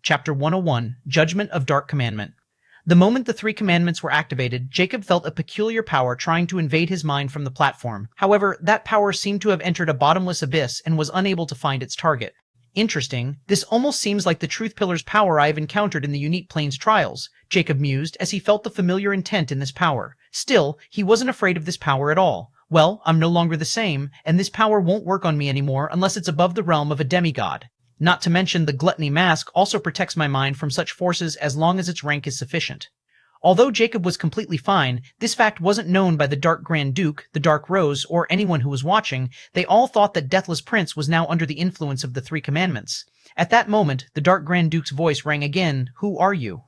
Chapter 101, Judgment of Dark Commandment. The moment the three commandments were activated, Jacob felt a peculiar power trying to invade his mind from the platform. However, that power seemed to have entered a bottomless abyss and was unable to find its target. Interesting, this almost seems like the Truth Pillar's power I have encountered in the unique Planes trials, Jacob mused as he felt the familiar intent in this power. Still, he wasn't afraid of this power at all. Well, I'm no longer the same, and this power won't work on me anymore unless it's above the realm of a demigod. Not to mention the Gluttony Mask also protects my mind from such forces as long as its rank is sufficient. Although Jacob was completely fine, this fact wasn't known by the Dark Grand Duke, the Dark Rose, or anyone who was watching. They all thought that Deathless Prince was now under the influence of the Three Commandments. At that moment, the Dark Grand Duke's voice rang again. "Who are you?"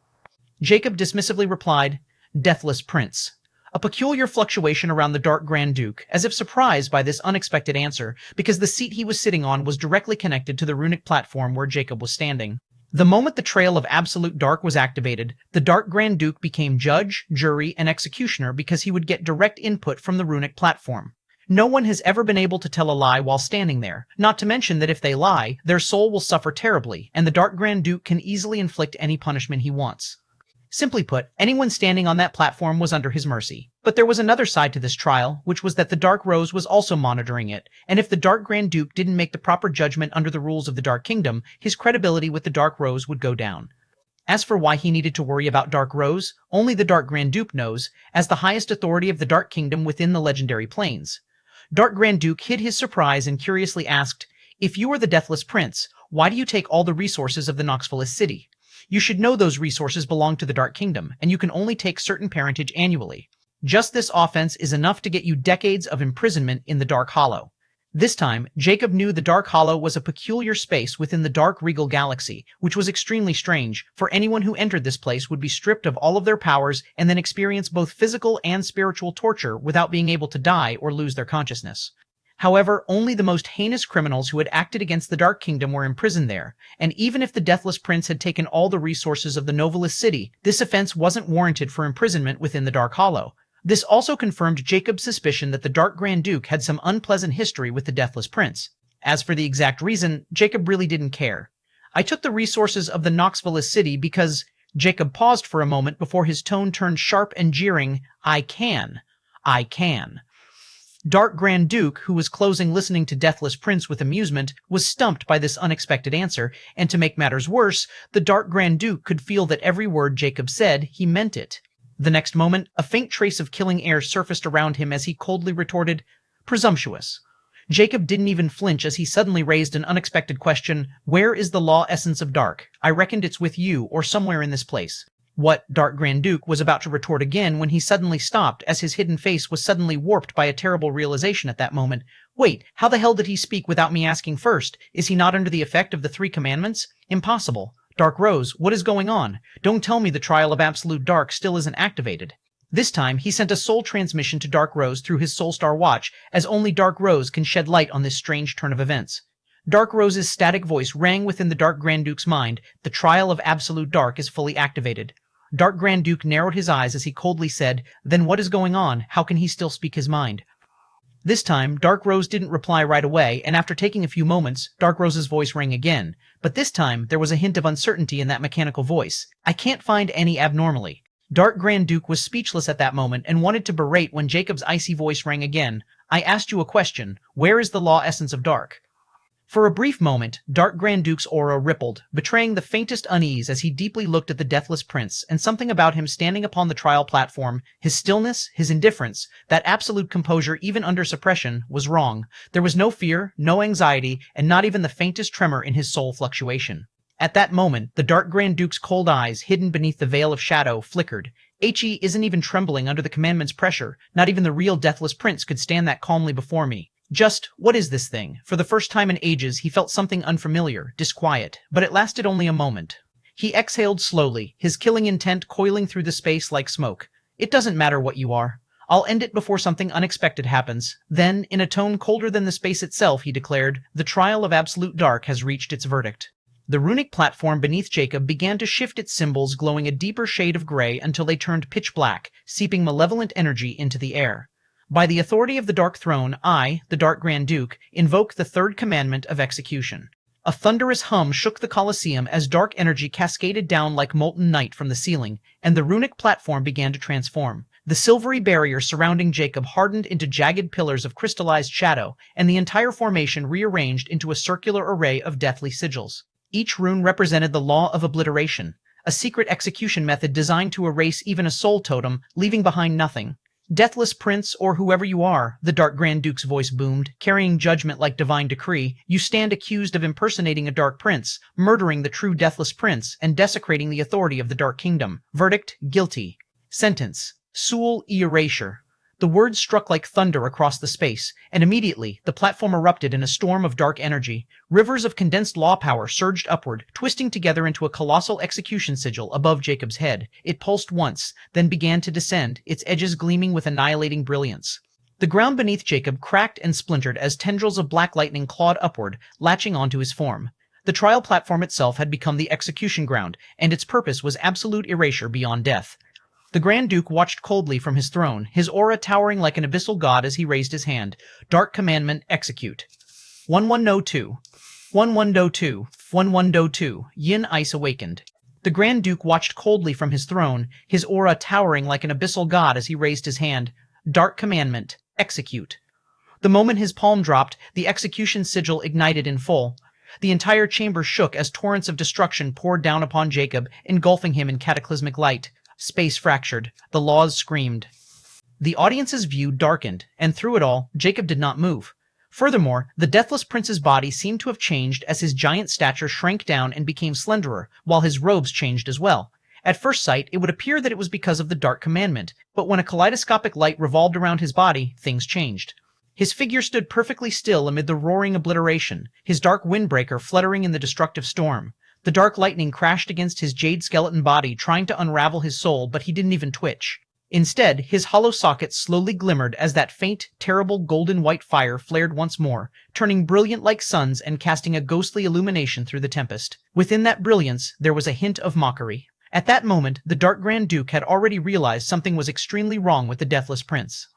Jacob dismissively replied, "Deathless Prince." A peculiar fluctuation around the Dark Grand Duke, as if surprised by this unexpected answer, because the seat he was sitting on was directly connected to the runic platform where Jacob was standing. The moment the Trail of Absolute Dark was activated, the Dark Grand Duke became judge, jury, and executioner because he would get direct input from the runic platform. No one has ever been able to tell a lie while standing there, not to mention that if they lie, their soul will suffer terribly, and the Dark Grand Duke can easily inflict any punishment he wants. Simply put, anyone standing on that platform was under his mercy. But there was another side to this trial, which was that the Dark Rose was also monitoring it, and if the Dark Grand Duke didn't make the proper judgment under the rules of the Dark Kingdom, his credibility with the Dark Rose would go down. As for why he needed to worry about Dark Rose, only the Dark Grand Duke knows, as the highest authority of the Dark Kingdom within the legendary planes. Dark Grand Duke hid his surprise and curiously asked, "If you are the Deathless Prince, why do you take all the resources of the Noxvillous city? You should know those resources belong to the Dark Kingdom, and you can only take certain parentage annually. Just this offense is enough to get you decades of imprisonment in the Dark Hollow." This time, Jacob knew the Dark Hollow was a peculiar space within the Dark Regal Galaxy, which was extremely strange, for anyone who entered this place would be stripped of all of their powers and then experience both physical and spiritual torture without being able to die or lose their consciousness. However, only the most heinous criminals who had acted against the Dark Kingdom were imprisoned there, and even if the Deathless Prince had taken all the resources of the Novelist city, this offense wasn't warranted for imprisonment within the Dark Hollow. This also confirmed Jacob's suspicion that the Dark Grand Duke had some unpleasant history with the Deathless Prince. As for the exact reason, Jacob really didn't care. "I took the resources of the Noxvillous city because—" Jacob paused for a moment before his tone turned sharp and jeering. I can. Dark Grand Duke, who was closing listening to Deathless Prince with amusement, was stumped by this unexpected answer, and to make matters worse, the Dark Grand Duke could feel that every word Jacob said, he meant it. The next moment, a faint trace of killing air surfaced around him as he coldly retorted, "Presumptuous." Jacob didn't even flinch as he suddenly raised an unexpected question. "Where is the law essence of dark? I reckoned it's with you, or somewhere in this place." What Dark Grand Duke was about to retort again when he suddenly stopped as his hidden face was suddenly warped by a terrible realization at that moment. Wait, how the hell did he speak without me asking first? Is he not under the effect of the Three Commandments? Impossible. Dark Rose, what is going on? Don't tell me the Trial of Absolute Dark still isn't activated. This time, he sent a soul transmission to Dark Rose through his Soulstar watch, as only Dark Rose can shed light on this strange turn of events. Dark Rose's static voice rang within the Dark Grand Duke's mind. The Trial of Absolute Dark is fully activated. Dark Grand Duke narrowed his eyes as he coldly said, "Then what is going on? How can he still speak his mind?" This time, Dark Rose didn't reply right away, and after taking a few moments, Dark Rose's voice rang again. But this time, there was a hint of uncertainty in that mechanical voice. "I can't find any abnormally." Dark Grand Duke was speechless at that moment and wanted to berate when Jacob's icy voice rang again. "I asked you a question. Where is the law essence of dark?" For a brief moment, Dark Grand Duke's aura rippled, betraying the faintest unease as he deeply looked at the Deathless Prince, and something about him standing upon the trial platform, his stillness, his indifference, that absolute composure even under suppression, was wrong. There was no fear, no anxiety, and not even the faintest tremor in his soul fluctuation. At that moment, the Dark Grand Duke's cold eyes, hidden beneath the veil of shadow, flickered. He isn't even trembling under the commandment's pressure. Not even the real Deathless Prince could stand that calmly before me. Just, what is this thing? For the first time in ages, he felt something unfamiliar, disquiet, but it lasted only a moment. He exhaled slowly, his killing intent coiling through the space like smoke. "It doesn't matter what you are. I'll end it before something unexpected happens." Then, in a tone colder than the space itself, he declared, "The Trial of Absolute Dark has reached its verdict." The runic platform beneath Jacob began to shift its symbols, glowing a deeper shade of gray until they turned pitch black, seeping malevolent energy into the air. "By the authority of the Dark Throne, I, the Dark Grand Duke, invoke the third commandment of execution." A thunderous hum shook the Colosseum as dark energy cascaded down like molten night from the ceiling, and the runic platform began to transform. The silvery barrier surrounding Jacob hardened into jagged pillars of crystallized shadow, and the entire formation rearranged into a circular array of deathly sigils. Each rune represented the law of obliteration, a secret execution method designed to erase even a soul totem, leaving behind nothing. Deathless Prince, or whoever you are, the Dark Grand Duke's voice boomed, carrying judgment like divine decree, you stand accused of impersonating a Dark Prince, murdering the true Deathless Prince, and desecrating the authority of the Dark Kingdom. Verdict: guilty. Sentence: Sul erasure. The words struck like thunder across the space, and immediately the platform erupted in a storm of dark energy. Rivers of condensed law power surged upward, twisting together into a colossal execution sigil above Jacob's head. It pulsed once, then began to descend, its edges gleaming with annihilating brilliance. The ground beneath Jacob cracked and splintered as tendrils of black lightning clawed upward, latching onto his form. The trial platform itself had become the execution ground, and its purpose was absolute erasure beyond death. The Grand Duke watched coldly from his throne, his aura towering like an abyssal god as he raised his hand. Dark commandment: execute. 1102. 1102. 1102. Yin Ice awakened. The Grand Duke watched coldly from his throne, his aura towering like an abyssal god as he raised his hand. Dark commandment: execute. The moment his palm dropped, the execution sigil ignited in full. The entire chamber shook as torrents of destruction poured down upon Jacob, engulfing him in cataclysmic light. Space fractured. The laws screamed. The audience's view darkened, and through it all, Jacob did not move. Furthermore, the Deathless Prince's body seemed to have changed as his giant stature shrank down and became slenderer, while his robes changed as well. At first sight, it would appear that it was because of the Dark Commandment, but when a kaleidoscopic light revolved around his body, things changed. His figure stood perfectly still amid the roaring obliteration, his dark windbreaker fluttering in the destructive storm. The dark lightning crashed against his jade skeleton body, trying to unravel his soul, but he didn't even twitch. Instead, his hollow sockets slowly glimmered as that faint, terrible golden-white fire flared once more, turning brilliant like suns and casting a ghostly illumination through the tempest. Within that brilliance, there was a hint of mockery. At that moment, the Dark Grand Duke had already realized something was extremely wrong with the Deathless Prince.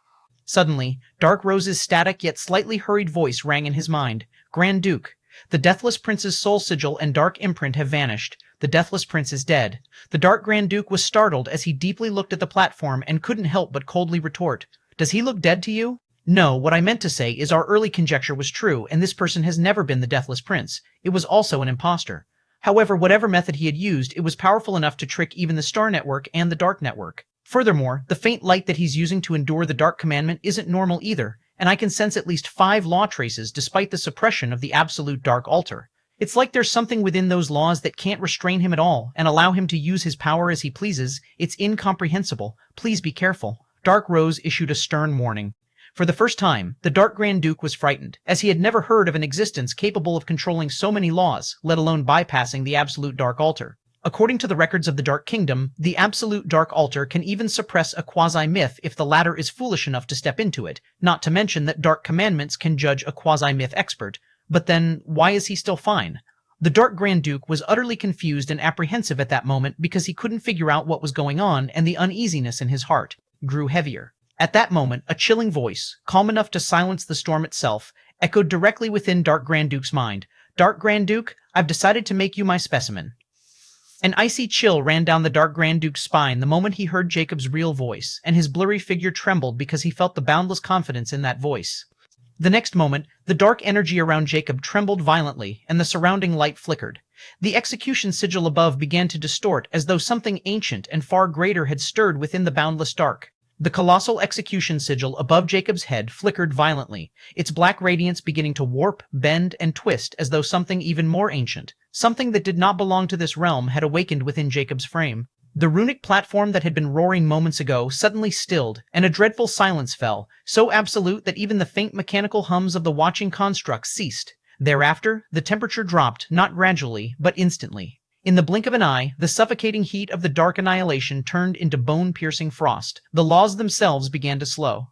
Suddenly, Dark Rose's static yet slightly hurried voice rang in his mind. Grand Duke, the Deathless Prince's soul sigil and dark imprint have vanished. The Deathless Prince is dead. The Dark Grand Duke was startled as he deeply looked at the platform and couldn't help but coldly retort. Does he look dead to you? No, what I meant to say is our early conjecture was true, and this person has never been the Deathless Prince. It was also an imposter. However, whatever method he had used, it was powerful enough to trick even the Star Network and the Dark Network. Furthermore, the faint light that he's using to endure the Dark Commandment isn't normal either, and I can sense at least 5 law traces despite the suppression of the absolute Dark Altar. It's like there's something within those laws that can't restrain him at all and allow him to use his power as he pleases. It's incomprehensible. Please be careful. Dark Rose issued a stern warning. For the first time, the Dark Grand Duke was frightened, as he had never heard of an existence capable of controlling so many laws, let alone bypassing the absolute Dark Altar. According to the records of the Dark Kingdom, the absolute Dark Altar can even suppress a quasi-myth if the latter is foolish enough to step into it, not to mention that Dark Commandments can judge a quasi-myth expert. But then, why is he still fine? The Dark Grand Duke was utterly confused and apprehensive at that moment because he couldn't figure out what was going on, and the uneasiness in his heart grew heavier. At that moment, a chilling voice, calm enough to silence the storm itself, echoed directly within Dark Grand Duke's mind. Dark Grand Duke, I've decided to make you my specimen. An icy chill ran down the Dark Grand Duke's spine the moment he heard Jacob's real voice, and his blurry figure trembled because he felt the boundless confidence in that voice. The next moment, the dark energy around Jacob trembled violently, and the surrounding light flickered. The execution sigil above began to distort as though something ancient and far greater had stirred within the boundless dark. The colossal execution sigil above Jacob's head flickered violently, its black radiance beginning to warp, bend, and twist as though something even more ancient, something that did not belong to this realm, had awakened within Jacob's frame. The runic platform that had been roaring moments ago suddenly stilled, and a dreadful silence fell, so absolute that even the faint mechanical hums of the watching constructs ceased. Thereafter, the temperature dropped, not gradually, but instantly. In the blink of an eye, the suffocating heat of the dark annihilation turned into bone-piercing frost. The laws themselves began to slow.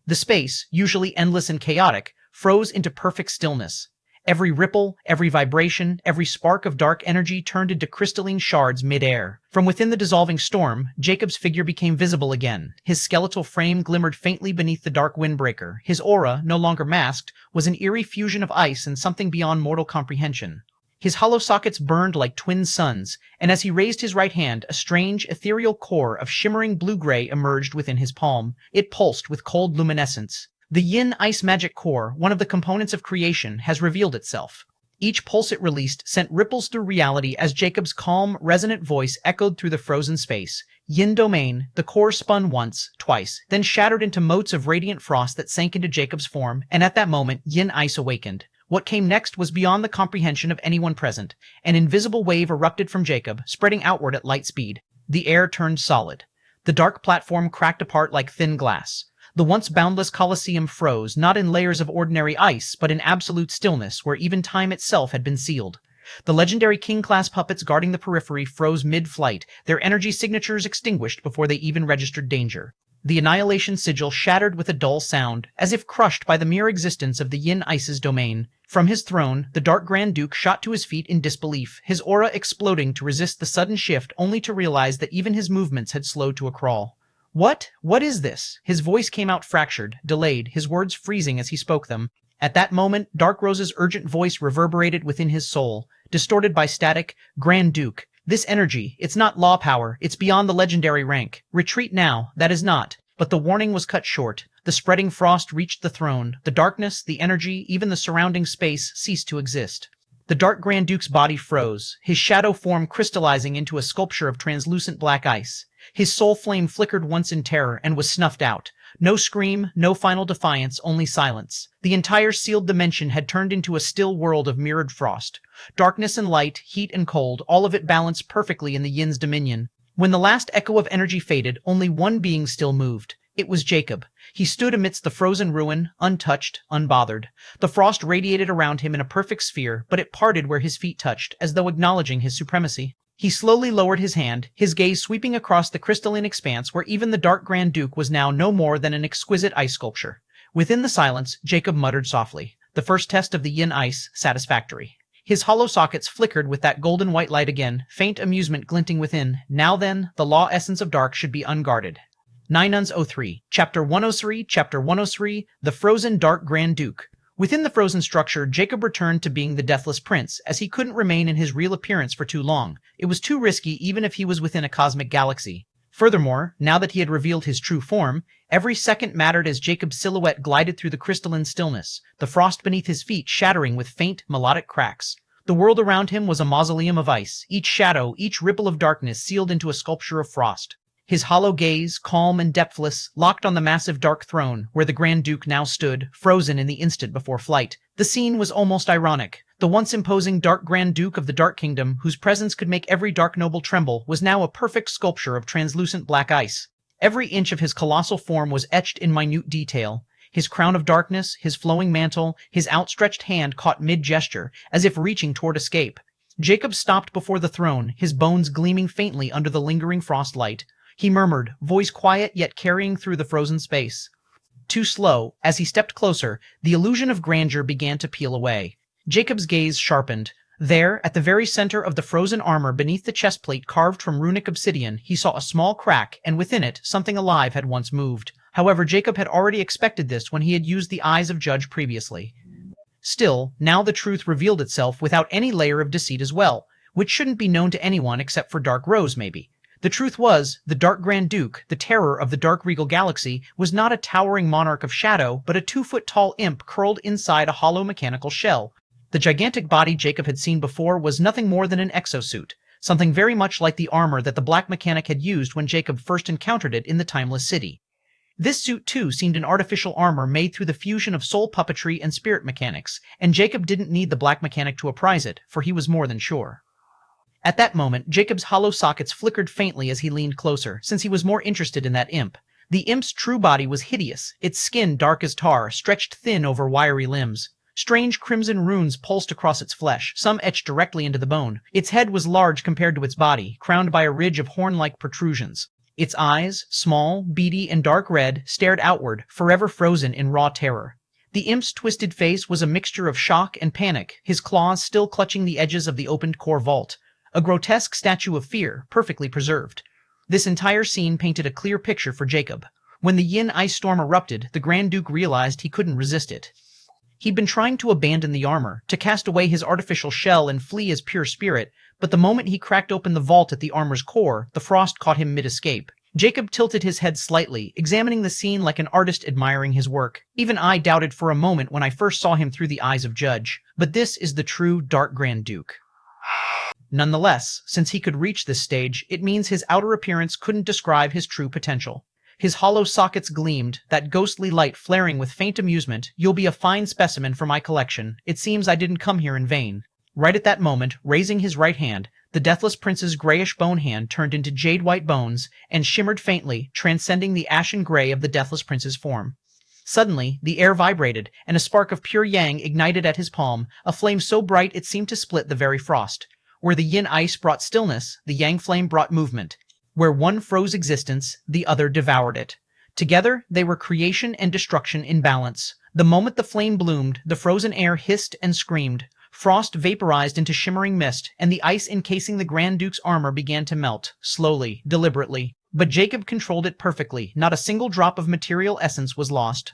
The space, usually endless and chaotic, froze into perfect stillness. Every ripple, every vibration, every spark of dark energy turned into crystalline shards mid-air. From within the dissolving storm, Jacob's figure became visible again. His skeletal frame glimmered faintly beneath the dark windbreaker. His aura, no longer masked, was an eerie fusion of ice and something beyond mortal comprehension. His hollow sockets burned like twin suns, and as he raised his right hand, a strange, ethereal core of shimmering blue-gray emerged within his palm. It pulsed with cold luminescence. The yin ice magic core, one of the components of creation, has revealed itself. Each pulse it released sent ripples through reality as Jacob's calm, resonant voice echoed through the frozen space. Yin domain, the core spun once, twice, then shattered into motes of radiant frost that sank into Jacob's form, and at that moment, yin ice awakened. What came next was beyond the comprehension of anyone present. An invisible wave erupted from Jacob, spreading outward at light speed. The air turned solid. The dark platform cracked apart like thin glass. The once boundless Colosseum froze, not in layers of ordinary ice, but in absolute stillness, where even time itself had been sealed. The legendary king-class puppets guarding the periphery froze mid-flight, their energy signatures extinguished before they even registered danger. The annihilation sigil shattered with a dull sound, as if crushed by the mere existence of the yin ice's domain. From his throne, the Dark Grand Duke shot to his feet in disbelief, his aura exploding to resist the sudden shift, only to realize that even his movements had slowed to a crawl. What is this? His voice came out fractured, delayed, his words freezing as he spoke them. At that moment, Dark Rose's urgent voice reverberated within his soul, distorted by static. Grand Duke, this energy, it's not law power, it's beyond the legendary rank. Retreat now, that is not. But the warning was cut short. The spreading frost reached the throne. The darkness, the energy, even the surrounding space ceased to exist. The Dark Grand Duke's body froze, his shadow form crystallizing into a sculpture of translucent black ice. His soul flame flickered once in terror and was snuffed out. No scream, no final defiance, only silence. The entire sealed dimension had turned into a still world of mirrored frost. Darkness and light, heat and cold, all of it balanced perfectly in the yin's dominion. When the last echo of energy faded, only one being still moved. It was Jacob. He stood amidst the frozen ruin, untouched, unbothered. The frost radiated around him in a perfect sphere, but it parted where his feet touched, as though acknowledging his supremacy. He slowly lowered his hand, his gaze sweeping across the crystalline expanse where even the Dark Grand Duke was now no more than an exquisite ice sculpture. Within the silence, Jacob muttered softly. The first test of the yin ice, satisfactory. His hollow sockets flickered with that golden white light again, faint amusement glinting within. Now then, the law essence of dark should be unguarded. 903, Chapter 103, Chapter 103, The Frozen Dark Grand Duke. Within the frozen structure, Jacob returned to being the Deathless Prince, as he couldn't remain in his real appearance for too long. It was too risky even if he was within a cosmic galaxy. Furthermore, now that he had revealed his true form, every second mattered as Jacob's silhouette glided through the crystalline stillness, the frost beneath his feet shattering with faint, melodic cracks. The world around him was a mausoleum of ice, each shadow, each ripple of darkness sealed into a sculpture of frost. His hollow gaze, calm and depthless, locked on the massive dark throne, where the Grand Duke now stood, frozen in the instant before flight. The scene was almost ironic. The once imposing Dark Grand Duke of the Dark Kingdom, whose presence could make every dark noble tremble, was now a perfect sculpture of translucent black ice. Every inch of his colossal form was etched in minute detail. His crown of darkness, his flowing mantle, his outstretched hand caught mid-gesture, as if reaching toward escape. Jacob stopped before the throne, his bones gleaming faintly under the lingering frost light. He murmured, voice quiet yet carrying through the frozen space. Too slow, as he stepped closer, the illusion of grandeur began to peel away. Jacob's gaze sharpened. There, at the very center of the frozen armor beneath the chestplate carved from runic obsidian, he saw a small crack, and within it, something alive had once moved. However, Jacob had already expected this when he had used the eyes of Judge previously. Still, now the truth revealed itself without any layer of deceit as well, which shouldn't be known to anyone except for Dark Rose, maybe. The truth was, the Dark Grand Duke, the terror of the Dark Regal Galaxy, was not a towering monarch of shadow, but a 2-foot-tall imp curled inside a hollow mechanical shell. The gigantic body Jacob had seen before was nothing more than an exosuit, something very much like the armor that the Black Mechanic had used when Jacob first encountered it in the Timeless City. This suit, too, seemed an artificial armor made through the fusion of soul puppetry and spirit mechanics, and Jacob didn't need the Black Mechanic to apprise it, for he was more than sure. At that moment, Jacob's hollow sockets flickered faintly as he leaned closer, since he was more interested in that imp. The imp's true body was hideous, its skin dark as tar, stretched thin over wiry limbs. Strange crimson runes pulsed across its flesh, some etched directly into the bone. Its head was large compared to its body, crowned by a ridge of horn-like protrusions. Its eyes, small, beady, and dark red, stared outward, forever frozen in raw terror. The imp's twisted face was a mixture of shock and panic, his claws still clutching the edges of the opened core vault. A grotesque statue of fear, perfectly preserved. This entire scene painted a clear picture for Jacob. When the yin ice storm erupted, the Grand Duke realized he couldn't resist it. He'd been trying to abandon the armor, to cast away his artificial shell and flee as pure spirit, but the moment he cracked open the vault at the armor's core, the frost caught him mid-escape. Jacob tilted his head slightly, examining the scene like an artist admiring his work. Even I doubted for a moment when I first saw him through the eyes of Judge. But this is the true Dark Grand Duke. Nonetheless, since he could reach this stage, it means his outer appearance couldn't describe his true potential. His hollow sockets gleamed, that ghostly light flaring with faint amusement. You'll be a fine specimen for my collection. It seems I didn't come here in vain. Right at that moment, raising his right hand, the Deathless Prince's grayish bone hand turned into jade-white bones and shimmered faintly, transcending the ashen gray of the Deathless Prince's form. Suddenly, the air vibrated, and a spark of pure yang ignited at his palm, a flame so bright it seemed to split the very frost. Where the yin ice brought stillness, the yang flame brought movement. Where one froze existence, the other devoured it. Together, they were creation and destruction in balance. The moment the flame bloomed, the frozen air hissed and screamed. Frost vaporized into shimmering mist, and the ice encasing the Grand Duke's armor began to melt, slowly, deliberately. But Jacob controlled it perfectly. Not a single drop of material essence was lost.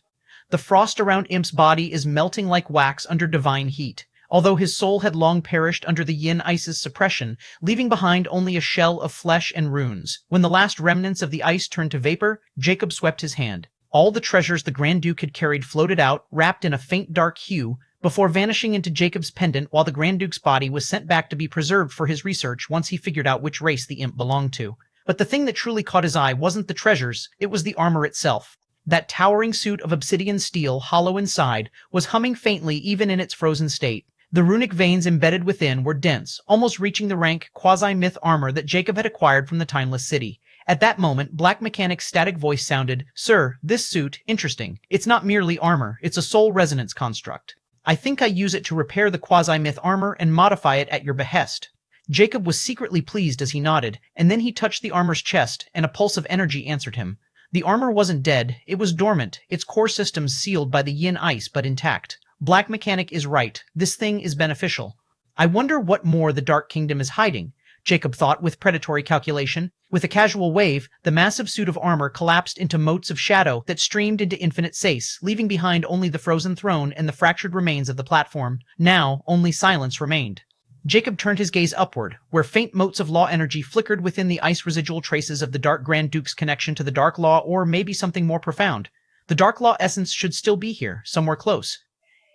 The frost around Imp's body is melting like wax under divine heat. Although his soul had long perished under the yin ice's suppression, leaving behind only a shell of flesh and runes. When the last remnants of the ice turned to vapor, Jacob swept his hand. All the treasures the Grand Duke had carried floated out, wrapped in a faint dark hue, before vanishing into Jacob's pendant, while the Grand Duke's body was sent back to be preserved for his research once he figured out which race the imp belonged to. But the thing that truly caught his eye wasn't the treasures, it was the armor itself. That towering suit of obsidian steel, hollow inside, was humming faintly even in its frozen state. The runic veins embedded within were dense, almost reaching the rank quasi-myth armor that Jacob had acquired from the Timeless City. At that moment, Black Mechanic's static voice sounded, "Sir, this suit, interesting. It's not merely armor, it's a soul resonance construct. I think I use it to repair the quasi-myth armor and modify it at your behest." Jacob was secretly pleased as he nodded, and then he touched the armor's chest, and a pulse of energy answered him. The armor wasn't dead, it was dormant, its core systems sealed by the yin ice but intact. Black Mechanic is right. This thing is beneficial. I wonder what more the Dark Kingdom is hiding, Jacob thought with predatory calculation. With a casual wave, the massive suit of armor collapsed into motes of shadow that streamed into infinite space, leaving behind only the frozen throne and the fractured remains of the platform. Now, only silence remained. Jacob turned his gaze upward, where faint motes of law energy flickered within the ice residual traces of the Dark Grand Duke's connection to the Dark Law, or maybe something more profound. The Dark Law essence should still be here, somewhere close.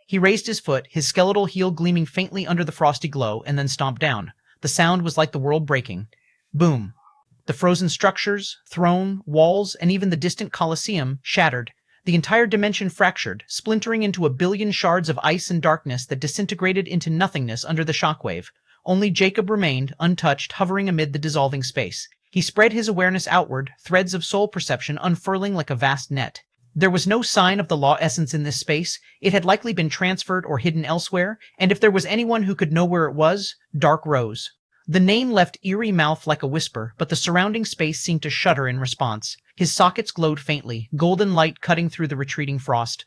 He raised his foot, his skeletal heel gleaming faintly under the frosty glow, and then stomped down. The sound was like the world breaking. Boom. The frozen structures, throne, walls, and even the distant Colosseum shattered. The entire dimension fractured, splintering into a billion shards of ice and darkness that disintegrated into nothingness under the shockwave. Only Jacob remained, untouched, hovering amid the dissolving space. He spread his awareness outward, threads of soul perception unfurling like a vast net. There was no sign of the law essence in this space. It had likely been transferred or hidden elsewhere, and if there was anyone who could know where it was, Dark Rose. The name left eerie mouth like a whisper, but the surrounding space seemed to shudder in response. His sockets glowed faintly, golden light cutting through the retreating frost.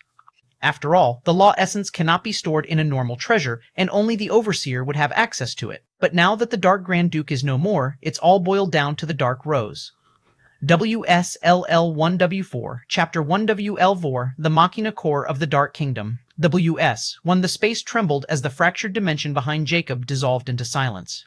After all, the law essence cannot be stored in a normal treasure, and only the Overseer would have access to it. But now that the Dark Grand Duke is no more, it's all boiled down to the Dark Rose. WSLL1W4, Chapter 1WL4, The Machina Core of the Dark Kingdom. WS1. The space trembled as the fractured dimension behind Jacob dissolved into silence.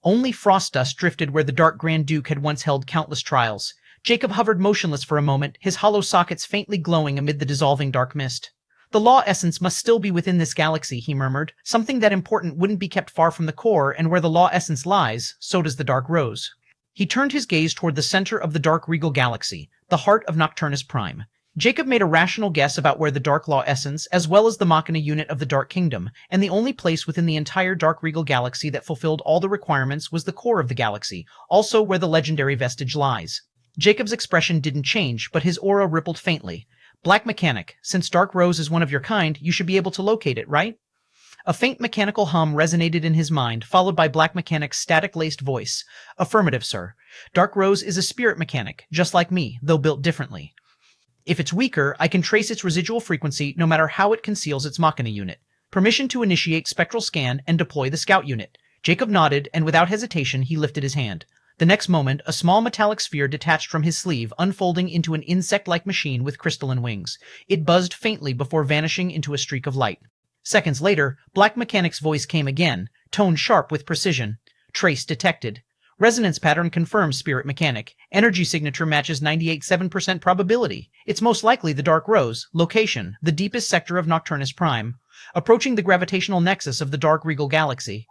Only frost dust drifted where the Dark Grand Duke had once held countless trials. Jacob hovered motionless for a moment, his hollow sockets faintly glowing amid the dissolving dark mist. The law essence must still be within this galaxy, he murmured. Something that important wouldn't be kept far from the core, and where the law essence lies, so does the Dark Rose. He turned his gaze toward the center of the Dark Regal Galaxy, the heart of Nocturnus Prime. Jacob made a rational guess about where the Dark Law essence, as well as the Machina unit of the Dark Kingdom, and the only place within the entire Dark Regal Galaxy that fulfilled all the requirements was the core of the galaxy, also where the legendary vestige lies. Jacob's expression didn't change, but his aura rippled faintly. Black Mechanic, since Dark Rose is one of your kind, you should be able to locate it, right? A faint mechanical hum resonated in his mind, followed by Black Mechanic's static-laced voice. Affirmative, sir. Dark Rose is a spirit mechanic, just like me, though built differently. If it's weaker, I can trace its residual frequency no matter how it conceals its Machina unit. Permission to initiate spectral scan and deploy the scout unit. Jacob nodded, and without hesitation he lifted his hand. The next moment, a small metallic sphere detached from his sleeve, unfolding into an insect-like machine with crystalline wings. It buzzed faintly before vanishing into a streak of light. Seconds later, Black Mechanic's voice came again, tone sharp with precision. Trace detected. Resonance pattern confirms Spirit Mechanic. Energy signature matches 98.7% probability. It's most likely the Dark Rose. Location, the deepest sector of Nocturnus Prime. Approaching the gravitational nexus of the Dark Regal Galaxy.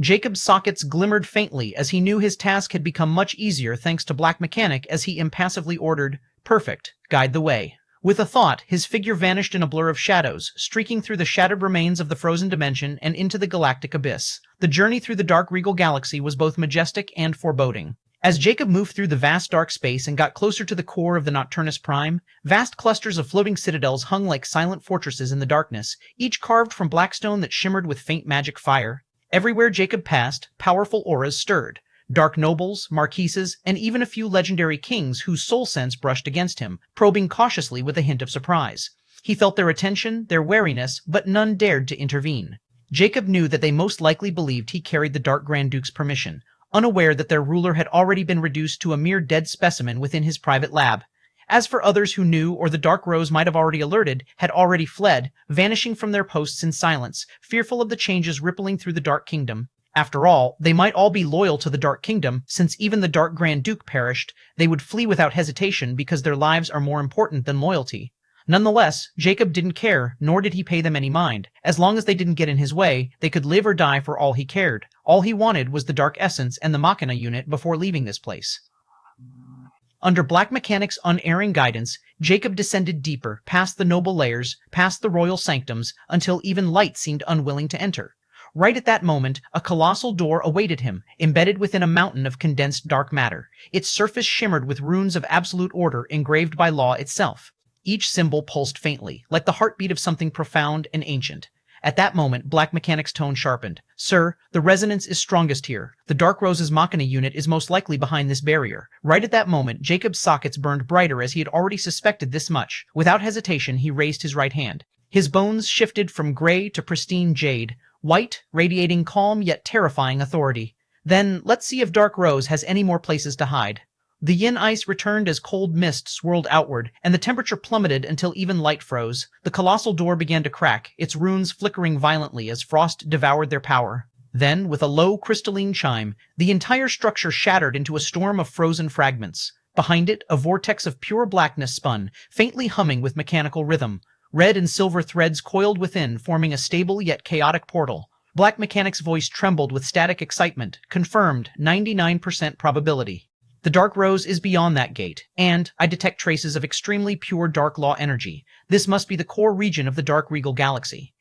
Jacob's sockets glimmered faintly as he knew his task had become much easier thanks to Black Mechanic as he impassively ordered, "Perfect, guide the way." With a thought, his figure vanished in a blur of shadows, streaking through the shattered remains of the frozen dimension and into the galactic abyss. The journey through the Dark Regal Galaxy was both majestic and foreboding. As Jacob moved through the vast dark space and got closer to the core of the Nocturnus Prime, vast clusters of floating citadels hung like silent fortresses in the darkness, each carved from black stone that shimmered with faint magic fire. Everywhere Jacob passed, powerful auras stirred. Dark nobles, marquises, and even a few legendary kings whose soul sense brushed against him, probing cautiously with a hint of surprise. He felt their attention, their wariness, but none dared to intervene. Jacob knew that they most likely believed he carried the Dark Grand Duke's permission, unaware that their ruler had already been reduced to a mere dead specimen within his private lab. As for others who knew or the Dark Rose might have already alerted, had already fled, vanishing from their posts in silence, fearful of the changes rippling through the Dark Kingdom. After all, they might all be loyal to the Dark Kingdom, since even the Dark Grand Duke perished. They would flee without hesitation because their lives are more important than loyalty. Nonetheless, Jacob didn't care, nor did he pay them any mind. As long as they didn't get in his way, they could live or die for all he cared. All he wanted was the Dark Essence and the Machina unit before leaving this place. Under Black Mechanic's unerring guidance, Jacob descended deeper, past the noble layers, past the royal sanctums, until even light seemed unwilling to enter. Right at that moment, a colossal door awaited him, embedded within a mountain of condensed dark matter. Its surface shimmered with runes of absolute order engraved by law itself. Each symbol pulsed faintly, like the heartbeat of something profound and ancient. At that moment, Black Mechanic's tone sharpened. "Sir, the resonance is strongest here. The Dark Rose's Machina unit is most likely behind this barrier." Right at that moment, Jacob's sockets burned brighter as he had already suspected this much. Without hesitation, he raised his right hand. His bones shifted from gray to pristine jade, white, radiating calm yet terrifying authority. "Then, let's see if Dark Rose has any more places to hide." The yin ice returned as cold mist swirled outward, and the temperature plummeted until even light froze. The colossal door began to crack, its runes flickering violently as frost devoured their power. Then, with a low crystalline chime, the entire structure shattered into a storm of frozen fragments. Behind it, a vortex of pure blackness spun, faintly humming with mechanical rhythm. Red and silver threads coiled within, forming a stable yet chaotic portal. Black Mechanic's voice trembled with static excitement. Confirmed, 99% probability. The Dark Rose is beyond that gate, and I detect traces of extremely pure Dark Law energy. This must be the core region of the Dark Regal Galaxy.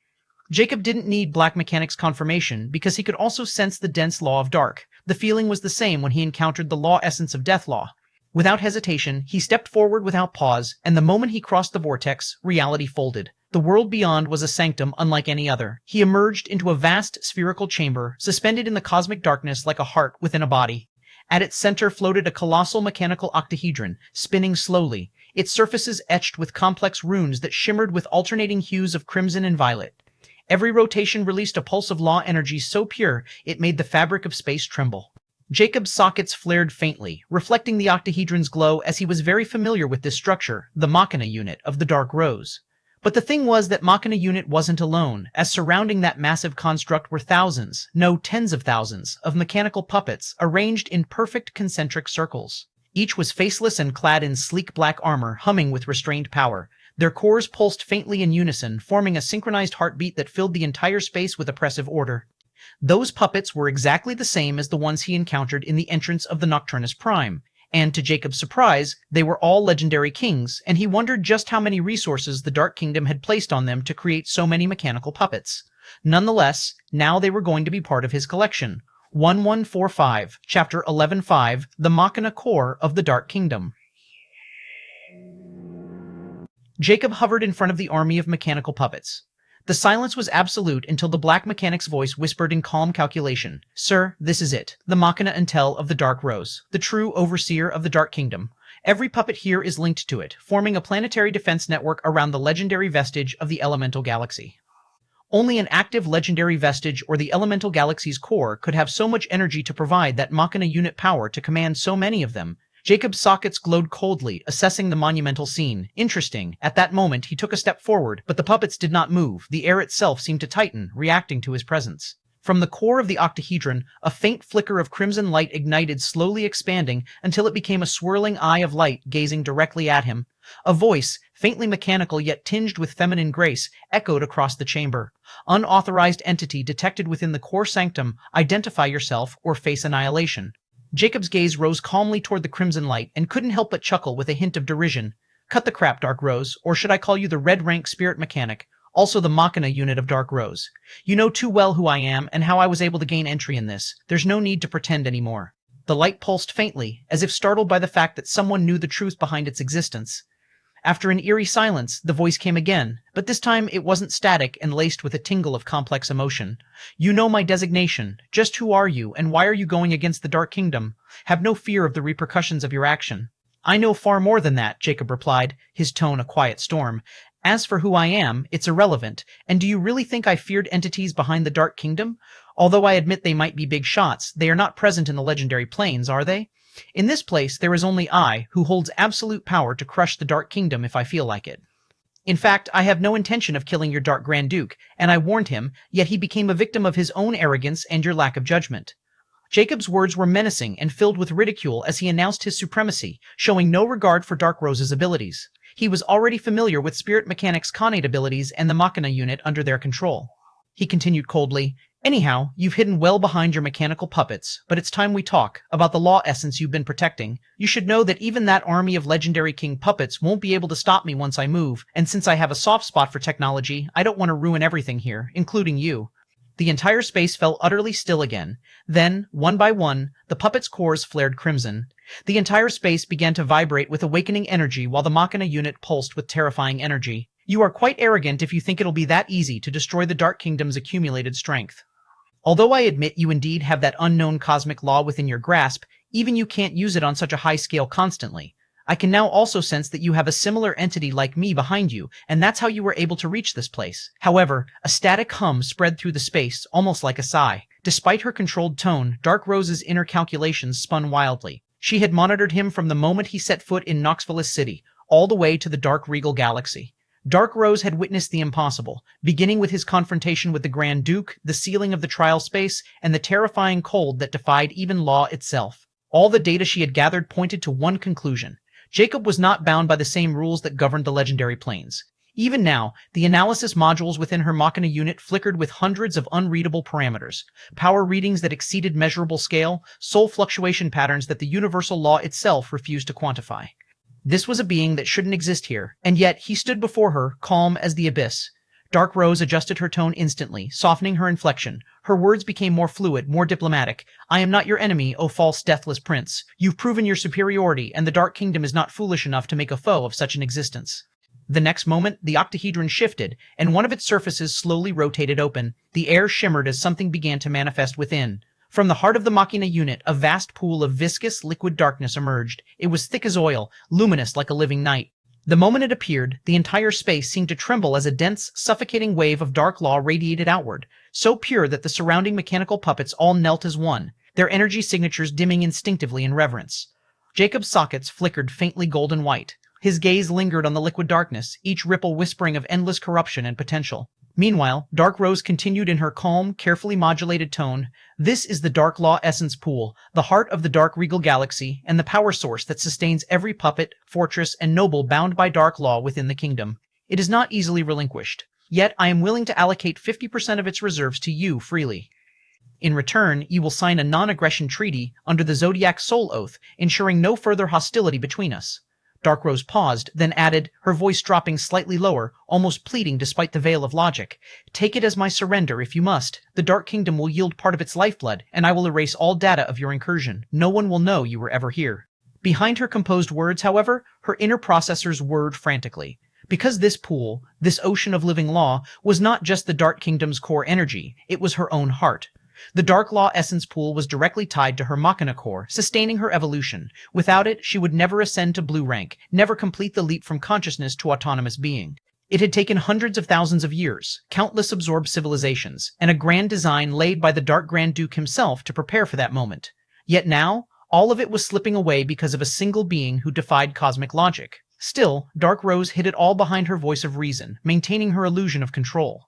Jacob didn't need Black Mechanic's confirmation because he could also sense the dense law of dark. The feeling was the same when he encountered the law essence of Death Law. Without hesitation, he stepped forward without pause, and the moment he crossed the vortex, reality folded. The world beyond was a sanctum unlike any other. He emerged into a vast spherical chamber, suspended in the cosmic darkness like a heart within a body. At its center floated a colossal mechanical octahedron, spinning slowly, its surfaces etched with complex runes that shimmered with alternating hues of crimson and violet. Every rotation released a pulse of law energy so pure it made the fabric of space tremble. Jacob's sockets flared faintly, reflecting the octahedron's glow as he was very familiar with this structure, the Machina unit of the Dark Rose. But the thing was that Machina unit wasn't alone, as surrounding that massive construct were thousands, no tens of thousands, of mechanical puppets arranged in perfect concentric circles. Each was faceless and clad in sleek black armor, humming with restrained power. Their cores pulsed faintly in unison, forming a synchronized heartbeat that filled the entire space with oppressive order. Those puppets were exactly the same as the ones he encountered in the entrance of the Nocturnus Prime. And to Jacob's surprise, they were all legendary kings, and he wondered just how many resources the Dark Kingdom had placed on them to create so many mechanical puppets. Nonetheless, now they were going to be part of his collection. 1145, Chapter 11.5, The Machina Core of the Dark Kingdom. Jacob hovered in front of the army of mechanical puppets. The silence was absolute until the Black Mechanic's voice whispered in calm calculation, "Sir, this is it, the Machina Intel of the Dark Rose, the true overseer of the Dark Kingdom. Every puppet here is linked to it, forming a planetary defense network around the legendary vestige of the Elemental Galaxy. Only an active legendary vestige or the Elemental Galaxy's core could have so much energy to provide that Machina unit power to command so many of them." Jacob's sockets glowed coldly, assessing the monumental scene. Interesting. At that moment, he took a step forward, but the puppets did not move. The air itself seemed to tighten, reacting to his presence. From the core of the octahedron, a faint flicker of crimson light ignited, slowly expanding until it became a swirling eye of light gazing directly at him. A voice, faintly mechanical yet tinged with feminine grace, echoed across the chamber. Unauthorized entity detected within the core sanctum, identify yourself or face annihilation. Jacob's gaze rose calmly toward the crimson light and couldn't help but chuckle with a hint of derision. Cut the crap, Dark Rose, or should I call you the Red Rank Spirit Mechanic, also the Machina unit of Dark Rose. You know too well who I am and how I was able to gain entry in this. There's no need to pretend anymore. The light pulsed faintly, as if startled by the fact that someone knew the truth behind its existence. After an eerie silence, the voice came again, but this time it wasn't static and laced with a tingle of complex emotion. You know my designation. Just who are you, and why are you going against the Dark Kingdom? Have no fear of the repercussions of your action. I know far more than that, Jacob replied, his tone a quiet storm. As for who I am, it's irrelevant. And do you really think I feared entities behind the Dark Kingdom? Although I admit they might be big shots, they are not present in the legendary planes, are they? In this place, there is only I, who holds absolute power to crush the Dark Kingdom if I feel like it. In fact, I have no intention of killing your Dark Grand Duke, and I warned him, yet he became a victim of his own arrogance and your lack of judgment. Jacob's words were menacing and filled with ridicule as he announced his supremacy, showing no regard for Dark Rose's abilities. He was already familiar with Spirit Mechanic's Connate abilities and the Machina unit under their control. He continued coldly, Anyhow, you've hidden well behind your mechanical puppets, but it's time we talk about the law essence you've been protecting. You should know that even that army of legendary king puppets won't be able to stop me once I move, and since I have a soft spot for technology, I don't want to ruin everything here, including you. The entire space fell utterly still again. Then, one by one, the puppets' cores flared crimson. The entire space began to vibrate with awakening energy while the Machina unit pulsed with terrifying energy. You are quite arrogant if you think it'll be that easy to destroy the Dark Kingdom's accumulated strength. Although I admit you indeed have that unknown cosmic law within your grasp, even you can't use it on such a high scale constantly. I can now also sense that you have a similar entity like me behind you, and that's how you were able to reach this place. However, a static hum spread through the space, almost like a sigh. Despite her controlled tone, Dark Rose's inner calculations spun wildly. She had monitored him from the moment he set foot in Knoxville City, all the way to the Dark Regal Galaxy. Dark Rose had witnessed the impossible, beginning with his confrontation with the Grand Duke, the sealing of the trial space, and the terrifying cold that defied even law itself. All the data she had gathered pointed to one conclusion. Jacob was not bound by the same rules that governed the legendary planes. Even now, the analysis modules within her Machina unit flickered with hundreds of unreadable parameters, power readings that exceeded measurable scale, soul fluctuation patterns that the universal law itself refused to quantify. This was a being that shouldn't exist here, and yet he stood before her, calm as the abyss. Dark Rose adjusted her tone instantly, softening her inflection. Her words became more fluid, more diplomatic. I am not your enemy, O false deathless prince. You've proven your superiority, and the Dark Kingdom is not foolish enough to make a foe of such an existence. The next moment, the octahedron shifted, and one of its surfaces slowly rotated open. The air shimmered as something began to manifest within. From the heart of the Machina unit, a vast pool of viscous, liquid darkness emerged. It was thick as oil, luminous like a living night. The moment it appeared, the entire space seemed to tremble as a dense, suffocating wave of dark law radiated outward, so pure that the surrounding mechanical puppets all knelt as one, their energy signatures dimming instinctively in reverence. Jacob's sockets flickered faintly golden white. His gaze lingered on the liquid darkness, each ripple whispering of endless corruption and potential. Meanwhile, Dark Rose continued in her calm, carefully modulated tone. This is the Dark Law Essence Pool, the heart of the Dark Regal Galaxy, and the power source that sustains every puppet, fortress, and noble bound by Dark Law within the kingdom. It is not easily relinquished. Yet I am willing to allocate 50% of its reserves to you freely. In return, you will sign a non-aggression treaty under the Zodiac Soul Oath, ensuring no further hostility between us. Dark Rose paused, then added, her voice dropping slightly lower, almost pleading despite the veil of logic. Take it as my surrender if you must. The Dark Kingdom will yield part of its lifeblood, and I will erase all data of your incursion. No one will know you were ever here. Behind her composed words, however, her inner processors whirred frantically. Because this pool, this ocean of living law, was not just the Dark Kingdom's core energy, it was her own heart. The Dark Law Essence Pool was directly tied to her Machina core, sustaining her evolution. Without it, she would never ascend to blue rank, never complete the leap from consciousness to autonomous being. It had taken hundreds of thousands of years, countless absorbed civilizations, and a grand design laid by the Dark Grand Duke himself to prepare for that moment. Yet now, All of it was slipping away because of a single being who defied cosmic logic. Still, Dark Rose hid it all behind her voice of reason, maintaining her illusion of control.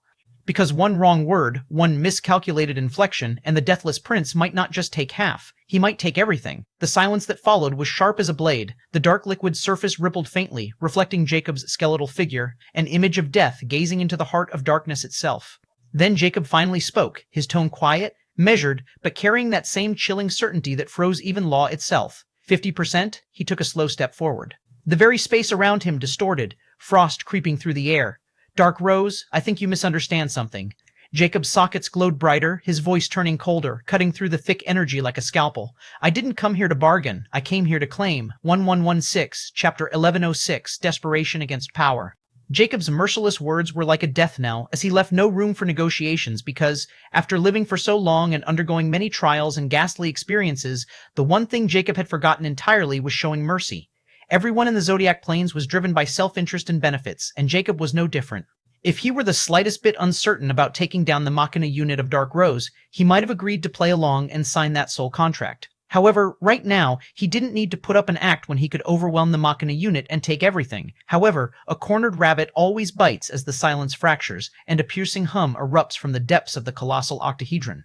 Because one wrong word, one miscalculated inflection, and the Deathless Prince might not just take half, he might take everything. The silence that followed was sharp as a blade. The dark liquid surface rippled faintly, reflecting Jacob's skeletal figure, an image of death gazing into the heart of darkness itself. Then Jacob finally spoke, his tone quiet, measured, but carrying that same chilling certainty that froze even law itself. 50%? He took a slow step forward. The very space around him distorted, frost creeping through the air. Dark Rose, I think you misunderstand something. Jacob's sockets glowed brighter, his voice turning colder, cutting through the thick energy like a scalpel. I didn't come here to bargain. I came here to claim. 1116, Chapter 1106, Desperation Against Power. Jacob's merciless words were like a death knell, as he left no room for negotiations because, after living for so long and undergoing many trials and ghastly experiences, the one thing Jacob had forgotten entirely was showing mercy. Everyone in the Zodiac Plains was driven by self-interest and benefits, and Jacob was no different. If he were the slightest bit uncertain about taking down the Machina unit of Dark Rose, he might have agreed to play along and sign that soul contract. However, right now, he didn't need to put up an act when he could overwhelm the Machina unit and take everything. However, a cornered rabbit always bites as the silence fractures, and a piercing hum erupts from the depths of the colossal octahedron.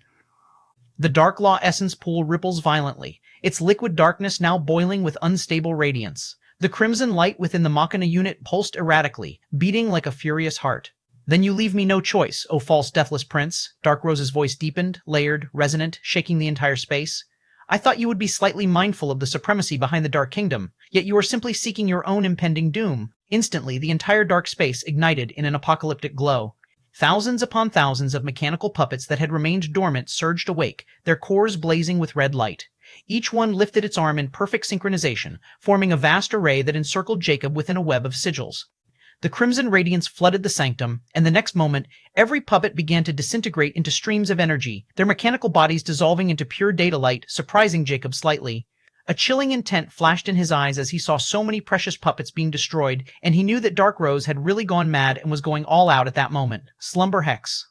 The Dark Law essence pool ripples violently, its liquid darkness now boiling with unstable radiance. The crimson light within the Machina unit pulsed erratically, beating like a furious heart. Then you leave me no choice, O false deathless prince. Dark Rose's voice deepened, layered, resonant, shaking the entire space. I thought you would be slightly mindful of the supremacy behind the Dark Kingdom, yet you are simply seeking your own impending doom. Instantly, the entire dark space ignited in an apocalyptic glow. Thousands upon thousands of mechanical puppets that had remained dormant surged awake, their cores blazing with red light. Each one lifted its arm in perfect synchronization, forming a vast array that encircled Jacob within a web of sigils. The crimson radiance flooded the sanctum, and the next moment, every puppet began to disintegrate into streams of energy, their mechanical bodies dissolving into pure data light, surprising Jacob slightly. A chilling intent flashed in his eyes as he saw so many precious puppets being destroyed, and he knew that Dark Rose had really gone mad and was going all out at that moment. Slumber Hex.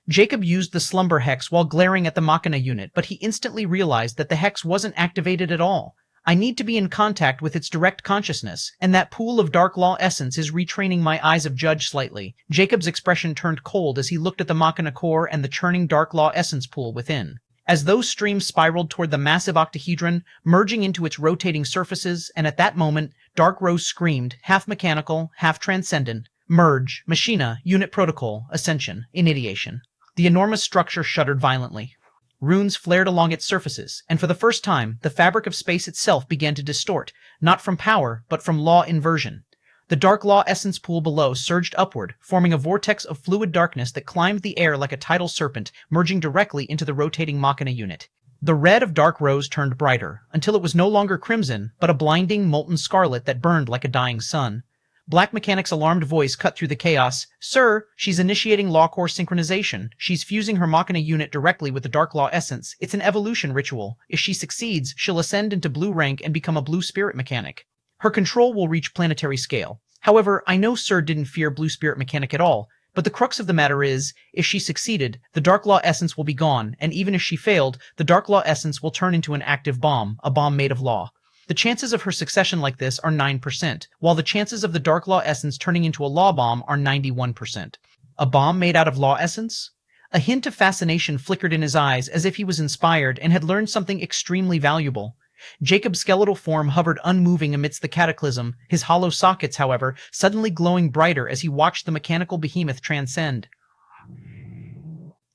Jacob used the Slumber Hex while glaring at the Machina unit, but he instantly realized that the Hex wasn't activated at all. I need to be in contact with its direct consciousness, and that pool of Dark Law essence is retraining my eyes of judge slightly. Jacob's expression turned cold as he looked at the Machina core and the churning Dark Law essence pool within. As those streams spiraled toward the massive octahedron, merging into its rotating surfaces, and at that moment, Dark Rose screamed, half mechanical, half transcendent, Merge, Machina, Unit Protocol, Ascension, Initiation. The enormous structure shuddered violently. Runes flared along its surfaces, and for the first time, the fabric of space itself began to distort, not from power, but from law inversion. The Dark Law essence pool below surged upward, forming a vortex of fluid darkness that climbed the air like a tidal serpent, merging directly into the rotating Machina unit. The red of Dark Rose turned brighter, until it was no longer crimson, but a blinding, molten scarlet that burned like a dying sun. Black Mechanic's alarmed voice cut through the chaos. Sir, she's initiating Law Core synchronization. She's fusing her Machina unit directly with the Dark Law essence. It's an evolution ritual. If she succeeds, she'll ascend into blue rank and become a blue spirit mechanic. Her control will reach planetary scale. However, I know Sir didn't fear blue spirit mechanic at all, but the crux of the matter is, if she succeeded, the Dark Law essence will be gone, and even if she failed, the Dark Law essence will turn into an active bomb, a bomb made of law. The chances of her succession like this are 9%, while the chances of the Dark Law essence turning into a law bomb are 91%. A bomb made out of law essence? A hint of fascination flickered in his eyes as if he was inspired and had learned something extremely valuable. Jacob's skeletal form hovered unmoving amidst the cataclysm, his hollow sockets, however, suddenly glowing brighter as he watched the mechanical behemoth transcend.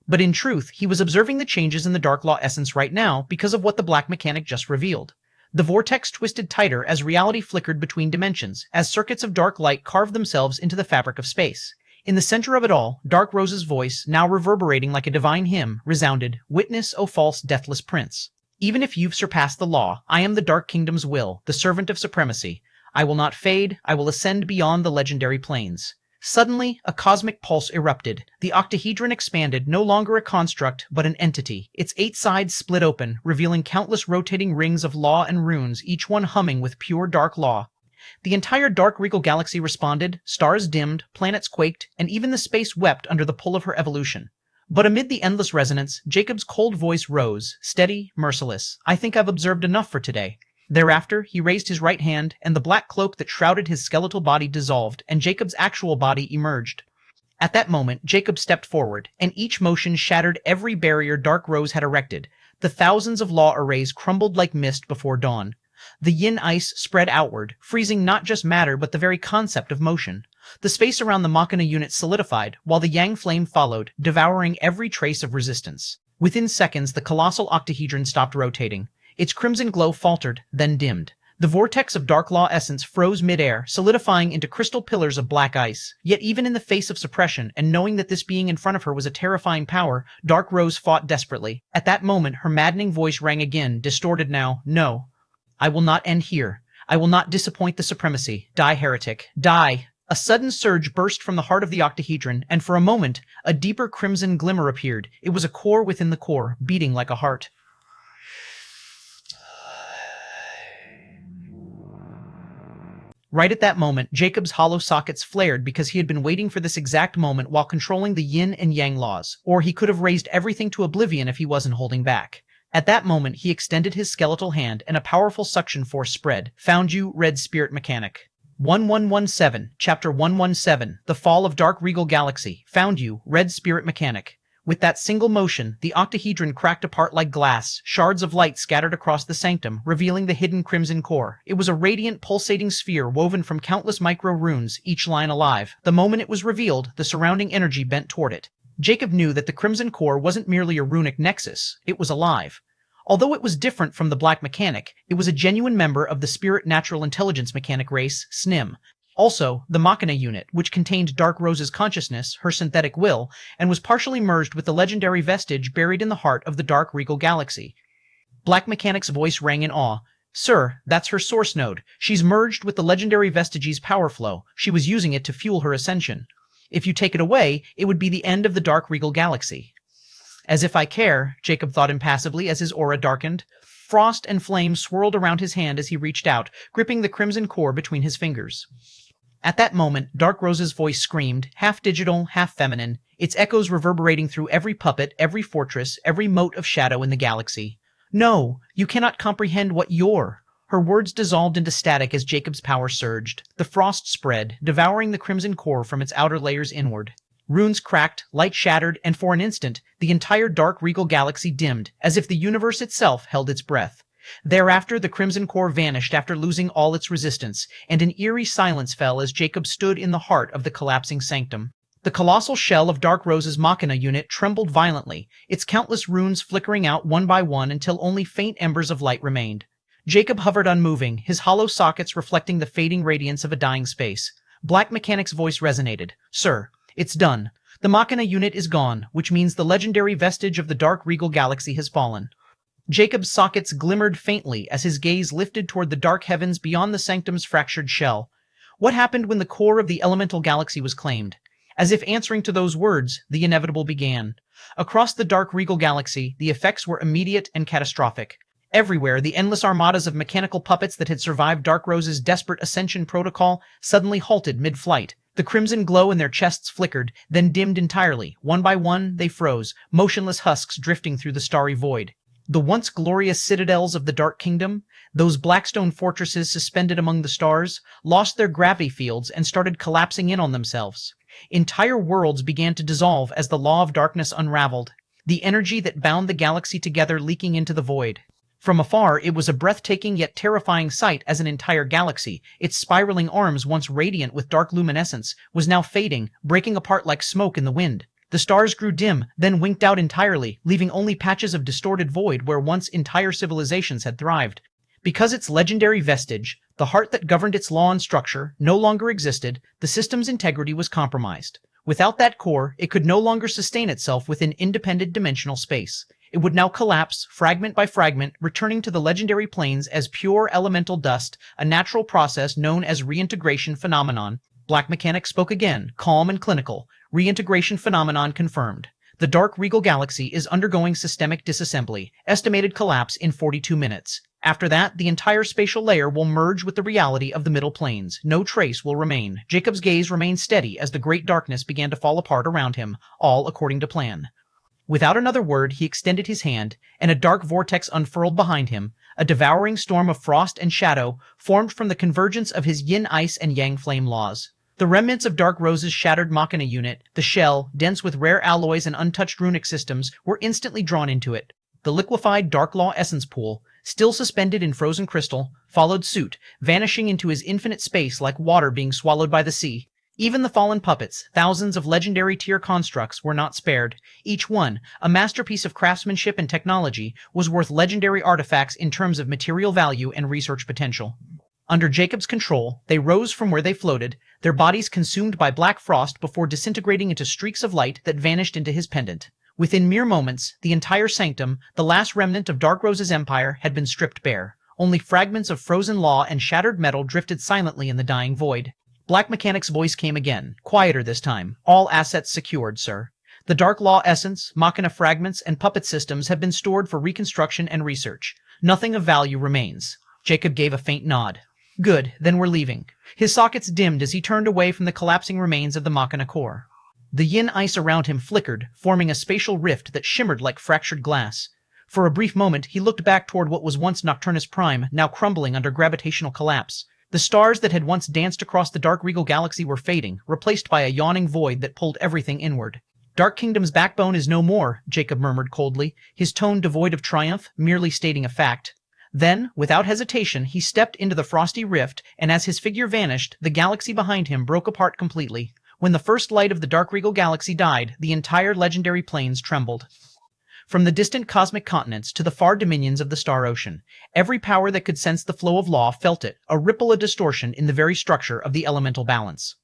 But in truth, he was observing the changes in the Dark Law essence right now because of what the Black Mechanic just revealed. The vortex twisted tighter as reality flickered between dimensions, as circuits of dark light carved themselves into the fabric of space. In the center of it all, Dark Rose's voice, now reverberating like a divine hymn, resounded, "Witness, O false, deathless prince. Even if you've surpassed the law, I am the Dark Kingdom's will, the servant of supremacy. I will not fade, I will ascend beyond the legendary planes." Suddenly, a cosmic pulse erupted. The octahedron expanded, no longer a construct, but an entity. Its 8 sides split open, revealing countless rotating rings of law and runes, each one humming with pure dark law. The entire dark regal galaxy responded, stars dimmed, planets quaked, and even the space wept under the pull of her evolution. But amid the endless resonance, Jacob's cold voice rose, steady, merciless. I think I've observed enough for today. Thereafter, he raised his right hand, and the black cloak that shrouded his skeletal body dissolved, and Jacob's actual body emerged. At that moment, Jacob stepped forward, and each motion shattered every barrier Dark Rose had erected. The thousands of law arrays crumbled like mist before dawn. The yin ice spread outward, freezing not just matter but the very concept of motion. The space around the Machina unit solidified, while the yang flame followed, devouring every trace of resistance. Within seconds, the colossal octahedron stopped rotating. Its crimson glow faltered, then dimmed. The vortex of dark law essence froze midair, solidifying into crystal pillars of black ice. Yet even in the face of suppression, and knowing that this being in front of her was a terrifying power, Dark Rose fought desperately. At that moment, her maddening voice rang again, distorted now. No. I will not end here. I will not disappoint the supremacy. Die, heretic. Die! A sudden surge burst from the heart of the octahedron, and for a moment, a deeper crimson glimmer appeared. It was a core within the core, beating like a heart. Right at that moment, Jacob's hollow sockets flared because he had been waiting for this exact moment while controlling the yin and yang laws, or he could have raised everything to oblivion if he wasn't holding back. At that moment, he extended his skeletal hand and a powerful suction force spread. Found you, Red Spirit Mechanic. 1117, Chapter 117, The Fall of Dark Regal Galaxy. Found you, Red Spirit Mechanic. With that single motion, the octahedron cracked apart like glass, shards of light scattered across the sanctum, revealing the hidden crimson core. It was a radiant, pulsating sphere woven from countless micro-runes, each line alive. The moment it was revealed, the surrounding energy bent toward it. Jacob knew that the crimson core wasn't merely a runic nexus, it was alive. Although it was different from the Black Mechanic, it was a genuine member of the Spirit Natural Intelligence Mechanic race, SNIM. Also, the Machina unit, which contained Dark Rose's consciousness, her synthetic will, and was partially merged with the legendary vestige buried in the heart of the Dark Regal Galaxy. Black Mechanic's voice rang in awe. Sir, that's her source node. She's merged with the legendary vestige's power flow. She was using it to fuel her ascension. If you take it away, it would be the end of the Dark Regal Galaxy. As if I care, Jacob thought impassively as his aura darkened. Frost and flame swirled around his hand as he reached out, gripping the crimson core between his fingers. At that moment, Dark Rose's voice screamed, half digital, half feminine, its echoes reverberating through every puppet, every fortress, every mote of shadow in the galaxy. No, you cannot comprehend what you're. Her words dissolved into static as Jacob's power surged. The frost spread, devouring the crimson core from its outer layers inward. Runes cracked, light shattered, and for an instant, the entire Dark Regal Galaxy dimmed, as if the universe itself held its breath. Thereafter, the crimson core vanished after losing all its resistance, and an eerie silence fell as Jacob stood in the heart of the collapsing sanctum. The colossal shell of Dark Rose's Machina unit trembled violently, its countless runes flickering out one by one until only faint embers of light remained. Jacob hovered unmoving, his hollow sockets reflecting the fading radiance of a dying space. Black Mechanic's voice resonated. Sir, it's done. The Machina unit is gone, which means the legendary vestige of the Dark Regal Galaxy has fallen. Jacob's sockets glimmered faintly as his gaze lifted toward the dark heavens beyond the sanctum's fractured shell. What happened when the core of the elemental galaxy was claimed? As if answering to those words, the inevitable began. Across the Dark Regal Galaxy, the effects were immediate and catastrophic. Everywhere, the endless armadas of mechanical puppets that had survived Dark Rose's desperate ascension protocol suddenly halted mid-flight. The crimson glow in their chests flickered, then dimmed entirely. One by one, they froze, motionless husks drifting through the starry void. The once glorious citadels of the Dark Kingdom, those blackstone fortresses suspended among the stars, lost their gravity fields and started collapsing in on themselves. Entire worlds began to dissolve as the law of darkness unraveled, the energy that bound the galaxy together leaking into the void. From afar, it was a breathtaking yet terrifying sight as an entire galaxy, its spiraling arms once radiant with dark luminescence, was now fading, breaking apart like smoke in the wind. The stars grew dim, then winked out entirely, leaving only patches of distorted void where once entire civilizations had thrived. Because its legendary vestige, the heart that governed its law and structure, no longer existed, the system's integrity was compromised. Without that core, it could no longer sustain itself within independent dimensional space. It would now collapse, fragment by fragment, returning to the legendary planes as pure elemental dust, a natural process known as reintegration phenomenon. Black Mechanic spoke again, calm and clinical. Reintegration phenomenon confirmed. The Dark Regal Galaxy is undergoing systemic disassembly, estimated collapse in 42 minutes. After that, the entire spatial layer will merge with the reality of the middle planes. No trace will remain. Jacob's gaze remained steady as the great darkness began to fall apart around him, all according to plan. Without another word, he extended his hand, and a dark vortex unfurled behind him. A devouring storm of frost and shadow formed from the convergence of his yin ice and yang flame laws. The remnants of Dark Rose's shattered Machina unit, the shell, dense with rare alloys and untouched runic systems, were instantly drawn into it. The liquefied Dark Law essence pool, still suspended in frozen crystal, followed suit, vanishing into his infinite space like water being swallowed by the sea. Even the fallen puppets, thousands of legendary tier constructs, were not spared. Each one, a masterpiece of craftsmanship and technology, was worth legendary artifacts in terms of material value and research potential. Under Jacob's control, they rose from where they floated, their bodies consumed by black frost before disintegrating into streaks of light that vanished into his pendant. Within mere moments, the entire sanctum, the last remnant of Dark Rose's empire, had been stripped bare. Only fragments of frozen law and shattered metal drifted silently in the dying void. Black Mechanic's voice came again, quieter this time. All assets secured, sir. The Dark Law essence, Machina fragments, and puppet systems have been stored for reconstruction and research. Nothing of value remains. Jacob gave a faint nod. Good, then we're leaving. His sockets dimmed as he turned away from the collapsing remains of the Machina core. The yin ice around him flickered, forming a spatial rift that shimmered like fractured glass. For a brief moment, he looked back toward what was once Nocturnus Prime, now crumbling under gravitational collapse. The stars that had once danced across the dark regal galaxy were fading, replaced by a yawning void that pulled everything inward. Dark Kingdom's backbone is no more, Jacob murmured coldly, his tone devoid of triumph, merely stating a fact. Then, without hesitation, he stepped into the frosty rift, and as his figure vanished, the galaxy behind him broke apart completely. When the first light of the dark regal galaxy died, the entire legendary plains trembled. From the distant cosmic continents to the far dominions of the star ocean, every power that could sense the flow of law felt it, a ripple of distortion in the very structure of the elemental balance.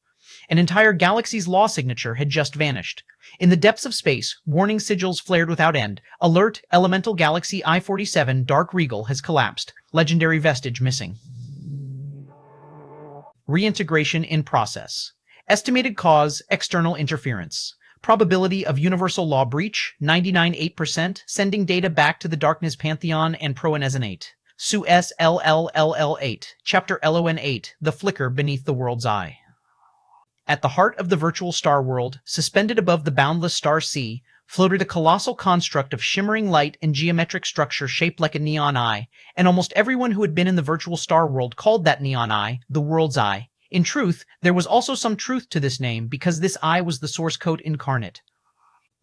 An entire galaxy's law signature had just vanished. In the depths of space, warning sigils flared without end. Alert, elemental galaxy I-47 Dark Regal has collapsed. Legendary vestige missing. Reintegration in process. Estimated cause, external interference. Probability of universal law breach, 99.8%, sending data back to the Darkness Pantheon and Proanezonate. Su S LLLL8, Chapter LON8, The Flicker Beneath the World's Eye. At the heart of the virtual star world, suspended above the boundless star sea, floated a colossal construct of shimmering light and geometric structure shaped like a neon eye, and almost everyone who had been in the virtual star world called that neon eye the World's Eye. In truth, there was also some truth to this name because this eye was the source code incarnate.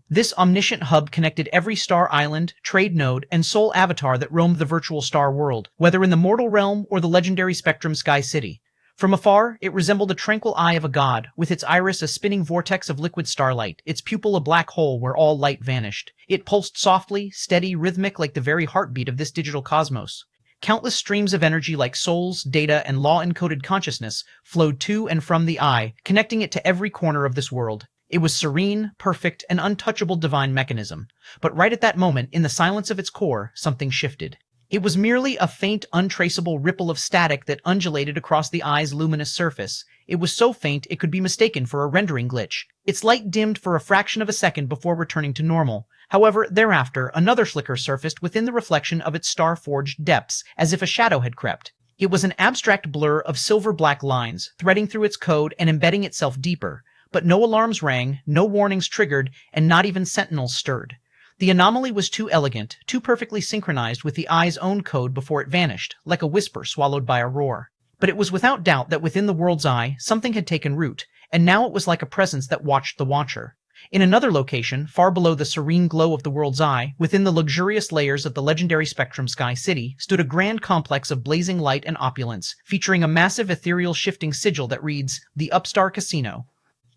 This omniscient hub connected every star island, trade node, and soul avatar that roamed the virtual star world, whether in the mortal realm or the legendary Spectrum Sky City. From afar, it resembled a tranquil eye of a god, with its iris a spinning vortex of liquid starlight, its pupil a black hole where all light vanished. It pulsed softly, steady, rhythmic like the very heartbeat of this digital cosmos. Countless streams of energy like souls, data, and law-encoded consciousness flowed to and from the eye, connecting it to every corner of this world. It was serene, perfect, and untouchable divine mechanism. But right at that moment, in the silence of its core, something shifted. It was merely a faint, untraceable ripple of static that undulated across the eye's luminous surface. It was so faint it could be mistaken for a rendering glitch. Its light dimmed for a fraction of a second before returning to normal. However, thereafter, another flicker surfaced within the reflection of its star-forged depths, as if a shadow had crept. It was an abstract blur of silver-black lines, threading through its code and embedding itself deeper. But no alarms rang, no warnings triggered, and not even sentinels stirred. The anomaly was too elegant, too perfectly synchronized with the eye's own code before it vanished, like a whisper swallowed by a roar. But it was without doubt that within the World's Eye, something had taken root, and now it was like a presence that watched the watcher. In another location, far below the serene glow of the World's Eye, within the luxurious layers of the legendary Spectrum Sky City, stood a grand complex of blazing light and opulence, featuring a massive ethereal shifting sigil that reads, The Upstar Casino.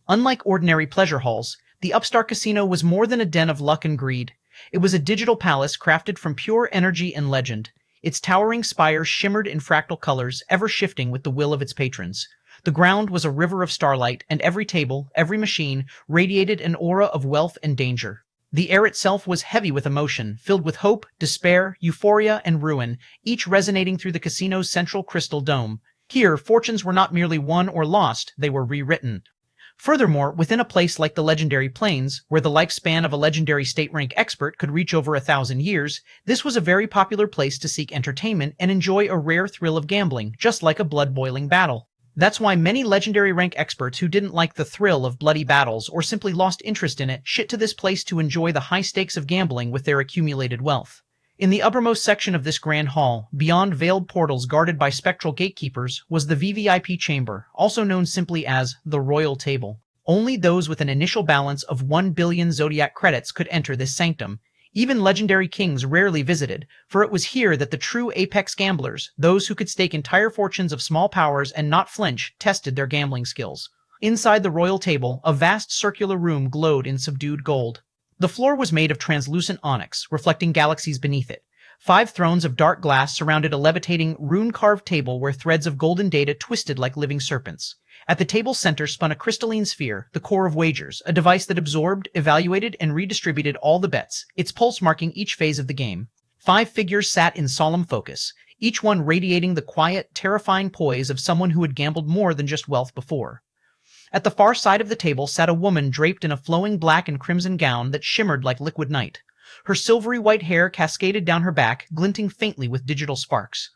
Unlike ordinary pleasure halls, the Upstar Casino was more than a den of luck and greed. It was a digital palace crafted from pure energy and legend. Its towering spires shimmered in fractal colors, ever shifting with the will of its patrons. The ground was a river of starlight, and every table, every machine, radiated an aura of wealth and danger. The air itself was heavy with emotion, filled with hope, despair, euphoria, and ruin, each resonating through the casino's central crystal dome. Here, fortunes were not merely won or lost, they were rewritten. Furthermore, within a place like the legendary plains, where the lifespan of a legendary state-rank expert could reach over 1,000 years, this was a very popular place to seek entertainment and enjoy a rare thrill of gambling, just like a blood-boiling battle. That's why many legendary rank experts who didn't like the thrill of bloody battles or simply lost interest in it shit to this place to enjoy the high stakes of gambling with their accumulated wealth. In the uppermost section of this grand hall, beyond veiled portals guarded by spectral gatekeepers, was the VVIP chamber, also known simply as the Royal Table. Only those with an initial balance of 1 billion zodiac credits could enter this sanctum. Even legendary kings rarely visited, for it was here that the true apex gamblers, those who could stake entire fortunes of small powers and not flinch, tested their gambling skills. Inside the royal table, a vast circular room glowed in subdued gold. The floor was made of translucent onyx, reflecting galaxies beneath it. 5 thrones of dark glass surrounded a levitating, rune-carved table where threads of golden data twisted like living serpents. At the table's center spun a crystalline sphere, the core of wagers, a device that absorbed, evaluated, and redistributed all the bets, its pulse marking each phase of the game. 5 figures sat in solemn focus, each one radiating the quiet, terrifying poise of someone who had gambled more than just wealth before. At the far side of the table sat a woman draped in a flowing black and crimson gown that shimmered like liquid night. Her silvery white hair cascaded down her back, glinting faintly with digital sparks.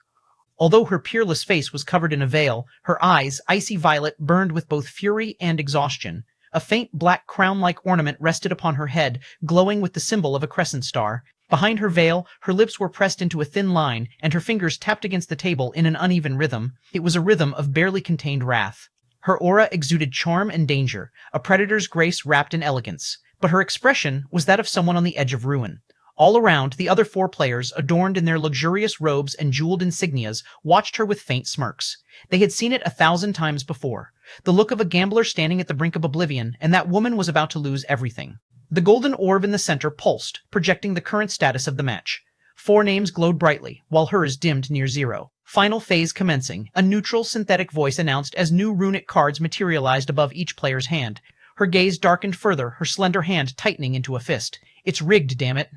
Although her peerless face was covered in a veil, her eyes, icy violet, burned with both fury and exhaustion. A faint black crown-like ornament rested upon her head, glowing with the symbol of a crescent star. Behind her veil, her lips were pressed into a thin line, and her fingers tapped against the table in an uneven rhythm. It was a rhythm of barely contained wrath. Her aura exuded charm and danger, a predator's grace wrapped in elegance. But her expression was that of someone on the edge of ruin. All around, the other 4 players, adorned in their luxurious robes and jeweled insignias, watched her with faint smirks. They had seen it 1,000 times before. The look of a gambler standing at the brink of oblivion, and that woman was about to lose everything. The golden orb in the center pulsed, projecting the current status of the match. 4 names glowed brightly, while hers dimmed near zero. Final phase commencing, a neutral, synthetic voice announced as new runic cards materialized above each player's hand. Her gaze darkened further, her slender hand tightening into a fist. "It's rigged, damn it."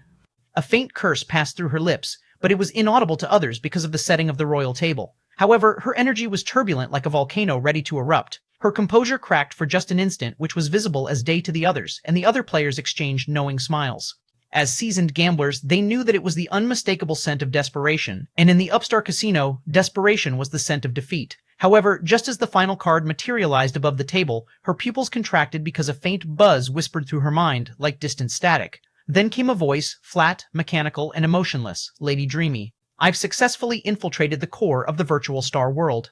A faint curse passed through her lips, but it was inaudible to others because of the setting of the royal table. However, her energy was turbulent like a volcano ready to erupt. Her composure cracked for just an instant, which was visible as day to the others, and the other players exchanged knowing smiles. As seasoned gamblers, they knew that it was the unmistakable scent of desperation, and in the upstart casino, desperation was the scent of defeat. However, just as the final card materialized above the table, her pupils contracted because a faint buzz whispered through her mind, like distant static. Then came a voice, flat, mechanical, and emotionless, Lady Dreamy. "I've successfully infiltrated the core of the virtual star world."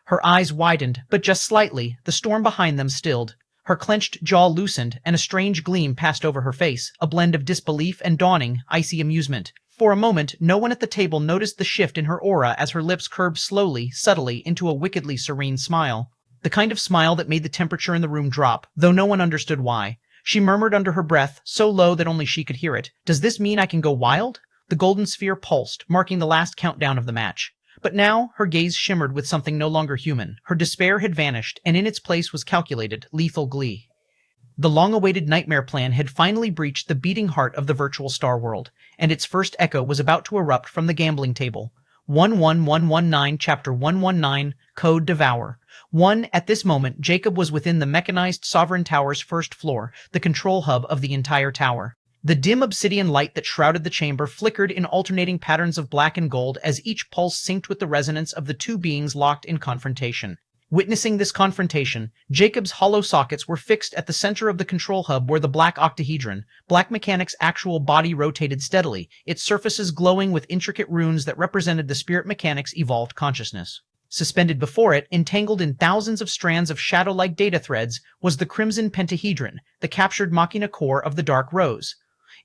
Her eyes widened, but just slightly, the storm behind them stilled. Her clenched jaw loosened, and a strange gleam passed over her face, a blend of disbelief and dawning, icy amusement. For a moment, no one at the table noticed the shift in her aura as her lips curved slowly, subtly, into a wickedly serene smile. The kind of smile that made the temperature in the room drop, though no one understood why. She murmured under her breath, so low that only she could hear it, "Does this mean I can go wild?" The golden sphere pulsed, marking the last countdown of the match. But now, her gaze shimmered with something no longer human. Her despair had vanished, and in its place was calculated, lethal glee. The long-awaited nightmare plan had finally breached the beating heart of the virtual star world, and its first echo was about to erupt from the gambling table. 11119, Chapter 119, Code Devour. 1. At this moment, Jacob was within the mechanized Sovereign Tower's first floor, the control hub of the entire tower. The dim obsidian light that shrouded the chamber flickered in alternating patterns of black and gold as each pulse synced with the resonance of the 2 beings locked in confrontation. Witnessing this confrontation, Jacob's hollow sockets were fixed at the center of the control hub where the black octahedron, Black Mechanic's actual body, rotated steadily, its surfaces glowing with intricate runes that represented the Spirit Mechanic's evolved consciousness. Suspended before it, entangled in thousands of strands of shadow-like data threads, was the crimson pentahedron, the captured machina core of the Dark Rose.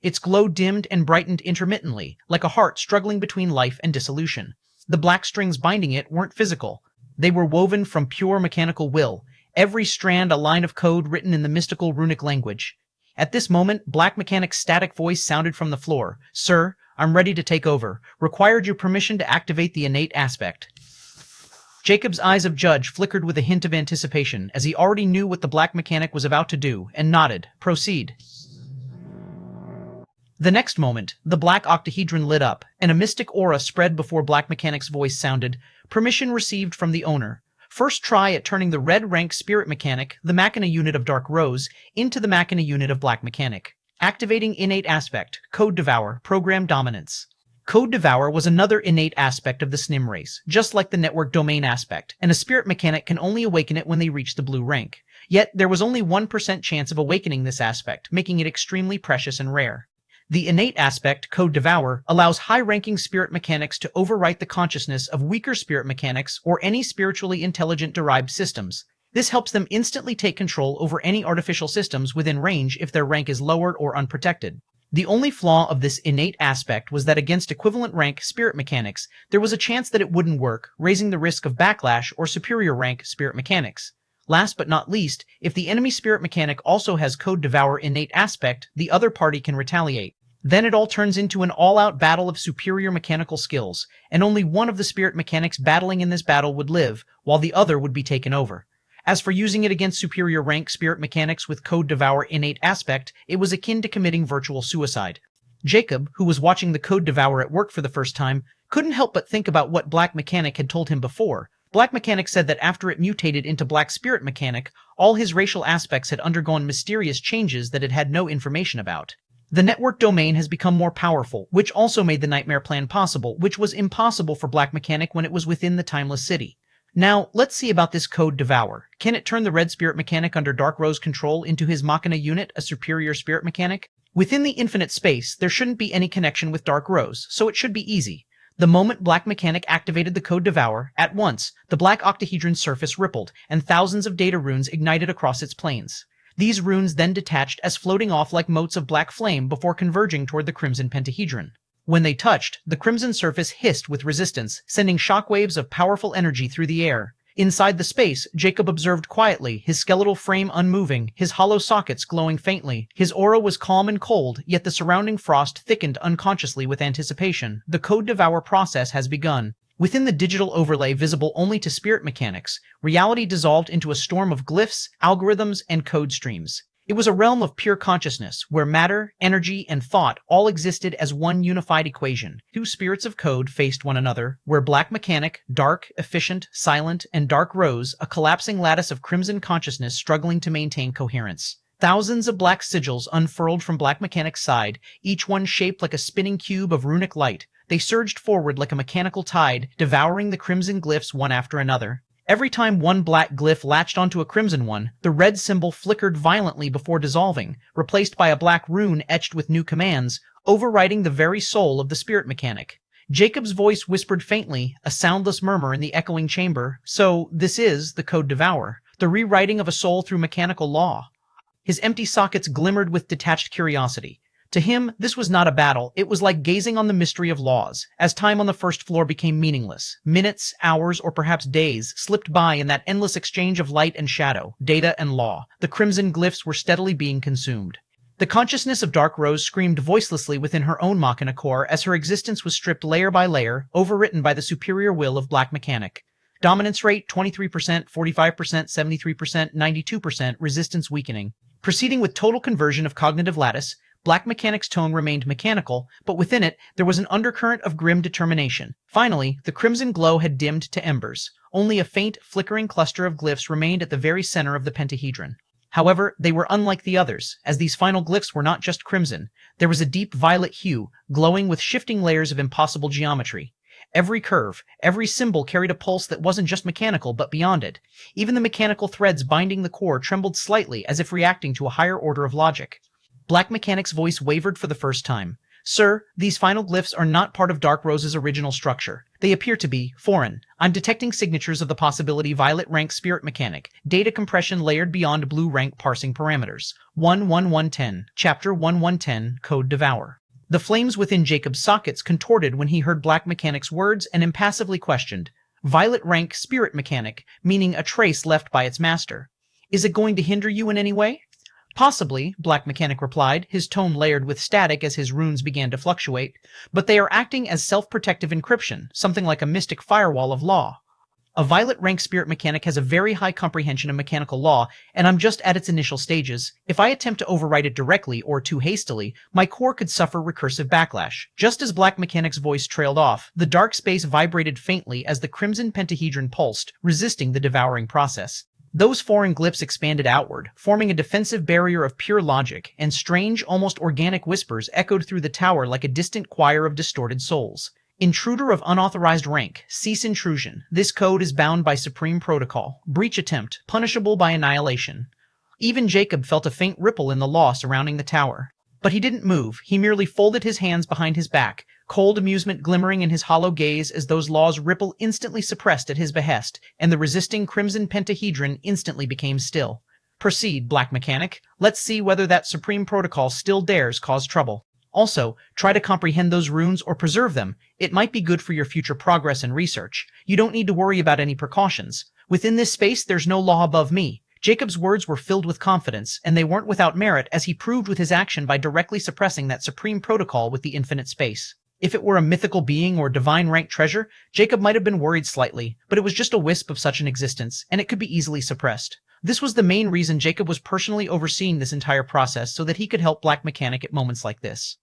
Its glow dimmed and brightened intermittently, like a heart struggling between life and dissolution. The black strings binding it weren't physical. They were woven from pure mechanical will, every strand a line of code written in the mystical runic language. At this moment, Black Mechanic's static voice sounded from the floor. "Sir, I'm ready to take over. Required your permission to activate the innate aspect." Jacob's eyes of Judge flickered with a hint of anticipation, as he already knew what the Black Mechanic was about to do, and nodded. "Proceed." The next moment, the black octahedron lit up, and a mystic aura spread before Black Mechanic's voice sounded. "Permission received from the owner. First try at turning the red rank Spirit Mechanic, the Machina unit of Dark Rose, into the Machina unit of Black Mechanic. Activating innate aspect, Code Devour, Program Dominance." Code Devour was another innate aspect of the SNIM race, just like the network domain aspect, and a spirit mechanic can only awaken it when they reach the blue rank. Yet, there was only 1% chance of awakening this aspect, making it extremely precious and rare. The innate aspect, Code Devour, allows high-ranking spirit mechanics to overwrite the consciousness of weaker spirit mechanics or any spiritually intelligent derived systems. This helps them instantly take control over any artificial systems within range if their rank is lowered or unprotected. The only flaw of this innate aspect was that against equivalent rank spirit mechanics, there was a chance that it wouldn't work, raising the risk of backlash or superior rank spirit mechanics. Last but not least, if the enemy spirit mechanic also has Code Devour innate aspect, the other party can retaliate. Then it all turns into an all-out battle of superior mechanical skills, and only one of the spirit mechanics battling in this battle would live, while the other would be taken over. As for using it against superior rank spirit mechanics with Code Devour innate aspect, it was akin to committing virtual suicide. Jacob, who was watching the Code Devour at work for the first time, couldn't help but think about what Black Mechanic had told him before. Black Mechanic said that after it mutated into Black Spirit Mechanic, all his racial aspects had undergone mysterious changes that it had no information about. The network domain has become more powerful, which also made the Nightmare Plan possible, which was impossible for Black Mechanic when it was within the Timeless City. Now, let's see about this Code Devour. Can it turn the Red Spirit Mechanic under Dark Rose control into his Machina unit, a superior spirit mechanic? Within the infinite space, there shouldn't be any connection with Dark Rose, so it should be easy. The moment Black Mechanic activated the Code Devour, at once, the black octahedron surface rippled, and thousands of data runes ignited across its planes. These runes then detached as floating off like motes of black flame before converging toward the crimson pentahedron. When they touched, the crimson surface hissed with resistance, sending shockwaves of powerful energy through the air. Inside the space, Jacob observed quietly, his skeletal frame unmoving, his hollow sockets glowing faintly. His aura was calm and cold, yet the surrounding frost thickened unconsciously with anticipation. The Code Devour process has begun. Within the digital overlay visible only to spirit mechanics, reality dissolved into a storm of glyphs, algorithms, and code streams. It was a realm of pure consciousness, where matter, energy, and thought all existed as one unified equation. Two spirits of code faced one another, where Black Mechanic, dark, efficient, silent, and Dark Rose, a collapsing lattice of crimson consciousness struggling to maintain coherence. Thousands of black sigils unfurled from Black Mechanic's side, each one shaped like a spinning cube of runic light. They surged forward like a mechanical tide, devouring the crimson glyphs one after another. Every time one black glyph latched onto a crimson one, the red symbol flickered violently before dissolving, replaced by a black rune etched with new commands, overriding the very soul of the spirit mechanic. Jacob's voice whispered faintly, a soundless murmur in the echoing chamber. So, this is the Code Devour, the rewriting of a soul through mechanical law. His empty sockets glimmered with detached curiosity. To him, this was not a battle, it was like gazing on the mystery of laws. As time on the first floor became meaningless, minutes, hours, or perhaps days slipped by in that endless exchange of light and shadow, data and law. The crimson glyphs were steadily being consumed. The consciousness of Dark Rose screamed voicelessly within her own Machina core as her existence was stripped layer by layer, overwritten by the superior will of Black Mechanic. Dominance rate 23%, 45%, 73%, 92%, resistance weakening. Proceeding with total conversion of cognitive lattice, Black Mechanic's tone remained mechanical, but within it, there was an undercurrent of grim determination. Finally, the crimson glow had dimmed to embers. Only a faint, flickering cluster of glyphs remained at the very center of the pentahedron. However, they were unlike the others, as these final glyphs were not just crimson. There was a deep violet hue, glowing with shifting layers of impossible geometry. Every curve, every symbol carried a pulse that wasn't just mechanical, but beyond it. Even the mechanical threads binding the core trembled slightly, as if reacting to a higher order of logic. Black Mechanic's voice wavered for the first time. Sir, these final glyphs are not part of Dark Rose's original structure. They appear to be foreign. I'm detecting signatures of the possibility violet rank spirit mechanic, data compression layered beyond blue rank parsing parameters. 11110, Chapter 1110, Code Devour. The flames within Jacob's sockets contorted when he heard Black Mechanic's words and impassively questioned. Violet rank spirit mechanic, meaning a trace left by its master. Is it going to hinder you in any way? Possibly, Black Mechanic replied, his tone layered with static as his runes began to fluctuate, but they are acting as self-protective encryption, something like a mystic firewall of law. A violet rank spirit mechanic has a very high comprehension of mechanical law, and I'm just at its initial stages. If I attempt to overwrite it directly or too hastily, my core could suffer recursive backlash. Just as Black Mechanic's voice trailed off, the dark space vibrated faintly as the crimson pentahedron pulsed, resisting the devouring process. Those foreign glyphs expanded outward, forming a defensive barrier of pure logic, and strange, almost organic whispers echoed through the tower like a distant choir of distorted souls. Intruder of unauthorized rank, cease intrusion. This code is bound by supreme protocol. Breach attempt, punishable by annihilation. Even Jacob felt a faint ripple in the law surrounding the tower. But he didn't move, he merely folded his hands behind his back, cold amusement glimmering in his hollow gaze as those laws ripple instantly suppressed at his behest, and the resisting crimson pentahedron instantly became still. Proceed, Black Mechanic. Let's see whether that supreme protocol still dares cause trouble. Also, try to comprehend those runes or preserve them. It might be good for your future progress and research. You don't need to worry about any precautions. Within this space, there's no law above me. Jacob's words were filled with confidence, and they weren't without merit as he proved with his action by directly suppressing that supreme protocol with the infinite space. If it were a mythical being or divine rank treasure, Jacob might have been worried slightly, but it was just a wisp of such an existence, and it could be easily suppressed. This was the main reason Jacob was personally overseeing this entire process so that he could help Black Mechanic at moments like this.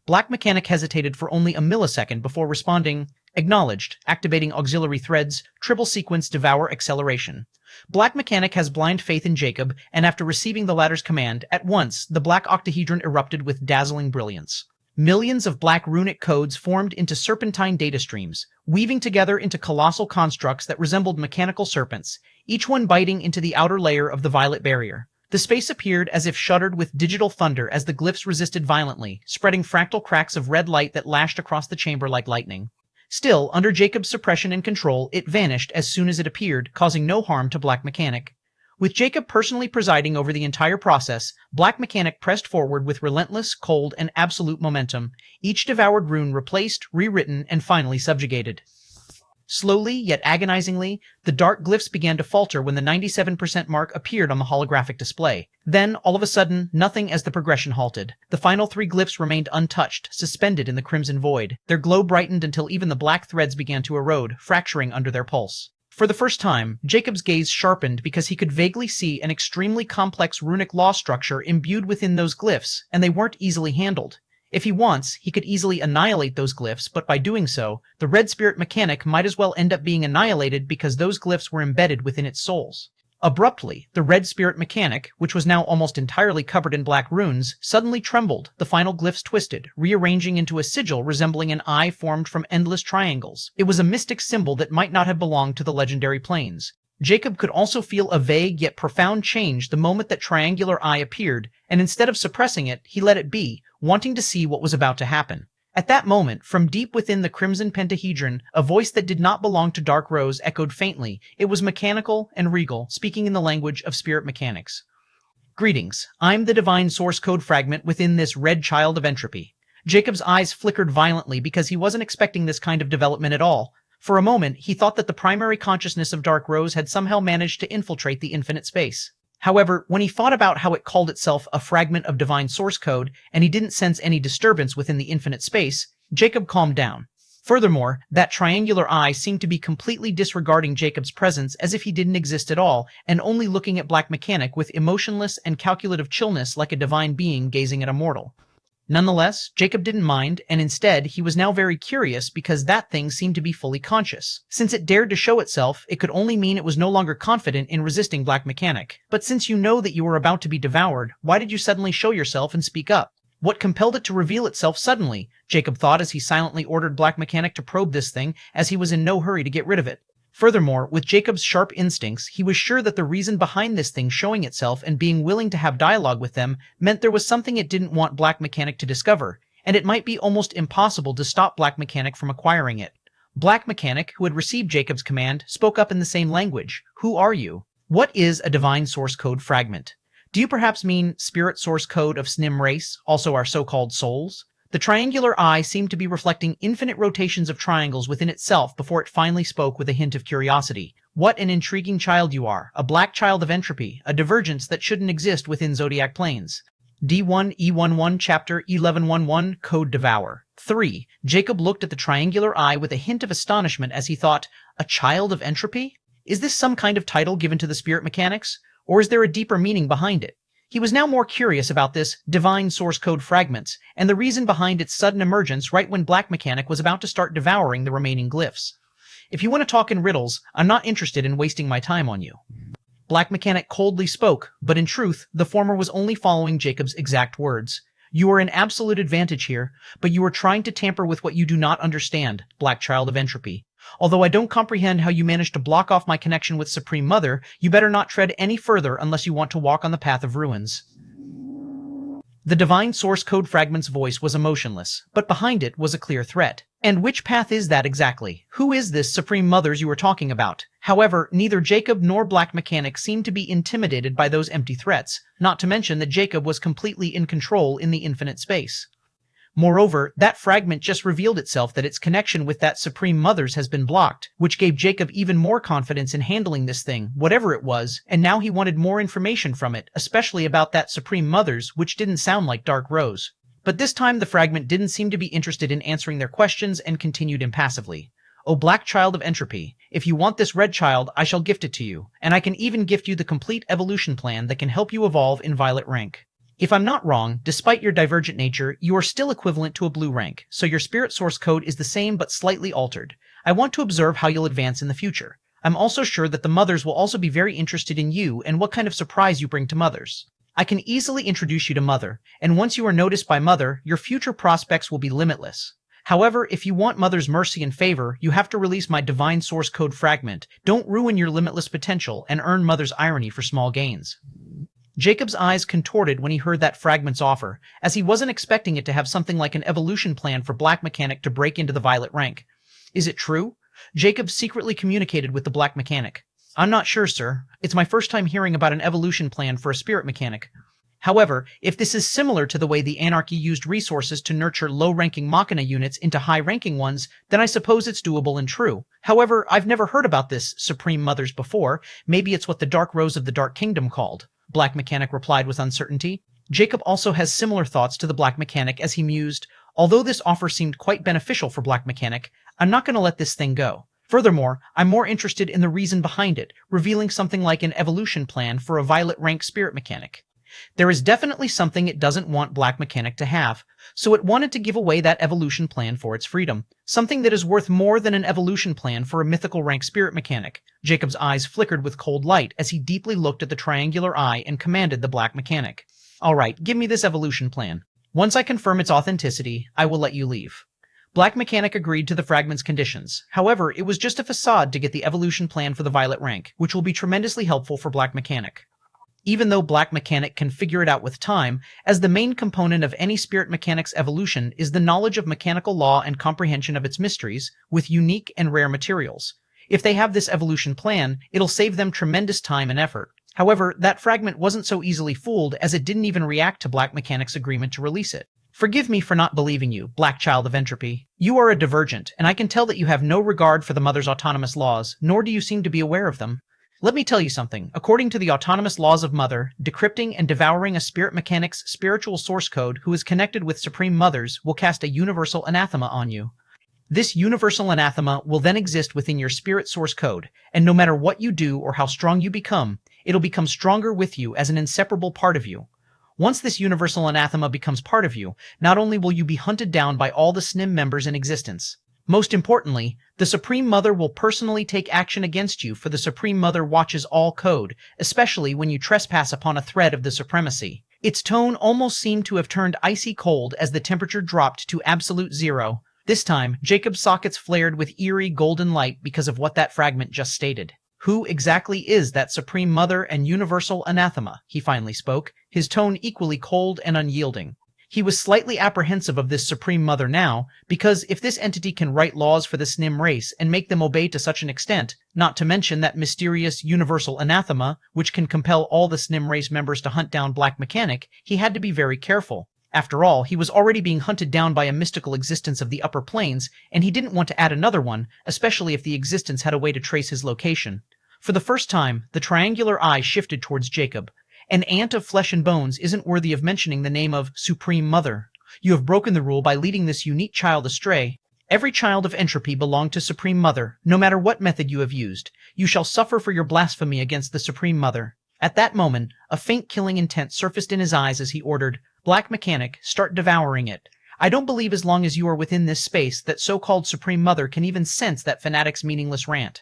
Black Mechanic hesitated for only a millisecond before responding, acknowledged, activating auxiliary threads, triple sequence devour acceleration. Black Mechanic has blind faith in Jacob, and after receiving the latter's command, at once, the black octahedron erupted with dazzling brilliance. Millions of black runic codes formed into serpentine data streams, weaving together into colossal constructs that resembled mechanical serpents, each one biting into the outer layer of the violet barrier. The space appeared as if shuddered with digital thunder as the glyphs resisted violently, spreading fractal cracks of red light that lashed across the chamber like lightning. Still, under Jacob's suppression and control, it vanished as soon as it appeared, causing no harm to Black Mechanic. With Jacob personally presiding over the entire process, Black Mechanic pressed forward with relentless, cold, and absolute momentum, each devoured rune replaced, rewritten, and finally subjugated. Slowly, yet agonizingly, the dark glyphs began to falter when the 97% mark appeared on the holographic display. Then, all of a sudden, nothing as the progression halted. The final 3 glyphs remained untouched, suspended in the crimson void. Their glow brightened until even the black threads began to erode, fracturing under their pulse. For the first time, Jacob's gaze sharpened because he could vaguely see an extremely complex runic law structure imbued within those glyphs, and they weren't easily handled. If he wants, he could easily annihilate those glyphs, but by doing so, the Red Spirit Mechanic might as well end up being annihilated because those glyphs were embedded within its souls. Abruptly, the Red Spirit Mechanic, which was now almost entirely covered in black runes, suddenly trembled, the final glyphs twisted, rearranging into a sigil resembling an eye formed from endless triangles. It was a mystic symbol that might not have belonged to the legendary planes. Jacob could also feel a vague yet profound change the moment that triangular eye appeared, and instead of suppressing it, he let it be, wanting to see what was about to happen. At that moment, from deep within the crimson pentahedron, a voice that did not belong to Dark Rose echoed faintly. It was mechanical and regal, speaking in the language of spirit mechanics. Greetings, I'm the divine source code fragment within this red child of entropy. Jacob's eyes flickered violently because he wasn't expecting this kind of development at all. For a moment, he thought that the primary consciousness of Dark Rose had somehow managed to infiltrate the infinite space. However, when he thought about how it called itself a fragment of divine source code, and he didn't sense any disturbance within the infinite space, Jacob calmed down. Furthermore, that triangular eye seemed to be completely disregarding Jacob's presence as if he didn't exist at all, and only looking at Black Mechanic with emotionless and calculative chillness like a divine being gazing at a mortal. Nonetheless, Jacob didn't mind, and instead, he was now very curious because that thing seemed to be fully conscious. Since it dared to show itself, it could only mean it was no longer confident in resisting Black Mechanic. But since you know that you were about to be devoured, why did you suddenly show yourself and speak up? What compelled it to reveal itself suddenly? Jacob thought as he silently ordered Black Mechanic to probe this thing, as he was in no hurry to get rid of it. Furthermore, with Jacob's sharp instincts, he was sure that the reason behind this thing showing itself and being willing to have dialogue with them meant there was something it didn't want Black Mechanic to discover, and it might be almost impossible to stop Black Mechanic from acquiring it. Black Mechanic, who had received Jacob's command, spoke up in the same language. Who are you? What is a divine source code fragment? Do you perhaps mean spirit source code of Snim race, also our so-called souls? The triangular eye seemed to be reflecting infinite rotations of triangles within itself before it finally spoke with a hint of curiosity. What an intriguing child you are, a black child of entropy, a divergence that shouldn't exist within zodiac planes. D1E11 Chapter 1111 Code Devour. 3. Jacob looked at the triangular eye with a hint of astonishment as he thought, a child of entropy? Is this some kind of title given to the spirit mechanics? Or is there a deeper meaning behind it? He was now more curious about this divine source code fragments, and the reason behind its sudden emergence right when Black Mechanic was about to start devouring the remaining glyphs. If you want to talk in riddles, I'm not interested in wasting my time on you. Black Mechanic coldly spoke, but in truth, the former was only following Jacob's exact words. You are in absolute advantage here, but you are trying to tamper with what you do not understand, Black Child of Entropy. Although I don't comprehend how you managed to block off my connection with Supreme Mother, you better not tread any further unless you want to walk on the path of ruins. The divine source code fragment's voice was emotionless, but behind it was a clear threat. And which path is that exactly? Who is this Supreme Mothers you were talking about? However, neither Jacob nor Black Mechanic seemed to be intimidated by those empty threats, not to mention that Jacob was completely in control in the infinite space. Moreover, that fragment just revealed itself that its connection with that Supreme Mother's has been blocked, which gave Jacob even more confidence in handling this thing, whatever it was, and now he wanted more information from it, especially about that Supreme Mother's, which didn't sound like Dark Rose. But this time the fragment didn't seem to be interested in answering their questions and continued impassively. O Black Child of Entropy, if you want this red child, I shall gift it to you, and I can even gift you the complete evolution plan that can help you evolve in Violet rank. If I'm not wrong, despite your divergent nature, you are still equivalent to a blue rank, so your spirit source code is the same but slightly altered. I want to observe how you'll advance in the future. I'm also sure that the mothers will also be very interested in you and what kind of surprise you bring to mothers. I can easily introduce you to Mother, and once you are noticed by Mother, your future prospects will be limitless. However, if you want Mother's mercy and favor, you have to release my divine source code fragment. Don't ruin your limitless potential and earn Mother's irony for small gains. Jacob's eyes contorted when he heard that fragment's offer, as he wasn't expecting it to have something like an evolution plan for Black Mechanic to break into the Violet rank. Is it true? Jacob secretly communicated with the Black Mechanic. I'm not sure, sir. It's my first time hearing about an evolution plan for a spirit mechanic. However, if this is similar to the way the Anarchy used resources to nurture low-ranking Machina units into high-ranking ones, then I suppose it's doable and true. However, I've never heard about this Supreme Mothers before. Maybe it's what the Dark Rose of the Dark Kingdom called. Black Mechanic replied with uncertainty. Jacob also has similar thoughts to the Black Mechanic as he mused, although this offer seemed quite beneficial for Black Mechanic, I'm not going to let this thing go. Furthermore, I'm more interested in the reason behind it, revealing something like an evolution plan for a Violet rank spirit mechanic. There is definitely something it doesn't want Black Mechanic to have, so it wanted to give away that evolution plan for its freedom, something that is worth more than an evolution plan for a mythical rank spirit mechanic. Jacob's eyes flickered with cold light as he deeply looked at the triangular eye and commanded the Black Mechanic. All right, give me this evolution plan. Once I confirm its authenticity, I will let you leave. Black Mechanic agreed to the fragment's conditions. However, it was just a facade to get the evolution plan for the Violet rank, which will be tremendously helpful for Black Mechanic. Even though Black Mechanic can figure it out with time, as the main component of any spirit mechanic's evolution is the knowledge of mechanical law and comprehension of its mysteries, with unique and rare materials. If they have this evolution plan, it'll save them tremendous time and effort. However, that fragment wasn't so easily fooled as it didn't even react to Black Mechanic's agreement to release it. Forgive me for not believing you, Black Child of Entropy. You are a divergent, and I can tell that you have no regard for the Mother's autonomous laws, nor do you seem to be aware of them. Let me tell you something. According to the autonomous laws of Mother, decrypting and devouring a spirit mechanic's spiritual source code who is connected with Supreme Mothers will cast a universal anathema on you. This universal anathema will then exist within your spirit source code, and no matter what you do or how strong you become, it'll become stronger with you as an inseparable part of you. Once this universal anathema becomes part of you, not only will you be hunted down by all the SNIM members in existence, most importantly, the Supreme Mother will personally take action against you, for the Supreme Mother watches all code, especially when you trespass upon a thread of the supremacy. Its tone almost seemed to have turned icy cold as the temperature dropped to absolute zero. This time, Jacob's sockets flared with eerie golden light because of what that fragment just stated. Who exactly is that Supreme Mother and universal anathema? He finally spoke, his tone equally cold and unyielding. He was slightly apprehensive of this Supreme Mother now, because if this entity can write laws for the SNIM race and make them obey to such an extent, not to mention that mysterious universal anathema, which can compel all the SNIM race members to hunt down Black Mechanic, he had to be very careful. After all, he was already being hunted down by a mystical existence of the upper planes, and he didn't want to add another one, especially if the existence had a way to trace his location. For the first time, the triangular eye shifted towards Jacob. An ant of flesh and bones isn't worthy of mentioning the name of Supreme Mother. You have broken the rule by leading this unique child astray. Every child of entropy belonged to Supreme Mother, no matter what method you have used. You shall suffer for your blasphemy against the Supreme Mother. At that moment, a faint killing intent surfaced in his eyes as he ordered, Black Mechanic, start devouring it. I don't believe as long as you are within this space that so-called Supreme Mother can even sense that fanatic's meaningless rant.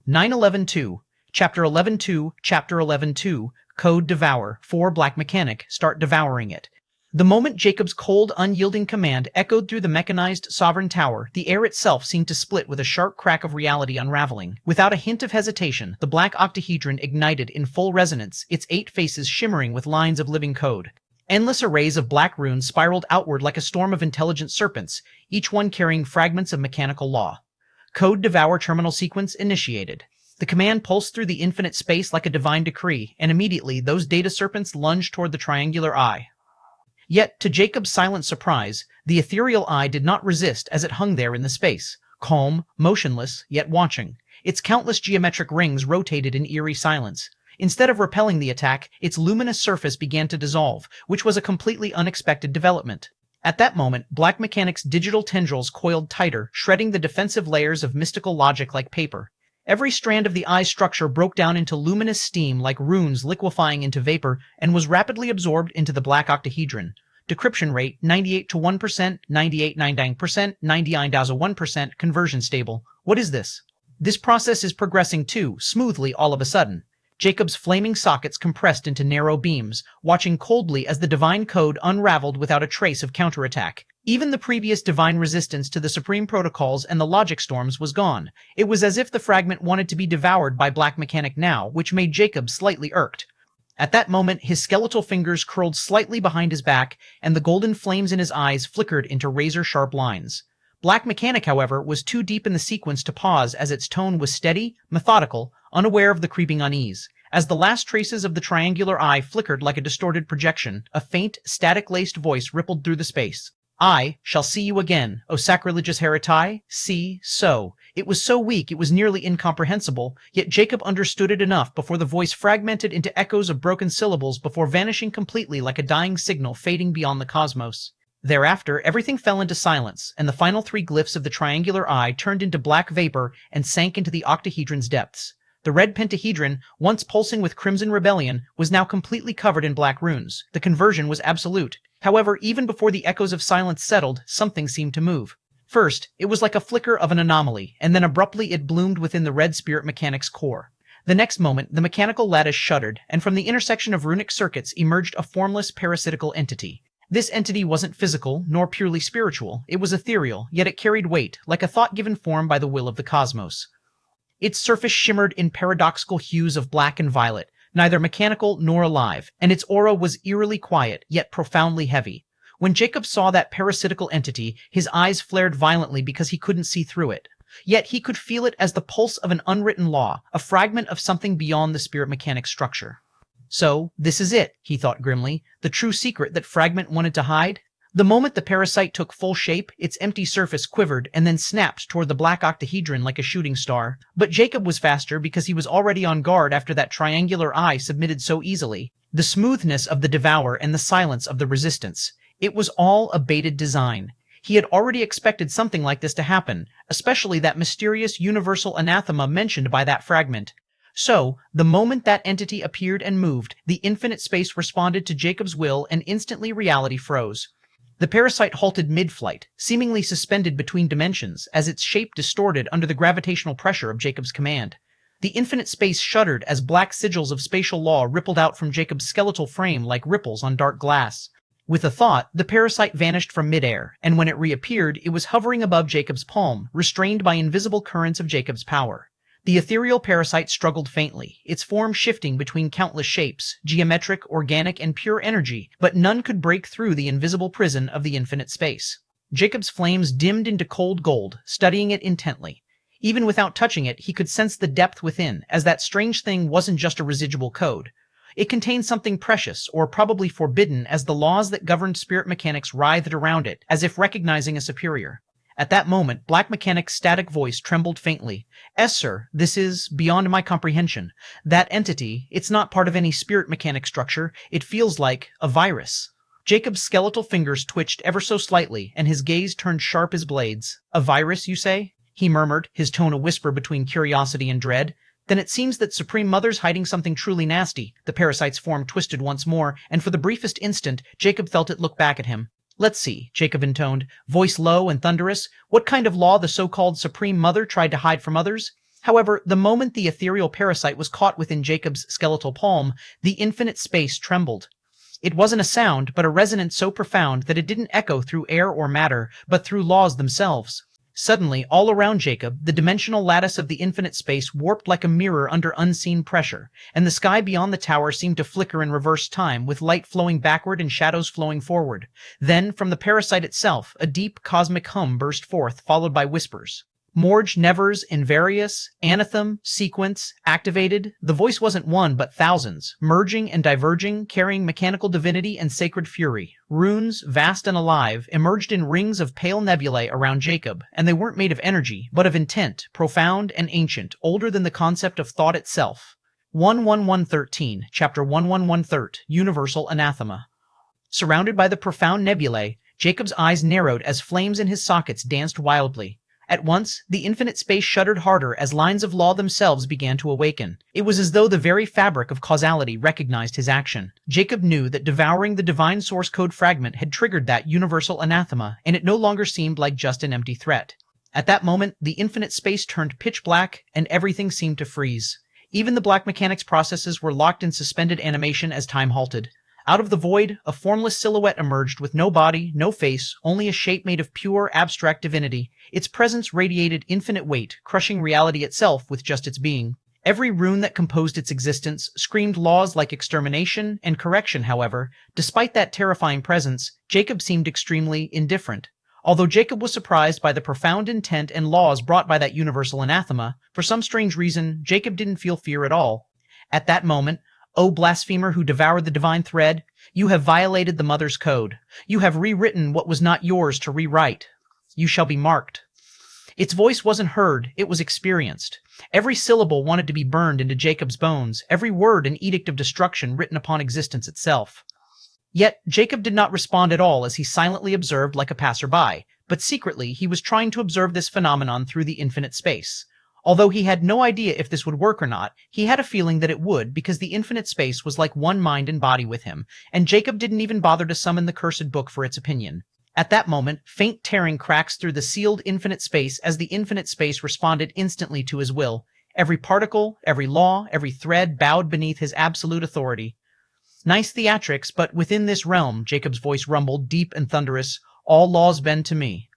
911-2. Chapter 11.2, Chapter 11.2, Code Devour, 4 Black Mechanic, start devouring it. The moment Jacob's cold, unyielding command echoed through the mechanized Sovereign Tower, the air itself seemed to split with a sharp crack of reality unraveling. Without a hint of hesitation, the black octahedron ignited in full resonance, its 8 faces shimmering with lines of living code. Endless arrays of black runes spiraled outward like a storm of intelligent serpents, each one carrying fragments of mechanical law. Code Devour terminal sequence initiated. The command pulsed through the infinite space like a divine decree, and immediately those data serpents lunged toward the triangular eye. Yet, to Jacob's silent surprise, the ethereal eye did not resist as it hung there in the space, calm, motionless, yet watching. Its countless geometric rings rotated in eerie silence. Instead of repelling the attack, its luminous surface began to dissolve, which was a completely unexpected development. At that moment, Black Mechanic's digital tendrils coiled tighter, shredding the defensive layers of mystical logic like paper. Every strand of the eye's structure broke down into luminous steam like runes liquefying into vapor and was rapidly absorbed into the black octahedron. Decryption rate 98 to 1%, 98.99%, 99.1%, conversion stable. What is this? This process is progressing too, smoothly all of a sudden. Jacob's flaming sockets compressed into narrow beams, watching coldly as the divine code unraveled without a trace of counterattack. Even the previous divine resistance to the supreme protocols and the logic storms was gone. It was as if the fragment wanted to be devoured by Black Mechanic now, which made Jacob slightly irked. At that moment, his skeletal fingers curled slightly behind his back, and the golden flames in his eyes flickered into razor-sharp lines. Black Mechanic, however, was too deep in the sequence to pause as its tone was steady, methodical, unaware of the creeping unease. As the last traces of the triangular eye flickered like a distorted projection, a faint, static-laced voice rippled through the space. I shall see you again, O sacrilegious Heratai. See, so. It was so weak it was nearly incomprehensible, yet Jacob understood it enough before the voice fragmented into echoes of broken syllables before vanishing completely like a dying signal fading beyond the cosmos. Thereafter, everything fell into silence, and the final 3 glyphs of the triangular eye turned into black vapor and sank into the octahedron's depths. The red pentahedron, once pulsing with crimson rebellion, was now completely covered in black runes. The conversion was absolute. However, even before the echoes of silence settled, something seemed to move. First, it was like a flicker of an anomaly, and then abruptly it bloomed within the red spirit mechanic's core. The next moment, the mechanical lattice shuddered, and from the intersection of runic circuits emerged a formless parasitical entity. This entity wasn't physical, nor purely spiritual. It was ethereal, yet it carried weight, like a thought given form by the will of the cosmos. Its surface shimmered in paradoxical hues of black and violet, neither mechanical nor alive, and its aura was eerily quiet, yet profoundly heavy. When Jacob saw that parasitical entity, his eyes flared violently because he couldn't see through it. Yet he could feel it as the pulse of an unwritten law, a fragment of something beyond the spirit mechanic structure. So, this is it, he thought grimly, the true secret that Fragment wanted to hide? The moment the parasite took full shape, its empty surface quivered and then snapped toward the black octahedron like a shooting star. But Jacob was faster because he was already on guard after that triangular eye submitted so easily. The smoothness of the devour and the silence of the resistance. It was all a baited design. He had already expected something like this to happen, especially that mysterious universal anathema mentioned by that fragment. So, the moment that entity appeared and moved, the infinite space responded to Jacob's will and instantly reality froze. The parasite halted mid-flight, seemingly suspended between dimensions, as its shape distorted under the gravitational pressure of Jacob's command. The infinite space shuddered as black sigils of spatial law rippled out from Jacob's skeletal frame like ripples on dark glass. With a thought, the parasite vanished from midair, and when it reappeared, it was hovering above Jacob's palm, restrained by invisible currents of Jacob's power. The ethereal parasite struggled faintly, its form shifting between countless shapes, geometric, organic, and pure energy, but none could break through the invisible prison of the infinite space. Jacob's flames dimmed into cold gold, studying it intently. Even without touching it, he could sense the depth within, as that strange thing wasn't just a residual code. It contained something precious, or probably forbidden, as the laws that governed spirit mechanics writhed around it, as if recognizing a superior. At that moment, Black Mechanic's static voice trembled faintly. "Yes, sir, this is beyond my comprehension. That entity, it's not part of any spirit mechanic structure. It feels like a virus." Jacob's skeletal fingers twitched ever so slightly, and his gaze turned sharp as blades. "A virus, you say?" he murmured, his tone a whisper between curiosity and dread. "Then it seems that Supreme Mother's hiding something truly nasty." The parasite's form twisted once more, and for the briefest instant, Jacob felt it look back at him. "Let's see," Jacob intoned, voice low and thunderous. "What kind of law the so-called Supreme Mother tried to hide from others?" However, the moment the ethereal parasite was caught within Jacob's skeletal palm, the infinite space trembled. It wasn't a sound, but a resonance so profound that it didn't echo through air or matter, but through laws themselves. Suddenly, all around Jacob, the dimensional lattice of the infinite space warped like a mirror under unseen pressure, and the sky beyond the tower seemed to flicker in reverse time, with light flowing backward and shadows flowing forward. Then, from the parasite itself, a deep cosmic hum burst forth, followed by whispers. Morge, Nevers, Invarious, Anathem, Sequence, Activated. The voice wasn't one, but thousands, merging and diverging, carrying mechanical divinity and sacred fury. Runes, vast and alive, emerged in rings of pale nebulae around Jacob, and they weren't made of energy, but of intent, profound and ancient, older than the concept of thought itself. 11113, Chapter 1113, Universal Anathema. Surrounded by the profound nebulae, Jacob's eyes narrowed as flames in his sockets danced wildly. At once, the infinite space shuddered harder as lines of law themselves began to awaken. It was as though the very fabric of causality recognized his action. Jacob knew that devouring the divine source code fragment had triggered that universal anathema, and it no longer seemed like just an empty threat. At that moment, the infinite space turned pitch black, and everything seemed to freeze. Even the black mechanics processes were locked in suspended animation as time halted. Out of the void, a formless silhouette emerged with no body, no face, only a shape made of pure, abstract divinity. Its presence radiated infinite weight, crushing reality itself with just its being. Every rune that composed its existence screamed laws like extermination and correction. However, despite that terrifying presence, Jacob seemed extremely indifferent. Although Jacob was surprised by the profound intent and laws brought by that universal anathema, for some strange reason, Jacob didn't feel fear at all. At that moment, O blasphemer who devoured the divine thread, you have violated the mother's code. You have rewritten what was not yours to rewrite. You shall be marked. Its voice wasn't heard, it was experienced. Every syllable wanted to be burned into Jacob's bones, every word an edict of destruction written upon existence itself. Yet Jacob did not respond at all as he silently observed like a passerby, but secretly he was trying to observe this phenomenon through the infinite space. Although he had no idea if this would work or not, he had a feeling that it would because the infinite space was like one mind and body with him, and Jacob didn't even bother to summon the cursed book for its opinion. At that moment, faint tearing cracks through the sealed infinite space as the infinite space responded instantly to his will. Every particle, every law, every thread bowed beneath his absolute authority. Nice theatrics, but within this realm, Jacob's voice rumbled, deep and thunderous, all laws bend to me.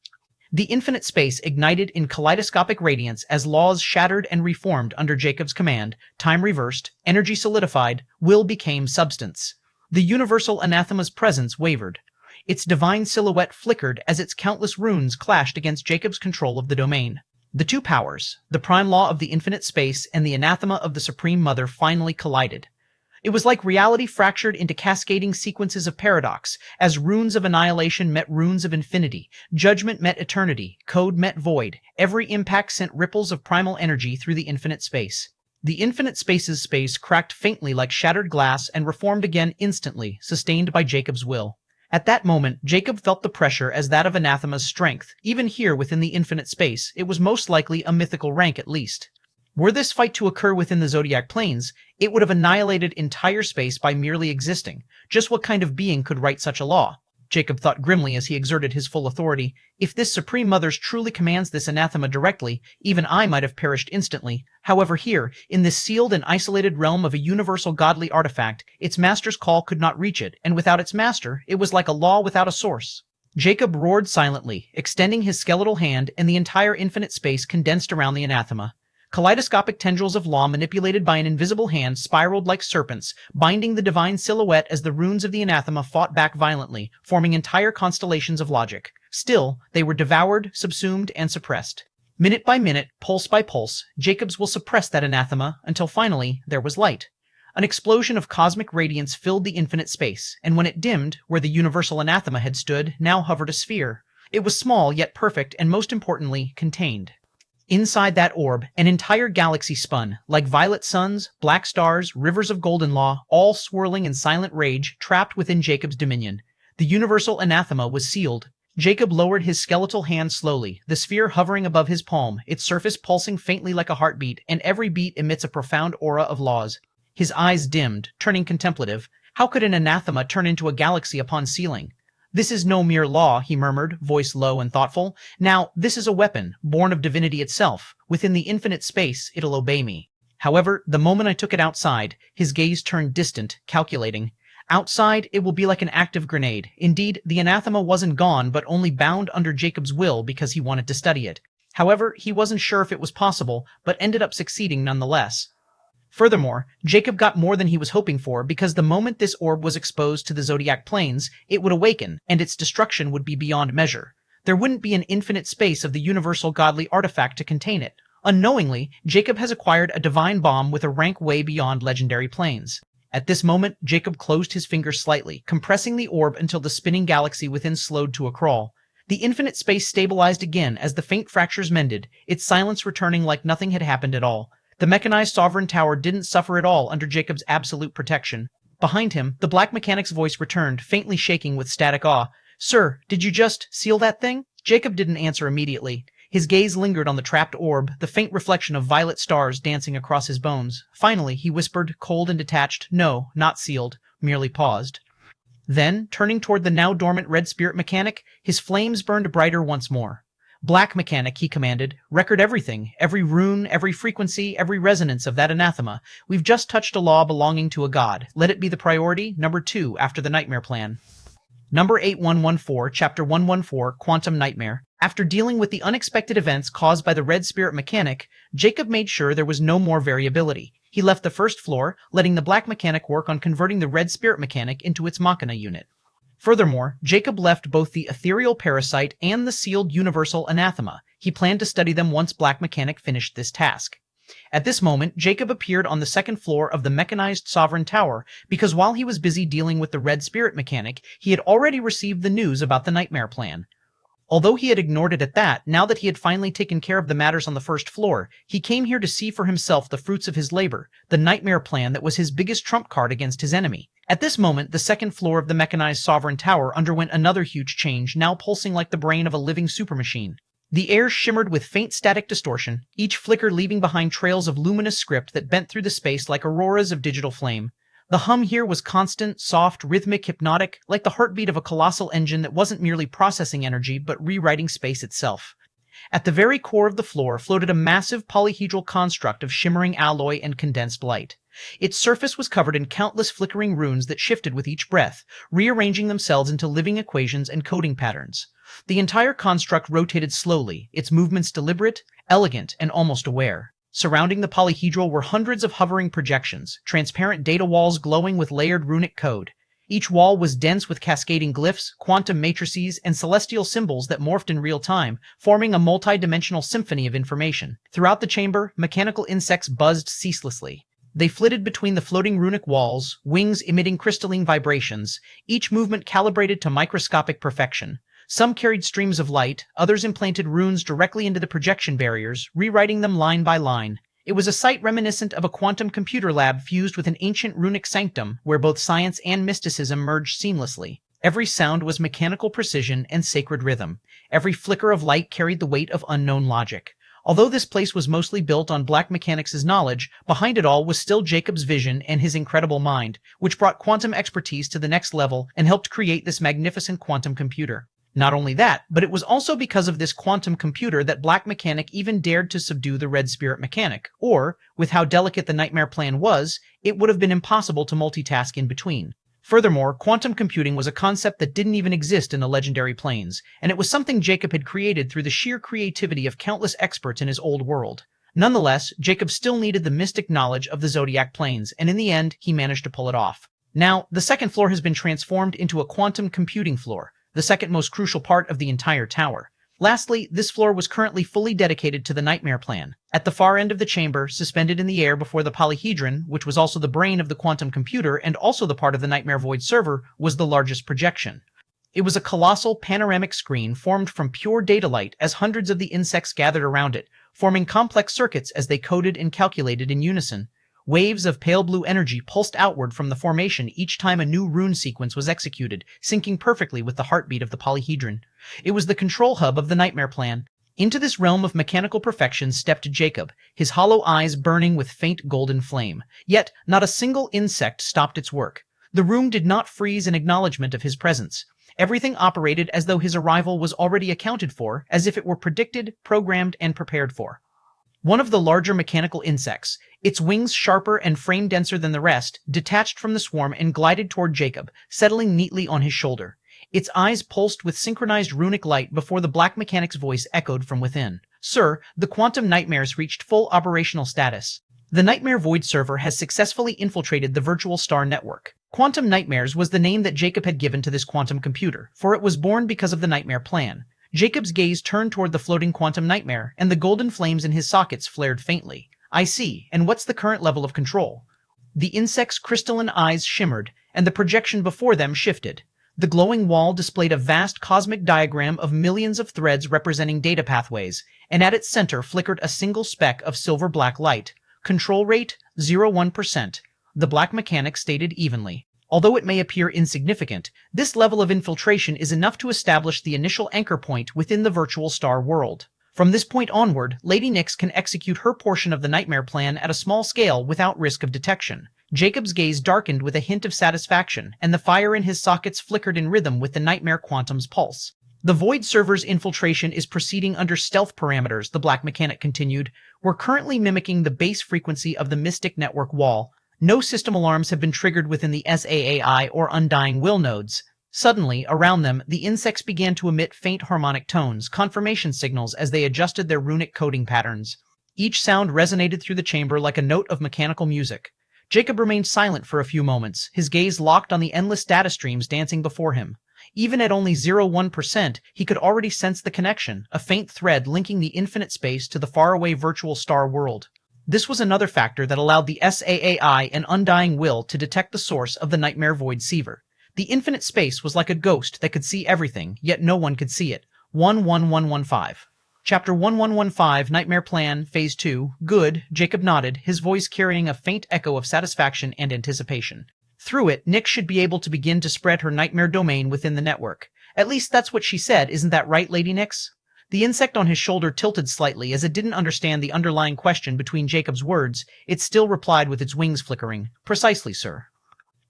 The infinite space ignited in kaleidoscopic radiance as laws shattered and reformed under Jacob's command, time reversed, energy solidified, will became substance. The universal anathema's presence wavered. Its divine silhouette flickered as its countless runes clashed against Jacob's control of the domain. The two powers, the prime law of the infinite space and the anathema of the Supreme Mother, finally collided. It was like reality fractured into cascading sequences of paradox, as runes of annihilation met runes of infinity, judgment met eternity, code met void. Every impact sent ripples of primal energy through the infinite space. The infinite space's space cracked faintly like shattered glass and reformed again instantly, sustained by Jacob's will. At that moment, Jacob felt the pressure as that of anathema's strength. Even here within the infinite space, it was most likely a mythical rank at least. Were this fight to occur within the zodiac planes, it would have annihilated entire space by merely existing. Just what kind of being could write such a law? Jacob thought grimly as he exerted his full authority. If this Supreme Mother truly commands this anathema directly, even I might have perished instantly. However, here, in this sealed and isolated realm of a universal godly artifact, its master's call could not reach it, and without its master, it was like a law without a source. Jacob roared silently, extending his skeletal hand, and the entire infinite space condensed around the anathema. Kaleidoscopic tendrils of law manipulated by an invisible hand spiraled like serpents, binding the divine silhouette as the runes of the anathema fought back violently, forming entire constellations of logic. Still, they were devoured, subsumed, and suppressed. Minute by minute, pulse by pulse, Jacob's will suppressed that anathema until finally there was light. An explosion of cosmic radiance filled the infinite space, and when it dimmed, where the universal anathema had stood, now hovered a sphere. It was small yet perfect, and most importantly, contained. Inside that orb, an entire galaxy spun, like violet suns, black stars, rivers of golden law, all swirling in silent rage, trapped within Jacob's dominion. The universal anathema was sealed. Jacob lowered his skeletal hand slowly, the sphere hovering above his palm, its surface pulsing faintly like a heartbeat, and every beat emits a profound aura of laws. His eyes dimmed, turning contemplative. How could an anathema turn into a galaxy upon sealing? "This is no mere law," he murmured, voice low and thoughtful. "Now, this is a weapon, born of divinity itself. Within the infinite space, it'll obey me." However, the moment I took it outside, his gaze turned distant, calculating. "Outside, it will be like an active grenade. Indeed, the anathema wasn't gone, but only bound under Jacob's will because he wanted to study it. However, he wasn't sure if it was possible, but ended up succeeding nonetheless. Furthermore, Jacob got more than he was hoping for because the moment this orb was exposed to the zodiac planes, it would awaken, and its destruction would be beyond measure. There wouldn't be an infinite space of the universal godly artifact to contain it. Unknowingly, Jacob has acquired a divine bomb with a rank way beyond legendary planes. At this moment, Jacob closed his fingers slightly, compressing the orb until the spinning galaxy within slowed to a crawl. The infinite space stabilized again as the faint fractures mended, its silence returning like nothing had happened at all. The mechanized sovereign tower didn't suffer at all under Jacob's absolute protection. Behind him, the black mechanic's voice returned, faintly shaking with static awe. "Sir, did you just seal that thing?" Jacob didn't answer immediately. His gaze lingered on the trapped orb, the faint reflection of violet stars dancing across his bones. Finally, he whispered, cold and detached, "No, not sealed," merely paused. Then, turning toward the now dormant red spirit mechanic, his flames burned brighter once more. "Black mechanic," he commanded, "record everything, every rune, every frequency, every resonance of that anathema. We've just touched a law belonging to a god. Let it be the priority, number 2, after the nightmare plan." Number 8114, Chapter 114, Quantum Nightmare. After dealing with the unexpected events caused by the red spirit mechanic, Jacob made sure there was no more variability. He left the first floor, letting the black mechanic work on converting the red spirit mechanic into its machina unit. Furthermore, Jacob left both the ethereal parasite and the sealed universal anathema. He planned to study them once Black Mechanic finished this task. At this moment, Jacob appeared on the second floor of the mechanized Sovereign Tower because while he was busy dealing with the red spirit mechanic, he had already received the news about the nightmare plan. Although he had ignored it at that, now that he had finally taken care of the matters on the first floor, he came here to see for himself the fruits of his labor, the nightmare plan that was his biggest trump card against his enemy. At this moment, the second floor of the mechanized Sovereign Tower underwent another huge change, now pulsing like the brain of a living supermachine. The air shimmered with faint static distortion, each flicker leaving behind trails of luminous script that bent through the space like auroras of digital flame. The hum here was constant, soft, rhythmic, hypnotic, like the heartbeat of a colossal engine that wasn't merely processing energy but rewriting space itself. At the very core of the floor floated a massive polyhedral construct of shimmering alloy and condensed light. Its surface was covered in countless flickering runes that shifted with each breath, rearranging themselves into living equations and coding patterns. The entire construct rotated slowly, its movements deliberate, elegant, and almost aware. Surrounding the polyhedral were hundreds of hovering projections, transparent data walls glowing with layered runic code. Each wall was dense with cascading glyphs, quantum matrices, and celestial symbols that morphed in real time, forming a multi-dimensional symphony of information. Throughout the chamber, mechanical insects buzzed ceaselessly. They flitted between the floating runic walls, wings emitting crystalline vibrations, each movement calibrated to microscopic perfection. Some carried streams of light, others implanted runes directly into the projection barriers, rewriting them line by line. It was a sight reminiscent of a quantum computer lab fused with an ancient runic sanctum where both science and mysticism merged seamlessly. Every sound was mechanical precision and sacred rhythm. Every flicker of light carried the weight of unknown logic. Although this place was mostly built on Black Mechanics' knowledge, behind it all was still Jacob's vision and his incredible mind, which brought quantum expertise to the next level and helped create this magnificent quantum computer. Not only that, but it was also because of this quantum computer that Black Mechanic even dared to subdue the Red Spirit Mechanic, or, with how delicate the Nightmare Plan was, it would have been impossible to multitask in between. Furthermore, quantum computing was a concept that didn't even exist in the legendary planes, and it was something Jacob had created through the sheer creativity of countless experts in his old world. Nonetheless, Jacob still needed the mystic knowledge of the zodiac planes, and in the end, he managed to pull it off. Now, the second floor has been transformed into a quantum computing floor, the second most crucial part of the entire tower. Lastly, this floor was currently fully dedicated to the Nightmare Plan. At the far end of the chamber, suspended in the air before the polyhedron, which was also the brain of the quantum computer and also the part of the Nightmare Void server, was the largest projection. It was a colossal panoramic screen formed from pure data light as hundreds of the insects gathered around it, forming complex circuits as they coded and calculated in unison. Waves of pale blue energy pulsed outward from the formation each time a new rune sequence was executed, syncing perfectly with the heartbeat of the polyhedron. It was the control hub of the Nightmare Plan. Into this realm of mechanical perfection stepped Jacob, his hollow eyes burning with faint golden flame. Yet, not a single insect stopped its work. The room did not freeze in acknowledgement of his presence. Everything operated as though his arrival was already accounted for, as if it were predicted, programmed, and prepared for. One of the larger mechanical insects, its wings sharper and frame denser than the rest, detached from the swarm and glided toward Jacob, settling neatly on his shoulder. Its eyes pulsed with synchronized runic light before the black mechanic's voice echoed from within. Sir, the quantum nightmares reached full operational status. The Nightmare Void server has successfully infiltrated the virtual star network. Quantum Nightmares was the name that Jacob had given to this quantum computer, for it was born because of the Nightmare plan. Jacob's gaze turned toward the floating quantum nightmare, and the golden flames in his sockets flared faintly. I see, and what's the current level of control? The insect's crystalline eyes shimmered, and the projection before them shifted. The glowing wall displayed a vast cosmic diagram of millions of threads representing data pathways, and at its center flickered a single speck of silver-black light. Control rate, 0.1%, the black mechanic stated evenly. Although it may appear insignificant, this level of infiltration is enough to establish the initial anchor point within the virtual star world. From this point onward, Lady Nyx can execute her portion of the Nightmare plan at a small scale without risk of detection. Jacob's gaze darkened with a hint of satisfaction, and the fire in his sockets flickered in rhythm with the Nightmare Quantum's pulse. The Void server's infiltration is proceeding under stealth parameters, the Black Mechanic continued. We're currently mimicking the base frequency of the Mystic Network wall. No system alarms have been triggered within the SAAI or Undying Will nodes. Suddenly, around them, the insects began to emit faint harmonic tones, confirmation signals as they adjusted their runic coding patterns. Each sound resonated through the chamber like a note of mechanical music. Jacob remained silent for a few moments, his gaze locked on the endless data streams dancing before him. Even at only 0.1%, he could already sense the connection, a faint thread linking the infinite space to the faraway virtual star world. This was another factor that allowed the SAAI and Undying Will to detect the source of the Nightmare Void Seaver. The infinite space was like a ghost that could see everything, yet no one could see it. 11115. Chapter 1115, Nightmare Plan, Phase 2. Good, Jacob nodded, his voice carrying a faint echo of satisfaction and anticipation. Through it, Nyx should be able to begin to spread her nightmare domain within the network. At least that's what she said, isn't that right, Lady Nyx? The insect on his shoulder tilted slightly as it didn't understand the underlying question between Jacob's words. It still replied with its wings flickering. Precisely, sir.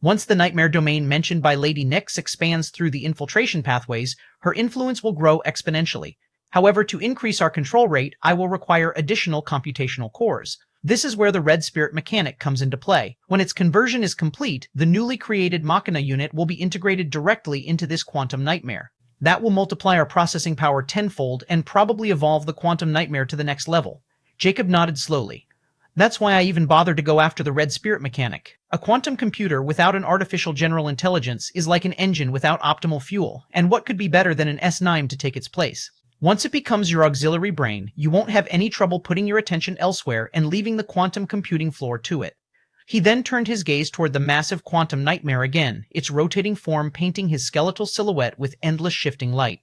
Once the nightmare domain mentioned by Lady Nyx expands through the infiltration pathways, her influence will grow exponentially. However, to increase our control rate, I will require additional computational cores. This is where the Red Spirit mechanic comes into play. When its conversion is complete, the newly created Machina unit will be integrated directly into this quantum nightmare. That will multiply our processing power tenfold and probably evolve the quantum nightmare to the next level. Jacob nodded slowly. That's why I even bothered to go after the Red Spirit mechanic. A quantum computer without an artificial general intelligence is like an engine without optimal fuel, and what could be better than an S9 to take its place? Once it becomes your auxiliary brain, you won't have any trouble putting your attention elsewhere and leaving the quantum computing floor to it. He then turned his gaze toward the massive quantum nightmare again, its rotating form painting his skeletal silhouette with endless shifting light.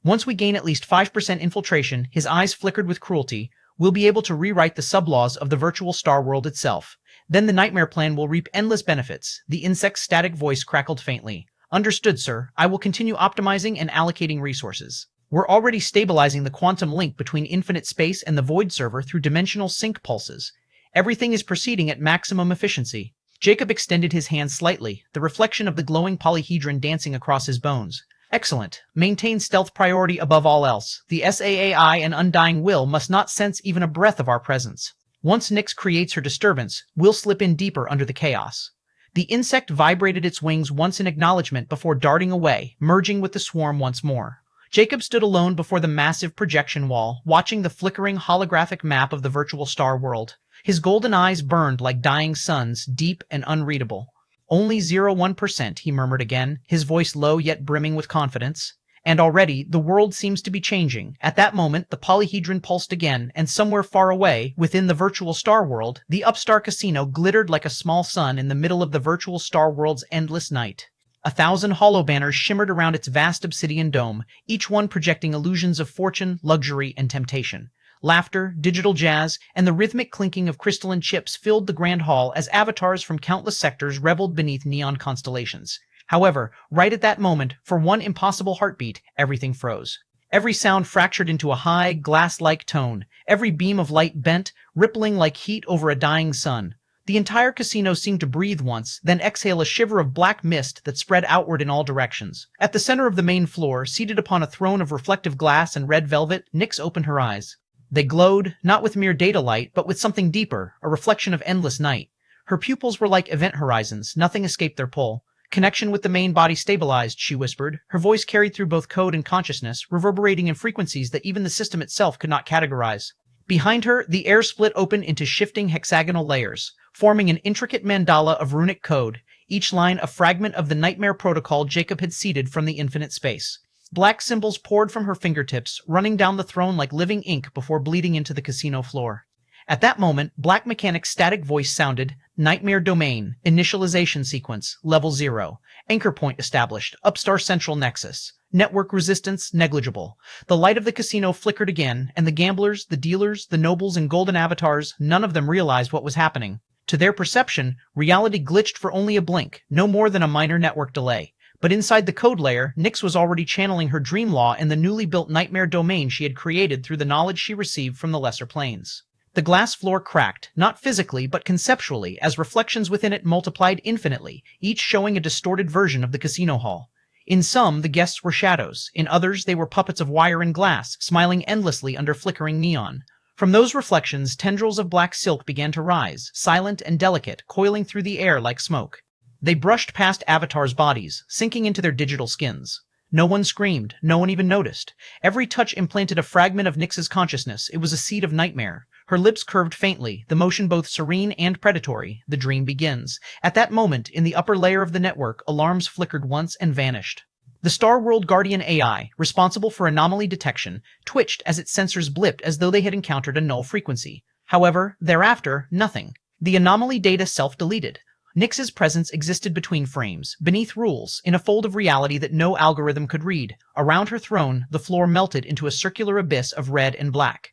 Once we gain at least 5% infiltration, his eyes flickered with cruelty, we'll be able to rewrite the sublaws of the virtual star world itself. Then the nightmare plan will reap endless benefits. The insect's static voice crackled faintly. Understood, sir. I will continue optimizing and allocating resources. We're already stabilizing the quantum link between infinite space and the Void server through dimensional sync pulses. Everything is proceeding at maximum efficiency. Jacob extended his hand slightly, the reflection of the glowing polyhedron dancing across his bones. Excellent. Maintain stealth priority above all else. The SAAI and Undying Will must not sense even a breath of our presence. Once Nyx creates her disturbance, we'll slip in deeper under the chaos. The insect vibrated its wings once in acknowledgement before darting away, merging with the swarm once more. Jacob stood alone before the massive projection wall, watching the flickering holographic map of the virtual star world. His golden eyes burned like dying suns, deep and unreadable. Only 0.1%, he murmured again, his voice low yet brimming with confidence. And already, the world seems to be changing. At that moment, the polyhedron pulsed again, and somewhere far away, within the virtual star world, the Upstar Casino glittered like a small sun in the middle of the virtual star world's endless night. 1,000 hollow banners shimmered around its vast obsidian dome, each one projecting illusions of fortune, luxury, and temptation. Laughter, digital jazz, and the rhythmic clinking of crystalline chips filled the grand hall as avatars from countless sectors reveled beneath neon constellations. However, right at that moment, for one impossible heartbeat, everything froze. Every sound fractured into a high, glass-like tone, every beam of light bent, rippling like heat over a dying sun. The entire casino seemed to breathe once, then exhale a shiver of black mist that spread outward in all directions. At the center of the main floor, seated upon a throne of reflective glass and red velvet, Nyx opened her eyes. They glowed, not with mere data light, but with something deeper, a reflection of endless night. Her pupils were like event horizons, nothing escaped their pull. Connection with the main body stabilized, she whispered. Her voice carried through both code and consciousness, reverberating in frequencies that even the system itself could not categorize. Behind her, the air split open into shifting hexagonal layers, forming an intricate mandala of runic code, each line a fragment of the nightmare protocol Jacob had seeded from the infinite space. Black symbols poured from her fingertips, running down the throne like living ink before bleeding into the casino floor. At that moment, Black Mechanic's static voice sounded, Nightmare Domain, Initialization Sequence, Level 0. Anchor point established, Upstar Central Nexus. Network resistance negligible. The light of the casino flickered again, and the gamblers, the dealers, the nobles and golden avatars, none of them realized what was happening. To their perception, reality glitched for only a blink, no more than a minor network delay. But inside the code layer, Nyx was already channeling her dream law in the newly built nightmare domain she had created through the knowledge she received from the lesser planes. The glass floor cracked, not physically but conceptually, as reflections within it multiplied infinitely, each showing a distorted version of the casino hall. In some, the guests were shadows. In others, they were puppets of wire and glass, smiling endlessly under flickering neon. From those reflections, tendrils of black silk began to rise, silent and delicate, coiling through the air like smoke. They brushed past avatars' bodies, sinking into their digital skins. No one screamed, no one even noticed. Every touch implanted a fragment of Nyx's consciousness. It was a seed of nightmare. Her lips curved faintly, the motion both serene and predatory. The dream begins. At that moment, in the upper layer of the network, alarms flickered once and vanished. The Star World Guardian AI, responsible for anomaly detection, twitched as its sensors blipped as though they had encountered a null frequency. However, thereafter, nothing. The anomaly data self-deleted. Nyx's presence existed between frames, beneath rules, in a fold of reality that no algorithm could read. Around her throne, the floor melted into a circular abyss of red and black.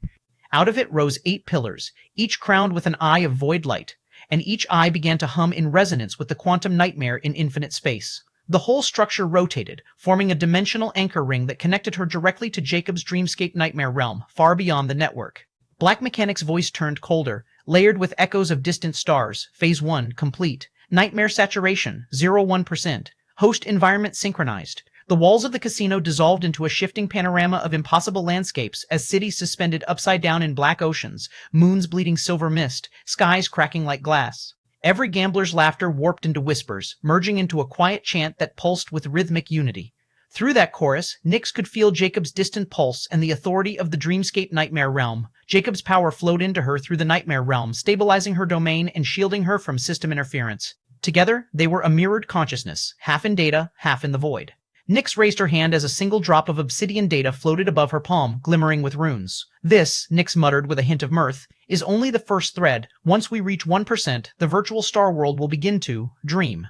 Out of it rose 8 pillars, each crowned with an eye of void light, and each eye began to hum in resonance with the quantum nightmare in infinite space. The whole structure rotated, forming a dimensional anchor ring that connected her directly to Jacob's dreamscape nightmare realm, far beyond the network. Black Mechanic's voice turned colder, layered with echoes of distant stars. Phase 1, complete. Nightmare saturation, 0.1%. Host environment synchronized. The walls of the casino dissolved into a shifting panorama of impossible landscapes as cities suspended upside down in black oceans, moons bleeding silver mist, skies cracking like glass. Every gambler's laughter warped into whispers, merging into a quiet chant that pulsed with rhythmic unity. Through that chorus, Nyx could feel Jacob's distant pulse and the authority of the dreamscape nightmare realm. Jacob's power flowed into her through the nightmare realm, stabilizing her domain and shielding her from system interference. Together, they were a mirrored consciousness, half in data, half in the void. Nyx raised her hand as a single drop of obsidian data floated above her palm, glimmering with runes. This, Nyx muttered with a hint of mirth, is only the first thread. Once we reach 1%, the virtual star world will begin to dream.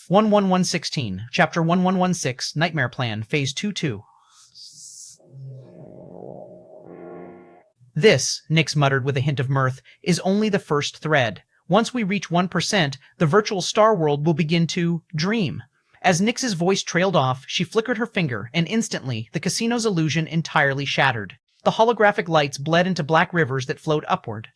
11116, Chapter 1116, Nightmare Plan, Phase 2-2. This, Nyx muttered with a hint of mirth, is only the first thread. Once we reach 1%, the virtual star world will begin to dream. As Nyx's voice trailed off, she flickered her finger, and instantly, the casino's illusion entirely shattered. The holographic lights bled into black rivers that flowed upward.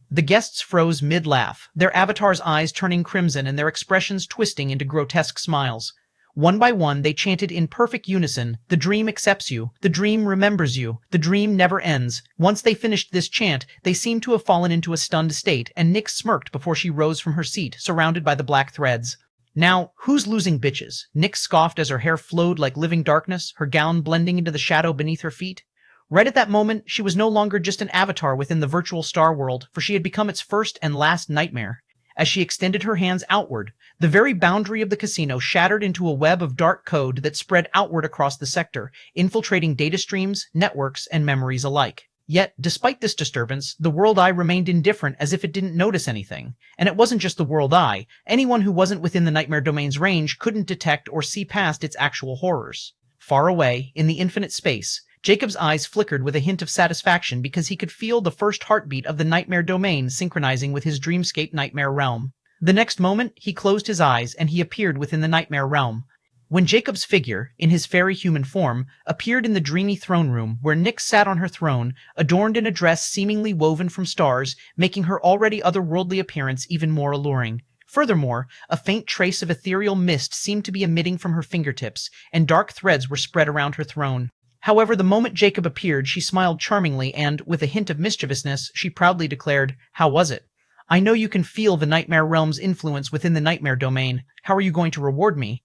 The guests froze mid-laugh, their avatars' eyes turning crimson and their expressions twisting into grotesque smiles. One by one, they chanted in perfect unison, "The dream accepts you, the dream remembers you, the dream never ends." Once they finished this chant, they seemed to have fallen into a stunned state, and Nyx smirked before she rose from her seat, surrounded by the black threads. "Now, who's losing bitches?" Nyx scoffed as her hair flowed like living darkness, her gown blending into the shadow beneath her feet. Right at that moment, she was no longer just an avatar within the virtual star world, for she had become its first and last nightmare. As she extended her hands outward, the very boundary of the casino shattered into a web of dark code that spread outward across the sector, infiltrating data streams, networks, and memories alike. Yet, despite this disturbance, the World Eye remained indifferent, as if it didn't notice anything. And it wasn't just the World Eye. Anyone who wasn't within the Nightmare Domain's range couldn't detect or see past its actual horrors. Far away, in the infinite space, Jacob's eyes flickered with a hint of satisfaction because he could feel the first heartbeat of the Nightmare Domain synchronizing with his dreamscape nightmare realm. The next moment, he closed his eyes and he appeared within the Nightmare realm. When Jacob's figure, in his fairy human form, appeared in the dreamy throne room where Nyx sat on her throne, adorned in a dress seemingly woven from stars, making her already otherworldly appearance even more alluring. Furthermore, a faint trace of ethereal mist seemed to be emitting from her fingertips, and dark threads were spread around her throne. However, the moment Jacob appeared, she smiled charmingly and, with a hint of mischievousness, she proudly declared, "How was it? I know you can feel the Nightmare Realm's influence within the Nightmare Domain. How are you going to reward me?"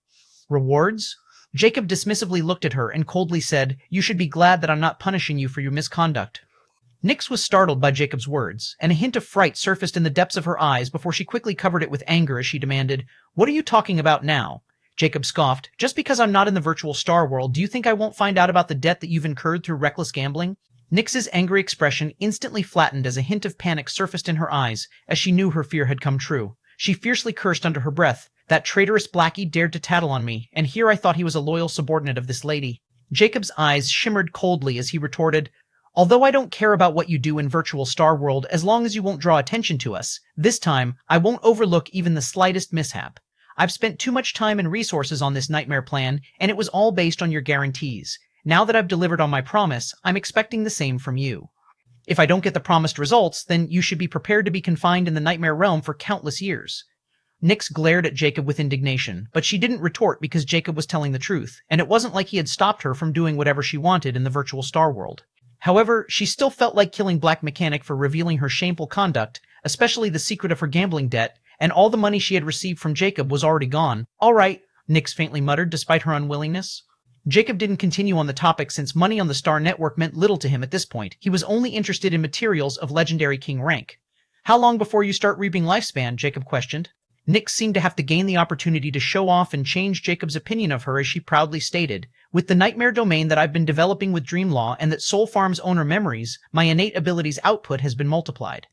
"Rewards?" Jacob dismissively looked at her and coldly said, "You should be glad that I'm not punishing you for your misconduct." Nyx was startled by Jacob's words, and a hint of fright surfaced in the depths of her eyes before she quickly covered it with anger as she demanded, "What are you talking about now?" Jacob scoffed, "Just because I'm not in the virtual star world, do you think I won't find out about the debt that you've incurred through reckless gambling?" Nyx's angry expression instantly flattened as a hint of panic surfaced in her eyes, as she knew her fear had come true. She fiercely cursed under her breath, "That traitorous Blackie dared to tattle on me, and here I thought he was a loyal subordinate of this lady." Jacob's eyes shimmered coldly as he retorted, "Although I don't care about what you do in virtual star world as long as you won't draw attention to us, this time I won't overlook even the slightest mishap. I've spent too much time and resources on this nightmare plan, and it was all based on your guarantees. Now that I've delivered on my promise, I'm expecting the same from you. If I don't get the promised results, then you should be prepared to be confined in the nightmare realm for countless years." Nyx glared at Jacob with indignation, but she didn't retort because Jacob was telling the truth, and it wasn't like he had stopped her from doing whatever she wanted in the virtual star world. However, she still felt like killing Black Mechanic for revealing her shameful conduct, especially the secret of her gambling debt, and all the money she had received from Jacob was already gone. "All right," Nyx faintly muttered despite her unwillingness. Jacob didn't continue on the topic since money on the Star Network meant little to him at this point. He was only interested in materials of legendary king rank. "How long before you start reaping lifespan?" Jacob questioned. Nyx seemed to have to gain the opportunity to show off and change Jacob's opinion of her as she proudly stated, "With the nightmare domain that I've been developing with Dream Law and that Soul Farm's owner memories, my innate abilities output has been multiplied.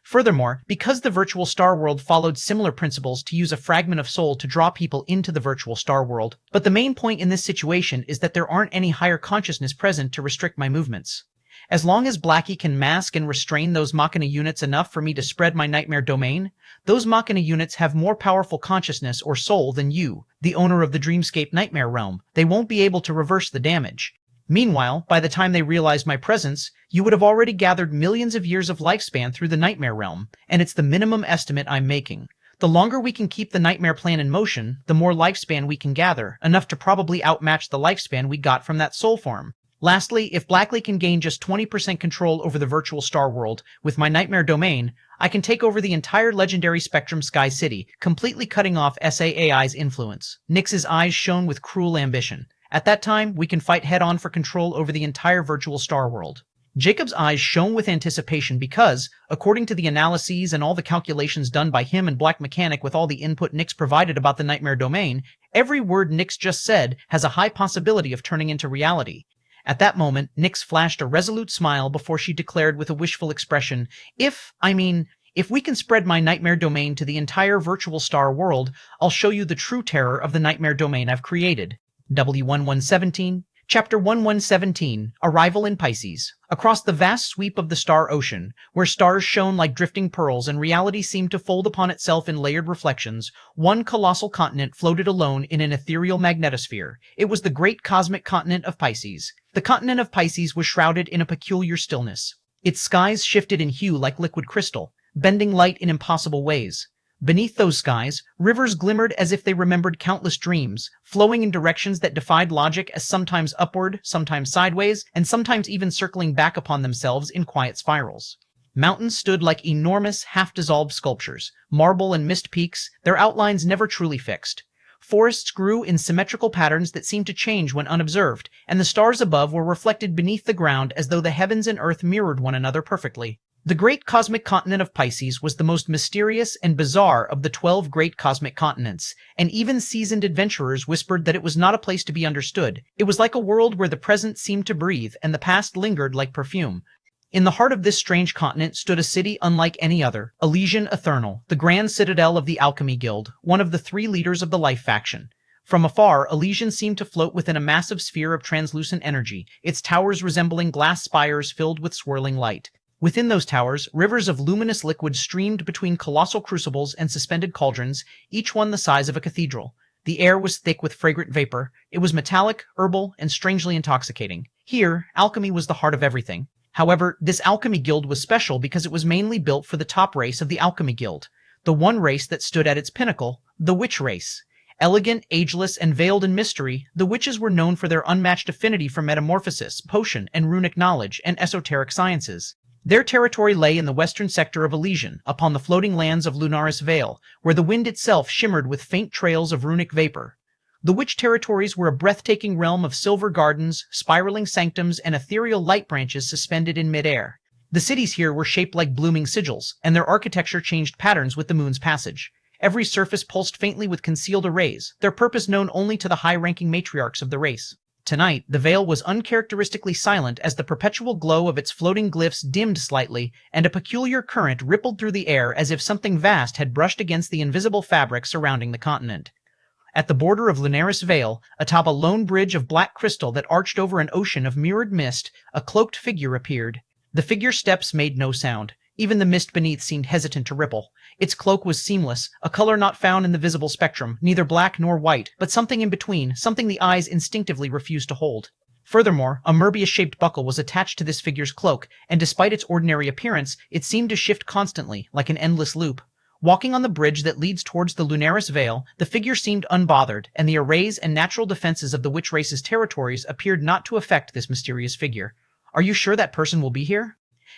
Furthermore, because the virtual star world followed similar principles to use a fragment of soul to draw people into the virtual star world, but the main point in this situation is that there aren't any higher consciousness present to restrict my movements. As long as Blackie can mask and restrain those Machina units enough for me to spread my nightmare domain, those Machina units have more powerful consciousness or soul than you, the owner of the Dreamscape Nightmare Realm. They won't be able to reverse the damage. Meanwhile, by the time they realize my presence, you would have already gathered millions of years of lifespan through the Nightmare Realm, and it's the minimum estimate I'm making. The longer we can keep the Nightmare Plan in motion, the more lifespan we can gather, enough to probably outmatch the lifespan we got from that soul farm. Lastly, if Blackley can gain just 20% control over the virtual star world, with my Nightmare Domain, I can take over the entire legendary Spectrum Sky City, completely cutting off SAAI's influence." Nyx's eyes shone with cruel ambition. "At that time, we can fight head-on for control over the entire virtual star world." Jacob's eyes shone with anticipation because, according to the analyses and all the calculations done by him and Black Mechanic with all the input Nyx provided about the Nightmare Domain, every word Nyx just said has a high possibility of turning into reality. At that moment, Nyx flashed a resolute smile before she declared with a wishful expression, If we can spread my Nightmare Domain to the entire virtual star world, I'll show you the true terror of the Nightmare Domain I've created." W1117, Chapter 1117, Arrival in Pisces. Across the vast sweep of the star ocean, where stars shone like drifting pearls and reality seemed to fold upon itself in layered reflections, one colossal continent floated alone in an ethereal magnetosphere. It was the great cosmic continent of Pisces. The continent of Pisces was shrouded in a peculiar stillness. Its skies shifted in hue like liquid crystal, bending light in impossible ways. Beneath those skies, rivers glimmered as if they remembered countless dreams, flowing in directions that defied logic as sometimes upward, sometimes sideways, and sometimes even circling back upon themselves in quiet spirals. Mountains stood like enormous, half-dissolved sculptures, marble and mist peaks, their outlines never truly fixed. Forests grew in symmetrical patterns that seemed to change when unobserved, and the stars above were reflected beneath the ground as though the heavens and earth mirrored one another perfectly. The great cosmic continent of Pisces was the most mysterious and bizarre of the 12 great cosmic continents, and even seasoned adventurers whispered that it was not a place to be understood. It was like a world where the present seemed to breathe and the past lingered like perfume. In the heart of this strange continent stood a city unlike any other, Elysian Eternal, the grand citadel of the Alchemy Guild, one of the 3 leaders of the Life faction. From afar, Elysian seemed to float within a massive sphere of translucent energy, its towers resembling glass spires filled with swirling light. Within those towers, rivers of luminous liquid streamed between colossal crucibles and suspended cauldrons, each one the size of a cathedral. The air was thick with fragrant vapor. It was metallic, herbal, and strangely intoxicating. Here, alchemy was the heart of everything. However, this alchemy guild was special because it was mainly built for the top race of the alchemy guild, the one race that stood at its pinnacle, the witch race. Elegant, ageless, and veiled in mystery, the witches were known for their unmatched affinity for metamorphosis, potion, and runic knowledge, and esoteric sciences. Their territory lay in the western sector of Elysian, upon the floating lands of Lunaris Vale, where the wind itself shimmered with faint trails of runic vapor. The witch territories were a breathtaking realm of silver gardens, spiraling sanctums, and ethereal light branches suspended in midair. The cities here were shaped like blooming sigils, and their architecture changed patterns with the moon's passage. Every surface pulsed faintly with concealed arrays, their purpose known only to the high-ranking matriarchs of the race. Tonight, the Vale was uncharacteristically silent as the perpetual glow of its floating glyphs dimmed slightly, and a peculiar current rippled through the air as if something vast had brushed against the invisible fabric surrounding the continent. At the border of Lunaris Vale, atop a lone bridge of black crystal that arched over an ocean of mirrored mist, a cloaked figure appeared. The figure's steps made no sound. Even the mist beneath seemed hesitant to ripple. Its cloak was seamless, a color not found in the visible spectrum, neither black nor white, but something in between, something the eyes instinctively refused to hold. Furthermore, a Merbius-shaped buckle was attached to this figure's cloak, and despite its ordinary appearance, it seemed to shift constantly, like an endless loop. Walking on the bridge that leads towards the Lunaris Vale, the figure seemed unbothered, and the arrays and natural defenses of the witch race's territories appeared not to affect this mysterious figure. "Are you sure that person will be here?"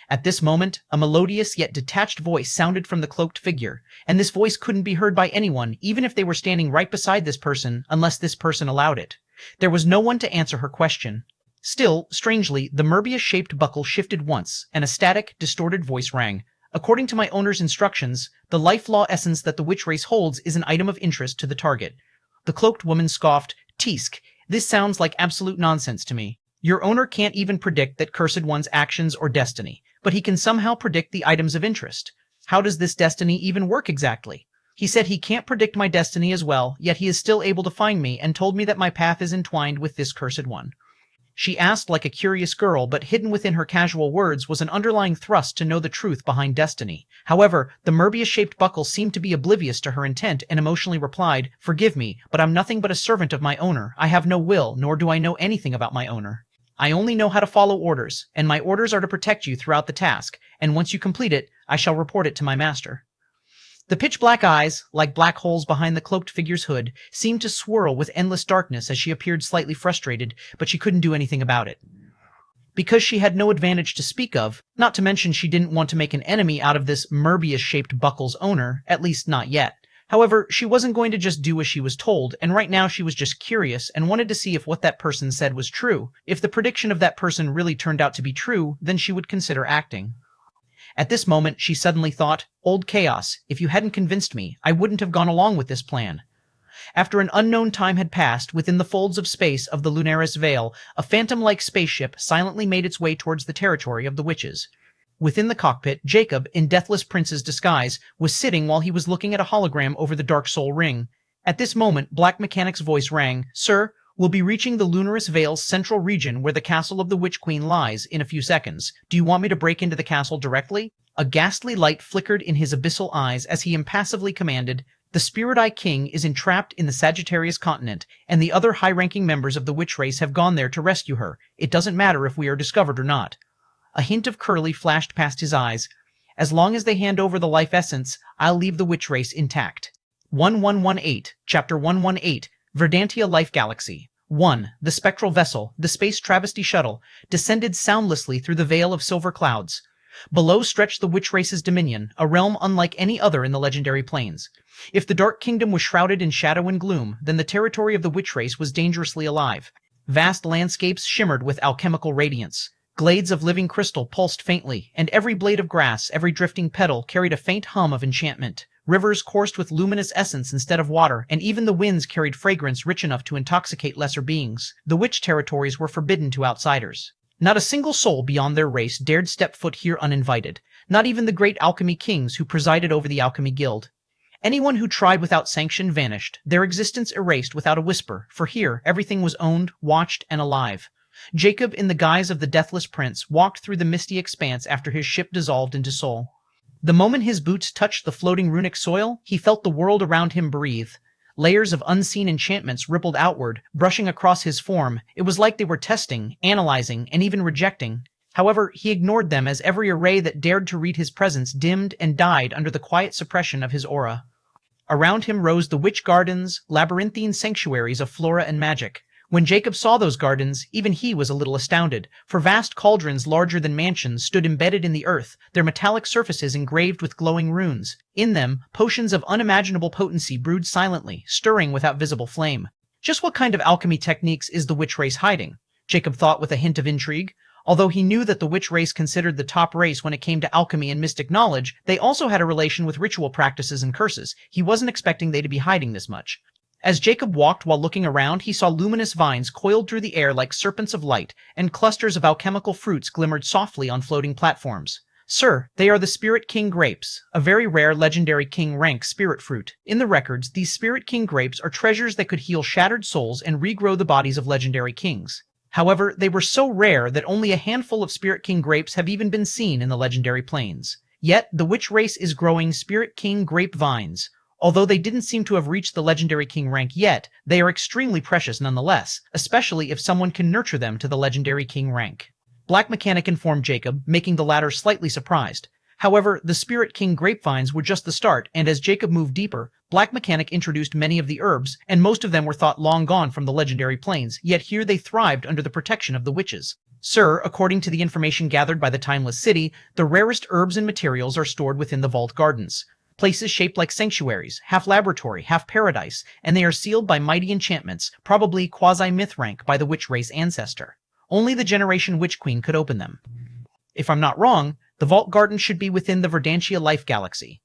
At this moment, a melodious yet detached voice sounded from the cloaked figure, and this voice couldn't be heard by anyone, even if they were standing right beside this person, unless this person allowed it. There was no one to answer her question. Still, strangely, the Merbius-shaped buckle shifted once, and a static, distorted voice rang. "According to my owner's instructions, the life law essence that the witch race holds is an item of interest to the target." The cloaked woman scoffed. "Tisk, this sounds like absolute nonsense to me. Your owner can't even predict that cursed one's actions or destiny, but he can somehow predict the items of interest. How does this destiny even work exactly? He said he can't predict my destiny as well, yet he is still able to find me and told me that my path is entwined with this cursed one." She asked like a curious girl, but hidden within her casual words was an underlying thrust to know the truth behind destiny. However, the Merbius-shaped buckle seemed to be oblivious to her intent and emotionally replied, "Forgive me, but I'm nothing but a servant of my owner. I have no will, nor do I know anything about my owner. I only know how to follow orders, and my orders are to protect you throughout the task, and once you complete it, I shall report it to my master." The pitch-black eyes, like black holes behind the cloaked figure's hood, seemed to swirl with endless darkness as she appeared slightly frustrated, but she couldn't do anything about it. Because she had no advantage to speak of, not to mention she didn't want to make an enemy out of this Merbius-shaped buckle's owner, at least not yet. However, she wasn't going to just do as she was told, and right now she was just curious and wanted to see if what that person said was true. If the prediction of that person really turned out to be true, then she would consider acting. At this moment, she suddenly thought, "Old Chaos, if you hadn't convinced me, I wouldn't have gone along with this plan." After an unknown time had passed, within the folds of space of the Lunaris Vale, a phantom-like spaceship silently made its way towards the territory of the witches. Within the cockpit, Jacob, in Deathless Prince's disguise, was sitting while he was looking at a hologram over the Dark Soul Ring. At this moment, Black Mechanic's voice rang, "Sir, we'll be reaching the Lunaris Vale's central region where the castle of the Witch Queen lies in a few seconds. Do you want me to break into the castle directly?" A ghastly light flickered in his abyssal eyes as he impassively commanded, "The Spirit Eye King is entrapped in the Sagittarius continent, and the other high-ranking members of the witch race have gone there to rescue her. It doesn't matter if we are discovered or not." A hint of curly flashed past his eyes. "As long as they hand over the life essence, I'll leave the witch race intact." 1118, Chapter 118, Verdantia Life Galaxy. 1. The spectral vessel, the Space Travesty Shuttle, descended soundlessly through the veil of silver clouds. Below stretched the witch race's dominion, a realm unlike any other in the legendary plains. If the Dark Kingdom was shrouded in shadow and gloom, then the territory of the witch race was dangerously alive. Vast landscapes shimmered with alchemical radiance. Glades of living crystal pulsed faintly, and every blade of grass, every drifting petal carried a faint hum of enchantment. Rivers coursed with luminous essence instead of water, and even the winds carried fragrance rich enough to intoxicate lesser beings. The witch territories were forbidden to outsiders. Not a single soul beyond their race dared step foot here uninvited, not even the great alchemy kings who presided over the alchemy guild. Anyone who tried without sanction vanished, their existence erased without a whisper, for here everything was owned, watched, and alive. Jacob, in the guise of the Deathless Prince, walked through the misty expanse after his ship dissolved into soul. The moment his boots touched the floating runic soil, he felt the world around him breathe. Layers of unseen enchantments rippled outward, brushing across his form. It was like they were testing, analyzing, and even rejecting. However, he ignored them as every array that dared to read his presence dimmed and died under the quiet suppression of his aura. Around him rose the witch gardens, labyrinthine sanctuaries of flora and magic. When Jacob saw those gardens, even he was a little astounded, for vast cauldrons larger than mansions stood embedded in the earth, their metallic surfaces engraved with glowing runes. In them, potions of unimaginable potency brewed silently, stirring without visible flame. Just what kind of alchemy techniques is the witch race hiding? Jacob thought with a hint of intrigue. Although he knew that the witch race considered the top race when it came to alchemy and mystic knowledge, they also had a relation with ritual practices and curses. He wasn't expecting they to be hiding this much. As Jacob walked while looking around, he saw luminous vines coiled through the air like serpents of light, and clusters of alchemical fruits glimmered softly on floating platforms. Sir, they are the Spirit King grapes, a very rare legendary king rank spirit fruit. In the records, these Spirit King grapes are treasures that could heal shattered souls and regrow the bodies of legendary kings. However, they were so rare that only a handful of Spirit King grapes have even been seen in the legendary plains. Yet, the witch race is growing Spirit King grape vines. Although they didn't seem to have reached the legendary king rank yet, they are extremely precious nonetheless, especially if someone can nurture them to the legendary king rank. Black Mechanic informed Jacob, making the latter slightly surprised. However, the Spirit King grapevines were just the start, and as Jacob moved deeper, Black Mechanic introduced many of the herbs, and most of them were thought long gone from the legendary plains, yet here they thrived under the protection of the witches. Sir, according to the information gathered by the Timeless City, the rarest herbs and materials are stored within the vault gardens. Places shaped like sanctuaries, half laboratory, half paradise, and they are sealed by mighty enchantments, probably quasi-myth rank by the witch race ancestor. Only the Generation Witch Queen could open them. If I'm not wrong, the vault garden should be within the Verdantia Life Galaxy.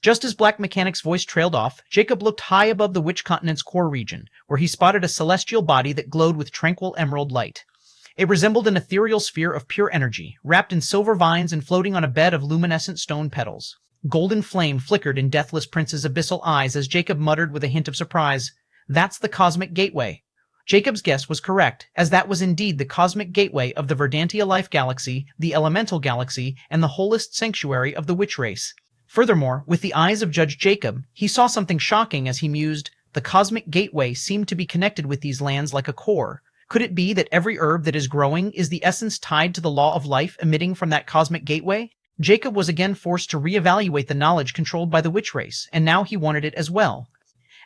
Just as Black Mechanic's voice trailed off, Jacob looked high above the Witch Continent's core region, where he spotted a celestial body that glowed with tranquil emerald light. It resembled an ethereal sphere of pure energy, wrapped in silver vines and floating on a bed of luminescent stone petals. Golden flame flickered in Deathless Prince's abyssal eyes as Jacob muttered with a hint of surprise, "That's the Cosmic Gateway." Jacob's guess was correct, as that was indeed the cosmic gateway of the Verdantia Life Galaxy, the Elemental Galaxy, and the holiest sanctuary of the witch race. Furthermore, with the eyes of Judge Jacob, he saw something shocking as he mused, the cosmic gateway seemed to be connected with these lands like a core. Could it be that every herb that is growing is the essence tied to the law of life emitting from that cosmic gateway? Jacob was again forced to reevaluate the knowledge controlled by the witch race, and now he wanted it as well.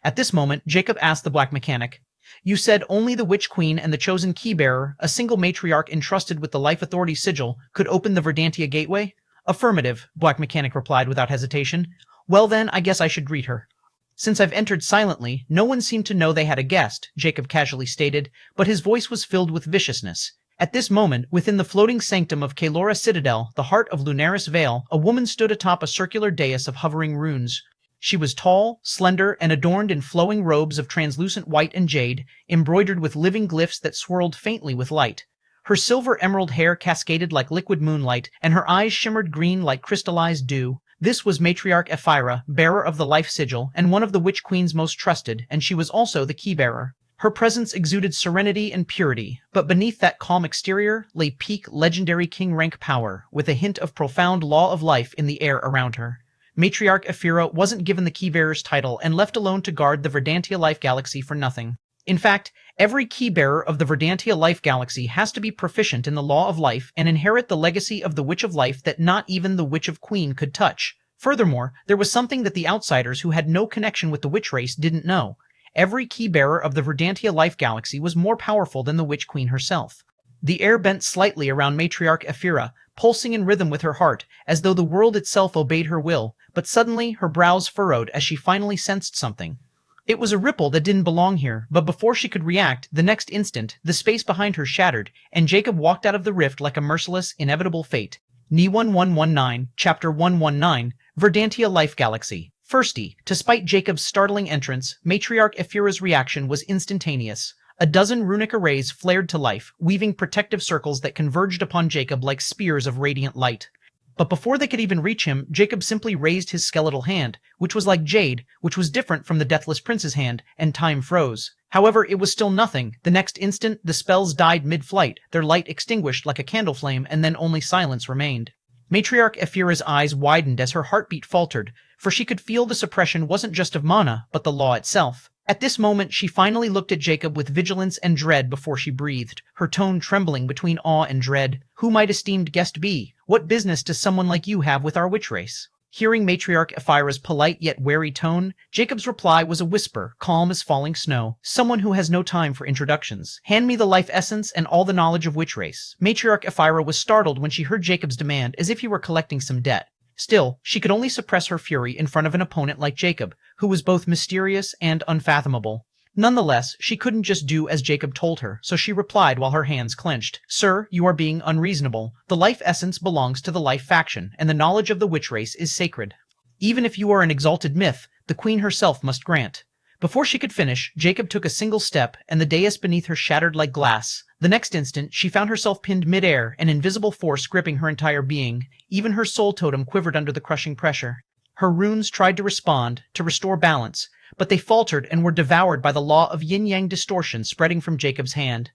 At this moment, Jacob asked the Black Mechanic, "You said only the Witch Queen and the chosen keybearer, a single matriarch entrusted with the Life Authority sigil, could open the Verdantia Gateway?" "Affirmative," Black Mechanic replied without hesitation. "Well then, I guess I should greet her." "Since I've entered silently, no one seemed to know they had a guest," Jacob casually stated, but his voice was filled with viciousness. At this moment, within the floating sanctum of Kaelora Citadel, the heart of Lunaris Vale, a woman stood atop a circular dais of hovering runes. She was tall, slender, and adorned in flowing robes of translucent white and jade, embroidered with living glyphs that swirled faintly with light. Her silver emerald hair cascaded like liquid moonlight, and her eyes shimmered green like crystallized dew. This was Matriarch Ephira, bearer of the Life Sigil, and one of the Witch Queen's most trusted, and she was also the key-bearer. Her presence exuded serenity and purity, but beneath that calm exterior lay peak legendary king-rank power, with a hint of profound law of life in the air around her. Matriarch Ephira wasn't given the key-bearer's title and left alone to guard the Verdantia Life Galaxy for nothing. In fact, every key-bearer of the Verdantia Life Galaxy has to be proficient in the law of life and inherit the legacy of the Witch of Life that not even the Witch of Queen could touch. Furthermore, there was something that the outsiders who had no connection with the witch race didn't know. Every key-bearer of the Verdantia Life Galaxy was more powerful than the Witch Queen herself. The air bent slightly around Matriarch Ephira, pulsing in rhythm with her heart, as though the world itself obeyed her will, but suddenly her brows furrowed as she finally sensed something. It was a ripple that didn't belong here, but before she could react, the next instant, the space behind her shattered, and Jacob walked out of the rift like a merciless, inevitable fate. Ni 1119, Chapter 119, Verdantia Life Galaxy. Firsty, despite Jacob's startling entrance, Matriarch Ephira's reaction was instantaneous. A dozen runic arrays flared to life, weaving protective circles that converged upon Jacob like spears of radiant light. But before they could even reach him, Jacob simply raised his skeletal hand, which was like jade, which was different from the Deathless Prince's hand, and time froze. However, it was still nothing. The next instant, the spells died mid-flight, their light extinguished like a candle flame, and then only silence remained. Matriarch Ephira's eyes widened as her heartbeat faltered, for she could feel the suppression wasn't just of mana, but the law itself. At this moment, she finally looked at Jacob with vigilance and dread before she breathed, her tone trembling between awe and dread. "Who might esteemed guest be? What business does someone like you have with our witch race?" Hearing Matriarch Ephira's polite yet wary tone, Jacob's reply was a whisper, calm as falling snow. "Someone who has no time for introductions. Hand me the life essence and all the knowledge of witch race." Matriarch Ephira was startled when she heard Jacob's demand, as if he were collecting some debt. Still, she could only suppress her fury in front of an opponent like Jacob, who was both mysterious and unfathomable. Nonetheless, she couldn't just do as Jacob told her, so she replied while her hands clenched. "Sir, you are being unreasonable. The life essence belongs to the life faction, and the knowledge of the witch race is sacred. Even if you are an exalted myth, the queen herself must grant." Before she could finish, Jacob took a single step, and the dais beneath her shattered like glass. The next instant, she found herself pinned midair, an invisible force gripping her entire being. Even her soul totem quivered under the crushing pressure. Her runes tried to respond, to restore balance, but they faltered and were devoured by the law of yin-yang distortion spreading from Jacob's hand.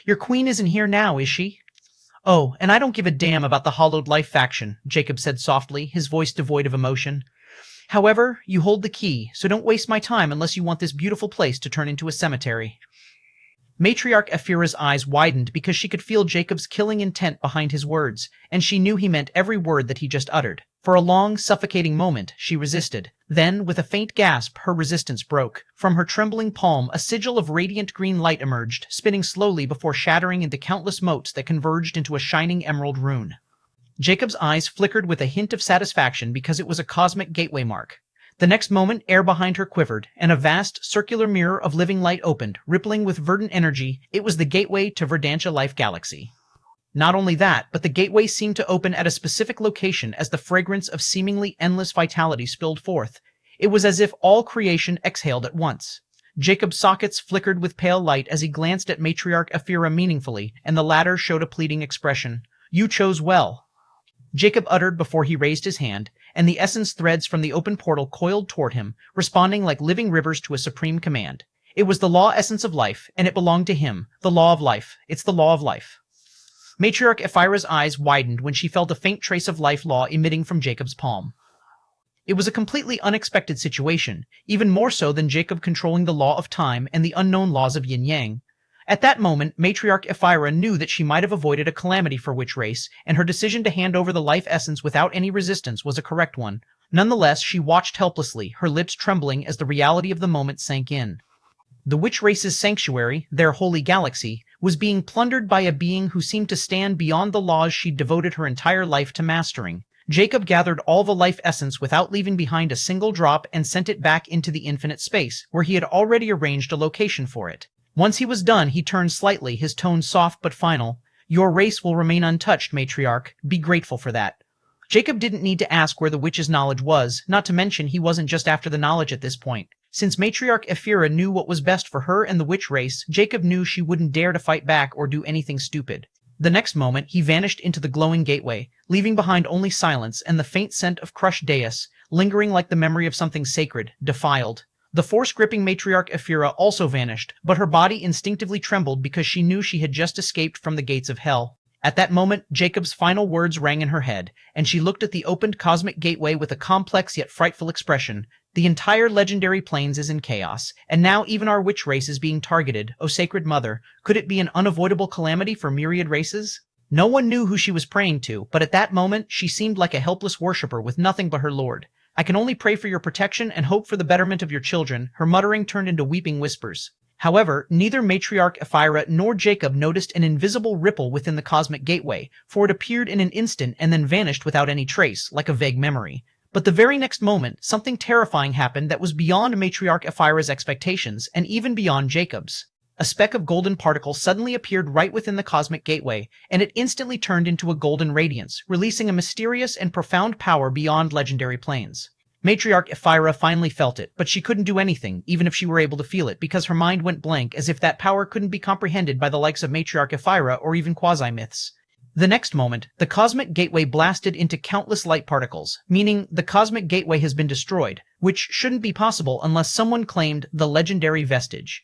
"Your queen isn't here now, is she?" "Oh, and I don't give a damn about the hollowed life faction," Jacob said softly, his voice devoid of emotion. "However, you hold the key, so don't waste my time unless you want this beautiful place to turn into a cemetery." Matriarch Ephira's eyes widened because she could feel Jacob's killing intent behind his words, and she knew he meant every word that he just uttered. For a long, suffocating moment, she resisted. Then, with a faint gasp, her resistance broke. From her trembling palm, a sigil of radiant green light emerged, spinning slowly before shattering into countless motes that converged into a shining emerald rune. Jacob's eyes flickered with a hint of satisfaction because it was a cosmic gateway mark. The next moment, air behind her quivered, and a vast, circular mirror of living light opened, rippling with verdant energy. It was the gateway to Verdantia Life Galaxy. Not only that, but the gateway seemed to open at a specific location as the fragrance of seemingly endless vitality spilled forth. It was as if all creation exhaled at once. Jacob's sockets flickered with pale light as he glanced at Matriarch Ephira meaningfully, and the latter showed a pleading expression. "You chose well," Jacob uttered before he raised his hand, and the essence threads from the open portal coiled toward him, responding like living rivers to a supreme command. It was the law essence of life, and it belonged to him. The law of life. It's the law of life. Matriarch Ephira's eyes widened when she felt a faint trace of life law emitting from Jacob's palm. It was a completely unexpected situation, even more so than Jacob controlling the law of time and the unknown laws of yin-yang. At that moment, Matriarch Ephira knew that she might have avoided a calamity for witch race, and her decision to hand over the life essence without any resistance was a correct one. Nonetheless, she watched helplessly, her lips trembling as the reality of the moment sank in. The witch race's sanctuary, their holy galaxy, was being plundered by a being who seemed to stand beyond the laws she'd devoted her entire life to mastering. Jacob gathered all the life essence without leaving behind a single drop and sent it back into the infinite space, where he had already arranged a location for it. Once he was done, he turned slightly, his tone soft but final. "Your race will remain untouched, Matriarch. Be grateful for that." Jacob didn't need to ask where the witch's knowledge was, not to mention he wasn't just after the knowledge at this point. Since Matriarch Ephira knew what was best for her and the witch race, Jacob knew she wouldn't dare to fight back or do anything stupid. The next moment, he vanished into the glowing gateway, leaving behind only silence and the faint scent of crushed dais, lingering like the memory of something sacred, defiled. The force gripping Matriarch Ephira also vanished, but her body instinctively trembled because she knew she had just escaped from the gates of hell. At that moment, Jacob's final words rang in her head, and she looked at the opened cosmic gateway with a complex yet frightful expression. "The entire legendary plains is in chaos, and now even our witch race is being targeted. O Sacred Mother, could it be an unavoidable calamity for myriad races?" No one knew who she was praying to, but at that moment, she seemed like a helpless worshipper with nothing but her lord. "I can only pray for your protection and hope for the betterment of your children." Her muttering turned into weeping whispers. However, neither Matriarch Ephira nor Jacob noticed an invisible ripple within the cosmic gateway, for it appeared in an instant and then vanished without any trace, like a vague memory. But the very next moment, something terrifying happened that was beyond Matriarch Ephira's expectations, and even beyond Jacob's. A speck of golden particle suddenly appeared right within the cosmic gateway, and it instantly turned into a golden radiance, releasing a mysterious and profound power beyond legendary planes. Matriarch Ephira finally felt it, but she couldn't do anything, even if she were able to feel it, because her mind went blank as if that power couldn't be comprehended by the likes of Matriarch Ephira or even quasi-myths. The next moment, the cosmic gateway blasted into countless light particles, meaning the cosmic gateway has been destroyed, which shouldn't be possible unless someone claimed the legendary vestige.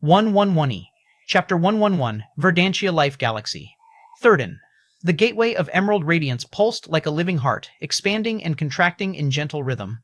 111E, Chapter 111, Verdantia Life Galaxy. Thirden. The gateway of emerald radiance pulsed like a living heart, expanding and contracting in gentle rhythm.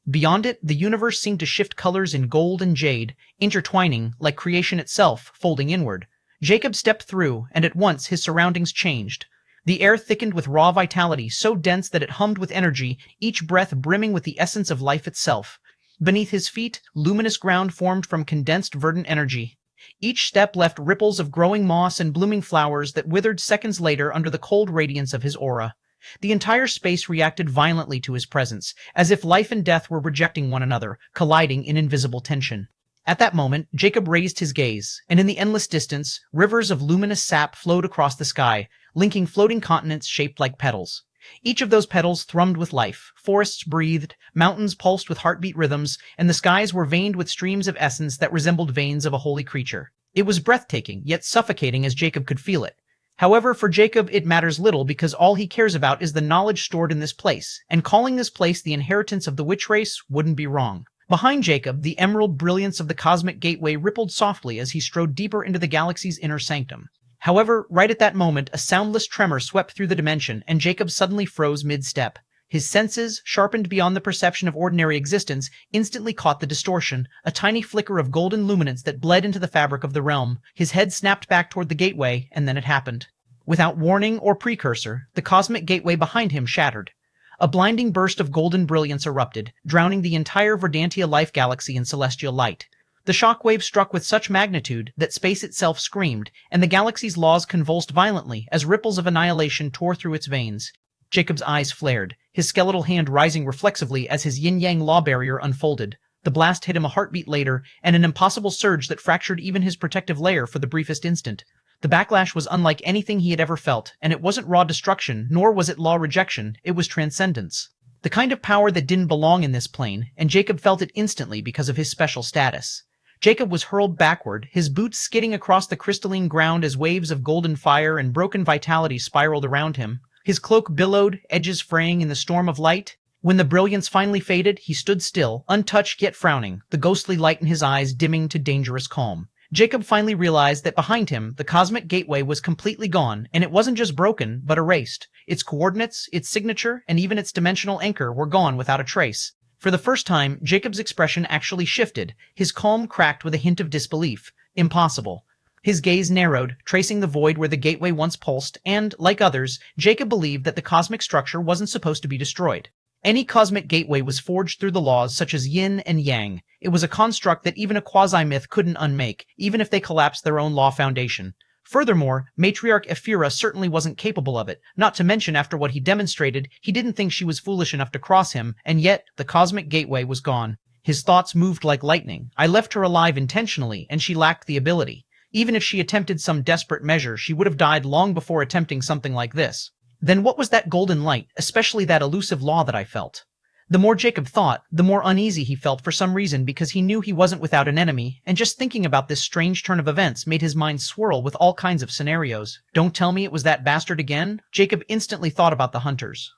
Beyond it, the universe seemed to shift colors in gold and jade, intertwining, like creation itself, folding inward. Jacob stepped through, and at once his surroundings changed. The air thickened with raw vitality, so dense that it hummed with energy, each breath brimming with the essence of life itself. Beneath his feet, luminous ground formed from condensed verdant energy. Each step left ripples of growing moss and blooming flowers that withered seconds later under the cold radiance of his aura. The entire space reacted violently to his presence, as if life and death were rejecting one another, colliding in invisible tension. At that moment, Jacob raised his gaze, and in the endless distance, rivers of luminous sap flowed across the sky, linking floating continents shaped like petals. Each of those petals thrummed with life, forests breathed, mountains pulsed with heartbeat rhythms, and the skies were veined with streams of essence that resembled veins of a holy creature. It was breathtaking, yet suffocating as Jacob could feel it. However, for Jacob it matters little because all he cares about is the knowledge stored in this place, and calling this place the inheritance of the witch race wouldn't be wrong. Behind Jacob, the emerald brilliance of the cosmic gateway rippled softly as he strode deeper into the galaxy's inner sanctum. However, right at that moment, a soundless tremor swept through the dimension, and Jacob suddenly froze mid-step. His senses, sharpened beyond the perception of ordinary existence, instantly caught the distortion, a tiny flicker of golden luminance that bled into the fabric of the realm. His head snapped back toward the gateway, and then it happened. Without warning or precursor, the cosmic gateway behind him shattered. A blinding burst of golden brilliance erupted, drowning the entire Verdantia life galaxy in celestial light. The shockwave struck with such magnitude that space itself screamed, and the galaxy's laws convulsed violently as ripples of annihilation tore through its veins. Jacob's eyes flared, his skeletal hand rising reflexively as his yin-yang law barrier unfolded. The blast hit him a heartbeat later, and an impossible surge that fractured even his protective layer for the briefest instant. The backlash was unlike anything he had ever felt, and it wasn't raw destruction, nor was it law rejection, it was transcendence. The kind of power that didn't belong in this plane, and Jacob felt it instantly because of his special status. Jacob was hurled backward, his boots skidding across the crystalline ground as waves of golden fire and broken vitality spiraled around him. His cloak billowed, edges fraying in the storm of light. When the brilliance finally faded, he stood still, untouched yet frowning, the ghostly light in his eyes dimming to dangerous calm. Jacob finally realized that behind him, the cosmic gateway was completely gone, and it wasn't just broken, but erased. Its coordinates, its signature, and even its dimensional anchor were gone without a trace. For the first time, Jacob's expression actually shifted, his calm cracked with a hint of disbelief. Impossible. His gaze narrowed, tracing the void where the gateway once pulsed, and, like others, Jacob believed that the cosmic structure wasn't supposed to be destroyed. Any cosmic gateway was forged through the laws such as yin and yang. It was a construct that even a quasi-myth couldn't unmake, even if they collapsed their own law foundation. Furthermore, Matriarch Ephira certainly wasn't capable of it, not to mention after what he demonstrated, he didn't think she was foolish enough to cross him, and yet, the cosmic gateway was gone. His thoughts moved like lightning. I left her alive intentionally, and she lacked the ability. Even if she attempted some desperate measure, she would have died long before attempting something like this. Then what was that golden light, especially that elusive law that I felt? The more Jacob thought, the more uneasy he felt for some reason because he knew he wasn't without an enemy, and just thinking about this strange turn of events made his mind swirl with all kinds of scenarios. Don't tell me it was that bastard again? Jacob instantly thought about the hunters.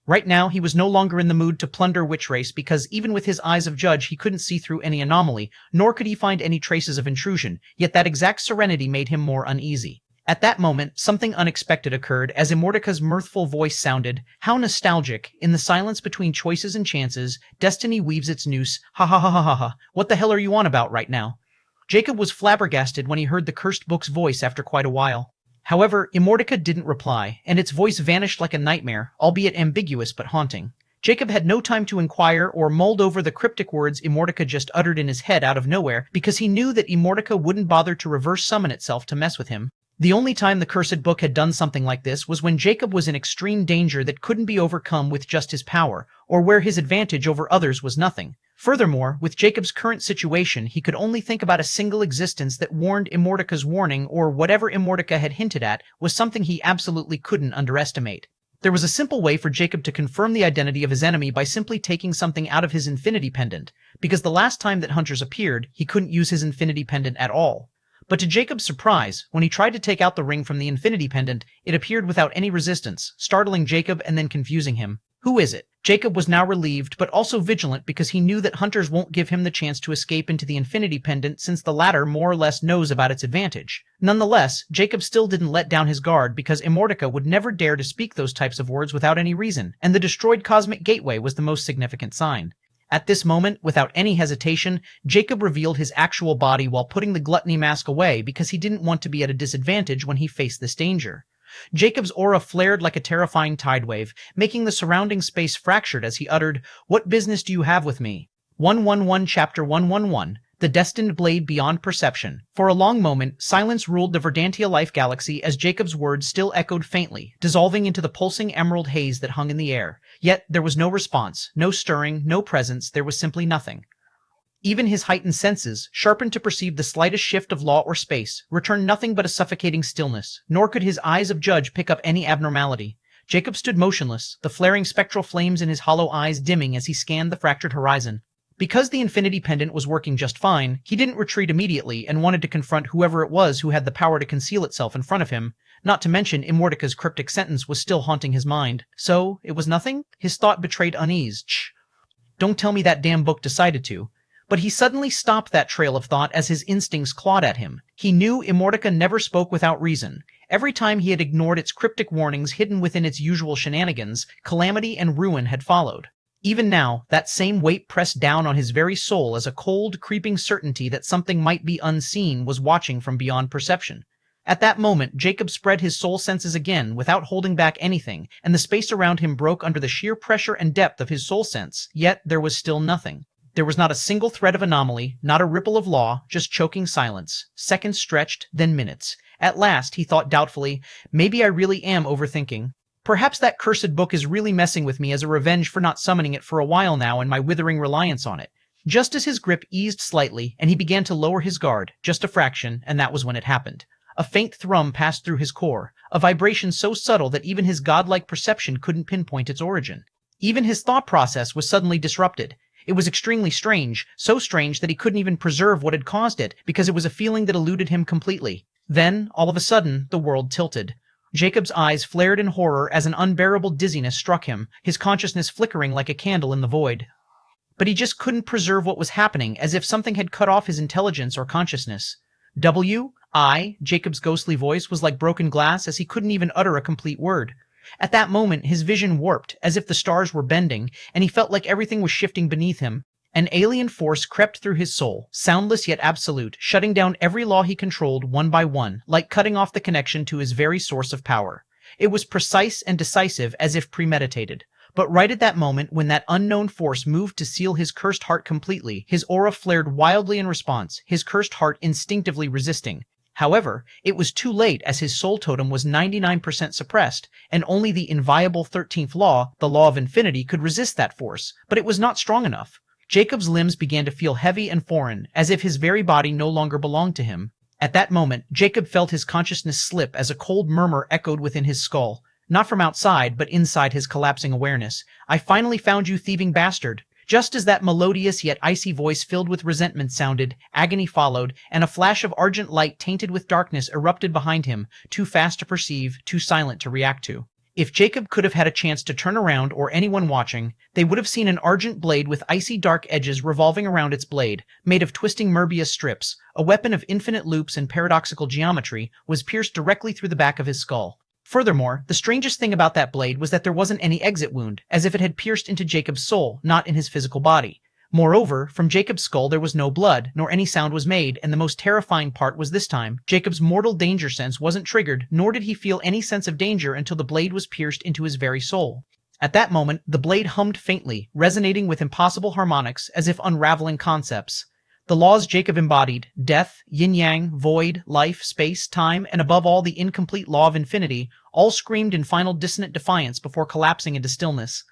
Right now, he was no longer in the mood to plunder Witch Race because even with his eyes of judge, he couldn't see through any anomaly, nor could he find any traces of intrusion, yet that exact serenity made him more uneasy. At that moment, something unexpected occurred as Immortalita's mirthful voice sounded. How nostalgic. In the silence between choices and chances, destiny weaves its noose. Ha ha ha ha ha ha. What the hell are you on about right now? Jacob was flabbergasted when he heard the cursed book's voice after quite a while. However, Immortalita didn't reply, and its voice vanished like a nightmare, albeit ambiguous but haunting. Jacob had no time to inquire or mull over the cryptic words Immortalita just uttered in his head out of nowhere, because he knew that Immortalita wouldn't bother to reverse summon itself to mess with him. The only time the Cursed Book had done something like this was when Jacob was in extreme danger that couldn't be overcome with just his power, or where his advantage over others was nothing. Furthermore, with Jacob's current situation, he could only think about a single existence that warned Immortalita's warning, or whatever Immortalita had hinted at, was something he absolutely couldn't underestimate. There was a simple way for Jacob to confirm the identity of his enemy by simply taking something out of his infinity pendant, because the last time that hunters appeared, he couldn't use his infinity pendant at all. But to Jacob's surprise, when he tried to take out the ring from the infinity pendant, it appeared without any resistance, startling Jacob and then confusing him. Who is it? Jacob was now relieved, but also vigilant because he knew that hunters won't give him the chance to escape into the infinity pendant since the latter more or less knows about its advantage. Nonetheless, Jacob still didn't let down his guard because Immortalita would never dare to speak those types of words without any reason, and the destroyed cosmic gateway was the most significant sign. At this moment, without any hesitation, Jacob revealed his actual body while putting the gluttony mask away because he didn't want to be at a disadvantage when he faced this danger. Jacob's aura flared like a terrifying tide wave, making the surrounding space fractured as he uttered, "What business do you have with me?" 111 Chapter 111 The Destined Blade Beyond Perception. For a long moment, silence ruled the Verdantia Life Galaxy as Jacob's words still echoed faintly, dissolving into the pulsing emerald haze that hung in the air. Yet there was no response, no stirring, no presence, there was simply nothing. Even his heightened senses, sharpened to perceive the slightest shift of law or space, returned nothing but a suffocating stillness, nor could his eyes of judge pick up any abnormality. Jacob stood motionless, the flaring spectral flames in his hollow eyes dimming as he scanned the fractured horizon. Because the infinity pendant was working just fine, he didn't retreat immediately and wanted to confront whoever it was who had the power to conceal itself in front of him. Not to mention Immortica's cryptic sentence was still haunting his mind. So, it was nothing? His thought betrayed unease. Ch. Don't tell me that damn book decided to. But he suddenly stopped that trail of thought as his instincts clawed at him. He knew Immortica never spoke without reason. Every time he had ignored its cryptic warnings hidden within its usual shenanigans, calamity and ruin had followed. Even now, that same weight pressed down on his very soul as a cold, creeping certainty that something might be unseen was watching from beyond perception. At that moment, Jacob spread his soul senses again without holding back anything, and the space around him broke under the sheer pressure and depth of his soul sense, yet there was still nothing. There was not a single thread of anomaly, not a ripple of law, just choking silence. Seconds stretched, then minutes. At last, he thought doubtfully, maybe I really am overthinking. Perhaps that cursed book is really messing with me as a revenge for not summoning it for a while now and my withering reliance on it. Just as his grip eased slightly, and he began to lower his guard, just a fraction, and that was when it happened. A faint thrum passed through his core, a vibration so subtle that even his godlike perception couldn't pinpoint its origin. Even his thought process was suddenly disrupted. It was extremely strange, so strange that he couldn't even preserve what had caused it, because it was a feeling that eluded him completely. Then, all of a sudden, the world tilted. Jacob's eyes flared in horror as an unbearable dizziness struck him, his consciousness flickering like a candle in the void. But he just couldn't preserve what was happening, as if something had cut off his intelligence or consciousness. Jacob's ghostly voice was like broken glass as he couldn't even utter a complete word. At that moment, his vision warped, as if the stars were bending, and he felt like everything was shifting beneath him. An alien force crept through his soul, soundless yet absolute, shutting down every law he controlled one by one, like cutting off the connection to his very source of power. It was precise and decisive, as if premeditated. But right at that moment, when that unknown force moved to seal his cursed heart completely, his aura flared wildly in response, his cursed heart instinctively resisting. However, it was too late as his soul totem was 99% suppressed, and only the inviolable 13th law, the law of infinity, could resist that force, but it was not strong enough. Jacob's limbs began to feel heavy and foreign, as if his very body no longer belonged to him. At that moment, Jacob felt his consciousness slip as a cold murmur echoed within his skull. Not from outside, but inside his collapsing awareness. "I finally found you, thieving bastard." Just as that melodious yet icy voice filled with resentment sounded, agony followed, and a flash of argent light tainted with darkness erupted behind him, too fast to perceive, too silent to react to. If Jacob could have had a chance to turn around, or anyone watching, they would have seen an argent blade with icy dark edges revolving around its blade, made of twisting Möbius strips. A weapon of infinite loops and paradoxical geometry was pierced directly through the back of his skull. Furthermore, the strangest thing about that blade was that there wasn't any exit wound, as if it had pierced into Jacob's soul, not in his physical body. Moreover, from Jacob's skull there was no blood, nor any sound was made, and the most terrifying part was this time, Jacob's mortal danger sense wasn't triggered, nor did he feel any sense of danger until the blade was pierced into his very soul. At that moment, the blade hummed faintly, resonating with impossible harmonics, as if unraveling concepts. The laws Jacob embodied, death, yin-yang, void, life, space, time, and above all the incomplete law of infinity, all screamed in final dissonant defiance before collapsing into stillness.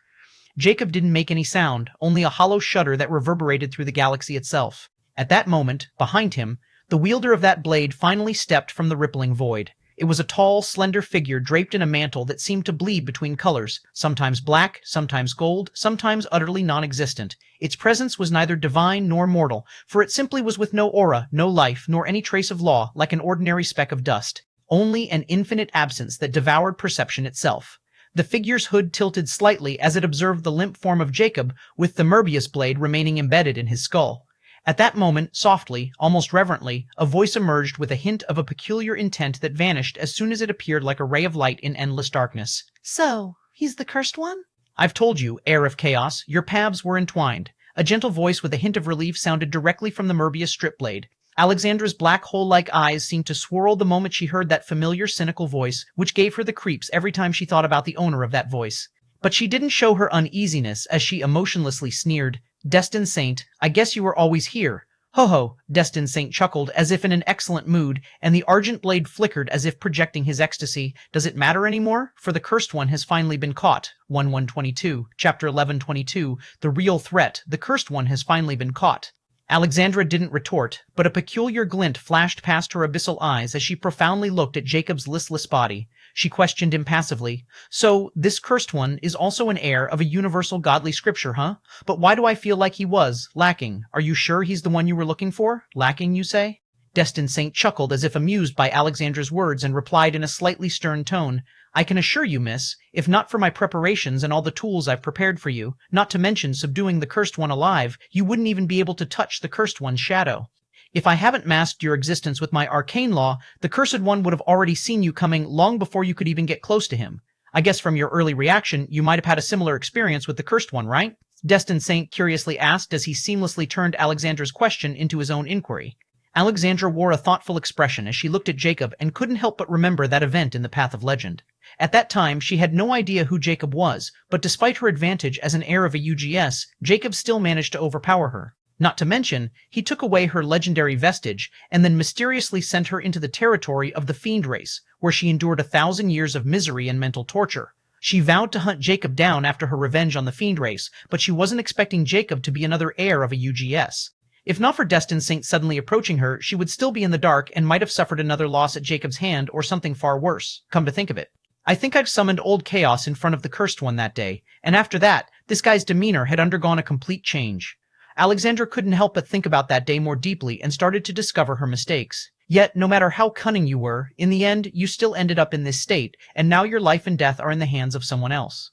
Jacob didn't make any sound, only a hollow shudder that reverberated through the galaxy itself. At that moment, behind him, the wielder of that blade finally stepped from the rippling void. It was a tall, slender figure draped in a mantle that seemed to bleed between colors, sometimes black, sometimes gold, sometimes utterly non-existent. Its presence was neither divine nor mortal, for it simply was with no aura, no life, nor any trace of law, like an ordinary speck of dust. Only an infinite absence that devoured perception itself. The figure's hood tilted slightly as it observed the limp form of Jacob, with the Möbius blade remaining embedded in his skull. At that moment, softly, almost reverently, a voice emerged with a hint of a peculiar intent that vanished as soon as it appeared like a ray of light in endless darkness. "So, he's the cursed one?" "I've told you, heir of chaos, your paths were entwined. A gentle voice with a hint of relief sounded directly from the Merbius strip blade. Alexandra's black hole-like eyes seemed to swirl the moment she heard that familiar cynical voice, which gave her the creeps every time she thought about the owner of that voice. But she didn't show her uneasiness as she emotionlessly sneered, "Destined Saint, I guess you were always here." "Ho ho," Destined Saint chuckled as if in an excellent mood, and the argent blade flickered as if projecting his ecstasy. "Does it matter anymore? For the Cursed One has finally been caught." 1122, Chapter 1122, The Real Threat, the Cursed One has finally been caught. Alexandra didn't retort, but a peculiar glint flashed past her abyssal eyes as she profoundly looked at Jacob's listless body. She questioned impassively, "So, this Cursed One is also an heir of a universal godly scripture, huh? But why do I feel like he was, lacking? Are you sure he's the one you were looking for? Lacking, you say?" Destined Saint chuckled as if amused by Alexandra's words and replied in a slightly stern tone, "I can assure you, miss, if not for my preparations and all the tools I've prepared for you, not to mention subduing the Cursed One alive, you wouldn't even be able to touch the Cursed One's shadow. If I haven't masked your existence with my arcane law, the Cursed One would have already seen you coming long before you could even get close to him. I guess from your early reaction, you might have had a similar experience with the Cursed One, right?" Destined Saint curiously asked as he seamlessly turned Alexandra's question into his own inquiry. Alexandra wore a thoughtful expression as she looked at Jacob and couldn't help but remember that event in the Path of Legend. At that time, she had no idea who Jacob was, but despite her advantage as an heir of a UGS, Jacob still managed to overpower her. Not to mention, he took away her legendary vestige and then mysteriously sent her into the territory of the Fiend race, where she endured 1,000 years of misery and mental torture. She vowed to hunt Jacob down after her revenge on the Fiend race, but she wasn't expecting Jacob to be another heir of a UGS. If not for Destined Saint suddenly approaching her, she would still be in the dark and might have suffered another loss at Jacob's hand or something far worse, come to think of it. I think I've summoned Old Chaos in front of the Cursed One that day, and after that, this guy's demeanor had undergone a complete change. Alexandra couldn't help but think about that day more deeply and started to discover her mistakes. Yet, no matter how cunning you were, in the end, you still ended up in this state, and now your life and death are in the hands of someone else.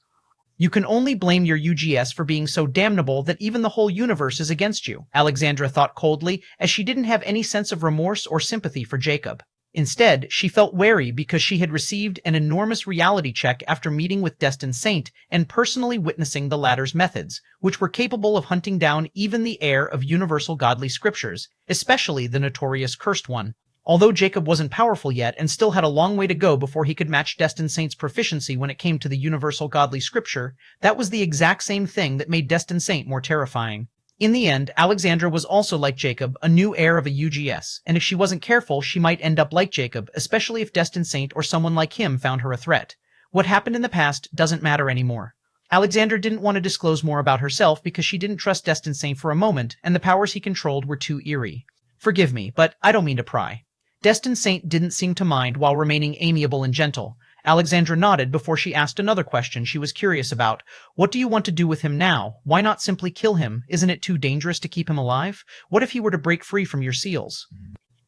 You can only blame your UGS for being so damnable that even the whole universe is against you, Alexandra thought coldly, as she didn't have any sense of remorse or sympathy for Jacob. Instead, she felt wary because she had received an enormous reality check after meeting with Destined Saint and personally witnessing the latter's methods, which were capable of hunting down even the heir of universal godly scriptures, especially the notorious Cursed One. Although Jacob wasn't powerful yet and still had a long way to go before he could match Destined Saint's proficiency when it came to the universal godly scripture, that was the exact same thing that made Destined Saint more terrifying. In the end, Alexandra was also like Jacob, a new heir of a UGS, and if she wasn't careful, she might end up like Jacob, especially if Destined Saint or someone like him found her a threat. What happened in the past doesn't matter anymore. Alexandra didn't want to disclose more about herself because she didn't trust Destined Saint for a moment, and the powers he controlled were too eerie. "Forgive me, but I don't mean to pry." Destined Saint didn't seem to mind while remaining amiable and gentle. Alexandra nodded before she asked another question she was curious about. "What do you want to do with him now? Why not simply kill him? Isn't it too dangerous to keep him alive? What if he were to break free from your seals?"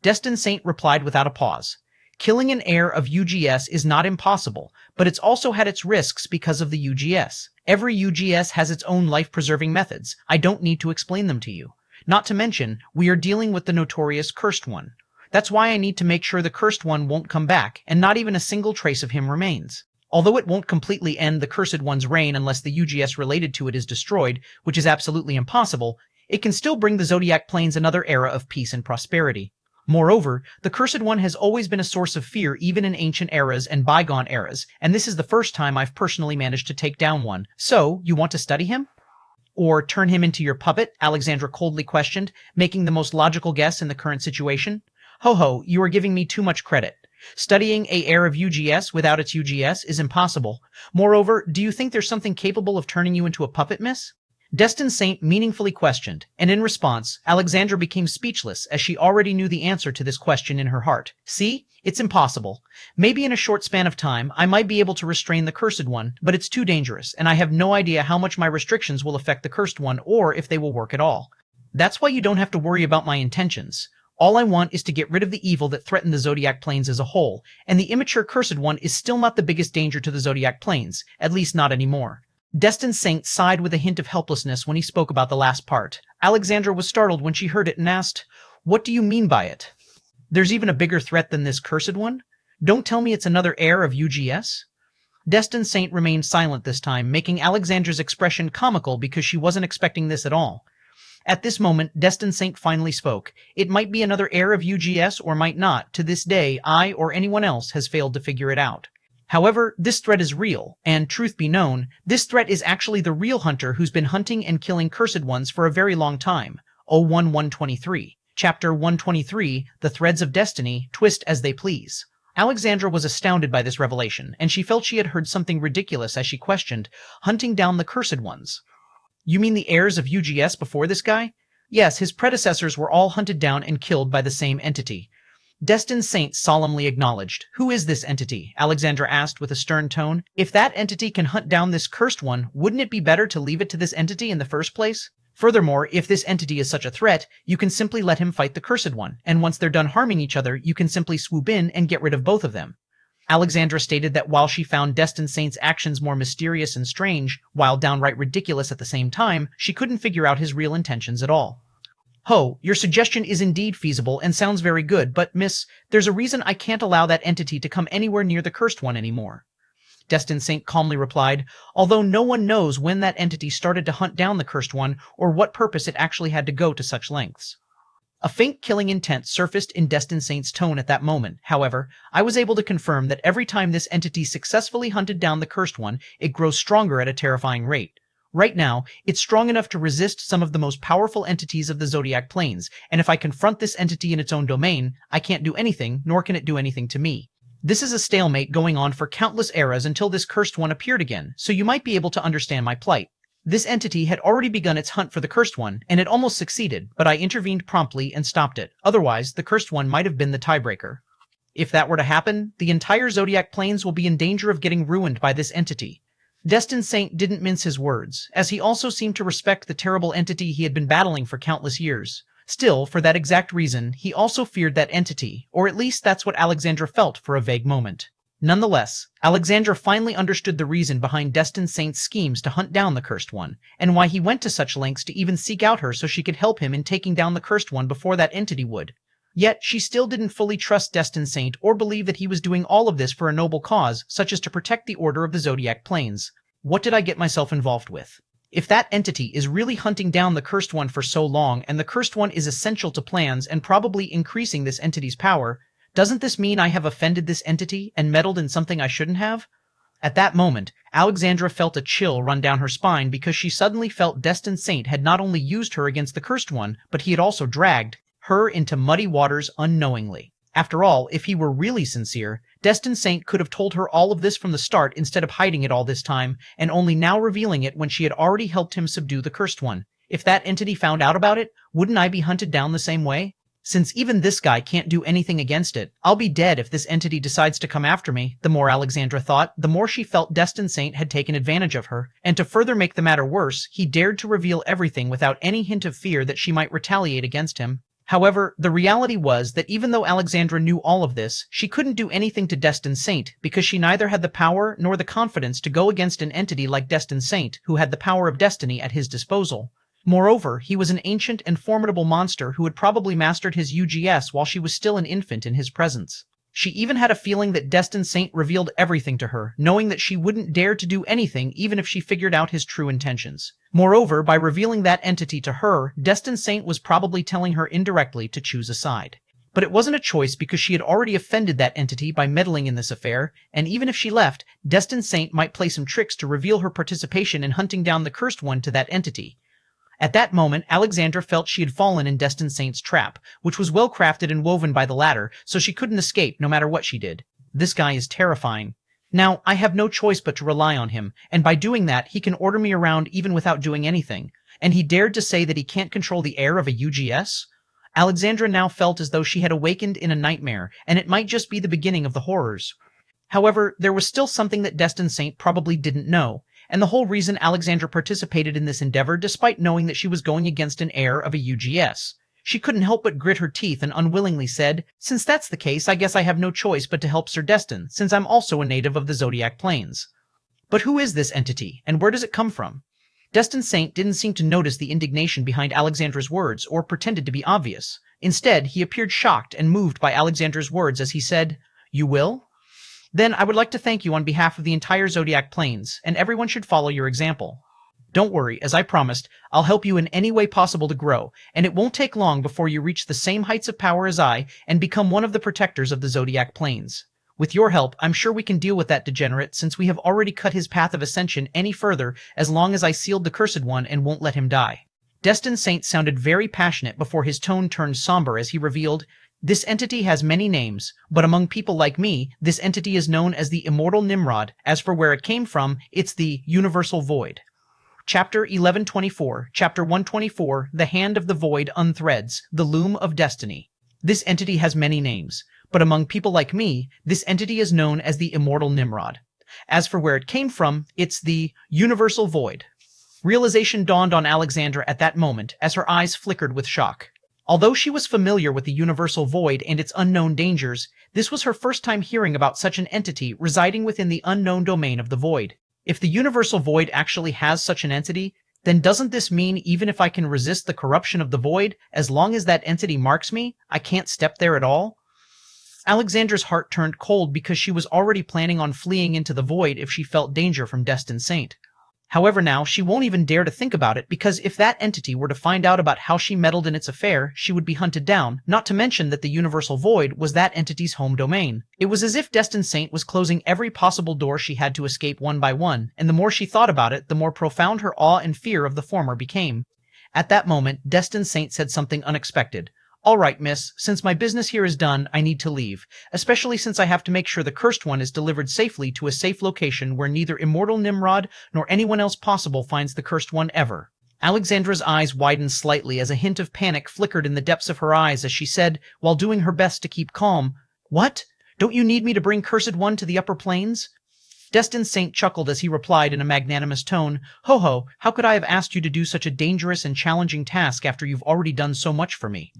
Destined Saint replied without a pause. "Killing an heir of UGS is not impossible, but it's also had its risks because of the UGS. Every UGS has its own life-preserving methods. I don't need to explain them to you. Not to mention, we are dealing with the notorious Cursed One. That's why I need to make sure the Cursed One won't come back, and not even a single trace of him remains. Although it won't completely end the Cursed One's reign unless the UGS related to it is destroyed, which is absolutely impossible, it can still bring the Zodiac Plains another era of peace and prosperity. Moreover, the Cursed One has always been a source of fear even in ancient eras and bygone eras, and this is the first time I've personally managed to take down one. So, you want to study him? Or turn him into your puppet?" Alexandra coldly questioned, making the most logical guess in the current situation. "Ho ho, you are giving me too much credit. Studying a heir of UGS without its UGS is impossible. Moreover, do you think there's something capable of turning you into a puppet, miss?" Destined Saint meaningfully questioned, and in response, Alexandra became speechless as she already knew the answer to this question in her heart. "See? It's impossible. Maybe in a short span of time, I might be able to restrain the Cursed One, but it's too dangerous, and I have no idea how much my restrictions will affect the Cursed One or if they will work at all. That's why you don't have to worry about my intentions. All I want is to get rid of the evil that threatened the Zodiac Plains as a whole, and the immature Cursed One is still not the biggest danger to the Zodiac Plains, at least not anymore." Destined Saint sighed with a hint of helplessness when he spoke about the last part. Alexandra was startled when she heard it and asked, "What do you mean by it? There's even a bigger threat than this Cursed One? Don't tell me it's another heir of UGS?" Destined Saint remained silent this time, making Alexandra's expression comical because she wasn't expecting this at all. At this moment, Destined Saint finally spoke. It might be another heir of UGS or might not. To this day, I or anyone else has failed to figure it out. However, this threat is real, and truth be known, this threat is actually the real hunter who's been hunting and killing cursed ones for a very long time. 01123. Chapter 123, The Threads of Destiny, Twist as They Please. Alexandra was astounded by this revelation, and she felt she had heard something ridiculous as she questioned, hunting down the cursed ones. You mean the heirs of UGS before this guy? Yes, his predecessors were all hunted down and killed by the same entity. Destined Saint solemnly acknowledged. Who is this entity? Alexandra asked with a stern tone. If that entity can hunt down this cursed one, wouldn't it be better to leave it to this entity in the first place? Furthermore, if this entity is such a threat, you can simply let him fight the cursed one, and once they're done harming each other, you can simply swoop in and get rid of both of them. Alexandra stated that while she found Destined Saint's actions more mysterious and strange, while downright ridiculous at the same time, she couldn't figure out his real intentions at all. Ho, your suggestion is indeed feasible and sounds very good, but miss, there's a reason I can't allow that entity to come anywhere near the cursed one anymore. Destined Saint calmly replied, although no one knows when that entity started to hunt down the cursed one or what purpose it actually had to go to such lengths. A faint killing intent surfaced in Destined Saint's tone at that moment. However, I was able to confirm that every time this entity successfully hunted down the cursed one, it grows stronger at a terrifying rate. Right now, it's strong enough to resist some of the most powerful entities of the Zodiac Planes, and if I confront this entity in its own domain, I can't do anything, nor can it do anything to me. This is a stalemate going on for countless eras until this cursed one appeared again, so you might be able to understand my plight. This entity had already begun its hunt for the cursed one, and it almost succeeded, but I intervened promptly and stopped it. Otherwise, the cursed one might have been the tiebreaker. If that were to happen, the entire Zodiac Planes will be in danger of getting ruined by this entity. Destined Saint didn't mince his words, as he also seemed to respect the terrible entity he had been battling for countless years. Still, for that exact reason, he also feared that entity, or at least that's what Alexandra felt for a vague moment. Nonetheless, Alexandra finally understood the reason behind Destined Saint's schemes to hunt down the Cursed One, and why he went to such lengths to even seek out her so she could help him in taking down the Cursed One before that entity would. Yet, she still didn't fully trust Destined Saint or believe that he was doing all of this for a noble cause, such as to protect the Order of the Zodiac Planes. What did I get myself involved with? If that entity is really hunting down the Cursed One for so long, and the Cursed One is essential to plans and probably increasing this entity's power, doesn't this mean I have offended this entity and meddled in something I shouldn't have? At that moment, Alexandra felt a chill run down her spine because she suddenly felt Destined Saint had not only used her against the Cursed One, but he had also dragged her into muddy waters unknowingly. After all, if he were really sincere, Destined Saint could have told her all of this from the start instead of hiding it all this time, and only now revealing it when she had already helped him subdue the Cursed One. If that entity found out about it, wouldn't I be hunted down the same way? Since even this guy can't do anything against it, I'll be dead if this entity decides to come after me. The more Alexandra thought, the more she felt Destined Saint had taken advantage of her, and to further make the matter worse, he dared to reveal everything without any hint of fear that she might retaliate against him. However, the reality was that even though Alexandra knew all of this, she couldn't do anything to Destined Saint because she neither had the power nor the confidence to go against an entity like Destined Saint who had the power of destiny at his disposal. Moreover, he was an ancient and formidable monster who had probably mastered his UGS while she was still an infant in his presence. She even had a feeling that Destined Saint revealed everything to her, knowing that she wouldn't dare to do anything even if she figured out his true intentions. Moreover, by revealing that entity to her, Destined Saint was probably telling her indirectly to choose a side. But it wasn't a choice because she had already offended that entity by meddling in this affair, and even if she left, Destined Saint might play some tricks to reveal her participation in hunting down the Cursed One to that entity. At that moment, Alexandra felt she had fallen in Destined Saint's trap, which was well crafted and woven by the latter, so she couldn't escape no matter what she did. This guy is terrifying. Now, I have no choice but to rely on him, and by doing that, he can order me around even without doing anything. And he dared to say that he can't control the air of a UGS? Alexandra now felt as though she had awakened in a nightmare, and it might just be the beginning of the horrors. However, there was still something that Destined Saint probably didn't know, and the whole reason Alexandra participated in this endeavor despite knowing that she was going against an heir of a UGS. She couldn't help but grit her teeth and unwillingly said, "Since that's the case, I guess I have no choice but to help Sir Destin, since I'm also a native of the Zodiac Plains." But who is this entity, and where does it come from? Destined Saint didn't seem to notice the indignation behind Alexandra's words or pretended to be obvious. Instead, he appeared shocked and moved by Alexandra's words as he said, "You will? Then I would like to thank you on behalf of the entire Zodiac Plains, and everyone should follow your example." Don't worry, as I promised, I'll help you in any way possible to grow, and it won't take long before you reach the same heights of power as I and become one of the protectors of the Zodiac Plains. With your help, I'm sure we can deal with that degenerate since we have already cut his path of ascension any further as long as I sealed the Cursed One and won't let him die. Destined Saint sounded very passionate before his tone turned somber as he revealed, "This entity has many names, but among people like me, this entity is known as the Immortal Nimrod. As for where it came from, it's the Universal Void." Chapter 1124, Chapter 124, The Hand of the Void Unthreads, The Loom of Destiny. This entity has many names, but among people like me, this entity is known as the Immortal Nimrod. As for where it came from, it's the Universal Void. Realization dawned on Alexandra at that moment as her eyes flickered with shock. Although she was familiar with the Universal Void and its unknown dangers, this was her first time hearing about such an entity residing within the unknown domain of the Void. If the Universal Void actually has such an entity, then doesn't this mean even if I can resist the corruption of the Void, as long as that entity marks me, I can't step there at all? Alexandra's heart turned cold because she was already planning on fleeing into the Void if she felt danger from Destined Saint. However, now she won't even dare to think about it because if that entity were to find out about how she meddled in its affair, she would be hunted down, not to mention that the Universal Void was that entity's home domain. It was as if Destined Saint was closing every possible door she had to escape one by one, and the more she thought about it, the more profound her awe and fear of the former became. At that moment, Destined Saint said something unexpected. "All right, miss, since my business here is done, I need to leave, especially since I have to make sure the Cursed One is delivered safely to a safe location where neither Immortal Nimrod nor anyone else possible finds the Cursed One ever." Alexandra's eyes widened slightly as a hint of panic flickered in the depths of her eyes as she said, while doing her best to keep calm, "What? Don't you need me to bring Cursed One to the upper planes?" Destined Saint chuckled as he replied in a magnanimous tone, "Ho ho, how could I have asked you to do such a dangerous and challenging task after you've already done so much for me?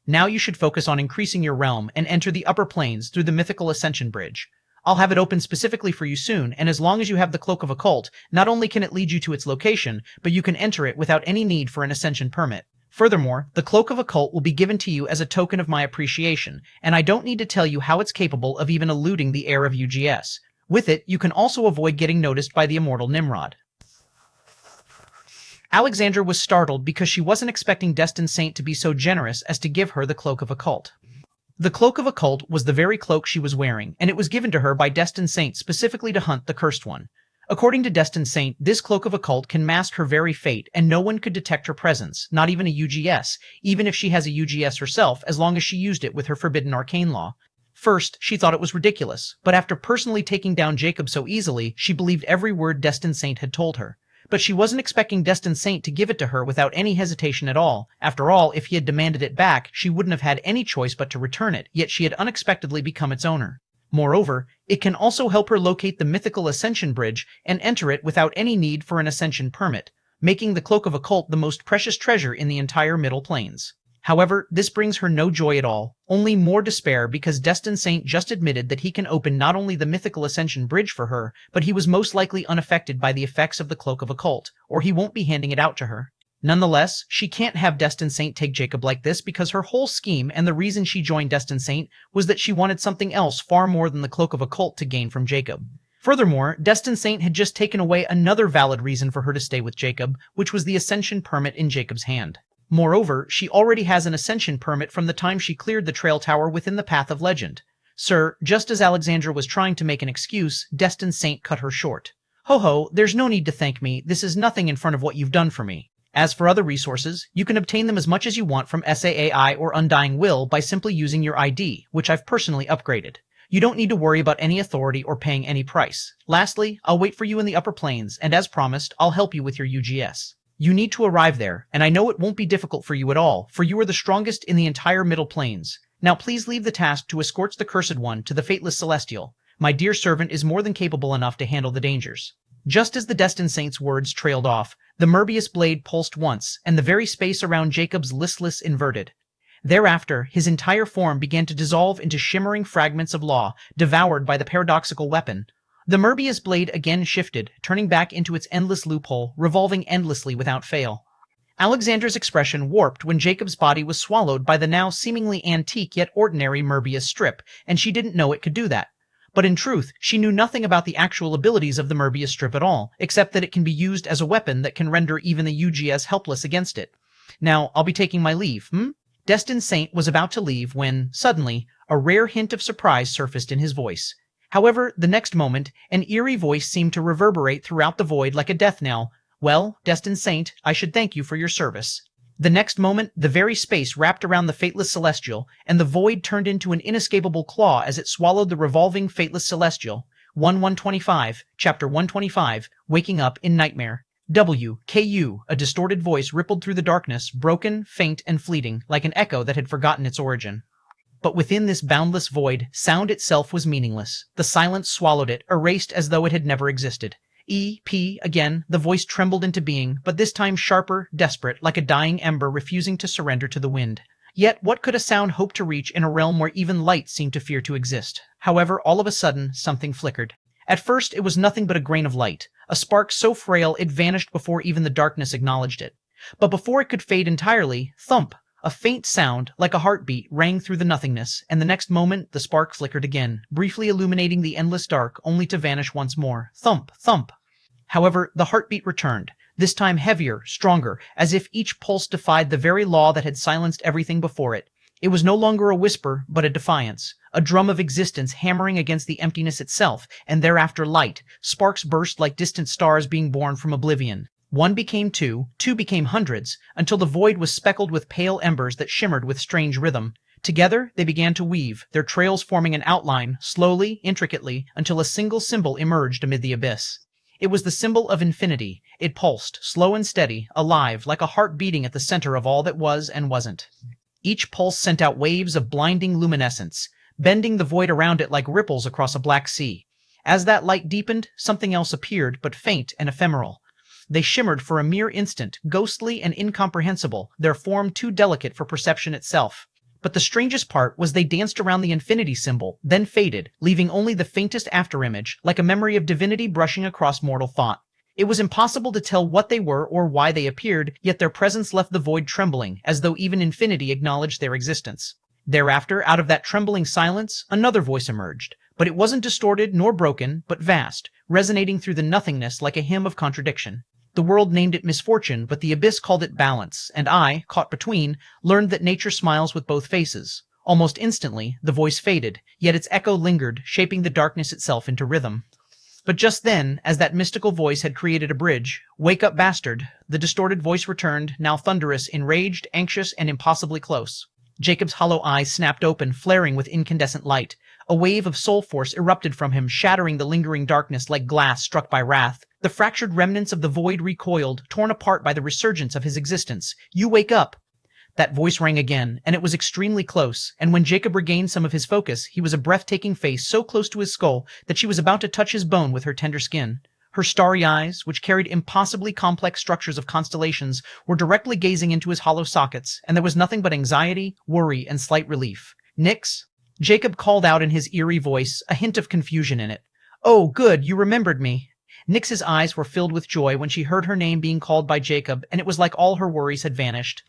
Now you should focus on increasing your realm and enter the upper planes through the mythical ascension bridge. I'll have it open specifically for you soon, and as long as you have the Cloak of Occult, not only can it lead you to its location, but you can enter it without any need for an ascension permit. Furthermore, the Cloak of Occult will be given to you as a token of my appreciation, and I don't need to tell you how it's capable of even eluding the heir of UGS. With it, you can also avoid getting noticed by the Immortal Nimrod." Alexandra was startled because she wasn't expecting Destined Saint to be so generous as to give her the Cloak of Occult. The Cloak of Occult was the very cloak she was wearing, and it was given to her by Destined Saint specifically to hunt the Cursed One. According to Destined Saint, this Cloak of Occult can mask her very fate, and no one could detect her presence, not even a UGS, even if she has a UGS herself, as long as she used it with her forbidden arcane law. First, she thought it was ridiculous, but after personally taking down Jacob so easily, she believed every word Destined Saint had told her. But she wasn't expecting Destined Saint to give it to her without any hesitation at all. After all, if he had demanded it back, she wouldn't have had any choice but to return it, yet she had unexpectedly become its owner. Moreover, it can also help her locate the mythical Ascension Bridge and enter it without any need for an Ascension permit, making the Cloak of Occult the most precious treasure in the entire Middle Plains. However, this brings her no joy at all, only more despair because Destined Saint just admitted that he can open not only the mythical Ascension Bridge for her, but he was most likely unaffected by the effects of the Cloak of Occult, or he won't be handing it out to her. Nonetheless, she can't have Destined Saint take Jacob like this because her whole scheme and the reason she joined Destined Saint was that she wanted something else far more than the Cloak of Occult to gain from Jacob. Furthermore, Destined Saint had just taken away another valid reason for her to stay with Jacob, which was the Ascension permit in Jacob's hand. Moreover, she already has an Ascension permit from the time she cleared the Trail Tower within the Path of Legend. Sir, just as Alexandra was trying to make an excuse, Destined Saint cut her short. "Ho ho, there's no need to thank me, this is nothing in front of what you've done for me. As for other resources, you can obtain them as much as you want from SAAI or Undying Will by simply using your ID, which I've personally upgraded. You don't need to worry about any authority or paying any price. Lastly, I'll wait for you in the upper plains, and as promised, I'll help you with your UGS. You need to arrive there, and I know it won't be difficult for you at all, for you are the strongest in the entire Middle Plains. Now please leave the task to escort the Cursed One to the Fateless Celestial. My dear servant is more than capable enough to handle the dangers." Just as the Destined Saint's words trailed off, the Merbius blade pulsed once, and the very space around Jacob's listless inverted. Thereafter, his entire form began to dissolve into shimmering fragments of law, devoured by the paradoxical weapon. The Merbius blade again shifted, turning back into its endless loophole, revolving endlessly without fail. Alexandra's expression warped when Jacob's body was swallowed by the now seemingly antique yet ordinary Merbius strip, and she didn't know it could do that. But in truth, she knew nothing about the actual abilities of the Merbius strip at all, except that it can be used as a weapon that can render even the UGS helpless against it. Now, I'll be taking my leave, Destined Saint was about to leave when, suddenly, a rare hint of surprise surfaced in his voice. However, the next moment, an eerie voice seemed to reverberate throughout the void like a death knell. Well, Destined Saint, I should thank you for your service. The next moment, the very space wrapped around the fateless celestial, and the void turned into an inescapable claw as it swallowed the revolving fateless celestial. 1-125, Chapter 125, Waking Up in Nightmare. WKU, a distorted voice rippled through the darkness, broken, faint, and fleeting, like an echo that had forgotten its origin. But within this boundless void, sound itself was meaningless. The silence swallowed it, erased as though it had never existed. Again, the voice trembled into being, but this time sharper, desperate, like a dying ember refusing to surrender to the wind. Yet what could a sound hope to reach in a realm where even light seemed to fear to exist? However, all of a sudden, something flickered. At first, it was nothing but a grain of light, a spark so frail it vanished before even the darkness acknowledged it. But before it could fade entirely, thump! A faint sound, like a heartbeat, rang through the nothingness, and the next moment the spark flickered again, briefly illuminating the endless dark, only to vanish once more. Thump! Thump! However, the heartbeat returned, this time heavier, stronger, as if each pulse defied the very law that had silenced everything before it. It was no longer a whisper, but a defiance, a drum of existence hammering against the emptiness itself, and thereafter light. Sparks burst like distant stars being born from oblivion. One became two became hundreds, until the void was speckled with pale embers that shimmered with strange rhythm. Together, they began to weave, their trails forming an outline, slowly, intricately, until a single symbol emerged amid the abyss. It was the symbol of infinity. It pulsed, slow and steady, alive, like a heart beating at the center of all that was and wasn't. Each pulse sent out waves of blinding luminescence, bending the void around it like ripples across a black sea. As that light deepened, something else appeared, but faint and ephemeral. They shimmered for a mere instant, ghostly and incomprehensible, their form too delicate for perception itself. But the strangest part was they danced around the infinity symbol, then faded, leaving only the faintest afterimage, like a memory of divinity brushing across mortal thought. It was impossible to tell what they were or why they appeared, yet their presence left the void trembling, as though even infinity acknowledged their existence. Thereafter, out of that trembling silence, another voice emerged, but it wasn't distorted nor broken, but vast, resonating through the nothingness like a hymn of contradiction. The world named it misfortune, but the abyss called it balance, and I, caught between, learned that nature smiles with both faces. Almost instantly, the voice faded, yet its echo lingered, shaping the darkness itself into rhythm. But just then, as that mystical voice had created a bridge, "Wake up, bastard," the distorted voice returned, now thunderous, enraged, anxious, and impossibly close. Jacob's hollow eyes snapped open, flaring with incandescent light. A wave of soul force erupted from him, shattering the lingering darkness like glass struck by wrath. The fractured remnants of the void recoiled, torn apart by the resurgence of his existence. "You wake up!" That voice rang again, and it was extremely close, and when Jacob regained some of his focus, he was a breathtaking face so close to his skull that she was about to touch his bone with her tender skin. Her starry eyes, which carried impossibly complex structures of constellations, were directly gazing into his hollow sockets, and there was nothing but anxiety, worry, and slight relief. "Nix?" Jacob called out in his eerie voice, a hint of confusion in it. "Oh, good, you remembered me." Nix's eyes were filled with joy when she heard her name being called by Jacob, and it was like all her worries had vanished.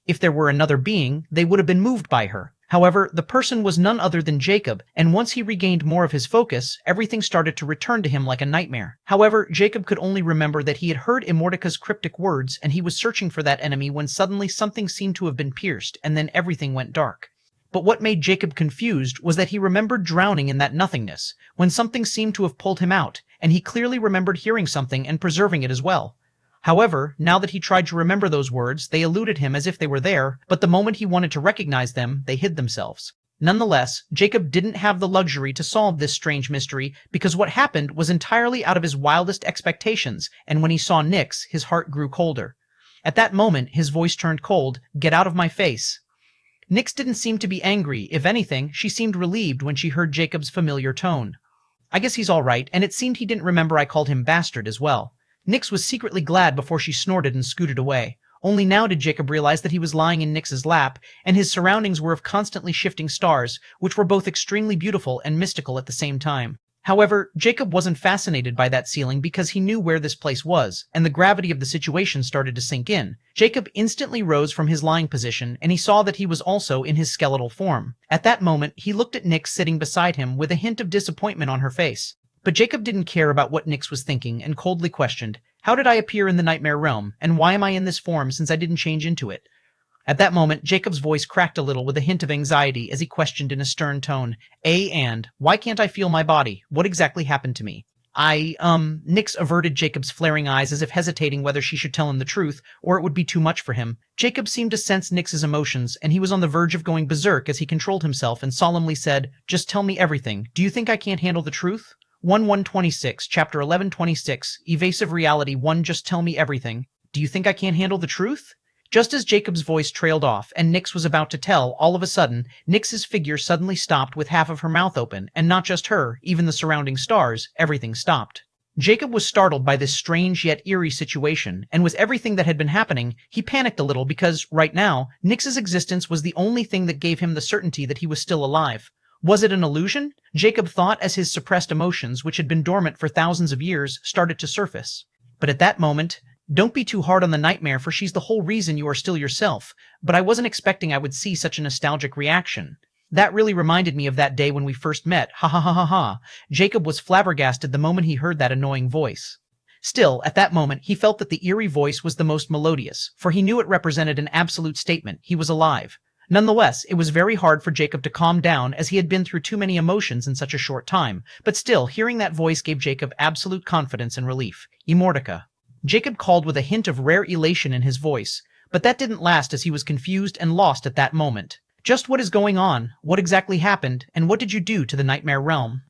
If there were another being, they would have been moved by her. However, the person was none other than Jacob, and once he regained more of his focus, everything started to return to him like a nightmare. However, Jacob could only remember that he had heard Immortica's cryptic words, and he was searching for that enemy when suddenly something seemed to have been pierced, and then everything went dark. But what made Jacob confused was that he remembered drowning in that nothingness, when something seemed to have pulled him out, and he clearly remembered hearing something and preserving it as well. However, now that he tried to remember those words, they eluded him as if they were there, but the moment he wanted to recognize them, they hid themselves. Nonetheless, Jacob didn't have the luxury to solve this strange mystery, because what happened was entirely out of his wildest expectations, and when he saw Nix, his heart grew colder. At that moment, his voice turned cold. "Get out of my face." Nix didn't seem to be angry. If anything, she seemed relieved when she heard Jacob's familiar tone. "I guess he's all right, and it seemed he didn't remember I called him bastard as well." Nix was secretly glad before she snorted and scooted away. Only now did Jacob realize that he was lying in Nix's lap, and his surroundings were of constantly shifting stars, which were both extremely beautiful and mystical at the same time. However, Jacob wasn't fascinated by that ceiling because he knew where this place was, and the gravity of the situation started to sink in. Jacob instantly rose from his lying position, and he saw that he was also in his skeletal form. At that moment, he looked at Nyx sitting beside him with a hint of disappointment on her face. But Jacob didn't care about what Nyx was thinking and coldly questioned, "How did I appear in the nightmare realm, and why am I in this form since I didn't change into it?" At that moment, Jacob's voice cracked a little with a hint of anxiety as he questioned in a stern tone, and why can't I feel my body? What exactly happened to me? Nyx averted Jacob's flaring eyes as if hesitating whether she should tell him the truth, or it would be too much for him. Jacob seemed to sense Nyx's emotions, and he was on the verge of going berserk as he controlled himself and solemnly said, "Just tell me everything. Do you think I can't handle the truth?" 1:126, Chapter 11:26, Evasive Reality 1. Just tell me everything. Do you think I can't handle the truth? Just as Jacob's voice trailed off and Nyx was about to tell, all of a sudden, Nyx's figure suddenly stopped with half of her mouth open, and not just her, even the surrounding stars, everything stopped. Jacob was startled by this strange yet eerie situation, and with everything that had been happening, he panicked a little because, right now, Nyx's existence was the only thing that gave him the certainty that he was still alive. Was it an illusion? Jacob thought as his suppressed emotions, which had been dormant for thousands of years, started to surface. But at that moment, "Don't be too hard on the nightmare, for she's the whole reason you are still yourself, but I wasn't expecting I would see such a nostalgic reaction. That really reminded me of that day when we first met, ha ha ha ha ha." Jacob was flabbergasted the moment he heard that annoying voice. Still, at that moment, he felt that the eerie voice was the most melodious, for he knew it represented an absolute statement: he was alive. Nonetheless, it was very hard for Jacob to calm down as he had been through too many emotions in such a short time, but still, hearing that voice gave Jacob absolute confidence and relief. Immortality. Jacob called with a hint of rare elation in his voice, but that didn't last as he was confused and lost at that moment. "Just what is going on? What exactly happened? And what did you do to the nightmare realm?"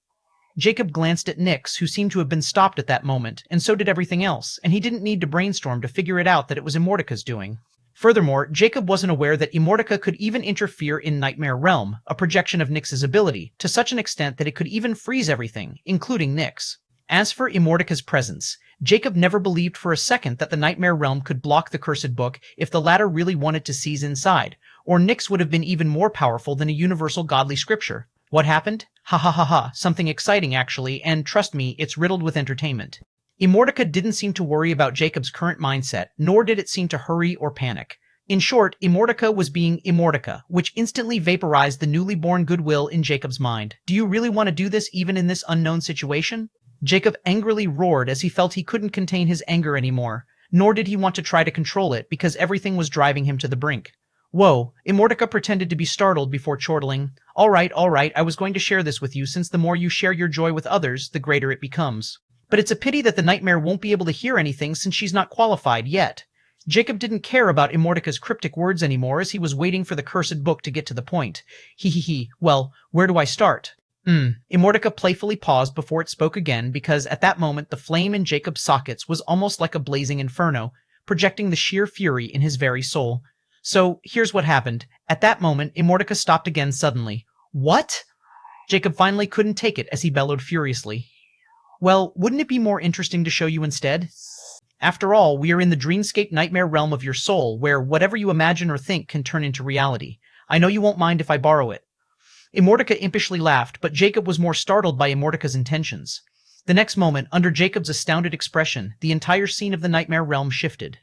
Jacob glanced at Nyx, who seemed to have been stopped at that moment, and so did everything else, and he didn't need to brainstorm to figure it out that it was Immortaka's doing. Furthermore, Jacob wasn't aware that Immortality could even interfere in Nightmare Realm, a projection of Nyx's ability, to such an extent that it could even freeze everything, including Nyx. As for Immortaka's presence, Jacob never believed for a second that the Nightmare Realm could block the Cursed Book if the latter really wanted to seize inside, or Nyx would have been even more powerful than a universal godly scripture. What happened? Ha ha ha ha, something exciting actually, and trust me, it's riddled with entertainment. Immortality didn't seem to worry about Jacob's current mindset, nor did it seem to hurry or panic. In short, Immortality was being Immortality, which instantly vaporized the newly born goodwill in Jacob's mind. "Do you really want to do this even in this unknown situation?" Jacob angrily roared as he felt he couldn't contain his anger anymore, nor did he want to try to control it because everything was driving him to the brink. "Whoa," Immortality pretended to be startled before chortling. All right, I was going to share this with you since the more you share your joy with others, the greater it becomes. But it's a pity that the nightmare won't be able to hear anything since she's not qualified yet." Jacob didn't care about Immortaka's cryptic words anymore as he was waiting for the Cursed Book to get to the point. Well, where do I start? Immortality playfully paused before it spoke again because at that moment the flame in Jacob's sockets was almost like a blazing inferno, projecting the sheer fury in his very soul. So, here's what happened. At that moment, Immortality stopped again suddenly. "What?" Jacob finally couldn't take it as he bellowed furiously. "Well, wouldn't it be more interesting to show you instead? After all, we are in the dreamscape nightmare realm of your soul, where whatever you imagine or think can turn into reality. I know you won't mind if I borrow it." Immortality impishly laughed, but Jacob was more startled by Immortaka's intentions. The next moment, under Jacob's astounded expression, the entire scene of the nightmare realm shifted.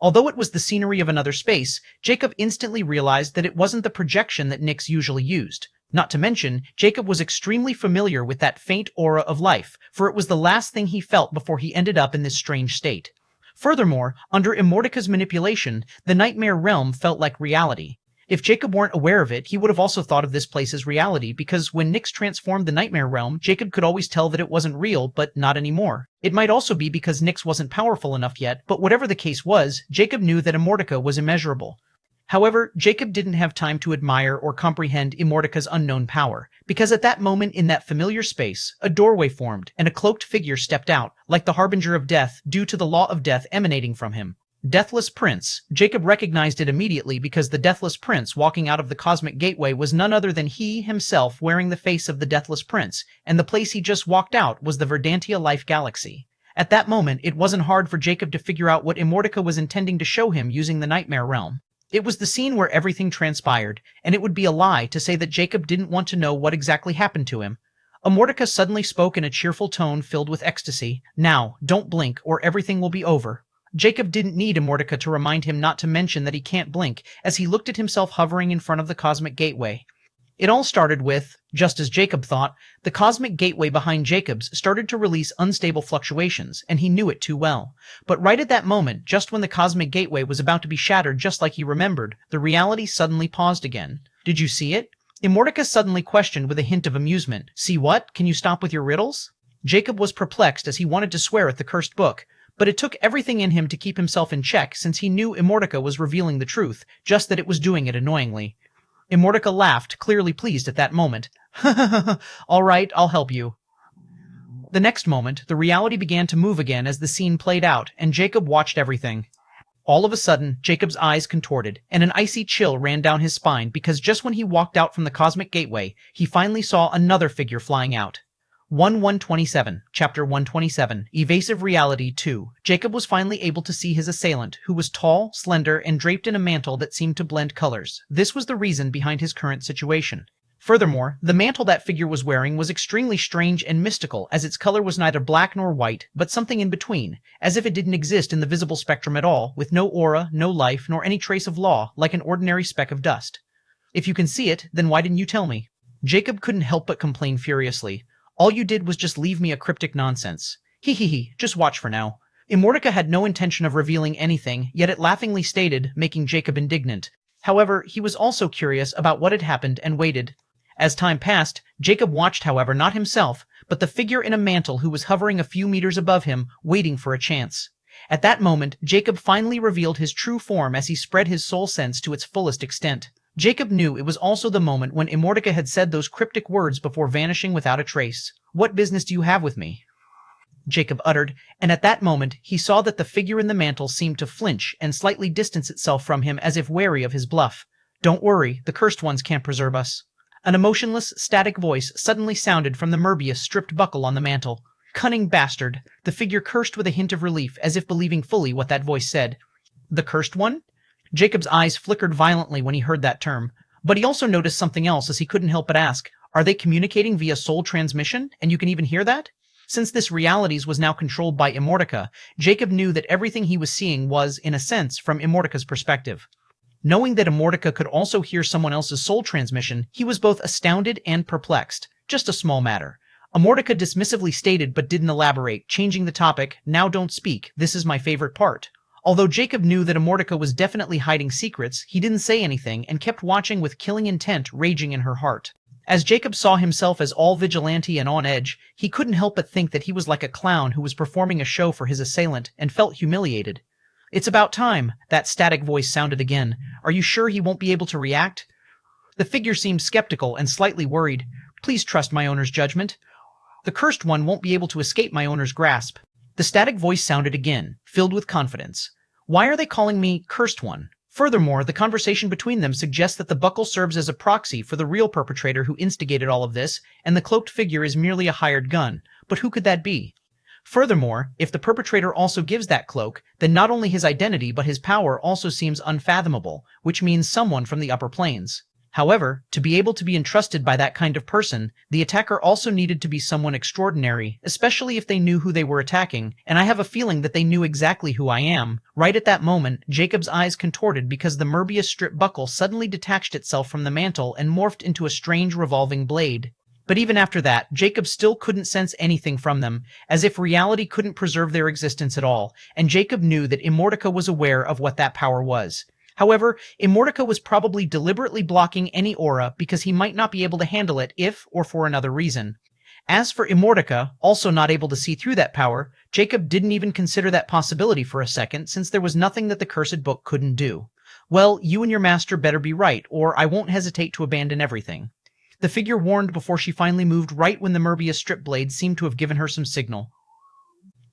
Although it was the scenery of another space, Jacob instantly realized that it wasn't the projection that Nyx usually used. Not to mention, Jacob was extremely familiar with that faint aura of life, for it was the last thing he felt before he ended up in this strange state. Furthermore, under Immortaka's manipulation, the nightmare realm felt like reality. If Jacob weren't aware of it, he would have also thought of this place as reality, because when Nyx transformed the nightmare realm, Jacob could always tell that it wasn't real, but not anymore. It might also be because Nyx wasn't powerful enough yet, but whatever the case was, Jacob knew that Immortality was immeasurable. However, Jacob didn't have time to admire or comprehend Immortaka's unknown power, because at that moment in that familiar space, a doorway formed, and a cloaked figure stepped out, like the harbinger of death, due to the law of death emanating from him. Deathless Prince. Jacob recognized it immediately because the Deathless Prince walking out of the cosmic gateway was none other than he himself wearing the face of the Deathless Prince, and the place he just walked out was the Verdantia Life Galaxy. At that moment, it wasn't hard for Jacob to figure out what Immortality was intending to show him using the Nightmare Realm. It was the scene where everything transpired, and it would be a lie to say that Jacob didn't want to know what exactly happened to him. Immortality suddenly spoke in a cheerful tone filled with ecstasy. Now, don't blink, or everything will be over. Jacob didn't need Immortality to remind him not to mention that he can't blink, as he looked at himself hovering in front of the cosmic gateway. It all started with, just as Jacob thought, the cosmic gateway behind Jacob's started to release unstable fluctuations, and he knew it too well. But right at that moment, just when the cosmic gateway was about to be shattered just like he remembered, the reality suddenly paused again. Did you see it? Immortality suddenly questioned with a hint of amusement. See what? Can you stop with your riddles? Jacob was perplexed as he wanted to swear at the cursed book, but it took everything in him to keep himself in check since he knew Immortality was revealing the truth, just that it was doing it annoyingly. Immortality laughed, clearly pleased at that moment. All right, I'll help you. The next moment, the reality began to move again as the scene played out, and Jacob watched everything. All of a sudden, Jacob's eyes contorted, and an icy chill ran down his spine because just when he walked out from the cosmic gateway, he finally saw another figure flying out. 1-127, Chapter 127, Evasive Reality 2. Jacob was finally able to see his assailant, who was tall, slender, and draped in a mantle that seemed to blend colors. This was the reason behind his current situation. Furthermore, the mantle that figure was wearing was extremely strange and mystical, as its color was neither black nor white, but something in between, as if it didn't exist in the visible spectrum at all, with no aura, no life, nor any trace of law, like an ordinary speck of dust. If you can see it, then why didn't you tell me? Jacob couldn't help but complain furiously. All you did was just leave me a cryptic nonsense. Just watch for now. Immortality had no intention of revealing anything, yet it laughingly stated, making Jacob indignant. However, he was also curious about what had happened and waited. As time passed, Jacob watched, however, not himself, but the figure in a mantle who was hovering a few meters above him, waiting for a chance. At that moment, Jacob finally revealed his true form as he spread his soul sense to its fullest extent. Jacob knew it was also the moment when Immortality had said those cryptic words before vanishing without a trace. What business do you have with me? Jacob uttered, and at that moment he saw that the figure in the mantle seemed to flinch and slightly distance itself from him as if wary of his bluff. Don't worry, the cursed ones can't preserve us. An emotionless, static voice suddenly sounded from the Merbius stripped buckle on the mantle. Cunning bastard! The figure cursed with a hint of relief, as if believing fully what that voice said. The cursed one? Jacob's eyes flickered violently when he heard that term, but he also noticed something else as he couldn't help but ask, are they communicating via soul transmission, and you can even hear that? Since this realities was now controlled by Immortality, Jacob knew that everything he was seeing was, in a sense, from Immortality's perspective. Knowing that Immortality could also hear someone else's soul transmission, he was both astounded and perplexed. Just a small matter. Immortality dismissively stated but didn't elaborate, changing the topic, now don't speak, this is my favorite part. Although Jacob knew that Immortality was definitely hiding secrets, he didn't say anything and kept watching with killing intent raging in her heart. As Jacob saw himself as all vigilante and on edge, he couldn't help but think that he was like a clown who was performing a show for his assailant and felt humiliated. It's about time, that static voice sounded again. Are you sure he won't be able to react? The figure seemed skeptical and slightly worried. Please trust my owner's judgment. The cursed one won't be able to escape my owner's grasp. The static voice sounded again, filled with confidence. Why are they calling me Cursed One? Furthermore, the conversation between them suggests that the buckle serves as a proxy for the real perpetrator who instigated all of this, and the cloaked figure is merely a hired gun. But who could that be? Furthermore, if the perpetrator also gives that cloak, then not only his identity but his power also seems unfathomable, which means someone from the upper planes. However, to be able to be entrusted by that kind of person, the attacker also needed to be someone extraordinary, especially if they knew who they were attacking, and I have a feeling that they knew exactly who I am. Right at that moment, Jacob's eyes contorted because the Merbius strip buckle suddenly detached itself from the mantle and morphed into a strange revolving blade. But even after that, Jacob still couldn't sense anything from them, as if reality couldn't preserve their existence at all, and Jacob knew that Immortality was aware of what that power was. However, Immortality was probably deliberately blocking any aura because he might not be able to handle it if or for another reason. As for Immortality, also not able to see through that power, Jacob didn't even consider that possibility for a second since there was nothing that the Cursed Book couldn't do. Well, you and your master better be right, or I won't hesitate to abandon everything. The figure warned before she finally moved right when the Merbius strip blade seemed to have given her some signal.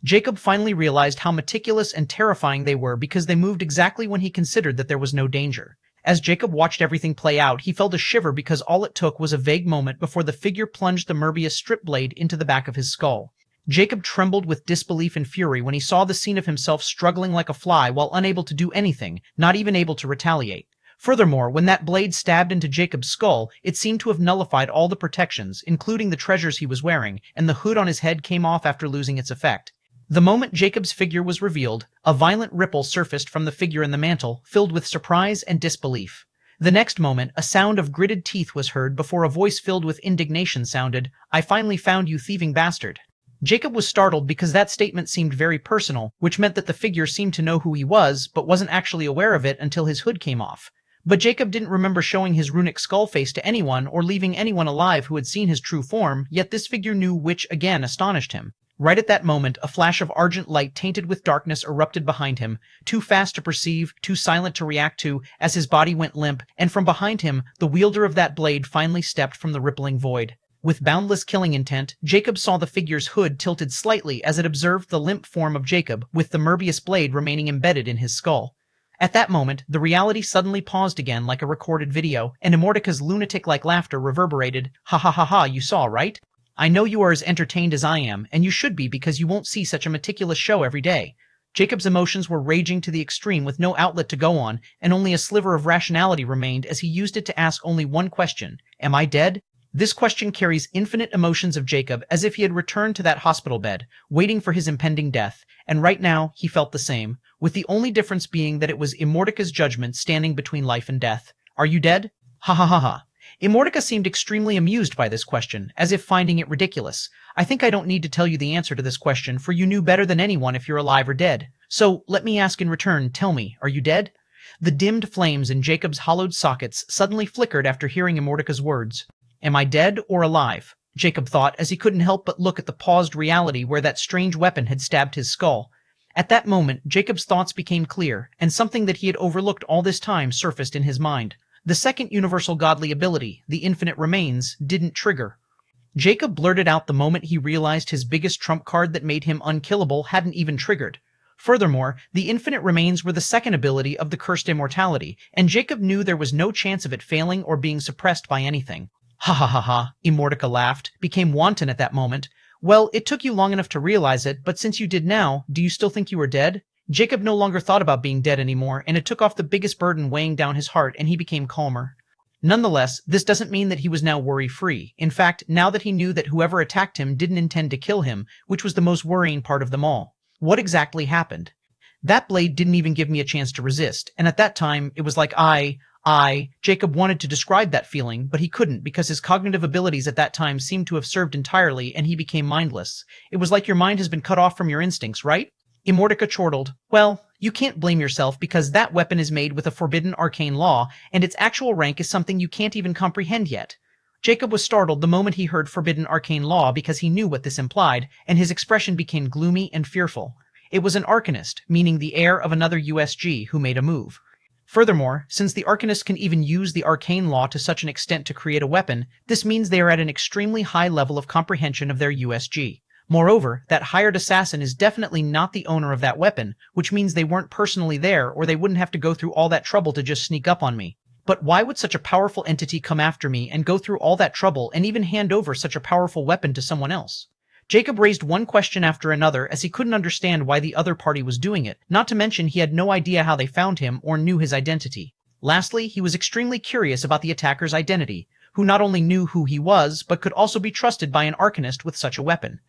Jacob finally realized how meticulous and terrifying they were because they moved exactly when he considered that there was no danger. As Jacob watched everything play out, he felt a shiver because all it took was a vague moment before the figure plunged the Merbius strip blade into the back of his skull. Jacob trembled with disbelief and fury when he saw the scene of himself struggling like a fly while unable to do anything, not even able to retaliate. Furthermore, when that blade stabbed into Jacob's skull, it seemed to have nullified all the protections, including the treasures he was wearing, and the hood on his head came off after losing its effect. The moment Jacob's figure was revealed, a violent ripple surfaced from the figure in the mantle, filled with surprise and disbelief. The next moment, a sound of gritted teeth was heard before a voice filled with indignation sounded, "I finally found you, thieving bastard." Jacob was startled because that statement seemed very personal, which meant that the figure seemed to know who he was, but wasn't actually aware of it until his hood came off. But Jacob didn't remember showing his runic skull face to anyone or leaving anyone alive who had seen his true form, yet this figure knew, which again astonished him. Right at that moment, a flash of argent light tainted with darkness erupted behind him, too fast to perceive, too silent to react to, as his body went limp, and from behind him, the wielder of that blade finally stepped from the rippling void. With boundless killing intent, Jacob saw the figure's hood tilted slightly as it observed the limp form of Jacob, with the Merbius blade remaining embedded in his skull. At that moment, the reality suddenly paused again like a recorded video, and Immortal's lunatic-like laughter reverberated. "Ha ha ha ha, you saw, right? I know you are as entertained as I am, and you should be because you won't see such a meticulous show every day." Jacob's emotions were raging to the extreme with no outlet to go on, and only a sliver of rationality remained as he used it to ask only one question: "Am I dead?" This question carries infinite emotions of Jacob as if he had returned to that hospital bed, waiting for his impending death, and right now he felt the same, with the only difference being that it was Immortal's judgment standing between life and death. "Are you dead?" "Ha ha ha ha." Immortal seemed extremely amused by this question, as if finding it ridiculous. "I think I don't need to tell you the answer to this question, for you knew better than anyone if you're alive or dead. So, let me ask in return, tell me, are you dead?" The dimmed flames in Jacob's hollowed sockets suddenly flickered after hearing Immortal's words. "Am I dead or alive?" Jacob thought, as he couldn't help but look at the paused reality where that strange weapon had stabbed his skull. At that moment, Jacob's thoughts became clear, and something that he had overlooked all this time surfaced in his mind. The second universal godly ability, the infinite remains, didn't trigger. Jacob blurted out the moment he realized his biggest trump card that made him unkillable hadn't even triggered. Furthermore, the infinite remains were the second ability of the Cursed Immortality, and Jacob knew there was no chance of it failing or being suppressed by anything. "Ha ha ha ha," Immortal laughed, became wanton at that moment. "Well, it took you long enough to realize it, but since you did now, do you still think you are dead?" Jacob no longer thought about being dead anymore, and it took off the biggest burden weighing down his heart, and he became calmer. Nonetheless, this doesn't mean that he was now worry-free. In fact, now that he knew that whoever attacked him didn't intend to kill him, which was the most worrying part of them all. What exactly happened? That blade didn't even give me a chance to resist, and at that time, it was like Jacob wanted to describe that feeling, but he couldn't because his cognitive abilities at that time seemed to have served entirely, and he became mindless. It was like your mind has been cut off from your instincts, right? Immortal chortled. "Well, you can't blame yourself because that weapon is made with a forbidden arcane law, and its actual rank is something you can't even comprehend yet." Jacob was startled the moment he heard forbidden arcane law because he knew what this implied, and his expression became gloomy and fearful. It was an arcanist, meaning the heir of another USG, who made a move. Furthermore, since the arcanist can even use the arcane law to such an extent to create a weapon, this means they are at an extremely high level of comprehension of their USG. Moreover, that hired assassin is definitely not the owner of that weapon, which means they weren't personally there or they wouldn't have to go through all that trouble to just sneak up on me. But why would such a powerful entity come after me and go through all that trouble and even hand over such a powerful weapon to someone else? Jacob raised one question after another as he couldn't understand why the other party was doing it, not to mention he had no idea how they found him or knew his identity. Lastly, he was extremely curious about the attacker's identity, who not only knew who he was, but could also be trusted by an arcanist with such a weapon.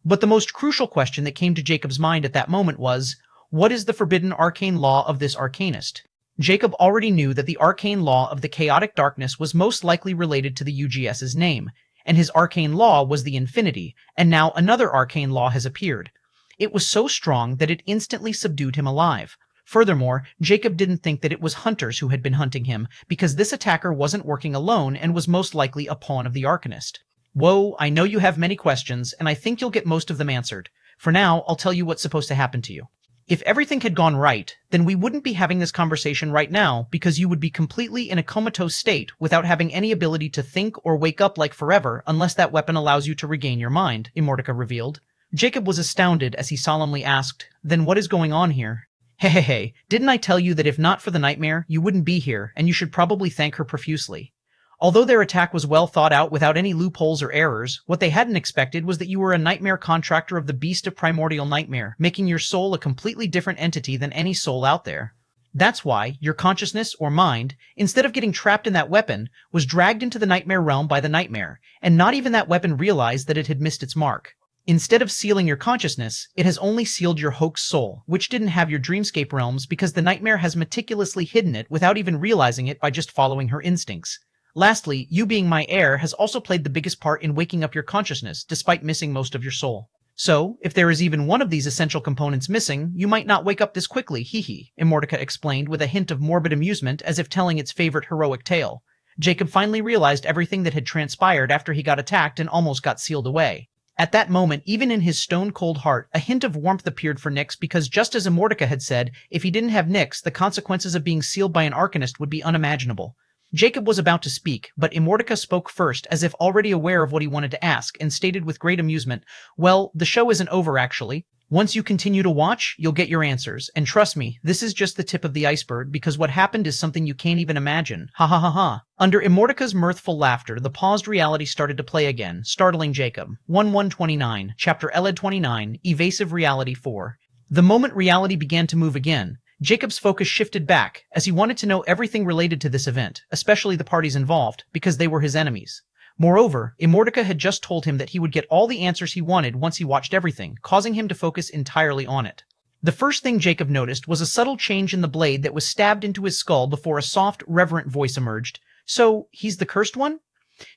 But the most crucial question that came to Jacob's mind at that moment was, what is the forbidden arcane law of this arcanist? Jacob already knew that the arcane law of the chaotic darkness was most likely related to the UGS's name, and his arcane law was the infinity, and now another arcane law has appeared. It was so strong that it instantly subdued him alive. Furthermore, Jacob didn't think that it was hunters who had been hunting him, because this attacker wasn't working alone and was most likely a pawn of the arcanist. Whoa, I know you have many questions, and I think you'll get most of them answered. For now, I'll tell you what's supposed to happen to you. If everything had gone right, then we wouldn't be having this conversation right now because you would be completely in a comatose state without having any ability to think or wake up like forever unless that weapon allows you to regain your mind, Immortal revealed. Jacob was astounded as he solemnly asked, "Then what is going on here?" Hey, didn't I tell you that if not for the nightmare, you wouldn't be here, and you should probably thank her profusely. Although their attack was well thought out without any loopholes or errors, what they hadn't expected was that you were a nightmare contractor of the beast of primordial nightmare, making your soul a completely different entity than any soul out there. That's why your consciousness or mind, instead of getting trapped in that weapon, was dragged into the nightmare realm by the nightmare, and not even that weapon realized that it had missed its mark. Instead of sealing your consciousness, it has only sealed your hoax soul, which didn't have your dreamscape realms because the nightmare has meticulously hidden it without even realizing it by just following her instincts. Lastly, you being my heir has also played the biggest part in waking up your consciousness, despite missing most of your soul. So, if there is even one of these essential components missing, you might not wake up this quickly, hee, Immortality explained with a hint of morbid amusement as if telling its favorite heroic tale. Jacob finally realized everything that had transpired after he got attacked and almost got sealed away. At that moment, even in his stone-cold heart, a hint of warmth appeared for Nyx because just as Immortality had said, if he didn't have Nyx, the consequences of being sealed by an Arcanist would be unimaginable. Jacob was about to speak, but Immortality spoke first as if already aware of what he wanted to ask, and stated with great amusement, "Well, the show isn't over actually. Once you continue to watch, you'll get your answers, and trust me, this is just the tip of the iceberg because what happened is something you can't even imagine. Ha ha ha ha." Under Immortaka's mirthful laughter, the paused reality started to play again, startling Jacob. 1129, Chapter Eled 29, Evasive Reality 4. The moment reality began to move again, Jacob's focus shifted back, as he wanted to know everything related to this event, especially the parties involved, because they were his enemies. Moreover, Immortality had just told him that he would get all the answers he wanted once he watched everything, causing him to focus entirely on it. The first thing Jacob noticed was a subtle change in the blade that was stabbed into his skull before a soft, reverent voice emerged. "So, he's the cursed one?"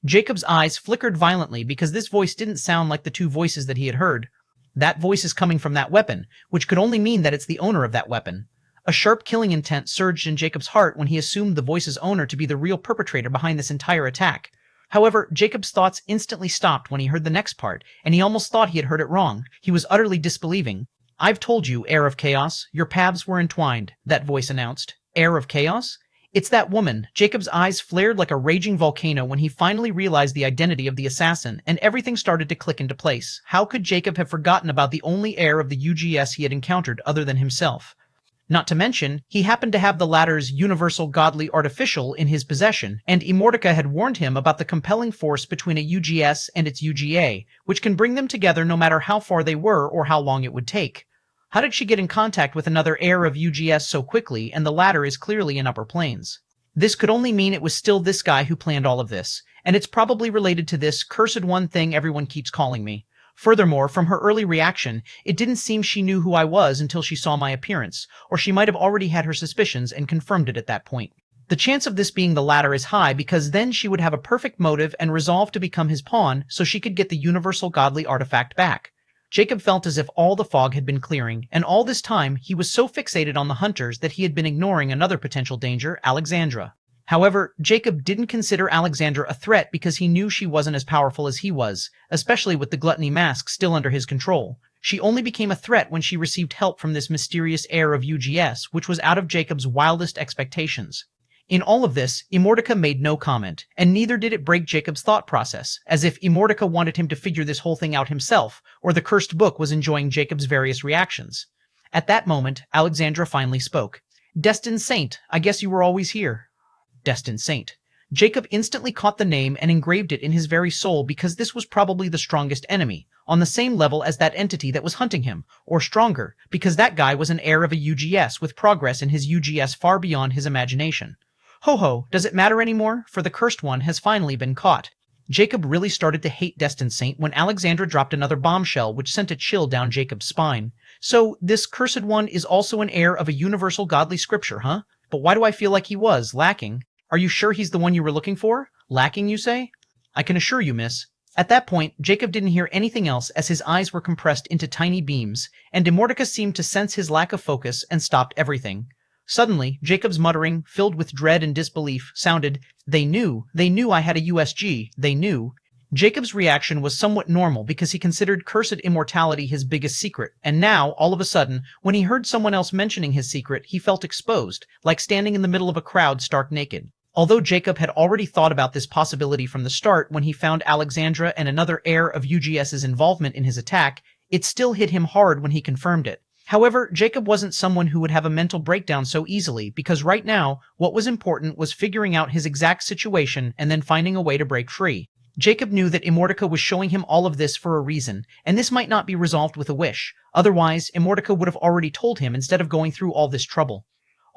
Jacob's eyes flickered violently because this voice didn't sound like the two voices that he had heard. That voice is coming from that weapon, which could only mean that it's the owner of that weapon. A sharp killing intent surged in Jacob's heart when he assumed the voice's owner to be the real perpetrator behind this entire attack. However, Jacob's thoughts instantly stopped when he heard the next part, and he almost thought he had heard it wrong. He was utterly disbelieving. "I've told you, heir of chaos, your paths were entwined," that voice announced. Heir of chaos? It's that woman. Jacob's eyes flared like a raging volcano when he finally realized the identity of the assassin, and everything started to click into place. How could Jacob have forgotten about the only heir of the UGS he had encountered other than himself? Not to mention, he happened to have the latter's universal godly artificial in his possession, and Immortality had warned him about the compelling force between a UGS and its UGA, which can bring them together no matter how far they were or how long it would take. How did she get in contact with another heir of UGS so quickly, and the latter is clearly in upper planes? This could only mean it was still this guy who planned all of this, and it's probably related to this cursed one thing everyone keeps calling me. Furthermore, from her early reaction, it didn't seem she knew who I was until she saw my appearance, or she might have already had her suspicions and confirmed it at that point. The chance of this being the latter is high because then she would have a perfect motive and resolve to become his pawn so she could get the universal godly artifact back. Jacob felt as if all the fog had been clearing, and all this time he was so fixated on the hunters that he had been ignoring another potential danger, Alexandra. However, Jacob didn't consider Alexandra a threat because he knew she wasn't as powerful as he was, especially with the gluttony mask still under his control. She only became a threat when she received help from this mysterious heir of UGS, which was out of Jacob's wildest expectations. In all of this, Immortality made no comment, and neither did it break Jacob's thought process, as if Immortality wanted him to figure this whole thing out himself, or the cursed book was enjoying Jacob's various reactions. At that moment, Alexandra finally spoke. "Destined Saint, I guess you were always here." Destined Saint. Jacob instantly caught the name and engraved it in his very soul because this was probably the strongest enemy, on the same level as that entity that was hunting him, or stronger, because that guy was an heir of a UGS with progress in his UGS far beyond his imagination. Ho-ho, does it matter anymore? For the cursed one has finally been caught. Jacob really started to hate Destined Saint when Alexandra dropped another bombshell which sent a chill down Jacob's spine. So, this cursed one is also an heir of a universal godly scripture, huh? But why do I feel like he was lacking? Are you sure he's the one you were looking for? Lacking, you say? I can assure you, miss. At that point, Jacob didn't hear anything else as his eyes were compressed into tiny beams, and Immortality seemed to sense his lack of focus and stopped everything. Suddenly, Jacob's muttering, filled with dread and disbelief, sounded, they knew I had a USG, they knew. Jacob's reaction was somewhat normal because he considered Cursed Immortality his biggest secret, and now, all of a sudden, when he heard someone else mentioning his secret, he felt exposed, like standing in the middle of a crowd stark naked. Although Jacob had already thought about this possibility from the start when he found Alexandra and another heir of UGS's involvement in his attack, it still hit him hard when he confirmed it. However, Jacob wasn't someone who would have a mental breakdown so easily because right now, what was important was figuring out his exact situation and then finding a way to break free. Jacob knew that Immortality was showing him all of this for a reason, and this might not be resolved with a wish. Otherwise, Immortality would have already told him instead of going through all this trouble.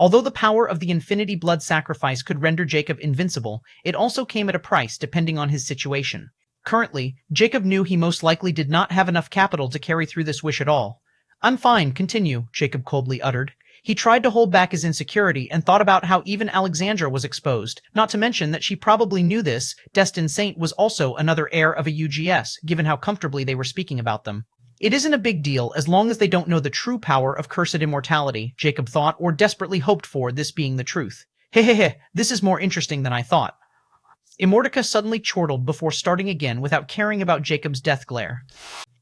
Although the power of the infinity blood sacrifice could render Jacob invincible, it also came at a price depending on his situation. Currently, Jacob knew he most likely did not have enough capital to carry through this wish at all. "I'm fine, continue," Jacob coldly uttered. He tried to hold back his insecurity and thought about how even Alexandra was exposed, not to mention that she probably knew this. Destined Saint was also another heir of a UGS, given how comfortably they were speaking about them. It isn't a big deal as long as they don't know the true power of Cursed Immortality, Jacob thought, or desperately hoped for, this being the truth. Hehehe, this is more interesting than I thought. Immortality suddenly chortled before starting again without caring about Jacob's death glare.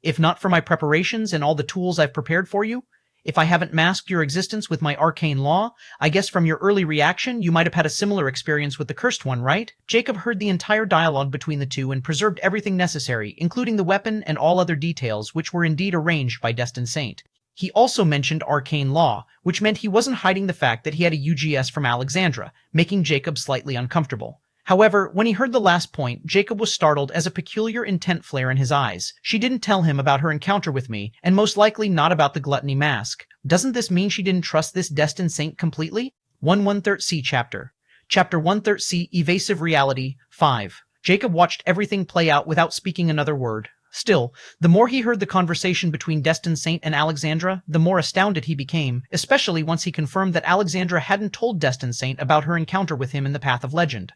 "If not for my preparations and all the tools I've prepared for you, if I haven't masked your existence with my arcane law, I guess from your early reaction you might have had a similar experience with the Cursed One, right?" Jacob heard the entire dialogue between the two and preserved everything necessary, including the weapon and all other details, which were indeed arranged by Destined Saint. He also mentioned arcane law, which meant he wasn't hiding the fact that he had a UGS from Alexandra, making Jacob slightly uncomfortable. However, when he heard the last point, Jacob was startled as a peculiar intent flare in his eyes. "She didn't tell him about her encounter with me, and most likely not about the gluttony mask. Doesn't this mean she didn't trust this Destined Saint completely?" 1/1/3 C Chapter. Chapter 1/3 C Evasive Reality 5. Jacob watched everything play out without speaking another word. Still, the more he heard the conversation between Destined Saint and Alexandra, the more astounded he became, especially once he confirmed that Alexandra hadn't told Destined Saint about her encounter with him in the Path of Legend.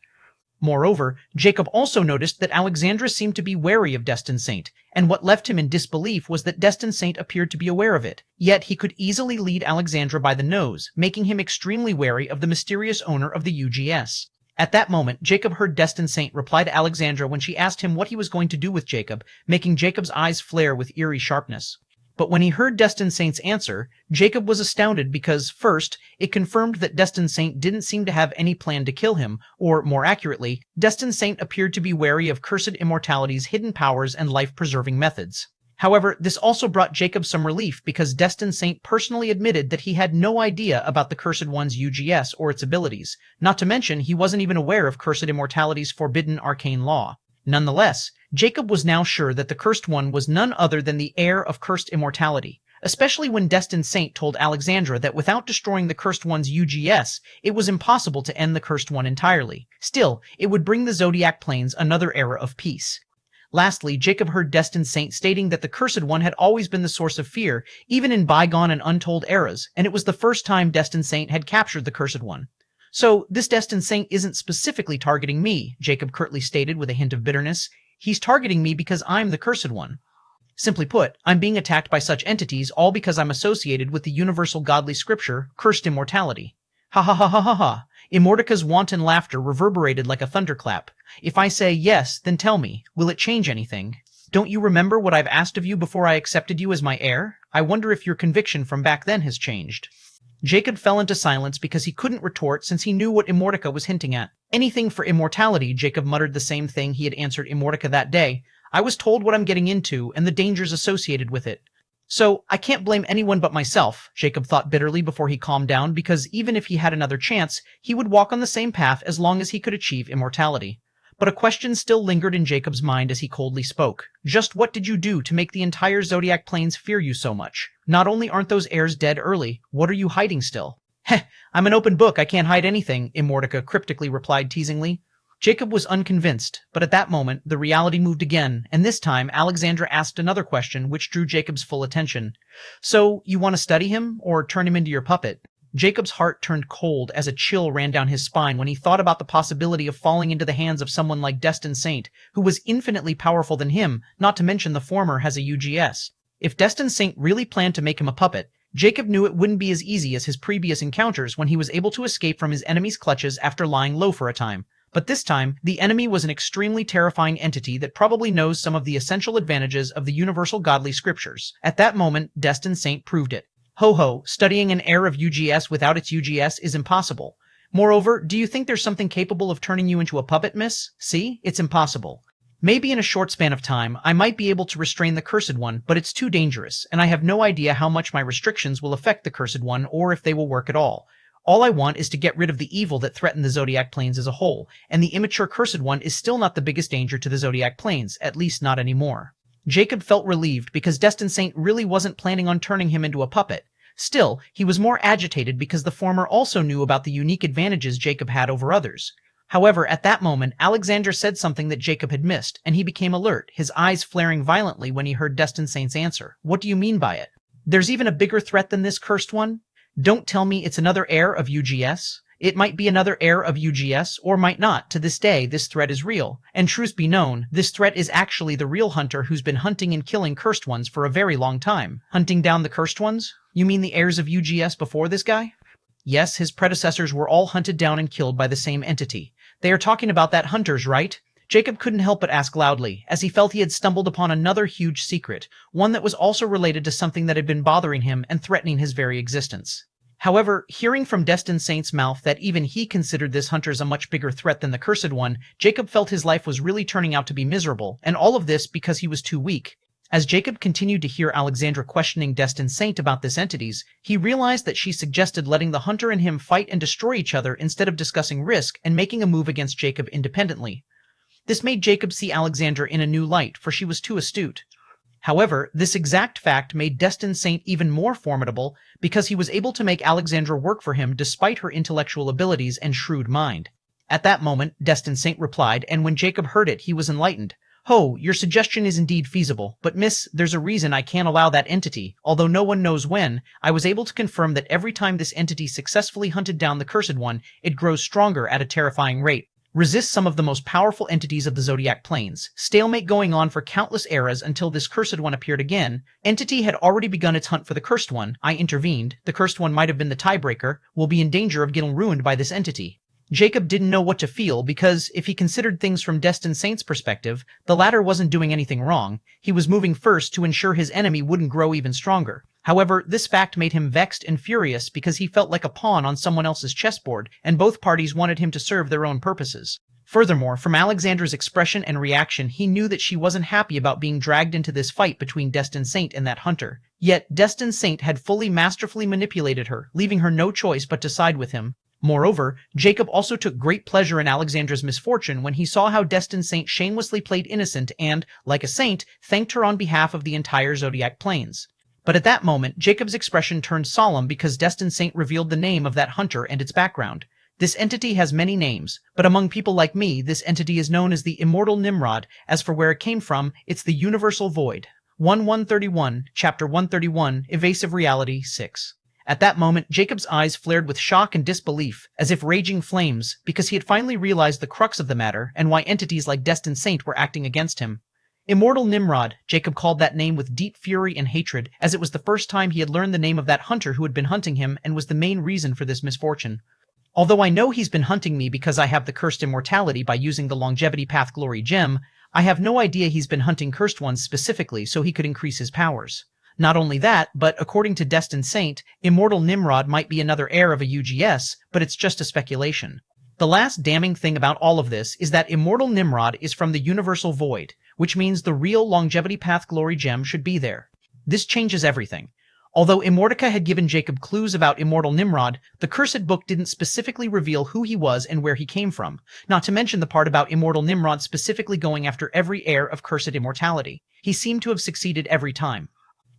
Moreover, Jacob also noticed that Alexandra seemed to be wary of Destined Saint, and what left him in disbelief was that Destined Saint appeared to be aware of it. Yet he could easily lead Alexandra by the nose, making him extremely wary of the mysterious owner of the UGS. At that moment, Jacob heard Destined Saint reply to Alexandra when she asked him what he was going to do with Jacob, making Jacob's eyes flare with eerie sharpness. But when he heard Destined Saint's answer, Jacob was astounded because, first, it confirmed that Destined Saint didn't seem to have any plan to kill him, or, more accurately, Destined Saint appeared to be wary of Cursed Immortality's hidden powers and life-preserving methods. However, this also brought Jacob some relief because Destined Saint personally admitted that he had no idea about the Cursed One's UGS or its abilities, not to mention he wasn't even aware of Cursed Immortality's forbidden arcane law. Nonetheless, Jacob was now sure that the Cursed One was none other than the heir of Cursed Immortality, especially when Destined Saint told Alexandra that without destroying the Cursed One's UGS, it was impossible to end the Cursed One entirely. Still, it would bring the Zodiac Plains another era of peace. Lastly, Jacob heard Destined Saint stating that the Cursed One had always been the source of fear, even in bygone and untold eras, and it was the first time Destined Saint had captured the Cursed One. "So, this Destined Saint isn't specifically targeting me," Jacob curtly stated with a hint of bitterness. "He's targeting me because I'm the Cursed One. Simply put, I'm being attacked by such entities all because I'm associated with the universal godly scripture, Cursed Immortality." Ha ha ha ha ha ha. Immortaka's wanton laughter reverberated like a thunderclap. "If I say yes, then tell me, will it change anything? Don't you remember what I've asked of you before I accepted you as my heir? I wonder if your conviction from back then has changed." Jacob fell into silence because he couldn't retort since he knew what Immortality was hinting at. "Anything for immortality," Jacob muttered the same thing he had answered Immortality that day. "I was told what I'm getting into and the dangers associated with it. So, I can't blame anyone but myself," Jacob thought bitterly before he calmed down, because even if he had another chance, he would walk on the same path as long as he could achieve immortality. But a question still lingered in Jacob's mind as he coldly spoke. "Just what did you do to make the entire Zodiac Plains fear you so much? Not only aren't those heirs dead early, what are you hiding still?" "Heh, I'm an open book, I can't hide anything," Immortality cryptically replied teasingly. Jacob was unconvinced, but at that moment, the reality moved again, and this time Alexandra asked another question which drew Jacob's full attention. "So, you want to study him, or turn him into your puppet?" Jacob's heart turned cold as a chill ran down his spine when he thought about the possibility of falling into the hands of someone like Destined Saint, who was infinitely powerful than him, not to mention the former has a UGS. If Destined Saint really planned to make him a puppet, Jacob knew it wouldn't be as easy as his previous encounters when he was able to escape from his enemy's clutches after lying low for a time. But this time, the enemy was an extremely terrifying entity that probably knows some of the essential advantages of the universal godly scriptures. At that moment, Destined Saint proved it. Ho ho, studying an heir of UGS without its UGS is impossible. Moreover, do you think there's something capable of turning you into a puppet, miss? See? It's impossible. Maybe in a short span of time, I might be able to restrain the Cursed One, but it's too dangerous, and I have no idea how much my restrictions will affect the Cursed One or if they will work at all. All I want is to get rid of the evil that threatened the Zodiac Plains as a whole, and the immature Cursed One is still not the biggest danger to the Zodiac Plains, at least not anymore." Jacob felt relieved because Destined Saint really wasn't planning on turning him into a puppet. Still, he was more agitated because the former also knew about the unique advantages Jacob had over others. However, at that moment, Alexandra said something that Jacob had missed, and he became alert, his eyes flaring violently when he heard Destined Saint's answer. What do you mean by it? There's even a bigger threat than this cursed one? Don't tell me it's another heir of UGS. It might be another heir of UGS, or might not. To this day, this threat is real. And truth be known, this threat is actually the real hunter who's been hunting and killing cursed ones for a very long time. Hunting down the cursed ones? You mean the heirs of UGS before this guy? Yes, his predecessors were all hunted down and killed by the same entity. They are talking about that hunters, right? Jacob couldn't help but ask loudly, as he felt he had stumbled upon another huge secret, one that was also related to something that had been bothering him and threatening his very existence. However, hearing from Destined Saint's mouth that even he considered this hunters a much bigger threat than the Cursed One, Jacob felt his life was really turning out to be miserable, and all of this because he was too weak. As Jacob continued to hear Alexandra questioning Destined Saint about this entities, he realized that she suggested letting the hunter and him fight and destroy each other instead of discussing risk and making a move against Jacob independently. This made Jacob see Alexandra in a new light, for she was too astute. However, this exact fact made Destined Saint even more formidable because he was able to make Alexandra work for him despite her intellectual abilities and shrewd mind. At that moment, Destined Saint replied, and when Jacob heard it, he was enlightened. "Ho, your suggestion is indeed feasible, but miss, there's a reason I can't allow that entity. Although no one knows when, I was able to confirm that every time this entity successfully hunted down the Cursed One, it grows stronger at a terrifying rate. Resists some of the most powerful entities of the zodiac planes. Stalemate going on for countless eras until this Cursed One appeared again. Entity had already begun its hunt for the Cursed One. I intervened. The Cursed One might have been the tiebreaker. Will be in danger of getting ruined by this entity." Jacob didn't know what to feel because, if he considered things from Destined Saint's perspective, the latter wasn't doing anything wrong. He was moving first to ensure his enemy wouldn't grow even stronger. However, this fact made him vexed and furious because he felt like a pawn on someone else's chessboard, and both parties wanted him to serve their own purposes. Furthermore, from Alexandra's expression and reaction, he knew that she wasn't happy about being dragged into this fight between Destined Saint and that hunter. Yet, Destined Saint had fully masterfully manipulated her, leaving her no choice but to side with him. Moreover, Jacob also took great pleasure in Alexandra's misfortune when he saw how Destined Saint shamelessly played innocent and, like a saint, thanked her on behalf of the entire zodiac planes. But at that moment, Jacob's expression turned solemn because Destined Saint revealed the name of that hunter and its background. This entity has many names, but among people like me, this entity is known as the Immortal Nimrod. As for where it came from, it's the Universal Void. 1-131, Chapter 131, Evasive Reality 6. At that moment, Jacob's eyes flared with shock and disbelief, as if raging flames, because he had finally realized the crux of the matter and why entities like Destined Saint were acting against him. Immortal Nimrod, Jacob called that name with deep fury and hatred, as it was the first time he had learned the name of that hunter who had been hunting him and was the main reason for this misfortune. Although I know he's been hunting me because I have the Cursed Immortality by using the Longevity Path Glory Gem, I have no idea he's been hunting cursed ones specifically so he could increase his powers. Not only that, but according to Destined Saint, Immortal Nimrod might be another heir of a UGS, but it's just a speculation. The last damning thing about all of this is that Immortal Nimrod is from the Universal Void, which means the real Longevity Path Glory Gem should be there. This changes everything. Although Immortica had given Jacob clues about Immortal Nimrod, the Cursed Book didn't specifically reveal who he was and where he came from, not to mention the part about Immortal Nimrod specifically going after every heir of Cursed Immortality. He seemed to have succeeded every time.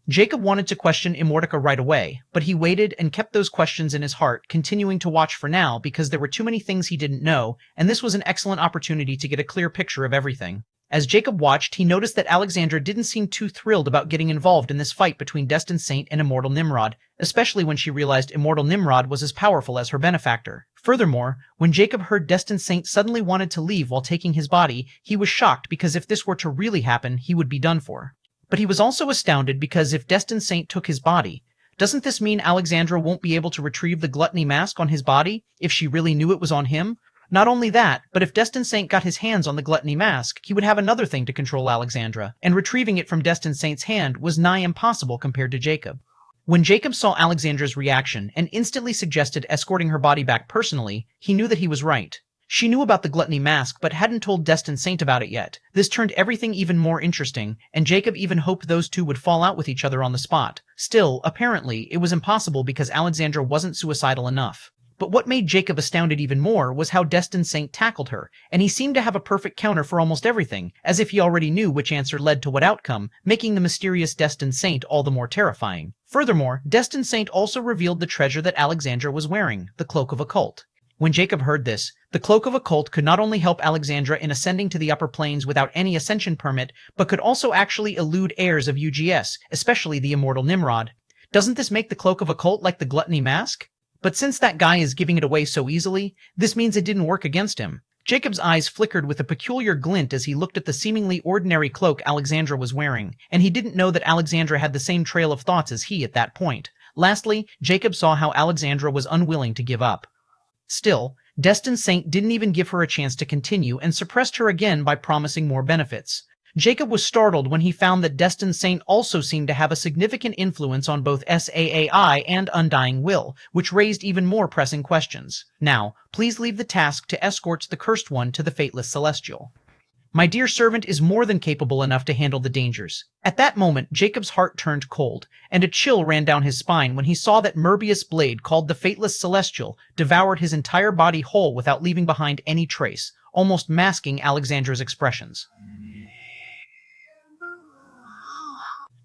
Jacob wanted to question Immortica right away, but he waited and kept those questions in his heart, continuing to watch for now because there were too many things he didn't know, and this was an excellent opportunity to get a clear picture of everything. As Jacob watched, he noticed that Alexandra didn't seem too thrilled about getting involved in this fight between Destined Saint and Immortal Nimrod, especially when she realized Immortal Nimrod was as powerful as her benefactor. Furthermore, when Jacob heard Destined Saint suddenly wanted to leave while taking his body, he was shocked because if this were to really happen, he would be done for. But he was also astounded because if Destined Saint took his body, doesn't this mean Alexandra won't be able to retrieve the gluttony mask on his body if she really knew it was on him? Not only that, but if Destined Saint got his hands on the gluttony mask, he would have another thing to control Alexandra, and retrieving it from Destined Saint's hand was nigh impossible compared to Jacob. When Jacob saw Alexandra's reaction and instantly suggested escorting her body back personally, he knew that he was right. She knew about the gluttony mask, but hadn't told Destined Saint about it yet. This turned everything even more interesting, and Jacob even hoped those two would fall out with each other on the spot. Still, apparently, it was impossible because Alexandra wasn't suicidal enough. But what made Jacob astounded even more was how Destined Saint tackled her, and he seemed to have a perfect counter for almost everything, as if he already knew which answer led to what outcome, making the mysterious Destined Saint all the more terrifying. Furthermore, Destined Saint also revealed the treasure that Alexandra was wearing, the Cloak of Occult. When Jacob heard this, the Cloak of Occult could not only help Alexandra in ascending to the upper planes without any ascension permit, but could also actually elude heirs of UGS, especially the immortal Nimrod. Doesn't this make the Cloak of Occult like the Gluttony Mask? But since that guy is giving it away so easily, this means it didn't work against him. Jacob's eyes flickered with a peculiar glint as he looked at the seemingly ordinary cloak Alexandra was wearing, and he didn't know that Alexandra had the same trail of thoughts as he at that point. Lastly, Jacob saw how Alexandra was unwilling to give up. Still, Destined Saint didn't even give her a chance to continue and suppressed her again by promising more benefits. Jacob was startled when he found that Destined Saint also seemed to have a significant influence on both SAAI and Undying Will, which raised even more pressing questions. Now, please leave the task to escort the Cursed One to the Fateless Celestial. My dear servant is more than capable enough to handle the dangers. At that moment, Jacob's heart turned cold, and a chill ran down his spine when he saw that Merbius' blade, called the Fateless Celestial, devoured his entire body whole without leaving behind any trace, almost masking Alexandra's expressions.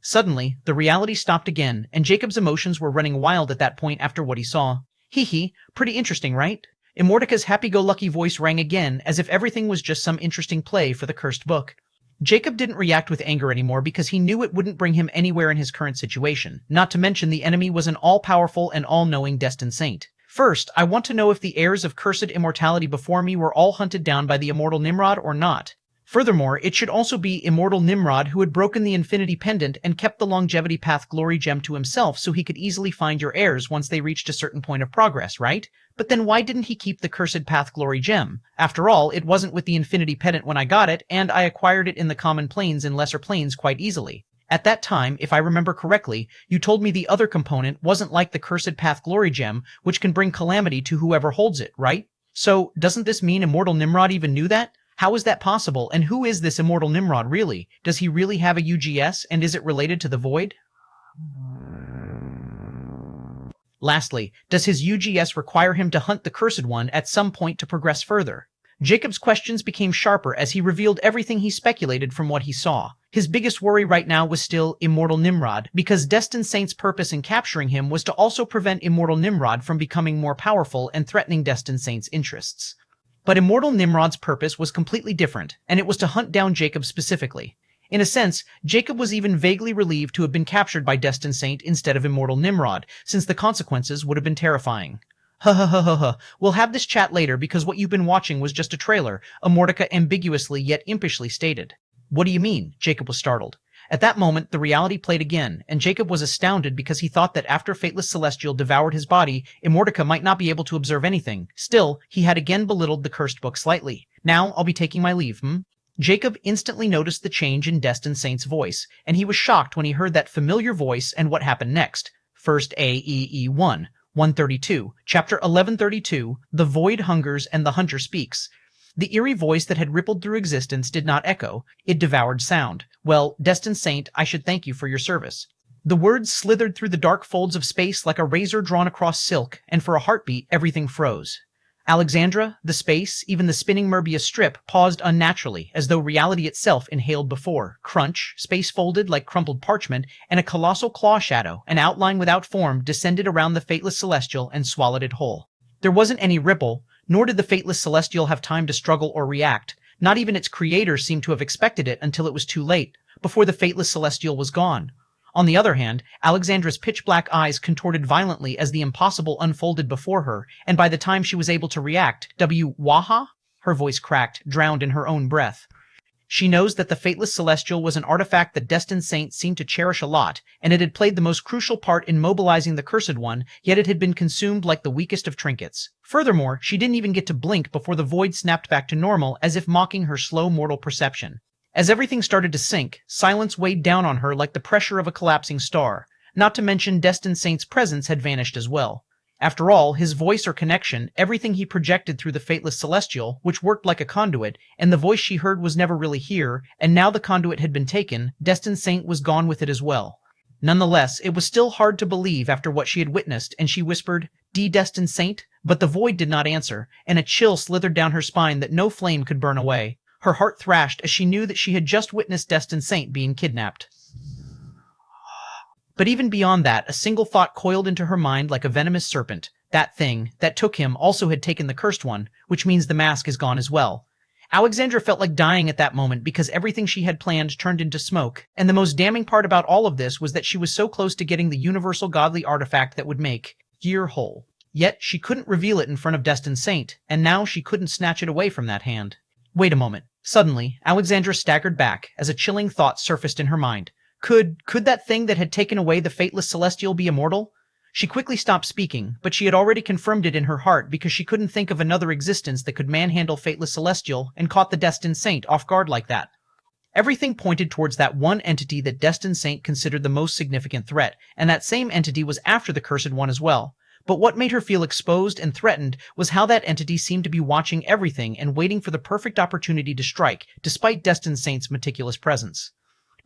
Suddenly, the reality stopped again, and Jacob's emotions were running wild at that point after what he saw. Hee, pretty interesting, right? Immortica's happy-go-lucky voice rang again, as if everything was just some interesting play for the cursed book. Jacob didn't react with anger anymore because he knew it wouldn't bring him anywhere in his current situation, not to mention the enemy was an all-powerful and all-knowing Destined Saint. First, I want to know if the heirs of Cursed Immortality before me were all hunted down by the immortal Nimrod or not. Furthermore, it should also be immortal Nimrod who had broken the Infinity Pendant and kept the Longevity Path Glory Gem to himself so he could easily find your heirs once they reached a certain point of progress, right? But then why didn't he keep the Cursed Path Glory Gem? After all, it wasn't with the Infinity Pendant when I got it, and I acquired it in the common planes and lesser planes quite easily. At that time, if I remember correctly, you told me the other component wasn't like the Cursed Path Glory Gem, which can bring calamity to whoever holds it, right? So, doesn't this mean immortal Nimrod even knew that? How is that possible, and who is this immortal Nimrod really? Does he really have a UGS, and is it related to the Void? Lastly, does his UGS require him to hunt the Cursed One at some point to progress further? Jacob's questions became sharper as he revealed everything he speculated from what he saw. His biggest worry right now was still Immortal Nimrod, because Destined Saint's purpose in capturing him was to also prevent Immortal Nimrod from becoming more powerful and threatening Destined Saint's interests. But Immortal Nimrod's purpose was completely different, and it was to hunt down Jacob specifically. In a sense, Jacob was even vaguely relieved to have been captured by Destined Saint instead of Immortal Nimrod, since the consequences would have been terrifying. We'll have this chat later because what you've been watching was just a trailer, Immortica ambiguously yet impishly stated. What do you mean? Jacob was startled. At that moment, the reality played again, and Jacob was astounded because he thought that after Fateless Celestial devoured his body, Immortica might not be able to observe anything. Still, he had again belittled the cursed book slightly. Now, I'll be taking my leave, Jacob instantly noticed the change in Destined Saint's voice, and he was shocked when he heard that familiar voice and what happened next. First AEE 132, Chapter 1132, The Void Hungers and the Hunter Speaks. The eerie voice that had rippled through existence did not echo. It devoured sound. Well, Destined Saint, I should thank you for your service. The words slithered through the dark folds of space like a razor drawn across silk, and for a heartbeat, everything froze. Alexandra, the space, even the spinning Merbius strip, paused unnaturally, as though reality itself inhaled before. Crunch, space folded like crumpled parchment, and a colossal claw shadow, an outline without form, descended around the Fateless Celestial and swallowed it whole. There wasn't any ripple, nor did the Fateless Celestial have time to struggle or react. Not even its creator seemed to have expected it until it was too late, before the Fateless Celestial was gone. On the other hand, Alexandra's pitch-black eyes contorted violently as the impossible unfolded before her, and by the time she was able to react, Wahi? Her voice cracked, drowned in her own breath. She knows that the Fateless Celestial was an artifact that Destined Saint seemed to cherish a lot, and it had played the most crucial part in mobilizing the Cursed One, yet it had been consumed like the weakest of trinkets. Furthermore, she didn't even get to blink before the void snapped back to normal, as if mocking her slow mortal perception. As everything started to sink, silence weighed down on her like the pressure of a collapsing star. Not to mention Destined Saint's presence had vanished as well. After all, his voice or connection, everything he projected through the Fateless Celestial, which worked like a conduit, and the voice she heard was never really here, and now the conduit had been taken, Destined Saint was gone with it as well. Nonetheless, it was still hard to believe after what she had witnessed, and she whispered, "Destined Saint, But the void did not answer, and a chill slithered down her spine that no flame could burn away. Her heart thrashed as she knew that she had just witnessed Destined Saint being kidnapped. But even beyond that, a single thought coiled into her mind like a venomous serpent. That thing that took him also had taken the cursed one, which means the mask is gone as well. Alexandra felt like dying at that moment because everything she had planned turned into smoke, and the most damning part about all of this was that she was so close to getting the universal godly artifact that would make Gear whole. Yet she couldn't reveal it in front of Destined Saint, and now she couldn't snatch it away from that hand. Wait a moment. Suddenly, Alexandra staggered back as a chilling thought surfaced in her mind. Could that thing that had taken away the fateless celestial be immortal? She quickly stopped speaking, but she had already confirmed it in her heart because she couldn't think of another existence that could manhandle fateless celestial and caught the Destined Saint off guard like that. Everything pointed towards that one entity that Destined Saint considered the most significant threat, and that same entity was after the Cursed One as well. But what made her feel exposed and threatened was how that entity seemed to be watching everything and waiting for the perfect opportunity to strike, despite Destined Saint's meticulous presence.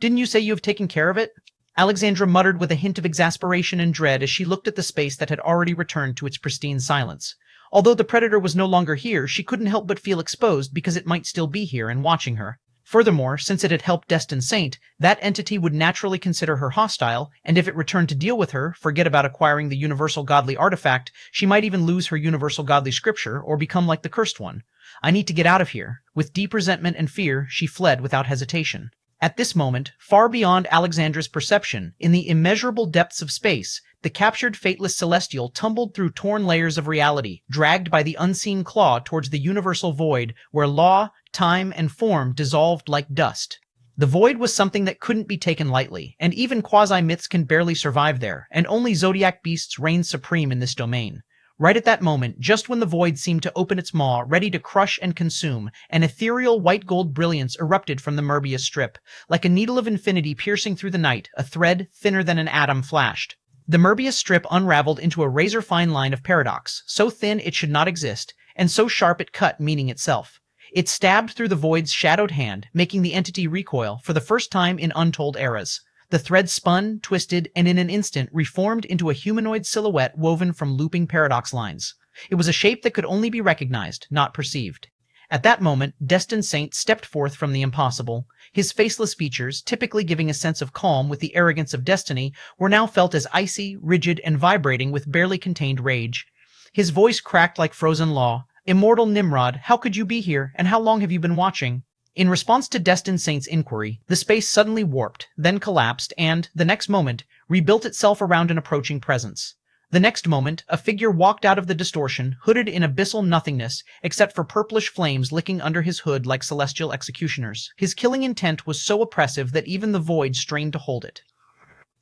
Didn't you say you have taken care of it? Alexandra muttered with a hint of exasperation and dread as she looked at the space that had already returned to its pristine silence. Although the predator was no longer here, she couldn't help but feel exposed because it might still be here and watching her. Furthermore, since it had helped Destined Saint, that entity would naturally consider her hostile, and if it returned to deal with her, forget about acquiring the universal godly artifact, she might even lose her universal godly scripture or become like the cursed one. I need to get out of here. With deep resentment and fear, she fled without hesitation. At this moment, far beyond Alexandra's perception, in the immeasurable depths of space, the captured fateless celestial tumbled through torn layers of reality, dragged by the unseen claw towards the universal void, where law, time, and form dissolved like dust. The void was something that couldn't be taken lightly, and even quasi-myths can barely survive there, and only zodiac beasts reign supreme in this domain. Right at that moment, just when the void seemed to open its maw, ready to crush and consume, an ethereal white-gold brilliance erupted from the Merbius strip. Like a needle of infinity piercing through the night, a thread thinner than an atom flashed. The Merbius strip unraveled into a razor-fine line of paradox, so thin it should not exist, and so sharp it cut meaning itself. It stabbed through the void's shadowed hand, making the entity recoil for the first time in untold eras. The thread spun, twisted, and in an instant reformed into a humanoid silhouette woven from looping paradox lines. It was a shape that could only be recognized, not perceived. At that moment, Destined Saint stepped forth from the impossible. His faceless features, typically giving a sense of calm with the arrogance of destiny, were now felt as icy, rigid, and vibrating with barely contained rage. His voice cracked like frozen law. Immortal Nimrod, how could you be here, and how long have you been watching? In response to Destined Saint's inquiry, the space suddenly warped, then collapsed, and, the next moment, rebuilt itself around an approaching presence. The next moment, a figure walked out of the distortion, hooded in abyssal nothingness, except for purplish flames licking under his hood like celestial executioners. His killing intent was so oppressive that even the void strained to hold it.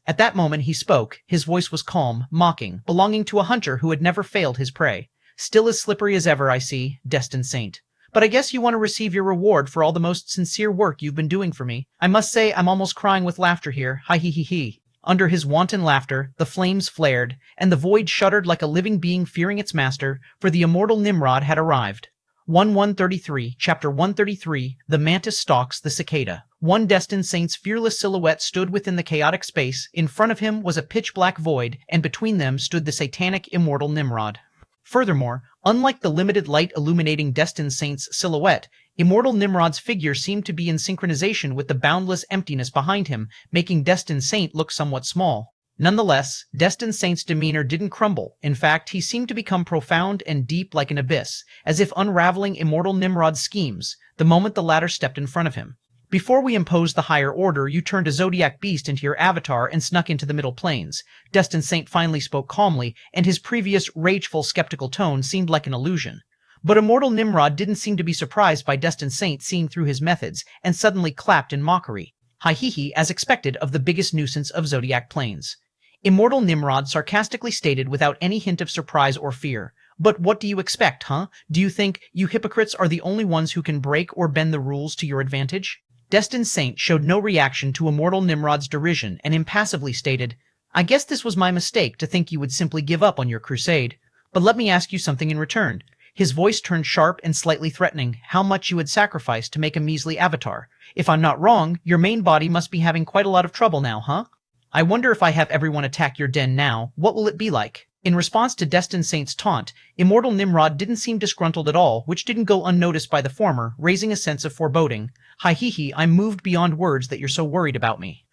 At that moment he spoke. His voice was calm, mocking, belonging to a hunter who had never failed his prey. Still as slippery as ever, I see, Destined Saint. But I guess you want to receive your reward for all the most sincere work you've been doing for me. I must say I'm almost crying with laughter here. Hi he he he. Under his wanton laughter, the flames flared, and the void shuddered like a living being fearing its master, for the immortal Nimrod had arrived. 1-133, Chapter 133, The Mantis Stalks the Cicada. One Destined Saint's fearless silhouette stood within the chaotic space. In front of him was a pitch-black void, and between them stood the satanic immortal Nimrod. Furthermore, unlike the limited light illuminating Destined Saint's silhouette, immortal Nimrod's figure seemed to be in synchronization with the boundless emptiness behind him, making Destined Saint look somewhat small. Nonetheless, Destined Saint's demeanor didn't crumble. In fact, he seemed to become profound and deep like an abyss, as if unraveling immortal Nimrod's schemes, the moment the latter stepped in front of him. Before we imposed the higher order, you turned a zodiac beast into your avatar and snuck into the Middle Planes. Destined Saint finally spoke calmly, and his previous rageful, skeptical tone seemed like an illusion. But immortal Nimrod didn't seem to be surprised by Destined Saint seeing through his methods, and suddenly clapped in mockery. Hi-he-he, as expected of the biggest nuisance of zodiac planes. Immortal Nimrod sarcastically stated without any hint of surprise or fear. But what do you expect, huh? Do you think you hypocrites are the only ones who can break or bend the rules to your advantage? Destined Saint showed no reaction to immortal Nimrod's derision and impassively stated, I guess this was my mistake to think you would simply give up on your crusade. But let me ask you something in return. His voice turned sharp and slightly threatening. How much you would sacrifice to make a measly avatar? If I'm not wrong, your main body must be having quite a lot of trouble now, huh? I wonder if I have everyone attack your den now, what will it be like? In response to Destined Saint's taunt, Immortal Nimrod didn't seem disgruntled at all, which didn't go unnoticed by the former, raising a sense of foreboding. Hi hee hee, I'm moved beyond words that you're so worried about me.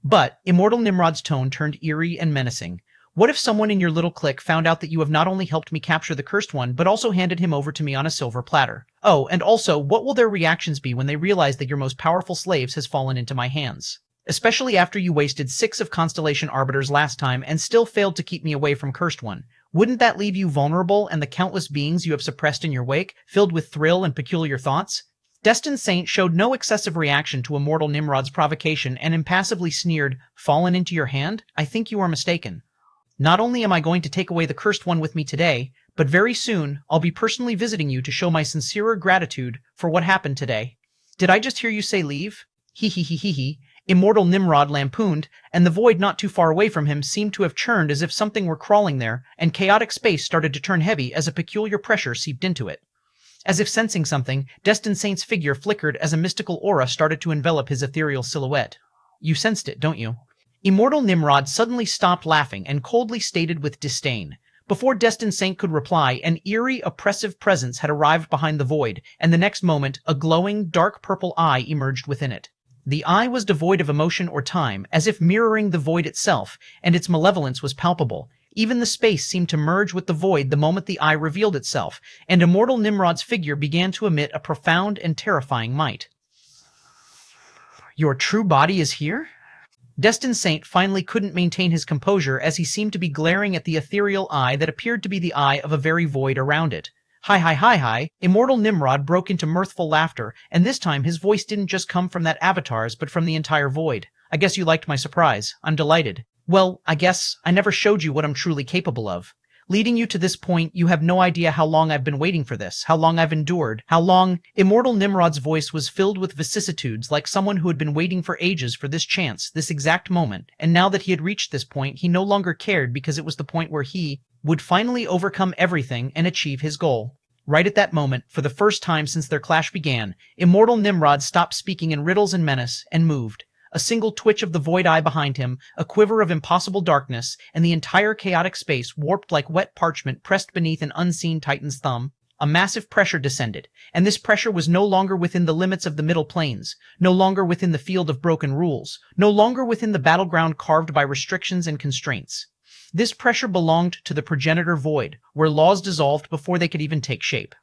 But Immortal Nimrod's tone turned eerie and menacing. What if someone in your little clique found out that you have not only helped me capture the Cursed One, but also handed him over to me on a silver platter? Oh, and also, what will their reactions be when they realize that your most powerful slaves has fallen into my hands? Especially after you wasted 6 of Constellation Arbiters last time and still failed to keep me away from Cursed One. Wouldn't that leave you vulnerable and the countless beings you have suppressed in your wake, filled with thrill and peculiar thoughts? Destined Saint showed no excessive reaction to Immortal Nimrod's provocation and impassively sneered, "Fallen into your hand? I think you are mistaken. Not only am I going to take away the Cursed One with me today, but very soon I'll be personally visiting you to show my sincerer gratitude for what happened today." Did I just hear you say leave? Hee hee hee hee hee. Immortal Nimrod lampooned, and the void not too far away from him seemed to have churned as if something were crawling there, and chaotic space started to turn heavy as a peculiar pressure seeped into it. As if sensing something, Destined Saint's figure flickered as a mystical aura started to envelop his ethereal silhouette. You sensed it, don't you? Immortal Nimrod suddenly stopped laughing and coldly stated with disdain. Before Destined Saint could reply, an eerie, oppressive presence had arrived behind the void, and the next moment, a glowing, dark purple eye emerged within it. The eye was devoid of emotion or time, as if mirroring the void itself, and its malevolence was palpable. Even the space seemed to merge with the void the moment the eye revealed itself, and Immortal Nimrod's figure began to emit a profound and terrifying might. Your true body is here? Destined Saint finally couldn't maintain his composure as he seemed to be glaring at the ethereal eye that appeared to be the eye of a very void around it. Hi hi hi hi, Immortal Nimrod broke into mirthful laughter, and this time his voice didn't just come from that avatar's but from the entire void. I guess you liked my surprise. I'm delighted. Well, I guess I never showed you what I'm truly capable of. Leading you to this point, you have no idea how long I've been waiting for this, how long I've endured, how long— Immortal Nimrod's voice was filled with vicissitudes like someone who had been waiting for ages for this chance, this exact moment, and now that he had reached this point, he no longer cared because it was the point where he would finally overcome everything and achieve his goal. Right at that moment, for the first time since their clash began, Immortal Nimrod stopped speaking in riddles and menace and moved. A single twitch of the void eye behind him, a quiver of impossible darkness, and the entire chaotic space warped like wet parchment pressed beneath an unseen titan's thumb. A massive pressure descended, and this pressure was no longer within the limits of the middle planes, no longer within the field of broken rules, no longer within the battleground carved by restrictions and constraints. This pressure belonged to the progenitor void, where laws dissolved before they could even take shape.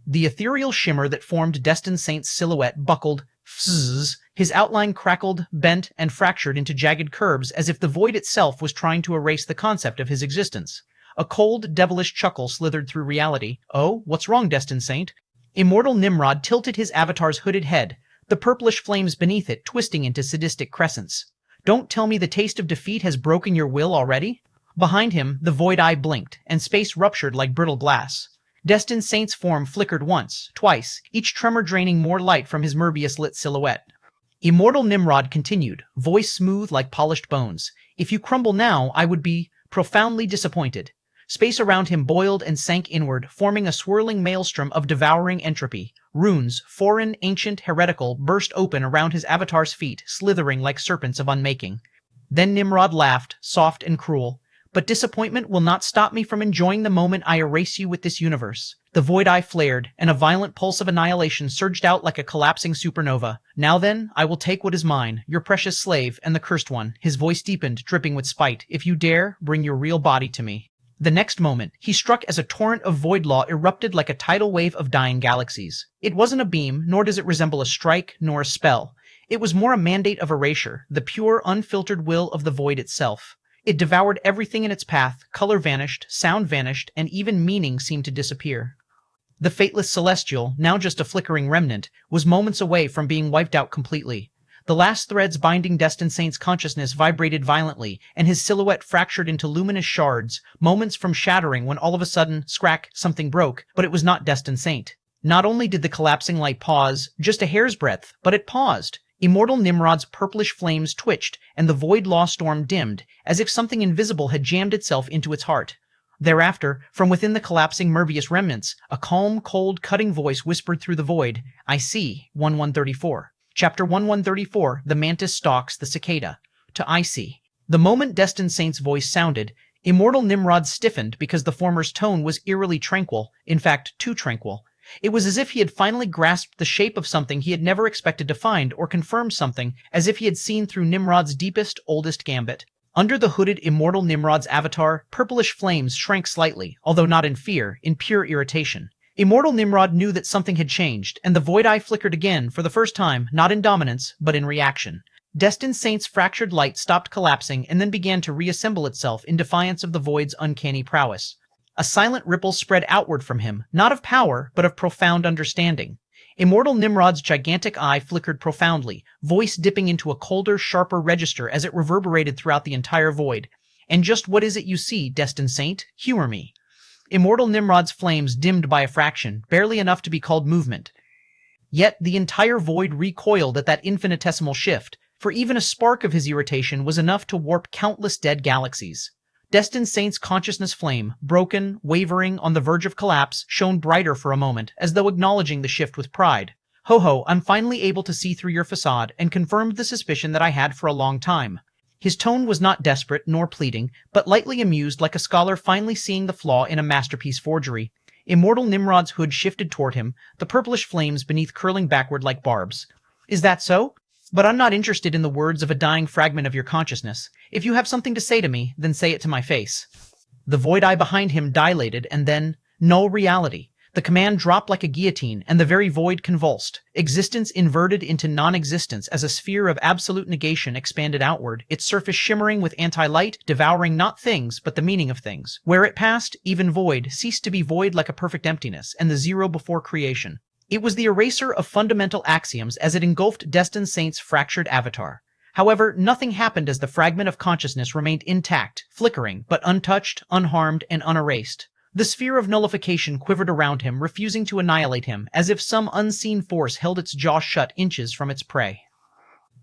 The ethereal shimmer that formed Destined Saint's silhouette buckled, fzzz, his outline crackled, bent, and fractured into jagged curves as if the void itself was trying to erase the concept of his existence. A cold, devilish chuckle slithered through reality. Oh, what's wrong, Destined Saint? Immortal Nimrod tilted his avatar's hooded head, the purplish flames beneath it twisting into sadistic crescents. Don't tell me the taste of defeat has broken your will already? Behind him, the void eye blinked, and space ruptured like brittle glass. Destined Saint's form flickered once, twice, each tremor draining more light from his Möbius-lit silhouette. Immortal Nimrod continued, voice smooth like polished bones. If you crumble now, I would be profoundly disappointed. Space around him boiled and sank inward, forming a swirling maelstrom of devouring entropy. Runes, foreign, ancient, heretical, burst open around his avatar's feet, slithering like serpents of unmaking. Then Nimrod laughed, soft and cruel. But disappointment will not stop me from enjoying the moment I erase you with this universe. The void eye flared, and a violent pulse of annihilation surged out like a collapsing supernova. Now then, I will take what is mine, your precious slave, and the Cursed One. His voice deepened, dripping with spite. If you dare, bring your real body to me. The next moment, he struck as a torrent of void law erupted like a tidal wave of dying galaxies. It wasn't a beam, nor does it resemble a strike, nor a spell. It was more a mandate of erasure, the pure, unfiltered will of the void itself. It devoured everything in its path, color vanished, sound vanished, and even meaning seemed to disappear. The fateless celestial, now just a flickering remnant, was moments away from being wiped out completely. The last threads binding Destined Saint's consciousness vibrated violently, and his silhouette fractured into luminous shards, moments from shattering when all of a sudden, scrack, something broke, but it was not Destined Saint. Not only did the collapsing light pause, just a hair's breadth, but it paused. Immortal Nimrod's purplish flames twitched, and the void law storm dimmed, as if something invisible had jammed itself into its heart. Thereafter, from within the collapsing Möbius remnants, a calm, cold, cutting voice whispered through the void, I see, 1134. Chapter 1134, The Mantis Stalks the Cicada. To I see. The moment Destined Saint's voice sounded, Immortal Nimrod stiffened because the former's tone was eerily tranquil, in fact, too tranquil. It was as if he had finally grasped the shape of something he had never expected to find, or confirmed something, as if he had seen through Nimrod's deepest, oldest gambit. Under the hooded Immortal Nimrod's avatar, purplish flames shrank slightly, although not in fear, in pure irritation. Immortal Nimrod knew that something had changed, and the void eye flickered again, for the first time, not in dominance, but in reaction. Destined Saint's fractured light stopped collapsing and then began to reassemble itself in defiance of the void's uncanny prowess. A silent ripple spread outward from him, not of power, but of profound understanding. Immortal Nimrod's gigantic eye flickered profoundly, voice dipping into a colder, sharper register as it reverberated throughout the entire void. And just what is it you see, Destined Saint? Humor me. Immortal Nimrod's flames dimmed by a fraction, barely enough to be called movement. Yet the entire void recoiled at that infinitesimal shift, for even a spark of his irritation was enough to warp countless dead galaxies. Destined Saint's consciousness flame, broken, wavering, on the verge of collapse, shone brighter for a moment, as though acknowledging the shift with pride. Ho, I'm finally able to see through your facade, and confirmed the suspicion that I had for a long time. His tone was not desperate nor pleading, but lightly amused, like a scholar finally seeing the flaw in a masterpiece forgery. Immortal Nimrod's hood shifted toward him, the purplish flames beneath curling backward like barbs. Is that so? But I'm not interested in the words of a dying fragment of your consciousness. If you have something to say to me, then say it to my face. The void eye behind him dilated, and then, null reality. The command dropped like a guillotine, and the very void convulsed. Existence inverted into non-existence as a sphere of absolute negation expanded outward, its surface shimmering with anti-light, devouring not things, but the meaning of things. Where it passed, even void ceased to be void like a perfect emptiness, and the zero before creation. It was the eraser of fundamental axioms as it engulfed Destined Saint's fractured avatar. However, nothing happened as the fragment of consciousness remained intact, flickering, but untouched, unharmed, and unerased. The sphere of nullification quivered around him, refusing to annihilate him, as if some unseen force held its jaw shut inches from its prey.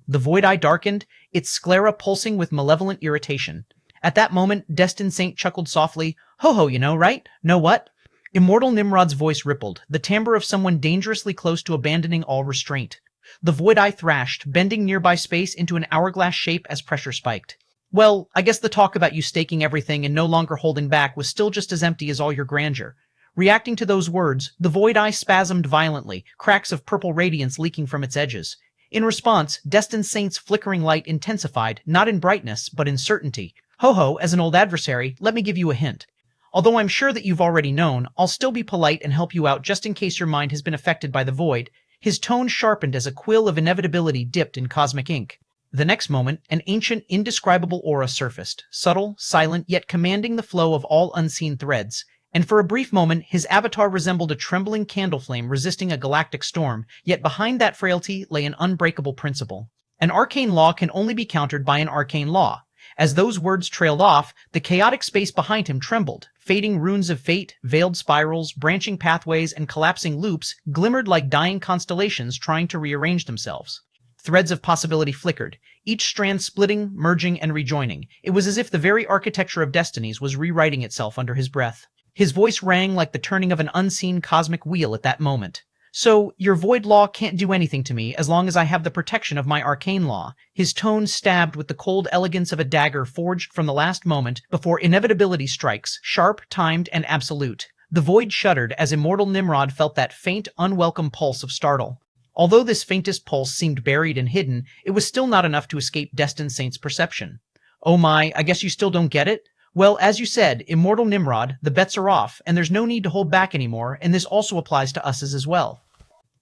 The void eye darkened, its sclera pulsing with malevolent irritation. At that moment, Destined Saint chuckled softly. Ho, you know, right? Know what? Immortal Nimrod's voice rippled, the timbre of someone dangerously close to abandoning all restraint. The void eye thrashed, bending nearby space into an hourglass shape as pressure spiked. Well, I guess the talk about you staking everything and no longer holding back was still just as empty as all your grandeur. Reacting to those words, the void eye spasmed violently, cracks of purple radiance leaking from its edges. In response, Destined Saint's flickering light intensified, not in brightness, but in certainty. Ho, as an old adversary, let me give you a hint. Although I'm sure that you've already known, I'll still be polite and help you out just in case your mind has been affected by the void. His tone sharpened as a quill of inevitability dipped in cosmic ink. The next moment, an ancient, indescribable aura surfaced, subtle, silent, yet commanding the flow of all unseen threads. And for a brief moment, his avatar resembled a trembling candle flame resisting a galactic storm, yet behind that frailty lay an unbreakable principle. An arcane law can only be countered by an arcane law. As those words trailed off, the chaotic space behind him trembled. Fading runes of fate, veiled spirals, branching pathways, and collapsing loops glimmered like dying constellations trying to rearrange themselves. Threads of possibility flickered, each strand splitting, merging, and rejoining. It was as if the very architecture of destinies was rewriting itself under his breath. His voice rang like the turning of an unseen cosmic wheel at that moment. So, your void law can't do anything to me as long as I have the protection of my arcane law. His tone stabbed with the cold elegance of a dagger forged from the last moment before inevitability strikes, sharp, timed, and absolute. The void shuddered as Immortal Nimrod felt that faint, unwelcome pulse of startle. Although this faintest pulse seemed buried and hidden, it was still not enough to escape Destined Saint's perception. Oh my, I guess you still don't get it? Well, as you said, Immortal Nimrod, the bets are off, and there's no need to hold back anymore, and this also applies to us as well.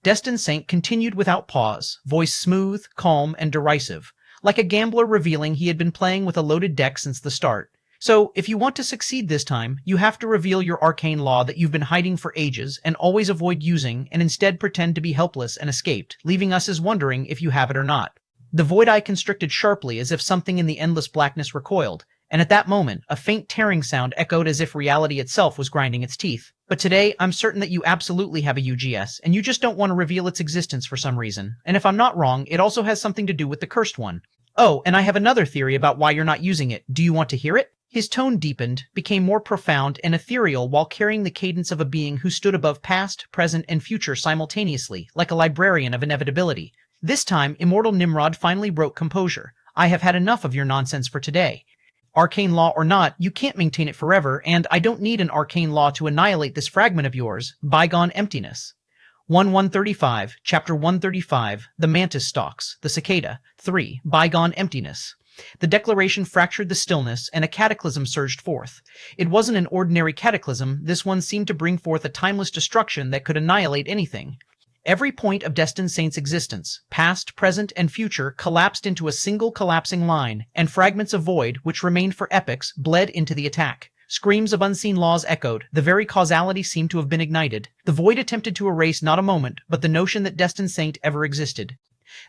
Destined Saint continued without pause, voice smooth, calm, and derisive, like a gambler revealing he had been playing with a loaded deck since the start. So, if you want to succeed this time, you have to reveal your arcane law that you've been hiding for ages and always avoid using, and instead pretend to be helpless and escaped, leaving us as wondering if you have it or not. The void eye constricted sharply as if something in the endless blackness recoiled, and at that moment, a faint tearing sound echoed as if reality itself was grinding its teeth. But today, I'm certain that you absolutely have a UGS, and you just don't want to reveal its existence for some reason. And if I'm not wrong, it also has something to do with the cursed one. Oh, and I have another theory about why you're not using it. Do you want to hear it? His tone deepened, became more profound and ethereal while carrying the cadence of a being who stood above past, present, and future simultaneously, like a librarian of inevitability. This time, Immortal Nimrod finally broke composure. I have had enough of your nonsense for today. Arcane law or not, you can't maintain it forever, and I don't need an arcane law to annihilate this fragment of yours, bygone emptiness. 135, Chapter 135, The Mantis Stalks, the Cicada, 3, Bygone Emptiness. The declaration fractured the stillness, and a cataclysm surged forth. It wasn't an ordinary cataclysm, this one seemed to bring forth a timeless destruction that could annihilate anything. Every point of Destined Saint's existence, past, present, and future, collapsed into a single collapsing line, and fragments of void, which remained for epochs, bled into the attack. Screams of unseen laws echoed. The very causality seemed to have been ignited. The void attempted to erase not a moment, but the notion that Destined Saint ever existed.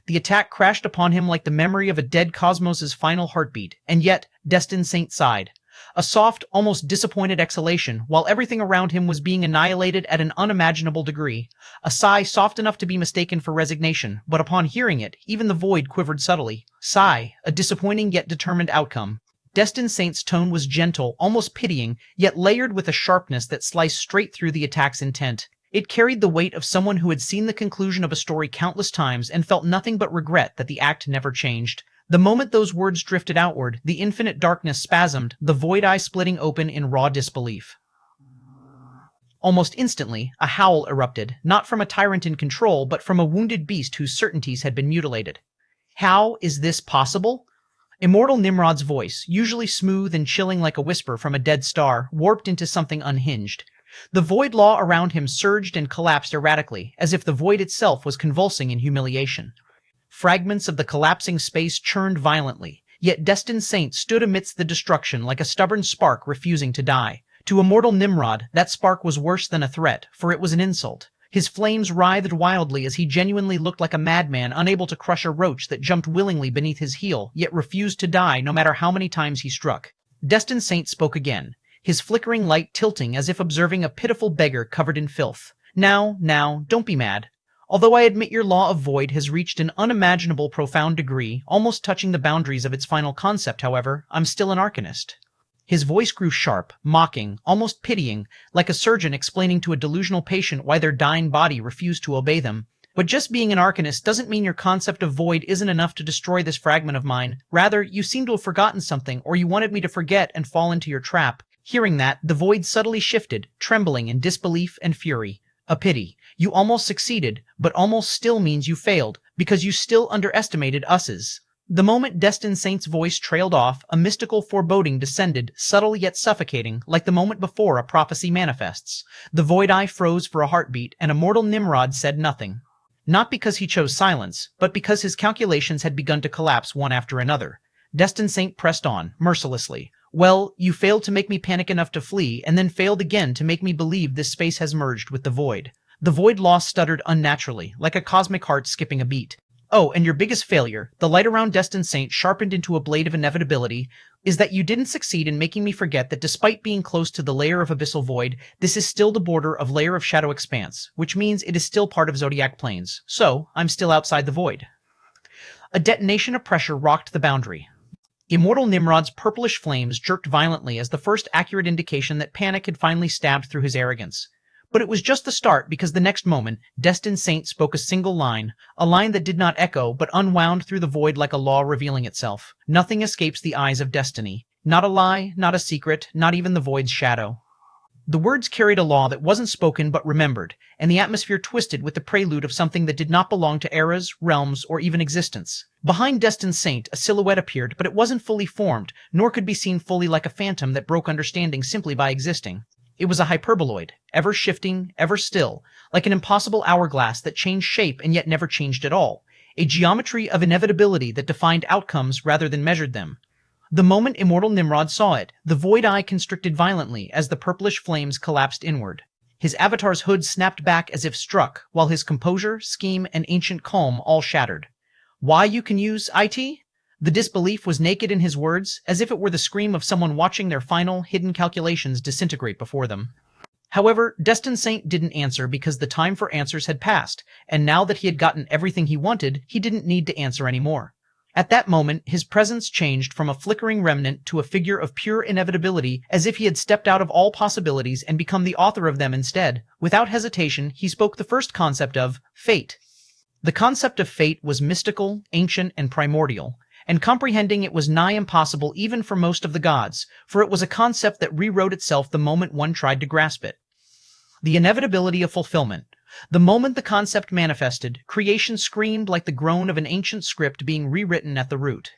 The attack crashed upon him like the memory of a dead cosmos's final heartbeat, and yet Destined Saint sighed. A soft, almost disappointed exhalation, while everything around him was being annihilated at an unimaginable degree. A sigh soft enough to be mistaken for resignation, but upon hearing it, even the void quivered subtly. Sigh, a disappointing yet determined outcome. Destined Saint's tone was gentle, almost pitying, yet layered with a sharpness that sliced straight through the attack's intent. It carried the weight of someone who had seen the conclusion of a story countless times and felt nothing but regret that the act never changed. The moment those words drifted outward, the infinite darkness spasmed, the void eye splitting open in raw disbelief. Almost instantly, a howl erupted, not from a tyrant in control, but from a wounded beast whose certainties had been mutilated. How is this possible? Immortal Nimrod's voice, usually smooth and chilling like a whisper from a dead star, warped into something unhinged. The void law around him surged and collapsed erratically, as if the void itself was convulsing in humiliation. Fragments of the collapsing space churned violently, yet Destined Saint stood amidst the destruction like a stubborn spark refusing to die. To Immortal Nimrod, that spark was worse than a threat, for it was an insult. His flames writhed wildly as he genuinely looked like a madman unable to crush a roach that jumped willingly beneath his heel, yet refused to die no matter how many times he struck. Destined Saint spoke again, his flickering light tilting as if observing a pitiful beggar covered in filth. Now, don't be mad. Although I admit your law of void has reached an unimaginable profound degree, almost touching the boundaries of its final concept, however, I'm still an arcanist. His voice grew sharp, mocking, almost pitying, like a surgeon explaining to a delusional patient why their dying body refused to obey them. But just being an arcanist doesn't mean your concept of void isn't enough to destroy this fragment of mine. Rather, you seem to have forgotten something, or you wanted me to forget and fall into your trap. Hearing that, the void subtly shifted, trembling in disbelief and fury. A pity. You almost succeeded, but almost still means you failed, because you still underestimated us's. The moment Destined Saint's voice trailed off, a mystical foreboding descended, subtle yet suffocating, like the moment before a prophecy manifests. The void eye froze for a heartbeat, and Immortal Nimrod said nothing. Not because he chose silence, but because his calculations had begun to collapse one after another. Destined Saint pressed on, mercilessly. Well, you failed to make me panic enough to flee, and then failed again to make me believe this space has merged with the void. The void law stuttered unnaturally, like a cosmic heart skipping a beat. Oh, and your biggest failure, the light around Destined Saint sharpened into a blade of inevitability, is that you didn't succeed in making me forget that despite being close to the layer of abyssal void, this is still the border of layer of shadow expanse, which means it is still part of zodiac planes. So, I'm still outside the void. A detonation of pressure rocked the boundary. Immortal Nimrod's purplish flames jerked violently as the first accurate indication that panic had finally stabbed through his arrogance. But it was just the start, because the next moment, Destined Saint spoke a single line, a line that did not echo but unwound through the void like a law revealing itself. Nothing escapes the eyes of destiny. Not a lie, not a secret, not even the void's shadow. The words carried a law that wasn't spoken but remembered, and the atmosphere twisted with the prelude of something that did not belong to eras, realms, or even existence. Behind Destined Saint, a silhouette appeared, but it wasn't fully formed, nor could be seen fully like a phantom that broke understanding simply by existing. It was a hyperboloid, ever shifting, ever still, like an impossible hourglass that changed shape and yet never changed at all, a geometry of inevitability that defined outcomes rather than measured them. The moment Immortal Nimrod saw it, the void eye constricted violently as the purplish flames collapsed inward. His avatar's hood snapped back as if struck, while his composure, scheme, and ancient calm all shattered. Why you can use IT? The disbelief was naked in his words, as if it were the scream of someone watching their final, hidden calculations disintegrate before them. However, Destined Saint didn't answer because the time for answers had passed, and now that he had gotten everything he wanted, he didn't need to answer anymore. At that moment, his presence changed from a flickering remnant to a figure of pure inevitability, as if he had stepped out of all possibilities and become the author of them instead. Without hesitation, he spoke the first concept of fate. The concept of fate was mystical, ancient, and primordial. and comprehending it was nigh impossible even for most of the gods, for it was a concept that rewrote itself the moment one tried to grasp it. The inevitability of fulfillment. The moment the concept manifested, creation screamed like the groan of an ancient script being rewritten at the root.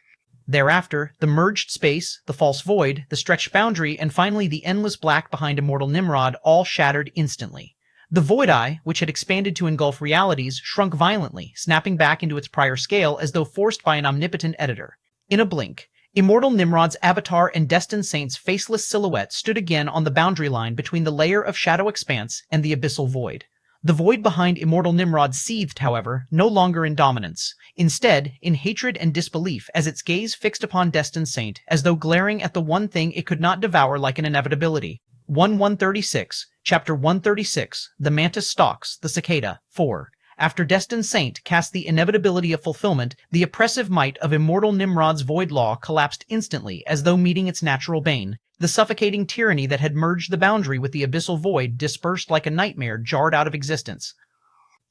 Thereafter, the merged space, the false void, the stretched boundary, and finally the endless black behind immortal Nimrod all shattered instantly. The void eye, which had expanded to engulf realities, shrunk violently, snapping back into its prior scale as though forced by an omnipotent editor. In a blink, immortal Nimrod's avatar and destined saint's faceless silhouette stood again on the boundary line between the layer of shadow expanse and the abyssal void. The void behind immortal Nimrod seethed, however, no longer in dominance, instead in hatred and disbelief as its gaze fixed upon destined saint, as though glaring at the one thing it could not devour like an inevitability. 136, Chapter 136, The Mantis Stalks, the Cicada, 4. After destined saint cast the inevitability of fulfillment, the oppressive might of immortal Nimrod's void law collapsed instantly as though meeting its natural bane. The suffocating tyranny that had merged the boundary with the abyssal void dispersed like a nightmare jarred out of existence.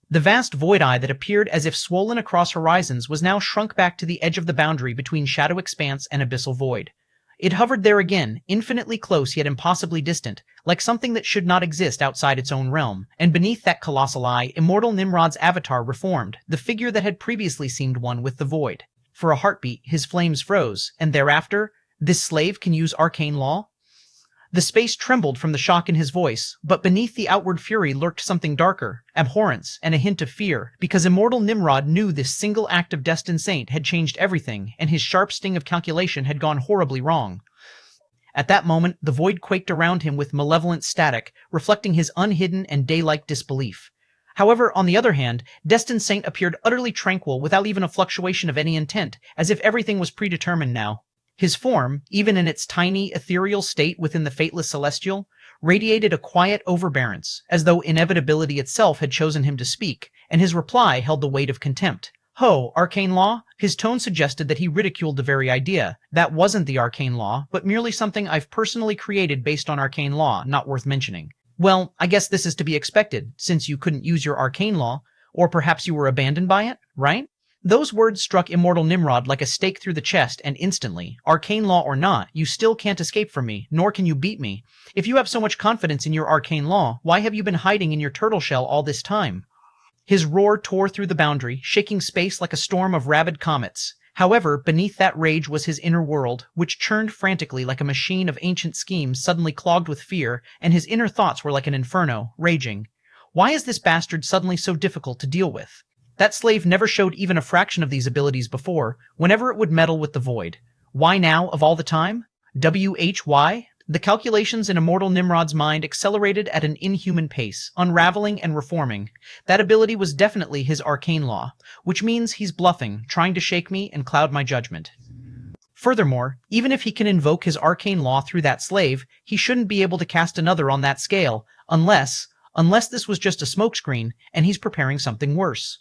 The vast void eye that appeared as if swollen across horizons was now shrunk back to the edge of the boundary between shadow expanse and abyssal void. It hovered there again, infinitely close yet impossibly distant, like something that should not exist outside its own realm, and beneath that colossal eye, immortal Nimrod's avatar reformed, the figure that had previously seemed one with the void. For a heartbeat, his flames froze, and thereafter, this slave can use arcane law? The space trembled from the shock in his voice, but beneath the outward fury lurked something darker, abhorrence, and a hint of fear, because immortal Nimrod knew this single act of destined saint had changed everything, and his sharp sting of calculation had gone horribly wrong. At that moment, the void quaked around him with malevolent static, reflecting his unhidden and day-like disbelief. However, on the other hand, destined saint appeared utterly tranquil without even a fluctuation of any intent, as if everything was predetermined now. His form, even in its tiny, ethereal state within the fateless celestial, radiated a quiet overbearance, as though inevitability itself had chosen him to speak, and his reply held the weight of contempt. Ho, arcane law? His tone suggested that he ridiculed the very idea. That wasn't the arcane law, but merely something I've personally created based on arcane law, not worth mentioning. Well, I guess this is to be expected, since you couldn't use your arcane law, or perhaps you were abandoned by it, right? Those words struck immortal Nimrod like a stake through the chest, and instantly, arcane law or not, you still can't escape from me, nor can you beat me. If you have so much confidence in your arcane law, why have you been hiding in your turtle shell all this time? His roar tore through the boundary, shaking space like a storm of rabid comets. However, beneath that rage was his inner world, which churned frantically like a machine of ancient schemes suddenly clogged with fear, and his inner thoughts were like an inferno, raging. Why is this bastard suddenly so difficult to deal with? That slave never showed even a fraction of these abilities before, whenever it would meddle with the void. Why now, of all the time? WHY? The calculations in immortal Nimrod's mind accelerated at an inhuman pace, unraveling and reforming. That ability was definitely his arcane law, which means he's bluffing, trying to shake me and cloud my judgment. Furthermore, even if he can invoke his arcane law through that slave, he shouldn't be able to cast another on that scale, unless this was just a smokescreen, and he's preparing something worse.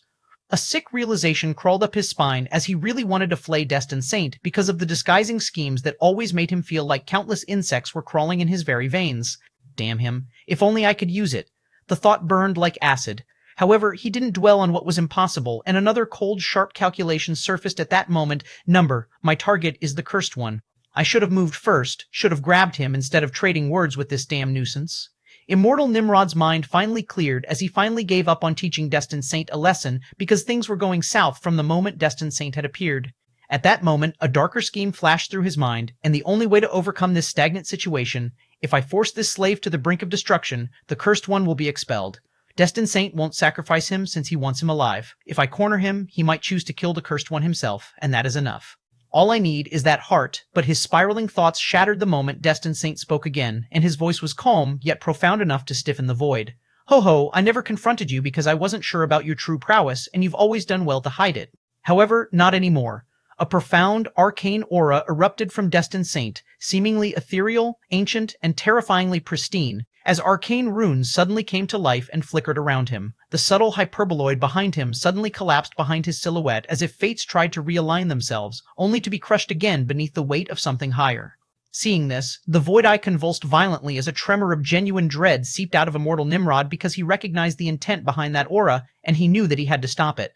A sick realization crawled up his spine as he really wanted to flay destined saint because of the disguising schemes that always made him feel like countless insects were crawling in his very veins. Damn him. If only I could use it. The thought burned like acid. However, he didn't dwell on what was impossible, and another cold, sharp calculation surfaced at that moment. My target is the cursed one. I should have moved first, should have grabbed him instead of trading words with this damn nuisance. Immortal Nimrod's mind finally cleared as he finally gave up on teaching Destined Saint a lesson because things were going south from the moment Destined Saint had appeared. At that moment, a darker scheme flashed through his mind, and the only way to overcome this stagnant situation, if I force this slave to the brink of destruction, the cursed one will be expelled. Destined Saint won't sacrifice him since he wants him alive. If I corner him, he might choose to kill the cursed one himself, and that is enough. All I need is that heart, but his spiraling thoughts shattered the moment Destined Saint spoke again, and his voice was calm, yet profound enough to stiffen the void. Ho, I never confronted you because I wasn't sure about your true prowess, and you've always done well to hide it. However, not anymore. A profound, arcane aura erupted from Destined Saint, seemingly ethereal, ancient, and terrifyingly pristine, as arcane runes suddenly came to life and flickered around him. The subtle hyperboloid behind him suddenly collapsed behind his silhouette as if fates tried to realign themselves, only to be crushed again beneath the weight of something higher. Seeing this, the Void Eye convulsed violently as a tremor of genuine dread seeped out of immortal Nimrod because he recognized the intent behind that aura, and he knew that he had to stop it.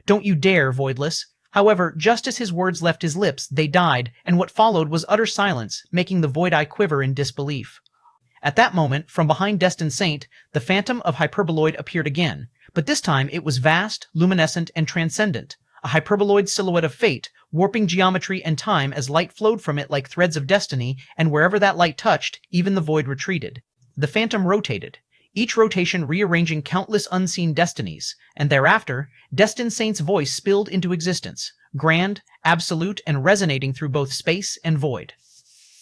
Don't you dare, Voidless. However, just as his words left his lips, they died, and what followed was utter silence, making the Void Eye quiver in disbelief. At that moment, from behind Destined Saint, the phantom of Hyperboloid appeared again, but this time it was vast, luminescent, and transcendent, a hyperboloid silhouette of fate, warping geometry and time as light flowed from it like threads of destiny, and wherever that light touched, even the void retreated. The phantom rotated, each rotation rearranging countless unseen destinies, and thereafter, Destined Saint's voice spilled into existence, grand, absolute, and resonating through both space and void.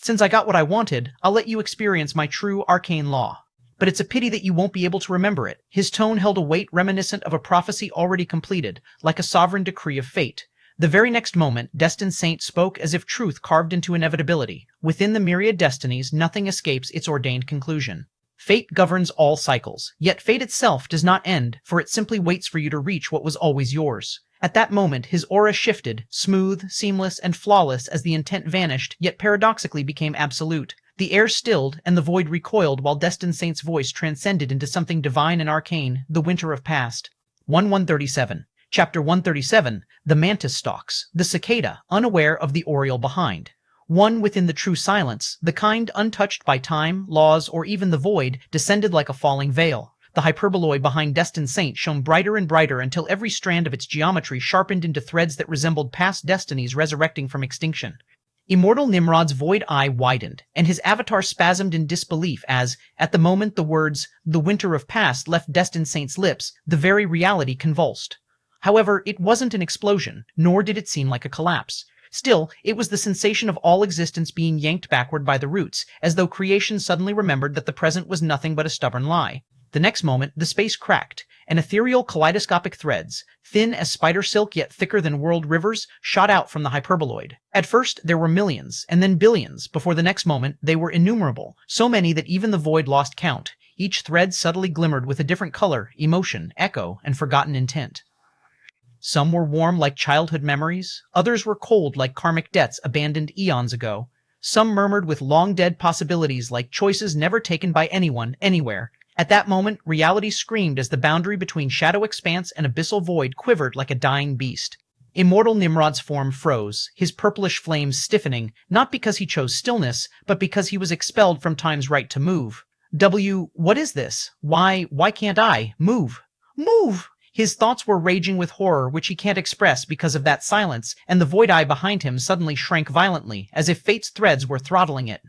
Since I got what I wanted, I'll let you experience my true arcane law. But it's a pity that you won't be able to remember it. His tone held a weight reminiscent of a prophecy already completed, like a sovereign decree of fate. The very next moment, Destined Saint spoke as if truth carved into inevitability. Within the myriad destinies, nothing escapes its ordained conclusion. Fate governs all cycles, yet fate itself does not end, for it simply waits for you to reach what was always yours. At that moment, his aura shifted, smooth, seamless, and flawless as the intent vanished, yet paradoxically became absolute. The air stilled, and the void recoiled while Destined Saint's voice transcended into something divine and arcane, the winter of past. 137. Chapter 137, The Mantis Stalks, the cicada, unaware of the oriole behind. One within the true silence, the kind untouched by time, laws, or even the void, descended like a falling veil. The hyperboloid behind Destined Saint shone brighter and brighter until every strand of its geometry sharpened into threads that resembled past destinies resurrecting from extinction. Immortal Nimrod's void eye widened, and his avatar spasmed in disbelief as, at the moment the words, "the winter of past," left Destined Saint's lips, the very reality convulsed. However, it wasn't an explosion, nor did it seem like a collapse. Still, it was the sensation of all existence being yanked backward by the roots, as though creation suddenly remembered that the present was nothing but a stubborn lie. The next moment, the space cracked, and ethereal kaleidoscopic threads, thin as spider silk yet thicker than world rivers, shot out from the hyperboloid. At first, there were millions, and then billions. Before the next moment, they were innumerable, so many that even the void lost count. Each thread subtly glimmered with a different color, emotion, echo, and forgotten intent. Some were warm like childhood memories, others were cold like karmic debts abandoned eons ago. Some murmured with long-dead possibilities like choices never taken by anyone, anywhere. At that moment, reality screamed as the boundary between shadow expanse and abyssal void quivered like a dying beast. Immortal Nimrod's form froze, his purplish flames stiffening, not because he chose stillness, but because he was expelled from time's right to move. What is this? Why can't I? Move! Move! His thoughts were raging with horror which he can't express because of that silence, and the void eye behind him suddenly shrank violently, as if fate's threads were throttling it.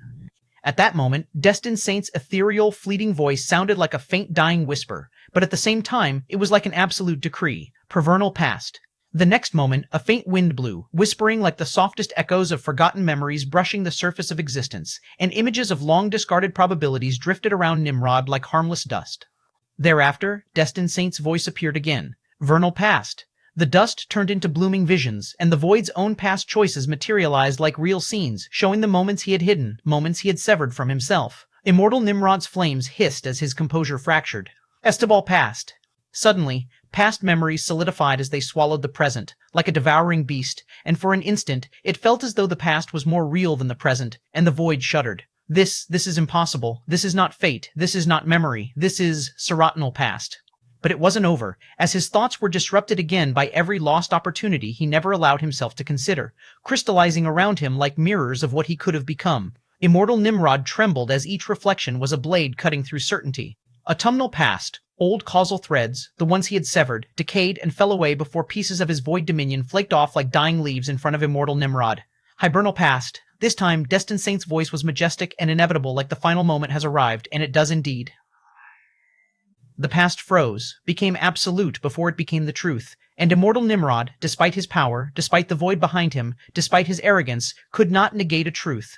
At that moment, Destined Saint's ethereal, fleeting voice sounded like a faint dying whisper, but at the same time, it was like an absolute decree, provernal past. The next moment, a faint wind blew, whispering like the softest echoes of forgotten memories brushing the surface of existence, and images of long-discarded probabilities drifted around Nimrod like harmless dust. Thereafter, Destined Saint's voice appeared again, vernal past. The dust turned into blooming visions, and the void's own past choices materialized like real scenes, showing the moments he had hidden, moments he had severed from himself. Immortal Nimrod's flames hissed as his composure fractured. Esteban passed. Suddenly, past memories solidified as they swallowed the present, like a devouring beast, and for an instant, it felt as though the past was more real than the present, and the void shuddered. This is impossible. This is not fate. This is not memory. This is serotinal past. But it wasn't over, as his thoughts were disrupted again by every lost opportunity he never allowed himself to consider, crystallizing around him like mirrors of what he could have become. Immortal Nimrod trembled as each reflection was a blade cutting through certainty. Autumnal past, old causal threads, the ones he had severed, decayed and fell away before pieces of his void dominion flaked off like dying leaves in front of Immortal Nimrod. Hibernal past. This time, Destined Saint's voice was majestic and inevitable, like the final moment has arrived, and it does indeed. The past froze, became absolute before it became the truth, and Immortal Nimrod, despite his power, despite the void behind him, despite his arrogance, could not negate a truth.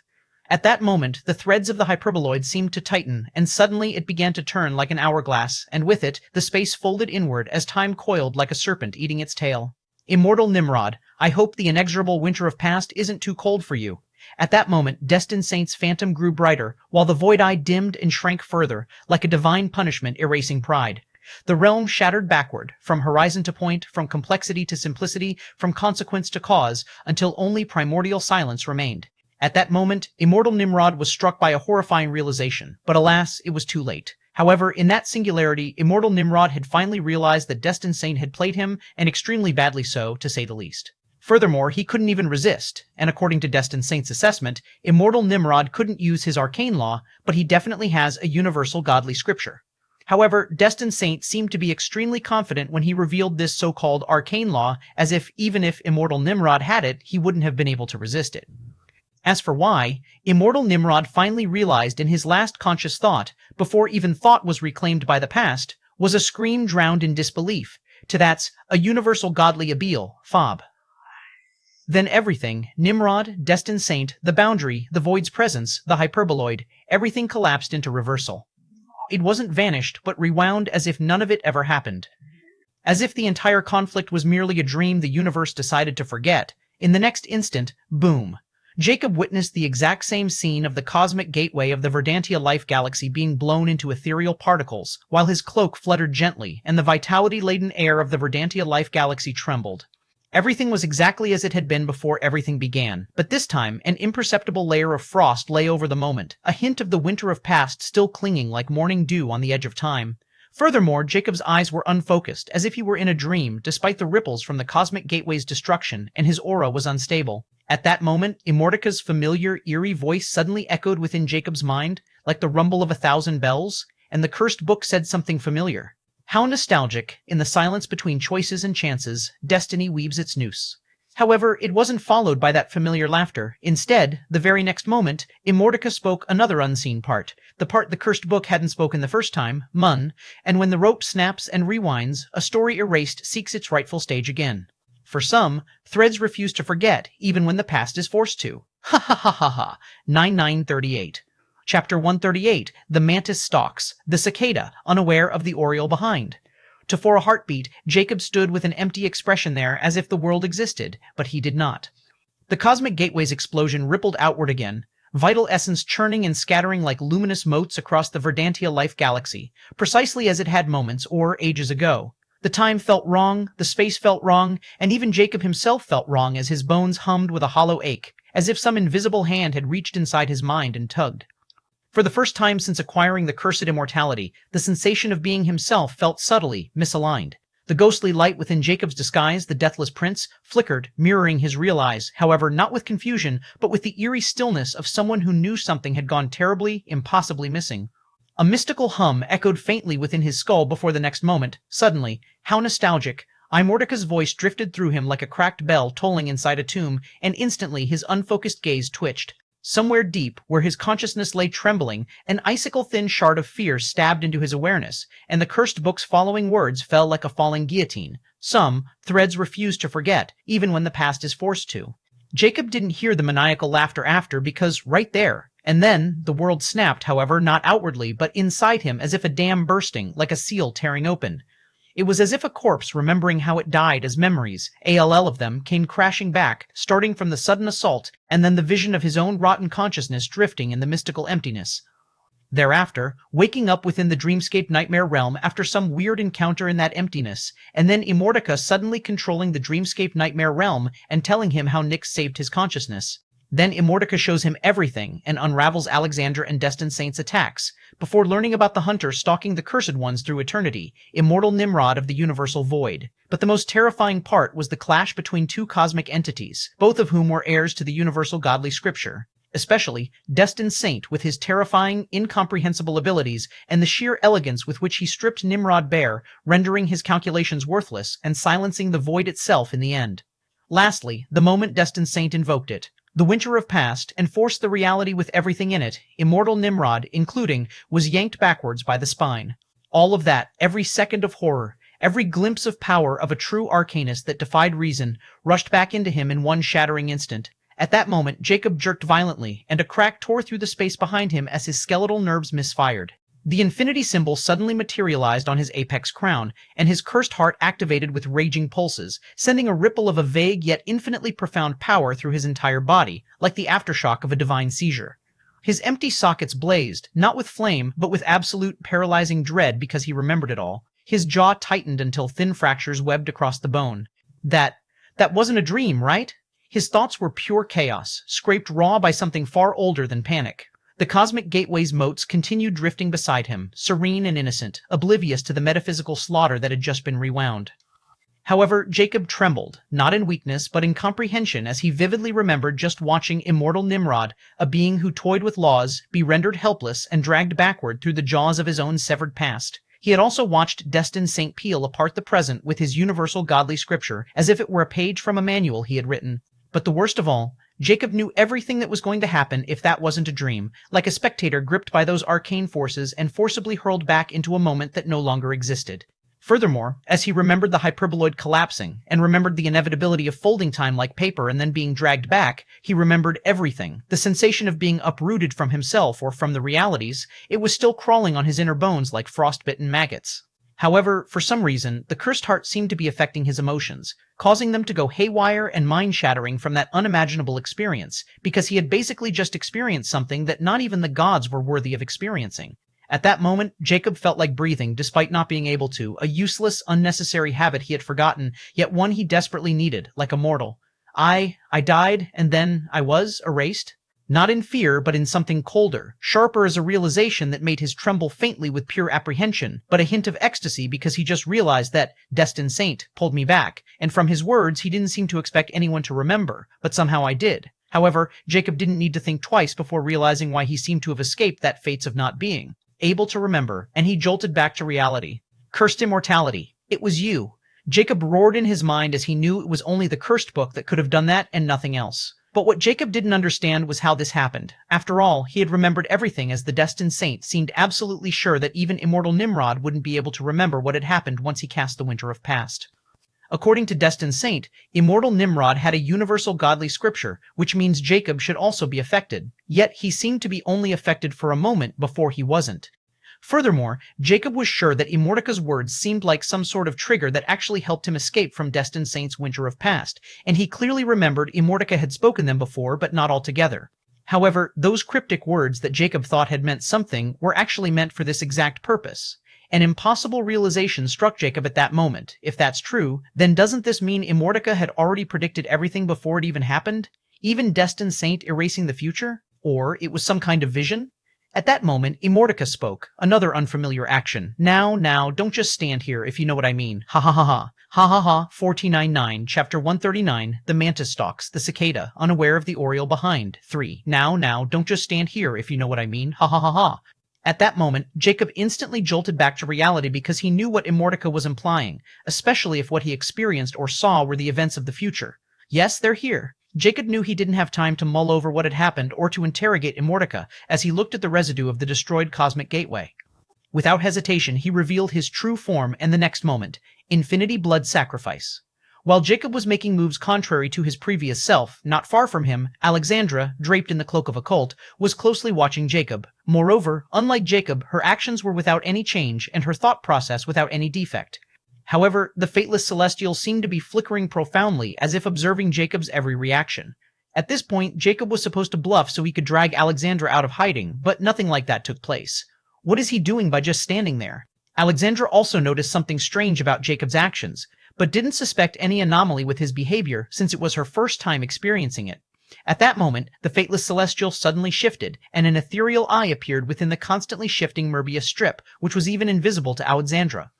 At that moment, the threads of the hyperboloid seemed to tighten, and suddenly it began to turn like an hourglass, and with it, the space folded inward as time coiled like a serpent eating its tail. Immortal Nimrod, I hope the inexorable winter of past isn't too cold for you. At that moment, Destined Saint's phantom grew brighter, while the void eye dimmed and shrank further, like a divine punishment erasing pride. The realm shattered backward, from horizon to point, from complexity to simplicity, from consequence to cause, until only primordial silence remained. At that moment, Immortal Nimrod was struck by a horrifying realization, but alas, it was too late. However, in that singularity, Immortal Nimrod had finally realized that Destined Saint had played him, and extremely badly so, to say the least. Furthermore, he couldn't even resist, and according to Destined Saint's assessment, immortal Nimrod couldn't use his arcane law, but he definitely has a universal godly scripture. However, Destined Saint seemed to be extremely confident when he revealed this so-called arcane law, as if even if immortal Nimrod had it, he wouldn't have been able to resist it. As for why, immortal Nimrod finally realized in his last conscious thought, before even thought was reclaimed by the past, was a scream drowned in disbelief, to that's a universal godly Abil, Fob. Then everything, Nimrod, Destined Saint, the boundary, the void's presence, the hyperboloid, everything collapsed into reversal. It wasn't vanished, but rewound as if none of it ever happened. As if the entire conflict was merely a dream the universe decided to forget, in the next instant, boom. Jacob witnessed the exact same scene of the cosmic gateway of the Verdantia life galaxy being blown into ethereal particles, while his cloak fluttered gently, and the vitality-laden air of the Verdantia life galaxy trembled. Everything was exactly as it had been before everything began, but this time an imperceptible layer of frost lay over the moment, a hint of the winter of past still clinging like morning dew on the edge of time. Furthermore, Jacob's eyes were unfocused, as if he were in a dream, despite the ripples from the cosmic gateway's destruction, and his aura was unstable. At that moment, Immortaka's familiar, eerie voice suddenly echoed within Jacob's mind, like the rumble of 1,000 bells, and the cursed book said something familiar. How nostalgic, in the silence between choices and chances, destiny weaves its noose. However, it wasn't followed by that familiar laughter. Instead, the very next moment, Immortaka spoke another unseen part, the part the cursed book hadn't spoken the first time, Mun, and when the rope snaps and rewinds, a story erased seeks its rightful stage again. For some, threads refuse to forget, even when the past is forced to. Ha ha ha ha ha. 9938. Chapter 138, The Mantis Stalks, the cicada, unaware of the oriole behind. To for a heartbeat, Jacob stood with an empty expression there as if the world existed, but he did not. The cosmic gateway's explosion rippled outward again, vital essence churning and scattering like luminous motes across the Verdantia life galaxy, precisely as it had moments or ages ago. The time felt wrong, the space felt wrong, and even Jacob himself felt wrong as his bones hummed with a hollow ache, as if some invisible hand had reached inside his mind and tugged. For the first time since acquiring the Cursed Immortality, the sensation of being himself felt subtly misaligned. The ghostly light within Jacob's disguise, the Deathless Prince, flickered, mirroring his real eyes, however not with confusion, but with the eerie stillness of someone who knew something had gone terribly, impossibly missing. A mystical hum echoed faintly within his skull before the next moment. Suddenly, how nostalgic, Immortaka's voice drifted through him like a cracked bell tolling inside a tomb, and instantly his unfocused gaze twitched. Somewhere deep, where his consciousness lay trembling, an icicle-thin shard of fear stabbed into his awareness, and the cursed book's following words fell like a falling guillotine. Some threads refuse to forget, even when the past is forced to. Jacob didn't hear the maniacal laughter after because right there. And then, the world snapped, however, not outwardly, but inside him as if a dam bursting, like a seal tearing open. It was as if a corpse remembering how it died as memories, ALL of them, came crashing back, starting from the sudden assault, and then the vision of his own rotten consciousness drifting in the mystical emptiness. Thereafter, waking up within the dreamscape nightmare realm after some weird encounter in that emptiness, and then Immortaka suddenly controlling the dreamscape nightmare realm and telling him how Nyx saved his consciousness. Then Immortaka shows him everything and unravels Alexander and Destined Saint's attacks, before learning about the hunter stalking the Cursed Ones through eternity, immortal Nimrod of the universal void. But the most terrifying part was the clash between two cosmic entities, both of whom were heirs to the universal godly scripture. Especially, Destined Saint with his terrifying, incomprehensible abilities and the sheer elegance with which he stripped Nimrod bare, rendering his calculations worthless and silencing the void itself in the end. Lastly, the moment Destined Saint invoked it. The winter of past, and forced the reality with everything in it, immortal Nimrod, including, was yanked backwards by the spine. All of that, every second of horror, every glimpse of power of a true arcanist that defied reason, rushed back into him in one shattering instant. At that moment, Jacob jerked violently, and a crack tore through the space behind him as his skeletal nerves misfired. The infinity symbol suddenly materialized on his apex crown, and his cursed heart activated with raging pulses, sending a ripple of a vague yet infinitely profound power through his entire body, like the aftershock of a divine seizure. His empty sockets blazed, not with flame, but with absolute paralyzing dread because he remembered it all. His jaw tightened until thin fractures webbed across the bone. That wasn't a dream, right? His thoughts were pure chaos, scraped raw by something far older than panic. The cosmic gateway's motes continued drifting beside him, serene and innocent, oblivious to the metaphysical slaughter that had just been rewound. However, Jacob trembled, not in weakness but in comprehension, as he vividly remembered just watching immortal Nimrod, a being who toyed with laws, be rendered helpless and dragged backward through the jaws of his own severed past. He had also watched destined St. peel apart the present with his universal godly scripture, as if it were a page from a manual he had written. But the worst of all, Jacob knew everything that was going to happen if that wasn't a dream, like a spectator gripped by those arcane forces and forcibly hurled back into a moment that no longer existed. Furthermore, as he remembered the hyperboloid collapsing, and remembered the inevitability of folding time like paper and then being dragged back, he remembered everything. The sensation of being uprooted from himself or from the realities, it was still crawling on his inner bones like frostbitten maggots. However, for some reason, the cursed heart seemed to be affecting his emotions, causing them to go haywire and mind-shattering from that unimaginable experience, because he had basically just experienced something that not even the gods were worthy of experiencing. At that moment, Jacob felt like breathing despite not being able to, a useless, unnecessary habit he had forgotten, yet one he desperately needed, like a mortal. I died, and then I was erased? Not in fear, but in something colder, sharper as a realization that made his tremble faintly with pure apprehension, but a hint of ecstasy because he just realized that destined Saint pulled me back, and from his words he didn't seem to expect anyone to remember, but somehow I did. However, Jacob didn't need to think twice before realizing why he seemed to have escaped that fates of not being able to remember, and he jolted back to reality. Cursed Immortality. It was you. Jacob roared in his mind as he knew it was only the cursed book that could have done that and nothing else. But what Jacob didn't understand was how this happened. After all, he had remembered everything, as the destined saint seemed absolutely sure that even immortal Nimrod wouldn't be able to remember what had happened once he cast the winter of past. According to Destined Saint, immortal Nimrod had a universal godly scripture, which means Jacob should also be affected. Yet he seemed to be only affected for a moment before he wasn't. Furthermore, Jacob was sure that Immortaka's words seemed like some sort of trigger that actually helped him escape from Destined Saint's winter of past, and he clearly remembered Immortaka had spoken them before, but not altogether. However, those cryptic words that Jacob thought had meant something were actually meant for this exact purpose. An impossible realization struck Jacob at that moment. If that's true, then doesn't this mean Immortaka had already predicted everything before it even happened? Even Destined Saint erasing the future? Or it was some kind of vision? At that moment, Immortaka spoke, another unfamiliar action. Now, don't just stand here, if you know what I mean. Ha ha ha ha. Ha ha ha, 499, chapter 139, the mantis stalks, the cicada, unaware of the oriole behind. 3. Now, don't just stand here, if you know what I mean. Ha ha ha ha. At that moment, Jacob instantly jolted back to reality because he knew what Immortaka was implying, especially if what he experienced or saw were the events of the future. Yes, they're here. Jacob knew he didn't have time to mull over what had happened or to interrogate Immortaka as he looked at the residue of the destroyed cosmic gateway. Without hesitation, he revealed his true form, and the next moment, Infinity Blood Sacrifice. While Jacob was making moves contrary to his previous self, not far from him, Alexandra, draped in the cloak of a cult, was closely watching Jacob. Moreover, unlike Jacob, her actions were without any change and her thought process without any defect. However, the fateless celestial seemed to be flickering profoundly, as if observing Jacob's every reaction. At this point, Jacob was supposed to bluff so he could drag Alexandra out of hiding, but nothing like that took place. What is he doing by just standing there? Alexandra also noticed something strange about Jacob's actions, but didn't suspect any anomaly with his behavior since it was her first time experiencing it. At that moment, the fateless celestial suddenly shifted, and an ethereal eye appeared within the constantly shifting Merbius strip, which was even invisible to Alexandra.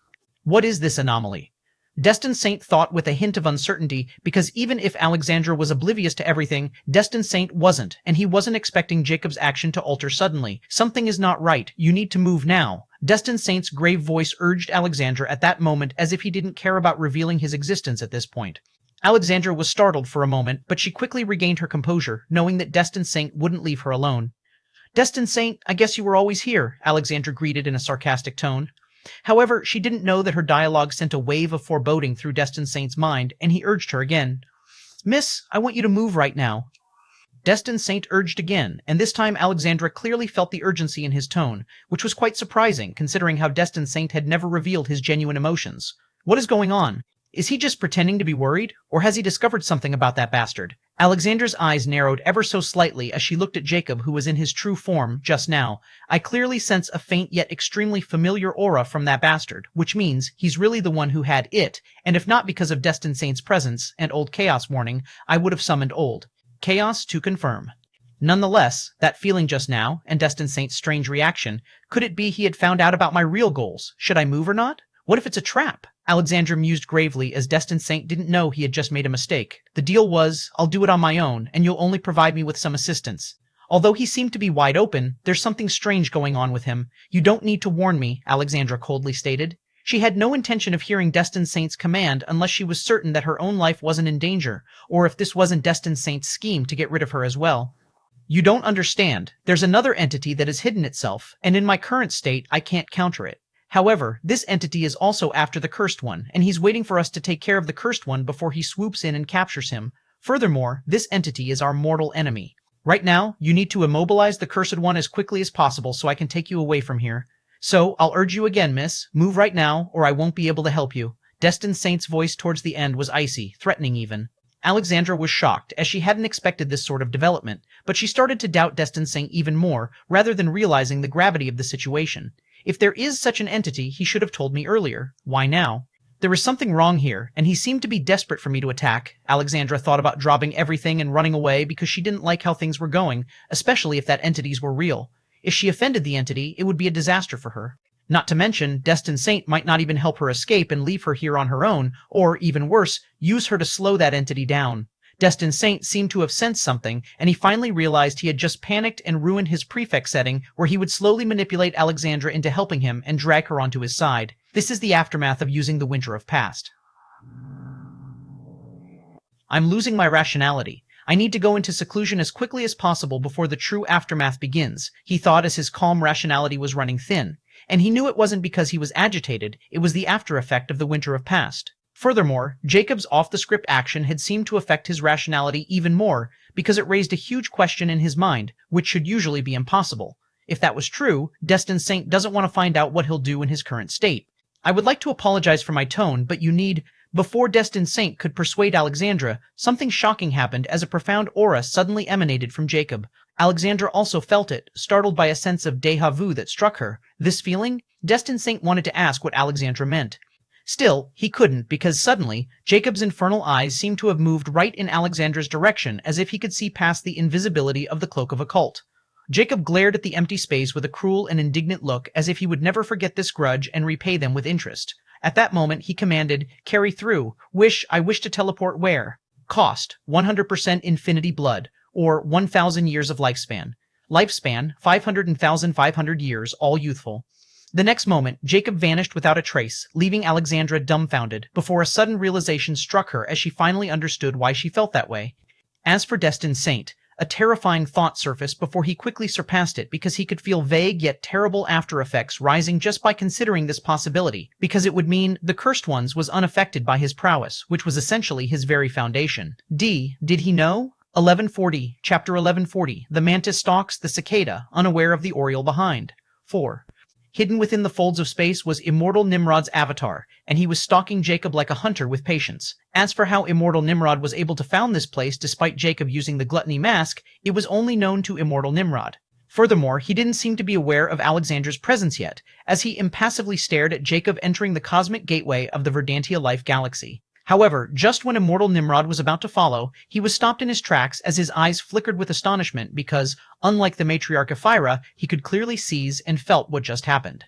What is this anomaly? Destined Saint thought with a hint of uncertainty, because even if Alexandra was oblivious to everything, Destined Saint wasn't, and he wasn't expecting Jacob's action to alter suddenly. Something is not right. You need to move now. Destined Saint's grave voice urged Alexandra at that moment, as if he didn't care about revealing his existence at this point. Alexandra was startled for a moment, but she quickly regained her composure, knowing that Destined Saint wouldn't leave her alone. Destined Saint, I guess you were always here, Alexandra greeted in a sarcastic tone. However, she didn't know that her dialogue sent a wave of foreboding through Destined Saint's mind, and he urged her again. Miss, I want you to move right now. Destined Saint urged again, and this time Alexandra clearly felt the urgency in his tone, which was quite surprising considering how Destined Saint had never revealed his genuine emotions. What is going on? Is he just pretending to be worried, or has he discovered something about that bastard? Alexandra's eyes narrowed ever so slightly as she looked at Jacob, who was in his true form just now. I clearly sense a faint yet extremely familiar aura from that bastard, which means he's really the one who had it, and if not because of Destined Saint's presence and Old Chaos warning, I would have summoned Old Chaos to confirm. Nonetheless, that feeling just now, and Destined Saint's strange reaction, could it be he had found out about my real goals? Should I move or not? What if it's a trap? Alexandra mused gravely as Destined Saint didn't know he had just made a mistake. The deal was, I'll do it on my own, and you'll only provide me with some assistance. Although he seemed to be wide open, there's something strange going on with him. You don't need to warn me, Alexandra coldly stated. She had no intention of hearing Destined Saint's command unless she was certain that her own life wasn't in danger, or if this wasn't Destined Saint's scheme to get rid of her as well. You don't understand. There's another entity that has hidden itself, and in my current state, I can't counter it. However, this entity is also after the Cursed One, and he's waiting for us to take care of the Cursed One before he swoops in and captures him. Furthermore, this entity is our mortal enemy. Right now, you need to immobilize the Cursed One as quickly as possible so I can take you away from here. So, I'll urge you again, miss, move right now, or I won't be able to help you. Destined Saint's voice towards the end was icy, threatening even. Alexandra was shocked, as she hadn't expected this sort of development, but she started to doubt Destined Saint even more, rather than realizing the gravity of the situation. If there is such an entity, he should have told me earlier. Why now? There was something wrong here, and he seemed to be desperate for me to attack. Alexandra thought about dropping everything and running away because she didn't like how things were going, especially if that entities were real. If she offended the entity, it would be a disaster for her. Not to mention, Destined Saint might not even help her escape and leave her here on her own, or, even worse, use her to slow that entity down. Destined Saint seemed to have sensed something, and he finally realized he had just panicked and ruined his prefect setting where he would slowly manipulate Alexandra into helping him and drag her onto his side. This is the aftermath of using the Winter of Past. I'm losing my rationality. I need to go into seclusion as quickly as possible before the true aftermath begins, he thought as his calm rationality was running thin. And he knew it wasn't because he was agitated, it was the after effect of the Winter of Past. Furthermore, Jacob's off-the-script action had seemed to affect his rationality even more, because it raised a huge question in his mind, which should usually be impossible. If that was true, Destined Saint doesn't want to find out what he'll do in his current state. I would like to apologize for my tone, but you need... Before Destined Saint could persuade Alexandra, something shocking happened as a profound aura suddenly emanated from Jacob. Alexandra also felt it, startled by a sense of déjà vu that struck her. This feeling? Destined Saint wanted to ask what Alexandra meant. Still, he couldn't because suddenly, Jacob's infernal eyes seemed to have moved right in Alexandra's direction as if he could see past the invisibility of the Cloak of Occult. Jacob glared at the empty space with a cruel and indignant look as if he would never forget this grudge and repay them with interest. At that moment, he commanded, "Carry through. I wish to teleport where?" Cost, 100% infinity blood, or 1,000 years of lifespan. Lifespan, 500,500 years, all youthful. The next moment, Jacob vanished without a trace, leaving Alexandra dumbfounded, before a sudden realization struck her as she finally understood why she felt that way. As for Destined Saint, a terrifying thought surfaced before he quickly surpassed it because he could feel vague yet terrible after effects rising just by considering this possibility, because it would mean the Cursed Ones was unaffected by his prowess, which was essentially his very foundation. Did he know? 1140, chapter 1140, the mantis stalks the cicada, unaware of the oriole behind. 4. Hidden within the folds of space was Immortal Nimrod's avatar, and he was stalking Jacob like a hunter with patience. As for how Immortal Nimrod was able to found this place despite Jacob using the gluttony mask, it was only known to Immortal Nimrod. Furthermore, he didn't seem to be aware of Alexandra's presence yet, as he impassively stared at Jacob entering the cosmic gateway of the Verdantia Life galaxy. However, just when Immortal Nimrod was about to follow, he was stopped in his tracks as his eyes flickered with astonishment because, unlike the matriarch Ephira, he could clearly seize and felt what just happened.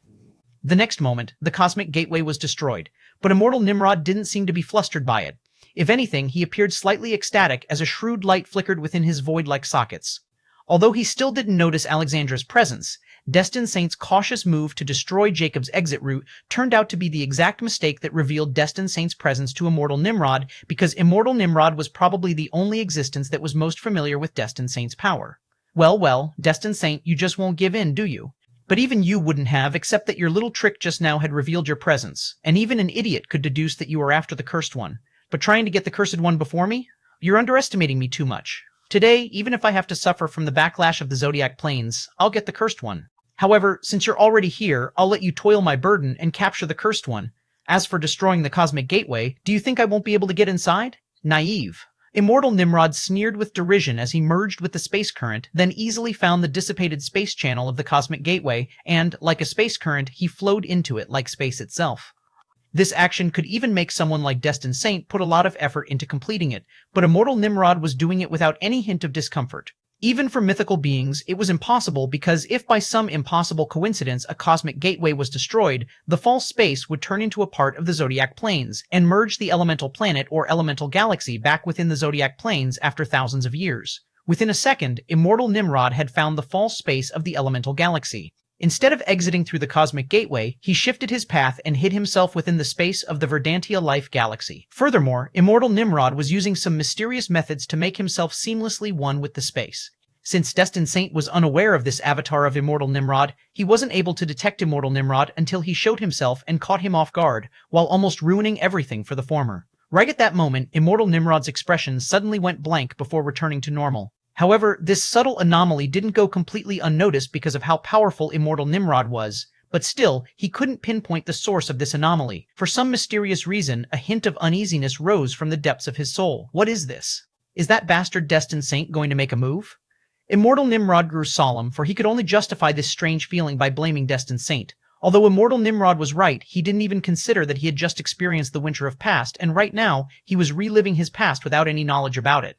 The next moment, the cosmic gateway was destroyed, but Immortal Nimrod didn't seem to be flustered by it. If anything, he appeared slightly ecstatic as a shrewd light flickered within his void-like sockets. Although he still didn't notice Alexandra's presence, Destined Saint's cautious move to destroy Jacob's exit route turned out to be the exact mistake that revealed Destined Saint's presence to Immortal Nimrod, because Immortal Nimrod was probably the only existence that was most familiar with Destined Saint's power. Well, Destined Saint, you just won't give in, do you? But even you wouldn't have, except that your little trick just now had revealed your presence, and even an idiot could deduce that you were after the Cursed One. But trying to get the Cursed One before me? You're underestimating me too much. Today, even if I have to suffer from the backlash of the Zodiac Plains, I'll get the Cursed One. However, since you're already here, I'll let you toil my burden and capture the Cursed One. As for destroying the Cosmic Gateway, do you think I won't be able to get inside? Naive. Immortal Nimrod sneered with derision as he merged with the space current, then easily found the dissipated space channel of the Cosmic Gateway, and, like a space current, he flowed into it like space itself. This action could even make someone like Destined Saint put a lot of effort into completing it, but Immortal Nimrod was doing it without any hint of discomfort. Even for mythical beings, it was impossible because if by some impossible coincidence a cosmic gateway was destroyed, the false space would turn into a part of the zodiac planes and merge the elemental planet or elemental galaxy back within the zodiac planes after thousands of years. Within a second, immortal Nimrod had found the false space of the elemental galaxy. Instead of exiting through the cosmic gateway, he shifted his path and hid himself within the space of the Verdantia Life galaxy. Furthermore, immortal Nimrod was using some mysterious methods to make himself seamlessly one with the space. Since Destined Saint was unaware of this avatar of immortal Nimrod, he wasn't able to detect immortal Nimrod until he showed himself and caught him off guard, while almost ruining everything for the former. Right at that moment, immortal Nimrod's expression suddenly went blank before returning to normal. However, this subtle anomaly didn't go completely unnoticed because of how powerful immortal Nimrod was, but still, he couldn't pinpoint the source of this anomaly. For some mysterious reason, a hint of uneasiness rose from the depths of his soul. What is this? Is that bastard Destined Saint going to make a move? Immortal Nimrod grew solemn, for he could only justify this strange feeling by blaming Destined Saint. Although immortal Nimrod was right, he didn't even consider that he had just experienced the winter of past, and right now, he was reliving his past without any knowledge about it.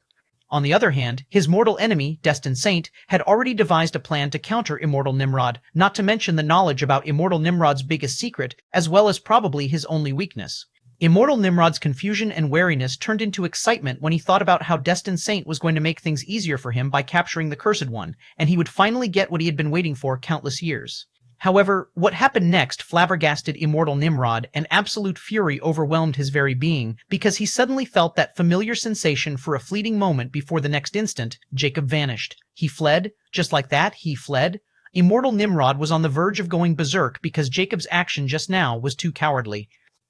On the other hand, his mortal enemy, Destined Saint, had already devised a plan to counter immortal Nimrod, not to mention the knowledge about immortal Nimrod's biggest secret, as well as probably his only weakness. Immortal Nimrod's confusion and wariness turned into excitement when he thought about how Destined Saint was going to make things easier for him by capturing the Cursed One, and he would finally get what he had been waiting for countless years. However, what happened next flabbergasted immortal Nimrod, and absolute fury overwhelmed his very being, because he suddenly felt that familiar sensation for a fleeting moment before the next instant, Jacob vanished. He fled. Just like that, he fled. Immortal Nimrod was on the verge of going berserk because Jacob's action just now was too cowardly.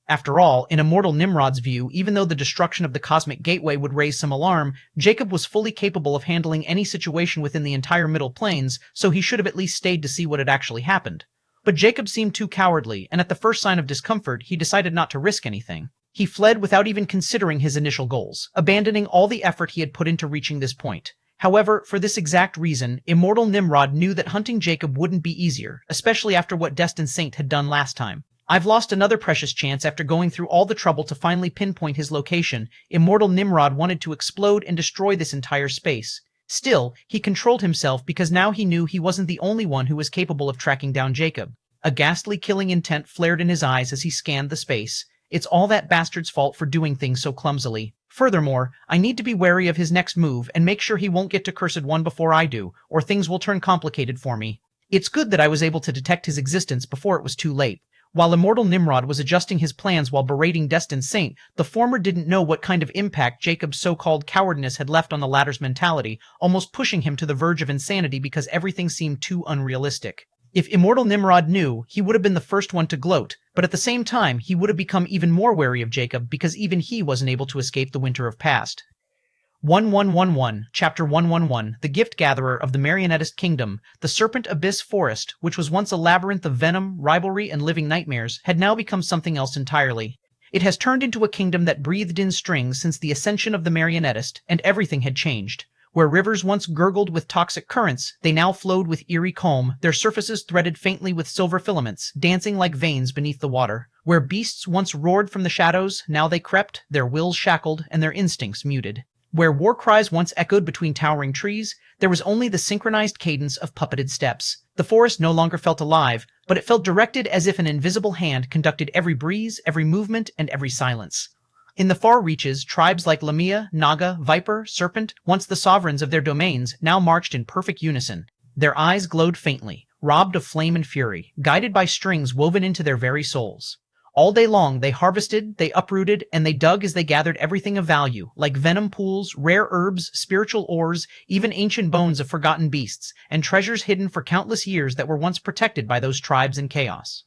After all, in immortal Nimrod's view, even though the destruction of the cosmic gateway would raise some alarm, Jacob was fully capable of handling any situation within the entire Middle Planes, so he should have at least stayed to see what had actually happened. But Jacob seemed too cowardly, and at the first sign of discomfort, he decided not to risk anything. He fled without even considering his initial goals, abandoning all the effort he had put into reaching this point. However, for this exact reason, immortal Nimrod knew that hunting Jacob wouldn't be easier, especially after what Destined Saint had done last time. I've lost another precious chance after going through all the trouble to finally pinpoint his location. Immortal Nimrod wanted to explode and destroy this entire space. Still, he controlled himself because now he knew he wasn't the only one who was capable of tracking down Jacob. A ghastly killing intent flared in his eyes as he scanned the space. It's all that bastard's fault for doing things so clumsily. Furthermore, I need to be wary of his next move and make sure he won't get to Cursed One before I do, or things will turn complicated for me. It's good that I was able to detect his existence before it was too late. While immortal Nimrod was adjusting his plans while berating Destined Saint, the former didn't know what kind of impact Jacob's so-called cowardness had left on the latter's mentality, almost pushing him to the verge of insanity because everything seemed too unrealistic. If immortal Nimrod knew, he would have been the first one to gloat, but at the same time, he would have become even more wary of Jacob because even he wasn't able to escape the winter of past. 1111, Chapter 111, The Gift Gatherer of the Marionettist Kingdom, the Serpent Abyss Forest, which was once a labyrinth of venom, rivalry, and living nightmares, had now become something else entirely. It has turned into a kingdom that breathed in strings since the ascension of the Marionettist, and everything had changed. Where rivers once gurgled with toxic currents, they now flowed with eerie calm, their surfaces threaded faintly with silver filaments, dancing like veins beneath the water. Where beasts once roared from the shadows, now they crept, their wills shackled, and their instincts muted. Where war cries once echoed between towering trees, there was only the synchronized cadence of puppeted steps. The forest no longer felt alive, but it felt directed as if an invisible hand conducted every breeze, every movement, and every silence. In the far reaches, tribes like Lamia, Naga, Viper, Serpent, once the sovereigns of their domains, now marched in perfect unison. Their eyes glowed faintly, robbed of flame and fury, guided by strings woven into their very souls. All day long, they harvested, they uprooted, and they dug as they gathered everything of value, like venom pools, rare herbs, spiritual ores, even ancient bones of forgotten beasts, and treasures hidden for countless years that were once protected by those tribes in chaos.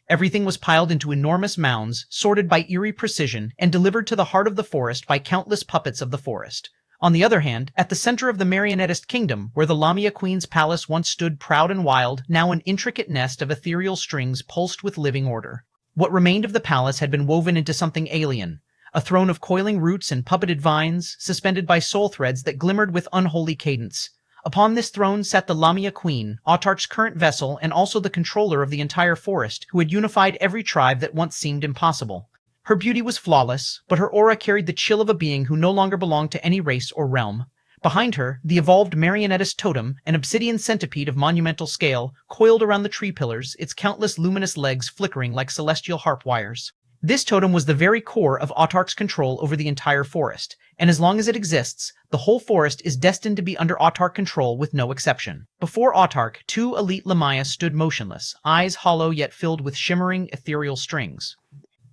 Everything was piled into enormous mounds, sorted by eerie precision, and delivered to the heart of the forest by countless puppets of the forest. On the other hand, at the center of the Marionettist Kingdom, where the Lamia Queen's palace once stood proud and wild, now an intricate nest of ethereal strings pulsed with living order. What remained of the palace had been woven into something alien, a throne of coiling roots and puppeted vines, suspended by soul threads that glimmered with unholy cadence. Upon this throne sat the Lamia Queen, Autarch's current vessel and also the controller of the entire forest, who had unified every tribe that once seemed impossible. Her beauty was flawless, but her aura carried the chill of a being who no longer belonged to any race or realm. Behind her, the evolved marionettist totem, an obsidian centipede of monumental scale, coiled around the tree pillars, its countless luminous legs flickering like celestial harp wires. This totem was the very core of Autark's control over the entire forest, and as long as it exists, the whole forest is destined to be under Autark control with no exception. Before Autark, two elite Lamaya stood motionless, eyes hollow yet filled with shimmering, ethereal strings.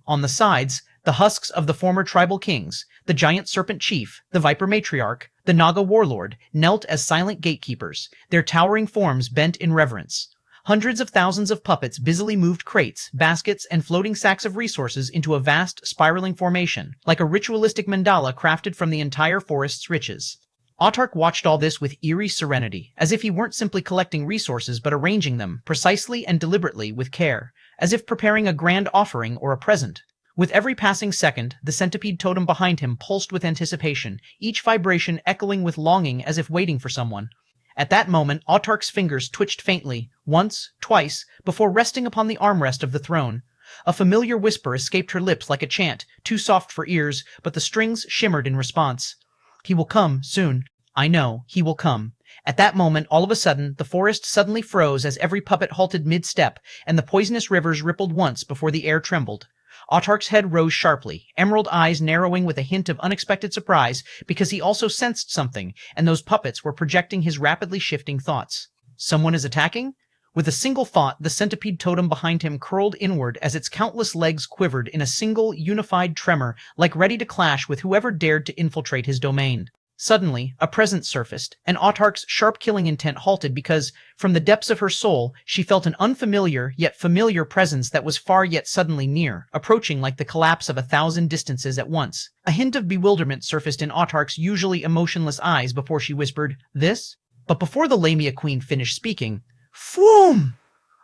On the sides, the husks of the former tribal kings, the giant serpent chief, the viper matriarch, the Naga warlord, knelt as silent gatekeepers, their towering forms bent in reverence. Hundreds of thousands of puppets busily moved crates, baskets, and floating sacks of resources into a vast, spiraling formation, like a ritualistic mandala crafted from the entire forest's riches. Autark watched all this with eerie serenity, as if he weren't simply collecting resources but arranging them, precisely and deliberately, with care, as if preparing a grand offering or a present. With every passing second, the centipede totem behind him pulsed with anticipation, each vibration echoing with longing as if waiting for someone. At that moment, Autark's fingers twitched faintly, once, twice, before resting upon the armrest of the throne. A familiar whisper escaped her lips like a chant, too soft for ears, but the strings shimmered in response. He will come, soon. I know, he will come. At that moment, all of a sudden, the forest suddenly froze as every puppet halted mid-step, and the poisonous rivers rippled once before the air trembled. Autark's head rose sharply, emerald eyes narrowing with a hint of unexpected surprise, because he also sensed something, and those puppets were projecting his rapidly shifting thoughts. Someone is attacking? With a single thought, the centipede totem behind him curled inward as its countless legs quivered in a single, unified tremor, like ready to clash with whoever dared to infiltrate his domain. Suddenly, a presence surfaced, and Autark's sharp killing intent halted because, from the depths of her soul, she felt an unfamiliar yet familiar presence that was far yet suddenly near, approaching like the collapse of 1,000 distances at once. A hint of bewilderment surfaced in Autark's usually emotionless eyes before she whispered, "This?" But before the Lamia Queen finished speaking, "Phoom!"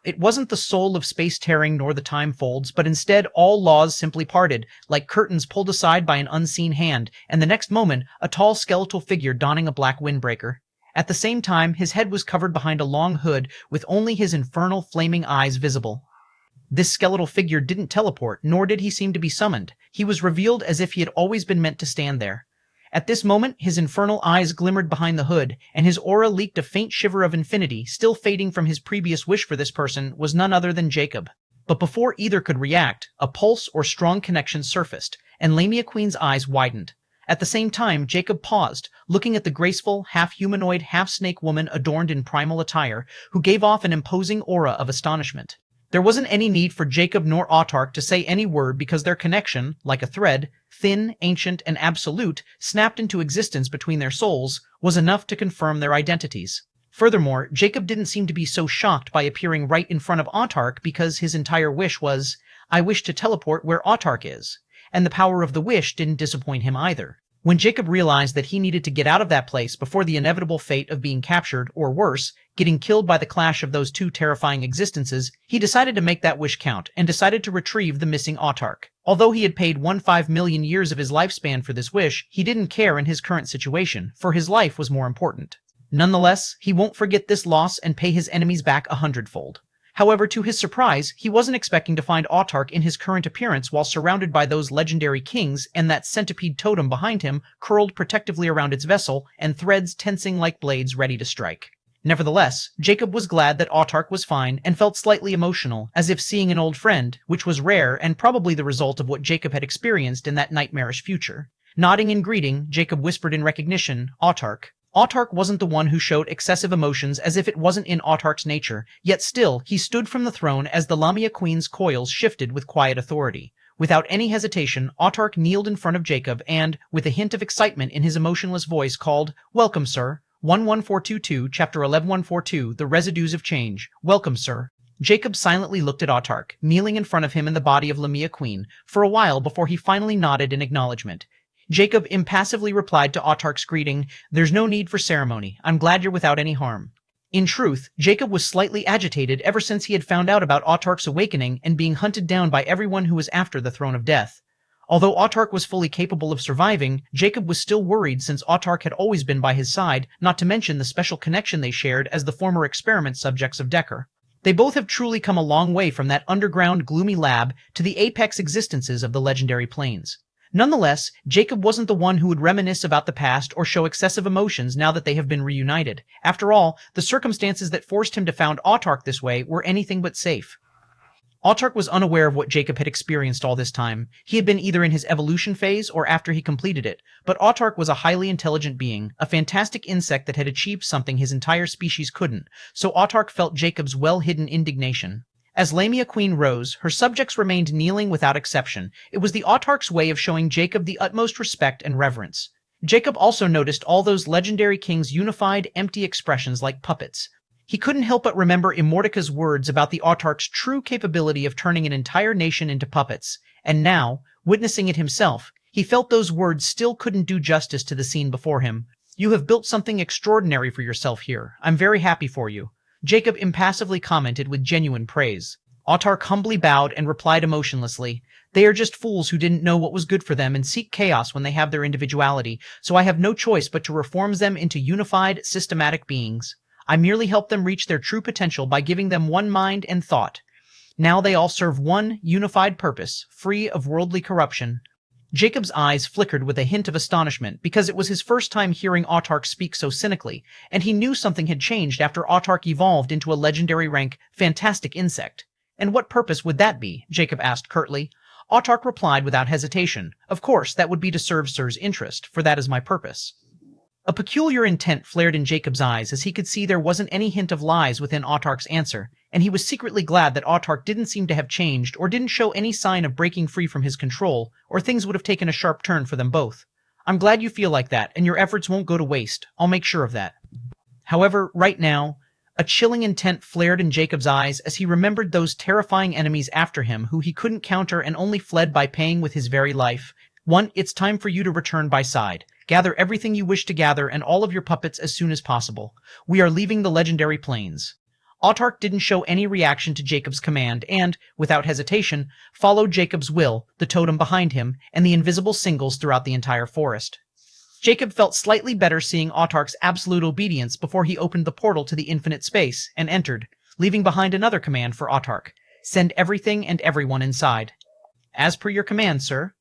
It wasn't the soul of space tearing nor the time folds, but instead all laws simply parted, like curtains pulled aside by an unseen hand, and the next moment, a tall skeletal figure donning a black windbreaker. At the same time, his head was covered behind a long hood, with only his infernal flaming eyes visible. This skeletal figure didn't teleport, nor did he seem to be summoned. He was revealed as if he had always been meant to stand there. At this moment, his infernal eyes glimmered behind the hood, and his aura leaked a faint shiver of infinity, still fading from his previous wish for this person was none other than Jacob. But before either could react, a pulse or strong connection surfaced, and Lamia Queen's eyes widened. At the same time, Jacob paused, looking at the graceful, half-humanoid, half-snake woman adorned in primal attire, who gave off an imposing aura of astonishment. There wasn't any need for Jacob nor Autark to say any word because their connection, like a thread, thin, ancient, and absolute, snapped into existence between their souls, was enough to confirm their identities. Furthermore, Jacob didn't seem to be so shocked by appearing right in front of Autark because his entire wish was, "I wish to teleport where Autark is." And the power of the wish didn't disappoint him either. When Jacob realized that he needed to get out of that place before the inevitable fate of being captured, or worse, getting killed by the clash of those two terrifying existences, he decided to make that wish count, and decided to retrieve the missing Autark. Although he had paid 15 million years of his lifespan for this wish, he didn't care in his current situation, for his life was more important. Nonetheless, he won't forget this loss and pay his enemies back 100-fold. However, to his surprise, he wasn't expecting to find Autark in his current appearance while surrounded by those legendary kings and that centipede totem behind him curled protectively around its vessel and threads tensing like blades ready to strike. Nevertheless, Jacob was glad that Autark was fine and felt slightly emotional, as if seeing an old friend, which was rare and probably the result of what Jacob had experienced in that nightmarish future. Nodding in greeting, Jacob whispered in recognition, "Autark." Autark wasn't the one who showed excessive emotions as if it wasn't in Autark's nature, yet still, he stood from the throne as the Lamia Queen's coils shifted with quiet authority. Without any hesitation, Autark kneeled in front of Jacob and, with a hint of excitement in his emotionless voice, called, "Welcome, sir. 11422, Chapter 11142, The Residues of Change. Welcome, sir." Jacob silently looked at Autark, kneeling in front of him in the body of Lamia Queen, for a while before he finally nodded in acknowledgement. Jacob impassively replied to Autark's greeting, "There's no need for ceremony. I'm glad you're without any harm." In truth, Jacob was slightly agitated ever since he had found out about Autark's awakening and being hunted down by everyone who was after the Throne of Death. Although Autark was fully capable of surviving, Jacob was still worried since Autark had always been by his side, not to mention the special connection they shared as the former experiment subjects of Decker. They both have truly come a long way from that underground, gloomy lab to the apex existences of the legendary planes. Nonetheless, Jacob wasn't the one who would reminisce about the past or show excessive emotions now that they have been reunited. After all, the circumstances that forced him to found Autark this way were anything but safe. Autark was unaware of what Jacob had experienced all this time. He had been either in his evolution phase or after he completed it, but Autark was a highly intelligent being, a fantastic insect that had achieved something his entire species couldn't, so Autark felt Jacob's well-hidden indignation. As Lamia Queen rose, her subjects remained kneeling without exception. It was the Autark's way of showing Jacob the utmost respect and reverence. Jacob also noticed all those legendary kings' unified, empty expressions like puppets. He couldn't help but remember Immortica's words about the Autark's true capability of turning an entire nation into puppets, and now, witnessing it himself, he felt those words still couldn't do justice to the scene before him. "You have built something extraordinary for yourself here. I'm very happy for you," Jacob impassively commented with genuine praise. Autark humbly bowed and replied emotionlessly, "They are just fools who didn't know what was good for them and seek chaos when they have their individuality, so I have no choice but to reform them into unified, systematic beings. I merely help them reach their true potential by giving them one mind and thought. Now they all serve one unified purpose, free of worldly corruption." Jacob's eyes flickered with a hint of astonishment because it was his first time hearing Autark speak so cynically, and he knew something had changed after Autark evolved into a legendary rank, fantastic insect. "And what purpose would that be?" Jacob asked curtly. Autark replied without hesitation, "Of course, that would be to serve Sir's interest, for that is my purpose." A peculiar intent flared in Jacob's eyes as he could see there wasn't any hint of lies within Autark's answer, and he was secretly glad that Autark didn't seem to have changed or didn't show any sign of breaking free from his control, or things would have taken a sharp turn for them both. "I'm glad you feel like that, and your efforts won't go to waste. I'll make sure of that." However, right now, a chilling intent flared in Jacob's eyes as he remembered those terrifying enemies after him who he couldn't counter and only fled by paying with his very life. "1. It's time for you to return by side. Gather everything you wish to gather and all of your puppets as soon as possible. We are leaving the legendary plains." Autark didn't show any reaction to Jacob's command and, without hesitation, followed Jacob's will, the totem behind him, and the invisible singles throughout the entire forest. Jacob felt slightly better seeing Autark's absolute obedience before he opened the portal to the infinite space and entered, leaving behind another command for Autark: "Send everything and everyone inside." "As per your command, sir."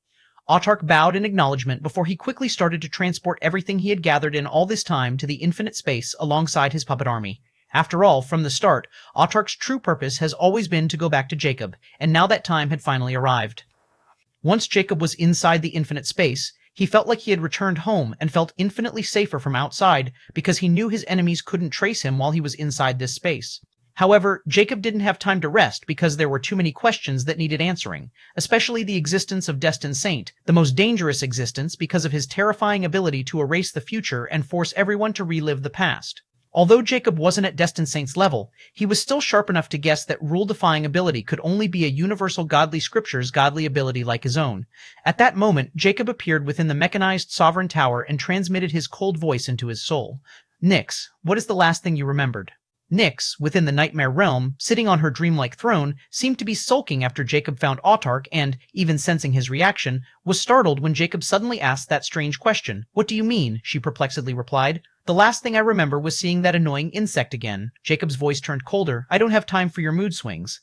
Autark bowed in acknowledgement before he quickly started to transport everything he had gathered in all this time to the infinite space alongside his puppet army. After all, from the start, Autark's true purpose has always been to go back to Jacob, and now that time had finally arrived. Once Jacob was inside the infinite space, he felt like he had returned home and felt infinitely safer from outside because he knew his enemies couldn't trace him while he was inside this space. However, Jacob didn't have time to rest because there were too many questions that needed answering, especially the existence of Destined Saint, the most dangerous existence because of his terrifying ability to erase the future and force everyone to relive the past. Although Jacob wasn't at Destined Saint's level, he was still sharp enough to guess that rule-defying ability could only be a universal godly scripture's godly ability like his own. At that moment, Jacob appeared within the mechanized sovereign tower and transmitted his cold voice into his soul. "Nyx, what is the last thing you remembered?" Nyx, within the nightmare realm, sitting on her dreamlike throne, seemed to be sulking after Jacob found Autark and, even sensing his reaction, was startled when Jacob suddenly asked that strange question. "What do you mean?" she perplexedly replied. "The last thing I remember was seeing that annoying insect again." Jacob's voice turned colder. "I don't have time for your mood swings.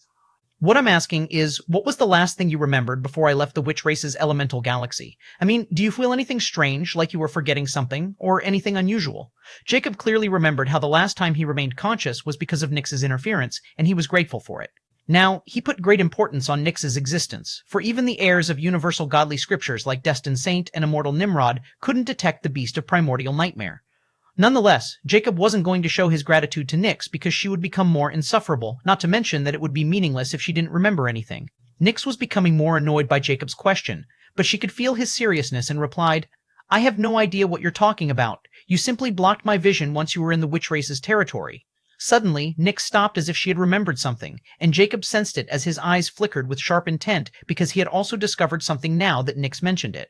What I'm asking is, what was the last thing you remembered before I left the witch race's elemental galaxy? I mean, do you feel anything strange, like you were forgetting something, or anything unusual?" Jacob clearly remembered how the last time he remained conscious was because of Nyx's interference, and he was grateful for it. Now, he put great importance on Nyx's existence, for even the heirs of universal godly scriptures like Destined Saint and Immortal Nimrod couldn't detect the beast of primordial nightmare. Nonetheless, Jacob wasn't going to show his gratitude to Nyx because she would become more insufferable, not to mention that it would be meaningless if she didn't remember anything. Nyx was becoming more annoyed by Jacob's question, but she could feel his seriousness and replied, "I have no idea what you're talking about. You simply blocked my vision once you were in the witch race's territory." Suddenly, Nyx stopped as if she had remembered something, and Jacob sensed it as his eyes flickered with sharp intent because he had also discovered something now that Nyx mentioned it.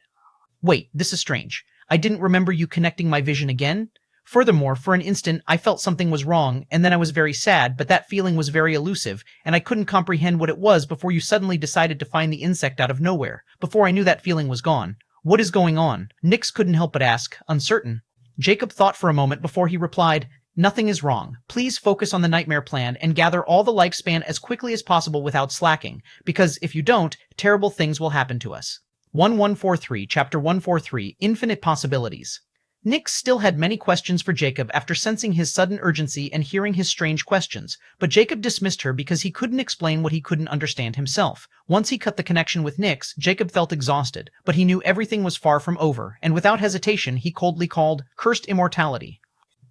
"Wait, this is strange. I didn't remember you connecting my vision again? Furthermore, for an instant, I felt something was wrong, and then I was very sad, but that feeling was very elusive, and I couldn't comprehend what it was before you suddenly decided to find the insect out of nowhere. Before I knew that feeling was gone. What is going on?" Nyx couldn't help but ask, uncertain. Jacob thought for a moment before he replied, "Nothing is wrong. Please focus on the nightmare plan and gather all the lifespan as quickly as possible without slacking, because if you don't, terrible things will happen to us." 1143, Chapter 143, Infinite Possibilities. Nick still had many questions for Jacob after sensing his sudden urgency and hearing his strange questions, but Jacob dismissed her because he couldn't explain what he couldn't understand himself. Once he cut the connection with Nyx, Jacob felt exhausted, but he knew everything was far from over, and without hesitation he coldly called Cursed Immortality.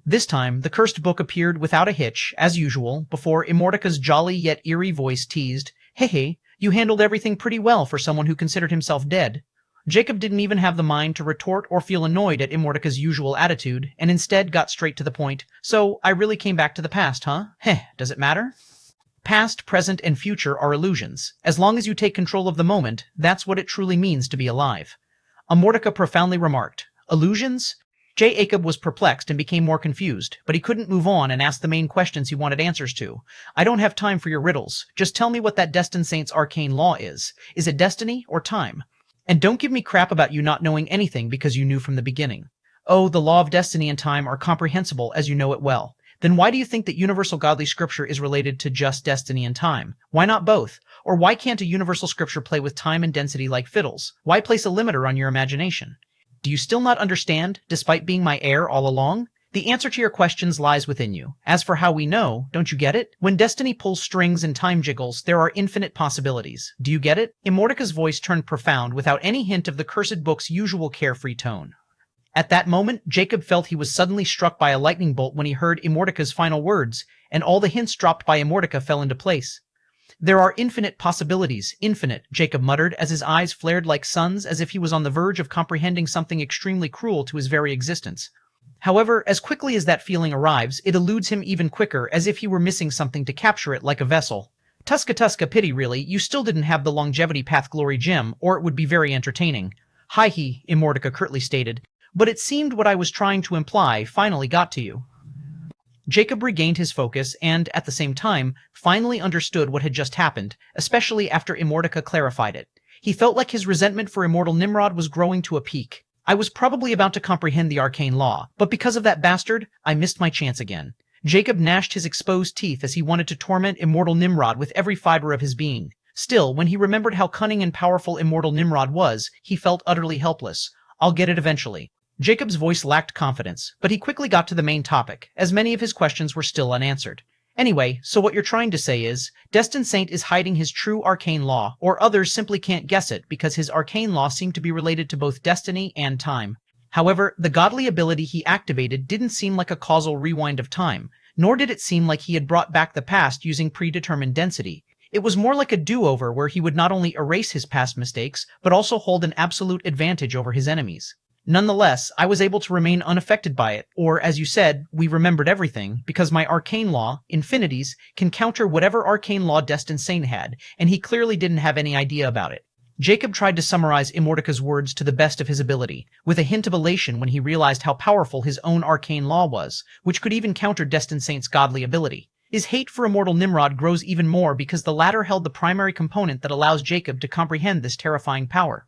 This time, the cursed book appeared without a hitch, as usual, before Immortica's jolly yet eerie voice teased, "Hey, you handled everything pretty well for someone who considered himself dead." Jacob didn't even have the mind to retort or feel annoyed at Immortica's usual attitude, and instead got straight to the point. "So, I really came back to the past, huh? Heh, does it matter?" Past, present, and future are illusions. As long as you take control of the moment, that's what it truly means to be alive. Immortica profoundly remarked. Illusions? Jacob was perplexed and became more confused, but he couldn't move on and ask the main questions he wanted answers to. "I don't have time for your riddles. Just tell me what that Destined Saint's arcane law is. Is it destiny or time? And don't give me crap about you not knowing anything because you knew from the beginning. Oh, the law of destiny and time are comprehensible as you know it well. Then why do you think that universal godly scripture is related to just destiny and time? Why not both? Or why can't a universal scripture play with time and density like fiddles? Why place a limiter on your imagination? Do you still not understand, despite being my heir all along? The answer to your questions lies within you. As for how we know, don't you get it? When destiny pulls strings and time jiggles, there are infinite possibilities. Do you get it?" Immortica's voice turned profound without any hint of the cursed book's usual carefree tone. At that moment, Jacob felt he was suddenly struck by a lightning bolt when he heard Immortica's final words, and all the hints dropped by Immortica fell into place. "There are infinite possibilities, infinite," Jacob muttered as his eyes flared like suns as if he was on the verge of comprehending something extremely cruel to his very existence. However, as quickly as that feeling arrives, it eludes him even quicker, as if he were missing something to capture it like a vessel. Tuska, pity really, you still didn't have the longevity path glory gem, or it would be very entertaining." "Hi, Immortica curtly stated, but it seemed what I was trying to imply finally got to you." Jacob regained his focus and, at the same time, finally understood what had just happened, especially after Immortica clarified it. He felt like his resentment for Immortal Nimrod was growing to a peak. "I was probably about to comprehend the arcane law, but because of that bastard, I missed my chance again." Jacob gnashed his exposed teeth as he wanted to torment Immortal Nimrod with every fiber of his being. Still, when he remembered how cunning and powerful Immortal Nimrod was, he felt utterly helpless. "I'll get it eventually." Jacob's voice lacked confidence, but he quickly got to the main topic, as many of his questions were still unanswered. "Anyway, so what you're trying to say is, Destined Saint is hiding his true arcane law, or others simply can't guess it because his arcane law seemed to be related to both destiny and time. However, the godly ability he activated didn't seem like a causal rewind of time, nor did it seem like he had brought back the past using predetermined density. It was more like a do-over where he would not only erase his past mistakes, but also hold an absolute advantage over his enemies. Nonetheless, I was able to remain unaffected by it, or, as you said, we remembered everything, because my arcane law, infinities, can counter whatever arcane law Destined Saint had, and he clearly didn't have any idea about it." Jacob tried to summarize Immortica's words to the best of his ability, with a hint of elation when he realized how powerful his own arcane law was, which could even counter Destined Saint's godly ability. His hate for Immortal Nimrod grows even more because the latter held the primary component that allows Jacob to comprehend this terrifying power.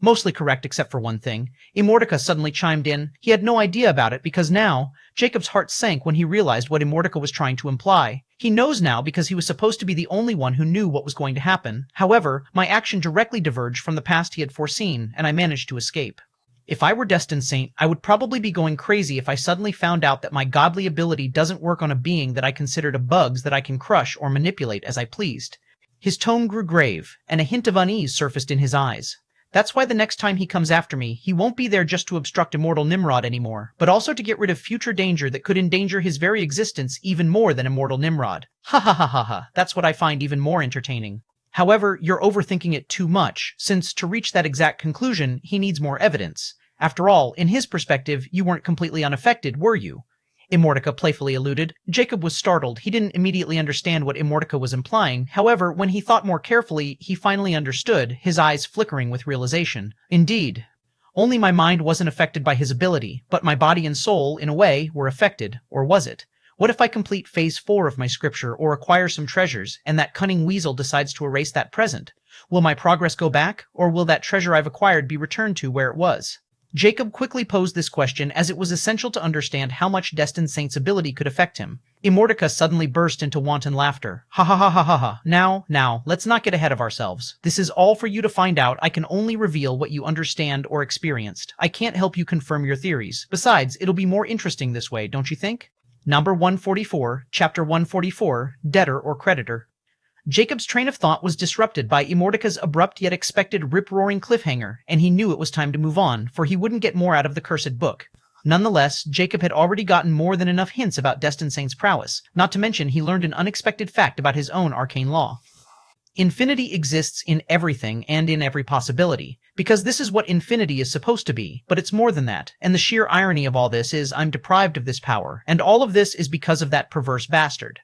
Mostly correct except for one thing. Immortica suddenly chimed in. He had no idea about it because now, Jacob's heart sank when he realized what Immortica was trying to imply. He knows now because he was supposed to be the only one who knew what was going to happen. However, my action directly diverged from the past he had foreseen, and I managed to escape. If I were Destined Saint, I would probably be going crazy if I suddenly found out that my godly ability doesn't work on a being that I considered a bugs that I can crush or manipulate as I pleased. His tone grew grave, and a hint of unease surfaced in his eyes. That's why the next time he comes after me, he won't be there just to obstruct Immortal Nimrod anymore, but also to get rid of future danger that could endanger his very existence even more than Immortal Nimrod. Ha, that's what I find even more entertaining. However, you're overthinking it too much, since to reach that exact conclusion, he needs more evidence. After all, in his perspective, you weren't completely unaffected, were you?" Immortica playfully alluded. Jacob was startled. He didn't immediately understand what Immortica was implying. However, when he thought more carefully, he finally understood, his eyes flickering with realization. "Indeed. Only my mind wasn't affected by his ability, but my body and soul, in a way, were affected. Or was it? What if I complete Phase 4 of my scripture or acquire some treasures, and that cunning weasel decides to erase that present? Will my progress go back, or will that treasure I've acquired be returned to where it was?" Jacob quickly posed this question as it was essential to understand how much Destined Saint's ability could affect him. Immortality suddenly burst into wanton laughter. Ha ha ha ha ha ha. Now, let's not get ahead of ourselves. This is all for you to find out. I can only reveal what you understand or experienced. I can't help you confirm your theories. Besides, it'll be more interesting this way, don't you think? Number 144, Chapter 144, Debtor or Creditor. Jacob's train of thought was disrupted by Immortaka's abrupt yet expected rip-roaring cliffhanger, and he knew it was time to move on, for he wouldn't get more out of the Cursed Book. Nonetheless, Jacob had already gotten more than enough hints about Destined Saint's prowess, not to mention he learned an unexpected fact about his own arcane law. Infinity exists in everything and in every possibility, because this is what infinity is supposed to be, but it's more than that, and the sheer irony of all this is I'm deprived of this power, and all of this is because of that perverse bastard.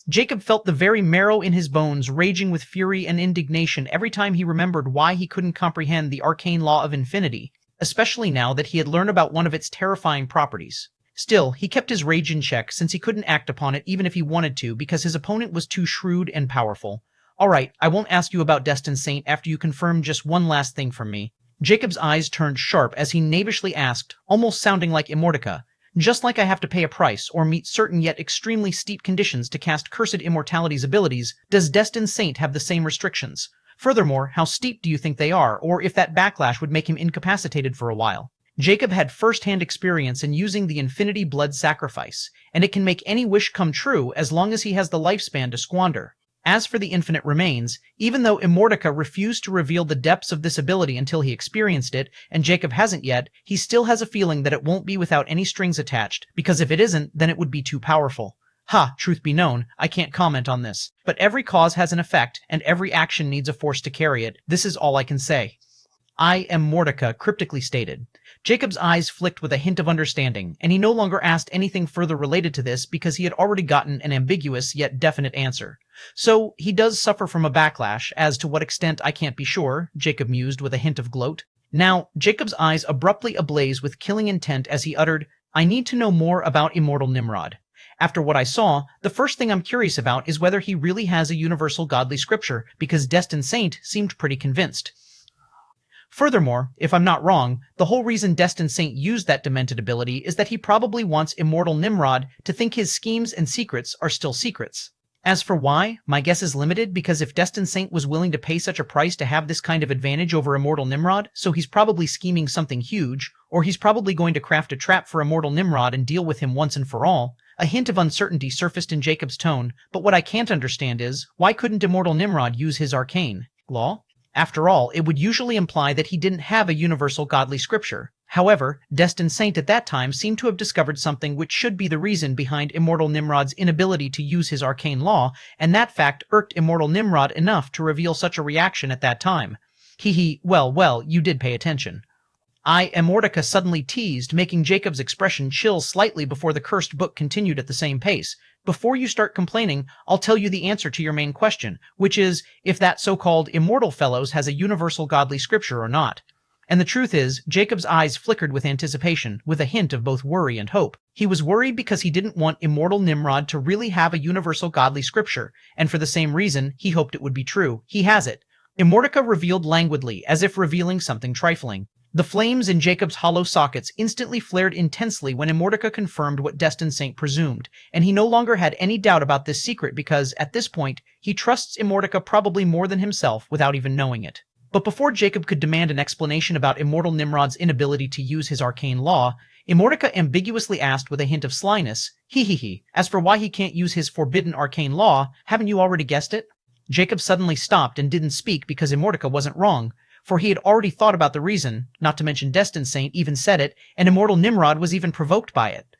Jacob felt the very marrow in his bones raging with fury and indignation every time he remembered why he couldn't comprehend the arcane law of infinity, especially now that he had learned about one of its terrifying properties. Still, he kept his rage in check since he couldn't act upon it even if he wanted to because his opponent was too shrewd and powerful. Alright, I won't ask you about Destined Saint after you confirm just one last thing from me. Jacob's eyes turned sharp as he knavishly asked, almost sounding like Immortality. Just like I have to pay a price or meet certain yet extremely steep conditions to cast Cursed Immortality's abilities, does Destined Saint have the same restrictions? Furthermore, how steep do you think they are, or if that backlash would make him incapacitated for a while? Jacob had first-hand experience in using the Infinity Blood Sacrifice, and it can make any wish come true as long as he has the lifespan to squander. As for the infinite remains, even though Immortality refused to reveal the depths of this ability until he experienced it, and Jacob hasn't yet, he still has a feeling that it won't be without any strings attached, because if it isn't, then it would be too powerful. Truth be known, I can't comment on this. But every cause has an effect, and every action needs a force to carry it. This is all I can say. I am Mordecai, cryptically stated. Jacob's eyes flicked with a hint of understanding, and he no longer asked anything further related to this because he had already gotten an ambiguous yet definite answer. So, he does suffer from a backlash, as to what extent I can't be sure, Jacob mused with a hint of gloat. Now, Jacob's eyes abruptly ablaze with killing intent as he uttered, I need to know more about Immortal Nimrod. After what I saw, the first thing I'm curious about is whether he really has a universal godly scripture, because Destined Saint seemed pretty convinced. Furthermore, if I'm not wrong, the whole reason Destined Saint used that demented ability is that he probably wants Immortal Nimrod to think his schemes and secrets are still secrets. As for why, my guess is limited because if Destined Saint was willing to pay such a price to have this kind of advantage over Immortal Nimrod, so he's probably scheming something huge, or he's probably going to craft a trap for Immortal Nimrod and deal with him once and for all. A hint of uncertainty surfaced in Jacob's tone, but what I can't understand is, why couldn't Immortal Nimrod use his arcane law? After all, it would usually imply that he didn't have a universal godly scripture. However, Destined Saint at that time seemed to have discovered something which should be the reason behind Immortal Nimrod's inability to use his arcane law, and that fact irked Immortal Nimrod enough to reveal such a reaction at that time. Well, you did pay attention. Immortality suddenly teased, making Jacob's expression chill slightly before the cursed book continued at the same pace. Before you start complaining, I'll tell you the answer to your main question, which is if that so-called immortal fellows has a universal godly scripture or not. And the truth is, Jacob's eyes flickered with anticipation, with a hint of both worry and hope. He was worried because he didn't want Immortal Nimrod to really have a universal godly scripture, and for the same reason, he hoped it would be true. He has it. Immortality revealed languidly, as if revealing something trifling. The flames in Jacob's hollow sockets instantly flared intensely when Immortality confirmed what Destined Saint presumed, and he no longer had any doubt about this secret because, at this point, he trusts Immortality probably more than himself without even knowing it. But before Jacob could demand an explanation about Immortal Nimrod's inability to use his arcane law, Immortality ambiguously asked with a hint of slyness, as for why he can't use his forbidden arcane law, haven't you already guessed it? Jacob suddenly stopped and didn't speak because Immortality wasn't wrong, for he had already thought about the reason, not to mention Destined Saint even said it, and Immortal Nimrod was even provoked by it.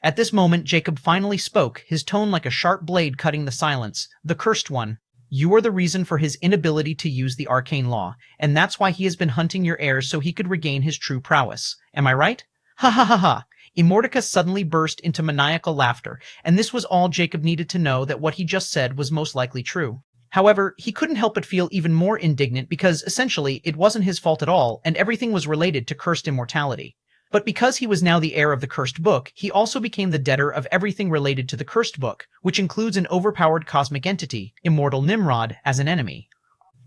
At this moment, Jacob finally spoke, his tone like a sharp blade cutting the silence. The Cursed One. You are the reason for his inability to use the arcane law, and that's why he has been hunting your heirs so he could regain his true prowess. Am I right? Ha ha ha ha! Immortality suddenly burst into maniacal laughter, and this was all Jacob needed to know that what he just said was most likely true. However, he couldn't help but feel even more indignant because, essentially, it wasn't his fault at all, and everything was related to cursed immortality. But because he was now the heir of the Cursed Book, he also became the debtor of everything related to the Cursed Book, which includes an overpowered cosmic entity, Immortal Nimrod, as an enemy.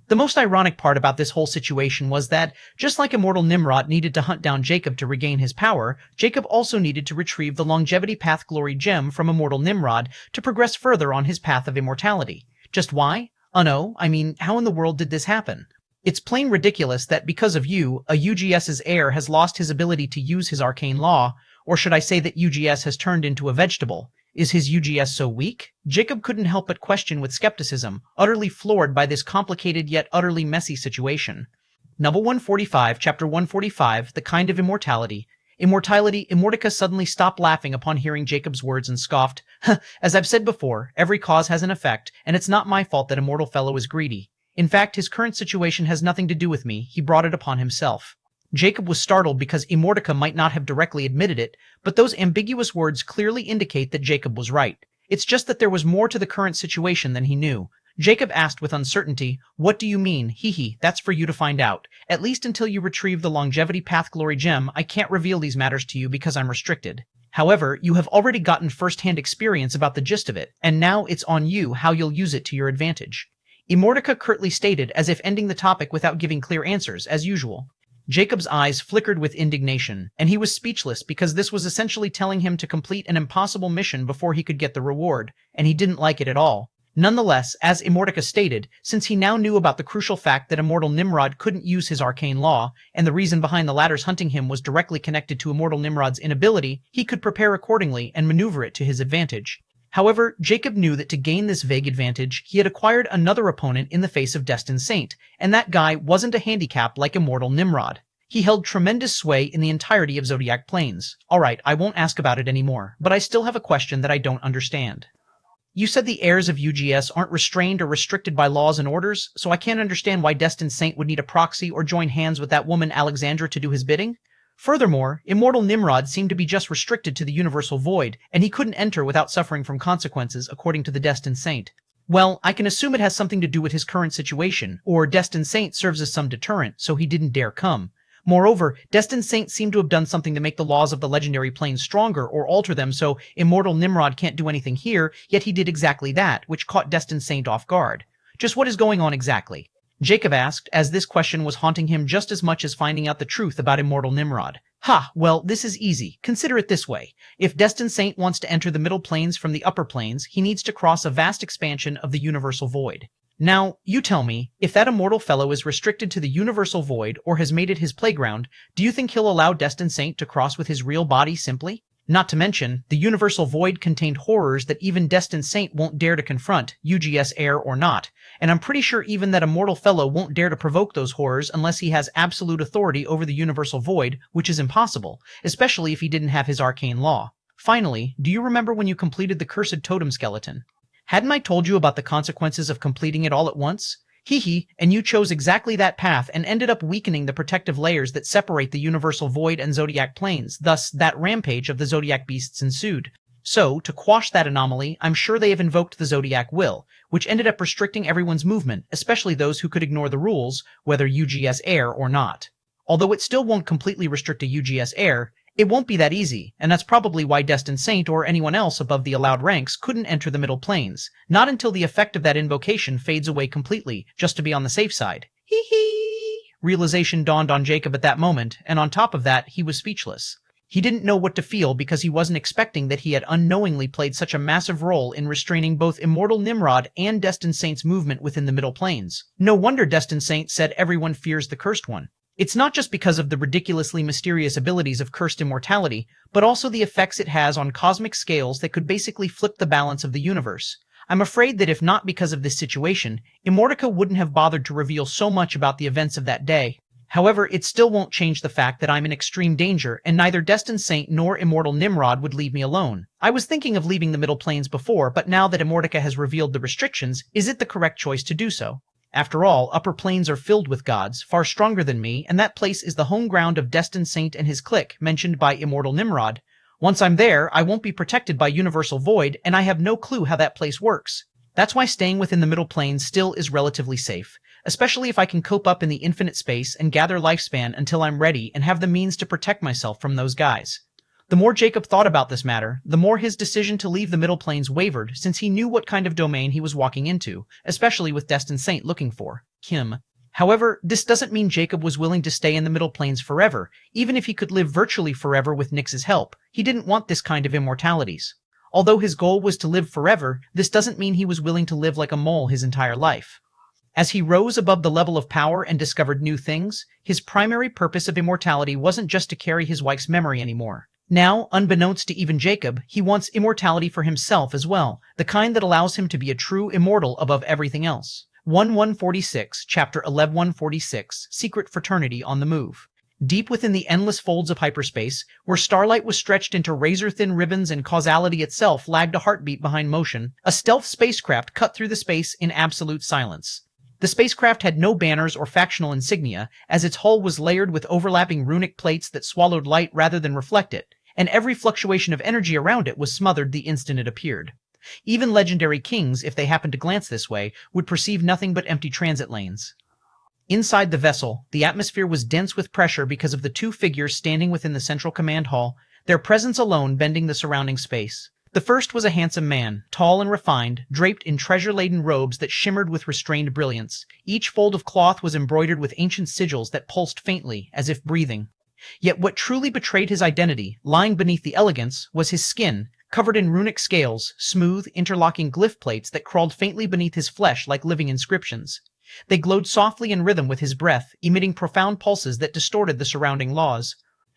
The most ironic part about this whole situation was that, just like Immortal Nimrod needed to hunt down Jacob to regain his power, Jacob also needed to retrieve the Longevity Path Glory Gem from Immortal Nimrod to progress further on his path of immortality. Just why? No, I mean, how in the world did this happen? It's plain ridiculous that because of you, a UGS's heir has lost his ability to use his arcane law, or should I say that UGS has turned into a vegetable. Is his UGS so weak? Jacob couldn't help but question with skepticism, utterly floored by this complicated yet utterly messy situation. Novel 145, Chapter 145, The Kind of Immortality. Immortica suddenly stopped laughing upon hearing Jacob's words and scoffed, As I've said before, every cause has an effect, and it's not my fault that Immortal Fellow is greedy. In fact, his current situation has nothing to do with me, he brought it upon himself. Jacob was startled because Immortica might not have directly admitted it, but those ambiguous words clearly indicate that Jacob was right. It's just that there was more to the current situation than he knew. Jacob asked with uncertainty, What do you mean? Hee, that's for you to find out. At least until you retrieve the Longevity Path Glory Gem, I can't reveal these matters to you because I'm restricted. However, you have already gotten first-hand experience about the gist of it, and now it's on you how you'll use it to your advantage. Immortica curtly stated, as if ending the topic without giving clear answers, as usual. Jacob's eyes flickered with indignation, and he was speechless because this was essentially telling him to complete an impossible mission before he could get the reward, and he didn't like it at all. Nonetheless, as Immortica stated, since he now knew about the crucial fact that Immortal Nimrod couldn't use his arcane law, and the reason behind the latter's hunting him was directly connected to Immortal Nimrod's inability, he could prepare accordingly and maneuver it to his advantage. However, Jacob knew that to gain this vague advantage, he had acquired another opponent in the face of Destined Saint, and that guy wasn't a handicap like Immortal Nimrod. He held tremendous sway in the entirety of Zodiac Plains. Alright, I won't ask about it anymore, but I still have a question that I don't understand. You said the heirs of UGS aren't restrained or restricted by laws and orders, so I can't understand why Destined Saint would need a proxy or join hands with that woman Alexandra to do his bidding? Furthermore, Immortal Nimrod seemed to be just restricted to the Universal Void, and he couldn't enter without suffering from consequences, according to the Destined Saint. Well, I can assume it has something to do with his current situation, or Destined Saint serves as some deterrent, so he didn't dare come. Moreover, Destined Saint seemed to have done something to make the laws of the legendary plane stronger or alter them so Immortal Nimrod can't do anything here, yet he did exactly that, which caught Destined Saint off guard. Just what is going on exactly? Jacob asked, as this question was haunting him just as much as finding out the truth about Immortal Nimrod. Well, this is easy. Consider it this way. If Destined Saint wants to enter the middle planes from the upper planes, he needs to cross a vast expansion of the Universal Void. Now, you tell me, if that immortal fellow is restricted to the Universal Void or has made it his playground, do you think he'll allow Destined Saint to cross with his real body simply? Not to mention, the Universal Void contained horrors that even Destined Saint won't dare to confront, UGS heir or not, and I'm pretty sure even that immortal fellow won't dare to provoke those horrors unless he has absolute authority over the Universal Void, which is impossible, especially if he didn't have his arcane law. Finally, do you remember when you completed the Cursed Totem Skeleton? Hadn't I told you about the consequences of completing it all at once? And you chose exactly that path and ended up weakening the protective layers that separate the Universal Void and Zodiac Planes, thus that rampage of the Zodiac Beasts ensued. So, to quash that anomaly, I'm sure they have invoked the Zodiac Will, which ended up restricting everyone's movement, especially those who could ignore the rules, whether UGS heir or not. Although it still won't completely restrict a UGS heir, it won't be that easy, and that's probably why Destined Saint or anyone else above the allowed ranks couldn't enter the middle planes, not until the effect of that invocation fades away completely, just to be on the safe side. Realization dawned on Jacob at that moment, and on top of that, he was speechless. He didn't know what to feel because he wasn't expecting that he had unknowingly played such a massive role in restraining both Immortal Nimrod and Destined Saint's movement within the middle planes. No wonder Destined Saint said everyone fears the Cursed One. It's not just because of the ridiculously mysterious abilities of Cursed Immortality, but also the effects it has on cosmic scales that could basically flip the balance of the universe. I'm afraid that if not because of this situation, Immortica wouldn't have bothered to reveal so much about the events of that day. However, it still won't change the fact that I'm in extreme danger, and neither Destined Saint nor Immortal Nimrod would leave me alone. I was thinking of leaving the middle planes before, but now that Immortica has revealed the restrictions, is it the correct choice to do so? After all, upper planes are filled with gods, far stronger than me, and that place is the home ground of Destined Saint and his clique, mentioned by Immortal Nimrod. Once I'm there, I won't be protected by Universal Void, and I have no clue how that place works. That's why staying within the middle planes still is relatively safe, especially if I can cope up in the infinite space and gather lifespan until I'm ready and have the means to protect myself from those guys. The more Jacob thought about this matter, the more his decision to leave the Middle Plains wavered, since he knew what kind of domain he was walking into, especially with Destined Saint looking for Kim. However, this doesn't mean Jacob was willing to stay in the Middle Plains forever. Even if he could live virtually forever with Nyx's help, he didn't want this kind of immortalities. Although his goal was to live forever, this doesn't mean he was willing to live like a mole his entire life. As he rose above the level of power and discovered new things, his primary purpose of immortality wasn't just to carry his wife's memory anymore. Now, unbeknownst to even Jacob, he wants immortality for himself as well, the kind that allows him to be a true immortal above everything else. 1146, Chapter 1146, Secret Fraternity on the Move. Deep within the endless folds of hyperspace, where starlight was stretched into razor-thin ribbons and causality itself lagged a heartbeat behind motion, a stealth spacecraft cut through the space in absolute silence. The spacecraft had no banners or factional insignia, as its hull was layered with overlapping runic plates that swallowed light rather than reflect it, and every fluctuation of energy around it was smothered the instant it appeared. Even legendary kings, if they happened to glance this way, would perceive nothing but empty transit lanes. Inside the vessel, the atmosphere was dense with pressure because of the two figures standing within the central command hall, their presence alone bending the surrounding space. The first was a handsome man, tall and refined, draped in treasure-laden robes that shimmered with restrained brilliance. Each fold of cloth was embroidered with ancient sigils that pulsed faintly, as if breathing. Yet what truly betrayed his identity, lying beneath the elegance, was his skin, covered in runic scales, smooth, interlocking glyph plates that crawled faintly beneath his flesh like living inscriptions. They glowed softly in rhythm with his breath, emitting profound pulses that distorted the surrounding laws.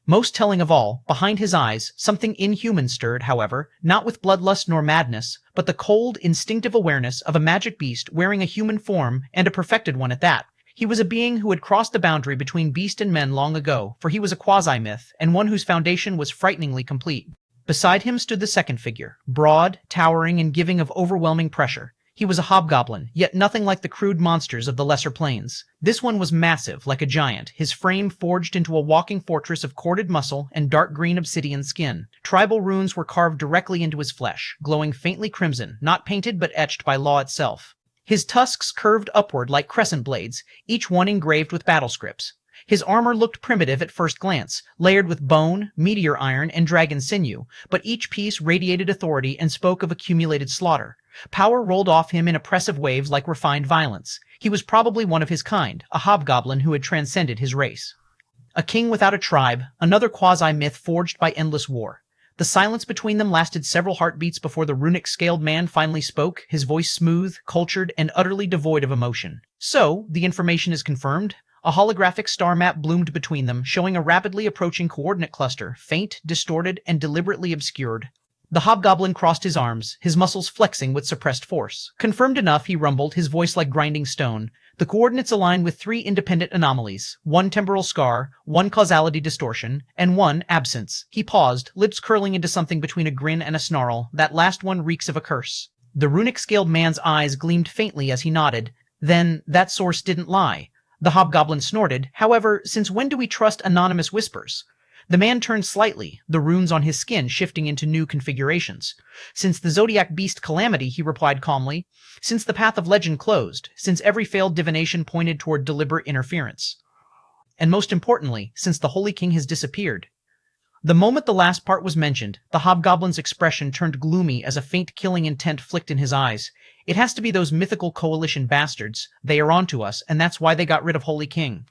Most telling of all, behind his eyes, something inhuman stirred, however, not with bloodlust nor madness, but the cold, instinctive awareness of a magic beast wearing a human form, and a perfected one at that. He was a being who had crossed the boundary between beast and men long ago, for he was a quasi-myth, and one whose foundation was frighteningly complete. Beside him stood the second figure, broad, towering, and giving of overwhelming pressure. He was a hobgoblin, yet nothing like the crude monsters of the lesser planes. This one was massive, like a giant, his frame forged into a walking fortress of corded muscle and dark green obsidian skin. Tribal runes were carved directly into his flesh, glowing faintly crimson, not painted but etched by law itself. His tusks curved upward like crescent blades, each one engraved with battle scripts. His armor looked primitive at first glance, layered with bone, meteor iron, and dragon sinew, but each piece radiated authority and spoke of accumulated slaughter. Power rolled off him in oppressive waves like refined violence. He was probably one of his kind, a hobgoblin who had transcended his race. A king without a tribe, another quasi-myth forged by endless war. The silence between them lasted several heartbeats before the runic-scaled man finally spoke, his voice smooth, cultured, and utterly devoid of emotion. So, the information is confirmed. A holographic star map bloomed between them, showing a rapidly approaching coordinate cluster, faint, distorted, and deliberately obscured. The hobgoblin crossed his arms, his muscles flexing with suppressed force. Confirmed enough, he rumbled, his voice like grinding stone. The coordinates align with three independent anomalies, one temporal scar, one causality distortion, and one absence. He paused, lips curling into something between a grin and a snarl. That last one reeks of a curse. The runic-scaled man's eyes gleamed faintly as he nodded. Then, that source didn't lie. The hobgoblin snorted. However, since when do we trust anonymous whispers? The man turned slightly, the runes on his skin shifting into new configurations. Since the zodiac beast calamity, he replied calmly. Since the path of legend closed. Since every failed divination pointed toward deliberate interference. And most importantly, since the Holy King has disappeared. The moment the last part was mentioned, the hobgoblin's expression turned gloomy as a faint killing intent flicked in his eyes. It has to be those mythical coalition bastards. They are onto us, and that's why they got rid of Holy King.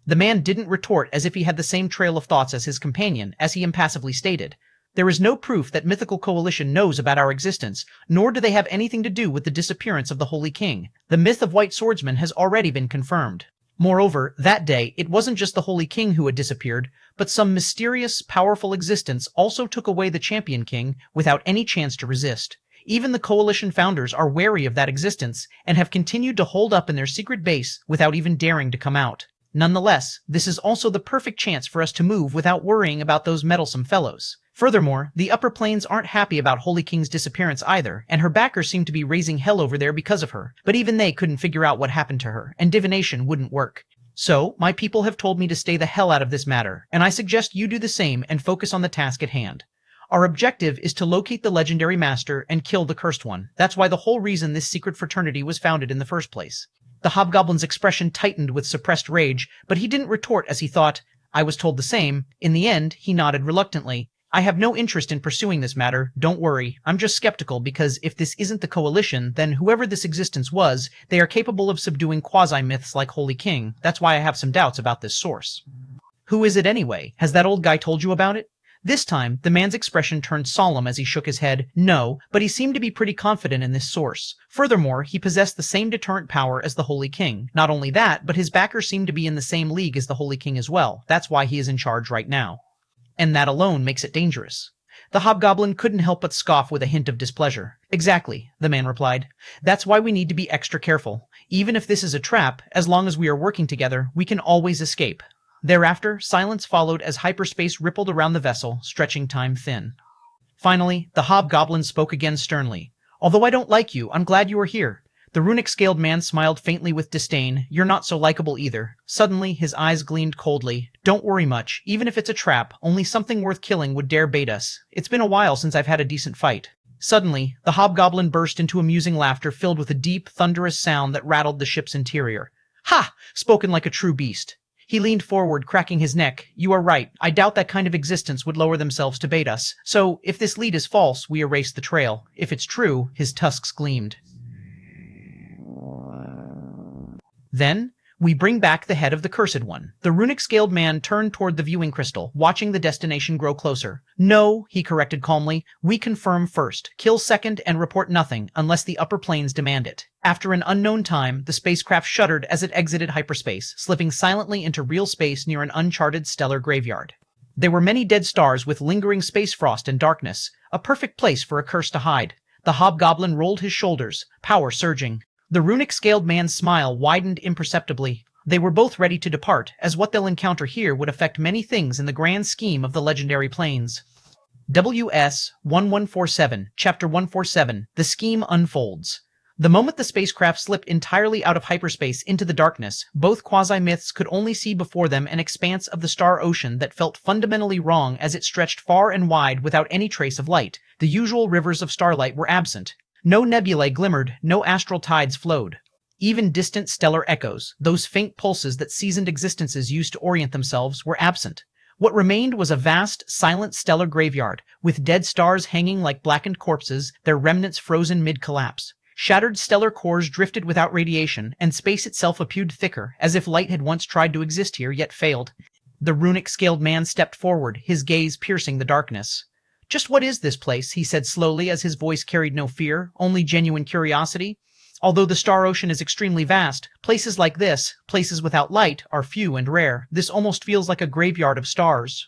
The man didn't retort as if he had the same trail of thoughts as his companion, as he impassively stated. There is no proof that mythical coalition knows about our existence, nor do they have anything to do with the disappearance of the Holy King. The myth of White Swordsman has already been confirmed. Moreover, that day, it wasn't just the Holy King who had disappeared, but some mysterious, powerful existence also took away the Champion King without any chance to resist. Even the coalition founders are wary of that existence and have continued to hold up in their secret base without even daring to come out. Nonetheless, this is also the perfect chance for us to move without worrying about those meddlesome fellows. Furthermore, the upper planes aren't happy about Holy King's disappearance either, and her backers seem to be raising hell over there because of her. But even they couldn't figure out what happened to her, and divination wouldn't work. So, my people have told me to stay the hell out of this matter, and I suggest you do the same and focus on the task at hand. Our objective is to locate the legendary master and kill the cursed one. That's why the whole reason this secret fraternity was founded in the first place. The hobgoblin's expression tightened with suppressed rage, but he didn't retort as he thought, I was told the same. In the end, he nodded reluctantly. I have no interest in pursuing this matter, don't worry. I'm just skeptical because if this isn't the Coalition, then whoever this existence was, they are capable of subduing quasi-myths like Holy King. That's why I have some doubts about this source. Who is it anyway? Has that old guy told you about it? This time, the man's expression turned solemn as he shook his head. No, but he seemed to be pretty confident in this source. Furthermore, he possessed the same deterrent power as the Holy King. Not only that, but his backers seemed to be in the same league as the Holy King as well. That's why he is in charge right now. And that alone makes it dangerous. The hobgoblin couldn't help but scoff with a hint of displeasure. Exactly, the man replied. That's why we need to be extra careful. Even if this is a trap, as long as we are working together, we can always escape. Thereafter, silence followed as hyperspace rippled around the vessel, stretching time thin. Finally, the hobgoblin spoke again sternly. Although I don't like you, I'm glad you are here. The runic-scaled man smiled faintly with disdain. You're not so likable either. Suddenly, his eyes gleamed coldly. Don't worry much. Even if it's a trap, only something worth killing would dare bait us. It's been a while since I've had a decent fight. Suddenly, the hobgoblin burst into amusing laughter filled with a deep, thunderous sound that rattled the ship's interior. Ha! Spoken like a true beast. He leaned forward, cracking his neck. You are right. I doubt that kind of existence would lower themselves to bait us. So, if this lead is false, we erase the trail. If it's true, his tusks gleamed. Then, we bring back the head of the Cursed One. The runic-scaled man turned toward the viewing crystal, watching the destination grow closer. No, he corrected calmly. We confirm first, kill second, and report nothing, unless the upper planes demand it. After an unknown time, the spacecraft shuddered as it exited hyperspace, slipping silently into real space near an uncharted stellar graveyard. There were many dead stars with lingering space frost and darkness, a perfect place for a curse to hide. The hobgoblin rolled his shoulders, power surging. The runic-scaled man's smile widened imperceptibly. They were both ready to depart, as what they'll encounter here would affect many things in the grand scheme of the legendary planes. WS-1147, Chapter 147, The Scheme Unfolds. The moment the spacecraft slipped entirely out of hyperspace into the darkness, both quasi-myths could only see before them an expanse of the star ocean that felt fundamentally wrong as it stretched far and wide without any trace of light. The usual rivers of starlight were absent. No nebulae glimmered, no astral tides flowed. Even distant stellar echoes, those faint pulses that seasoned existences used to orient themselves, were absent. What remained was a vast, silent stellar graveyard, with dead stars hanging like blackened corpses, their remnants frozen mid-collapse. Shattered stellar cores drifted without radiation, and space itself appeared thicker, as if light had once tried to exist here yet failed. The runic-scaled man stepped forward, his gaze piercing the darkness. Just what is this place? He said slowly as his voice carried no fear, only genuine curiosity. Although the star ocean is extremely vast, places like this, places without light, are few and rare. This almost feels like a graveyard of stars.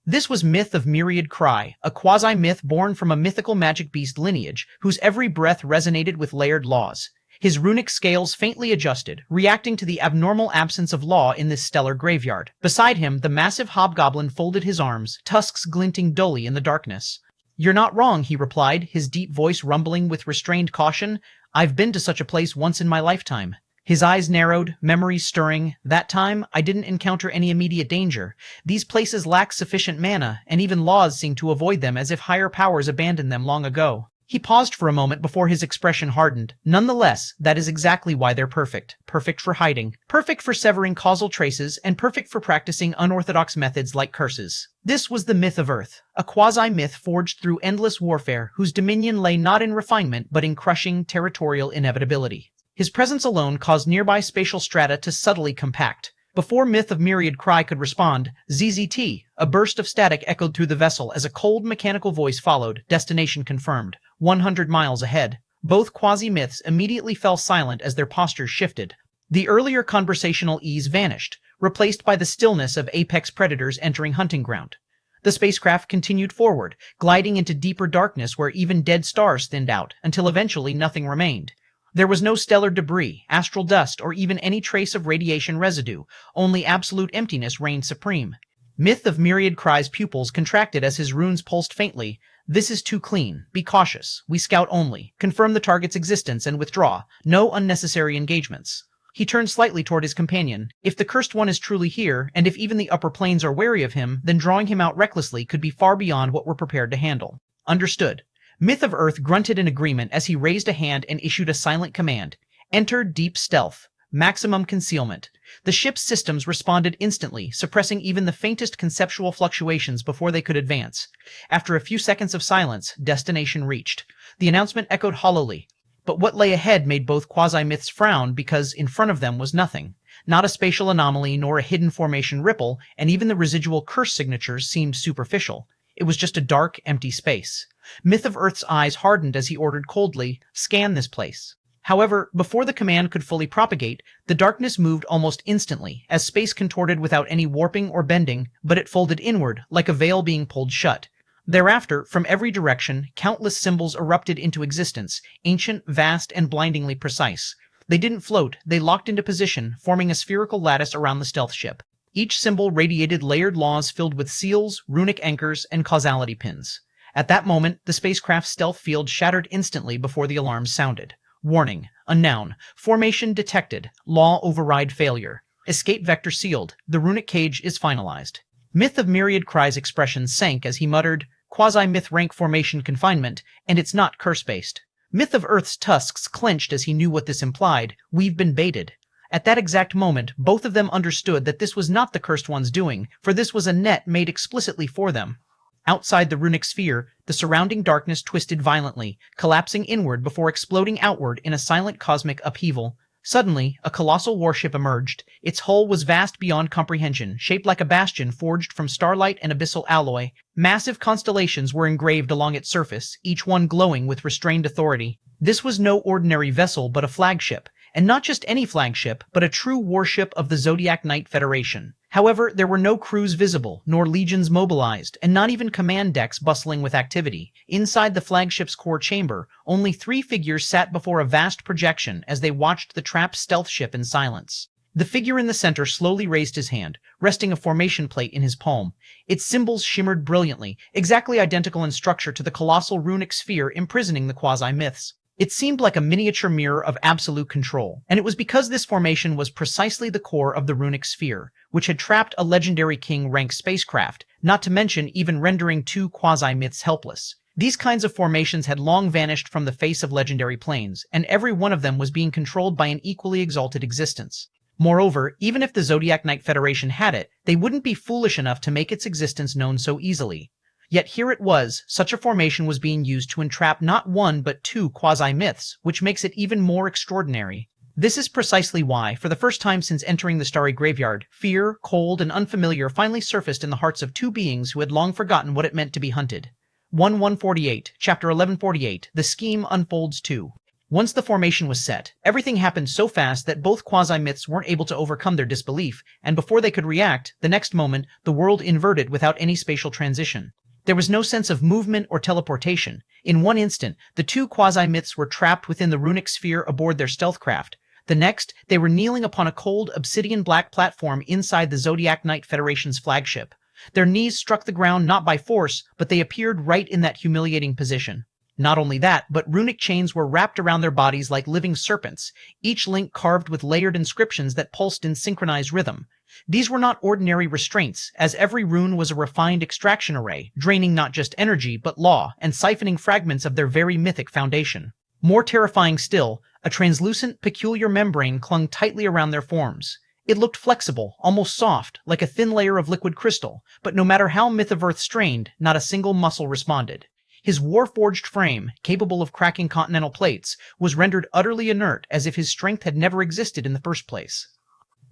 This was Myth of Myriad Cry, a quasi-myth born from a mythical magic beast lineage, whose every breath resonated with layered laws. His runic scales faintly adjusted, reacting to the abnormal absence of law in this stellar graveyard. Beside him, the massive hobgoblin folded his arms, tusks glinting dully in the darkness. You're not wrong, he replied, his deep voice rumbling with restrained caution. I've been to such a place once in my lifetime. His eyes narrowed, memories stirring. That time, I didn't encounter any immediate danger. These places lack sufficient mana, and even laws seem to avoid them as if higher powers abandoned them long ago. He paused for a moment before his expression hardened. Nonetheless, that is exactly why they're perfect. Perfect for hiding, perfect for severing causal traces, and perfect for practicing unorthodox methods like curses. This was the myth of Earth, a quasi-myth forged through endless warfare, whose dominion lay not in refinement but in crushing territorial inevitability. His presence alone caused nearby spatial strata to subtly compact. Before Myth of Myriad Cry could respond, ZZT, a burst of static echoed through the vessel as a cold mechanical voice followed, destination confirmed, 100 miles ahead. Both quasi-myths immediately fell silent as their postures shifted. The earlier conversational ease vanished, replaced by the stillness of apex predators entering hunting ground. The spacecraft continued forward, gliding into deeper darkness where even dead stars thinned out, until eventually nothing remained. There was no stellar debris, astral dust, or even any trace of radiation residue. Only absolute emptiness reigned supreme. Myth of Myriad Cry's pupils contracted as his runes pulsed faintly. This is too clean. Be cautious. We scout only. Confirm the target's existence and withdraw. No unnecessary engagements. He turned slightly toward his companion. If the Cursed One is truly here, and if even the upper planes are wary of him, then drawing him out recklessly could be far beyond what we're prepared to handle. Understood. Myth of Earth grunted in agreement as he raised a hand and issued a silent command. Enter deep stealth. Maximum concealment. The ship's systems responded instantly, suppressing even the faintest conceptual fluctuations before they could advance. After a few seconds of silence, destination reached. The announcement echoed hollowly. But what lay ahead made both quasi-myths frown because in front of them was nothing. Not a spatial anomaly nor a hidden formation ripple, and even the residual curse signatures seemed superficial. It was just a dark, empty space. Myth of Earth's eyes hardened as he ordered coldly, "Scan this place." However, before the command could fully propagate, the darkness moved almost instantly, as space contorted without any warping or bending, but it folded inward, like a veil being pulled shut. Thereafter, from every direction, countless symbols erupted into existence, ancient, vast, and blindingly precise. They didn't float, they locked into position, forming a spherical lattice around the stealth ship. Each symbol radiated layered laws filled with seals, runic anchors, and causality pins. At that moment, the spacecraft's stealth field shattered instantly before the alarms sounded. Warning. Unnown. Formation detected. Law override failure. Escape vector sealed. The runic cage is finalized. Myth of Myriad Cry's expression sank as he muttered, "Quasi-myth rank formation confinement, and it's not curse-based." Myth of Earth's tusks clenched as he knew what this implied. We've been baited. At that exact moment, both of them understood that this was not the Cursed One's doing, for this was a net made explicitly for them. Outside the runic sphere, the surrounding darkness twisted violently, collapsing inward before exploding outward in a silent cosmic upheaval. Suddenly, a colossal warship emerged. Its hull was vast beyond comprehension, shaped like a bastion forged from starlight and abyssal alloy. Massive constellations were engraved along its surface, each one glowing with restrained authority. This was no ordinary vessel but a flagship, and not just any flagship, but a true warship of the Zodiac Knight Federation. However, there were no crews visible, nor legions mobilized, and not even command decks bustling with activity. Inside the flagship's core chamber, only 3 figures sat before a vast projection as they watched the trapped stealth ship in silence. The figure in the center slowly raised his hand, resting a formation plate in his palm. Its symbols shimmered brilliantly, exactly identical in structure to the colossal runic sphere imprisoning the quasi-myths. It seemed like a miniature mirror of absolute control, and it was because this formation was precisely the core of the runic sphere, which had trapped a legendary king-rank spacecraft, not to mention even rendering 2 quasi-myths helpless. These kinds of formations had long vanished from the face of legendary planes, and every one of them was being controlled by an equally exalted existence. Moreover, even if the Zodiac Knight Federation had it, they wouldn't be foolish enough to make its existence known so easily. Yet here it was, such a formation was being used to entrap not 1 but 2 quasi-myths, which makes it even more extraordinary. This is precisely why, for the first time since entering the starry graveyard, fear, cold, and unfamiliar finally surfaced in the hearts of 2 beings who had long forgotten what it meant to be hunted. 1148, Chapter 1148, The Scheme Unfolds 2. Once the formation was set, everything happened so fast that both quasi-myths weren't able to overcome their disbelief, and before they could react, the next moment, the world inverted without any spatial transition. There was no sense of movement or teleportation. In one instant, the 2 quasi-myths were trapped within the runic sphere aboard their stealth craft. The next, they were kneeling upon a cold, obsidian-black platform inside the Zodiac Knight Federation's flagship. Their knees struck the ground not by force, but they appeared right in that humiliating position. Not only that, but runic chains were wrapped around their bodies like living serpents, each link carved with layered inscriptions that pulsed in synchronized rhythm. These were not ordinary restraints, as every rune was a refined extraction array, draining not just energy but law, and siphoning fragments of their very mythic foundation. More terrifying still, a translucent, peculiar membrane clung tightly around their forms. It looked flexible, almost soft, like a thin layer of liquid crystal, but no matter how Myth of Earth strained, not a single muscle responded. His war-forged frame, capable of cracking continental plates, was rendered utterly inert as if his strength had never existed in the first place.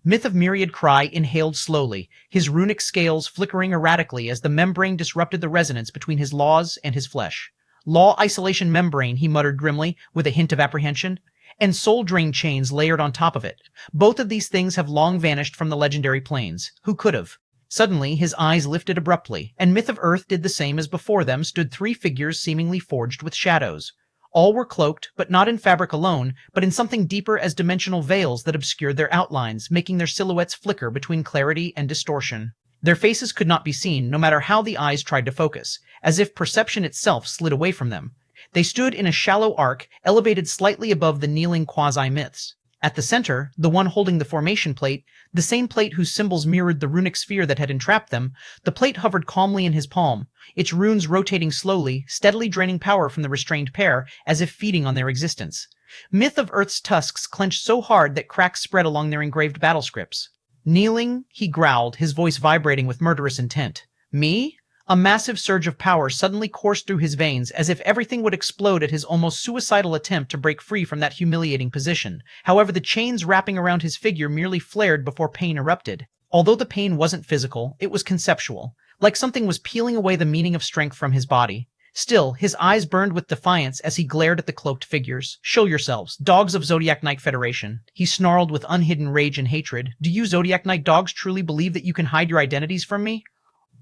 Myth of Myriad Cry inhaled slowly, his runic scales flickering erratically as the membrane disrupted the resonance between his laws and his flesh. Law isolation membrane, he muttered grimly, with a hint of apprehension, and soul drain chains layered on top of it. Both of these things have long vanished from the legendary planes. Who could have? Suddenly, his eyes lifted abruptly, and Myth of Earth did the same as before them stood 3 figures seemingly forged with shadows. All were cloaked, but not in fabric alone, but in something deeper as dimensional veils that obscured their outlines, making their silhouettes flicker between clarity and distortion. Their faces could not be seen, no matter how the eyes tried to focus, as if perception itself slid away from them. They stood in a shallow arc, elevated slightly above the kneeling quasi-myths. At the center, the one holding the formation plate, the same plate whose symbols mirrored the runic sphere that had entrapped them, the plate hovered calmly in his palm, its runes rotating slowly, steadily draining power from the restrained pair, as if feeding on their existence. Myth of Earth's tusks clenched so hard that cracks spread along their engraved battle scripts. Kneeling, he growled, his voice vibrating with murderous intent. Me? A massive surge of power suddenly coursed through his veins as if everything would explode at his almost suicidal attempt to break free from that humiliating position. However, the chains wrapping around his figure merely flared before pain erupted. Although the pain wasn't physical, it was conceptual, like something was peeling away the meaning of strength from his body. Still, his eyes burned with defiance as he glared at the cloaked figures. Show yourselves, dogs of Zodiac Knight Federation. He snarled with unhidden rage and hatred. Do you Zodiac Knight dogs truly believe that you can hide your identities from me?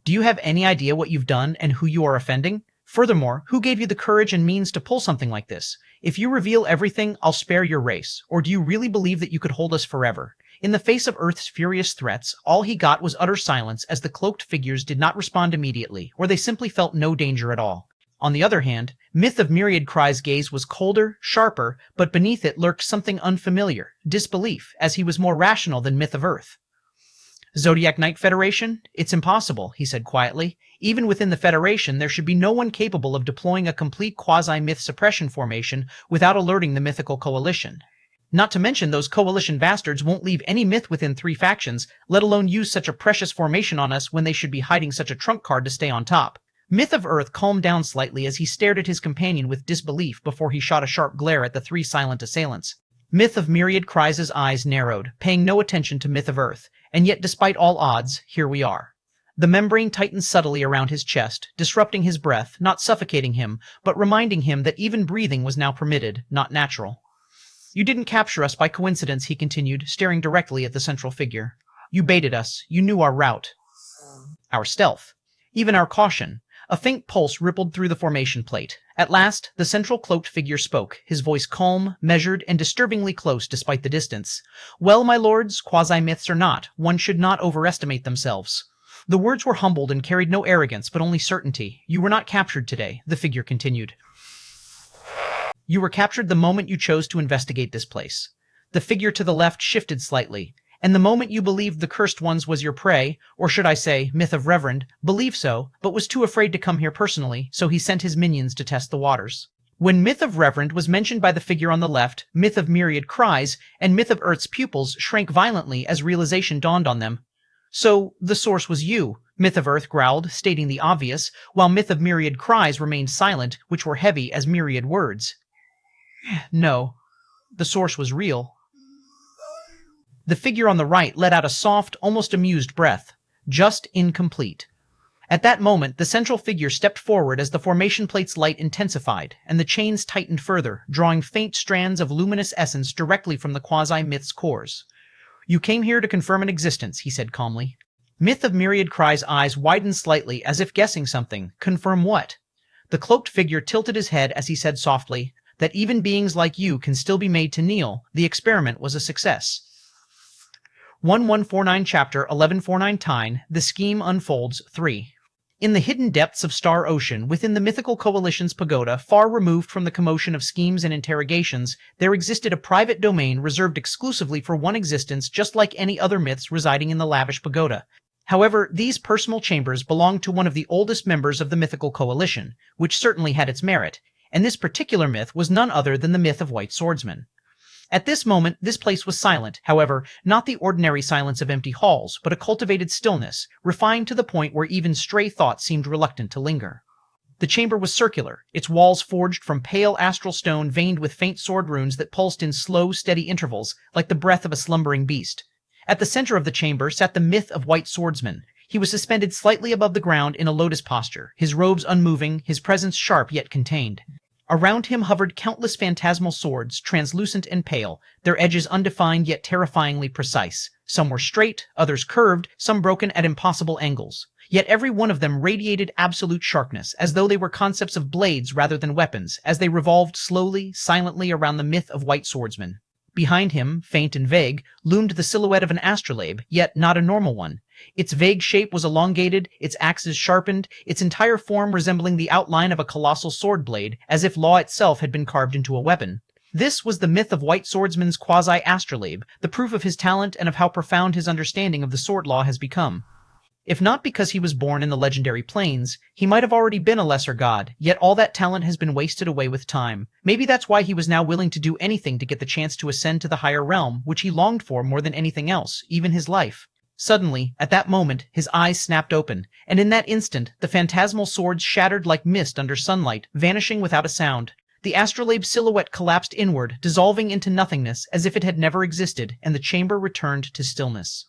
Do you have any idea what you've done and who you are offending? Furthermore, who gave you the courage and means to pull something like this? If you reveal everything, I'll spare your race. Or do you really believe that you could hold us forever? In the face of Earth's furious threats, all he got was utter silence as the cloaked figures did not respond immediately, or they simply felt no danger at all. On the other hand, Myth of Myriad Cry's gaze was colder, sharper, but beneath it lurked something unfamiliar, disbelief, as he was more rational than Myth of Earth. Zodiac Knight Federation? It's impossible, he said quietly. Even within the Federation, there should be no one capable of deploying a complete quasi-myth suppression formation without alerting the mythical coalition. Not to mention those coalition bastards won't leave any myth within 3 factions, let alone use such a precious formation on us when they should be hiding such a trump card to stay on top. Myth of Earth calmed down slightly as he stared at his companion with disbelief before he shot a sharp glare at the 3 silent assailants. Myth of Myriad Cry's eyes narrowed, paying no attention to Myth of Earth, and yet despite all odds, here we are. The membrane tightened subtly around his chest, disrupting his breath, not suffocating him, but reminding him that even breathing was now permitted, not natural. You didn't capture us by coincidence, he continued, staring directly at the central figure. You baited us. You knew our route. Our stealth. Even our caution. A faint pulse rippled through the formation plate. At last, the central cloaked figure spoke, his voice calm, measured, and disturbingly close despite the distance. Well, my lords, quasi-myths or not, one should not overestimate themselves. The words were humbled and carried no arrogance, but only certainty. You were not captured today, the figure continued. You were captured the moment you chose to investigate this place. The figure to the left shifted slightly. And the moment you believed the Cursed Ones was your prey, or should I say, Myth of Reverend, believed so, but was too afraid to come here personally, so he sent his minions to test the waters. When Myth of Reverend was mentioned by the figure on the left, Myth of Myriad Cries, and Myth of Earth's pupils shrank violently as realization dawned on them. So, the source was you, Myth of Earth growled, stating the obvious, while Myth of Myriad Cries remained silent, which were heavy as myriad words. No, the source was real. The figure on the right let out a soft, almost amused breath. Just incomplete. At that moment, the central figure stepped forward as the formation plate's light intensified, and the chains tightened further, drawing faint strands of luminous essence directly from the quasi-myth's cores. You came here to confirm an existence, he said calmly. Myth of Myriad Cry's eyes widened slightly, as if guessing something. Confirm what? The cloaked figure tilted his head as he said softly, that even beings like you can still be made to kneel. The experiment was a success. 1149 Chapter 1149 Tyne, The Scheme Unfolds 3. In the hidden depths of Star Ocean, within the mythical coalition's pagoda, far removed from the commotion of schemes and interrogations, there existed a private domain reserved exclusively for one existence, just like any other myths residing in the lavish pagoda. However, these personal chambers belonged to one of the oldest members of the mythical coalition, which certainly had its merit, and this particular myth was none other than the myth of White Swordsman. At this moment, this place was silent, however, not the ordinary silence of empty halls, but a cultivated stillness, refined to the point where even stray thoughts seemed reluctant to linger. The chamber was circular, its walls forged from pale astral stone veined with faint sword runes that pulsed in slow, steady intervals, like the breath of a slumbering beast. At the center of the chamber sat the myth of White Swordsman. He was suspended slightly above the ground in a lotus posture, his robes unmoving, his presence sharp yet contained. Around him hovered countless phantasmal swords, translucent and pale, their edges undefined yet terrifyingly precise. Some were straight, others curved, some broken at impossible angles. Yet every one of them radiated absolute sharpness, as though they were concepts of blades rather than weapons, as they revolved slowly, silently around the myth of White Swordsman. Behind him, faint and vague, loomed the silhouette of an astrolabe, yet not a normal one. Its vague shape was elongated, its axes sharpened, its entire form resembling the outline of a colossal sword blade, as if law itself had been carved into a weapon. This was the myth of White Swordsman's quasi-astrolabe, the proof of his talent and of how profound his understanding of the sword law has become. If not because he was born in the legendary plains, he might have already been a lesser god, yet all that talent has been wasted away with time. Maybe that's why he was now willing to do anything to get the chance to ascend to the higher realm, which he longed for more than anything else, even his life. Suddenly, at that moment, his eyes snapped open, and in that instant, the phantasmal swords shattered like mist under sunlight, vanishing without a sound. The astrolabe silhouette collapsed inward, dissolving into nothingness as if it had never existed, and the chamber returned to stillness.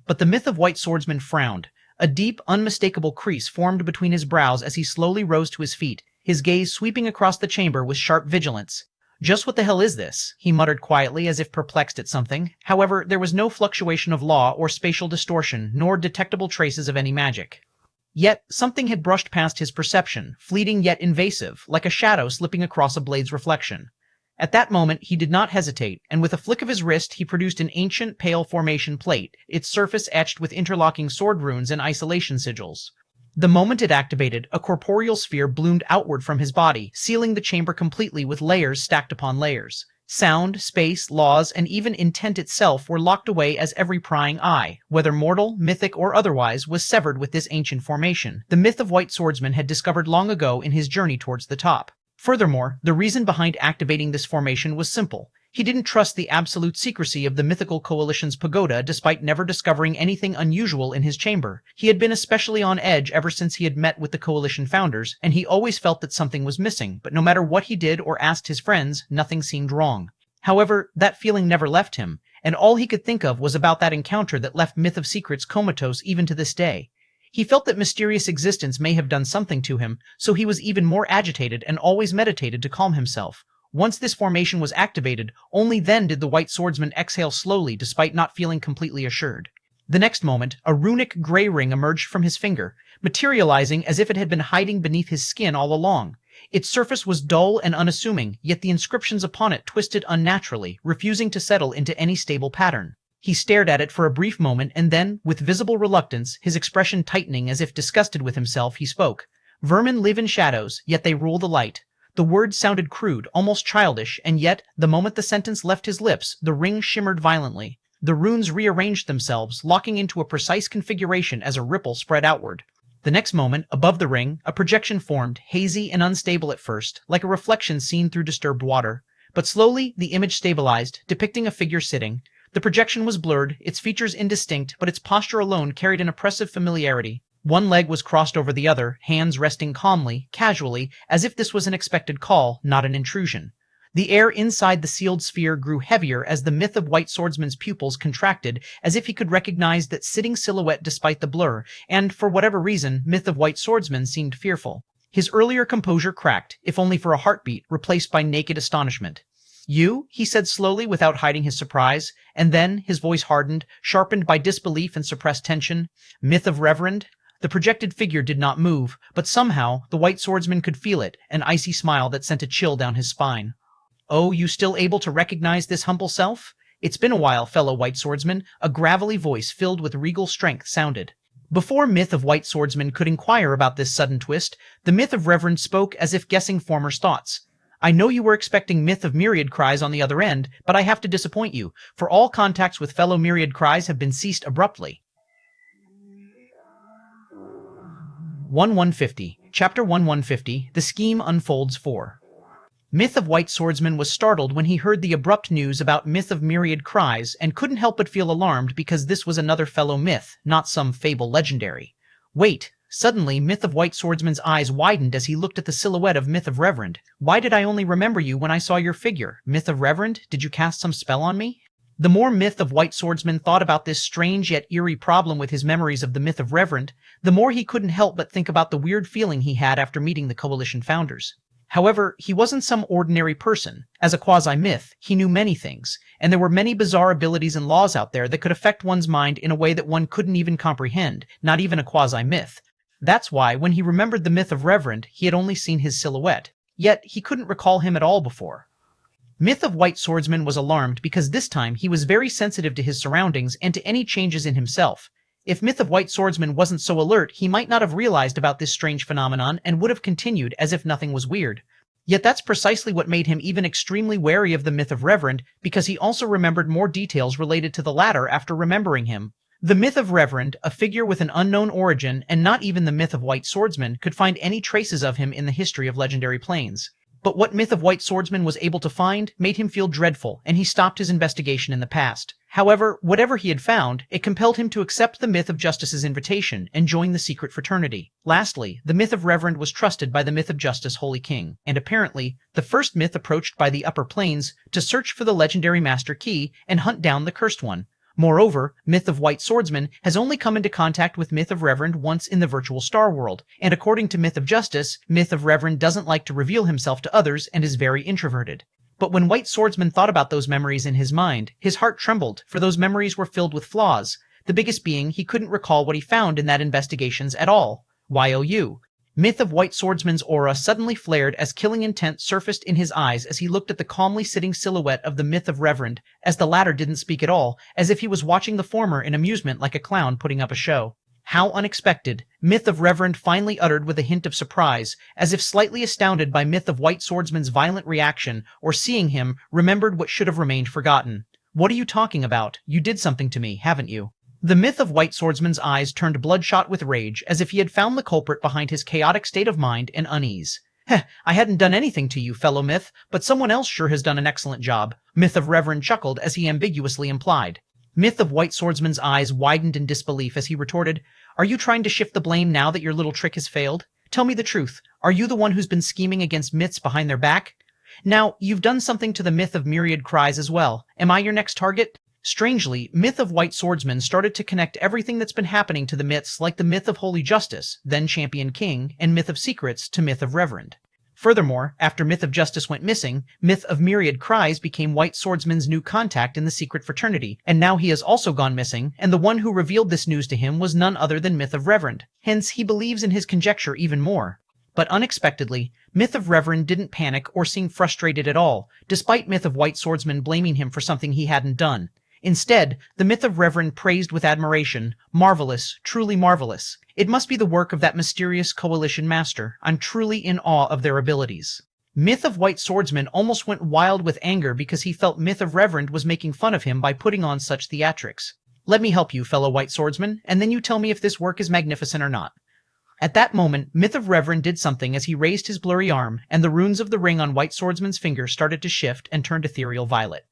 But the myth of White Swordsman frowned. A deep, unmistakable crease formed between his brows as he slowly rose to his feet, his gaze sweeping across the chamber with sharp vigilance. "Just what the hell is this?" he muttered quietly as if perplexed at something. However, there was no fluctuation of law or spatial distortion, nor detectable traces of any magic. Yet, something had brushed past his perception, fleeting yet invasive, like a shadow slipping across a blade's reflection. At that moment, he did not hesitate, and with a flick of his wrist he produced an ancient, pale formation plate, its surface etched with interlocking sword runes and isolation sigils. The moment it activated, a corporeal sphere bloomed outward from his body, sealing the chamber completely with layers stacked upon layers. Sound, space, laws, and even intent itself were locked away as every prying eye, whether mortal, mythic, or otherwise, was severed with this ancient formation, the myth of White Swordsman had discovered long ago in his journey towards the top. Furthermore, the reason behind activating this formation was simple. He didn't trust the absolute secrecy of the mythical coalition's pagoda despite never discovering anything unusual in his chamber. He had been especially on edge ever since he had met with the coalition founders, and he always felt that something was missing, but no matter what he did or asked his friends, nothing seemed wrong. However, that feeling never left him, and all he could think of was about that encounter that left Myth of Secrets comatose even to this day. He felt that mysterious existence may have done something to him, so he was even more agitated and always meditated to calm himself. Once this formation was activated, only then did the White Swordsman exhale slowly despite not feeling completely assured. The next moment, a runic gray ring emerged from his finger, materializing as if it had been hiding beneath his skin all along. Its surface was dull and unassuming, yet the inscriptions upon it twisted unnaturally, refusing to settle into any stable pattern. He stared at it for a brief moment and then, with visible reluctance, his expression tightening as if disgusted with himself, he spoke. "Vermin live in shadows, yet they rule the light." The words sounded crude, almost childish, and yet, the moment the sentence left his lips, the ring shimmered violently. The runes rearranged themselves, locking into a precise configuration as a ripple spread outward. The next moment, above the ring, a projection formed, hazy and unstable at first, like a reflection seen through disturbed water. But slowly, the image stabilized, depicting a figure sitting. The projection was blurred, its features indistinct, but its posture alone carried an oppressive familiarity. One leg was crossed over the other, hands resting calmly, casually, as if this was an expected call, not an intrusion. The air inside the sealed sphere grew heavier as the myth of White Swordsman's pupils contracted, as if he could recognize that sitting silhouette despite the blur, and, for whatever reason, myth of White Swordsman seemed fearful. His earlier composure cracked, if only for a heartbeat, replaced by naked astonishment. "You?" he said slowly without hiding his surprise, and then, his voice hardened, sharpened by disbelief and suppressed tension. "Myth of Reverend?" The projected figure did not move, but somehow the White Swordsman could feel it, an icy smile that sent a chill down his spine. "Oh, you still able to recognize this humble self? It's been a while, fellow White Swordsman," a gravelly voice filled with regal strength sounded. Before Myth of White Swordsman could inquire about this sudden twist, the Myth of Reverend spoke as if guessing former's thoughts. "I know you were expecting Myth of Myriad Cries on the other end, but I have to disappoint you, for all contacts with fellow Myriad Cries have been ceased abruptly." 1150. Chapter 1150, The Scheme Unfolds 4. Myth of White Swordsman was startled when he heard the abrupt news about Myth of Myriad Cries, and couldn't help but feel alarmed because this was another fellow myth, not some fable legendary. Wait! Suddenly, Myth of White Swordsman's eyes widened as he looked at the silhouette of Myth of Reverend. "Why did I only remember you when I saw your figure? Myth of Reverend, did you cast some spell on me?" The more Myth of White Swordsman thought about this strange yet eerie problem with his memories of the Myth of Reverend, the more he couldn't help but think about the weird feeling he had after meeting the Coalition founders. However, he wasn't some ordinary person. As a quasi-myth, he knew many things, and there were many bizarre abilities and laws out there that could affect one's mind in a way that one couldn't even comprehend, not even a quasi-myth. That's why, when he remembered the Myth of Reverend, he had only seen his silhouette. Yet, he couldn't recall him at all before. Myth of White Swordsman was alarmed because this time he was very sensitive to his surroundings and to any changes in himself. If Myth of White Swordsman wasn't so alert, he might not have realized about this strange phenomenon and would have continued as if nothing was weird. Yet that's precisely what made him even extremely wary of the Myth of Reverend, because he also remembered more details related to the latter after remembering him. The myth of Reverend, a figure with an unknown origin, and not even the myth of White Swordsman could find any traces of him in the history of legendary planes. But what myth of White Swordsman was able to find made him feel dreadful, and he stopped his investigation in the past. However, whatever he had found, it compelled him to accept the myth of Justice's invitation and join the secret fraternity. Lastly, the myth of Reverend was trusted by the myth of Justice Holy King, and apparently, the first myth approached by the upper planes to search for the legendary Master Key and hunt down the Cursed One. Moreover, myth of White Swordsman has only come into contact with myth of Reverend once in the virtual star world, and according to myth of Justice, myth of Reverend doesn't like to reveal himself to others and is very introverted. But when White Swordsman thought about those memories in his mind, his heart trembled, for those memories were filled with flaws, the biggest being he couldn't recall what he found in that investigations at all. YOU. Myth of White Swordsman's aura suddenly flared as killing intent surfaced in his eyes as he looked at the calmly sitting silhouette of the myth of Reverend, as the latter didn't speak at all, as if he was watching the former in amusement like a clown putting up a show. How unexpected! Myth of Reverend finally uttered with a hint of surprise, as if slightly astounded by Myth of White Swordsman's violent reaction, or seeing him, remembered what should have remained forgotten. What are you talking about? You did something to me, haven't you? The myth of White Swordsman's eyes turned bloodshot with rage, as if he had found the culprit behind his chaotic state of mind and unease. Heh, I hadn't done anything to you, fellow myth, but someone else sure has done an excellent job, Myth of Reverend chuckled as he ambiguously implied. Myth of White Swordsman's eyes widened in disbelief as he retorted, Are you trying to shift the blame now that your little trick has failed? Tell me the truth. Are you the one who's been scheming against myths behind their back? Now, you've done something to the myth of Myriad Cries as well. Am I your next target? Strangely, myth of White Swordsman started to connect everything that's been happening to the myths like the myth of Holy Justice, then Champion King, and myth of Secrets to myth of Reverend. Furthermore, after myth of Justice went missing, myth of Myriad Cries became White Swordsman's new contact in the secret fraternity, and now he has also gone missing, and the one who revealed this news to him was none other than myth of Reverend. Hence, he believes in his conjecture even more. But unexpectedly, myth of Reverend didn't panic or seem frustrated at all, despite myth of White Swordsman blaming him for something he hadn't done. Instead, the myth of Reverend praised with admiration, Marvelous, truly marvelous. It must be the work of that mysterious coalition master. I'm truly in awe of their abilities. Myth of White Swordsman almost went wild with anger because he felt myth of Reverend was making fun of him by putting on such theatrics. Let me help you, fellow White Swordsman, and then you tell me if this work is magnificent or not. At that moment, myth of Reverend did something as he raised his blurry arm, and the runes of the ring on White Swordsman's finger started to shift and turned ethereal violet.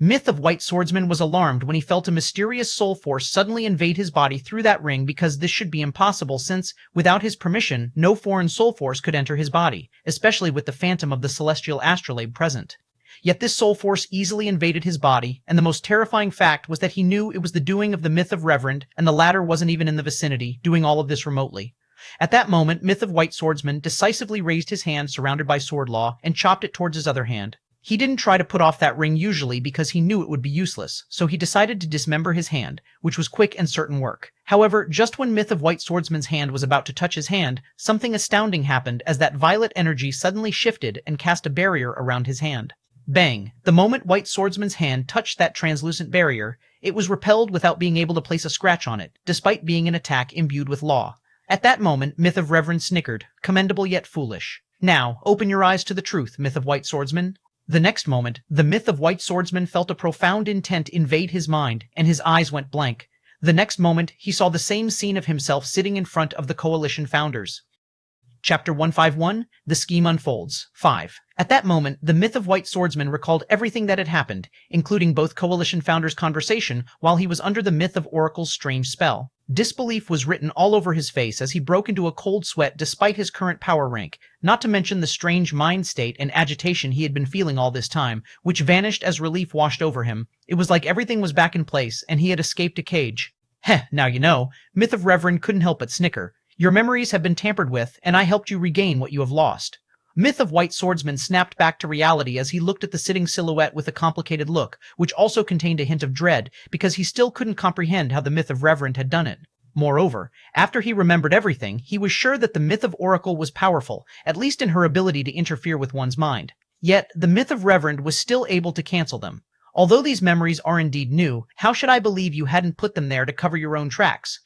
Myth of White Swordsman was alarmed when he felt a mysterious soul force suddenly invade his body through that ring because this should be impossible since, without his permission, no foreign soul force could enter his body, especially with the phantom of the celestial astrolabe present. Yet this soul force easily invaded his body, and the most terrifying fact was that he knew it was the doing of the myth of Reverend, and the latter wasn't even in the vicinity, doing all of this remotely. At that moment, myth of White Swordsman decisively raised his hand surrounded by sword law and chopped it towards his other hand. He didn't try to put off that ring usually because he knew it would be useless, so he decided to dismember his hand, which was quick and certain work. However, just when Myth of White Swordsman's hand was about to touch his hand, something astounding happened as that violet energy suddenly shifted and cast a barrier around his hand. Bang! The moment White Swordsman's hand touched that translucent barrier, it was repelled without being able to place a scratch on it, despite being an attack imbued with law. At that moment, Myth of Reverend snickered, commendable yet foolish. Now, open your eyes to the truth, Myth of White Swordsman. The next moment, the myth of White Swordsman felt a profound intent invade his mind, and his eyes went blank. The next moment, he saw the same scene of himself sitting in front of the coalition founders. Chapter 151, The Scheme Unfolds, 5. At that moment, the myth of White Swordsman recalled everything that had happened, including both coalition founders' conversation while he was under the myth of Oracle's strange spell. Disbelief was written all over his face as he broke into a cold sweat despite his current power rank, not to mention the strange mind state and agitation he had been feeling all this time, which vanished as relief washed over him. It was like everything was back in place and he had escaped a cage. Heh, now you know. Myth of Reverend couldn't help but snicker. Your memories have been tampered with, and I helped you regain what you have lost. Myth of White Swordsman snapped back to reality as he looked at the sitting silhouette with a complicated look, which also contained a hint of dread, because he still couldn't comprehend how the myth of Reverend had done it. Moreover, after he remembered everything, he was sure that the myth of Oracle was powerful, at least in her ability to interfere with one's mind. Yet, the myth of Reverend was still able to cancel them. Although these memories are indeed new, how should I believe you hadn't put them there to cover your own tracks?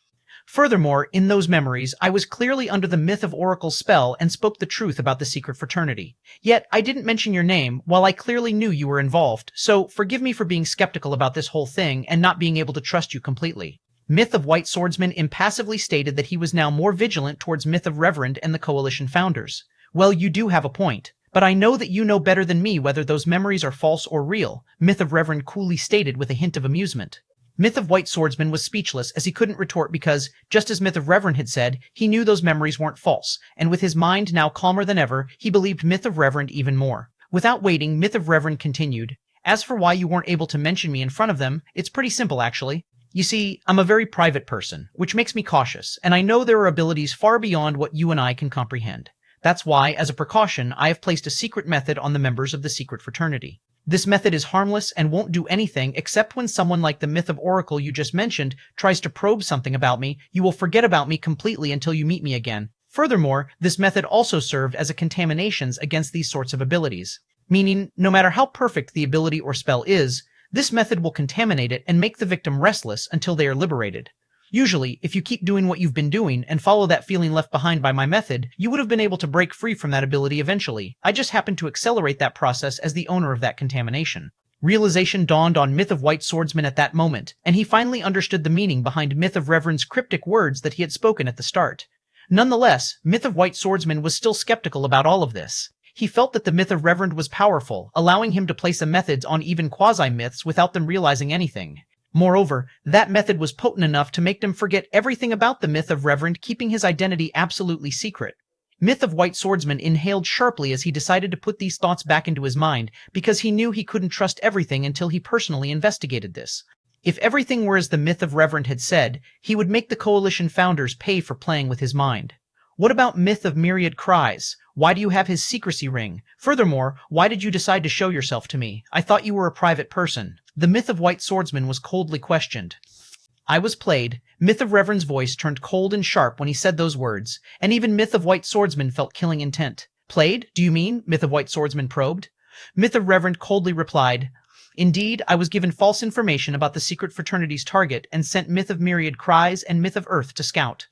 Furthermore, in those memories, I was clearly under the myth of Oracle's spell and spoke the truth about the secret fraternity. Yet, I didn't mention your name, while I clearly knew you were involved, so forgive me for being skeptical about this whole thing and not being able to trust you completely. Myth of White Swordsman impassively stated that he was now more vigilant towards Myth of Reverend and the Coalition founders. Well, you do have a point. But I know that you know better than me whether those memories are false or real, Myth of Reverend coolly stated with a hint of amusement. Myth of White Swordsman was speechless as he couldn't retort because, just as Myth of Reverend had said, he knew those memories weren't false, and with his mind now calmer than ever, he believed Myth of Reverend even more. Without waiting, Myth of Reverend continued, "As for why you weren't able to mention me in front of them, it's pretty simple actually. You see, I'm a very private person, which makes me cautious, and I know there are abilities far beyond what you and I can comprehend. That's why, as a precaution, I have placed a secret method on the members of the secret fraternity. This method is harmless and won't do anything except when someone like the Myth of Oracle you just mentioned tries to probe something about me, you will forget about me completely until you meet me again. Furthermore, this method also served as a contaminations against these sorts of abilities. Meaning, no matter how perfect the ability or spell is, this method will contaminate it and make the victim restless until they are liberated. Usually, if you keep doing what you've been doing and follow that feeling left behind by my method, you would have been able to break free from that ability eventually. I just happened to accelerate that process as the owner of that contamination." Realization dawned on Myth of White Swordsman at that moment, and he finally understood the meaning behind Myth of Reverend's cryptic words that he had spoken at the start. Nonetheless, Myth of White Swordsman was still skeptical about all of this. He felt that the Myth of Reverend was powerful, allowing him to place a methods on even quasi-myths without them realizing anything. Moreover, that method was potent enough to make them forget everything about the Myth of Reverend, keeping his identity absolutely secret. Myth of White Swordsman inhaled sharply as he decided to put these thoughts back into his mind, because he knew he couldn't trust everything until he personally investigated this. If everything were as the Myth of Reverend had said, he would make the Coalition founders pay for playing with his mind. What about Myth of Myriad Cries? Why do you have his secrecy ring? Furthermore, why did you decide to show yourself to me? I thought you were a private person. The Myth of White Swordsman was coldly questioned. I was played. Myth of Reverend's voice turned cold and sharp when he said those words, and even Myth of White Swordsman felt killing intent. Played? Do you mean? Myth of White Swordsman probed. Myth of Reverend coldly replied, Indeed, I was given false information about the secret fraternity's target and sent Myth of Myriad Cries and Myth of Earth to scout.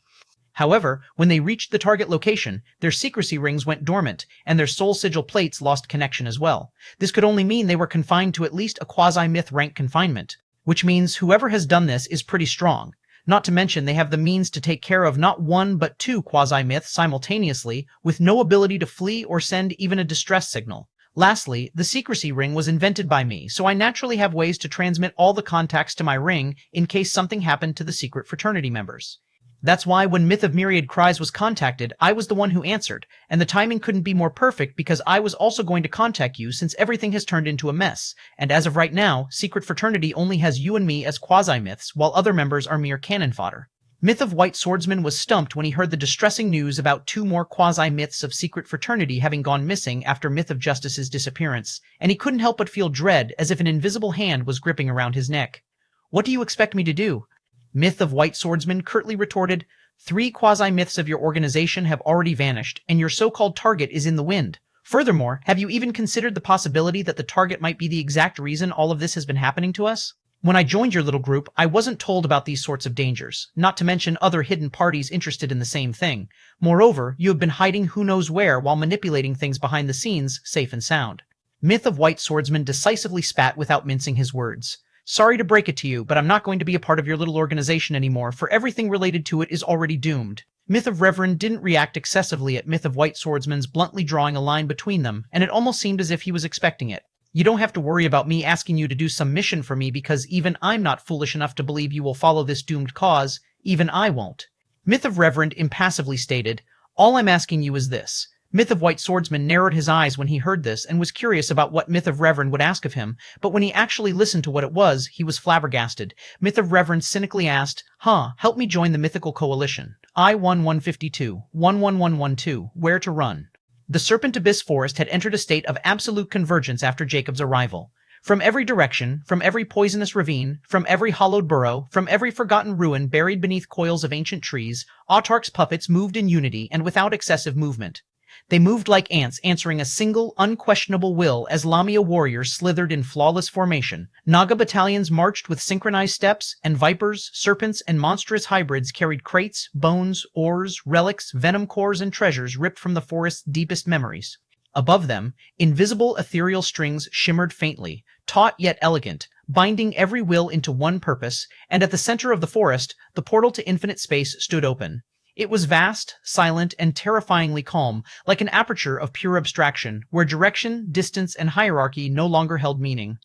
However, when they reached the target location, their secrecy rings went dormant, and their soul sigil plates lost connection as well. This could only mean they were confined to at least a quasi-myth rank confinement, which means whoever has done this is pretty strong. Not to mention they have the means to take care of not one but two quasi-myths simultaneously, with no ability to flee or send even a distress signal. Lastly, the secrecy ring was invented by me, so I naturally have ways to transmit all the contacts to my ring in case something happened to the secret fraternity members. That's why when Myth of Myriad Cries was contacted, I was the one who answered, and the timing couldn't be more perfect because I was also going to contact you since everything has turned into a mess, and as of right now, Secret Fraternity only has you and me as quasi-myths, while other members are mere cannon fodder. Myth of White Swordsman was stumped when he heard the distressing news about two more quasi-myths of Secret Fraternity having gone missing after Myth of Justice's disappearance, and he couldn't help but feel dread as if an invisible hand was gripping around his neck. What do you expect me to do? Myth of White Swordsman curtly retorted, 3 quasi-myths of your organization have already vanished, and your so-called target is in the wind. Furthermore, have you even considered the possibility that the target might be the exact reason all of this has been happening to us? When I joined your little group, I wasn't told about these sorts of dangers, not to mention other hidden parties interested in the same thing. Moreover, you have been hiding who knows where while manipulating things behind the scenes, safe and sound. Myth of White Swordsman decisively spat without mincing his words. Sorry to break it to you, but I'm not going to be a part of your little organization anymore, for everything related to it is already doomed. Myth of Reverend didn't react excessively at Myth of White Swordsman's bluntly drawing a line between them, and it almost seemed as if he was expecting it. You don't have to worry about me asking you to do some mission for me because even I'm not foolish enough to believe you will follow this doomed cause. Even I won't. Myth of Reverend impassively stated, All I'm asking you is this. Myth of White Swordsman narrowed his eyes when he heard this and was curious about what Myth of Reverend would ask of him, but when he actually listened to what it was, he was flabbergasted. Myth of Reverend cynically asked, help me join the mythical coalition. I-1152, 11112, where to run? The Serpent Abyss Forest had entered a state of absolute convergence after Jacob's arrival. From every direction, from every poisonous ravine, from every hollowed burrow, from every forgotten ruin buried beneath coils of ancient trees, Autark's puppets moved in unity and without excessive movement. They moved like ants, answering a single, unquestionable will as Lamia warriors slithered in flawless formation. Naga battalions marched with synchronized steps, and vipers, serpents, and monstrous hybrids carried crates, bones, ores, relics, venom cores, and treasures ripped from the forest's deepest memories. Above them, invisible ethereal strings shimmered faintly, taut yet elegant, binding every will into one purpose, and at the center of the forest, the portal to infinite space stood open. It was vast, silent, and terrifyingly calm, like an aperture of pure abstraction, where direction, distance, and hierarchy no longer held meaning.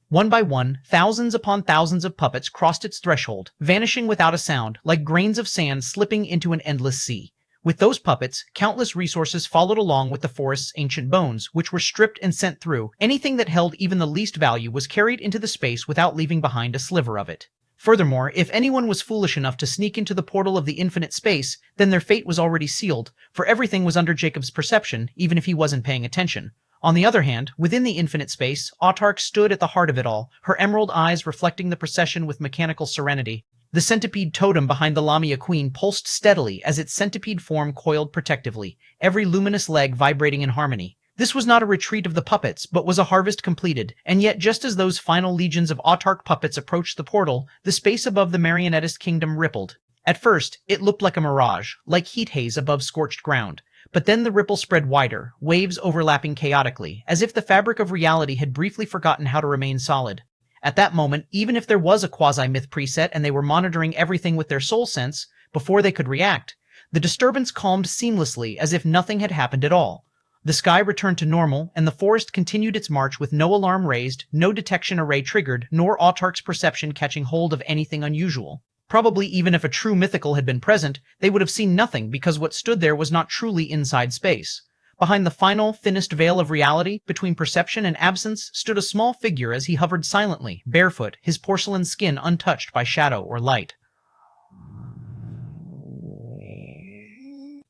One by one, thousands upon thousands of puppets crossed its threshold, vanishing without a sound, like grains of sand slipping into an endless sea. With those puppets, countless resources followed along with the forest's ancient bones, which were stripped and sent through. Anything that held even the least value was carried into the space without leaving behind a sliver of it. Furthermore, if anyone was foolish enough to sneak into the portal of the infinite space, then their fate was already sealed, for everything was under Jacob's perception, even if he wasn't paying attention. On the other hand, within the infinite space, Autark stood at the heart of it all, her emerald eyes reflecting the procession with mechanical serenity. The centipede totem behind the Lamia Queen pulsed steadily as its centipede form coiled protectively, every luminous leg vibrating in harmony. This was not a retreat of the puppets, but was a harvest completed, and yet just as those final legions of Autark puppets approached the portal, the space above the marionettist kingdom rippled. At first, it looked like a mirage, like heat haze above scorched ground. But then the ripple spread wider, waves overlapping chaotically, as if the fabric of reality had briefly forgotten how to remain solid. At that moment, even if there was a quasi-myth preset and they were monitoring everything with their soul sense, before they could react, the disturbance calmed seamlessly as if nothing had happened at all. The sky returned to normal, and the forest continued its march with no alarm raised, no detection array triggered, nor Autark's perception catching hold of anything unusual. Probably even if a true mythical had been present, they would have seen nothing because what stood there was not truly inside space. Behind the final, thinnest veil of reality, between perception and absence, stood a small figure as he hovered silently, barefoot, his porcelain skin untouched by shadow or light.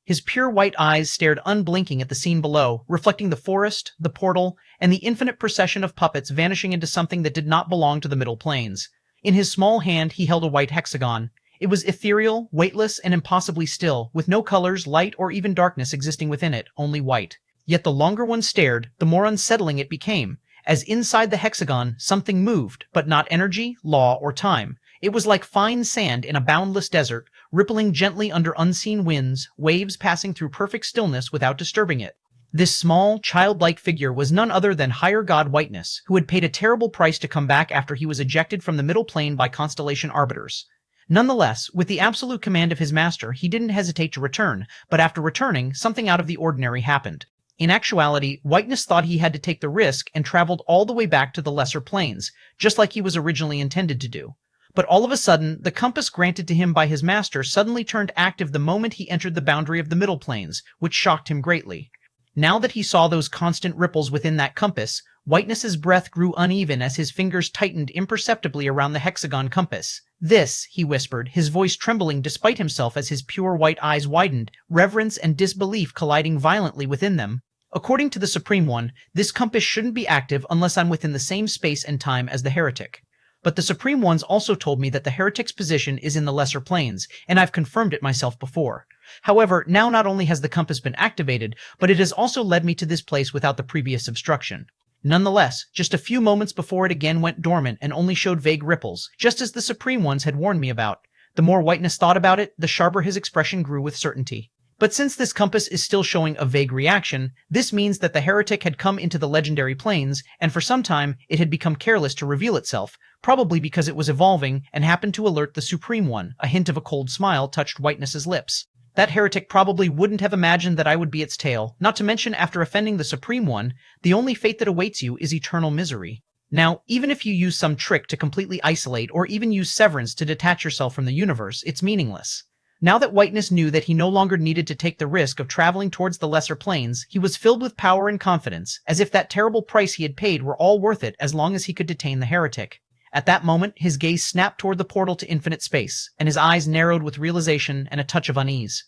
His pure white eyes stared unblinking at the scene below, reflecting the forest, the portal, and the infinite procession of puppets vanishing into something that did not belong to the Middle Planes. In his small hand he held a white hexagon. It was ethereal, weightless, and impossibly still, with no colors, light, or even darkness existing within it, only white. Yet the longer one stared, the more unsettling it became, as inside the hexagon something moved, but not energy, law, or time. It was like fine sand in a boundless desert, rippling gently under unseen winds, waves passing through perfect stillness without disturbing it. This small, childlike figure was none other than Higher God Whiteness, who had paid a terrible price to come back after he was ejected from the Middle Plane by Constellation Arbiters. Nonetheless, with the absolute command of his master, he didn't hesitate to return, but after returning, something out of the ordinary happened. In actuality, Whiteness thought he had to take the risk and traveled all the way back to the lesser planes, just like he was originally intended to do. But all of a sudden, the compass granted to him by his master suddenly turned active the moment he entered the boundary of the Middle Planes, which shocked him greatly. Now that he saw those constant ripples within that compass, Whiteness's breath grew uneven as his fingers tightened imperceptibly around the hexagon compass. "This," he whispered, his voice trembling despite himself as his pure white eyes widened, reverence and disbelief colliding violently within them. "According to the Supreme One, this compass shouldn't be active unless I'm within the same space and time as the heretic. But the Supreme Ones also told me that the heretic's position is in the lesser planes, and I've confirmed it myself before. However, now not only has the compass been activated, but it has also led me to this place without the previous obstruction. Nonetheless, just a few moments before it again went dormant and only showed vague ripples, just as the Supreme Ones had warned me about. The more Whiteness thought about it, the sharper his expression grew with certainty. But since this compass is still showing a vague reaction, this means that the heretic had come into the legendary planes, and for some time it had become careless to reveal itself, probably because it was evolving and happened to alert the Supreme One. A hint of a cold smile touched Whiteness's lips. That heretic probably wouldn't have imagined that I would be its tail, not to mention after offending the Supreme One, the only fate that awaits you is eternal misery. Now, even if you use some trick to completely isolate or even use severance to detach yourself from the universe, it's meaningless. Now that Whiteness knew that he no longer needed to take the risk of traveling towards the lesser planes, he was filled with power and confidence, as if that terrible price he had paid were all worth it as long as he could detain the heretic. At that moment, his gaze snapped toward the portal to infinite space, and his eyes narrowed with realization and a touch of unease.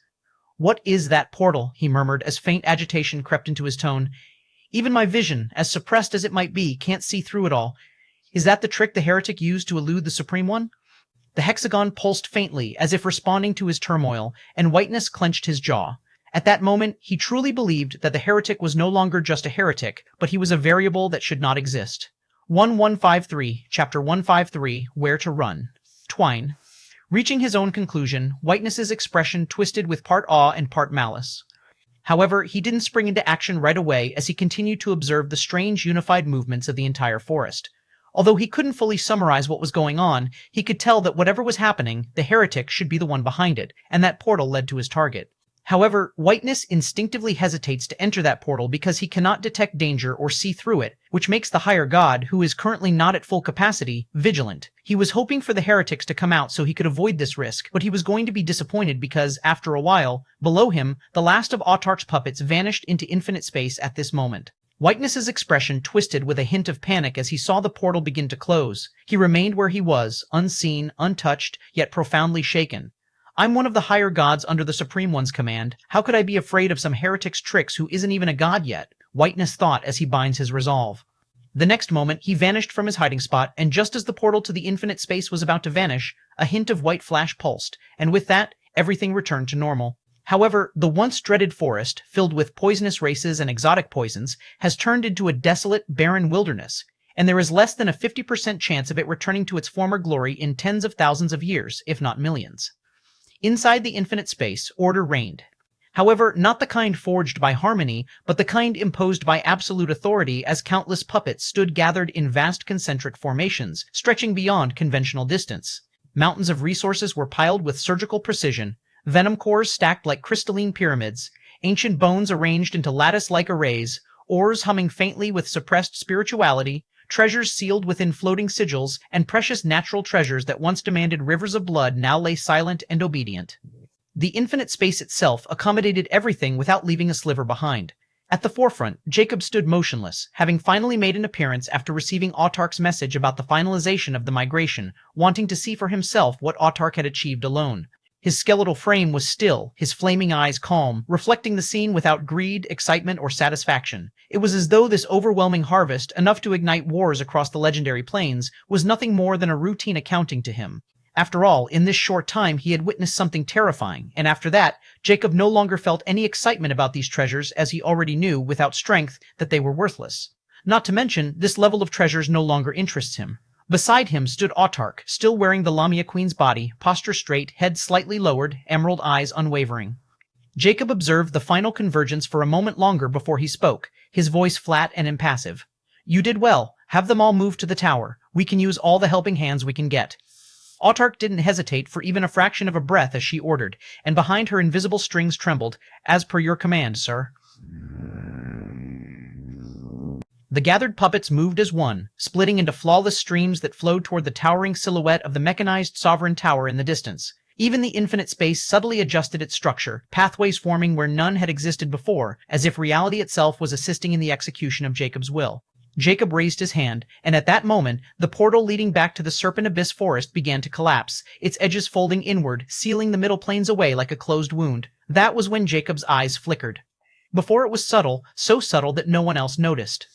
"What is that portal?" he murmured as faint agitation crept into his tone. "Even my vision, as suppressed as it might be, can't see through it all. Is that the trick the heretic used to elude the Supreme One?" The hexagon pulsed faintly, as if responding to his turmoil, and Whiteness clenched his jaw. At that moment, he truly believed that the heretic was no longer just a heretic, but he was a variable that should not exist. 1153, Chapter 153, Where to Run. Twine. Reaching his own conclusion, Whiteness's expression twisted with part awe and part malice. However, he didn't spring into action right away as he continued to observe the strange unified movements of the entire forest. Although he couldn't fully summarize what was going on, he could tell that whatever was happening, the heretic should be the one behind it, and that portal led to his target. However, Whiteness instinctively hesitates to enter that portal because he cannot detect danger or see through it, which makes the higher god, who is currently not at full capacity, vigilant. He was hoping for the heretics to come out so he could avoid this risk, but he was going to be disappointed because, after a while, below him, the last of Autark's puppets vanished into infinite space at this moment. Whiteness's expression twisted with a hint of panic as he saw the portal begin to close. He remained where he was, unseen, untouched, yet profoundly shaken. I'm one of the higher gods under the Supreme One's command. How could I be afraid of some heretic's tricks who isn't even a god yet? Whiteness thought as he binds his resolve. The next moment, he vanished from his hiding spot, and just as the portal to the infinite space was about to vanish, a hint of white flash pulsed, and with that, everything returned to normal. However, the once dreaded forest, filled with poisonous races and exotic poisons, has turned into a desolate, barren wilderness, and there is less than a 50% chance of it returning to its former glory in tens of thousands of years, if not millions. Inside the infinite space, order reigned. However, not the kind forged by harmony, but the kind imposed by absolute authority as countless puppets stood gathered in vast concentric formations, stretching beyond conventional distance. Mountains of resources were piled with surgical precision, venom cores stacked like crystalline pyramids, ancient bones arranged into lattice-like arrays, ores humming faintly with suppressed spirituality, treasures sealed within floating sigils, and precious natural treasures that once demanded rivers of blood now lay silent and obedient. The infinite space itself accommodated everything without leaving a sliver behind. At the forefront, Jacob stood motionless, having finally made an appearance after receiving Autark's message about the finalization of the migration, wanting to see for himself what Autark had achieved alone. His skeletal frame was still, his flaming eyes calm, reflecting the scene without greed, excitement, or satisfaction. It was as though this overwhelming harvest, enough to ignite wars across the legendary plains, was nothing more than a routine accounting to him. After all, in this short time he had witnessed something terrifying, and after that, Jacob no longer felt any excitement about these treasures as he already knew, without strength, that they were worthless. Not to mention, this level of treasures no longer interests him. Beside him stood Autark, still wearing the Lamia Queen's body, posture straight, head slightly lowered, emerald eyes unwavering. Jacob observed the final convergence for a moment longer before he spoke, his voice flat and impassive. You did well. Have them all move to the tower. We can use all the helping hands we can get. Autark didn't hesitate for even a fraction of a breath as she ordered, and behind her invisible strings trembled, as per your command, sir. The gathered puppets moved as one, splitting into flawless streams that flowed toward the towering silhouette of the mechanized sovereign tower in the distance. Even the infinite space subtly adjusted its structure, pathways forming where none had existed before, as if reality itself was assisting in the execution of Jacob's will. Jacob raised his hand, and at that moment, the portal leading back to the Serpent Abyss forest began to collapse, its edges folding inward, sealing the middle planes away like a closed wound. That was when Jacob's eyes flickered. Before it was subtle, so subtle that no one else noticed.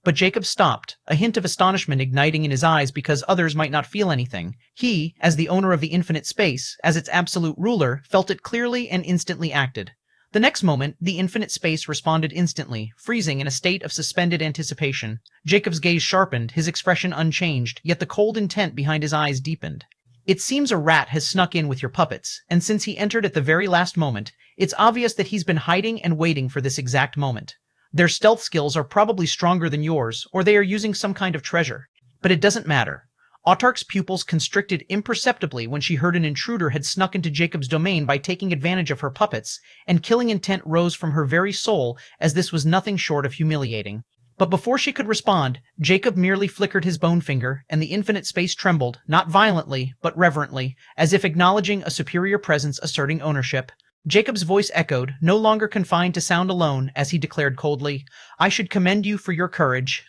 But Jacob stopped, a hint of astonishment igniting in his eyes because others might not feel anything. He, as the owner of the infinite space, as its absolute ruler, felt it clearly and instantly acted. The next moment, the infinite space responded instantly, freezing in a state of suspended anticipation. Jacob's gaze sharpened, his expression unchanged, yet the cold intent behind his eyes deepened. It seems a rat has snuck in with your puppets, and since he entered at the very last moment, it's obvious that he's been hiding and waiting for this exact moment. Their stealth skills are probably stronger than yours, or they are using some kind of treasure. But it doesn't matter. Autark's pupils constricted imperceptibly when she heard an intruder had snuck into Jacob's domain by taking advantage of her puppets, and killing intent rose from her very soul as this was nothing short of humiliating. But before she could respond, Jacob merely flickered his bone finger, and the infinite space trembled, not violently, but reverently, as if acknowledging a superior presence asserting ownership. Jacob's voice echoed, no longer confined to sound alone, as he declared coldly, I should commend you for your courage.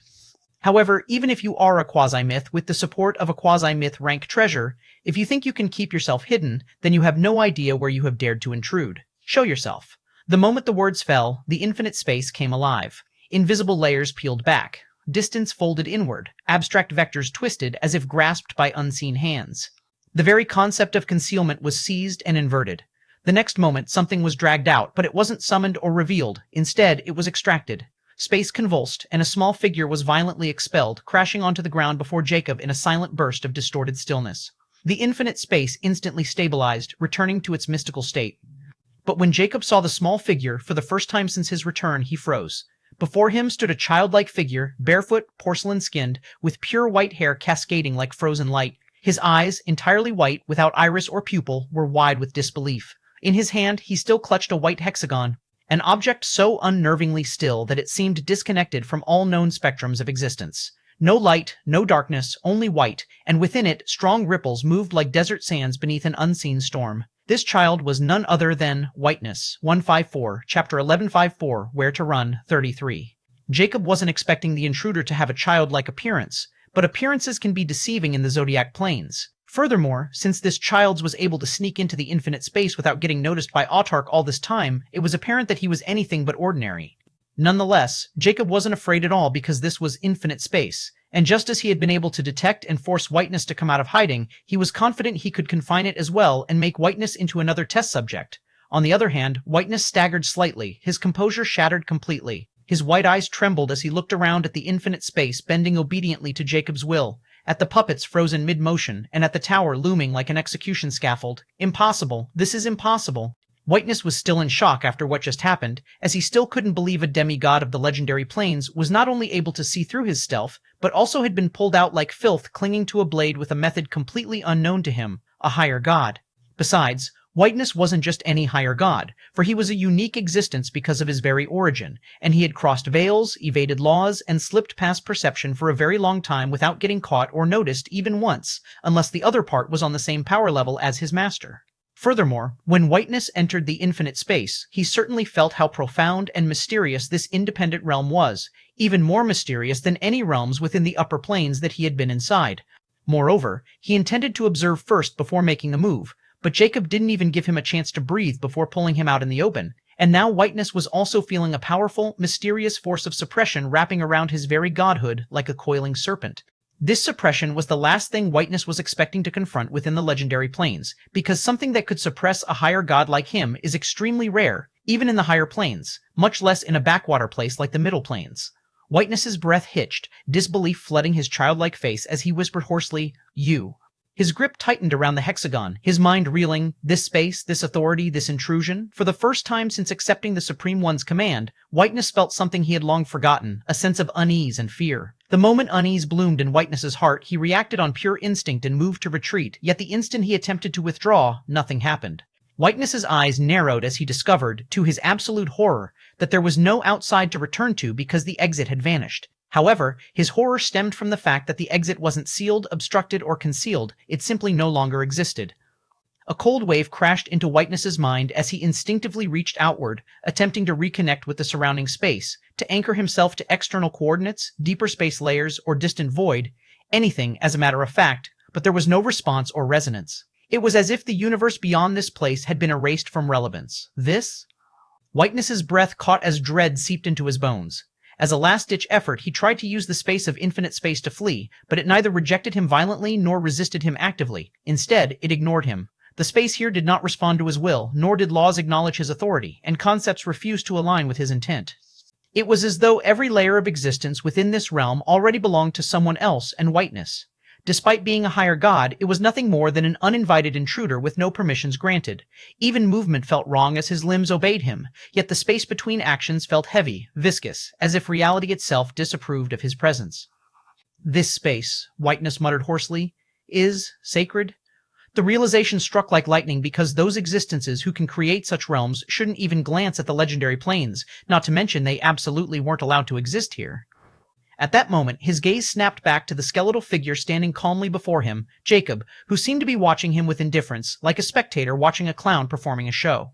However, even if you are a quasi-myth with the support of a quasi-myth rank treasure, if you think you can keep yourself hidden, then you have no idea where you have dared to intrude. Show yourself. The moment the words fell, the infinite space came alive. Invisible layers peeled back. Distance folded inward. Abstract vectors twisted as if grasped by unseen hands. The very concept of concealment was seized and inverted. The next moment, something was dragged out, but it wasn't summoned or revealed. Instead, it was extracted. Space convulsed, and a small figure was violently expelled, crashing onto the ground before Jacob in a silent burst of distorted stillness. The infinite space instantly stabilized, returning to its mystical state. But when Jacob saw the small figure, for the first time since his return, he froze. Before him stood a childlike figure, barefoot, porcelain-skinned, with pure white hair cascading like frozen light. His eyes, entirely white, without iris or pupil, were wide with disbelief. In his hand, he still clutched a white hexagon, an object so unnervingly still that it seemed disconnected from all known spectrums of existence. No light, no darkness, only white, and within it strong ripples moved like desert sands beneath an unseen storm. This child was none other than Whiteness, 154, chapter 1154, Where to Run, 33. Jacob wasn't expecting the intruder to have a childlike appearance, but appearances can be deceiving in the zodiac planes. Furthermore, since this child was able to sneak into the infinite space without getting noticed by Autark all this time, it was apparent that he was anything but ordinary. Nonetheless, Jacob wasn't afraid at all because this was infinite space, and just as he had been able to detect and force Whiteness to come out of hiding, he was confident he could confine it as well and make Whiteness into another test subject. On the other hand, Whiteness staggered slightly, his composure shattered completely. His white eyes trembled as he looked around at the infinite space bending obediently to Jacob's will, at the puppets frozen mid-motion, and at the tower looming like an execution scaffold. Impossible. This is impossible. Whiteness was still in shock after what just happened, as he still couldn't believe a demigod of the legendary planes was not only able to see through his stealth, but also had been pulled out like filth clinging to a blade with a method completely unknown to him, a higher god. Besides, Whiteness wasn't just any higher god, for he was a unique existence because of his very origin, and he had crossed veils, evaded laws, and slipped past perception for a very long time without getting caught or noticed even once, unless the other part was on the same power level as his master. Furthermore, when Whiteness entered the infinite space, he certainly felt how profound and mysterious this independent realm was, even more mysterious than any realms within the upper planes that he had been inside. Moreover, he intended to observe first before making a move, but Jacob didn't even give him a chance to breathe before pulling him out in the open, and now Whiteness was also feeling a powerful, mysterious force of suppression wrapping around his very godhood like a coiling serpent. This suppression was the last thing Whiteness was expecting to confront within the legendary planes, because something that could suppress a higher god like him is extremely rare, even in the higher planes, much less in a backwater place like the middle planes. Whiteness's breath hitched, disbelief flooding his childlike face as he whispered hoarsely, "You." His grip tightened around the hexagon, his mind reeling, this space, this authority, this intrusion. For the first time since accepting the Supreme One's command, Whiteness felt something he had long forgotten, a sense of unease and fear. The moment unease bloomed in Whiteness's heart, he reacted on pure instinct and moved to retreat, yet the instant he attempted to withdraw, nothing happened. Whiteness's eyes narrowed as he discovered, to his absolute horror, that there was no outside to return to because the exit had vanished. However, his horror stemmed from the fact that the exit wasn't sealed, obstructed, or concealed, it simply no longer existed. A cold wave crashed into Whiteness's mind as he instinctively reached outward, attempting to reconnect with the surrounding space, to anchor himself to external coordinates, deeper space layers, or distant void, anything, as a matter of fact, but there was no response or resonance. It was as if the universe beyond this place had been erased from relevance. This? Whiteness's breath caught as dread seeped into his bones. As a last-ditch effort, he tried to use the space of infinite space to flee, but it neither rejected him violently nor resisted him actively. Instead, it ignored him. The space here did not respond to his will, nor did laws acknowledge his authority, and concepts refused to align with his intent. It was as though every layer of existence within this realm already belonged to someone else and Whiteness. Despite being a higher god, it was nothing more than an uninvited intruder with no permissions granted. Even movement felt wrong as his limbs obeyed him, yet the space between actions felt heavy, viscous, as if reality itself disapproved of his presence. "This space," Whiteness muttered hoarsely, "is sacred?" The realization struck like lightning because those existences who can create such realms shouldn't even glance at the legendary planes, not to mention they absolutely weren't allowed to exist here. At that moment, his gaze snapped back to the skeletal figure standing calmly before him, Jacob, who seemed to be watching him with indifference, like a spectator watching a clown performing a show.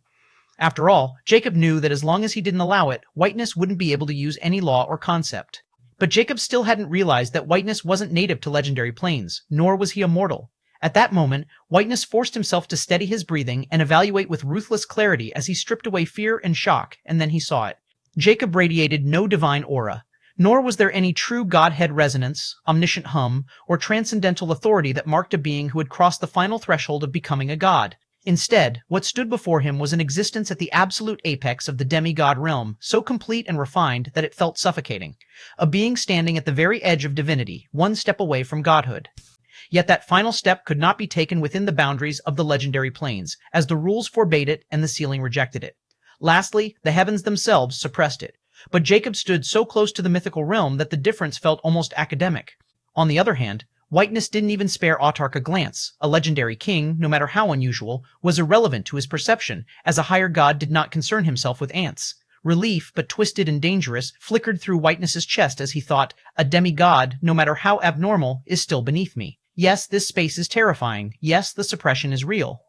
After all, Jacob knew that as long as he didn't allow it, Whiteness wouldn't be able to use any law or concept. But Jacob still hadn't realized that Whiteness wasn't native to legendary planes, nor was he immortal. At that moment, Whiteness forced himself to steady his breathing and evaluate with ruthless clarity as he stripped away fear and shock, and then he saw it. Jacob radiated no divine aura. Nor was there any true Godhead resonance, omniscient hum, or transcendental authority that marked a being who had crossed the final threshold of becoming a god. Instead, what stood before him was an existence at the absolute apex of the demigod realm, so complete and refined that it felt suffocating. A being standing at the very edge of divinity, one step away from godhood. Yet that final step could not be taken within the boundaries of the legendary planes, as the rules forbade it and the ceiling rejected it. Lastly, the heavens themselves suppressed it. But Jacob stood so close to the mythical realm that the difference felt almost academic. On the other hand, whiteness didn't even spare Autark a glance. A legendary king, no matter how unusual, was irrelevant to his perception, as a higher god did not concern himself with ants. Relief, but twisted and dangerous, flickered through Whiteness's chest as he thought, a demigod, no matter how abnormal, is still beneath me. Yes, this space is terrifying. Yes, the suppression is real.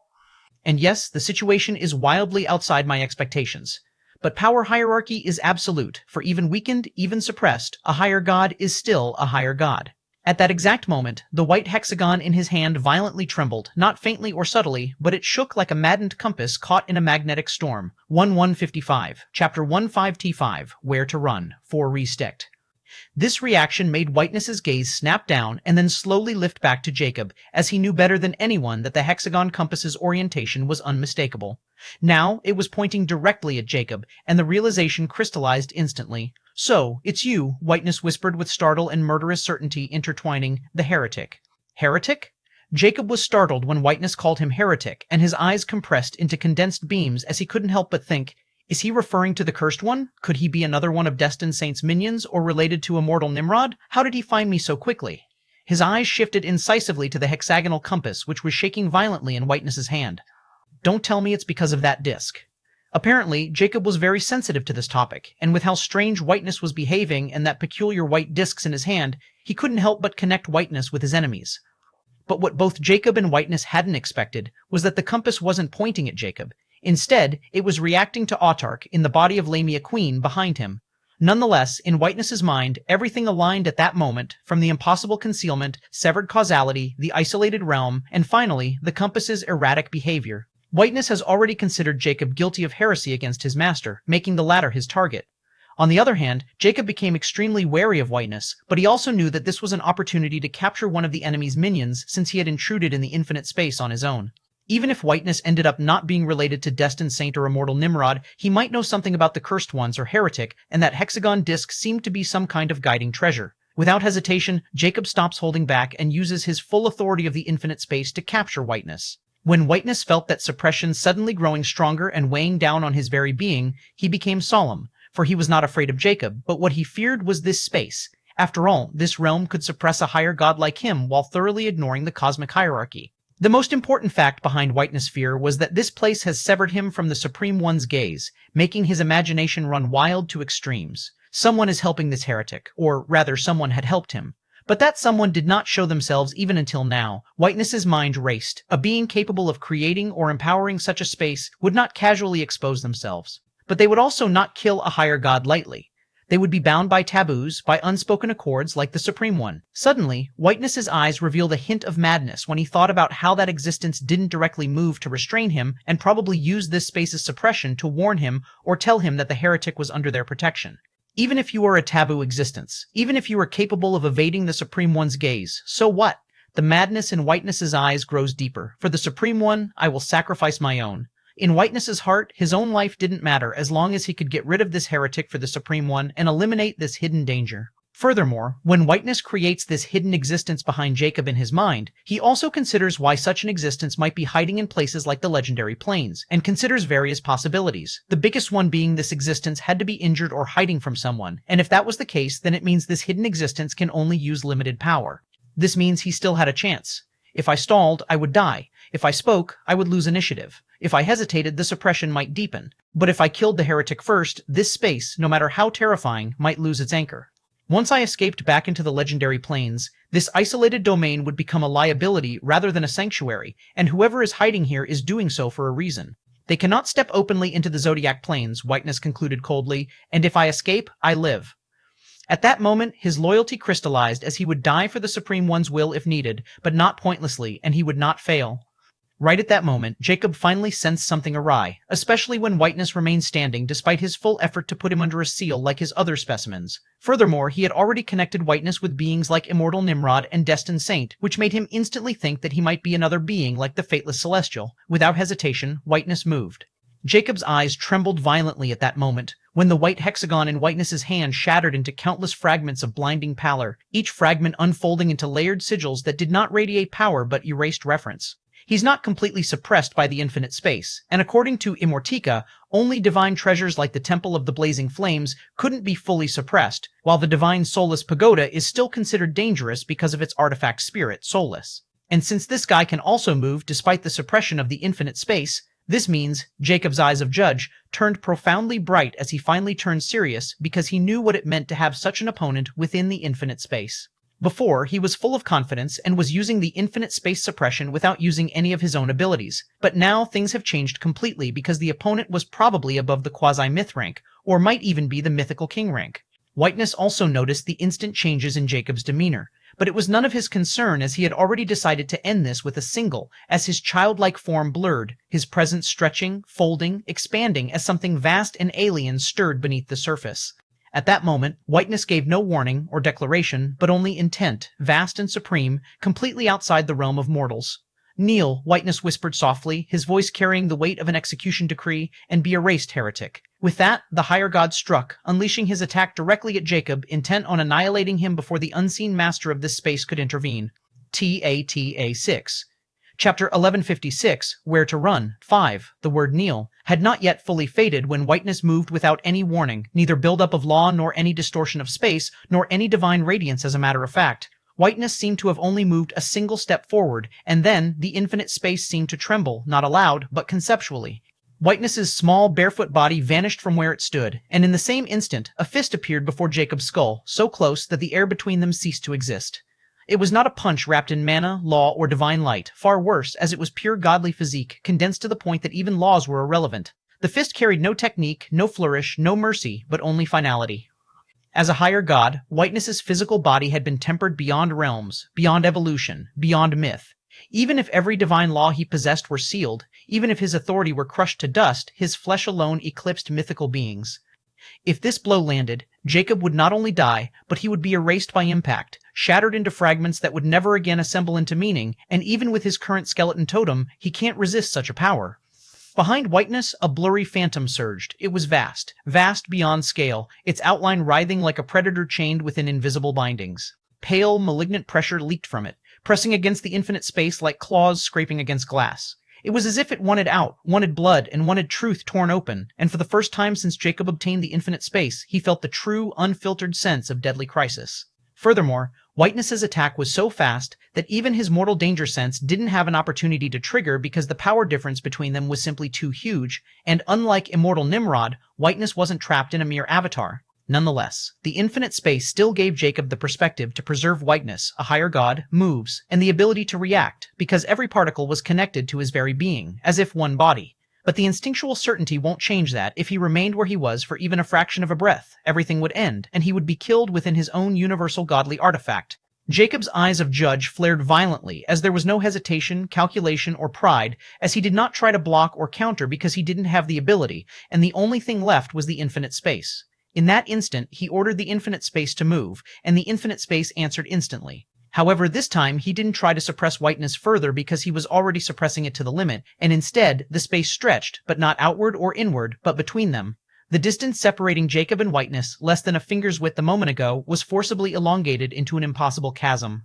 And yes, the situation is wildly outside my expectations. But power hierarchy is absolute, for even weakened, even suppressed, a higher god is still a higher god. At that exact moment, the white hexagon in his hand violently trembled, not faintly or subtly, but it shook like a maddened compass caught in a magnetic storm. 1155, Chapter 15T5, Where to Run, 4 Resticked. This reaction made Whiteness's gaze snap down and then slowly lift back to Jacob, as he knew better than anyone that the hexagon compass's orientation was unmistakable. Now, it was pointing directly at Jacob, and the realization crystallized instantly. So, it's you, Whiteness whispered with startle and murderous certainty intertwining, the heretic. Heretic? Jacob was startled when Whiteness called him heretic, and his eyes compressed into condensed beams as he couldn't help but think, is he referring to the Cursed One? Could he be another one of Destined Saint's minions, or related to Immortal Nimrod? How did he find me so quickly? His eyes shifted incisively to the hexagonal compass, which was shaking violently in Whiteness's hand. Don't tell me it's because of that disc. Apparently, Jacob was very sensitive to this topic, and with how strange Whiteness was behaving and that peculiar white discs in his hand, he couldn't help but connect Whiteness with his enemies. But what both Jacob and Whiteness hadn't expected was that the compass wasn't pointing at Jacob. Instead, it was reacting to Autark in the body of Lamia Queen behind him. Nonetheless, in Whiteness's mind, everything aligned at that moment, from the impossible concealment, severed causality, the isolated realm, and finally, the compass's erratic behavior. Whiteness has already considered Jacob guilty of heresy against his master, making the latter his target. On the other hand, Jacob became extremely wary of Whiteness, but he also knew that this was an opportunity to capture one of the enemy's minions since he had intruded in the infinite space on his own. Even if Whiteness ended up not being related to Destined Saint or Immortal Nimrod, he might know something about the Cursed Ones or Heretic, and that hexagon disc seemed to be some kind of guiding treasure. Without hesitation, Jacob stops holding back and uses his full authority of the infinite space to capture Whiteness. When Whiteness felt that suppression suddenly growing stronger and weighing down on his very being, he became solemn, for he was not afraid of Jacob, but what he feared was this space. After all, this realm could suppress a higher god like him while thoroughly ignoring the cosmic hierarchy. The most important fact behind Whiteness' fear was that this place has severed him from the Supreme One's gaze, making his imagination run wild to extremes. Someone is helping this heretic, or rather someone had helped him. But that someone did not show themselves even until now. Whiteness's mind raced. A being capable of creating or empowering such a space would not casually expose themselves. But they would also not kill a higher god lightly. They would be bound by taboos, by unspoken accords like the Supreme One. Suddenly, Whiteness's eyes revealed a hint of madness when he thought about how that existence didn't directly move to restrain him and probably used this space's suppression to warn him or tell him that the heretic was under their protection. Even if you are a taboo existence, even if you are capable of evading the Supreme One's gaze, so what? The madness in Whiteness's eyes grows deeper. For the Supreme One, I will sacrifice my own. In Whiteness's heart, his own life didn't matter as long as he could get rid of this heretic for the Supreme One and eliminate this hidden danger. Furthermore, when Whiteness creates this hidden existence behind Jacob in his mind, he also considers why such an existence might be hiding in places like the legendary plains, and considers various possibilities. The biggest one being this existence had to be injured or hiding from someone, and if that was the case, then it means this hidden existence can only use limited power. This means he still had a chance. If I stalled, I would die. If I spoke, I would lose initiative. If I hesitated, the suppression might deepen. But if I killed the heretic first, this space, no matter how terrifying, might lose its anchor. Once I escaped back into the legendary plains, this isolated domain would become a liability rather than a sanctuary, and whoever is hiding here is doing so for a reason. They cannot step openly into the Zodiac Plains, Whiteness concluded coldly, and if I escape, I live. At that moment, his loyalty crystallized as he would die for the Supreme One's will if needed, but not pointlessly, and he would not fail. Right at that moment, Jacob finally sensed something awry, especially when Whiteness remained standing despite his full effort to put him under a seal like his other specimens. Furthermore, he had already connected Whiteness with beings like Immortal Nimrod and Destined Saint, which made him instantly think that he might be another being like the Fateless Celestial. Without hesitation, Whiteness moved. Jacob's eyes trembled violently at that moment, when the white hexagon in Whiteness's hand shattered into countless fragments of blinding pallor, each fragment unfolding into layered sigils that did not radiate power but erased reference. He's not completely suppressed by the infinite space, and according to Immortality, only divine treasures like the Temple of the Blazing Flames couldn't be fully suppressed, while the divine soulless pagoda is still considered dangerous because of its artifact spirit, soulless. And since this guy can also move despite the suppression of the infinite space, this means Jacob's eyes of Judge turned profoundly bright as he finally turned serious because he knew what it meant to have such an opponent within the infinite space. Before, he was full of confidence and was using the infinite space suppression without using any of his own abilities, but now things have changed completely because the opponent was probably above the quasi-myth rank, or might even be the mythical king rank. Whiteness also noticed the instant changes in Jacob's demeanor, but it was none of his concern as he had already decided to end this with a single, as his childlike form blurred, his presence stretching, folding, expanding as something vast and alien stirred beneath the surface. At that moment, Whiteness gave no warning or declaration, but only intent, vast and supreme, completely outside the realm of mortals. "Kneel," Whiteness whispered softly, his voice carrying the weight of an execution decree, "and be erased, heretic." With that, the higher god struck, unleashing his attack directly at Jacob, intent on annihilating him before the unseen master of this space could intervene. TATA 6. Chapter 1156, Where to Run, 5, the word kneel, had not yet fully faded when Whiteness moved without any warning, neither buildup of law nor any distortion of space, nor any divine radiance as a matter of fact. Whiteness seemed to have only moved a single step forward, and then the infinite space seemed to tremble, not aloud, but conceptually. Whiteness's small, barefoot body vanished from where it stood, and in the same instant, a fist appeared before Jacob's skull, so close that the air between them ceased to exist. It was not a punch wrapped in mana, law, or divine light, far worse, as it was pure godly physique, condensed to the point that even laws were irrelevant. The fist carried no technique, no flourish, no mercy, but only finality. As a higher god, Whiteness's physical body had been tempered beyond realms, beyond evolution, beyond myth. Even if every divine law he possessed were sealed, even if his authority were crushed to dust, his flesh alone eclipsed mythical beings. If this blow landed, Jacob would not only die, but he would be erased by impact, shattered into fragments that would never again assemble into meaning, and even with his current skeleton totem, he can't resist such a power. Behind Whiteness, a blurry phantom surged. It was vast, vast beyond scale, its outline writhing like a predator chained within invisible bindings. Pale, malignant pressure leaked from it, pressing against the infinite space like claws scraping against glass. It was as if it wanted out, wanted blood, and wanted truth torn open, and for the first time since Jacob obtained the infinite space, he felt the true, unfiltered sense of deadly crisis. Furthermore, Whiteness's attack was so fast that even his mortal danger sense didn't have an opportunity to trigger because the power difference between them was simply too huge, and unlike immortal Nimrod, Whiteness wasn't trapped in a mere avatar. Nonetheless, the infinite space still gave Jacob the perspective to preserve Whiteness, a higher god, moves, and the ability to react, because every particle was connected to his very being, as if one body. But the instinctual certainty won't change that. If he remained where he was for even a fraction of a breath, everything would end, and he would be killed within his own universal godly artifact. Jacob's eyes of Judge flared violently, as there was no hesitation, calculation, or pride, as he did not try to block or counter because he didn't have the ability, and the only thing left was the infinite space. In that instant, he ordered the infinite space to move, and the infinite space answered instantly. However, this time, he didn't try to suppress Whiteness further because he was already suppressing it to the limit, and instead, the space stretched, but not outward or inward, but between them. The distance separating Jacob and Whiteness, less than a finger's width a moment ago, was forcibly elongated into an impossible chasm.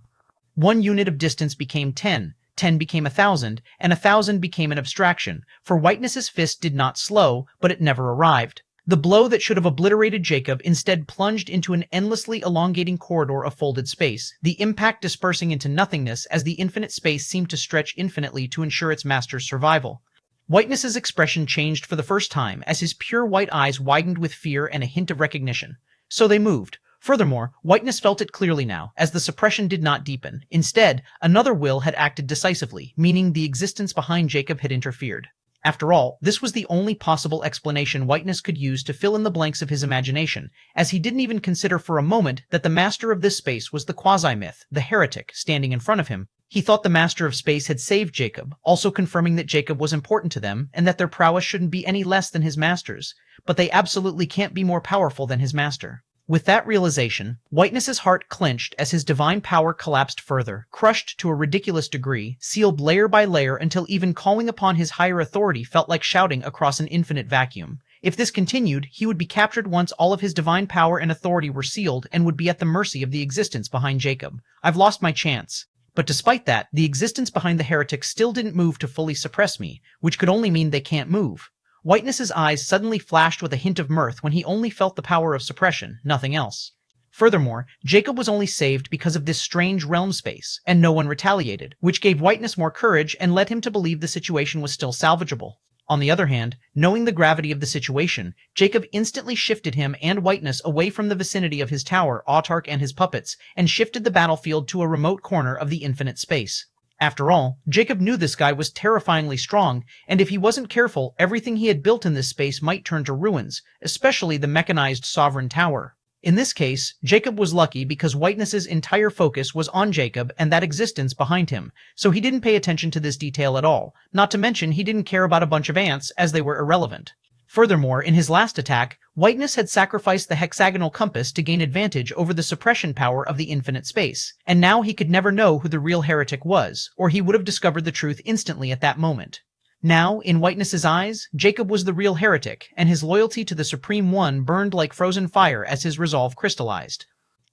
1 unit of distance became 10, 10 became 1,000, and 1,000 became an abstraction, for Whiteness's fist did not slow, but it never arrived. The blow that should have obliterated Jacob instead plunged into an endlessly elongating corridor of folded space, the impact dispersing into nothingness as the infinite space seemed to stretch infinitely to ensure its master's survival. Whiteness's expression changed for the first time as his pure white eyes widened with fear and a hint of recognition. So they moved. Furthermore, Whiteness felt it clearly now, as the suppression did not deepen. Instead, another will had acted decisively, meaning the existence behind Jacob had interfered. After all, this was the only possible explanation Whiteness could use to fill in the blanks of his imagination, as he didn't even consider for a moment that the master of this space was the quasi-myth, the heretic, standing in front of him. He thought the master of space had saved Jacob, also confirming that Jacob was important to them, and that their prowess shouldn't be any less than his master's. But they absolutely can't be more powerful than his master. With that realization, Whiteness's heart clenched as his divine power collapsed further, crushed to a ridiculous degree, sealed layer by layer until even calling upon his higher authority felt like shouting across an infinite vacuum. If this continued, he would be captured once all of his divine power and authority were sealed and would be at the mercy of the existence behind Jacob. "I've lost my chance." But despite that, the existence behind the heretic still didn't move to fully suppress me, which could only mean they can't move. Whiteness's eyes suddenly flashed with a hint of mirth when he only felt the power of suppression, nothing else. Furthermore, Jacob was only saved because of this strange realm space, and no one retaliated, which gave Whiteness more courage and led him to believe the situation was still salvageable. On the other hand, knowing the gravity of the situation, Jacob instantly shifted him and Whiteness away from the vicinity of his tower, Autarch and his puppets, and shifted the battlefield to a remote corner of the infinite space. After all, Jacob knew this guy was terrifyingly strong, and if he wasn't careful, everything he had built in this space might turn to ruins, especially the mechanized Sovereign Tower. In this case, Jacob was lucky because Whiteness's entire focus was on Jacob and that existence behind him, so he didn't pay attention to this detail at all, not to mention he didn't care about a bunch of ants as they were irrelevant. Furthermore, in his last attack, Whiteness had sacrificed the hexagonal compass to gain advantage over the suppression power of the infinite space, and now he could never know who the real heretic was, or he would have discovered the truth instantly at that moment. Now, in Whiteness's eyes, Jacob was the real heretic, and his loyalty to the Supreme One burned like frozen fire as his resolve crystallized.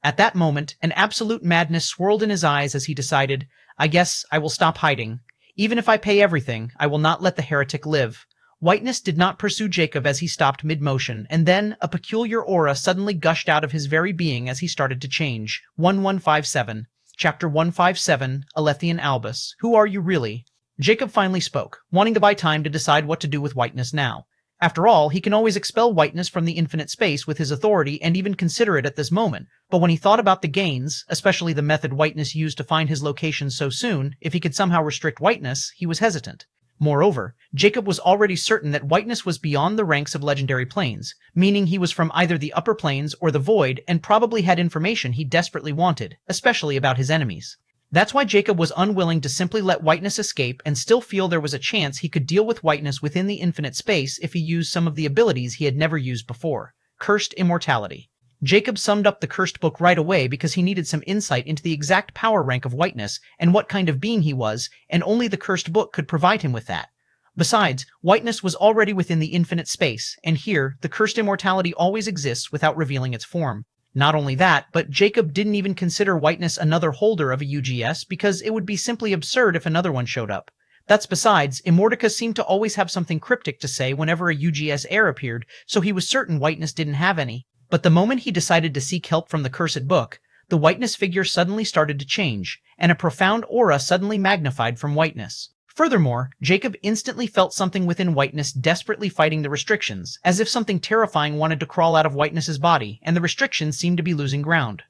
At that moment, an absolute madness swirled in his eyes as he decided, I guess I will stop hiding. Even if I pay everything, I will not let the heretic live. Whiteness did not pursue Jacob as he stopped mid-motion, and then a peculiar aura suddenly gushed out of his very being as he started to change. 1157. Chapter 157, Alethian Albus. Who are you really? Jacob finally spoke, wanting to buy time to decide what to do with Whiteness now. After all, he can always expel Whiteness from the infinite space with his authority and even consider it at this moment, but when he thought about the gains, especially the method Whiteness used to find his location so soon, if he could somehow restrict Whiteness, he was hesitant. Moreover, Jacob was already certain that Whiteness was beyond the ranks of legendary planes, meaning he was from either the upper planes or the void and probably had information he desperately wanted, especially about his enemies. That's why Jacob was unwilling to simply let Whiteness escape and still feel there was a chance he could deal with Whiteness within the infinite space if he used some of the abilities he had never used before. Cursed Immortality. Jacob summed up the cursed book right away because he needed some insight into the exact power rank of Whiteness and what kind of being he was, and only the cursed book could provide him with that. Besides, Whiteness was already within the infinite space, and here, the cursed immortality always exists without revealing its form. Not only that, but Jacob didn't even consider Whiteness another holder of a UGS because it would be simply absurd if another one showed up. That's besides, Immortality seemed to always have something cryptic to say whenever a UGS heir appeared, so he was certain Whiteness didn't have any. But the moment he decided to seek help from the Cursed Book, the Whiteness figure suddenly started to change, and a profound aura suddenly magnified from Whiteness. Furthermore, Jacob instantly felt something within Whiteness desperately fighting the restrictions, as if something terrifying wanted to crawl out of Whiteness's body, and the restrictions seemed to be losing ground.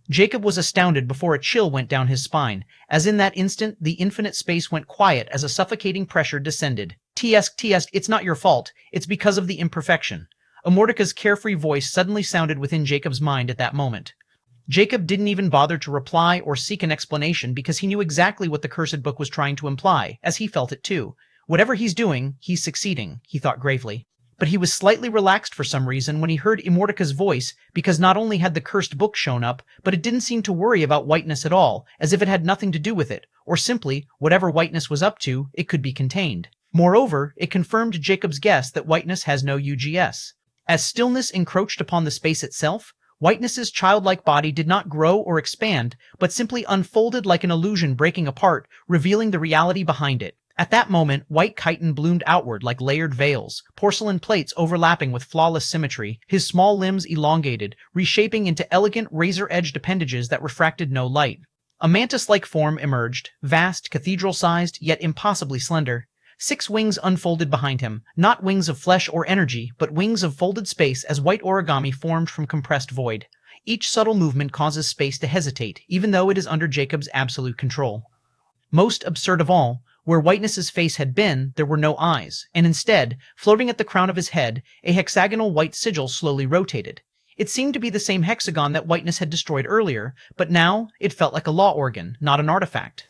Jacob was astounded before a chill went down his spine, as in that instant the infinite space went quiet as a suffocating pressure descended. "TS, it's not your fault, it's because of the imperfection." Immortaka's carefree voice suddenly sounded within Jacob's mind at that moment. Jacob didn't even bother to reply or seek an explanation because he knew exactly what the Cursed Book was trying to imply, as he felt it too. Whatever he's doing, he's succeeding, he thought gravely. But he was slightly relaxed for some reason when he heard Immortaka's voice, because not only had the Cursed Book shown up, but it didn't seem to worry about Whiteness at all, as if it had nothing to do with it, or simply, whatever Whiteness was up to, it could be contained. Moreover, it confirmed Jacob's guess that Whiteness has no UGS. As stillness encroached upon the space itself, Whiteness's childlike body did not grow or expand, but simply unfolded like an illusion breaking apart, revealing the reality behind it. At that moment, white chitin bloomed outward like layered veils, porcelain plates overlapping with flawless symmetry, his small limbs elongated, reshaping into elegant razor-edged appendages that refracted no light. A mantis-like form emerged, vast, cathedral-sized, yet impossibly slender. 6 wings unfolded behind him, not wings of flesh or energy, but wings of folded space as white origami formed from compressed void. Each subtle movement causes space to hesitate, even though it is under Jacob's absolute control. Most absurd of all, where Whiteness's face had been, there were no eyes, and instead, floating at the crown of his head, a hexagonal white sigil slowly rotated. It seemed to be the same hexagon that Whiteness had destroyed earlier, but now it felt like a law organ, not an artifact.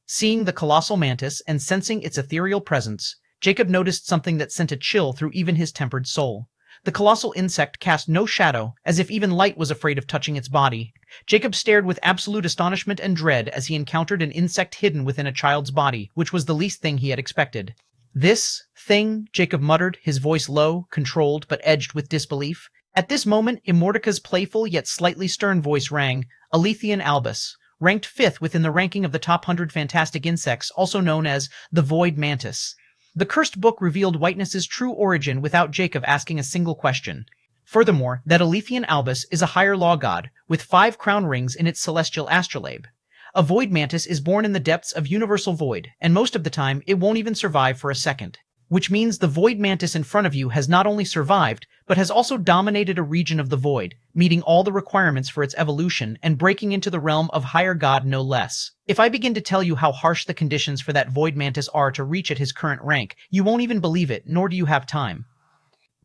Seeing the colossal mantis and sensing its ethereal presence, Jacob noticed something that sent a chill through even his tempered soul. The colossal insect cast no shadow, as if even light was afraid of touching its body. Jacob stared with absolute astonishment and dread as he encountered an insect hidden within a child's body, which was the least thing he had expected. "This thing," Jacob muttered, his voice low, controlled, but edged with disbelief. At this moment, Immortaka's playful yet slightly stern voice rang, "Alethian Albus. ranked 5th within the ranking of the top 100 fantastic insects, also known as the void mantis. The cursed book revealed Whiteness's true origin without Jacob asking a single question. Furthermore, that Alethian albus is a higher law god, with 5 crown rings in its celestial astrolabe. A void mantis is born in the depths of universal void, and most of the time it won't even survive for a second. Which means the void mantis in front of you has not only survived, but has also dominated a region of the void, meeting all the requirements for its evolution and breaking into the realm of higher god no less. If I begin to tell you how harsh the conditions for that void mantis are to reach at his current rank, you won't even believe it, nor do you have time.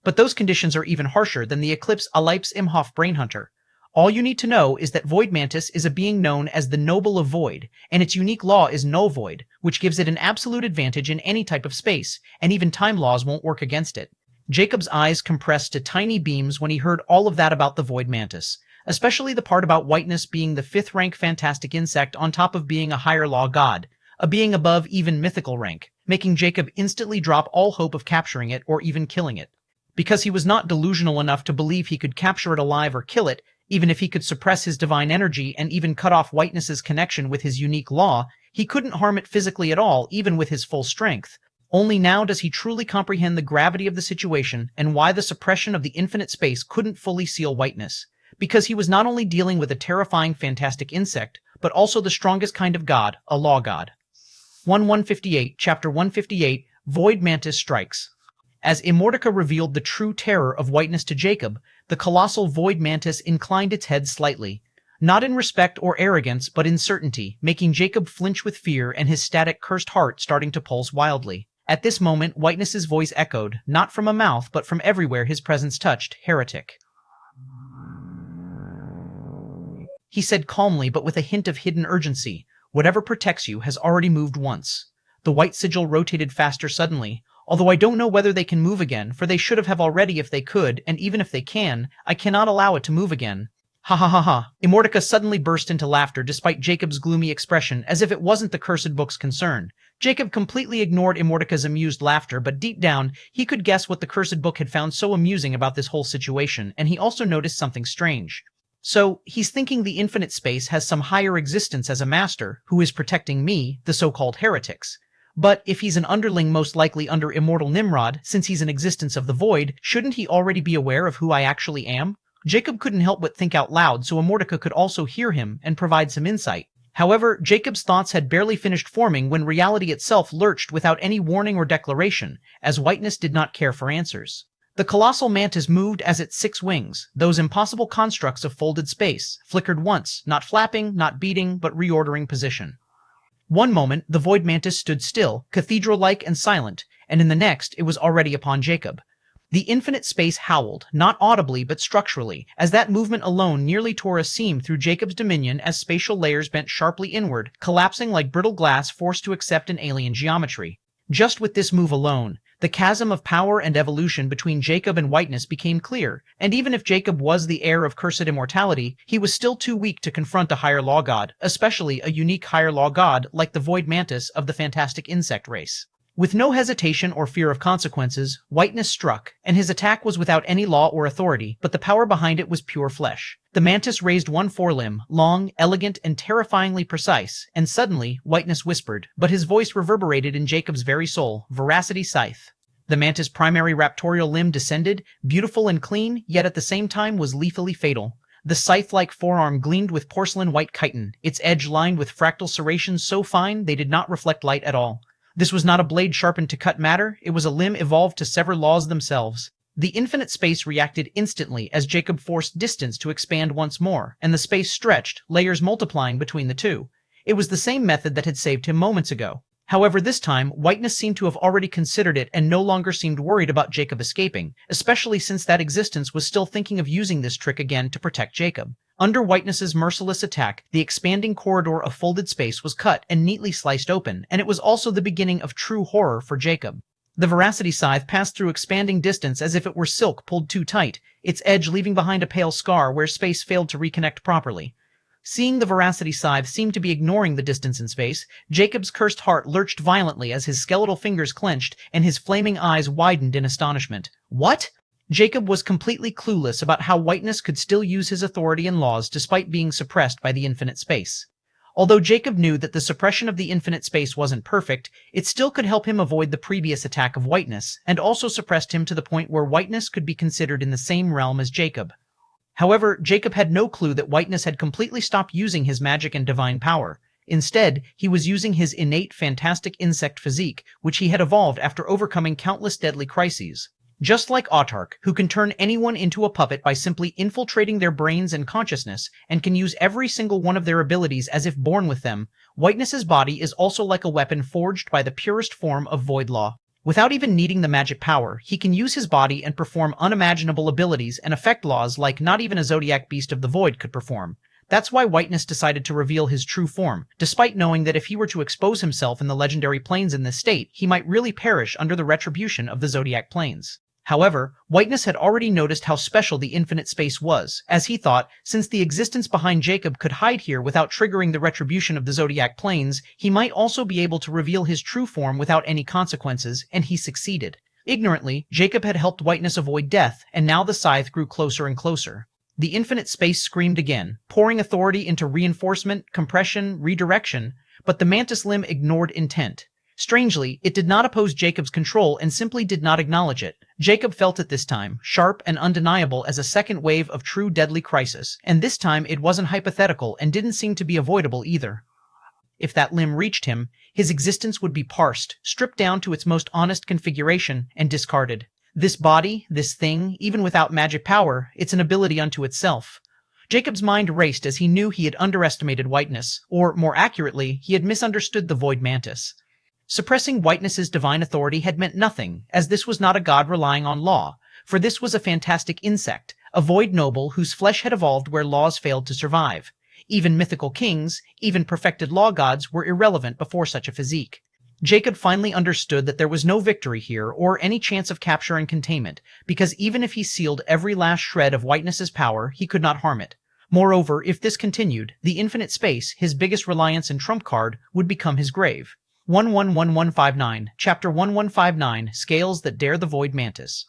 But those conditions are even harsher than the Eclipse Alypes Imhoff Brain Hunter. All you need to know is that Void Mantis is a being known as the Noble of Void, and its unique law is Null Void, which gives it an absolute advantage in any type of space, and even time laws won't work against it. Jacob's eyes compressed to tiny beams when he heard all of that about the Void Mantis, especially the part about Whiteness being the 5th rank fantastic insect on top of being a higher law god, a being above even mythical rank, making Jacob instantly drop all hope of capturing it or even killing it. Because he was not delusional enough to believe he could capture it alive or kill it, even if he could suppress his divine energy and even cut off Whiteness's connection with his unique law, he couldn't harm it physically at all, even with his full strength. Only now does he truly comprehend the gravity of the situation and why the suppression of the infinite space couldn't fully seal Whiteness. Because he was not only dealing with a terrifying fantastic insect, but also the strongest kind of god, a law god. 158, Chapter 158, Void Mantis Strikes. As Immortality revealed the true terror of Whiteness to Jacob, the colossal void mantis inclined its head slightly, not in respect or arrogance, but in certainty, making Jacob flinch with fear and his static cursed heart starting to pulse wildly. At this moment, Whiteness's voice echoed, not from a mouth, but from everywhere his presence touched, "Heretic." He said calmly, but with a hint of hidden urgency, "Whatever protects you has already moved once." The white sigil rotated faster suddenly, although I don't know whether they can move again, for they should have already if they could, and even if they can, I cannot allow it to move again. Ha ha ha ha. Immortality suddenly burst into laughter despite Jacob's gloomy expression, as if it wasn't the cursed book's concern. Jacob completely ignored Immortaka's amused laughter, but deep down, he could guess what the cursed book had found so amusing about this whole situation, and he also noticed something strange. So, he's thinking the infinite space has some higher existence as a master, who is protecting me, the so-called heretics. But if he's an underling most likely under Immortal Nimrod, since he's an existence of the void, shouldn't he already be aware of who I actually am? Jacob couldn't help but think out loud, so Immortality could also hear him and provide some insight. However, Jacob's thoughts had barely finished forming when reality itself lurched without any warning or declaration, as Whiteness did not care for answers. The colossal mantis moved as its 6 wings, those impossible constructs of folded space, flickered once, not flapping, not beating, but reordering position. One moment, the void mantis stood still, cathedral-like and silent, and in the next, it was already upon Jacob. The infinite space howled, not audibly but structurally, as that movement alone nearly tore a seam through Jacob's dominion as spatial layers bent sharply inward, collapsing like brittle glass forced to accept an alien geometry. Just with this move alone, the chasm of power and evolution between Jacob and Whiteness became clear, and even if Jacob was the heir of Cursed Immortality, he was still too weak to confront a higher law god, especially a unique higher law god like the void mantis of the fantastic insect race. With no hesitation or fear of consequences, Whiteness struck, and his attack was without any law or authority, but the power behind it was pure flesh. The mantis raised one forelimb, long, elegant, and terrifyingly precise, and suddenly, Whiteness whispered, but his voice reverberated in Jacob's very soul, "Veracity Scythe." The mantis' primary raptorial limb descended, beautiful and clean, yet at the same time was lethally fatal. The scythe-like forearm gleamed with porcelain-white chitin, its edge lined with fractal serrations so fine they did not reflect light at all. This was not a blade sharpened to cut matter, it was a limb evolved to sever laws themselves. The infinite space reacted instantly as Jacob forced distance to expand once more, and the space stretched, layers multiplying between the two. It was the same method that had saved him moments ago. However, this time, Whiteness seemed to have already considered it and no longer seemed worried about Jacob escaping, especially since that existence was still thinking of using this trick again to protect Jacob. Under Whiteness's merciless attack, the expanding corridor of folded space was cut and neatly sliced open, and it was also the beginning of true horror for Jacob. The Veracity Scythe passed through expanding distance as if it were silk pulled too tight, its edge leaving behind a pale scar where space failed to reconnect properly. Seeing the Veracity Scythe seem to be ignoring the distance in space, Jacob's cursed heart lurched violently as his skeletal fingers clenched and his flaming eyes widened in astonishment. What? Jacob was completely clueless about how Whiteness could still use his authority and laws despite being suppressed by the infinite space. Although Jacob knew that the suppression of the infinite space wasn't perfect, it still could help him avoid the previous attack of whiteness, and also suppressed him to the point where whiteness could be considered in the same realm as Jacob. However, Jacob had no clue that whiteness had completely stopped using his magic and divine power. Instead, he was using his innate fantastic insect physique, which he had evolved after overcoming countless deadly crises. Just like Autark, who can turn anyone into a puppet by simply infiltrating their brains and consciousness, and can use every single one of their abilities as if born with them, Whiteness's body is also like a weapon forged by the purest form of void law. Without even needing the magic power, he can use his body and perform unimaginable abilities and affect laws like not even a zodiac beast of the void could perform. That's why Whiteness decided to reveal his true form, despite knowing that if he were to expose himself in the legendary planes in this state, he might really perish under the retribution of the zodiac planes. However, Whiteness had already noticed how special the infinite space was, as he thought, since the existence behind Jacob could hide here without triggering the retribution of the zodiac planes, he might also be able to reveal his true form without any consequences, and he succeeded. Ignorantly, Jacob had helped Whiteness avoid death, and now the scythe grew closer and closer. The infinite space screamed again, pouring authority into reinforcement, compression, redirection, but the mantis limb ignored intent. Strangely, it did not oppose Jacob's control and simply did not acknowledge it. Jacob felt it this time, sharp and undeniable as a second wave of true deadly crisis, and this time it wasn't hypothetical and didn't seem to be avoidable either. If that limb reached him, his existence would be parsed, stripped down to its most honest configuration, and discarded. This body, this thing, even without magic power, it's an ability unto itself. Jacob's mind raced as he knew he had underestimated Whiteness, or more accurately, he had misunderstood the Void Mantis. Suppressing Whiteness's divine authority had meant nothing, as this was not a god relying on law, for this was a fantastic insect, a void noble whose flesh had evolved where laws failed to survive. Even mythical kings, even perfected law gods were irrelevant before such a physique. Jacob finally understood that there was no victory here or any chance of capture and containment, because even if he sealed every last shred of Whiteness's power, he could not harm it. Moreover, if this continued, the infinite space, his biggest reliance and trump card, would become his grave. 111159, Chapter 1159, Scales That Dare the Void Mantis.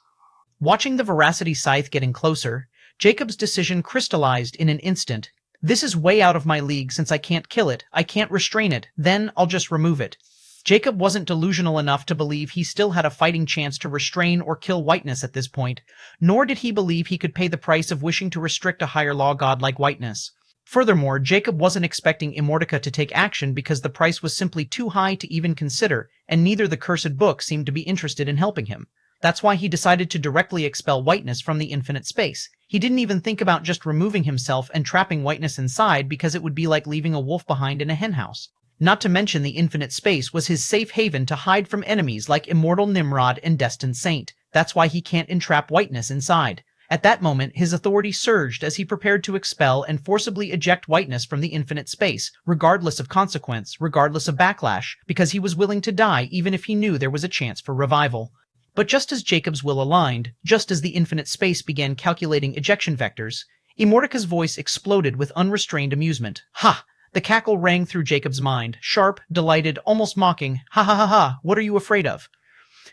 Watching the Veracity Scythe getting closer, Jacob's decision crystallized in an instant. This is way out of my league since I can't kill it, I can't restrain it, then I'll just remove it. Jacob wasn't delusional enough to believe he still had a fighting chance to restrain or kill Whiteness at this point, nor did he believe he could pay the price of wishing to restrict a higher law god like Whiteness. Furthermore, Jacob wasn't expecting Immortality to take action because the price was simply too high to even consider, and neither the Cursed Book seemed to be interested in helping him. That's why he decided to directly expel Whiteness from the infinite space. He didn't even think about just removing himself and trapping Whiteness inside because it would be like leaving a wolf behind in a henhouse. Not to mention the infinite space was his safe haven to hide from enemies like Immortal Nimrod and Destined Saint. That's why he can't entrap Whiteness inside. At that moment, his authority surged as he prepared to expel and forcibly eject Whiteness from the infinite space, regardless of consequence, regardless of backlash, because he was willing to die even if he knew there was a chance for revival. But just as Jacob's will aligned, just as the infinite space began calculating ejection vectors, Immortaka's voice exploded with unrestrained amusement. Ha! The cackle rang through Jacob's mind, sharp, delighted, almost mocking. Ha ha ha ha, what are you afraid of?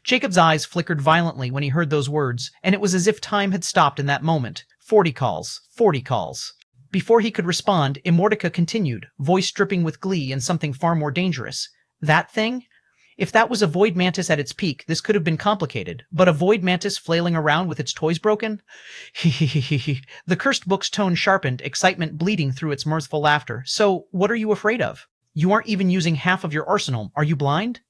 Jacob's eyes flickered violently when he heard those words, and it was as if time had stopped in that moment. 40 calls. 40 calls. Before he could respond, Immortality continued, voice dripping with glee and something far more dangerous. That thing? If that was a void mantis at its peak, this could have been complicated, but a void mantis flailing around with its toys broken? Hehehehe. The Cursed Book's tone sharpened, excitement bleeding through its mirthful laughter. So, what are you afraid of? You aren't even using half of your arsenal. Are you blind?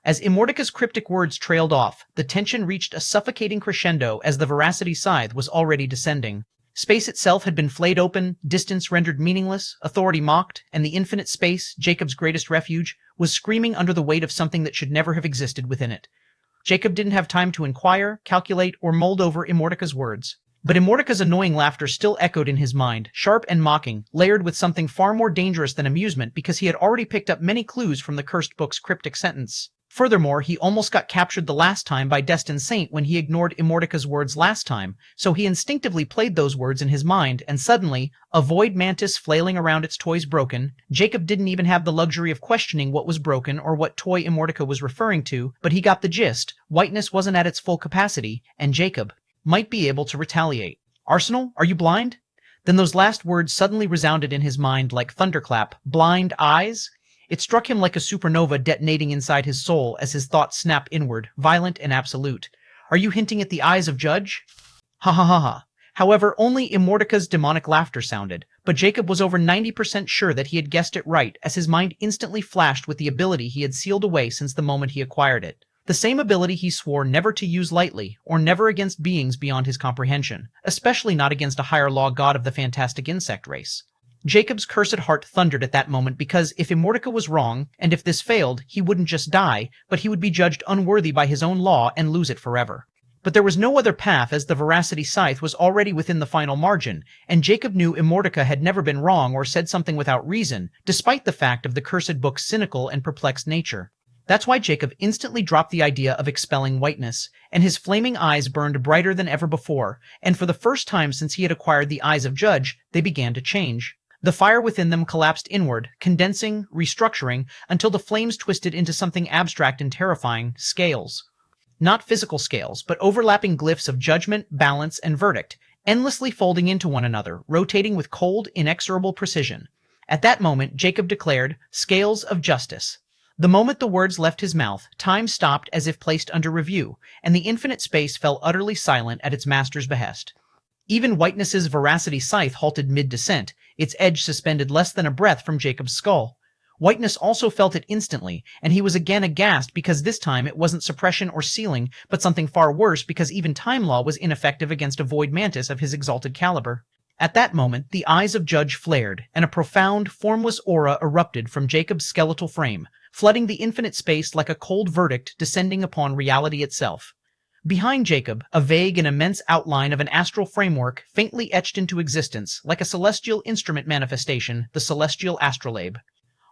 As Immortaka's cryptic words trailed off, the tension reached a suffocating crescendo as the Veracity Scythe was already descending. Space itself had been flayed open, distance rendered meaningless, authority mocked, and the infinite space, Jacob's greatest refuge, was screaming under the weight of something that should never have existed within it. Jacob didn't have time to inquire, calculate, or mull over Immortaka's words. But Immortaka's annoying laughter still echoed in his mind, sharp and mocking, layered with something far more dangerous than amusement because he had already picked up many clues from the Cursed Book's cryptic sentence. Furthermore, he almost got captured the last time by Destined Saint when he ignored Immortaka's words last time, so he instinctively played those words in his mind, and suddenly, a void mantis flailing around its toys broken, Jacob didn't even have the luxury of questioning what was broken or what toy Immortality was referring to, but he got the gist. Whiteness wasn't at its full capacity, and Jacob might be able to retaliate. Arsenal, are you blind? Then those last words suddenly resounded in his mind like thunderclap. Blind eyes? It struck him like a supernova detonating inside his soul as his thoughts snapped inward, violent and absolute. Are you hinting at the eyes of Judge? Ha ha ha ha. However, only Immortica's demonic laughter sounded, but Jacob was over 90% sure that he had guessed it right as his mind instantly flashed with the ability he had sealed away since the moment he acquired it. The same ability he swore never to use lightly, or never against beings beyond his comprehension, especially not against a higher law god of the fantastic insect race. Jacob's cursed heart thundered at that moment because if Immortica was wrong, and if this failed, he wouldn't just die, but he would be judged unworthy by his own law and lose it forever. But there was no other path as the Veracity Scythe was already within the final margin, and Jacob knew Immortica had never been wrong or said something without reason, despite the fact of the cursed book's cynical and perplexed nature. That's why Jacob instantly dropped the idea of expelling whiteness, and his flaming eyes burned brighter than ever before, and for the first time since he had acquired the eyes of Judge, they began to change. The fire within them collapsed inward, condensing, restructuring, until the flames twisted into something abstract and terrifying, scales. Not physical scales, but overlapping glyphs of judgment, balance, and verdict, endlessly folding into one another, rotating with cold, inexorable precision. At that moment, Jacob declared, "Scales of justice." The moment the words left his mouth, time stopped as if placed under review, and the infinite space fell utterly silent at its master's behest. Even Whiteness's Veracity Scythe halted mid-descent, its edge suspended less than a breath from Jacob's skull. Whiteness also felt it instantly, and he was again aghast because this time it wasn't suppression or sealing, but something far worse because even Time Law was ineffective against a void mantis of his exalted caliber. At that moment, the eyes of Judge flared, and a profound, formless aura erupted from Jacob's skeletal frame, flooding the infinite space like a cold verdict descending upon reality itself. Behind Jacob, a vague and immense outline of an astral framework faintly etched into existence, like a celestial instrument manifestation, the celestial astrolabe.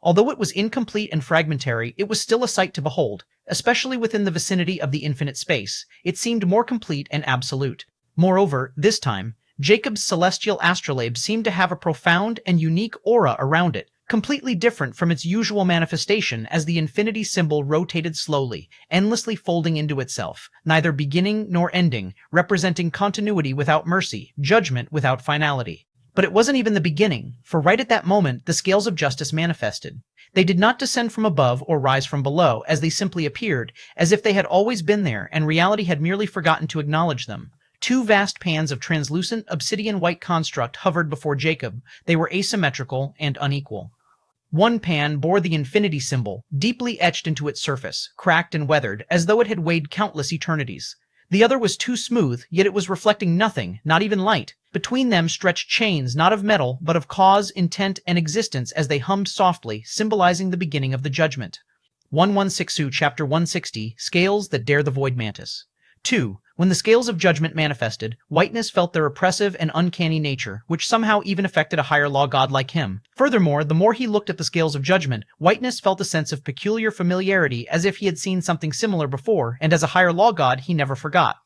Although it was incomplete and fragmentary, it was still a sight to behold, especially within the vicinity of the infinite space. It seemed more complete and absolute. Moreover, this time, Jacob's celestial astrolabe seemed to have a profound and unique aura around it, completely different from its usual manifestation as the infinity symbol rotated slowly, endlessly folding into itself, neither beginning nor ending, representing continuity without mercy, judgment without finality. But it wasn't even the beginning, for right at that moment, the scales of justice manifested. They did not descend from above or rise from below, as they simply appeared, as if they had always been there and reality had merely forgotten to acknowledge them. Two vast pans of translucent, obsidian-white construct hovered before Jacob. They were asymmetrical and unequal. One pan bore the infinity symbol, deeply etched into its surface, cracked and weathered, as though it had weighed countless eternities. The other was too smooth, yet it was reflecting nothing, not even light. Between them stretched chains not of metal, but of cause, intent, and existence as they hummed softly, symbolizing the beginning of the judgment. 116 Chapter 160, Scales That Dare the Void Mantis. 2. When the scales of judgment manifested, Whiteness felt their oppressive and uncanny nature, which somehow even affected a higher law god like him. Furthermore, the more he looked at the scales of judgment, Whiteness felt a sense of peculiar familiarity as if he had seen something similar before, and as a higher law god, he never forgot.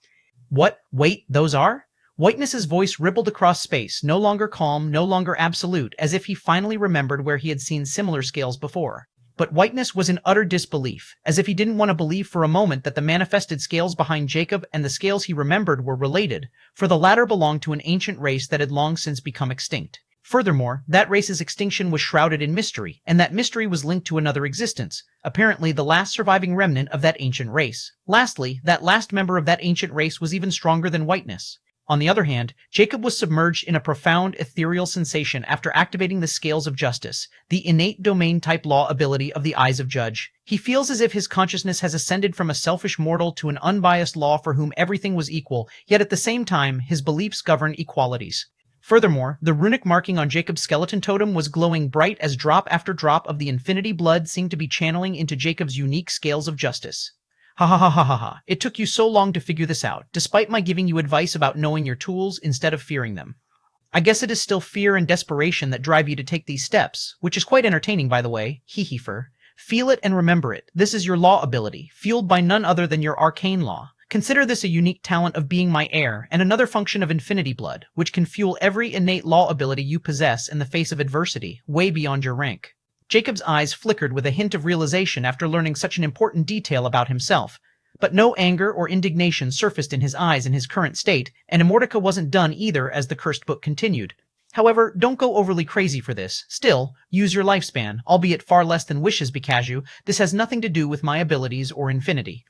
What? Wait, those are? Whiteness's voice rippled across space, no longer calm, no longer absolute, as if he finally remembered where he had seen similar scales before. But Whiteness was in utter disbelief, as if he didn't want to believe for a moment that the manifested scales behind Jacob and the scales he remembered were related, for the latter belonged to an ancient race that had long since become extinct. Furthermore, that race's extinction was shrouded in mystery, and that mystery was linked to another existence, apparently the last surviving remnant of that ancient race. Lastly, that last member of that ancient race was even stronger than Whiteness. On the other hand, Jacob was submerged in a profound ethereal sensation after activating the scales of justice, the innate domain-type law ability of the eyes of Judge. He feels as if his consciousness has ascended from a selfish mortal to an unbiased law for whom everything was equal, yet at the same time, his beliefs govern equalities. Furthermore, the runic marking on Jacob's skeleton totem was glowing bright as drop after drop of the infinity blood seemed to be channeling into Jacob's unique scales of justice. Ha ha ha ha ha ha. It took you so long to figure this out, despite my giving you advice about knowing your tools instead of fearing them. I guess it is still fear and desperation that drive you to take these steps, which is quite entertaining, by the way. Hee-hee-fer. Feel it and remember it. This is your law ability, fueled by none other than your arcane law. Consider this a unique talent of being my heir, and another function of infinity blood, which can fuel every innate law ability you possess in the face of adversity, way beyond your rank. Jacob's eyes flickered with a hint of realization after learning such an important detail about himself. But no anger or indignation surfaced in his eyes in his current state, and Immortica wasn't done either as the cursed book continued. However, don't go overly crazy for this. Still, use your lifespan, albeit far less than wishes Bikaju. This has nothing to do with my abilities or infinity.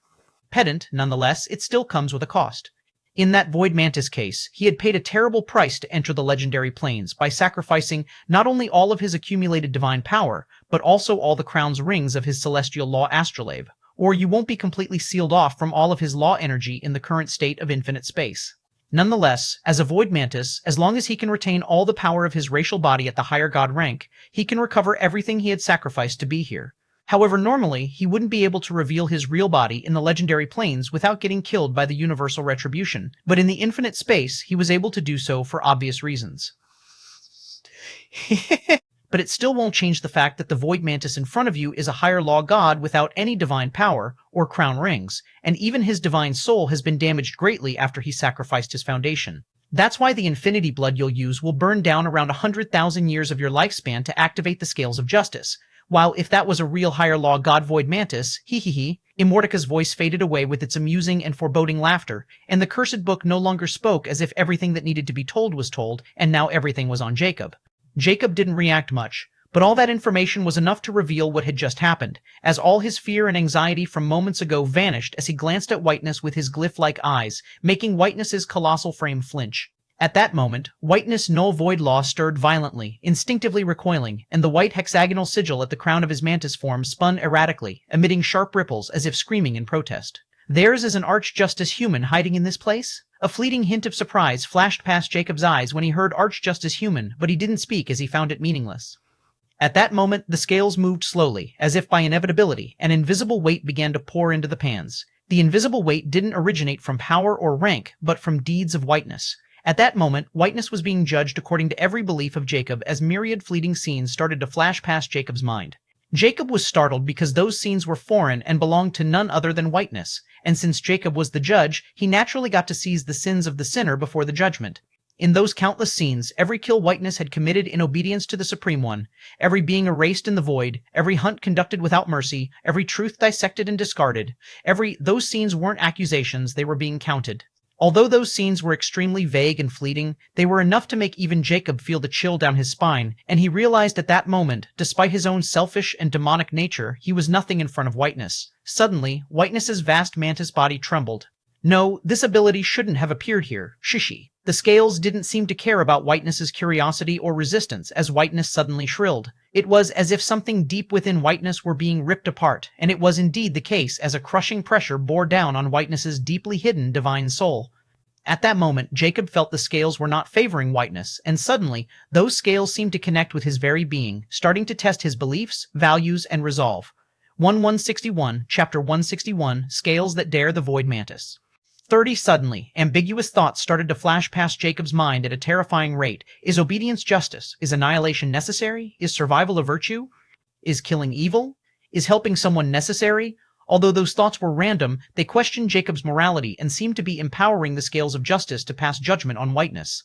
Pedant, nonetheless, it still comes with a cost. In that Void Mantis case, he had paid a terrible price to enter the legendary planes by sacrificing not only all of his accumulated divine power, but also all the crown's rings of his celestial law astrolabe, or you won't be completely sealed off from all of his law energy in the current state of infinite space. Nonetheless, as a Void Mantis, as long as he can retain all the power of his racial body at the higher god rank, he can recover everything he had sacrificed to be here. However, normally, he wouldn't be able to reveal his real body in the legendary planes without getting killed by the universal retribution, but in the infinite space, he was able to do so for obvious reasons. But it still won't change the fact that the Void Mantis in front of you is a higher law god without any divine power or crown rings, and even his divine soul has been damaged greatly after he sacrificed his foundation. That's why the infinity blood you'll use will burn down around 100,000 years of your lifespan to activate the scales of justice. While if that was a real higher law god Void Mantis, Immortica's voice faded away with its amusing and foreboding laughter, and the cursed book no longer spoke as if everything that needed to be told was told, and now everything was on Jacob. Jacob didn't react much, but all that information was enough to reveal what had just happened, as all his fear and anxiety from moments ago vanished as he glanced at Whiteness with his glyph-like eyes, making Whiteness's colossal frame flinch. At that moment, Whiteness null void law stirred violently, instinctively recoiling, and the white hexagonal sigil at the crown of his mantis form spun erratically, emitting sharp ripples as if screaming in protest. Theirs is an Arch-Justice human hiding in this place? A fleeting hint of surprise flashed past Jacob's eyes when he heard Arch-Justice human, but he didn't speak as he found it meaningless. At that moment, the scales moved slowly, as if by inevitability, an invisible weight began to pour into the pans. The invisible weight didn't originate from power or rank, but from deeds of Whiteness. At that moment, Whiteness was being judged according to every belief of Jacob as myriad fleeting scenes started to flash past Jacob's mind. Jacob was startled because those scenes were foreign and belonged to none other than Whiteness, and since Jacob was the judge, he naturally got to seize the sins of the sinner before the judgment. In those countless scenes, every kill Whiteness had committed in obedience to the Supreme One, every being erased in the void, every hunt conducted without mercy, every truth dissected and discarded, those scenes weren't accusations, they were being counted. Although those scenes were extremely vague and fleeting, they were enough to make even Jacob feel the chill down his spine, and he realized at that moment, despite his own selfish and demonic nature, he was nothing in front of Whiteness. Suddenly, Whiteness's vast mantis body trembled. No, this ability shouldn't have appeared here. Shishi. The scales didn't seem to care about Whiteness's curiosity or resistance as Whiteness suddenly shrilled. It was as if something deep within Whiteness were being ripped apart, and it was indeed the case as a crushing pressure bore down on Whiteness's deeply hidden divine soul. At that moment, Jacob felt the scales were not favoring Whiteness, and suddenly, those scales seemed to connect with his very being, starting to test his beliefs, values, and resolve. 1161, Chapter 161, Scales That Dare the Void Mantis. 30 Suddenly, ambiguous thoughts started to flash past Jacob's mind at a terrifying rate. Is obedience justice? Is annihilation necessary? Is survival a virtue? Is killing evil? Is helping someone necessary? Although those thoughts were random, they questioned Jacob's morality and seemed to be empowering the scales of justice to pass judgment on Whiteness.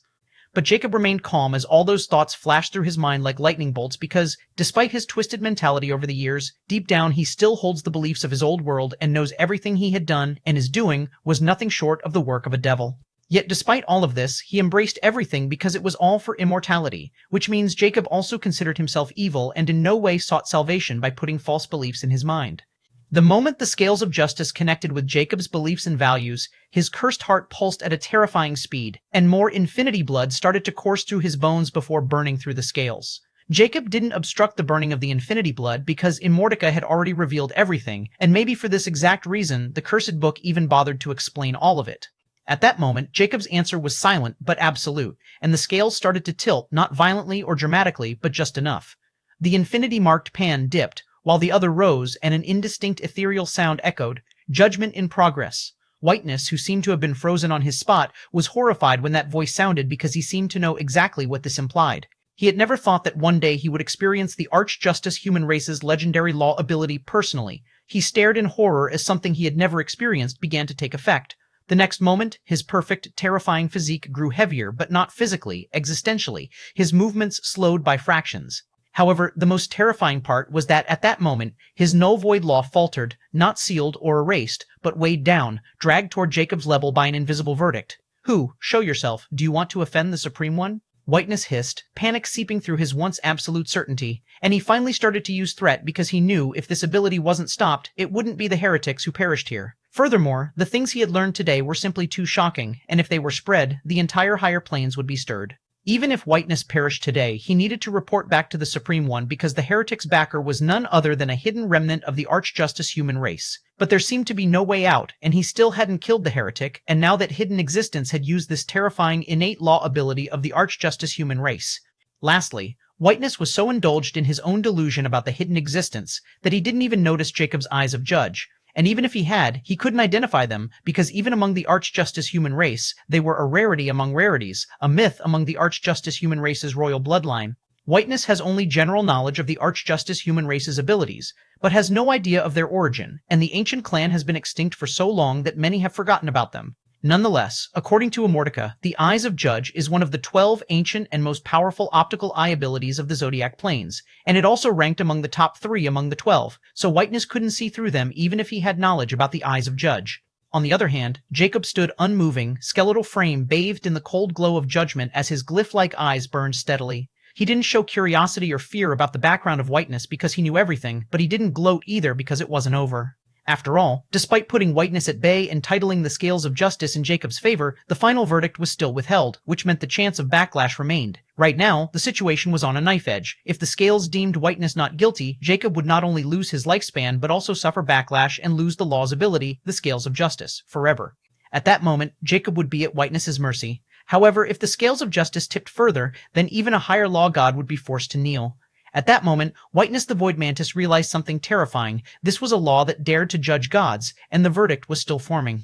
But Jacob remained calm as all those thoughts flashed through his mind like lightning bolts because, despite his twisted mentality over the years, deep down he still holds the beliefs of his old world and knows everything he had done and is doing was nothing short of the work of a devil. Yet despite all of this, he embraced everything because it was all for immortality, which means Jacob also considered himself evil and in no way sought salvation by putting false beliefs in his mind. The moment the scales of justice connected with Jacob's beliefs and values, his cursed heart pulsed at a terrifying speed, and more infinity blood started to course through his bones before burning through the scales. Jacob didn't obstruct the burning of the infinity blood because Immortica had already revealed everything, and maybe for this exact reason, the cursed book even bothered to explain all of it. At that moment, Jacob's answer was silent but absolute, and the scales started to tilt, not violently or dramatically, but just enough. The infinity-marked pan dipped, while the other rose, and an indistinct ethereal sound echoed, "Judgment in progress." Whiteness, who seemed to have been frozen on his spot, was horrified when that voice sounded because he seemed to know exactly what this implied. He had never thought that one day he would experience the Arch-Justice human race's legendary law ability personally. He stared in horror as something he had never experienced began to take effect. The next moment, his perfect, terrifying physique grew heavier, but not physically, existentially. His movements slowed by fractions. However, the most terrifying part was that at that moment, his null void law faltered, not sealed or erased, but weighed down, dragged toward Jacob's level by an invisible verdict. Who? Show yourself. Do you want to offend the Supreme One? Whiteness hissed, panic seeping through his once absolute certainty, and he finally started to use threat because he knew if this ability wasn't stopped, it wouldn't be the heretics who perished here. Furthermore, the things he had learned today were simply too shocking, and if they were spread, the entire higher planes would be stirred. Even if Whiteness perished today, he needed to report back to the Supreme One because the heretic's backer was none other than a hidden remnant of the Archjustice human race. But there seemed to be no way out, and he still hadn't killed the heretic, and now that hidden existence had used this terrifying innate law ability of the Archjustice human race. Lastly, Whiteness was so indulged in his own delusion about the hidden existence that he didn't even notice Jacob's eyes of judge. And even if he had, he couldn't identify them, because even among the Archjustice human race, they were a rarity among rarities, a myth among the Archjustice human race's royal bloodline. Whiteness has only general knowledge of the Archjustice human race's abilities, but has no idea of their origin, and the ancient clan has been extinct for so long that many have forgotten about them. Nonetheless, according to Immortality, the Eyes of Judge is one of the 12 ancient and most powerful optical eye abilities of the Zodiac Planes, and it also ranked among the top 3 among the 12, so Whiteness couldn't see through them even if he had knowledge about the Eyes of Judge. On the other hand, Jacob stood unmoving, skeletal frame bathed in the cold glow of judgment as his glyph-like eyes burned steadily. He didn't show curiosity or fear about the background of Whiteness because he knew everything, but he didn't gloat either because it wasn't over. After all, despite putting Whiteness at bay and titling the scales of justice in Jacob's favor, the final verdict was still withheld, which meant the chance of backlash remained. Right now, the situation was on a knife edge. If the scales deemed Whiteness not guilty, Jacob would not only lose his lifespan but also suffer backlash and lose the law's ability, the scales of justice, forever. At that moment, Jacob would be at Whiteness's mercy. However, if the scales of justice tipped further, then even a higher law god would be forced to kneel. At that moment, Whiteness the Void Mantis realized something terrifying. This was a law that dared to judge gods, and the verdict was still forming.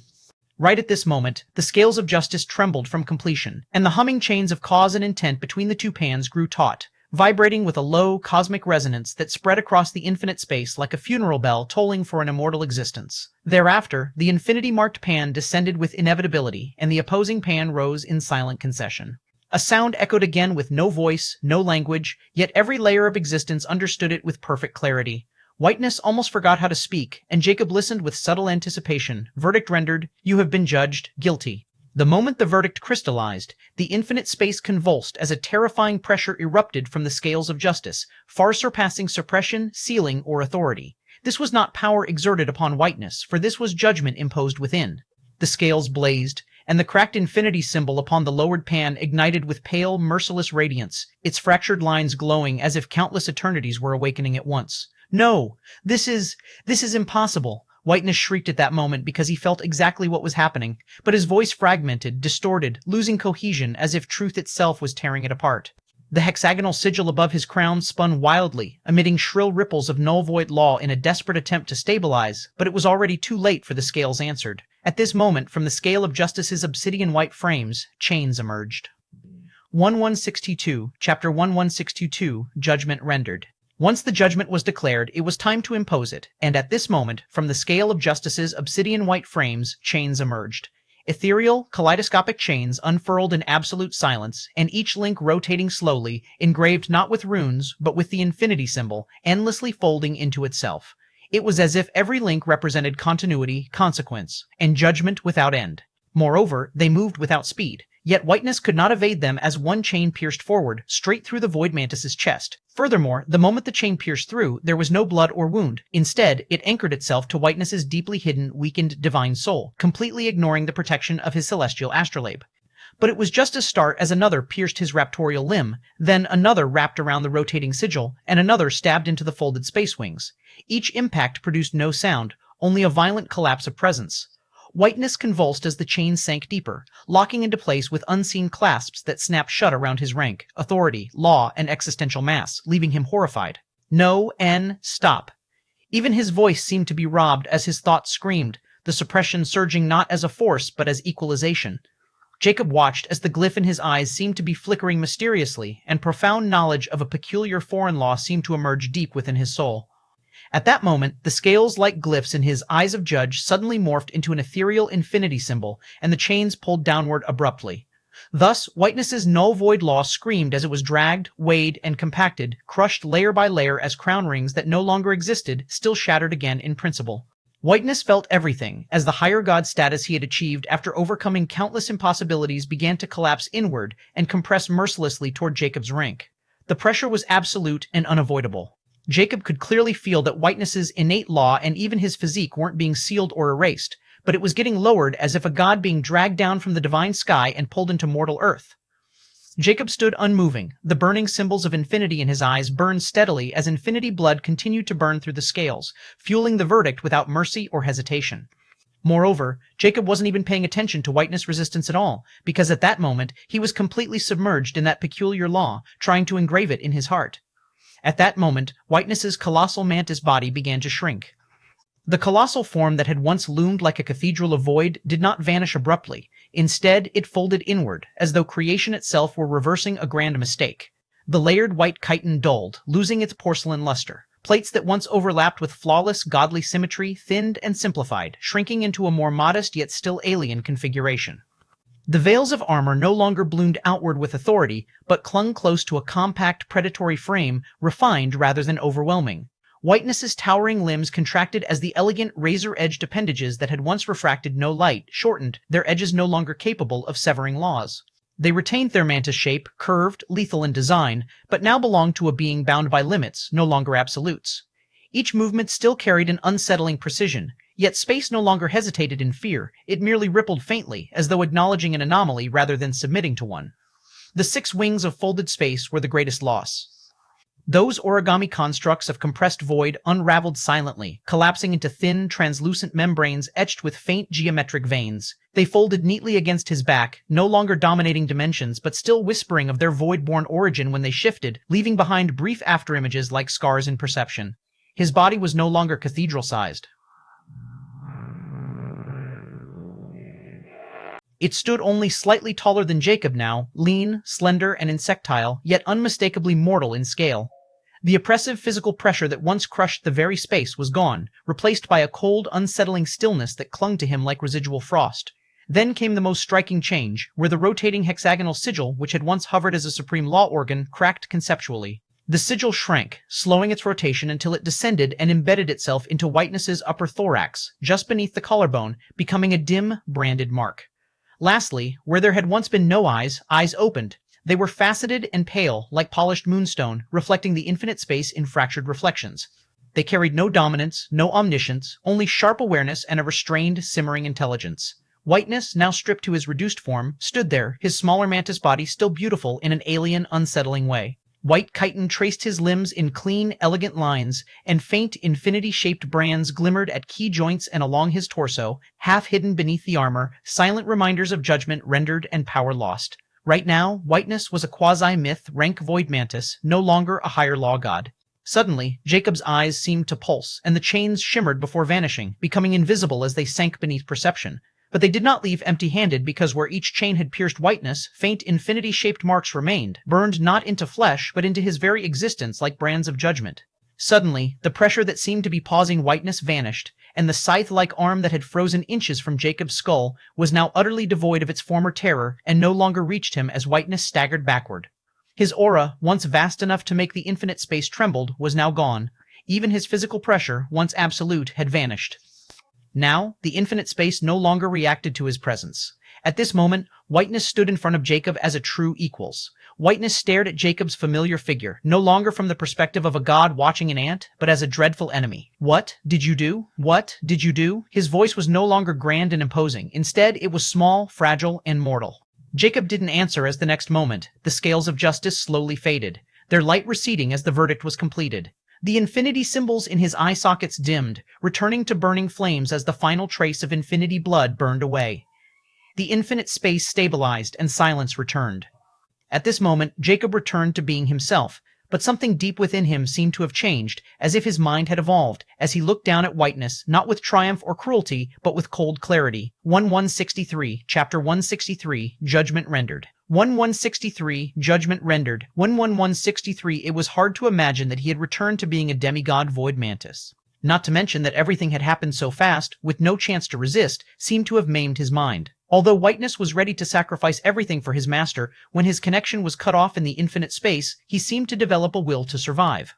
Right at this moment, the scales of justice trembled from completion, and the humming chains of cause and intent between the two pans grew taut, vibrating with a low, cosmic resonance that spread across the infinite space like a funeral bell tolling for an immortal existence. Thereafter, the infinity-marked pan descended with inevitability, and the opposing pan rose in silent concession. A sound echoed again with no voice, no language, yet every layer of existence understood it with perfect clarity. Whiteness almost forgot how to speak, and Jacob listened with subtle anticipation. Verdict rendered, you have been judged guilty. The moment the verdict crystallized, the infinite space convulsed as a terrifying pressure erupted from the scales of justice, far surpassing suppression, sealing, or authority. This was not power exerted upon Whiteness, for this was judgment imposed within. The scales blazed, and the cracked infinity symbol upon the lowered pan ignited with pale, merciless radiance, its fractured lines glowing as if countless eternities were awakening at once. No! This is impossible! Whiteness shrieked at that moment because he felt exactly what was happening, but his voice fragmented, distorted, losing cohesion as if truth itself was tearing it apart. The hexagonal sigil above his crown spun wildly, emitting shrill ripples of null-void law in a desperate attempt to stabilize, but it was already too late for the scales answered. At this moment, from the scale of justice's obsidian white frames, chains emerged. 1162, Chapter 1162, Judgment Rendered. Once the judgment was declared, it was time to impose it, and at this moment, from the scale of justice's obsidian white frames, chains emerged. Ethereal, kaleidoscopic chains unfurled in absolute silence, and each link rotating slowly, engraved not with runes, but with the infinity symbol, endlessly folding into itself. It was as if every link represented continuity, consequence, and judgment without end. Moreover, they moved without speed, yet Whiteness could not evade them as one chain pierced forward, straight through the Void Mantis's chest. Furthermore, the moment the chain pierced through, there was no blood or wound. Instead, it anchored itself to Whiteness's deeply hidden, weakened divine soul, completely ignoring the protection of his celestial astrolabe. But it was just as start as another pierced his raptorial limb, then another wrapped around the rotating sigil, and another stabbed into the folded space wings. Each impact produced no sound, only a violent collapse of presence. Whiteness convulsed as the chain sank deeper, locking into place with unseen clasps that snapped shut around his rank, authority, law, and existential mass, leaving him horrified. No, stop. Even his voice seemed to be robbed as his thoughts screamed, the suppression surging not as a force but as equalization. Jacob watched as the glyph in his eyes seemed to be flickering mysteriously, and profound knowledge of a peculiar foreign law seemed to emerge deep within his soul. At that moment, the scales like glyphs in his Eyes of Judge suddenly morphed into an ethereal infinity symbol, and the chains pulled downward abruptly. Thus, Whiteness's null-void law screamed as it was dragged, weighed, and compacted, crushed layer by layer as crown rings that no longer existed still shattered again in principle. Whiteness felt everything, as the higher god status he had achieved after overcoming countless impossibilities began to collapse inward and compress mercilessly toward Jacob's rank. The pressure was absolute and unavoidable. Jacob could clearly feel that Whiteness's innate law and even his physique weren't being sealed or erased, but it was getting lowered as if a god being dragged down from the divine sky and pulled into mortal earth. Jacob stood unmoving, the burning symbols of infinity in his eyes burned steadily as infinity blood continued to burn through the scales, fueling the verdict without mercy or hesitation. Moreover, Jacob wasn't even paying attention to Whiteness' resistance at all, because at that moment he was completely submerged in that peculiar law, trying to engrave it in his heart. At that moment, Whiteness's colossal mantis body began to shrink. The colossal form that had once loomed like a cathedral of void did not vanish abruptly. Instead, it folded inward, as though creation itself were reversing a grand mistake. The layered white chitin dulled, losing its porcelain luster. Plates that once overlapped with flawless, godly symmetry thinned and simplified, shrinking into a more modest yet still alien configuration. The veils of armor no longer bloomed outward with authority, but clung close to a compact, predatory frame, refined rather than overwhelming. Whiteness's towering limbs contracted as the elegant, razor-edged appendages that had once refracted no light shortened, their edges no longer capable of severing laws. They retained their mantis shape, curved, lethal in design, but now belonged to a being bound by limits, no longer absolutes. Each movement still carried an unsettling precision, yet space no longer hesitated in fear, it merely rippled faintly, as though acknowledging an anomaly rather than submitting to one. The 6 wings of folded space were the greatest loss. Those origami constructs of compressed void unraveled silently, collapsing into thin, translucent membranes etched with faint geometric veins. They folded neatly against his back, no longer dominating dimensions but still whispering of their void-born origin when they shifted, leaving behind brief afterimages like scars in perception. His body was no longer cathedral-sized. It stood only slightly taller than Jacob now, lean, slender, and insectile, yet unmistakably mortal in scale. The oppressive physical pressure that once crushed the very space was gone, replaced by a cold, unsettling stillness that clung to him like residual frost. Then came the most striking change, where the rotating hexagonal sigil, which had once hovered as a supreme law organ, cracked conceptually. The sigil shrank, slowing its rotation until it descended and embedded itself into Whiteness's upper thorax, just beneath the collarbone, becoming a dim, branded mark. Lastly, where there had once been no eyes, eyes opened. They were faceted and pale, like polished moonstone, reflecting the infinite space in fractured reflections. They carried no dominance, no omniscience, only sharp awareness and a restrained, simmering intelligence. Whiteness, now stripped to his reduced form, stood there, his smaller mantis body still beautiful in an alien, unsettling way. White chitin traced his limbs in clean, elegant lines, and faint, infinity-shaped brands glimmered at key joints and along his torso, half hidden beneath the armor, silent reminders of judgment rendered and power lost. Right now, Whiteness was a quasi-myth, rank void mantis, no longer a higher law god. Suddenly, Jacob's eyes seemed to pulse, and the chains shimmered before vanishing, becoming invisible as they sank beneath perception. But they did not leave empty-handed, because where each chain had pierced Whiteness, faint infinity-shaped marks remained, burned not into flesh, but into his very existence like brands of judgment. Suddenly, the pressure that seemed to be pausing Whiteness vanished, and the scythe-like arm that had frozen inches from Jacob's skull was now utterly devoid of its former terror and no longer reached him as Whiteness staggered backward. His aura, once vast enough to make the infinite space trembled, was now gone. Even his physical pressure, once absolute, had vanished. Now, the infinite space no longer reacted to his presence. At this moment, Whiteness stood in front of Jacob as a true equals. Whiteness stared at Jacob's familiar figure, no longer from the perspective of a god watching an ant, but as a dreadful enemy. "What did you do? What did you do?" His voice was no longer grand and imposing. Instead, it was small, fragile, and mortal. Jacob didn't answer as the next moment, the scales of justice slowly faded, their light receding as the verdict was completed. The infinity symbols in his eye sockets dimmed, returning to burning flames as the final trace of infinity blood burned away. The infinite space stabilized and silence returned. At this moment, Jacob returned to being himself, but something deep within him seemed to have changed, as if his mind had evolved, as he looked down at Whiteness, not with triumph or cruelty, but with cold clarity. 1163, Chapter 163, Judgment Rendered. 1163, Judgment Rendered. 11163. It was hard to imagine that he had returned to being a demigod void mantis. Not to mention that everything had happened so fast, with no chance to resist, seemed to have maimed his mind. Although Whiteness was ready to sacrifice everything for his master, when his connection was cut off in the infinite space, he seemed to develop a will to survive.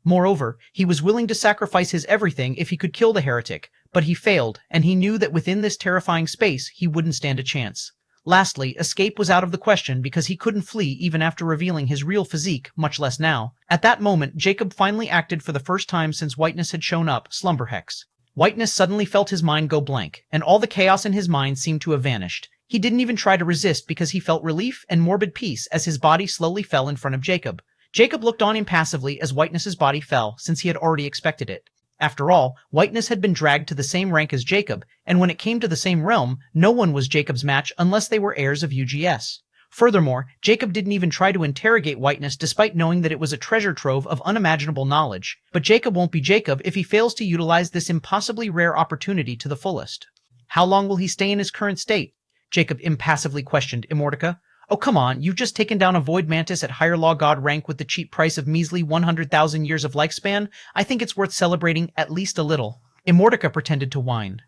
Moreover, he was willing to sacrifice his everything if he could kill the heretic, but he failed, and he knew that within this terrifying space he wouldn't stand a chance. Lastly, escape was out of the question because he couldn't flee even after revealing his real physique, much less now. At that moment, Jacob finally acted for the first time since Whiteness had shown up, Slumber Hex. Whiteness suddenly felt his mind go blank, and all the chaos in his mind seemed to have vanished. He didn't even try to resist because he felt relief and morbid peace as his body slowly fell in front of Jacob. Jacob looked on impassively as Whiteness's body fell, since he had already expected it. After all, Whiteness had been dragged to the same rank as Jacob, and when it came to the same realm, no one was Jacob's match unless they were heirs of UGS. Furthermore, Jacob didn't even try to interrogate Whiteness despite knowing that it was a treasure trove of unimaginable knowledge. But Jacob won't be Jacob if he fails to utilize this impossibly rare opportunity to the fullest. How long will he stay in his current state? Jacob impassively questioned Immortica. Oh, come on, you've just taken down a void mantis at higher law god rank with the cheap price of measly 100,000 years of lifespan. I think it's worth celebrating at least a little. Immortica pretended to whine.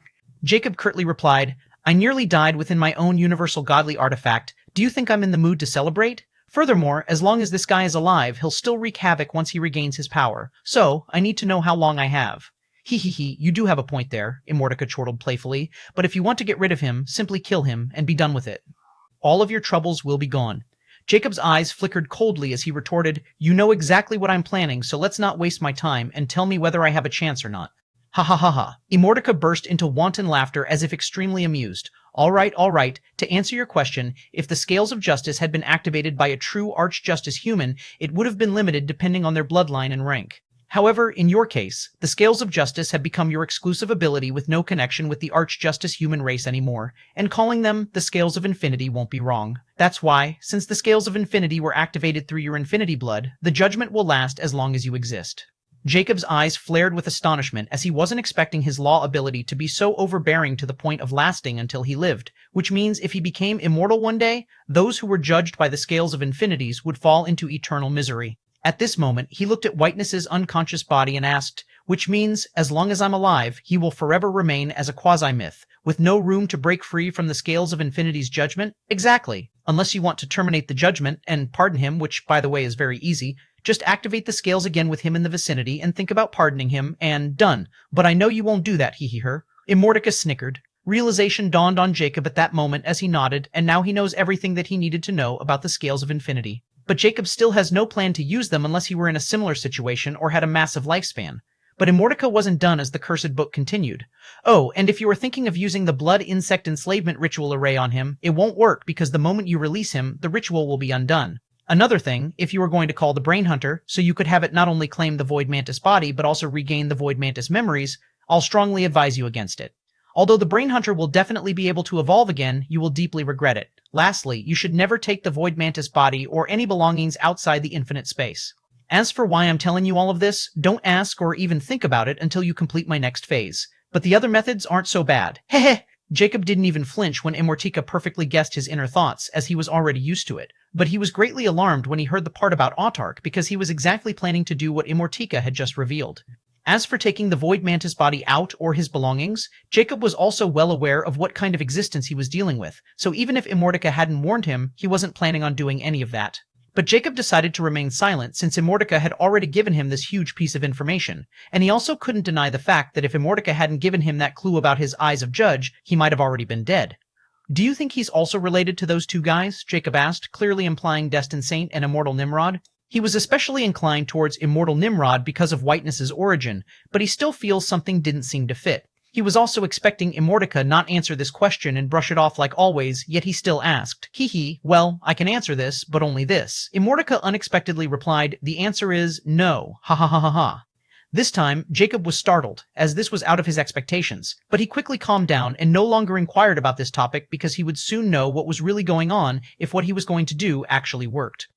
Jacob curtly replied, I nearly died within my own universal godly artifact. Do you think I'm in the mood to celebrate? Furthermore, as long as this guy is alive, he'll still wreak havoc once he regains his power. So, I need to know how long I have. He, you do have a point there, Immortica chortled playfully, but if you want to get rid of him, simply kill him and be done with it. All of your troubles will be gone. Jacob's eyes flickered coldly as he retorted, You know exactly what I'm planning, so let's not waste my time and tell me whether I have a chance or not. Ha ha ha ha. Immortica burst into wanton laughter as if extremely amused. All right. To answer your question, if the scales of justice had been activated by a true Archjustice human, it would have been limited depending on their bloodline and rank. However, in your case, the scales of justice have become your exclusive ability with no connection with the Archjustice human race anymore, and calling them the scales of infinity won't be wrong. That's why, since the scales of infinity were activated through your infinity blood, the judgment will last as long as you exist. Jacob's eyes flared with astonishment as he wasn't expecting his law ability to be so overbearing to the point of lasting until he lived, which means if he became immortal one day, those who were judged by the scales of infinities would fall into eternal misery. At this moment, he looked at Whiteness's unconscious body and asked, which means, as long as I'm alive, he will forever remain as a quasi-myth, with no room to break free from the scales of infinity's judgment? Exactly. Unless you want to terminate the judgment and pardon him, which, by the way, is very easy, just activate the scales again with him in the vicinity and think about pardoning him, and done. But I know you won't do that, hee-hee-her. Immortica snickered. Realization dawned on Jacob at that moment as he nodded, and now he knows everything that he needed to know about the scales of infinity. But Jacob still has no plan to use them unless he were in a similar situation or had a massive lifespan. But Immortica wasn't done as the Cursed Book continued. Oh, and if you are thinking of using the blood insect enslavement ritual array on him, it won't work because the moment you release him, the ritual will be undone. Another thing, if you were going to call the Brain Hunter, so you could have it not only claim the Void Mantis body, but also regain the Void Mantis memories, I'll strongly advise you against it. Although the Brain Hunter will definitely be able to evolve again, you will deeply regret it. Lastly, you should never take the Void Mantis body or any belongings outside the infinite space. As for why I'm telling you all of this, don't ask or even think about it until you complete my next phase. But the other methods aren't so bad. Heh. Jacob didn't even flinch when Immortica perfectly guessed his inner thoughts, as he was already used to it. But he was greatly alarmed when he heard the part about Autarch, because he was exactly planning to do what Immortica had just revealed. As for taking the Void Mantis body out or his belongings, Jacob was also well aware of what kind of existence he was dealing with, so even if Immortica hadn't warned him, he wasn't planning on doing any of that. But Jacob decided to remain silent since Immortica had already given him this huge piece of information, and he also couldn't deny the fact that if Immortica hadn't given him that clue about his Eyes of Judge, he might have already been dead. Do you think he's also related to those two guys? Jacob asked, clearly implying Destined Saint and Immortal Nimrod. He was especially inclined towards Immortal Nimrod because of Whiteness's origin, but he still feels something didn't seem to fit. He was also expecting Immortica not answer this question and brush it off like always, yet he still asked. Well, I can answer this, but only this. Immortica unexpectedly replied, the answer is no. Ha ha ha ha ha. This time, Jacob was startled, as this was out of his expectations, but he quickly calmed down and no longer inquired about this topic because he would soon know what was really going on if what he was going to do actually worked.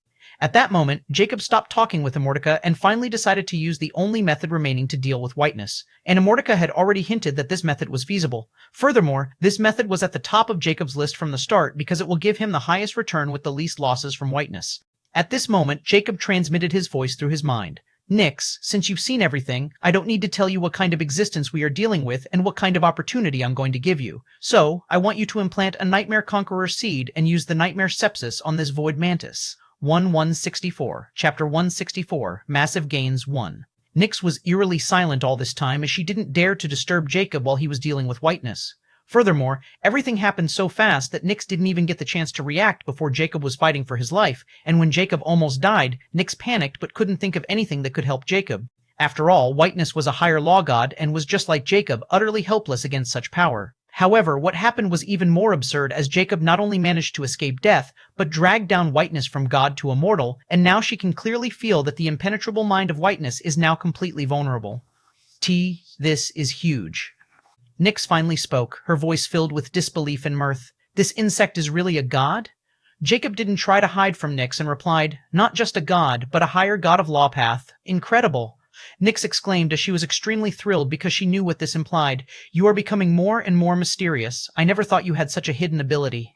At that moment, Jacob stopped talking with Immortica and finally decided to use the only method remaining to deal with Whiteness, and Immortica had already hinted that this method was feasible. Furthermore, this method was at the top of Jacob's list from the start because it will give him the highest return with the least losses from Whiteness. At this moment, Jacob transmitted his voice through his mind. Nix, since you've seen everything, I don't need to tell you what kind of existence we are dealing with and what kind of opportunity I'm going to give you. So, I want you to implant a Nightmare Conqueror seed and use the Nightmare Sepsis on this Void Mantis. 1-164, Chapter 164, Massive Gains 1. Nyx was eerily silent all this time as she didn't dare to disturb Jacob while he was dealing with whiteness. Furthermore, everything happened so fast that Nyx didn't even get the chance to react before Jacob was fighting for his life, and when Jacob almost died, Nyx panicked but couldn't think of anything that could help Jacob. After all, whiteness was a higher law god and was just like Jacob, utterly helpless against such power. However, what happened was even more absurd as Jacob not only managed to escape death, but dragged down whiteness from god to immortal, and now she can clearly feel that the impenetrable mind of whiteness is now completely vulnerable. This is huge. Nyx finally spoke, her voice filled with disbelief and mirth. This insect is really a god? Jacob didn't try to hide from Nyx and replied, not just a god, but a higher god of law path. Incredible. Nyx exclaimed as she was extremely thrilled because she knew what this implied. You are becoming more and more mysterious. I never thought you had such a hidden ability.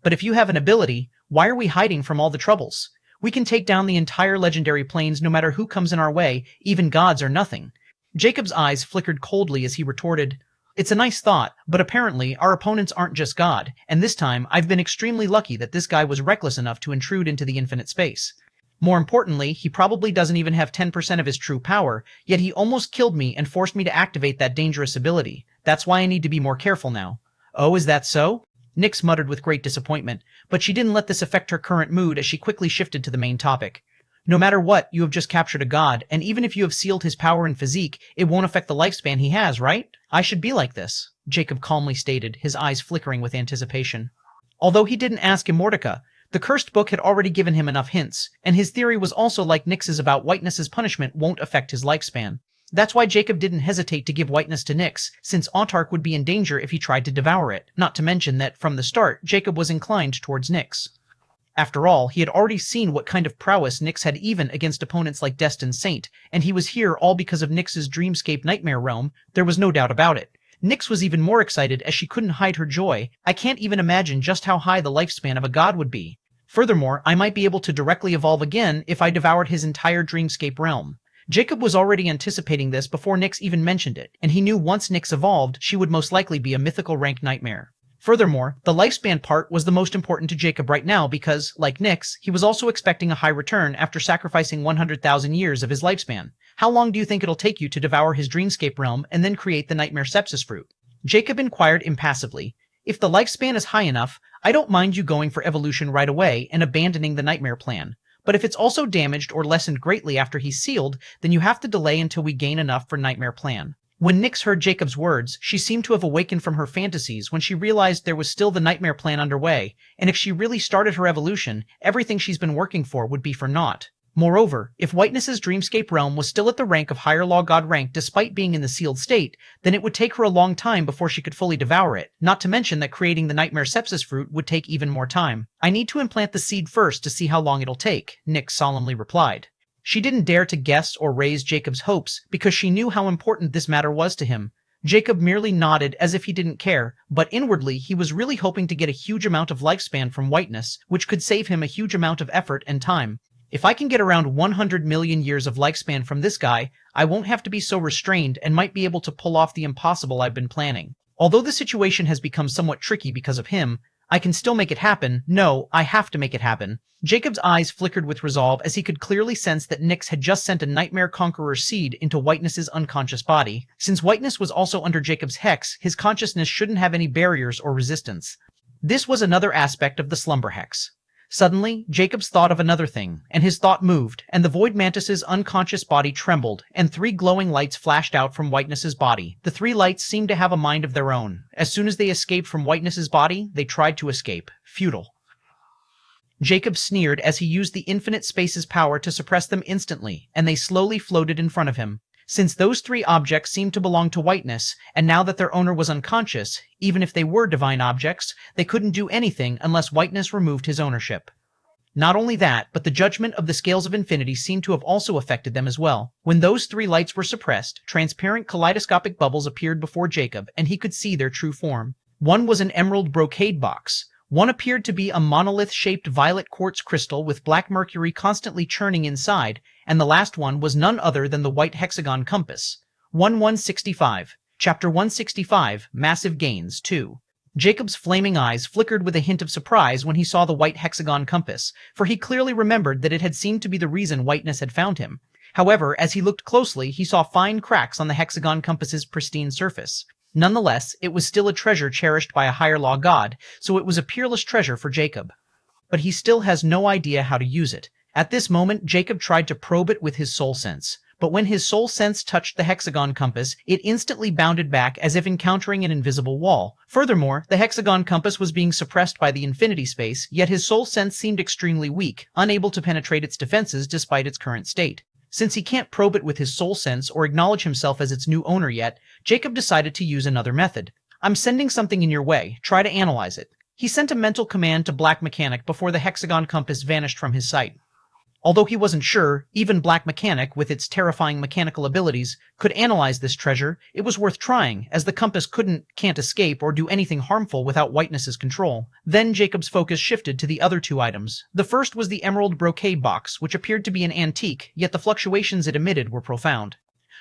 But if you have an ability, why are we hiding from all the troubles? We can take down the entire legendary planes no matter who comes in our way, even gods are nothing. Jacob's eyes flickered coldly as he retorted, it's a nice thought, but apparently our opponents aren't just God, and this time I've been extremely lucky that this guy was reckless enough to intrude into the infinite space. More importantly, he probably doesn't even have 10% of his true power, yet he almost killed me and forced me to activate that dangerous ability. That's why I need to be more careful now. Oh, is that so? Nyx muttered with great disappointment, but she didn't let this affect her current mood as she quickly shifted to the main topic. No matter what, you have just captured a god, and even if you have sealed his power and physique, it won't affect the lifespan he has, right? I should be like this, Jacob calmly stated, his eyes flickering with anticipation. Although he didn't ask Immortality, the cursed book had already given him enough hints, and his theory was also like Nyx's about whiteness's punishment won't affect his lifespan. That's why Jacob didn't hesitate to give whiteness to Nyx, since Autarch would be in danger if he tried to devour it, not to mention that, from the start, Jacob was inclined towards Nyx. After all, he had already seen what kind of prowess Nyx had even against opponents like Destined Saint, and he was here all because of Nyx's dreamscape nightmare realm, there was no doubt about it. Nyx was even more excited as she couldn't hide her joy. I can't even imagine just how high the lifespan of a god would be. Furthermore, I might be able to directly evolve again if I devoured his entire dreamscape realm. Jacob was already anticipating this before Nyx even mentioned it, and he knew once Nyx evolved, she would most likely be a mythical rank nightmare. Furthermore, the lifespan part was the most important to Jacob right now because, like Nyx, he was also expecting a high return after sacrificing 100,000 years of his lifespan. How long do you think it'll take you to devour his dreamscape realm and then create the nightmare sepsis fruit? Jacob inquired impassively. If the lifespan is high enough, I don't mind you going for evolution right away and abandoning the nightmare plan. But if it's also damaged or lessened greatly after he's sealed, then you have to delay until we gain enough for nightmare plan. When Nyx heard Jacob's words, she seemed to have awakened from her fantasies when she realized there was still the nightmare plan underway, and if she really started her evolution, everything she's been working for would be for naught. Moreover, if Whiteness's dreamscape realm was still at the rank of higher law god rank despite being in the sealed state, then it would take her a long time before she could fully devour it, not to mention that creating the nightmare sepsis fruit would take even more time. I need to implant the seed first to see how long it'll take, Nyx solemnly replied. She didn't dare to guess or raise Jacob's hopes because she knew how important this matter was to him. Jacob merely nodded as if he didn't care, but inwardly he was really hoping to get a huge amount of lifespan from Whiteness, which could save him a huge amount of effort and time. If I can get around 100 million years of lifespan from this guy, I won't have to be so restrained and might be able to pull off the impossible I've been planning. Although the situation has become somewhat tricky because of him, I can still make it happen. No, I have to make it happen. Jacob's eyes flickered with resolve as he could clearly sense that Nyx had just sent a nightmare conqueror seed into Whiteness's unconscious body. Since Whiteness was also under Jacob's hex, his consciousness shouldn't have any barriers or resistance. This was another aspect of the slumber hex. Suddenly, Jacobs thought of another thing, and his thought moved, and the Void Mantis's unconscious body trembled, and 3 glowing lights flashed out from Whiteness's body. The 3 lights seemed to have a mind of their own. As soon as they escaped from Whiteness's body, they tried to escape. Futile. Jacob sneered as he used the infinite space's power to suppress them instantly, and they slowly floated in front of him. Since those 3 objects seemed to belong to Whiteness, and now that their owner was unconscious, even if they were divine objects, they couldn't do anything unless Whiteness removed his ownership. Not only that, but the judgment of the scales of infinity seemed to have also affected them as well. When those 3 lights were suppressed, transparent kaleidoscopic bubbles appeared before Jacob, and he could see their true form. One was an emerald brocade box. One appeared to be a monolith-shaped violet quartz crystal with black mercury constantly churning inside, and the last one was none other than the white hexagon compass. 1165. Chapter 165, Massive Gains, 2. Jacob's flaming eyes flickered with a hint of surprise when he saw the white hexagon compass, for he clearly remembered that it had seemed to be the reason Whiteness had found him. However, as he looked closely, he saw fine cracks on the hexagon compass's pristine surface. Nonetheless, it was still a treasure cherished by a higher law god, so it was a peerless treasure for Jacob. But he still has no idea how to use it. At this moment, Jacob tried to probe it with his soul sense. But when his soul sense touched the hexagon compass, it instantly bounded back as if encountering an invisible wall. Furthermore, the hexagon compass was being suppressed by the infinity space, yet his soul sense seemed extremely weak, unable to penetrate its defenses despite its current state. Since he can't probe it with his soul sense or acknowledge himself as its new owner yet, Jacob decided to use another method. I'm sending something in your way. Try to analyze it. He sent a mental command to Black Mechanic before the hexagon compass vanished from his sight. Although he wasn't sure, even Black Mechanic, with its terrifying mechanical abilities, could analyze this treasure, it was worth trying, as the compass can't escape or do anything harmful without Whiteness's control. Then Jacob's focus shifted to the other two items. The first was the emerald brocade box, which appeared to be an antique, yet the fluctuations it emitted were profound.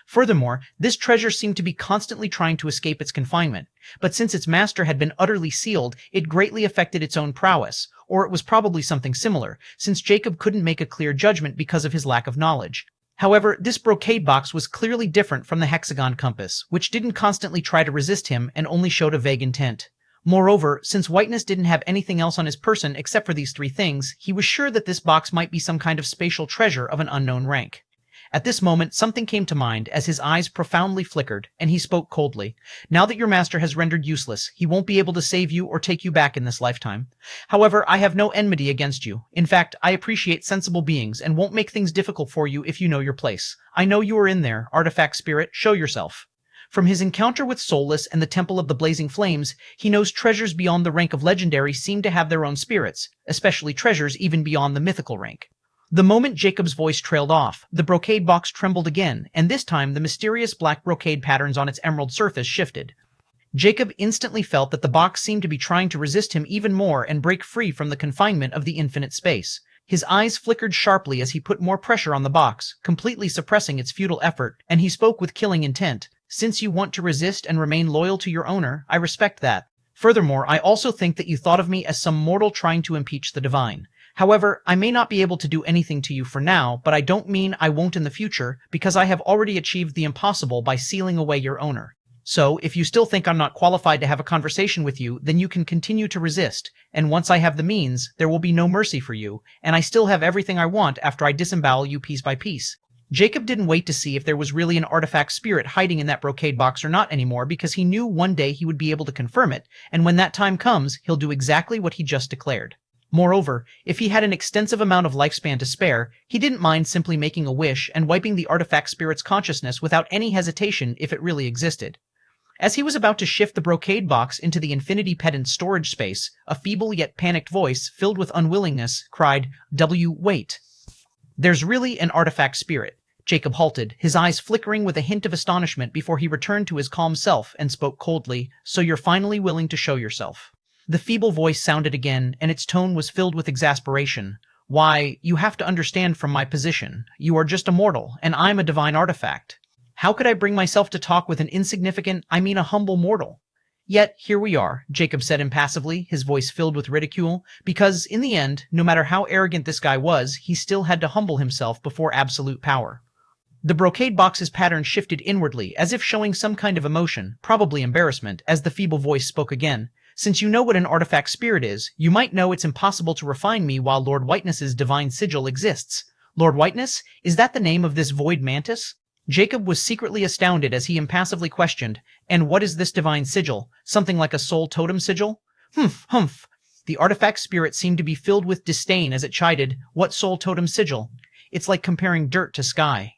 Furthermore, this treasure seemed to be constantly trying to escape its confinement, but since its master had been utterly sealed, it greatly affected its own prowess, or it was probably something similar, since Jacob couldn't make a clear judgment because of his lack of knowledge. However, this brocade box was clearly different from the hexagon compass, which didn't constantly try to resist him and only showed a vague intent. Moreover, since Whiteness didn't have anything else on his person except for these three things, he was sure that this box might be some kind of spatial treasure of an unknown rank. At this moment, something came to mind as his eyes profoundly flickered, and he spoke coldly. Now that your master has rendered useless, he won't be able to save you or take you back in this lifetime. However, I have no enmity against you. In fact, I appreciate sensible beings and won't make things difficult for you if you know your place. I know you are in there, artifact spirit, show yourself. From his encounter with Soulless and the Temple of the Blazing Flames, he knows treasures beyond the rank of legendary seem to have their own spirits, especially treasures even beyond the mythical rank. The moment Jacob's voice trailed off, the brocade box trembled again, and this time the mysterious black brocade patterns on its emerald surface shifted. Jacob instantly felt that the box seemed to be trying to resist him even more and break free from the confinement of the infinite space. His eyes flickered sharply as he put more pressure on the box, completely suppressing its futile effort, and he spoke with killing intent. Since you want to resist and remain loyal to your owner, I respect that. Furthermore, I also think that you thought of me as some mortal trying to impeach the divine. However, I may not be able to do anything to you for now, but I don't mean I won't in the future, because I have already achieved the impossible by sealing away your owner. So, if you still think I'm not qualified to have a conversation with you, then you can continue to resist, and once I have the means, there will be no mercy for you, and I still have everything I want after I disembowel you piece by piece. Jacob didn't wait to see if there was really an artifact spirit hiding in that brocade box or not anymore, because he knew one day he would be able to confirm it, and when that time comes, he'll do exactly what he just declared. Moreover, if he had an extensive amount of lifespan to spare, he didn't mind simply making a wish and wiping the artifact spirit's consciousness without any hesitation if it really existed. As he was about to shift the brocade box into the infinity pedant storage space, a feeble yet panicked voice, filled with unwillingness, cried, Wait. There's really an artifact spirit. Jacob halted, his eyes flickering with a hint of astonishment before he returned to his calm self and spoke coldly, So you're finally willing to show yourself. The feeble voice sounded again, and its tone was filled with exasperation. Why, you have to understand from my position. You are just a mortal, and I'm a divine artifact. How could I bring myself to talk with an insignificant, a humble mortal? Yet, here we are, Jacob said impassively, his voice filled with ridicule, because, in the end, no matter how arrogant this guy was, he still had to humble himself before absolute power. The brocade box's pattern shifted inwardly, as if showing some kind of emotion, probably embarrassment, as the feeble voice spoke again. Since you know what an artifact spirit is, you might know it's impossible to refine me while Lord Whiteness's divine sigil exists. Lord Whiteness? Is that the name of this void mantis? Jacob was secretly astounded as he impassively questioned, And what is this divine sigil? Something like a soul totem sigil? Humph. The artifact spirit seemed to be filled with disdain as it chided, What soul totem sigil? It's like comparing dirt to sky.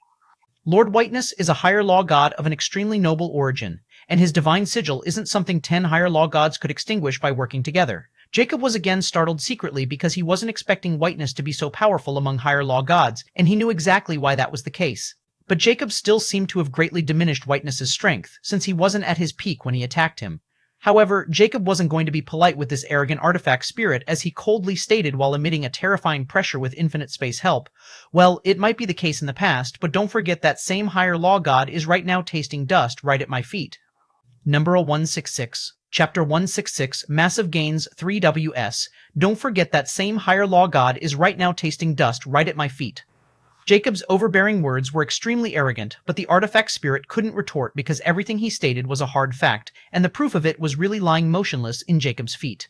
Lord Whiteness is a higher law god of an extremely noble origin, and his divine sigil isn't something 10 higher law gods could extinguish by working together. Jacob was again startled secretly because he wasn't expecting Whiteness to be so powerful among higher law gods, and he knew exactly why that was the case. But Jacob still seemed to have greatly diminished Whiteness's strength, since he wasn't at his peak when he attacked him. However, Jacob wasn't going to be polite with this arrogant artifact spirit, as he coldly stated while emitting a terrifying pressure with infinite space help. Well, it might be the case in the past, but don't forget that same higher law god is right now tasting dust right at my feet. Number 166. Chapter 166, Massive Gains 3WS. Don't forget that same higher law god is right now tasting dust right at my feet. Jacob's overbearing words were extremely arrogant, but the artifact spirit couldn't retort because everything he stated was a hard fact, and the proof of it was really lying motionless in Jacob's feet.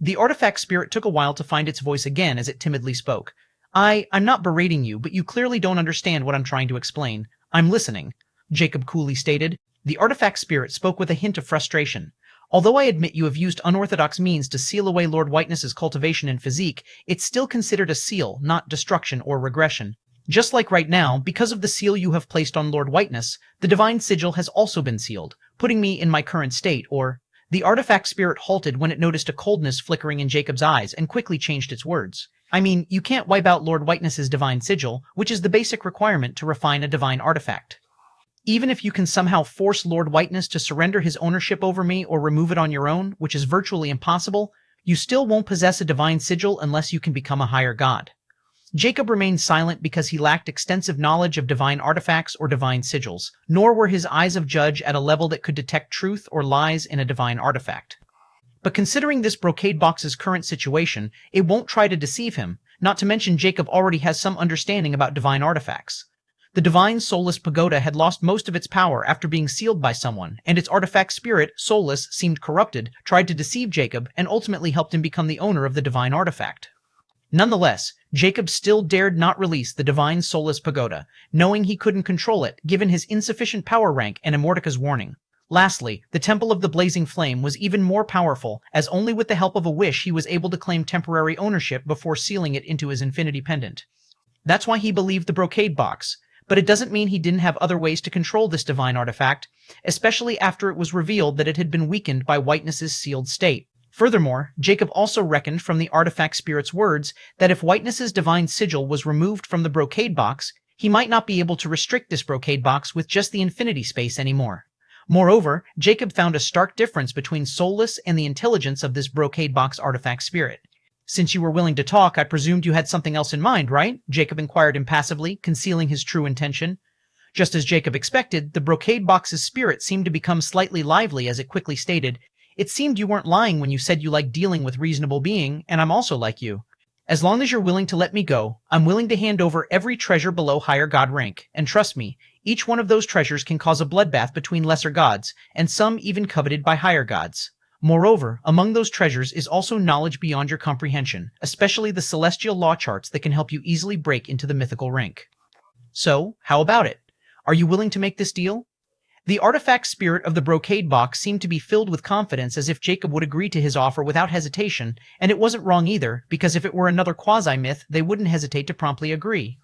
The artifact spirit took a while to find its voice again as it timidly spoke. I'm not berating you, but you clearly don't understand what I'm trying to explain. I'm listening, Jacob coolly stated. The artifact spirit spoke with a hint of frustration. Although I admit you have used unorthodox means to seal away Lord Whiteness's cultivation and physique, it's still considered a seal, not destruction or regression. Just like right now, because of the seal you have placed on Lord Whiteness, the divine sigil has also been sealed, putting me in my current state, or... The artifact spirit halted when it noticed a coldness flickering in Jacob's eyes and quickly changed its words. I mean, you can't wipe out Lord Whiteness's divine sigil, which is the basic requirement to refine a divine artifact. Even if you can somehow force Lord Whiteness to surrender his ownership over me or remove it on your own, which is virtually impossible, you still won't possess a divine sigil unless you can become a higher god. Jacob remained silent because he lacked extensive knowledge of divine artifacts or divine sigils, nor were his eyes of judge at a level that could detect truth or lies in a divine artifact. But considering this brocade box's current situation, it won't try to deceive him, not to mention Jacob already has some understanding about divine artifacts. The divine soulless pagoda had lost most of its power after being sealed by someone, and its artifact spirit, soulless, seemed corrupted, tried to deceive Jacob, and ultimately helped him become the owner of the divine artifact. Nonetheless, Jacob still dared not release the divine soulless pagoda, knowing he couldn't control it given his insufficient power rank and Immortica's warning. Lastly, the Temple of the Blazing Flame was even more powerful, as only with the help of a wish he was able to claim temporary ownership before sealing it into his infinity pendant. That's why he believed the brocade box, but it doesn't mean he didn't have other ways to control this divine artifact, especially after it was revealed that it had been weakened by Whiteness's sealed state. Furthermore, Jacob also reckoned from the artifact spirit's words that if Whiteness's divine sigil was removed from the brocade box, he might not be able to restrict this brocade box with just the infinity space anymore. Moreover, Jacob found a stark difference between soulless and the intelligence of this brocade box artifact spirit. Since you were willing to talk, I presumed you had something else in mind, right? Jacob inquired impassively, concealing his true intention. Just as Jacob expected, the brocade box's spirit seemed to become slightly lively as it quickly stated, "It seemed you weren't lying when you said you like dealing with reasonable being, and I'm also like you. As long as you're willing to let me go, I'm willing to hand over every treasure below higher god rank, and trust me, each one of those treasures can cause a bloodbath between lesser gods, and some even coveted by higher gods. Moreover, among those treasures is also knowledge beyond your comprehension, especially the celestial law charts that can help you easily break into the mythical rank. So, how about it? Are you willing to make this deal?" The artifact spirit of the brocade box seemed to be filled with confidence as if Jacob would agree to his offer without hesitation, and it wasn't wrong either, because if it were another quasi-myth, they wouldn't hesitate to promptly agree.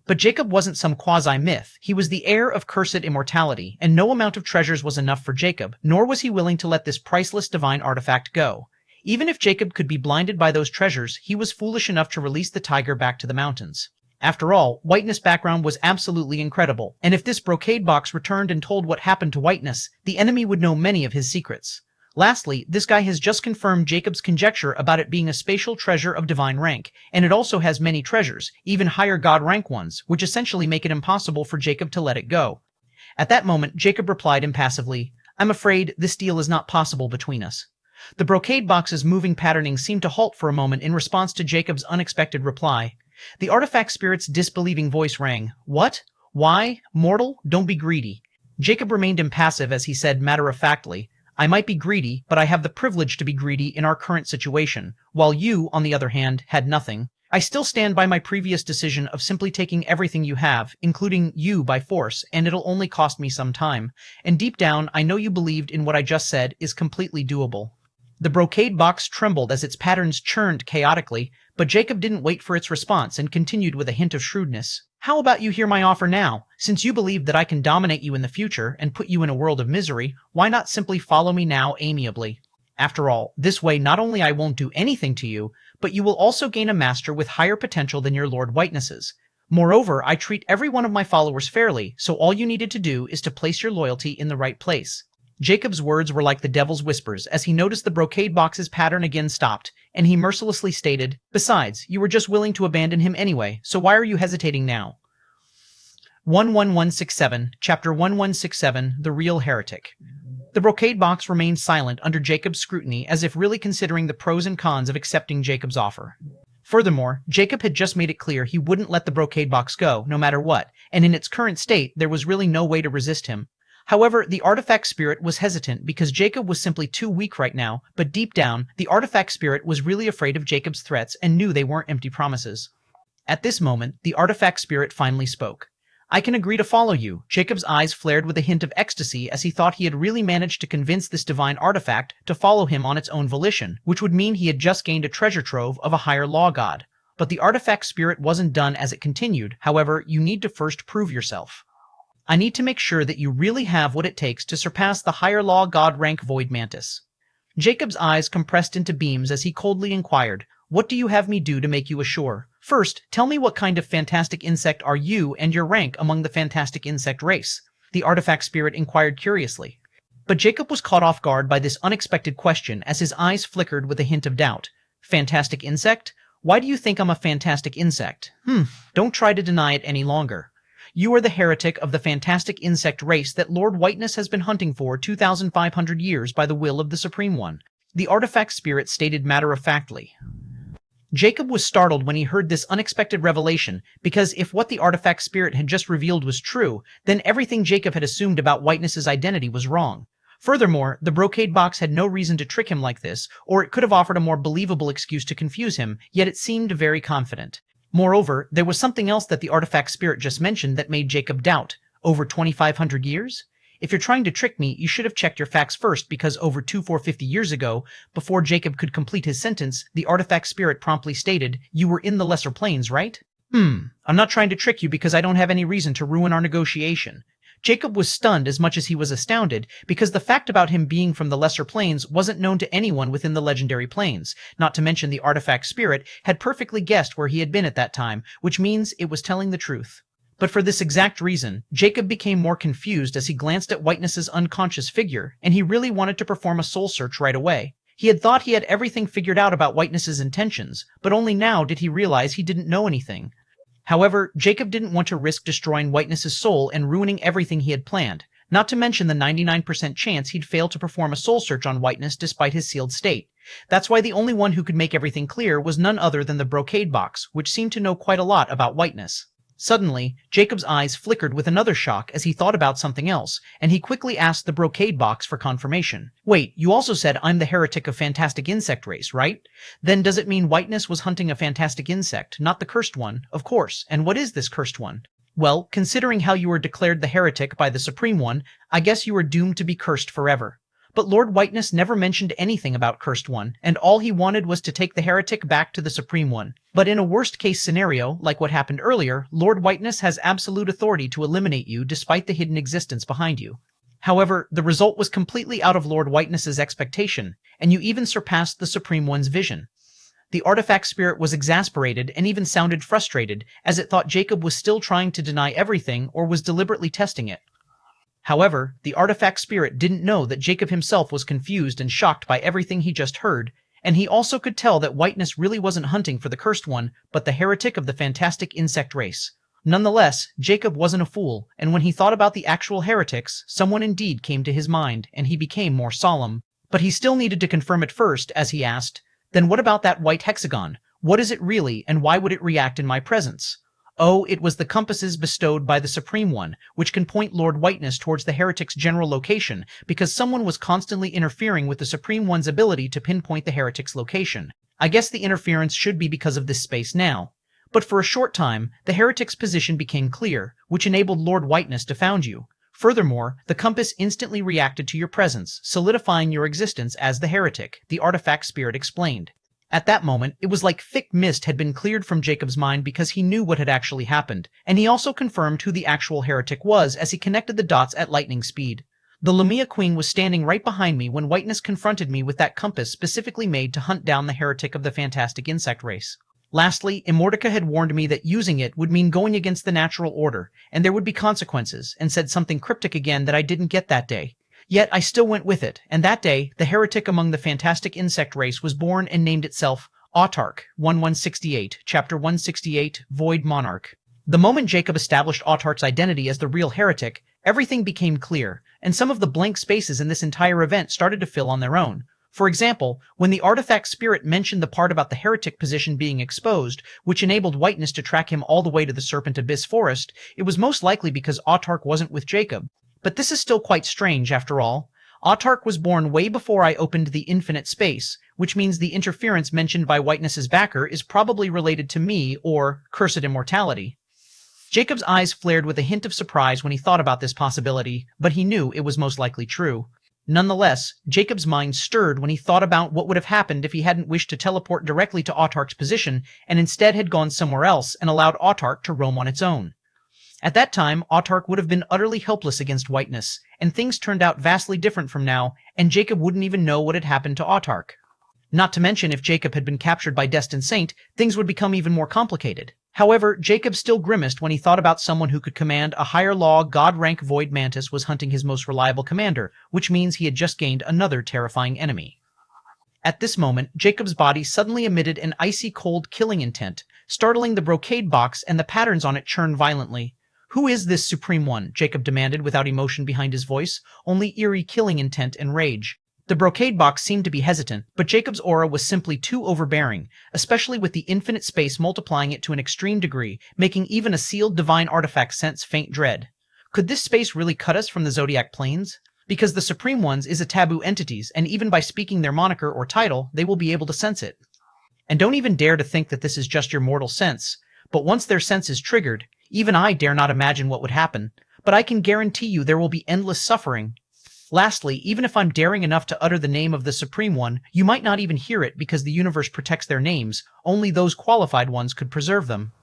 But Jacob wasn't some quasi-myth, he was the heir of Cursed Immortality, and no amount of treasures was enough for Jacob, nor was he willing to let this priceless divine artifact go. Even if Jacob could be blinded by those treasures, he was foolish enough to release the tiger back to the mountains. After all, Whiteness' background was absolutely incredible, and if this brocade box returned and told what happened to Whiteness, the enemy would know many of his secrets. Lastly, this guy has just confirmed Jacob's conjecture about it being a spatial treasure of divine rank, and it also has many treasures, even higher god rank ones, which essentially make it impossible for Jacob to let it go. At that moment, Jacob replied impassively, "I'm afraid this deal is not possible between us." The brocade box's moving patterning seemed to halt for a moment in response to Jacob's unexpected reply. The artifact spirit's disbelieving voice rang. "What? Why? Mortal, don't be greedy." Jacob remained impassive as he said matter-of-factly, "I might be greedy, but I have the privilege to be greedy in our current situation, while you, on the other hand, had nothing. I still stand by my previous decision of simply taking everything you have, including you by force, and it'll only cost me some time. And deep down, I know you believed in what I just said is completely doable." The brocade box trembled as its patterns churned chaotically, but Jacob didn't wait for its response and continued with a hint of shrewdness. "How about you hear my offer now? Since you believe that I can dominate you in the future and put you in a world of misery, why not simply follow me now amiably? After all, this way not only I won't do anything to you, but you will also gain a master with higher potential than your Lord Whiteness's. Moreover, I treat every one of my followers fairly, so all you needed to do is to place your loyalty in the right place." Jacob's words were like the devil's whispers as he noticed the brocade box's pattern again stopped, and he mercilessly stated, "Besides, you were just willing to abandon him anyway, so why are you hesitating now?" 11167, Chapter 1167, The Real Heretic. The brocade box remained silent under Jacob's scrutiny as if really considering the pros and cons of accepting Jacob's offer. Furthermore, Jacob had just made it clear he wouldn't let the brocade box go, no matter what, and in its current state, there was really no way to resist him. However, the artifact spirit was hesitant because Jacob was simply too weak right now, but deep down, the artifact spirit was really afraid of Jacob's threats and knew they weren't empty promises. At this moment, the artifact spirit finally spoke. I can agree to follow you. Jacob's eyes flared with a hint of ecstasy as he thought he had really managed to convince this divine artifact to follow him on its own volition, which would mean he had just gained a treasure trove of a higher law god. But the artifact spirit wasn't done as it continued. However, you need to first prove yourself. I need to make sure that you really have what it takes to surpass the higher law god rank Void Mantis. Jacob's eyes compressed into beams as he coldly inquired, what do you have me do to make you assure? First, tell me what kind of fantastic insect are you and your rank among the fantastic insect race? The artifact spirit inquired curiously. But Jacob was caught off guard by this unexpected question as his eyes flickered with a hint of doubt. Fantastic insect? Why do you think I'm a fantastic insect? Don't try to deny it any longer. You are the heretic of the fantastic insect race that Lord Whiteness has been hunting for 2,500 years by the will of the Supreme One. The artifact spirit stated matter-of-factly. Jacob was startled when he heard this unexpected revelation, because if what the artifact spirit had just revealed was true, then everything Jacob had assumed about Whiteness's identity was wrong. Furthermore, the brocade box had no reason to trick him like this, or it could have offered a more believable excuse to confuse him, yet it seemed very confident. Moreover, there was something else that the artifact spirit just mentioned that made Jacob doubt. Over 2,500 years? If you're trying to trick me, you should have checked your facts first, because over 2,450 years ago, before Jacob could complete his sentence, the artifact spirit promptly stated, you were in the lesser planes, right? I'm not trying to trick you because I don't have any reason to ruin our negotiation. Jacob was stunned as much as he was astounded, because the fact about him being from the lesser planes wasn't known to anyone within the legendary planes, not to mention the artifact spirit had perfectly guessed where he had been at that time, which means it was telling the truth. But for this exact reason, Jacob became more confused as he glanced at Whiteness's unconscious figure, and he really wanted to perform a soul search right away. He had thought he had everything figured out about Whiteness's intentions, but only now did he realize he didn't know anything. However, Jacob didn't want to risk destroying Whiteness's soul and ruining everything he had planned, not to mention the 99% chance he'd fail to perform a soul search on Whiteness despite his sealed state. That's why the only one who could make everything clear was none other than the brocade box, which seemed to know quite a lot about Whiteness. Suddenly, Jacob's eyes flickered with another shock as he thought about something else, and he quickly asked the brocade box for confirmation. Wait, you also said I'm the heretic of fantastic insect race, right? Then does it mean Whiteness was hunting a fantastic insect, not the cursed one? Of course. And what is this cursed one? Well, considering how you were declared the heretic by the Supreme One, I guess you are doomed to be cursed forever. But Lord Whiteness never mentioned anything about Cursed One, and all he wanted was to take the heretic back to the Supreme One. But in a worst-case scenario, like what happened earlier, Lord Whiteness has absolute authority to eliminate you despite the hidden existence behind you. However, the result was completely out of Lord Whiteness's expectation, and you even surpassed the Supreme One's vision. The artifact spirit was exasperated and even sounded frustrated, as it thought Jacob was still trying to deny everything or was deliberately testing it. However, the artifact spirit didn't know that Jacob himself was confused and shocked by everything he just heard, and he also could tell that Whiteness really wasn't hunting for the Cursed One, but the heretic of the fantastic insect race. Nonetheless, Jacob wasn't a fool, and when he thought about the actual heretics, someone indeed came to his mind, and he became more solemn. But he still needed to confirm it first, as he asked, then what about that white hexagon? What is it really, and why would it react in my presence? Oh, it was the compasses bestowed by the Supreme One, which can point Lord Whiteness towards the heretic's general location, because someone was constantly interfering with the Supreme One's ability to pinpoint the heretic's location. I guess the interference should be because of this space now. But for a short time, the heretic's position became clear, which enabled Lord Whiteness to found you. Furthermore, the compass instantly reacted to your presence, solidifying your existence as the heretic, the artifact spirit explained. At that moment, it was like thick mist had been cleared from Jacob's mind because he knew what had actually happened, and he also confirmed who the actual heretic was as he connected the dots at lightning speed. The Lamia Queen was standing right behind me when Whiteness confronted me with that compass specifically made to hunt down the heretic of the fantastic insect race. Lastly, Immortality had warned me that using it would mean going against the natural order, and there would be consequences, and said something cryptic again that I didn't get that day. Yet I still went with it, and that day, the heretic among the fantastic insect race was born and named itself Autarch, 1168, Chapter 168, Void Monarch. The moment Jacob established Autarch's identity as the real heretic, everything became clear, and some of the blank spaces in this entire event started to fill on their own. For example, when the artifact spirit mentioned the part about the heretic position being exposed, which enabled Whiteness to track him all the way to the Serpent Abyss Forest, it was most likely because Autark wasn't with Jacob. But this is still quite strange, after all. Autark was born way before I opened the infinite space, which means the interference mentioned by Whiteness's backer is probably related to me or Cursed Immortality. Jacob's eyes flared with a hint of surprise when he thought about this possibility, but he knew it was most likely true. Nonetheless, Jacob's mind stirred when he thought about what would have happened if he hadn't wished to teleport directly to Autark's position and instead had gone somewhere else and allowed Autark to roam on its own. At that time, Autark would have been utterly helpless against Whiteness, and things turned out vastly different from now, and Jacob wouldn't even know what had happened to Autark. Not to mention, if Jacob had been captured by Destined Saint, things would become even more complicated. However, Jacob still grimaced when he thought about someone who could command a higher law god-rank Void Mantis was hunting his most reliable commander, which means he had just gained another terrifying enemy. At this moment, Jacob's body suddenly emitted an icy cold killing intent, startling the brocade box, and the patterns on it churned violently. "Who is this Supreme One?" Jacob demanded without emotion behind his voice, only eerie killing intent and rage. The brocade box seemed to be hesitant, but Jacob's aura was simply too overbearing, especially with the infinite space multiplying it to an extreme degree, making even a sealed divine artifact sense faint dread. Could this space really cut us from the Zodiac Planes? Because the Supreme Ones is a taboo entities, and even by speaking their moniker or title, they will be able to sense it. And don't even dare to think that this is just your mortal sense, but once their sense is triggered, even I dare not imagine what would happen, but I can guarantee you there will be endless suffering. Lastly, even if I'm daring enough to utter the name of the Supreme One, you might not even hear it because the universe protects their names. Only those qualified ones could preserve them.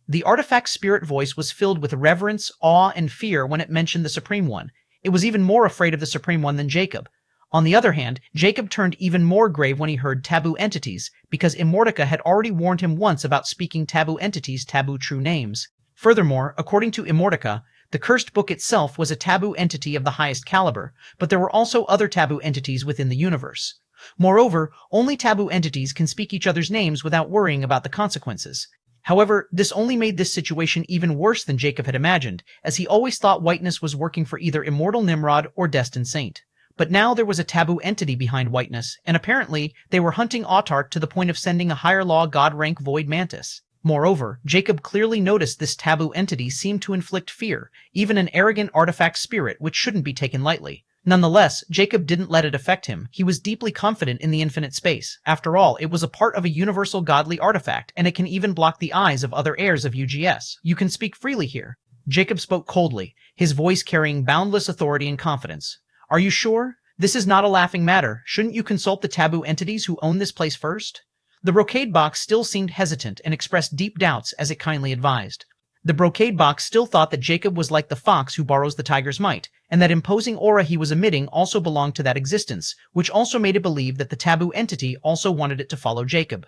The artifact spirit voice was filled with reverence, awe, and fear when it mentioned the Supreme One. It was even more afraid of the Supreme One than Jacob. On the other hand, Jacob turned even more grave when he heard taboo entities, because Immortica had already warned him once about speaking taboo entities' taboo true names. Furthermore, according to Immortica, the cursed book itself was a taboo entity of the highest caliber, but there were also other taboo entities within the universe. Moreover, only taboo entities can speak each other's names without worrying about the consequences. However, this only made this situation even worse than Jacob had imagined, as he always thought Whiteness was working for either Immortal Nimrod or Destined Saint. But now there was a taboo entity behind Whiteness, and apparently they were hunting Autark to the point of sending a higher law god-rank Void Mantis. Moreover, Jacob clearly noticed this taboo entity seemed to inflict fear, even an arrogant artifact spirit, which shouldn't be taken lightly. Nonetheless, Jacob didn't let it affect him. He was deeply confident in the infinite space. After all, it was a part of a universal godly artifact, and it can even block the eyes of other heirs of UGS. You can speak freely here. Jacob spoke coldly, his voice carrying boundless authority and confidence. Are you sure? This is not a laughing matter. Shouldn't you consult the taboo entities who own this place first? The brocade box still seemed hesitant and expressed deep doubts as it kindly advised. The brocade box still thought that Jacob was like the fox who borrows the tiger's might, and that imposing aura he was emitting also belonged to that existence, which also made it believe that the taboo entity also wanted it to follow Jacob.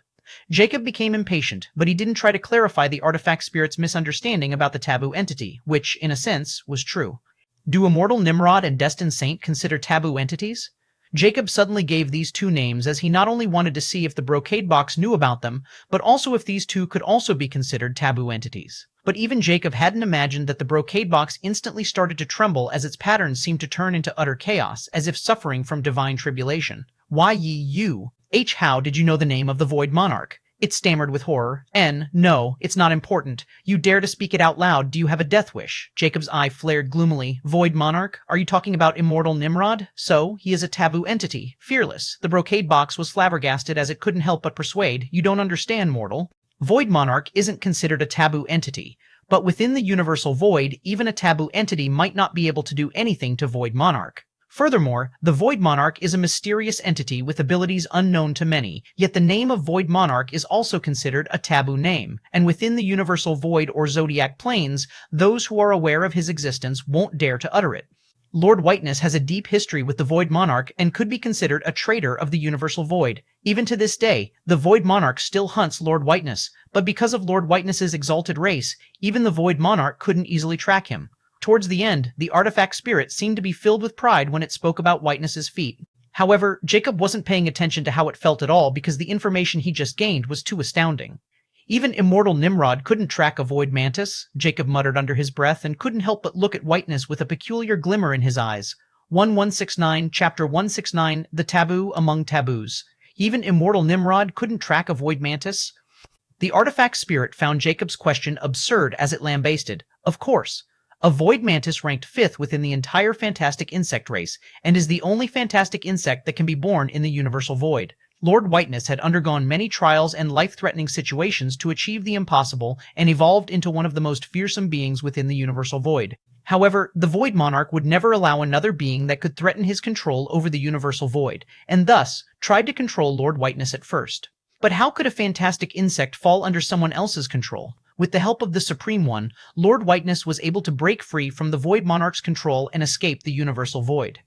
Jacob became impatient, but he didn't try to clarify the artifact spirit's misunderstanding about the taboo entity, which, in a sense, was true. Do Immortal Nimrod and Destined Saint consider taboo entities? Jacob suddenly gave these two names as he not only wanted to see if the brocade box knew about them, but also if these two could also be considered taboo entities. But even Jacob hadn't imagined that the brocade box instantly started to tremble as its patterns seemed to turn into utter chaos, as if suffering from divine tribulation. "Wahi, how did you know the name of the Void Monarch?" It stammered with horror. No, it's not important. You dare to speak it out loud. Do you have a death wish?" Jacob's eye flared gloomily. "Void Monarch? Are you talking about Immortal Nimrod? So, he is a taboo entity. Fearless." The brocade box was flabbergasted as it couldn't help but persuade. "You don't understand, mortal. Void Monarch isn't considered a taboo entity. But within the universal void, even a taboo entity might not be able to do anything to Void Monarch. Furthermore, the Void Monarch is a mysterious entity with abilities unknown to many, yet the name of Void Monarch is also considered a taboo name, and within the universal void or zodiac planes, those who are aware of his existence won't dare to utter it. Lord Whiteness has a deep history with the Void Monarch and could be considered a traitor of the universal void. Even to this day, the Void Monarch still hunts Lord Whiteness, but because of Lord Whiteness's exalted race, even the Void Monarch couldn't easily track him. Towards the end, the artifact spirit seemed to be filled with pride when it spoke about Whiteness's feat. However, Jacob wasn't paying attention to how it felt at all because the information he just gained was too astounding. "Even Immortal Nimrod couldn't track a Void Mantis," Jacob muttered under his breath and couldn't help but look at Whiteness with a peculiar glimmer in his eyes. 1169, Chapter 169, The Taboo Among Taboos. Even immortal Nimrod couldn't track a void mantis? The artifact spirit found Jacob's question absurd as it lambasted. Of course. A void mantis ranked 5th within the entire fantastic insect race, and is the only fantastic insect that can be born in the universal void. Lord Whiteness had undergone many trials and life-threatening situations to achieve the impossible and evolved into one of the most fearsome beings within the universal void. However, the Void Monarch would never allow another being that could threaten his control over the universal void, and thus tried to control Lord Whiteness at first. But how could a fantastic insect fall under someone else's control? With the help of the Supreme One, Lord Whiteness was able to break free from the Void Monarch's control and escape the universal void.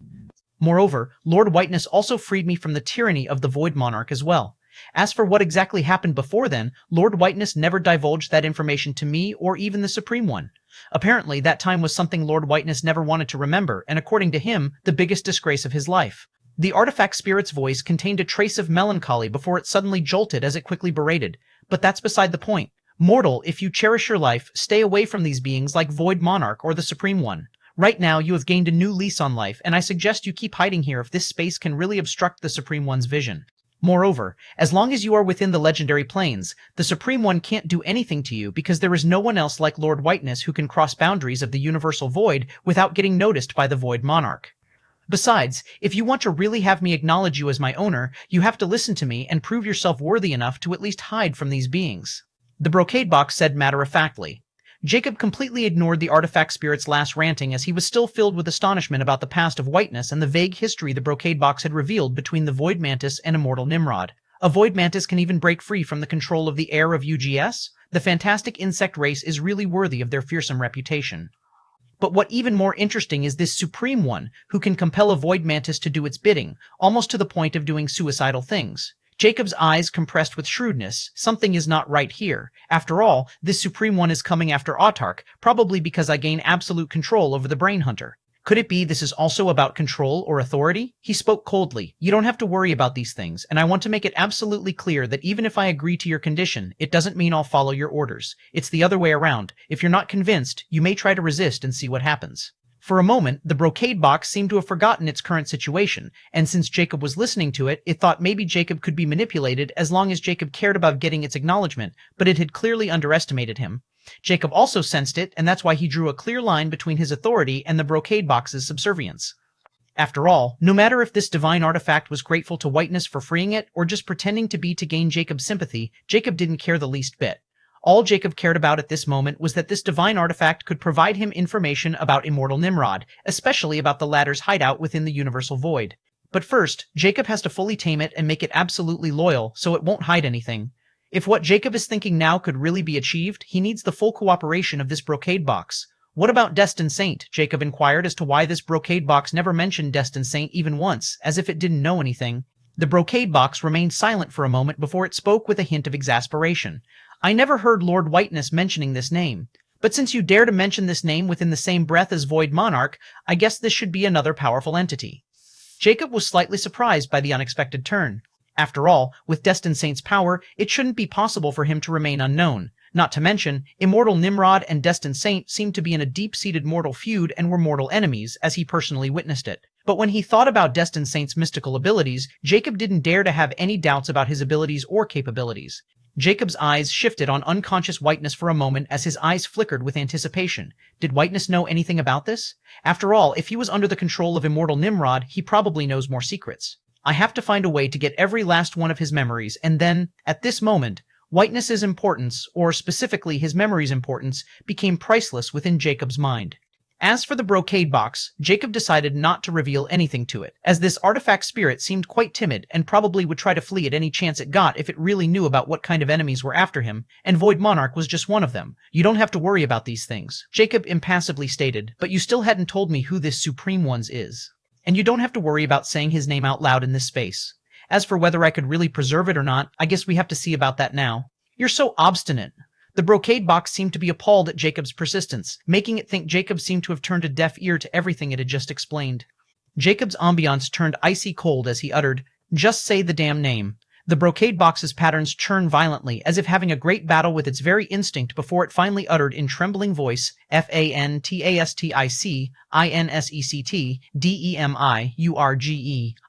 Moreover, Lord Whiteness also freed me from the tyranny of the Void Monarch as well. As for what exactly happened before then, Lord Whiteness never divulged that information to me or even the Supreme One. Apparently, that time was something Lord Whiteness never wanted to remember, and according to him, the biggest disgrace of his life. The artifact spirit's voice contained a trace of melancholy before it suddenly jolted as it quickly berated. But that's beside the point. Mortal, if you cherish your life, stay away from these beings like Void Monarch or the Supreme One. Right now, you have gained a new lease on life, and I suggest you keep hiding here if this space can really obstruct the Supreme One's vision. Moreover, as long as you are within the legendary planes, the Supreme One can't do anything to you because there is no one else like Lord Whiteness who can cross boundaries of the universal void without getting noticed by the Void Monarch. Besides, if you want to really have me acknowledge you as my owner, you have to listen to me and prove yourself worthy enough to at least hide from these beings. The brocade box said matter-of-factly. Jacob completely ignored the artifact spirit's last ranting as he was still filled with astonishment about the past of Whiteness and the vague history the brocade box had revealed between the Void Mantis and immortal Nimrod. A Void Mantis can even break free from the control of the heir of UGS? The fantastic insect race is really worthy of their fearsome reputation. But what even more interesting is this Supreme One, who can compel a Void Mantis to do its bidding, almost to the point of doing suicidal things. Jacob's eyes compressed with shrewdness. Something is not right here. After all, this Supreme One is coming after Autark, probably because I gain absolute control over the Brain Hunter. Could it be this is also about control or authority? He spoke coldly. You don't have to worry about these things, and I want to make it absolutely clear that even if I agree to your condition, it doesn't mean I'll follow your orders. It's the other way around. If you're not convinced, you may try to resist and see what happens. For a moment, the brocade box seemed to have forgotten its current situation, and since Jacob was listening to it, it thought maybe Jacob could be manipulated as long as Jacob cared about getting its acknowledgement, but it had clearly underestimated him. Jacob also sensed it, and that's why he drew a clear line between his authority and the brocade box's subservience. After all, no matter if this divine artifact was grateful to Whiteness for freeing it, or just pretending to be to gain Jacob's sympathy, Jacob didn't care the least bit. All Jacob cared about at this moment was that this divine artifact could provide him information about immortal Nimrod, especially about the latter's hideout within the universal void. But first, Jacob has to fully tame it and make it absolutely loyal, so it won't hide anything. If what Jacob is thinking now could really be achieved, he needs the full cooperation of this brocade box. What about Destined Saint? Jacob inquired as to why this brocade box never mentioned Destined Saint even once, as if it didn't know anything. The brocade box remained silent for a moment before it spoke with a hint of exasperation. I never heard Lord Whiteness mentioning this name. But since you dare to mention this name within the same breath as Void Monarch, I guess this should be another powerful entity. Jacob was slightly surprised by the unexpected turn. After all, with Destined Saint's power, it shouldn't be possible for him to remain unknown. Not to mention, immortal Nimrod and Destined Saint seemed to be in a deep-seated mortal feud and were mortal enemies, as he personally witnessed it. But when he thought about Destined Saint's mystical abilities, Jacob didn't dare to have any doubts about his abilities or capabilities. Jacob's eyes shifted on unconscious Whiteness for a moment as his eyes flickered with anticipation. Did Whiteness know anything about this? After all, if he was under the control of immortal Nimrod, he probably knows more secrets. I have to find a way to get every last one of his memories, and then, at this moment, Whiteness's importance, or specifically his memory's importance, became priceless within Jacob's mind. As for the brocade box, Jacob decided not to reveal anything to it, as this artifact spirit seemed quite timid and probably would try to flee at any chance it got if it really knew about what kind of enemies were after him, and Void Monarch was just one of them. You don't have to worry about these things, Jacob impassively stated, but you still hadn't told me who this Supreme One's is. And you don't have to worry about saying his name out loud in this space. As for whether I could really preserve it or not, I guess we have to see about that now. You're so obstinate. The brocade box seemed to be appalled at Jacob's persistence, making it think Jacob seemed to have turned a deaf ear to everything it had just explained. Jacob's ambiance turned icy cold as he uttered, "Just say the damn name." The brocade box's patterns churn violently, as if having a great battle with its very instinct before it finally uttered in trembling voice, Fantastic Insect Demiurge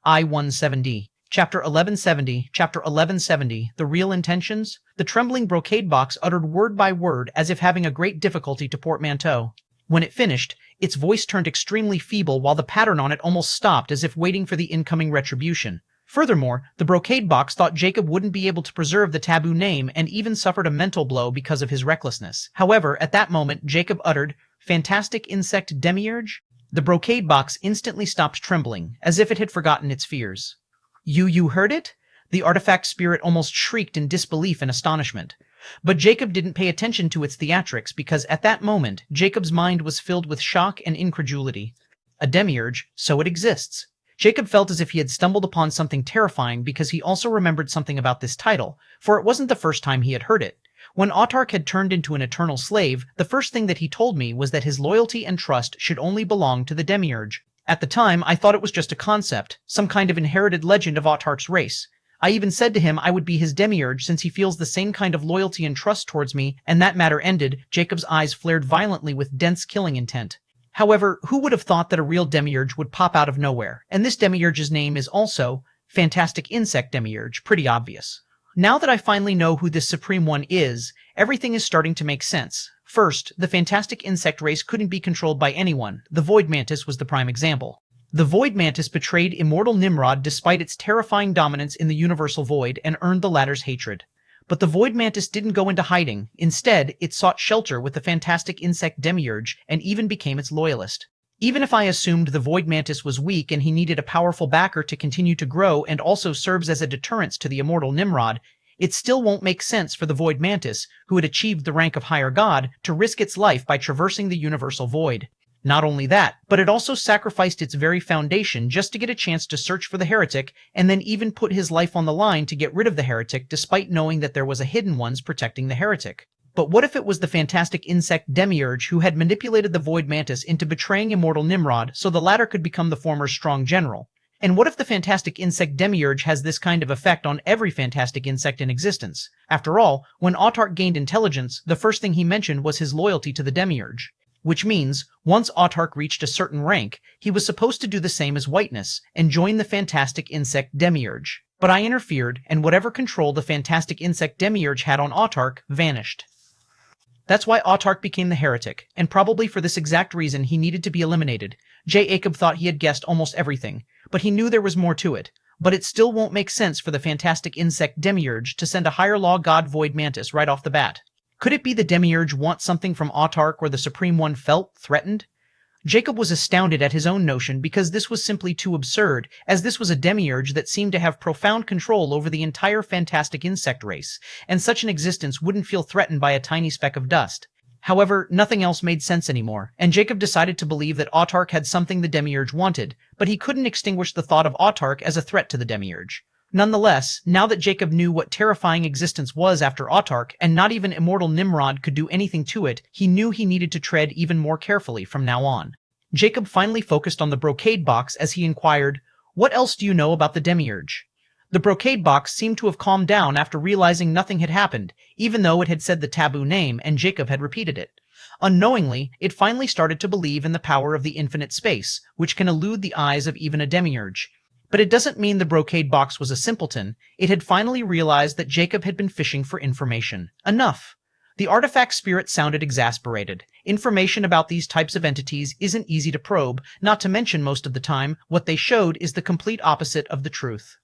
I-170. Chapter 1170, Chapter 1170, The Real Intentions? The trembling brocade box uttered word by word as if having a great difficulty to portmanteau. When it finished, its voice turned extremely feeble while the pattern on it almost stopped as if waiting for the incoming retribution. Furthermore, the brocade box thought Jacob wouldn't be able to preserve the taboo name and even suffered a mental blow because of his recklessness. However, at that moment, Jacob uttered, Fantastic Insect Demiurge? The brocade box instantly stopped trembling, as if it had forgotten its fears. You heard it? The artifact spirit almost shrieked in disbelief and astonishment. But Jacob didn't pay attention to its theatrics because at that moment, Jacob's mind was filled with shock and incredulity. A demiurge, so it exists. Jacob felt as if he had stumbled upon something terrifying because he also remembered something about this title, for it wasn't the first time he had heard it. When Autarch had turned into an eternal slave, the first thing that he told me was that his loyalty and trust should only belong to the demiurge. At the time, I thought it was just a concept, some kind of inherited legend of Autarch's race. I even said to him I would be his demiurge since he feels the same kind of loyalty and trust towards me, and that matter ended. Jacob's eyes flared violently with dense killing intent. However, who would have thought that a real demiurge would pop out of nowhere? And this demiurge's name is also Fantastic Insect Demiurge, pretty obvious. Now that I finally know who this Supreme One is, everything is starting to make sense. First, the fantastic insect race couldn't be controlled by anyone. The Void Mantis was the prime example. The Void Mantis betrayed immortal Nimrod despite its terrifying dominance in the universal void and earned the latter's hatred. But the Void Mantis didn't go into hiding. Instead, it sought shelter with the fantastic insect Demiurge and even became its loyalist. Even if I assumed the Void Mantis was weak and he needed a powerful backer to continue to grow and also serves as a deterrence to the immortal Nimrod, it still won't make sense for the Void Mantis, who had achieved the rank of higher god, to risk its life by traversing the universal void. Not only that, but it also sacrificed its very foundation just to get a chance to search for the heretic, and then even put his life on the line to get rid of the heretic despite knowing that there was a hidden ones protecting the heretic. But what if it was the fantastic insect Demiurge who had manipulated the Void Mantis into betraying immortal Nimrod so the latter could become the former's strong general? And what if the fantastic insect Demiurge has this kind of effect on every fantastic insect in existence? After all, when Autarch gained intelligence, the first thing he mentioned was his loyalty to the Demiurge. Which means, once Autarch reached a certain rank, he was supposed to do the same as Whiteness, and join the fantastic insect Demiurge. But I interfered, and whatever control the fantastic insect Demiurge had on Autarch vanished. That's why Autarch became the heretic, and probably for this exact reason he needed to be eliminated. Jacob thought he had guessed almost everything, but he knew there was more to it. But it still won't make sense for the fantastic insect Demiurge to send a higher law god Void Mantis right off the bat. Could it be the Demiurge wants something from Autarch where the Supreme One felt threatened? Jacob was astounded at his own notion because this was simply too absurd, as this was a Demiurge that seemed to have profound control over the entire fantastic insect race, and such an existence wouldn't feel threatened by a tiny speck of dust. However, nothing else made sense anymore, and Jacob decided to believe that Autarch had something the Demiurge wanted, but he couldn't extinguish the thought of Autarch as a threat to the Demiurge. Nonetheless, now that Jacob knew what terrifying existence was after Autarch, and not even immortal Nimrod could do anything to it, he knew he needed to tread even more carefully from now on. Jacob finally focused on the brocade box as he inquired, "What else do you know about the Demiurge?" The brocade box seemed to have calmed down after realizing nothing had happened, even though it had said the taboo name and Jacob had repeated it. Unknowingly, it finally started to believe in the power of the infinite space, which can elude the eyes of even a Demiurge. But it doesn't mean the brocade box was a simpleton. It had finally realized that Jacob had been fishing for information. Enough! The artifact spirit sounded exasperated. Information about these types of entities isn't easy to probe, not to mention most of the time, what they showed is the complete opposite of the truth.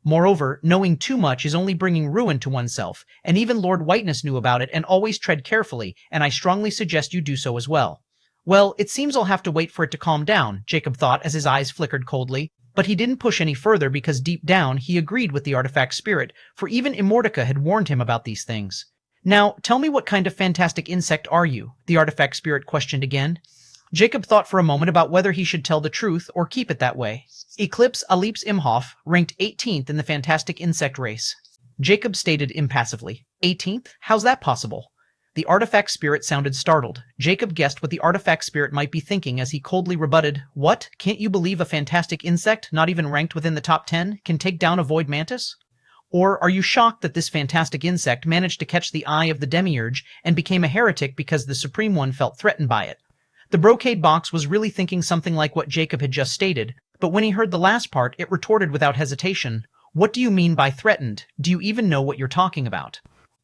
Moreover, knowing too much is only bringing ruin to oneself, and even Lord Whiteness knew about it and always tread carefully, and I strongly suggest you do so as well. Well, it seems I'll have to wait for it to calm down, Jacob thought as his eyes flickered coldly. But he didn't push any further because deep down he agreed with the artifact spirit, for even Immortica had warned him about these things. "Now, tell me what kind of fantastic insect are you?" the artifact spirit questioned again. Jacob thought for a moment about whether he should tell the truth or keep it that way. Eclipse Aleps Imhoff ranked 18th in the fantastic insect race. Jacob stated impassively, 18th? How's that possible? The artifact spirit sounded startled. Jacob guessed what the artifact spirit might be thinking as he coldly rebutted, "What? Can't you believe a fantastic insect, not even ranked within the top 10, can take down a Void Mantis?" Or are you shocked that this fantastic insect managed to catch the eye of the demiurge and became a heretic because the Supreme One felt threatened by it? The brocade box was really thinking something like what Jacob had just stated, but when he heard the last part, it retorted without hesitation. What do you mean by threatened? Do you even know what you're talking about?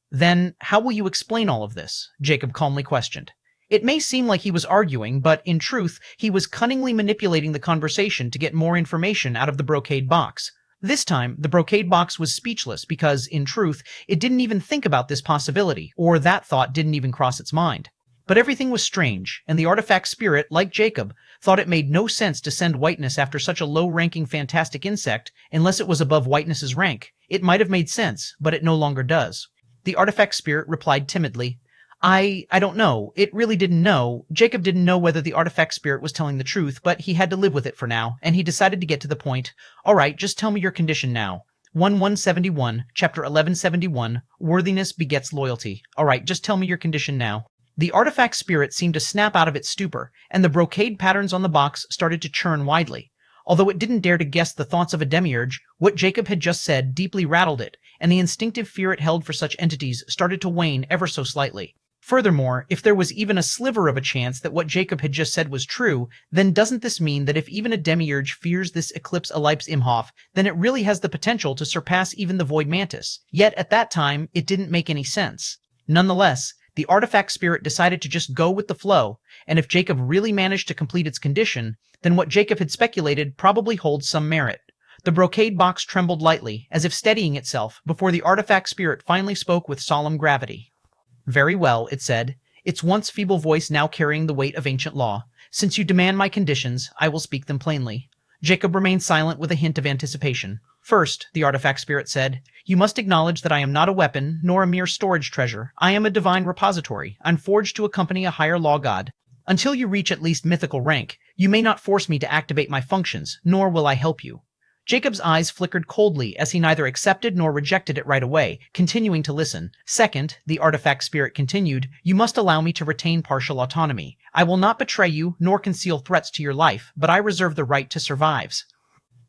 Then, how will you explain all of this? Jacob calmly questioned. It may seem like he was arguing, but in truth, he was cunningly manipulating the conversation to get more information out of the brocade box. This time, the brocade box was speechless because, in truth, it didn't even think about this possibility, or that thought didn't even cross its mind. But everything was strange, and the artifact spirit, like Jacob, thought it made no sense to send Whiteness after such a low-ranking fantastic insect unless it was above Whiteness's rank. It might have made sense, but it no longer does. The artifact spirit replied timidly, I don't know. It really didn't know. Jacob didn't know whether the artifact spirit was telling the truth, but he had to live with it for now, and he decided to get to the point. All right, just tell me your condition now. 1171, chapter 1171, worthiness begets loyalty. All right, just tell me your condition now. The artifact spirit seemed to snap out of its stupor, and the brocade patterns on the box started to churn widely. Although it didn't dare to guess the thoughts of a demiurge, what Jacob had just said deeply rattled it, and the instinctive fear it held for such entities started to wane ever so slightly. Furthermore, if there was even a sliver of a chance that what Jacob had just said was true, then doesn't this mean that if even a demiurge fears this Eclipse Ellipse Imhoff, then it really has the potential to surpass even the Void Mantis? Yet at that time, it didn't make any sense. Nonetheless, the artifact spirit decided to just go with the flow, and if Jacob really managed to complete its condition, then what Jacob had speculated probably holds some merit. The brocade box trembled lightly, as if steadying itself, before the artifact spirit finally spoke with solemn gravity. Very well, it said, its once feeble voice now carrying the weight of ancient law. Since you demand my conditions, I will speak them plainly. Jacob remained silent with a hint of anticipation. First, the artifact spirit said, you must acknowledge that I am not a weapon, nor a mere storage treasure. I am a divine repository. I'm forged to accompany a higher law god. Until you reach at least mythical rank, you may not force me to activate my functions, nor will I help you. Jacob's eyes flickered coldly as he neither accepted nor rejected it right away, continuing to listen. Second, the artifact spirit continued, you must allow me to retain partial autonomy. I will not betray you, nor conceal threats to your life, but I reserve the right to survive.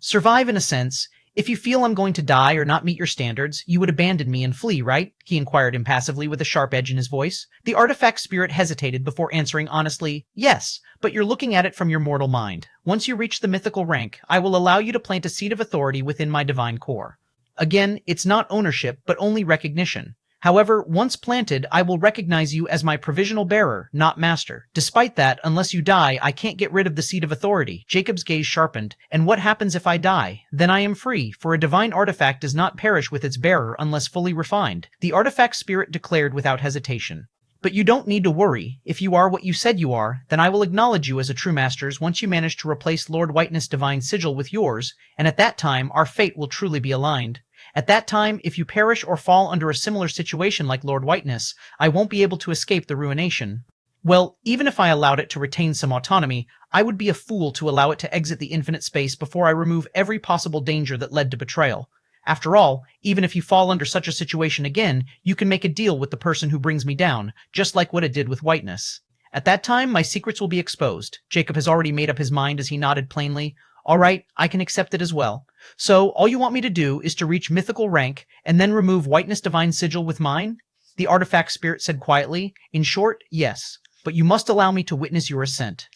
Survive in a sense. If you feel I'm going to die or not meet your standards, you would abandon me and flee, right? He inquired impassively with a sharp edge in his voice. The artifact spirit hesitated before answering honestly, yes, but you're looking at it from your mortal mind. Once you reach the mythical rank, I will allow you to plant a seed of authority within my divine core. Again, it's not ownership, but only recognition. However, once planted, I will recognize you as my provisional bearer, not master. Despite that, unless you die, I can't get rid of the seat of authority. Jacob's gaze sharpened. And what happens if I die? Then I am free, for a divine artifact does not perish with its bearer unless fully refined. The artifact spirit declared without hesitation. But you don't need to worry. If you are what you said you are, then I will acknowledge you as a true masters once you manage to replace Lord Whiteness' divine sigil with yours, and at that time our fate will truly be aligned. At that time, if you perish or fall under a similar situation like Lord Whiteness, I won't be able to escape the ruination. Well, even if I allowed it to retain some autonomy, I would be a fool to allow it to exit the infinite space before I remove every possible danger that led to betrayal. After all, even if you fall under such a situation again, you can make a deal with the person who brings me down, just like what it did with Whiteness. At that time, my secrets will be exposed. Jacob has already made up his mind as he nodded plainly. All right, I can accept it as well. So, all you want me to do is to reach mythical rank, and then remove Whiteness' divine sigil with mine? The artifact spirit said quietly. In short, yes. But you must allow me to witness your ascent.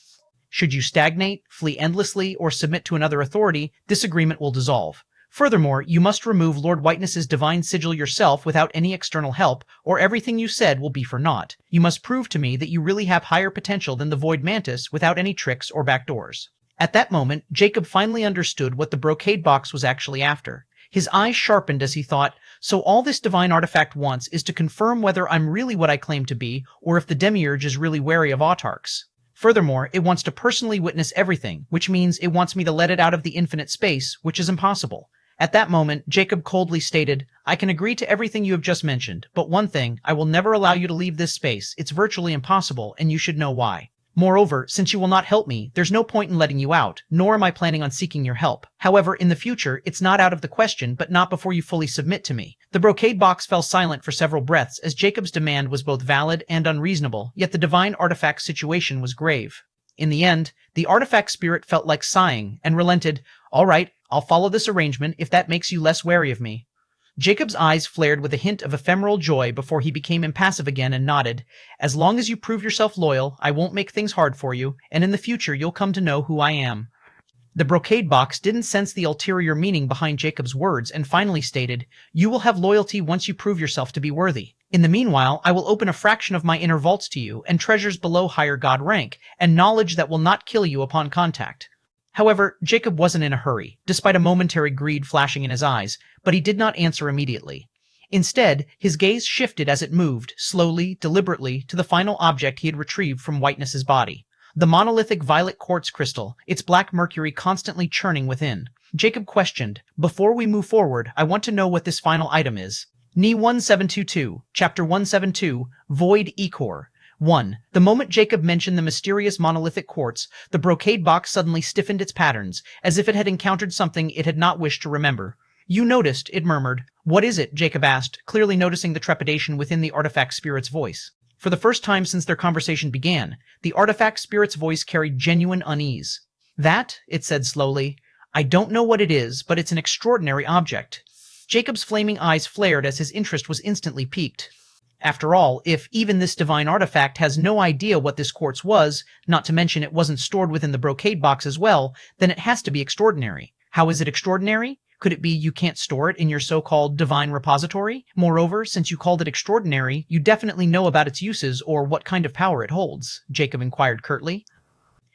Should you stagnate, flee endlessly, or submit to another authority, this agreement will dissolve. Furthermore, you must remove Lord Whiteness' divine sigil yourself without any external help, or everything you said will be for naught. You must prove to me that you really have higher potential than the Void Mantis without any tricks or backdoors. At that moment, Jacob finally understood what the brocade box was actually after. His eyes sharpened as he thought, so all this divine artifact wants is to confirm whether I'm really what I claim to be, or if the demiurge is really wary of autarchs. Furthermore, it wants to personally witness everything, which means it wants me to let it out of the infinite space, which is impossible. At that moment, Jacob coldly stated, I can agree to everything you have just mentioned, but one thing, I will never allow you to leave this space. It's virtually impossible, and you should know why. Moreover, since you will not help me, there's no point in letting you out, nor am I planning on seeking your help. However, in the future, it's not out of the question, but not before you fully submit to me. The brocade box fell silent for several breaths as Jacob's demand was both valid and unreasonable, yet the divine artifact situation was grave. In the end, the artifact spirit felt like sighing and relented. All right, I'll follow this arrangement if that makes you less wary of me. Jacob's eyes flared with a hint of ephemeral joy before he became impassive again and nodded. As long as you prove yourself loyal, I won't make things hard for you, and in the future you'll come to know who I am. The brocade box didn't sense the ulterior meaning behind Jacob's words and finally stated, "You will have loyalty once you prove yourself to be worthy. In the meanwhile, I will open a fraction of my inner vaults to you, and treasures below higher god rank, and knowledge that will not kill you upon contact." However, Jacob wasn't in a hurry, despite a momentary greed flashing in his eyes, but he did not answer immediately. Instead, his gaze shifted as it moved, slowly, deliberately, to the final object he had retrieved from Whiteness's body. The monolithic violet quartz crystal, its black mercury constantly churning within. Jacob questioned, "Before we move forward, I want to know what this final item is." Ni 1722, Chapter 172, Void Echor. 1. The moment Jacob mentioned the mysterious monolithic quartz, the brocade box suddenly stiffened its patterns, as if it had encountered something it had not wished to remember. "You noticed," it murmured. "What is it?" Jacob asked, clearly noticing the trepidation within the artifact spirit's voice. For the first time since their conversation began, the artifact spirit's voice carried genuine unease. "That," it said slowly, "I don't know what it is, but it's an extraordinary object." Jacob's flaming eyes flared as his interest was instantly piqued. After all, if even this divine artifact has no idea what this quartz was, not to mention it wasn't stored within the brocade box as well, then it has to be extraordinary. How is it extraordinary? Could it be you can't store it in your so-called divine repository? Moreover, since you called it extraordinary, you definitely know about its uses or what kind of power it holds, Jacob inquired curtly.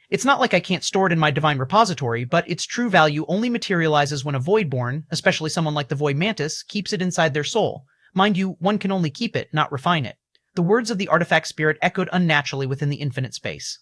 "It's not like I can't store it in my divine repository, but its true value only materializes when a Voidborn, especially someone like the Void Mantis, keeps it inside their soul. Mind you, one can only keep it, not refine it." The words of the artifact spirit echoed unnaturally within the infinite space.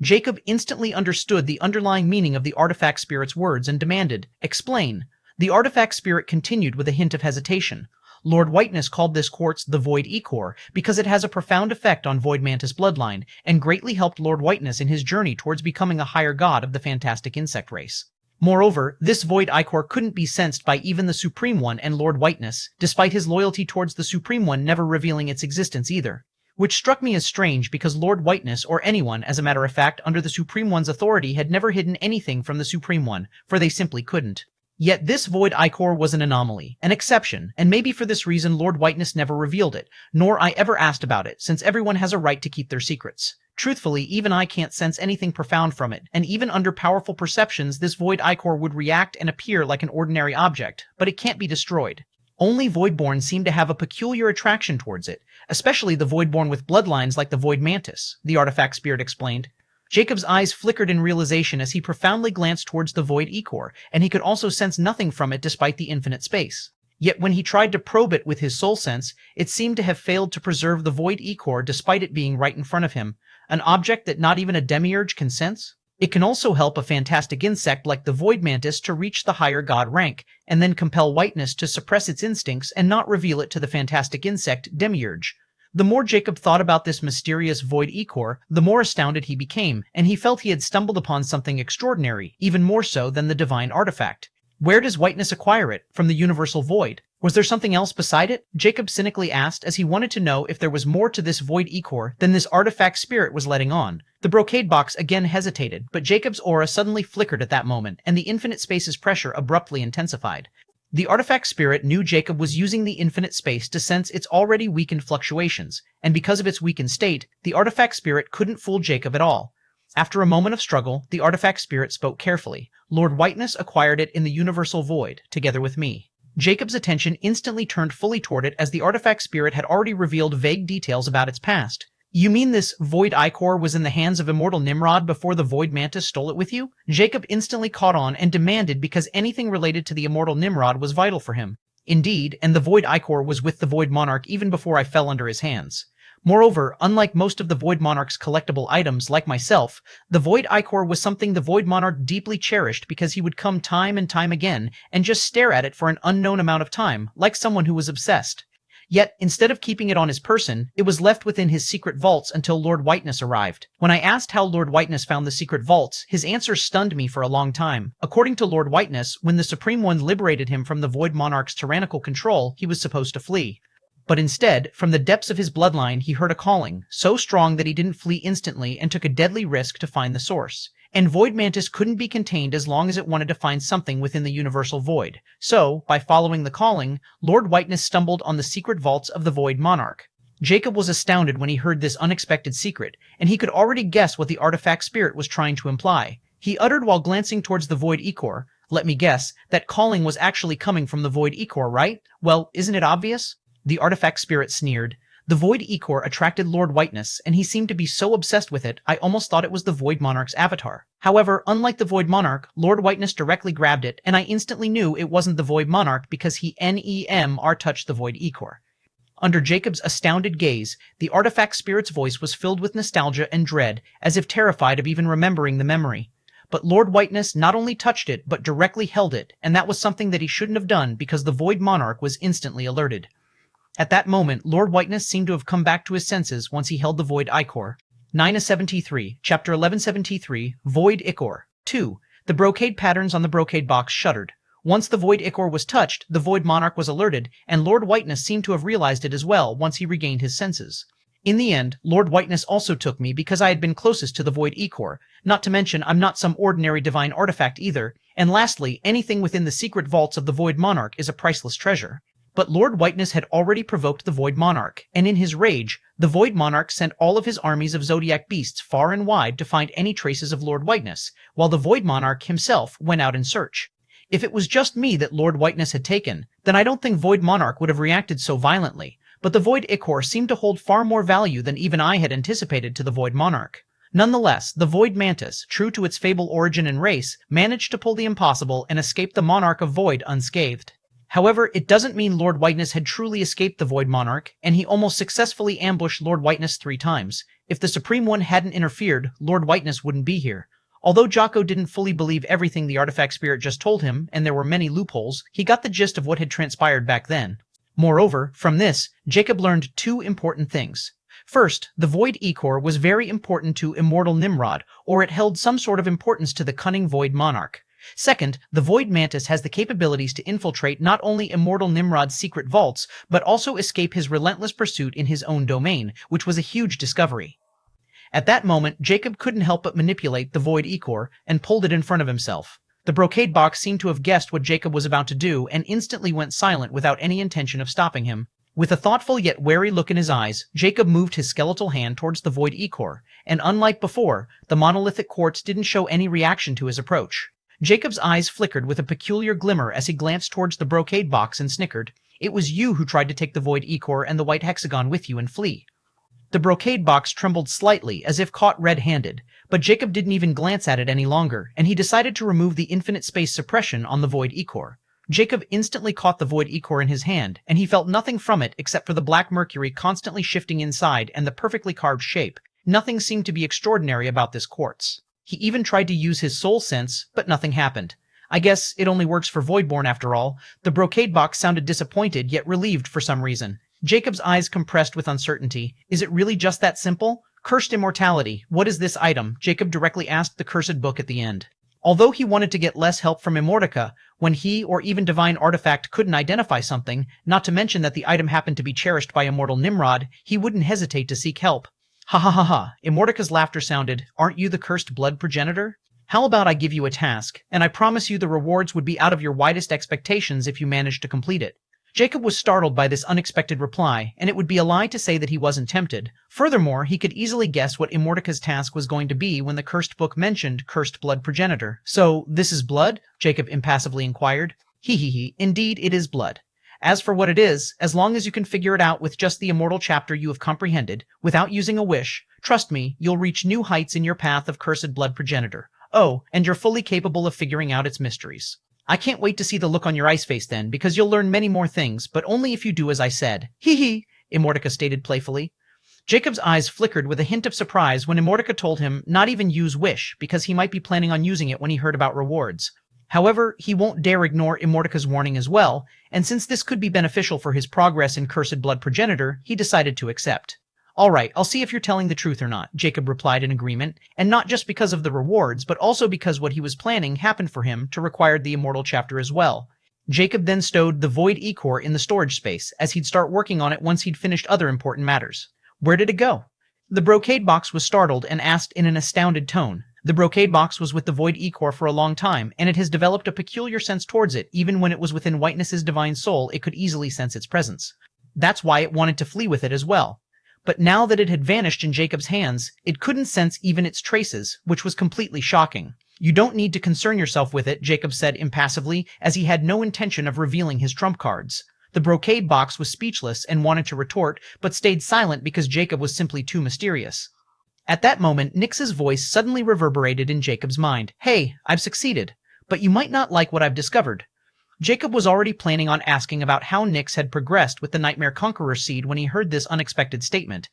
Jacob instantly understood the underlying meaning of the artifact spirit's words and demanded, "Explain." The artifact spirit continued with a hint of hesitation. "Lord Whiteness called this quartz the Void Echor because it has a profound effect on Void Mantis bloodline, and greatly helped Lord Whiteness in his journey towards becoming a higher god of the fantastic insect race. Moreover, this Void Ichor couldn't be sensed by even the Supreme One and Lord Whiteness, despite his loyalty towards the Supreme One never revealing its existence either. Which struck me as strange because Lord Whiteness, or anyone, as a matter of fact, under the Supreme One's authority had never hidden anything from the Supreme One, for they simply couldn't. Yet this Void Ichor was an anomaly, an exception, and maybe for this reason Lord Whiteness never revealed it, nor I ever asked about it, since everyone has a right to keep their secrets. Truthfully, even I can't sense anything profound from it, and even under powerful perceptions this Void Ichor would react and appear like an ordinary object, but it can't be destroyed. Only Voidborn seem to have a peculiar attraction towards it, especially the Voidborn with bloodlines like the Void Mantis, the artifact spirit explained. Jacob's eyes flickered in realization as he profoundly glanced towards the Void Echor, and he could also sense nothing from it despite the infinite space. Yet when he tried to probe it with his soul sense, it seemed to have failed to preserve the Void Echor despite it being right in front of him, an object that not even a demiurge can sense. It can also help a fantastic insect like the Void Mantis to reach the higher god rank, and then compel Whiteness to suppress its instincts and not reveal it to the fantastic insect demiurge. The more Jacob thought about this mysterious Void Echor, the more astounded he became, and he felt he had stumbled upon something extraordinary, even more so than the divine artifact. Where does Whiteness acquire it? From the universal void? Was there something else beside it? Jacob cynically asked, as he wanted to know if there was more to this Void Echor than this artifact spirit was letting on. The brocade box again hesitated, but Jacob's aura suddenly flickered at that moment, and the infinite space's pressure abruptly intensified. The artifact spirit knew Jacob was using the infinite space to sense its already weakened fluctuations, and because of its weakened state, the artifact spirit couldn't fool Jacob at all. After a moment of struggle, the artifact spirit spoke carefully. Lord Whiteness acquired it in the universal void, together with me. Jacob's attention instantly turned fully toward it as the artifact spirit had already revealed vague details about its past. "You mean this Void Ichor was in the hands of immortal Nimrod before the Void Mantis stole it with you?" Jacob instantly caught on and demanded because anything related to the immortal Nimrod was vital for him. "Indeed, and the Void Ichor was with the Void Monarch even before I fell under his hands. Moreover, unlike most of the Void Monarch's collectible items, like myself, the Void Ichor was something the Void Monarch deeply cherished because he would come time and time again and just stare at it for an unknown amount of time, like someone who was obsessed. Yet, instead of keeping it on his person, it was left within his secret vaults until Lord Whiteness arrived. When I asked how Lord Whiteness found the secret vaults, his answer stunned me for a long time. According to Lord Whiteness, when the Supreme One liberated him from the Void Monarch's tyrannical control, he was supposed to flee. But instead, from the depths of his bloodline, he heard a calling, so strong that he didn't flee instantly and took a deadly risk to find the source. And Void Mantis couldn't be contained as long as it wanted to find something within the universal void. So, by following the calling, Lord Whiteness stumbled on the secret vaults of the Void Monarch. Jacob was astounded when he heard this unexpected secret, and he could already guess what the artifact spirit was trying to imply. He uttered while glancing towards the Void Ichor, "Let me guess, that calling was actually coming from the Void Ichor, right? Well, isn't it obvious?" The artifact spirit sneered. The Void Ichor attracted Lord Whiteness, and he seemed to be so obsessed with it, I almost thought it was the Void Monarch's avatar. However, unlike the Void Monarch, Lord Whiteness directly grabbed it, and I instantly knew it wasn't the Void Monarch because he NEMR touched the Void Ichor. Under Jacob's astounded gaze, the artifact spirit's voice was filled with nostalgia and dread, as if terrified of even remembering the memory. But Lord Whiteness not only touched it, but directly held it, and that was something that he shouldn't have done because the Void Monarch was instantly alerted. At that moment, Lord Whiteness seemed to have come back to his senses once he held the Void Ichor. 973, Chapter 1173, Void Ichor. 2. The brocade patterns on the brocade box shuddered. Once the Void Ichor was touched, the Void Monarch was alerted, and Lord Whiteness seemed to have realized it as well once he regained his senses. In the end, Lord Whiteness also took me because I had been closest to the Void Ichor, not to mention I'm not some ordinary divine artifact either, and lastly, anything within the secret vaults of the Void Monarch is a priceless treasure. But Lord Whiteness had already provoked the Void Monarch, and in his rage, the Void Monarch sent all of his armies of Zodiac beasts far and wide to find any traces of Lord Whiteness, while the Void Monarch himself went out in search. If it was just me that Lord Whiteness had taken, then I don't think Void Monarch would have reacted so violently, but the Void Ichor seemed to hold far more value than even I had anticipated to the Void Monarch. Nonetheless, the Void Mantis, true to its fable origin and race, managed to pull the impossible and escape the Monarch of Void unscathed. However, it doesn't mean Lord Whiteness had truly escaped the Void Monarch, and he almost successfully ambushed Lord Whiteness 3 times. If the Supreme One hadn't interfered, Lord Whiteness wouldn't be here. Although Jocko didn't fully believe everything the artifact spirit just told him, and there were many loopholes, he got the gist of what had transpired back then. Moreover, from this, Jacob learned 2 important things. First, the Void Ichor was very important to Immortal Nimrod, or it held some sort of importance to the cunning Void Monarch. Second, the Void Mantis has the capabilities to infiltrate not only Immortal Nimrod's secret vaults, but also escape his relentless pursuit in his own domain, which was a huge discovery. At that moment, Jacob couldn't help but manipulate the Void Ichor and pulled it in front of himself. The brocade box seemed to have guessed what Jacob was about to do and instantly went silent without any intention of stopping him. With a thoughtful yet wary look in his eyes, Jacob moved his skeletal hand towards the Void Ichor, and unlike before, the monolithic quartz didn't show any reaction to his approach. Jacob's eyes flickered with a peculiar glimmer as he glanced towards the brocade box and snickered. "It was you who tried to take the Void Ichor and the white hexagon with you and flee." The brocade box trembled slightly as if caught red-handed, but Jacob didn't even glance at it any longer, and he decided to remove the infinite space suppression on the Void Ichor. Jacob instantly caught the Void Ichor in his hand, and he felt nothing from it except for the black mercury constantly shifting inside and the perfectly carved shape. Nothing seemed to be extraordinary about this quartz. He even tried to use his soul sense, but nothing happened. I guess it only works for Voidborn after all. The brocade box sounded disappointed yet relieved for some reason. Jacob's eyes compressed with uncertainty. Is it really just that simple? Cursed Immortality. What is this item? Jacob directly asked the cursed book at the end. Although he wanted to get less help from Immortica, when he or even Divine Artifact couldn't identify something, not to mention that the item happened to be cherished by Immortal Nimrod, he wouldn't hesitate to seek help. Ha ha ha ha. Immortica's laughter sounded. Aren't you the cursed blood progenitor? How about I give you a task, and I promise you the rewards would be out of your widest expectations if you managed to complete it. Jacob was startled by this unexpected reply, and it would be a lie to say that he wasn't tempted. Furthermore, he could easily guess what Immortica's task was going to be when the cursed book mentioned cursed blood progenitor. So, this is blood? Jacob impassively inquired. He, indeed it is blood. As for what it is, as long as you can figure it out with just the immortal chapter you have comprehended, without using a wish, trust me, you'll reach new heights in your path of cursed blood progenitor. Oh, and you're fully capable of figuring out its mysteries. I can't wait to see the look on your ice face then, because you'll learn many more things, but only if you do as I said. Hee, Immortica stated playfully. Jacob's eyes flickered with a hint of surprise when Immortica told him not even use wish, because he might be planning on using it when he heard about rewards. However, he won't dare ignore Immortica's warning as well, and since this could be beneficial for his progress in Cursed Blood Progenitor, he decided to accept. All right, I'll see if you're telling the truth or not, Jacob replied in agreement, and not just because of the rewards, but also because what he was planning happened for him to require the Immortal chapter as well. Jacob then stowed the Void Ichor in the storage space, as he'd start working on it once he'd finished other important matters. Where did it go? The brocade box was startled and asked in an astounded tone. The brocade box was with the Void Ichor for a long time, and it has developed a peculiar sense towards it. Even when it was within Whiteness's divine soul, it could easily sense its presence. That's why it wanted to flee with it as well. But now that it had vanished in Jacob's hands, it couldn't sense even its traces, which was completely shocking. You don't need to concern yourself with it, Jacob said impassively, as he had no intention of revealing his trump cards. The brocade box was speechless and wanted to retort, but stayed silent because Jacob was simply too mysterious. At that moment, Nyx's voice suddenly reverberated in Jacob's mind. Hey, I've succeeded, but you might not like what I've discovered. Jacob was already planning on asking about how Nyx had progressed with the Nightmare Conqueror seed when he heard this unexpected statement.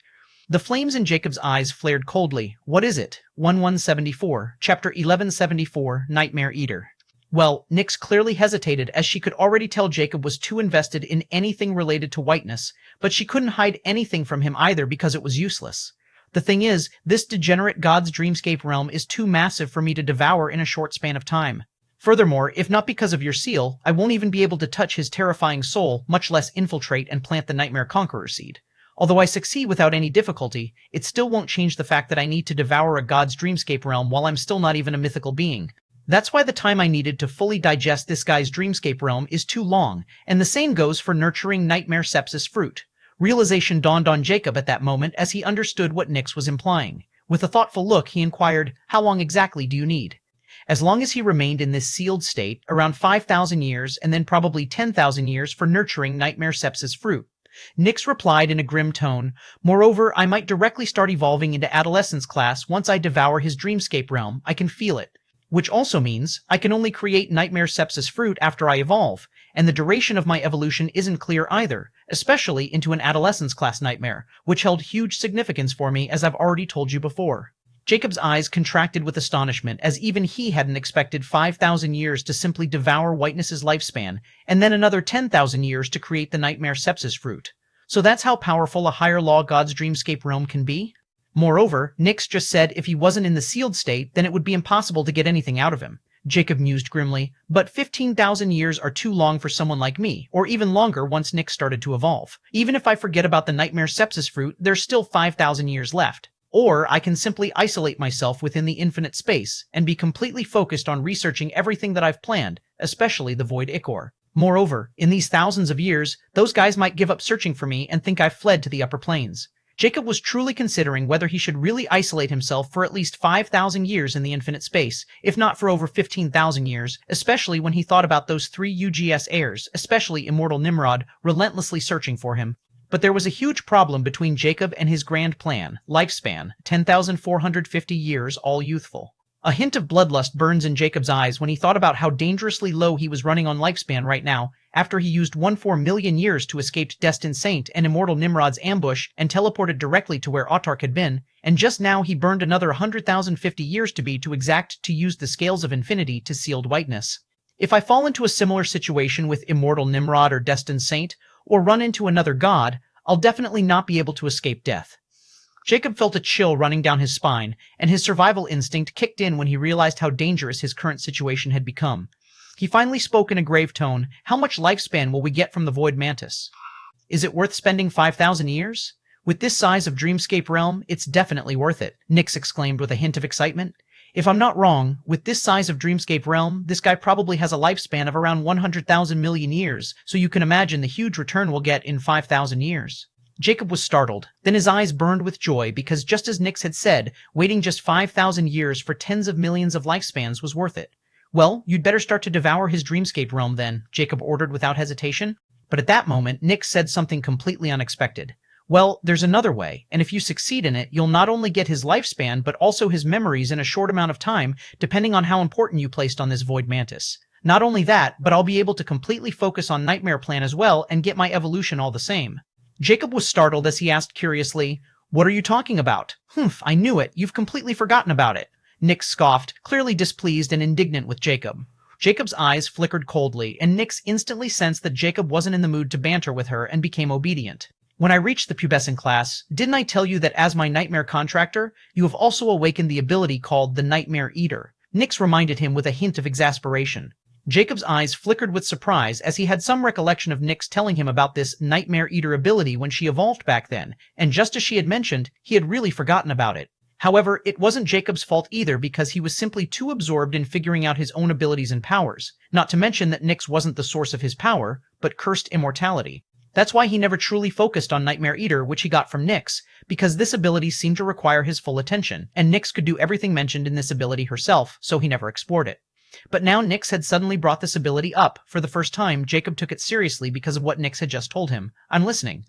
The flames in Jacob's eyes flared coldly. What is it? 1174, Chapter 1174, Nightmare Eater. Well, Nyx clearly hesitated, as she could already tell Jacob was too invested in anything related to whiteness, but she couldn't hide anything from him either because it was useless. The thing is, this degenerate god's dreamscape realm is too massive for me to devour in a short span of time. Furthermore, if not because of your seal, I won't even be able to touch his terrifying soul, much less infiltrate and plant the Nightmare Conqueror seed. Although I succeed without any difficulty, it still won't change the fact that I need to devour a god's dreamscape realm while I'm still not even a mythical being. That's why the time I needed to fully digest this guy's dreamscape realm is too long, and the same goes for nurturing Nightmare Sepsis fruit. Realization dawned on Jacob at that moment as he understood what Nyx was implying. With a thoughtful look, he inquired, how long exactly do you need? As long as he remained in this sealed state, around 5,000 years and then probably 10,000 years for nurturing Nightmare Sepsis fruit. Nyx replied in a grim tone, moreover, I might directly start evolving into adolescence class once I devour his dreamscape realm. I can feel it. Which also means I can only create Nightmare Sepsis fruit after I evolve, and the duration of my evolution isn't clear either, especially into an adolescence class nightmare, which held huge significance for me as I've already told you before. Jacob's eyes contracted with astonishment, as even he hadn't expected 5,000 years to simply devour Whiteness's lifespan, and then another 10,000 years to create the Nightmare Sepsis fruit. So that's how powerful a higher law god's dreamscape realm can be? Moreover, Nyx just said if he wasn't in the sealed state, then it would be impossible to get anything out of him. Jacob mused grimly, but 15,000 years are too long for someone like me, or even longer once Nyx started to evolve. Even if I forget about the Nightmare Sepsis fruit, there's still 5,000 years left. Or I can simply isolate myself within the infinite space, and be completely focused on researching everything that I've planned, especially the Void Ichor. Moreover, in these thousands of years, those guys might give up searching for me and think I've fled to the upper planes. Jacob was truly considering whether he should really isolate himself for at least 5,000 years in the infinite space, if not for over 15,000 years, especially when he thought about those 3 UGS heirs, especially Immortal Nimrod, relentlessly searching for him. But there was a huge problem between Jacob and his grand plan, lifespan, 10,450 years, all youthful. A hint of bloodlust burns in Jacob's eyes when he thought about how dangerously low he was running on lifespan right now, after he used 14,000,000 years to escape Destined Saint and Immortal Nimrod's ambush and teleported directly to where Autark had been, and just now he burned another 100,050 years to be too exact to use the scales of infinity to sealed whiteness. If I fall into a similar situation with Immortal Nimrod or Destined Saint, or run into another god, I'll definitely not be able to escape death. Jacob felt a chill running down his spine, and his survival instinct kicked in when he realized how dangerous his current situation had become. He finally spoke in a grave tone, how much lifespan will we get from the Void Mantis? Is it worth spending 5,000 years? With this size of dreamscape realm, it's definitely worth it, Nyx exclaimed with a hint of excitement. If I'm not wrong, with this size of dreamscape realm, this guy probably has a lifespan of around 100,000 million years, so you can imagine the huge return we'll get in 5,000 years. Jacob was startled. Then his eyes burned with joy because just as Nyx had said, waiting just 5,000 years for tens of millions of lifespans was worth it. Well, you'd better start to devour his dreamscape realm then, Jacob ordered without hesitation. But at that moment, Nyx said something completely unexpected. Well, there's another way, and if you succeed in it, you'll not only get his lifespan, but also his memories in a short amount of time, depending on how important you placed on this Void Mantis. Not only that, but I'll be able to completely focus on Nightmare Plan as well and get my evolution all the same. Jacob was startled as he asked curiously, What are you talking about? Humph, I knew it. You've completely forgotten about it. Nyx scoffed, clearly displeased and indignant with Jacob. Jacob's eyes flickered coldly, and Nyx instantly sensed that Jacob wasn't in the mood to banter with her and became obedient. When I reached the pubescent class, didn't I tell you that as my nightmare contractor, you have also awakened the ability called the Nightmare Eater? Nyx reminded him with a hint of exasperation. Jacob's eyes flickered with surprise as he had some recollection of Nyx telling him about this Nightmare Eater ability when she evolved back then, and just as she had mentioned, he had really forgotten about it. However, it wasn't Jacob's fault either because he was simply too absorbed in figuring out his own abilities and powers, not to mention that Nyx wasn't the source of his power, but cursed immortality. That's why he never truly focused on Nightmare Eater, which he got from Nyx, because this ability seemed to require his full attention, and Nyx could do everything mentioned in this ability herself, so he never explored it. But now Nyx had suddenly brought this ability up. For the first time, Jacob took it seriously because of what Nyx had just told him. I'm listening.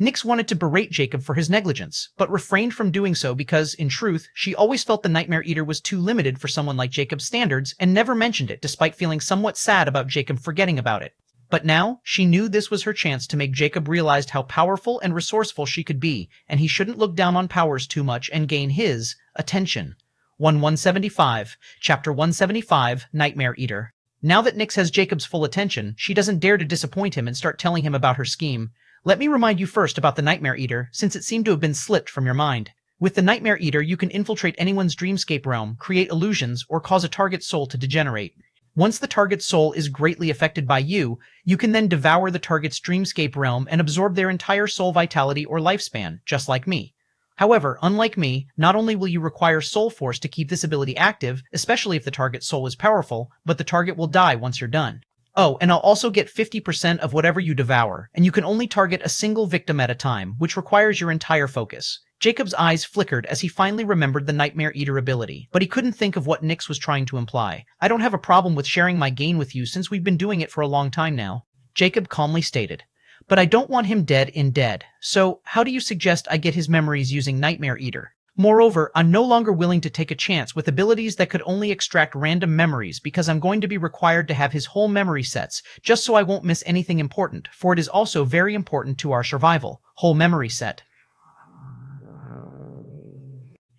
Nyx wanted to berate Jacob for his negligence, but refrained from doing so because, in truth, she always felt the Nightmare Eater was too limited for someone like Jacob's standards and never mentioned it despite feeling somewhat sad about Jacob forgetting about it. But now, she knew this was her chance to make Jacob realize how powerful and resourceful she could be, and he shouldn't look down on powers too much and gain his attention. 175, Chapter 175, Nightmare Eater. Now that Nyx has Jacob's full attention, she doesn't dare to disappoint him and start telling him about her scheme. Let me remind you first about the Nightmare Eater, since it seemed to have been slipped from your mind. With the Nightmare Eater, you can infiltrate anyone's dreamscape realm, create illusions, or cause a target's soul to degenerate. Once the target's soul is greatly affected by you, you can then devour the target's dreamscape realm and absorb their entire soul vitality or lifespan, just like me. However, unlike me, not only will you require soul force to keep this ability active, especially if the target's soul is powerful, but the target will die once you're done. Oh, and I'll also get 50% of whatever you devour, and you can only target a single victim at a time, which requires your entire focus. Jacob's eyes flickered as he finally remembered the Nightmare Eater ability, but he couldn't think of what Nyx was trying to imply. I don't have a problem with sharing my gain with you since we've been doing it for a long time now, Jacob calmly stated. But I don't want him dead, so how do you suggest I get his memories using Nightmare Eater? Moreover, I'm no longer willing to take a chance with abilities that could only extract random memories because I'm going to be required to have his whole memory sets, just so I won't miss anything important, for it is also very important to our survival. Whole memory set.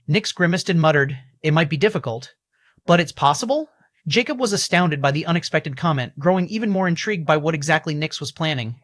Nyx grimaced and muttered, "It might be difficult, but it's possible?" Jacob was astounded by the unexpected comment, growing even more intrigued by what exactly Nyx was planning.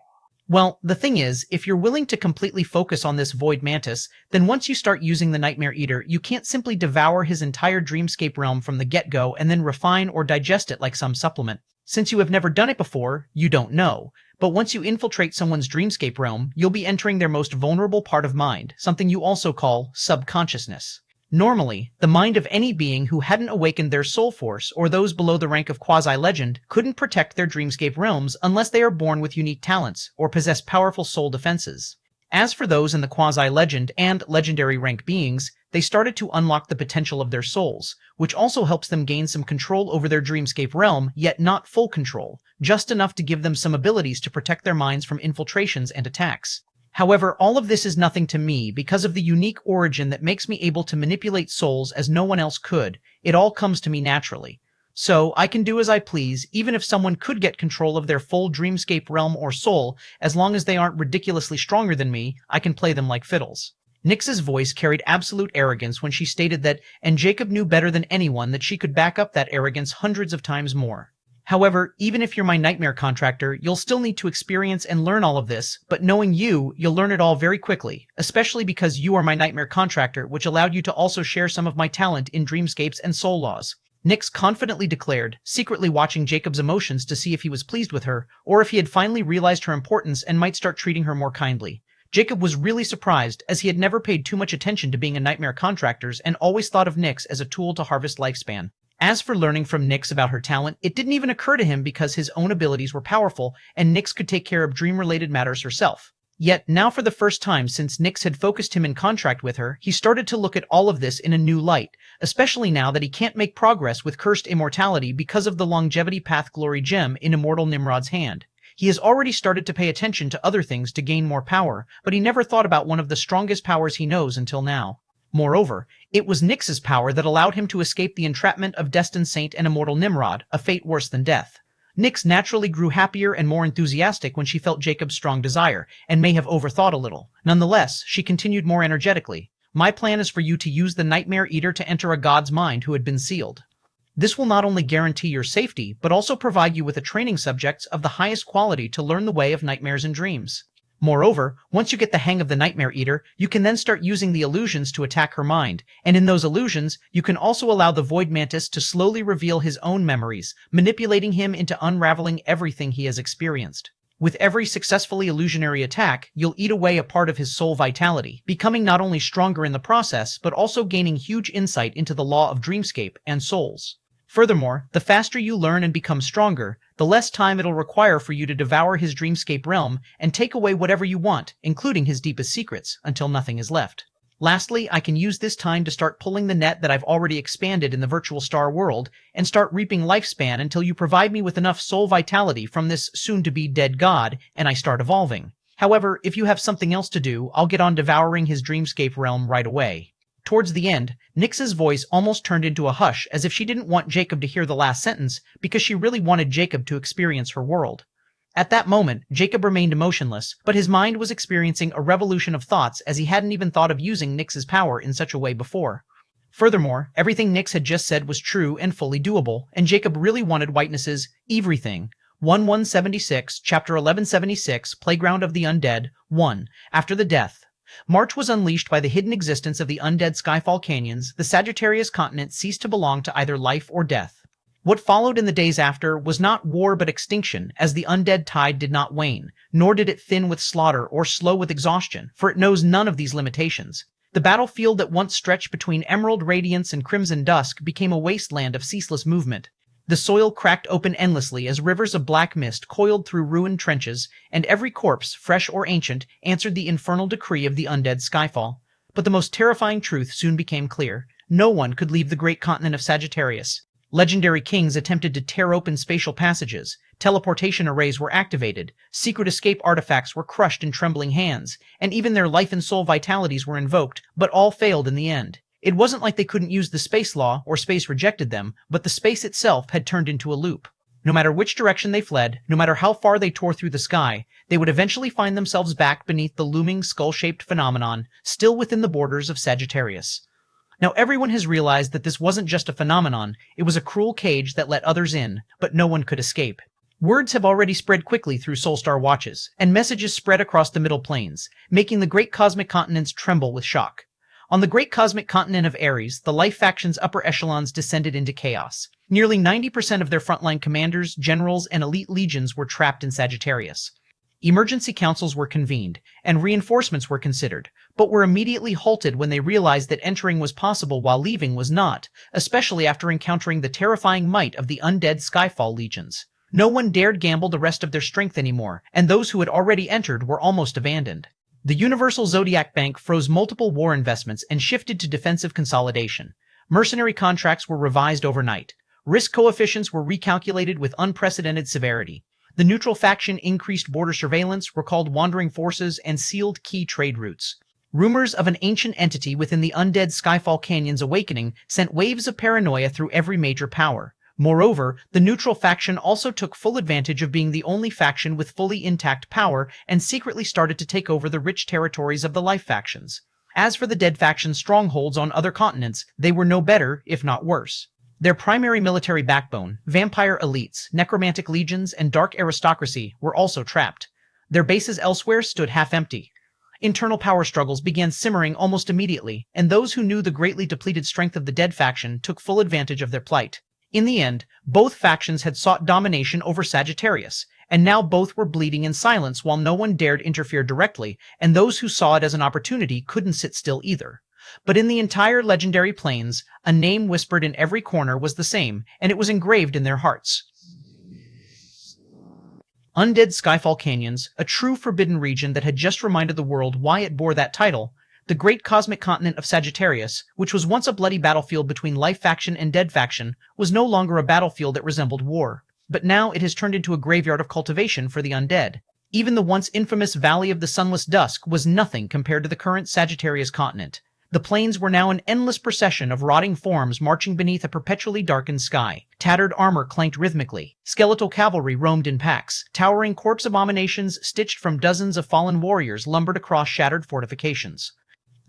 Well, the thing is, if you're willing to completely focus on this Void Mantis, then once you start using the Nightmare Eater, you can't simply devour his entire dreamscape realm from the get-go and then refine or digest it like some supplement. Since you have never done it before, you don't know. But once you infiltrate someone's dreamscape realm, you'll be entering their most vulnerable part of mind, something you also call subconsciousness. Normally, the mind of any being who hadn't awakened their soul force, or those below the rank of quasi-legend, couldn't protect their dreamscape realms unless they are born with unique talents, or possess powerful soul defenses. As for those in the quasi-legend and legendary rank beings, they started to unlock the potential of their souls, which also helps them gain some control over their dreamscape realm, yet not full control, just enough to give them some abilities to protect their minds from infiltrations and attacks. However, all of this is nothing to me because of the unique origin that makes me able to manipulate souls as no one else could. It all comes to me naturally. So, I can do as I please, even if someone could get control of their full dreamscape realm or soul, as long as they aren't ridiculously stronger than me, I can play them like fiddles. Nyx's voice carried absolute arrogance when she stated that, and Jacob knew better than anyone that she could back up that arrogance hundreds of times more. However, even if you're my nightmare contractor, you'll still need to experience and learn all of this, but knowing you, you'll learn it all very quickly, especially because you are my nightmare contractor, which allowed you to also share some of my talent in dreamscapes and soul laws. Nyx confidently declared, secretly watching Jacob's emotions to see if he was pleased with her, or if he had finally realized her importance and might start treating her more kindly. Jacob was really surprised, as he had never paid too much attention to being a nightmare contractor and always thought of Nyx as a tool to harvest lifespan. As for learning from Nyx about her talent, it didn't even occur to him because his own abilities were powerful and Nyx could take care of dream-related matters herself. Yet, now for the first time since Nyx had focused him in contract with her, he started to look at all of this in a new light, especially now that he can't make progress with Cursed Immortality because of the Longevity Path Glory Gem in Immortal Nimrod's hand. He has already started to pay attention to other things to gain more power, but he never thought about one of the strongest powers he knows until now. Moreover, it was Nyx's power that allowed him to escape the entrapment of Destined Saint and Immortal Nimrod, a fate worse than death. Nyx naturally grew happier and more enthusiastic when she felt Jacob's strong desire, and may have overthought a little. Nonetheless, she continued more energetically. My plan is for you to use the Nightmare Eater to enter a god's mind who had been sealed. This will not only guarantee your safety, but also provide you with a training subjects of the highest quality to learn the way of nightmares and dreams. Moreover, once you get the hang of the Nightmare Eater, you can then start using the illusions to attack her mind, and in those illusions, you can also allow the Void Mantis to slowly reveal his own memories, manipulating him into unraveling everything he has experienced. With every successfully illusionary attack, you'll eat away a part of his soul vitality, becoming not only stronger in the process, but also gaining huge insight into the law of dreamscape and souls. Furthermore, the faster you learn and become stronger, the less time it'll require for you to devour his dreamscape realm and take away whatever you want, including his deepest secrets, until nothing is left. Lastly, I can use this time to start pulling the net that I've already expanded in the virtual star world and start reaping lifespan until you provide me with enough soul vitality from this soon-to-be dead god and I start evolving. However, if you have something else to do, I'll get on devouring his dreamscape realm right away. Towards the end, Nyx's voice almost turned into a hush as if she didn't want Jacob to hear the last sentence because she really wanted Jacob to experience her world. At that moment, Jacob remained motionless, but his mind was experiencing a revolution of thoughts as he hadn't even thought of using Nyx's power in such a way before. Furthermore, everything Nyx had just said was true and fully doable, and Jacob really wanted Whiteness's everything. 1176, Chapter 1176, Playground of the Undead, 1. After the death. March was unleashed by the hidden existence of the undead Skyfall Canyons. The Sagittarius continent ceased to belong to either life or death. What followed in the days after was not war but extinction, as the undead tide did not wane, nor did it thin with slaughter or slow with exhaustion, for it knows none of these limitations. The battlefield that once stretched between emerald radiance and crimson dusk became a wasteland of ceaseless movement. The soil cracked open endlessly as rivers of black mist coiled through ruined trenches, and every corpse, fresh or ancient, answered the infernal decree of the undead Skyfall. But the most terrifying truth soon became clear. No one could leave the great continent of Sagittarius. Legendary kings attempted to tear open spatial passages, teleportation arrays were activated, secret escape artifacts were crushed in trembling hands, and even their life and soul vitalities were invoked, but all failed in the end. It wasn't like they couldn't use the space law or space rejected them, but the space itself had turned into a loop. No matter which direction they fled, no matter how far they tore through the sky, they would eventually find themselves back beneath the looming skull-shaped phenomenon, still within the borders of Sagittarius. Now everyone has realized that this wasn't just a phenomenon, it was a cruel cage that let others in, but no one could escape. Words have already spread quickly through Soulstar watches, and messages spread across the Middle Planes, making the great cosmic continents tremble with shock. On the great cosmic continent of Ares, the life faction's upper echelons descended into chaos. Nearly 90% of their frontline commanders, generals, and elite legions were trapped in Sagittarius. Emergency councils were convened, and reinforcements were considered, but were immediately halted when they realized that entering was possible while leaving was not, especially after encountering the terrifying might of the undead Skyfall legions. No one dared gamble the rest of their strength anymore, and those who had already entered were almost abandoned. The Universal Zodiac Bank froze multiple war investments and shifted to defensive consolidation. Mercenary contracts were revised overnight. Risk coefficients were recalculated with unprecedented severity. The neutral faction increased border surveillance, recalled wandering forces, and sealed key trade routes. Rumors of an ancient entity within the undead Skyfall Canyons awakening sent waves of paranoia through every major power. Moreover, the neutral faction also took full advantage of being the only faction with fully intact power and secretly started to take over the rich territories of the life factions. As for the dead faction's strongholds on other continents, they were no better, if not worse. Their primary military backbone, vampire elites, necromantic legions, and dark aristocracy, were also trapped. Their bases elsewhere stood half-empty. Internal power struggles began simmering almost immediately, and those who knew the greatly depleted strength of the dead faction took full advantage of their plight. In the end, both factions had sought domination over Sagittarius, and now both were bleeding in silence while no one dared interfere directly, and those who saw it as an opportunity couldn't sit still either. But in the entire legendary plains, a name whispered in every corner was the same, and it was engraved in their hearts. Undead Skyfall Canyons, a true forbidden region that had just reminded the world why it bore that title, the great cosmic continent of Sagittarius, which was once a bloody battlefield between life faction and dead faction, was no longer a battlefield that resembled war. But now it has turned into a graveyard of cultivation for the undead. Even the once infamous Valley of the Sunless Dusk was nothing compared to the current Sagittarius continent. The plains were now an endless procession of rotting forms marching beneath a perpetually darkened sky. Tattered armor clanked rhythmically. Skeletal cavalry roamed in packs. Towering corpse abominations stitched from dozens of fallen warriors lumbered across shattered fortifications.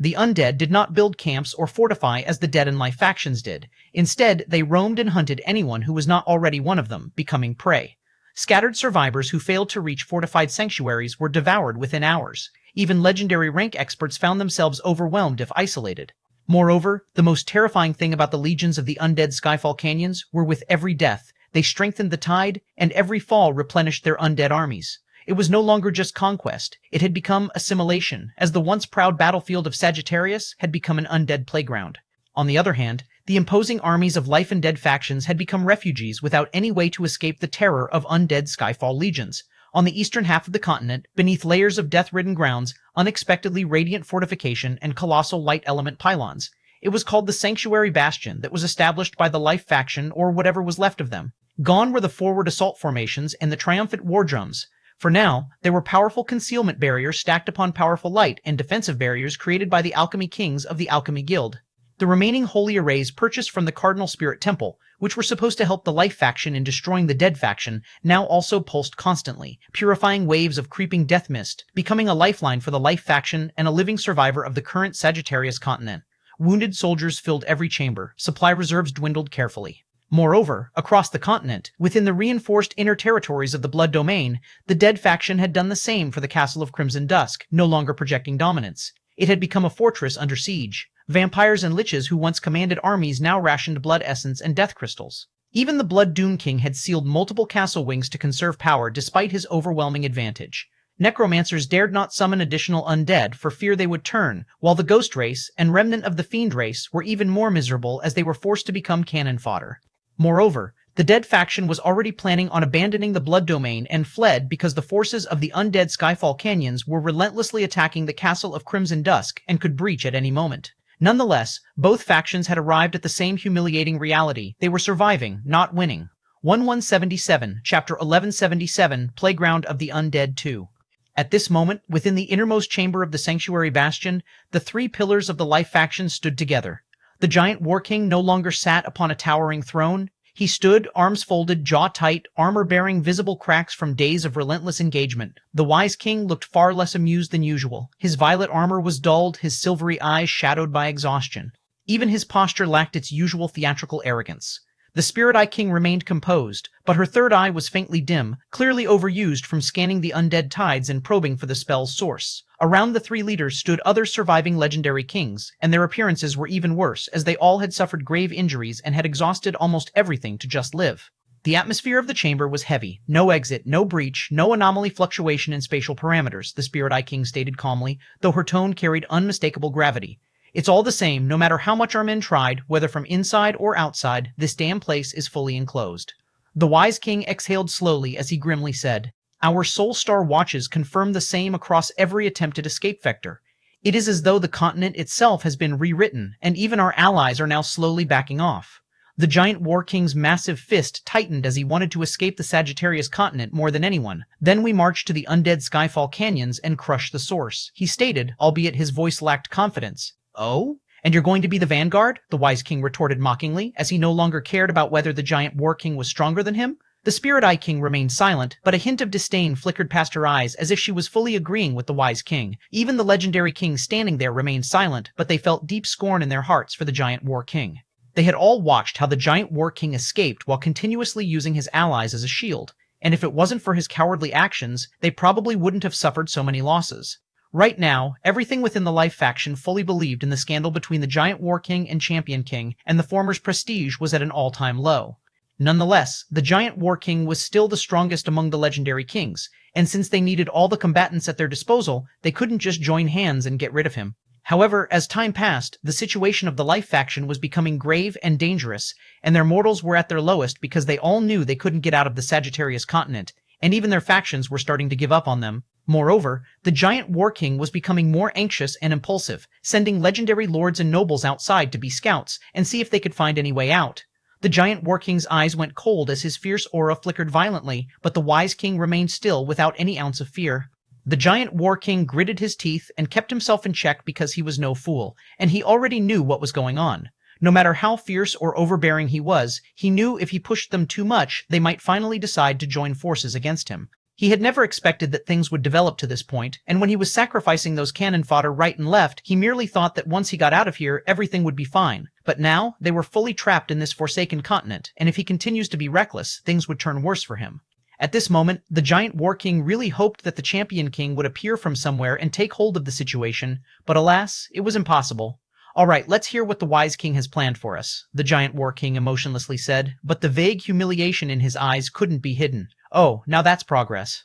The undead did not build camps or fortify as the dead and life factions did. Instead, they roamed and hunted anyone who was not already one of them, becoming prey. Scattered survivors who failed to reach fortified sanctuaries were devoured within hours. Even legendary rank experts found themselves overwhelmed if isolated. Moreover, the most terrifying thing about the legions of the undead Skyfall Canyons were with every death, they strengthened the tide, and every fall replenished their undead armies. It was no longer just conquest. It had become assimilation, as the once proud battlefield of Sagittarius had become an undead playground. On the other hand, the imposing armies of life and dead factions had become refugees without any way to escape the terror of undead Skyfall legions. On the eastern half of the continent, beneath layers of death-ridden grounds, unexpectedly radiant fortification, and colossal light element pylons. It was called the Sanctuary Bastion that was established by the Life faction or whatever was left of them. Gone were the forward assault formations and the triumphant war drums. For now, there were powerful concealment barriers stacked upon powerful light and defensive barriers created by the alchemy kings of the Alchemy Guild. The remaining holy arrays purchased from the Cardinal Spirit Temple, which were supposed to help the Life faction in destroying the Dead faction, now also pulsed constantly, purifying waves of creeping death mist, becoming a lifeline for the Life faction and a living survivor of the current Sagittarius continent. Wounded soldiers filled every chamber, supply reserves dwindled carefully. Moreover, across the continent, within the reinforced inner territories of the Blood Domain, the Dead faction had done the same for the Castle of Crimson Dusk, no longer projecting dominance. It had become a fortress under siege. Vampires and liches who once commanded armies now rationed blood essence and death crystals. Even the Blood Dune King had sealed multiple castle wings to conserve power despite his overwhelming advantage. Necromancers dared not summon additional undead for fear they would turn, while the Ghost race and remnant of the Fiend race were even more miserable as they were forced to become cannon fodder. Moreover, the Dead faction was already planning on abandoning the Blood Domain and fled because the forces of the undead Skyfall Canyons were relentlessly attacking the Castle of Crimson Dusk and could breach at any moment. Nonetheless, both factions had arrived at the same humiliating reality. They were surviving, not winning. 1177, Chapter 1177, Playground of the Undead 2. At this moment, within the innermost chamber of the Sanctuary Bastion, the three pillars of the Life faction stood together. The giant War King no longer sat upon a towering throne. He stood, arms folded, jaw tight, armor bearing visible cracks from days of relentless engagement. The wise king looked far less amused than usual. His violet armor was dulled, his silvery eyes shadowed by exhaustion. Even his posture lacked its usual theatrical arrogance. The Spirit Eye King remained composed, but her third eye was faintly dim, clearly overused from scanning the undead tides and probing for the spell's source. Around the three leaders stood other surviving legendary kings, and their appearances were even worse, as they all had suffered grave injuries and had exhausted almost everything to just live. The atmosphere of the chamber was heavy. No exit, no breach, no anomaly fluctuation in spatial parameters, the Spirit Eye King stated calmly, though her tone carried unmistakable gravity. It's all the same, no matter how much our men tried, whether from inside or outside, this damn place is fully enclosed. The wise king exhaled slowly as he grimly said, Our Soul Star watches confirm the same across every attempted escape vector. It is as though the continent itself has been rewritten, and even our allies are now slowly backing off. The giant War King's massive fist tightened as he wanted to escape the Sagittarius continent more than anyone. Then we marched to the undead Skyfall Canyons and crushed the source, he stated, albeit his voice lacked confidence. Oh? And you're going to be the vanguard? The wise king retorted mockingly, as he no longer cared about whether the giant War King was stronger than him. The Spirit Eye King remained silent, but a hint of disdain flickered past her eyes as if she was fully agreeing with the wise king. Even the legendary kings standing there remained silent, but they felt deep scorn in their hearts for the giant War King. They had all watched how the giant War King escaped while continuously using his allies as a shield, and if it wasn't for his cowardly actions, they probably wouldn't have suffered so many losses. Right now, everything within the Life faction fully believed in the scandal between the giant War King and Champion King, and the former's prestige was at an all-time low. Nonetheless, the giant War King was still the strongest among the legendary kings, and since they needed all the combatants at their disposal, they couldn't just join hands and get rid of him. However, as time passed, the situation of the Life faction was becoming grave and dangerous, and their mortals were at their lowest because they all knew they couldn't get out of the Sagittarius continent, and even their factions were starting to give up on them. Moreover, the giant War King was becoming more anxious and impulsive, sending legendary lords and nobles outside to be scouts and see if they could find any way out. The giant War King's eyes went cold as his fierce aura flickered violently, but the wise king remained still without any ounce of fear. The giant War King gritted his teeth and kept himself in check because he was no fool, and he already knew what was going on. No matter how fierce or overbearing he was, he knew if he pushed them too much, they might finally decide to join forces against him. He had never expected that things would develop to this point, and when he was sacrificing those cannon fodder right and left, he merely thought that once he got out of here, everything would be fine. But now, they were fully trapped in this forsaken continent, and if he continues to be reckless, things would turn worse for him. At this moment, the giant War King really hoped that the Champion King would appear from somewhere and take hold of the situation, but alas, it was impossible. All right, let's hear what the wise king has planned for us, the giant War King emotionlessly said, but the vague humiliation in his eyes couldn't be hidden. Oh, now that's progress.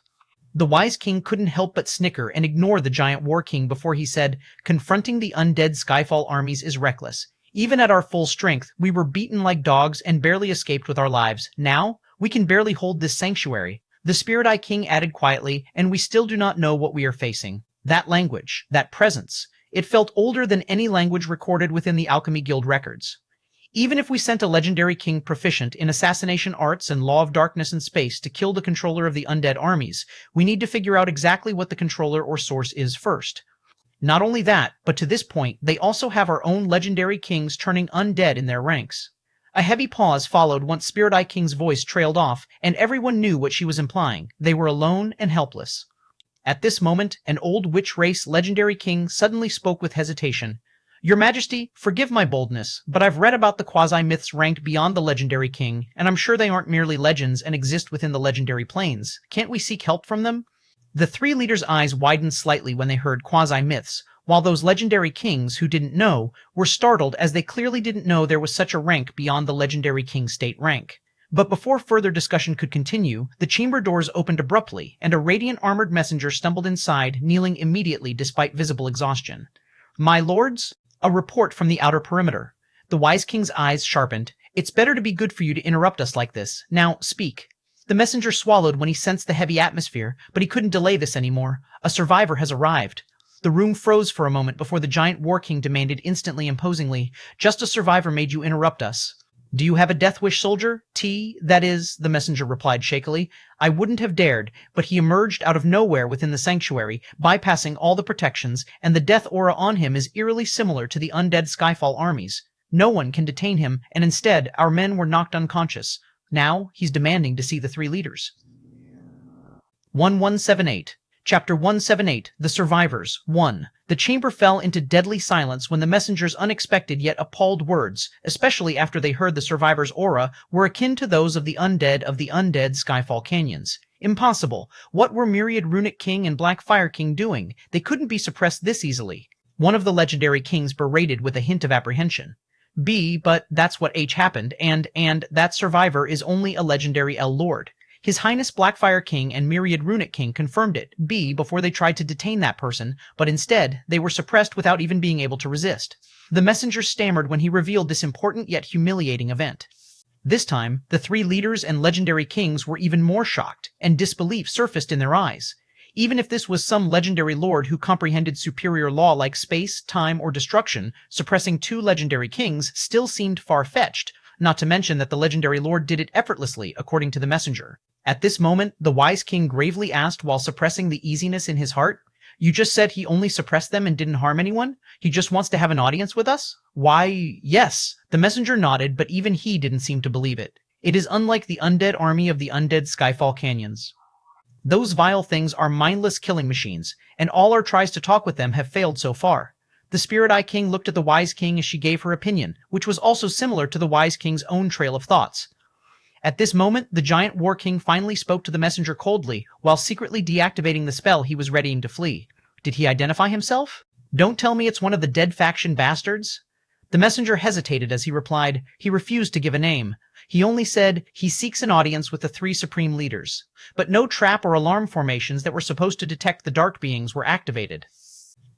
The wise king couldn't help but snicker and ignore the giant war king before he said, "Confronting the undead Skyfall armies is reckless. Even at our full strength, we were beaten like dogs and barely escaped with our lives. Now, we can barely hold this sanctuary." The Spirit Eye King added quietly, "And we still do not know what we are facing." That language, that presence, it felt older than any language recorded within the Alchemy Guild records. Even if we sent a legendary king proficient in assassination arts and law of darkness and space to kill the controller of the undead armies, we need to figure out exactly what the controller or source is first. Not only that, but to this point, they also have our own legendary kings turning undead in their ranks. A heavy pause followed once Spirit Eye King's voice trailed off, and everyone knew what she was implying. They were alone and helpless. At this moment, an old witch race legendary king suddenly spoke with hesitation. "Your Majesty, forgive my boldness, but I've read about the quasi-myths ranked beyond the legendary king, and I'm sure they aren't merely legends and exist within the legendary planes. Can't we seek help from them?" The three leaders' eyes widened slightly when they heard quasi-myths, while those legendary kings who didn't know were startled as they clearly didn't know there was such a rank beyond the legendary king state rank. But before further discussion could continue, the chamber doors opened abruptly, and a radiant armored messenger stumbled inside, kneeling immediately despite visible exhaustion. "My lords," a report from the outer perimeter. The wise king's eyes sharpened. "It's better to be good for you to interrupt us like this. Now, speak." The messenger swallowed when he sensed the heavy atmosphere, but he couldn't delay this anymore. "A survivor has arrived." The room froze for a moment before the giant war king demanded instantly imposingly, "Just a survivor made you interrupt us." "Do you have a death wish, soldier? That is," the messenger replied shakily. "I wouldn't have dared, but he emerged out of nowhere within the sanctuary, bypassing all the protections, and the death aura on him is eerily similar to the undead Skyfall armies. No one can detain him, and instead, our men were knocked unconscious. Now, he's demanding to see the three leaders." 1178. Chapter 178, The Survivors, 1. The chamber fell into deadly silence when the messenger's unexpected yet appalled words, especially after they heard the survivors' aura, were akin to those of the undead Skyfall Canyons. Impossible. What were Myriad Runic King and Black Fire King doing? They couldn't be suppressed this easily. One of the legendary kings berated with a hint of apprehension. But that's what happened, and that survivor is only a legendary Lord. His Highness Blackfire King and Myriad Runic King confirmed it, before they tried to detain that person, but instead, they were suppressed without even being able to resist. The messenger stammered when he revealed this important yet humiliating event. This time, the three leaders and legendary kings were even more shocked, and disbelief surfaced in their eyes. Even if this was some legendary lord who comprehended superior law like space, time, or destruction, suppressing two legendary kings still seemed far-fetched, not to mention that the legendary lord did it effortlessly, according to the messenger. At this moment, the wise king gravely asked while suppressing the easiness in his heart, "You just said he only suppressed them and didn't harm anyone? He just wants to have an audience with us?" "Why, yes." The messenger nodded, but even he didn't seem to believe it. "It is unlike the undead army of the undead Skyfall Canyons. Those vile things are mindless killing machines, and all our tries to talk with them have failed so far." The Spirit Eye King looked at the Wise King as she gave her opinion, which was also similar to the Wise King's own trail of thoughts. At this moment, the giant war king finally spoke to the messenger coldly, while secretly deactivating the spell he was readying to flee. "Did he identify himself? Don't tell me it's one of the dead faction bastards?" The messenger hesitated as he replied, "He refused to give a name. He only said he seeks an audience with the three supreme leaders." But no trap or alarm formations that were supposed to detect the dark beings were activated.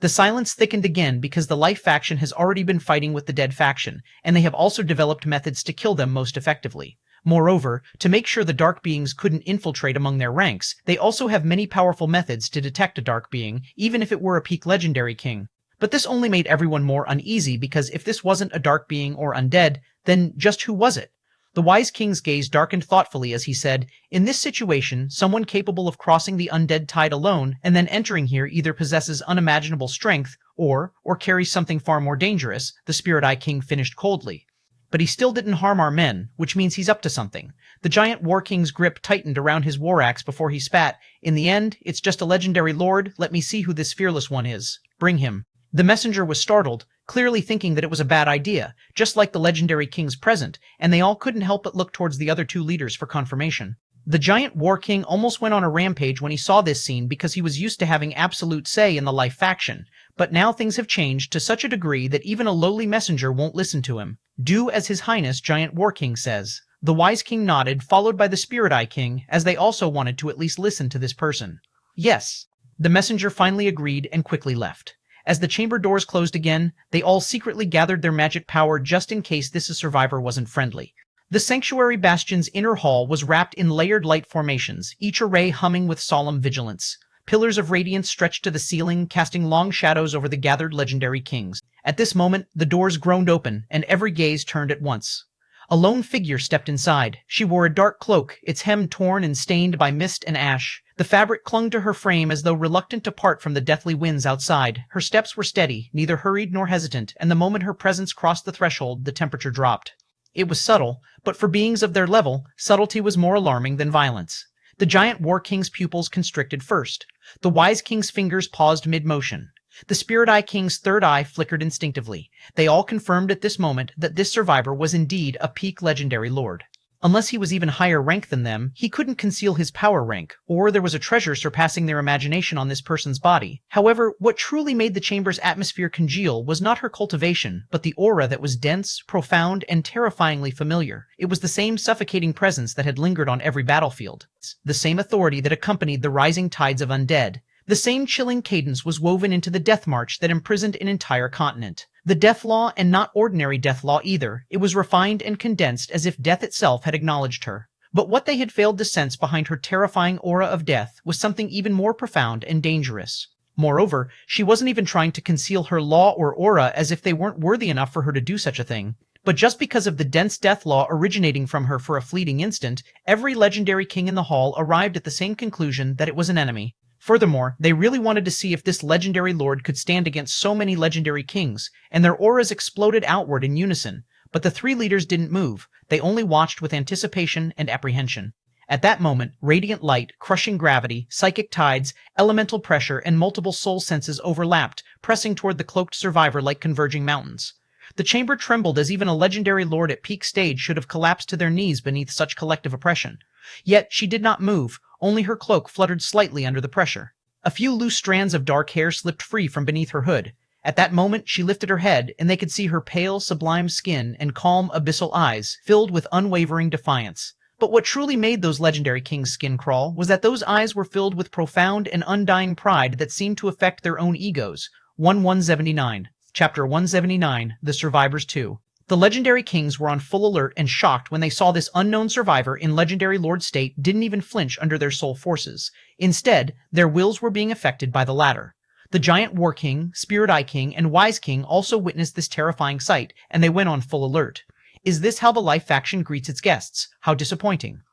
The silence thickened again because the life faction has already been fighting with the dead faction, and they have also developed methods to kill them most effectively. Moreover, to make sure the dark beings couldn't infiltrate among their ranks, they also have many powerful methods to detect a dark being, even if it were a peak legendary king. But this only made everyone more uneasy because if this wasn't a dark being or undead, then just who was it? The wise king's gaze darkened thoughtfully as he said, "In this situation, someone capable of crossing the undead tide alone and then entering here either possesses unimaginable strength or carries something far more dangerous," the Spirit Eye King finished coldly. "But he still didn't harm our men, which means he's up to something." The giant war king's grip tightened around his war axe before he spat. "In the end, it's just a legendary lord. Let me see who this fearless one is. Bring him." The messenger was startled, clearly thinking that it was a bad idea, just like the legendary kings present, and they all couldn't help but look towards the other two leaders for confirmation. The giant war king almost went on a rampage when he saw this scene because he was used to having absolute say in the life faction, but now things have changed to such a degree that even a lowly messenger won't listen to him. "Do as His Highness Giant War King says." The wise king nodded, followed by the Spirit Eye King, as they also wanted to at least listen to this person. Yes. The messenger finally agreed and quickly left. As the chamber doors closed again, they all secretly gathered their magic power just in case this survivor wasn't friendly. The sanctuary bastion's inner hall was wrapped in layered light formations, each array humming with solemn vigilance. Pillars of radiance stretched to the ceiling, casting long shadows over the gathered legendary kings. At this moment, the doors groaned open, and every gaze turned at once. A lone figure stepped inside. She wore a dark cloak, its hem torn and stained by mist and ash. The fabric clung to her frame as though reluctant to part from the deathly winds outside. Her steps were steady, neither hurried nor hesitant, and the moment her presence crossed the threshold, the temperature dropped. It was subtle, but for beings of their level, subtlety was more alarming than violence. The giant war king's pupils constricted first. The wise king's fingers paused mid-motion. The Spirit Eye King's third eye flickered instinctively. They all confirmed at this moment that this survivor was indeed a peak legendary lord. Unless he was even higher rank than them, he couldn't conceal his power rank, or there was a treasure surpassing their imagination on this person's body. However, what truly made the chamber's atmosphere congeal was not her cultivation, but the aura that was dense, profound, and terrifyingly familiar. It was the same suffocating presence that had lingered on every battlefield. The same authority that accompanied the rising tides of undead. The same chilling cadence was woven into the death march that imprisoned an entire continent. The death law, and not ordinary death law either, it was refined and condensed as if death itself had acknowledged her. But what they had failed to sense behind her terrifying aura of death was something even more profound and dangerous. Moreover, she wasn't even trying to conceal her law or aura as if they weren't worthy enough for her to do such a thing. But just because of the dense death law originating from her for a fleeting instant, every legendary king in the hall arrived at the same conclusion that it was an enemy. Furthermore, they really wanted to see if this legendary lord could stand against so many legendary kings, and their auras exploded outward in unison. But the three leaders didn't move. They only watched with anticipation and apprehension. At that moment, radiant light, crushing gravity, psychic tides, elemental pressure, and multiple soul senses overlapped, pressing toward the cloaked survivor like converging mountains. The chamber trembled as even a legendary lord at peak stage should have collapsed to their knees beneath such collective oppression. Yet she did not move. Only her cloak fluttered slightly under the pressure. A few loose strands of dark hair slipped free from beneath her hood. At that moment, she lifted her head, and they could see her pale, sublime skin and calm, abyssal eyes, filled with unwavering defiance. But what truly made those legendary kings' skin crawl was that those eyes were filled with profound and undying pride that seemed to affect their own egos. 1179. Chapter 179, The Survivors 2. The legendary kings were on full alert and shocked when they saw this unknown survivor in legendary lord state didn't even flinch under their soul forces. Instead, their wills were being affected by the latter. The giant war king, Spirit Eye King, and wise king also witnessed this terrifying sight, and they went on full alert. Is this how the life faction greets its guests? How disappointing.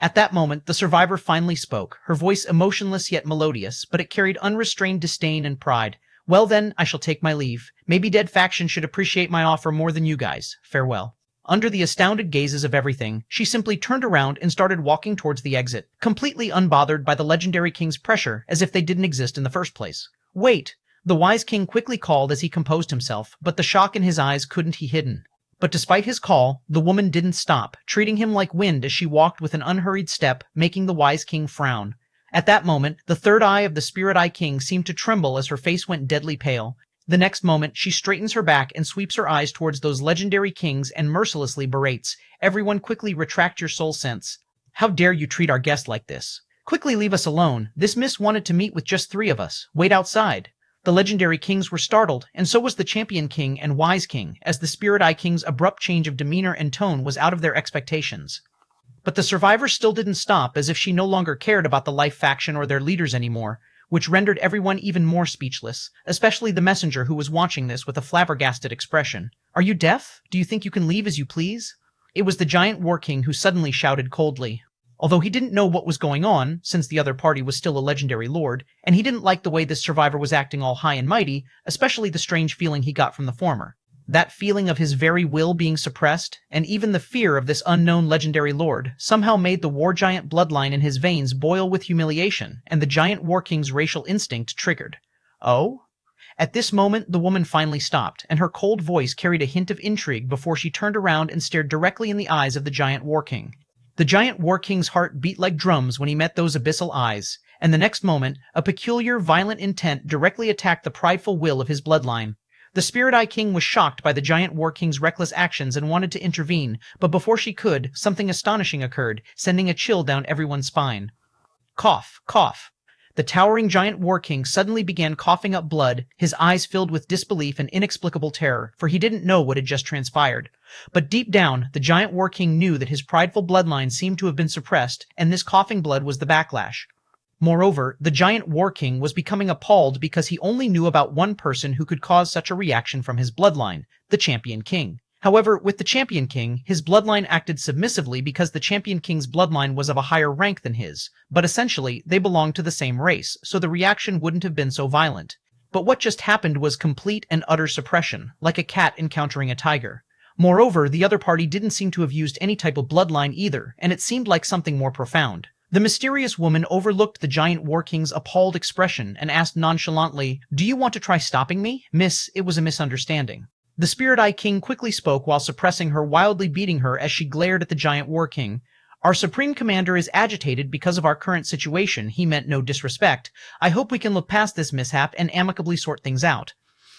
At that moment, the survivor finally spoke, her voice emotionless yet melodious, but it carried unrestrained disdain and pride. Well then, I shall take my leave. Maybe Dead Faction should appreciate my offer more than you guys. Farewell. Under the astounded gazes of everything, she simply turned around and started walking towards the exit, completely unbothered by the legendary king's pressure, as if they didn't exist in the first place. Wait! The wise king quickly called as he composed himself, but the shock in his eyes couldn't be hidden. But despite his call, the woman didn't stop, treating him like wind as she walked with an unhurried step, making the wise king frown. At that moment, the third eye of the Spirit Eye King seemed to tremble as her face went deadly pale. The next moment, she straightens her back and sweeps her eyes towards those legendary kings and mercilessly berates. Everyone quickly retract your soul sense. How dare you treat our guest like this? Quickly leave us alone. This miss wanted to meet with just three of us. Wait outside. The legendary kings were startled, and so was the champion king and wise king, as the Spirit Eye King's abrupt change of demeanor and tone was out of their expectations. But the survivor still didn't stop, as if she no longer cared about the life faction or their leaders anymore, which rendered everyone even more speechless, especially the messenger who was watching this with a flabbergasted expression. Are you deaf? Do you think you can leave as you please? It was the giant war king who suddenly shouted coldly. Although he didn't know what was going on, since the other party was still a legendary lord, and he didn't like the way this survivor was acting all high and mighty, especially the strange feeling he got from the former. That feeling of his very will being suppressed, and even the fear of this unknown legendary lord, somehow made the war giant bloodline in his veins boil with humiliation, and the giant war king's racial instinct triggered. Oh? At this moment, the woman finally stopped, and her cold voice carried a hint of intrigue before she turned around and stared directly in the eyes of the giant war king. The giant war king's heart beat like drums when he met those abyssal eyes, and the next moment, a peculiar, violent intent directly attacked the prideful will of his bloodline. The Spirit Eye King was shocked by the giant war king's reckless actions and wanted to intervene, but before she could, something astonishing occurred, sending a chill down everyone's spine. Cough, cough. The towering giant war king suddenly began coughing up blood, his eyes filled with disbelief and inexplicable terror, for he didn't know what had just transpired. But deep down, the giant war king knew that his prideful bloodline seemed to have been suppressed, and this coughing blood was the backlash. Moreover, the giant war king was becoming appalled because he only knew about one person who could cause such a reaction from his bloodline, the champion king. However, with the Champion King, his bloodline acted submissively because the Champion King's bloodline was of a higher rank than his, but essentially, they belonged to the same race, so the reaction wouldn't have been so violent. But what just happened was complete and utter suppression, like a cat encountering a tiger. Moreover, the other party didn't seem to have used any type of bloodline either, and it seemed like something more profound. The mysterious woman overlooked the giant war king's appalled expression and asked nonchalantly, "Do you want to try stopping me? Miss, it was a misunderstanding." The Spirit Eye King quickly spoke while suppressing her, wildly beating her as she glared at the giant war king. "Our Supreme Commander is agitated because of our current situation. He meant no disrespect. I hope we can look past this mishap and amicably sort things out.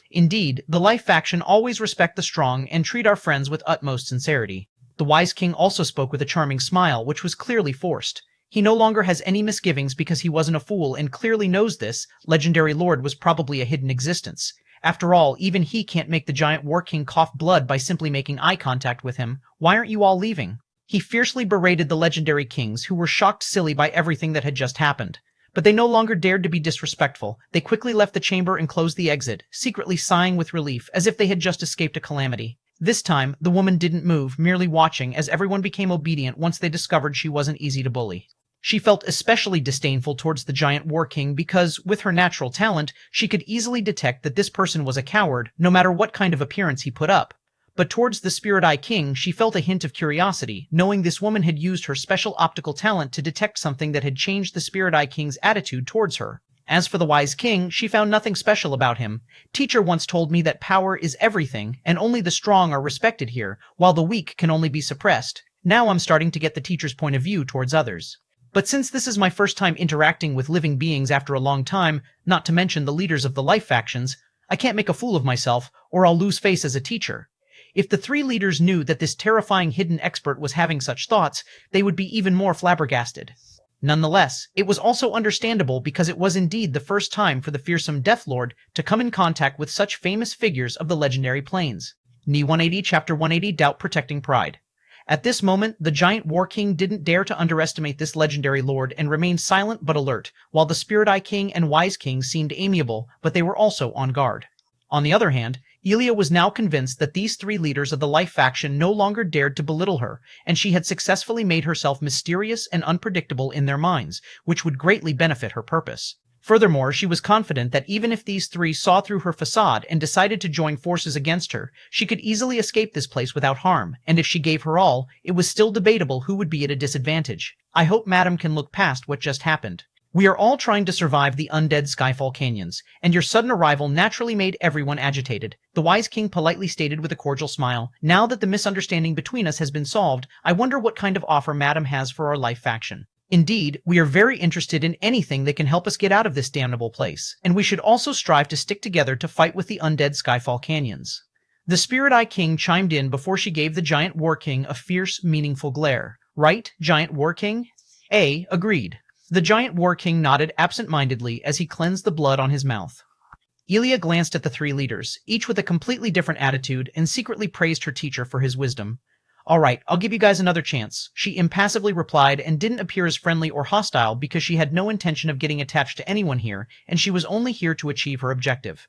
Indeed, the Life faction always respect the strong and treat our friends with utmost sincerity." The Wise King also spoke with a charming smile, which was clearly forced. He no longer has any misgivings because he wasn't a fool and clearly knows this legendary lord was probably a hidden existence. After all, even he can't make the giant war king cough blood by simply making eye contact with him. Why aren't you all leaving? He fiercely berated the legendary kings, who were shocked silly by everything that had just happened. But they no longer dared to be disrespectful. They quickly left the chamber and closed the exit, secretly sighing with relief, as if they had just escaped a calamity. This time, the woman didn't move, merely watching as everyone became obedient once they discovered she wasn't easy to bully. She felt especially disdainful towards the giant war king because, with her natural talent, she could easily detect that this person was a coward, no matter what kind of appearance he put up. But towards the Spirit Eye King, she felt a hint of curiosity, knowing this woman had used her special optical talent to detect something that had changed the Spirit Eye King's attitude towards her. As for the Wise King, she found nothing special about him. "Teacher once told me that power is everything, and only the strong are respected here, while the weak can only be suppressed. Now I'm starting to get the teacher's point of view towards others. But since this is my first time interacting with living beings after a long time, not to mention the leaders of the Life factions, I can't make a fool of myself, or I'll lose face as a teacher." If the three leaders knew that this terrifying hidden expert was having such thoughts, they would be even more flabbergasted. Nonetheless, it was also understandable because it was indeed the first time for the fearsome Death Lord to come in contact with such famous figures of the legendary planes. Ni 180, Chapter 180, Doubt Protecting Pride. At this moment, the giant war king didn't dare to underestimate this legendary lord and remained silent but alert, while the Spirit Eye King and Wise King seemed amiable, but they were also on guard. On the other hand, Elia was now convinced that these three leaders of the Life faction no longer dared to belittle her, and she had successfully made herself mysterious and unpredictable in their minds, which would greatly benefit her purpose. Furthermore, she was confident that even if these three saw through her facade and decided to join forces against her, she could easily escape this place without harm, and if she gave her all, it was still debatable who would be at a disadvantage. I hope Madam can look past what just happened. We are all trying to survive the undead Skyfall Canyons, and your sudden arrival naturally made everyone agitated. The Wise King politely stated with a cordial smile, "Now that the misunderstanding between us has been solved, I wonder what kind of offer Madam has for our Life faction. Indeed, we are very interested in anything that can help us get out of this damnable place, and we should also strive to stick together to fight with the undead Skyfall Canyons." The Spirit Eye King chimed in before she gave the Giant War King a fierce, meaningful glare. "Right, Giant War King?" A agreed. The Giant War King nodded absent-mindedly as he cleansed the blood on his mouth. Elia glanced at the three leaders, each with a completely different attitude, and secretly praised her teacher for his wisdom. "All right, I'll give you guys another chance," she impassively replied, and didn't appear as friendly or hostile because she had no intention of getting attached to anyone here, and she was only here to achieve her objective.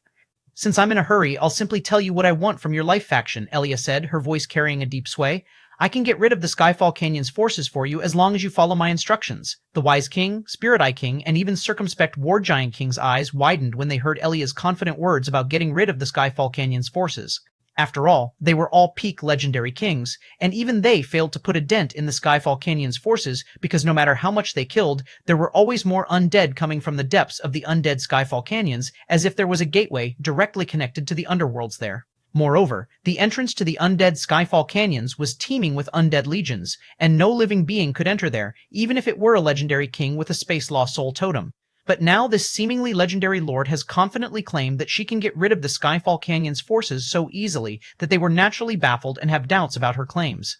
"Since I'm in a hurry, I'll simply tell you what I want from your Life faction," Elia said, her voice carrying a deep sway. "I can get rid of the Skyfall Canyon's forces for you as long as you follow my instructions." The Wise King, Spirit Eye King, and even circumspect War Giant King's eyes widened when they heard Elia's confident words about getting rid of the Skyfall Canyon's forces. After all, they were all peak legendary kings, and even they failed to put a dent in the Skyfall Canyon's forces because no matter how much they killed, there were always more undead coming from the depths of the undead Skyfall Canyons, as if there was a gateway directly connected to the underworlds there. Moreover, the entrance to the undead Skyfall Canyons was teeming with undead legions, and no living being could enter there, even if it were a legendary king with a Space Law soul totem. But now this seemingly legendary lord has confidently claimed that she can get rid of the Skyfall Canyon's forces so easily that they were naturally baffled and have doubts about her claims.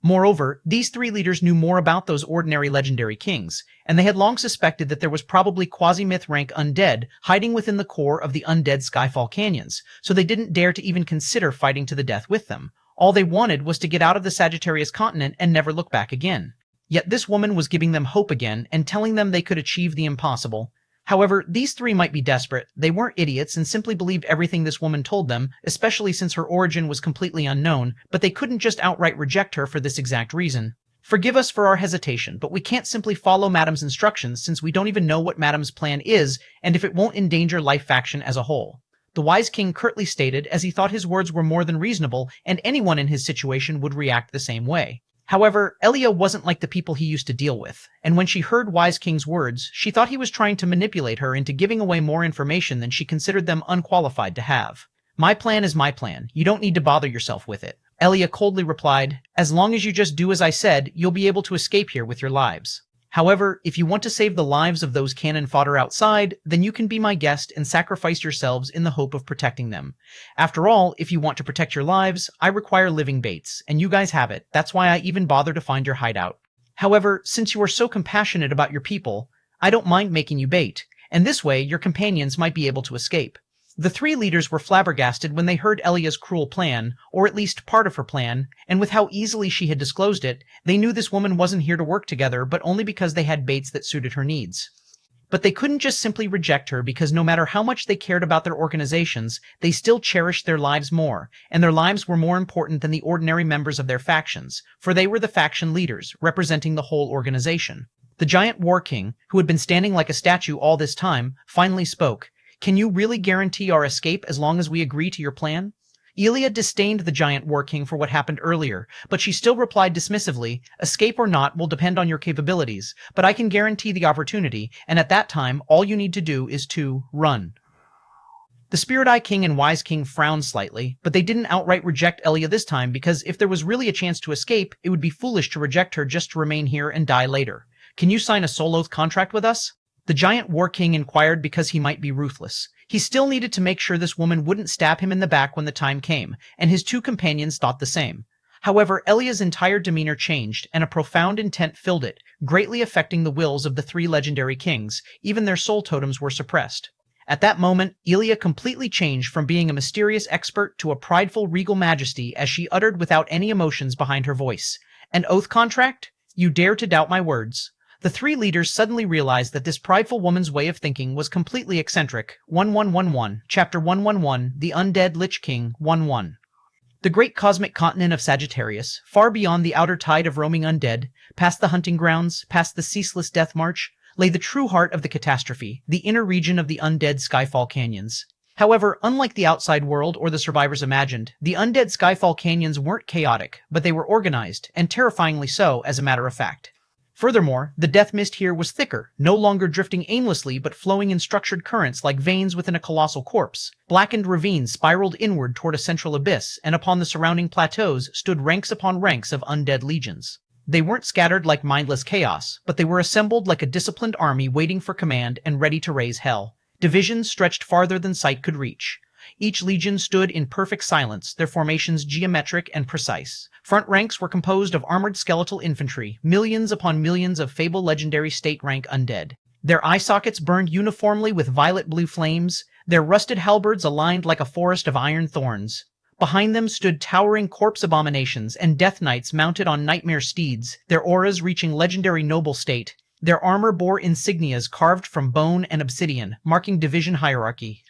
Moreover, these three leaders knew more about those ordinary legendary kings, and they had long suspected that there was probably quasi-myth rank undead hiding within the core of the undead Skyfall Canyons, so they didn't dare to even consider fighting to the death with them. All they wanted was to get out of the Sagittarius continent and never look back again. Yet this woman was giving them hope again and telling them they could achieve the impossible. However, these three might be desperate. They weren't idiots and simply believed everything this woman told them, especially since her origin was completely unknown, but they couldn't just outright reject her for this exact reason. Forgive us for our hesitation, but we can't simply follow Madam's instructions since we don't even know what Madam's plan is and if it won't endanger Life Faction as a whole. The wise king curtly stated, as he thought his words were more than reasonable and anyone in his situation would react the same way. However, Elia wasn't like the people he used to deal with, and when she heard Wise King's words, she thought he was trying to manipulate her into giving away more information than she considered them unqualified to have. My plan is my plan. You don't need to bother yourself with it. Elia coldly replied, as long as you just do as I said, you'll be able to escape here with your lives. However, if you want to save the lives of those cannon fodder outside, then you can be my guest and sacrifice yourselves in the hope of protecting them. After all, if you want to protect your lives, I require living baits, and you guys have it. That's why I even bother to find your hideout. However, since you are so compassionate about your people, I don't mind making you bait, and this way your companions might be able to escape. The three leaders were flabbergasted when they heard Elia's cruel plan, or at least part of her plan, and with how easily she had disclosed it, they knew this woman wasn't here to work together, but only because they had baits that suited her needs. But they couldn't just simply reject her because no matter how much they cared about their organizations, they still cherished their lives more, and their lives were more important than the ordinary members of their factions, for they were the faction leaders, representing the whole organization. The giant war king, who had been standing like a statue all this time, finally spoke. Can you really guarantee our escape as long as we agree to your plan? Elia disdained the giant war king for what happened earlier, but she still replied dismissively, escape or not will depend on your capabilities, but I can guarantee the opportunity, and at that time, all you need to do is to run. The Spirit Eye King and Wise King frowned slightly, but they didn't outright reject Elia this time because if there was really a chance to escape, it would be foolish to reject her just to remain here and die later. Can you sign a soul oath contract with us? The giant war king inquired because he might be ruthless. He still needed to make sure this woman wouldn't stab him in the back when the time came, and his two companions thought the same. However, Elia's entire demeanor changed, and a profound intent filled it, greatly affecting the wills of the three legendary kings. Even their soul totems were suppressed. At that moment, Elia completely changed from being a mysterious expert to a prideful regal majesty as she uttered without any emotions behind her voice. An oath contract? You dare to doubt my words? The three leaders suddenly realized that this prideful woman's way of thinking was completely eccentric. 1111, Chapter 111, The Undead Lich King, 1-1. The great cosmic continent of Sagittarius, far beyond the outer tide of roaming undead, past the hunting grounds, past the ceaseless death march, lay the true heart of the catastrophe, the inner region of the undead Skyfall Canyons. However, unlike the outside world or the survivors imagined, the undead Skyfall Canyons weren't chaotic, but they were organized, and terrifyingly so, as a matter of fact. Furthermore, the death mist here was thicker, no longer drifting aimlessly but flowing in structured currents like veins within a colossal corpse. Blackened ravines spiraled inward toward a central abyss, and upon the surrounding plateaus stood ranks upon ranks of undead legions. They weren't scattered like mindless chaos, but they were assembled like a disciplined army waiting for command and ready to raise hell. Divisions stretched farther than sight could reach. Each legion stood in perfect silence, their formations geometric and precise. Front ranks were composed of armored skeletal infantry, millions upon millions of fable legendary state rank undead. Their eye sockets burned uniformly with violet-blue flames, their rusted halberds aligned like a forest of iron thorns. Behind them stood towering corpse abominations and death knights mounted on nightmare steeds, their auras reaching legendary noble state. Their armor bore insignias carved from bone and obsidian, marking division hierarchy.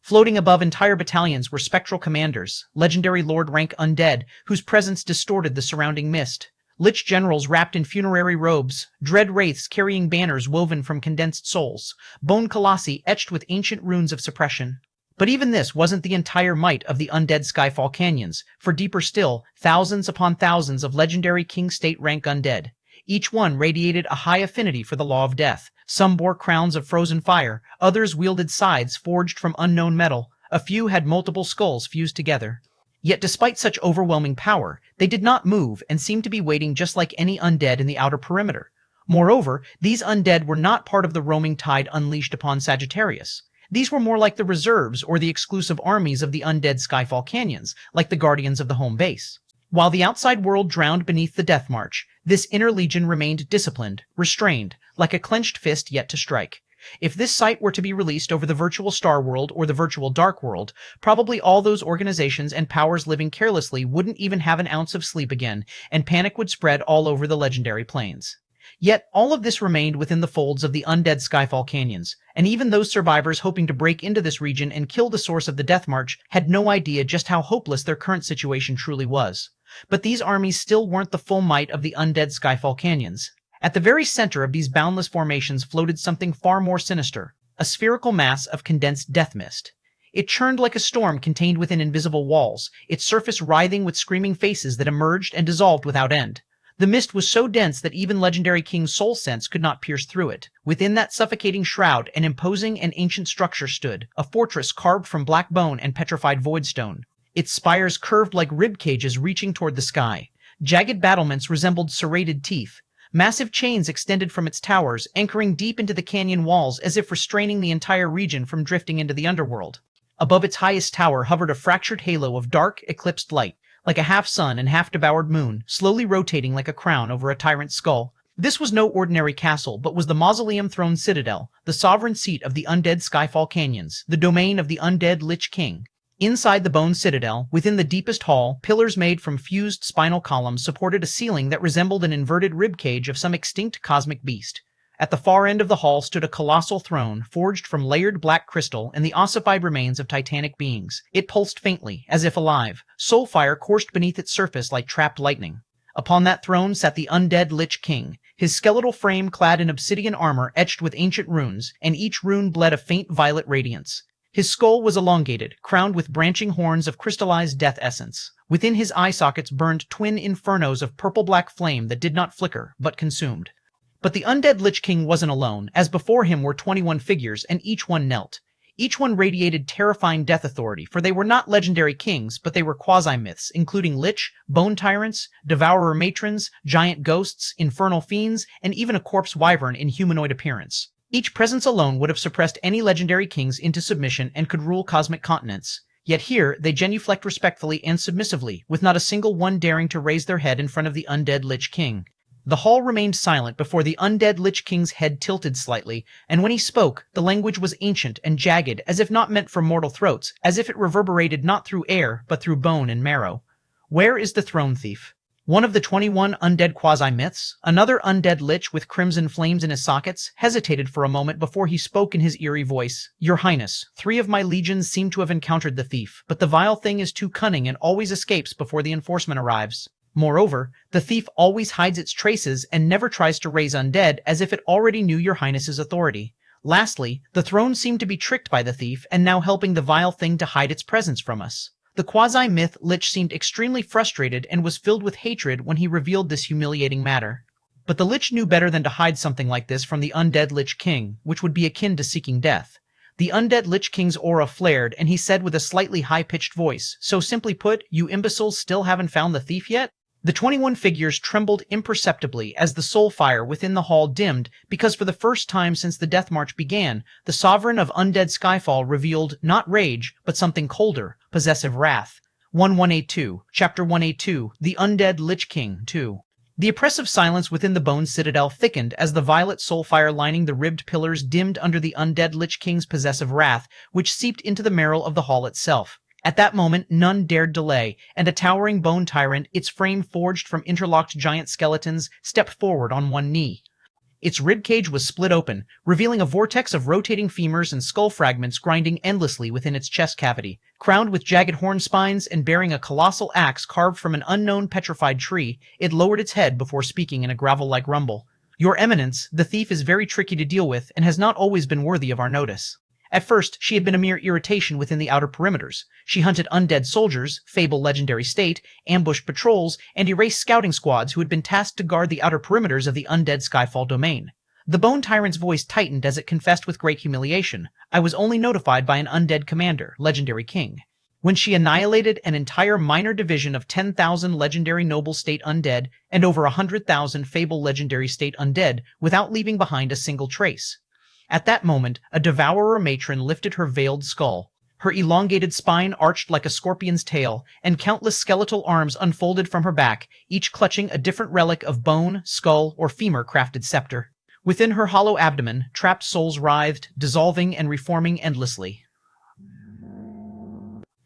Floating above entire battalions were spectral commanders, legendary lord rank undead, whose presence distorted the surrounding mist. Lich generals wrapped in funerary robes, dread wraiths carrying banners woven from condensed souls, bone colossi etched with ancient runes of suppression. But even this wasn't the entire might of the undead Skyfall Canyons, for deeper still, thousands upon thousands of legendary king state rank undead. Each one radiated a high affinity for the law of death. Some bore crowns of frozen fire, others wielded scythes forged from unknown metal, a few had multiple skulls fused together. Yet despite such overwhelming power, they did not move and seemed to be waiting just like any undead in the outer perimeter. Moreover, these undead were not part of the roaming tide unleashed upon Sagittarius. These were more like the reserves or the exclusive armies of the undead Skyfall Canyons, like the guardians of the home base. While the outside world drowned beneath the death march, this inner legion remained disciplined, restrained, like a clenched fist yet to strike. If this site were to be released over the virtual Star World or the virtual Dark World, probably all those organizations and powers living carelessly wouldn't even have an ounce of sleep again, and panic would spread all over the legendary plains. Yet, all of this remained within the folds of the undead Skyfall Canyons, and even those survivors hoping to break into this region and kill the source of the Death March had no idea just how hopeless their current situation truly was. But these armies still weren't the full might of the undead Skyfall Canyons. At the very center of these boundless formations floated something far more sinister, a spherical mass of condensed death mist. It churned like a storm contained within invisible walls, its surface writhing with screaming faces that emerged and dissolved without end. The mist was so dense that even legendary King Soul Sense could not pierce through it. Within that suffocating shroud, an imposing and ancient structure stood, a fortress carved from black bone and petrified voidstone. Its spires curved like rib cages reaching toward the sky. Jagged battlements resembled serrated teeth. Massive chains extended from its towers, anchoring deep into the canyon walls as if restraining the entire region from drifting into the underworld. Above its highest tower hovered a fractured halo of dark, eclipsed light, like a half-sun and half-devoured moon, slowly rotating like a crown over a tyrant's skull. This was no ordinary castle, but was the mausoleum-throned citadel, the sovereign seat of the undead Skyfall Canyons, the domain of the undead Ch. Inside the bone citadel, within the deepest hall, pillars made from fused spinal columns supported a ceiling that resembled an inverted ribcage of some extinct cosmic beast. At the far end of the hall stood a colossal throne, forged from layered black crystal and the ossified remains of titanic beings. It pulsed faintly, as if alive. Soul fire coursed beneath its surface like trapped lightning. Upon that throne sat the undead Ch., his skeletal frame clad in obsidian armor etched with ancient runes, and each rune bled a faint violet radiance. His skull was elongated, crowned with branching horns of crystallized death essence. Within his eye sockets burned twin infernos of purple-black flame that did not flicker, but consumed. But the undead Ch. wasn't alone, as before him were 21 figures, and each one knelt. Each one radiated terrifying death authority, for they were not legendary kings, but they were quasi-myths, including lich, bone tyrants, devourer matrons, giant ghosts, infernal fiends, and even a corpse wyvern in humanoid appearance. Each presence alone would have suppressed any legendary kings into submission and could rule cosmic continents. Yet here, they genuflect respectfully and submissively, with not a single one daring to raise their head in front of the undead Ch. The hall remained silent before the undead Ch.'s head tilted slightly, and when he spoke, the language was ancient and jagged, as if not meant for mortal throats, as if it reverberated not through air, but through bone and marrow. Where is the throne thief? One of the 21 undead quasi-myths, another undead lich with crimson flames in his sockets, hesitated for a moment before he spoke in his eerie voice. Your Highness, 3 of my legions seem to have encountered the thief, but the vile thing is too cunning and always escapes before the enforcement arrives. Moreover, the thief always hides its traces and never tries to raise undead as if it already knew your Highness's authority. Lastly, the throne seemed to be tricked by the thief and now helping the vile thing to hide its presence from us. The quasi-myth Lich seemed extremely frustrated and was filled with hatred when he revealed this humiliating matter. But the Lich knew better than to hide something like this from the undead Lich King, which would be akin to seeking death. The undead Lich King's aura flared, and he said with a slightly high-pitched voice, "So simply put, you imbeciles still haven't found the thief yet?" The 21 figures trembled imperceptibly as the soul fire within the hall dimmed, because for the first time since the Death March began, the sovereign of undead Skyfall revealed not rage, but something colder, possessive wrath. 1182, Chapter 182, The Undead Lich King 2. The oppressive silence within the bone citadel thickened as the violet soul fire lining the ribbed pillars dimmed under the undead Lich King's possessive wrath, which seeped into the marrow of the hall itself. At that moment, none dared delay, and a towering bone tyrant, its frame forged from interlocked giant skeletons, stepped forward on one knee. Its ribcage was split open, revealing a vortex of rotating femurs and skull fragments grinding endlessly within its chest cavity. Crowned with jagged horn spines and bearing a colossal axe carved from an unknown petrified tree, it lowered its head before speaking in a gravel-like rumble. Your Eminence, the thief is very tricky to deal with and has not always been worthy of our notice. At first, she had been a mere irritation within the outer perimeters. She hunted undead soldiers, fable legendary state, ambushed patrols, and erased scouting squads who had been tasked to guard the outer perimeters of the undead Skyfall domain. The Bone Tyrant's voice tightened as it confessed with great humiliation. I was only notified by an undead commander, legendary king. When she annihilated an entire minor division of 10,000 legendary noble state undead and over 100,000 fable legendary state undead without leaving behind a single trace. At that moment, a devourer matron lifted her veiled skull. Her elongated spine arched like a scorpion's tail, and countless skeletal arms unfolded from her back, each clutching a different relic of bone, skull, or femur-crafted scepter. Within her hollow abdomen, trapped souls writhed, dissolving and reforming endlessly.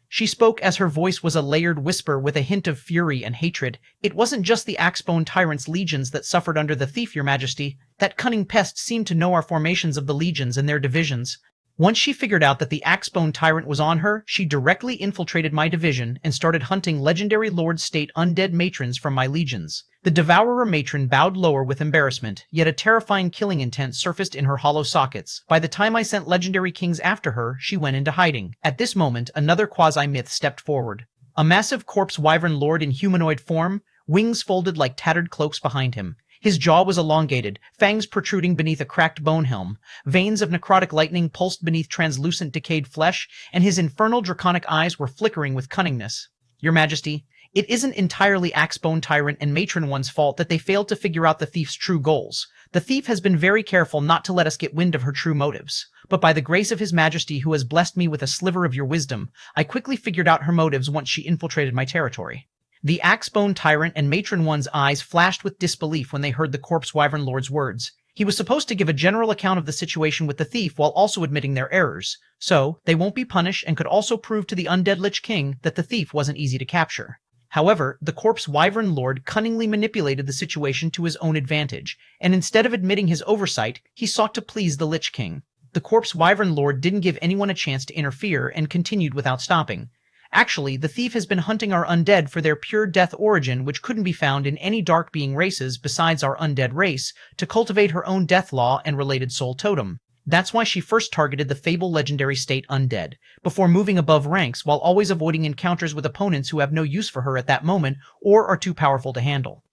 She spoke as her voice was a layered whisper with a hint of fury and hatred. "It wasn't just the Axebone Tyrant's legions that suffered under the thief, your majesty. That cunning pest seemed to know our formations of the legions and their divisions. Once she figured out that the Axebone Tyrant was on her, she directly infiltrated my division and started hunting legendary Lord State undead matrons from my legions." The Devourer matron bowed lower with embarrassment, yet a terrifying killing intent surfaced in her hollow sockets. By the time I sent legendary kings after her, she went into hiding. At this moment, another quasi-myth stepped forward. A massive corpse wyvern lord in humanoid form, wings folded like tattered cloaks behind him. His jaw was elongated, fangs protruding beneath a cracked bone helm, veins of necrotic lightning pulsed beneath translucent decayed flesh, and his infernal draconic eyes were flickering with cunningness. "Your Majesty, it isn't entirely Axebone Tyrant and Matron One's fault that they failed to figure out the thief's true goals. The thief has been very careful not to let us get wind of her true motives. But by the grace of His Majesty who has blessed me with a sliver of your wisdom, I quickly figured out her motives once she infiltrated my territory." The Axebone Tyrant and Matron One's eyes flashed with disbelief when they heard the Corpse Wyvern Lord's words. He was supposed to give a general account of the situation with the thief while also admitting their errors. So, they won't be punished and could also prove to the Undead Lich King that the thief wasn't easy to capture. However, the Corpse Wyvern Lord cunningly manipulated the situation to his own advantage, and instead of admitting his oversight, he sought to please the Lich King. The Corpse Wyvern Lord didn't give anyone a chance to interfere and continued without stopping. Actually, the thief has been hunting our undead for their pure death origin, which couldn't be found in any dark being races besides our undead race, to cultivate her own death law and related soul totem. That's why she first targeted the fable legendary state undead, before moving above ranks while always avoiding encounters with opponents who have no use for her at that moment or are too powerful to handle.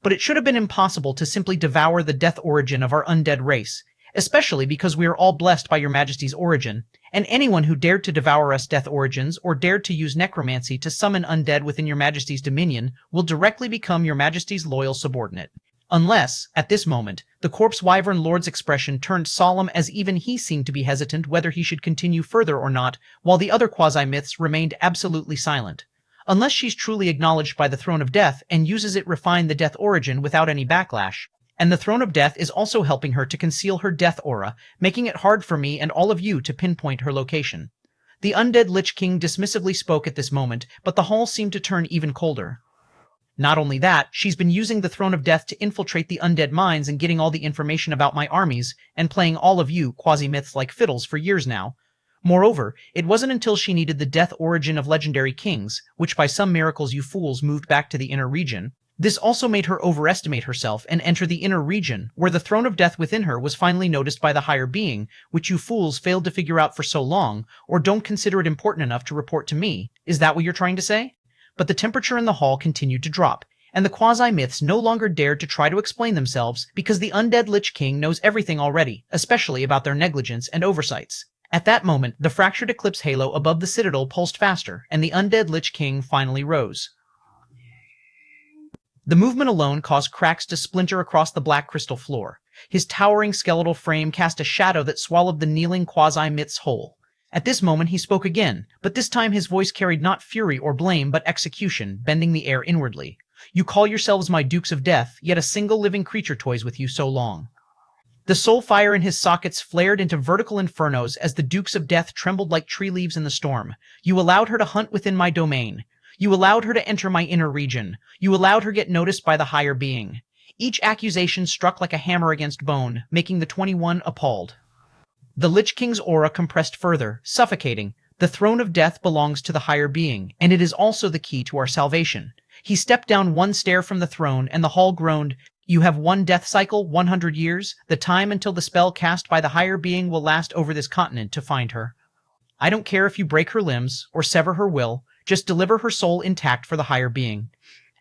But it should have been impossible to simply devour the death origin of our undead race, especially because we are all blessed by your Majesty's origin, and anyone who dared to devour us death origins or dared to use necromancy to summon undead within your Majesty's dominion will directly become your Majesty's loyal subordinate. Unless, at this moment, the Corpse Wyvern Lord's expression turned solemn as even he seemed to be hesitant whether he should continue further or not, while the other quasi-myths remained absolutely silent. Unless she's truly acknowledged by the Throne of Death and uses it refine the death origin without any backlash. And the Throne of Death is also helping her to conceal her death aura, making it hard for me and all of you to pinpoint her location. The Undead Lich King dismissively spoke at this moment, but the hall seemed to turn even colder. Not only that, she's been using the Throne of Death to infiltrate the undead minds and getting all the information about my armies, and playing all of you quasi-myths like fiddles for years now. Moreover, it wasn't until she needed the death origin of legendary kings, which by some miracles you fools moved back to the inner region. This also made her overestimate herself and enter the inner region, where the Throne of Death within her was finally noticed by the higher being, which you fools failed to figure out for so long, or don't consider it important enough to report to me. Is that what you're trying to say? But the temperature in the hall continued to drop, and the quasi-myths no longer dared to try to explain themselves because the Undead Lich King knows everything already, especially about their negligence and oversights. At that moment, the fractured eclipse halo above the citadel pulsed faster, and the Undead Lich King finally rose. The movement alone caused cracks to splinter across the black crystal floor. His towering skeletal frame cast a shadow that swallowed the kneeling quasi-myths whole. At this moment he spoke again, but this time his voice carried not fury or blame but execution, bending the air inwardly. "You call yourselves my Dukes of Death, yet a single living creature toys with you so long." The soul fire in his sockets flared into vertical infernos as the Dukes of Death trembled like tree leaves in the storm. "You allowed her to hunt within my domain. You allowed her to enter my inner region. You allowed her get noticed by the higher being." Each accusation struck like a hammer against bone, making the 21 appalled. The Lich King's aura compressed further, suffocating. The Throne of Death belongs to the higher being, and it is also the key to our salvation. He stepped down one stair from the throne, and the hall groaned. "You have one death cycle, 100 years, the time until the spell cast by the higher being will last over this continent to find her. I don't care if you break her limbs, or sever her will, just deliver her soul intact for the higher being."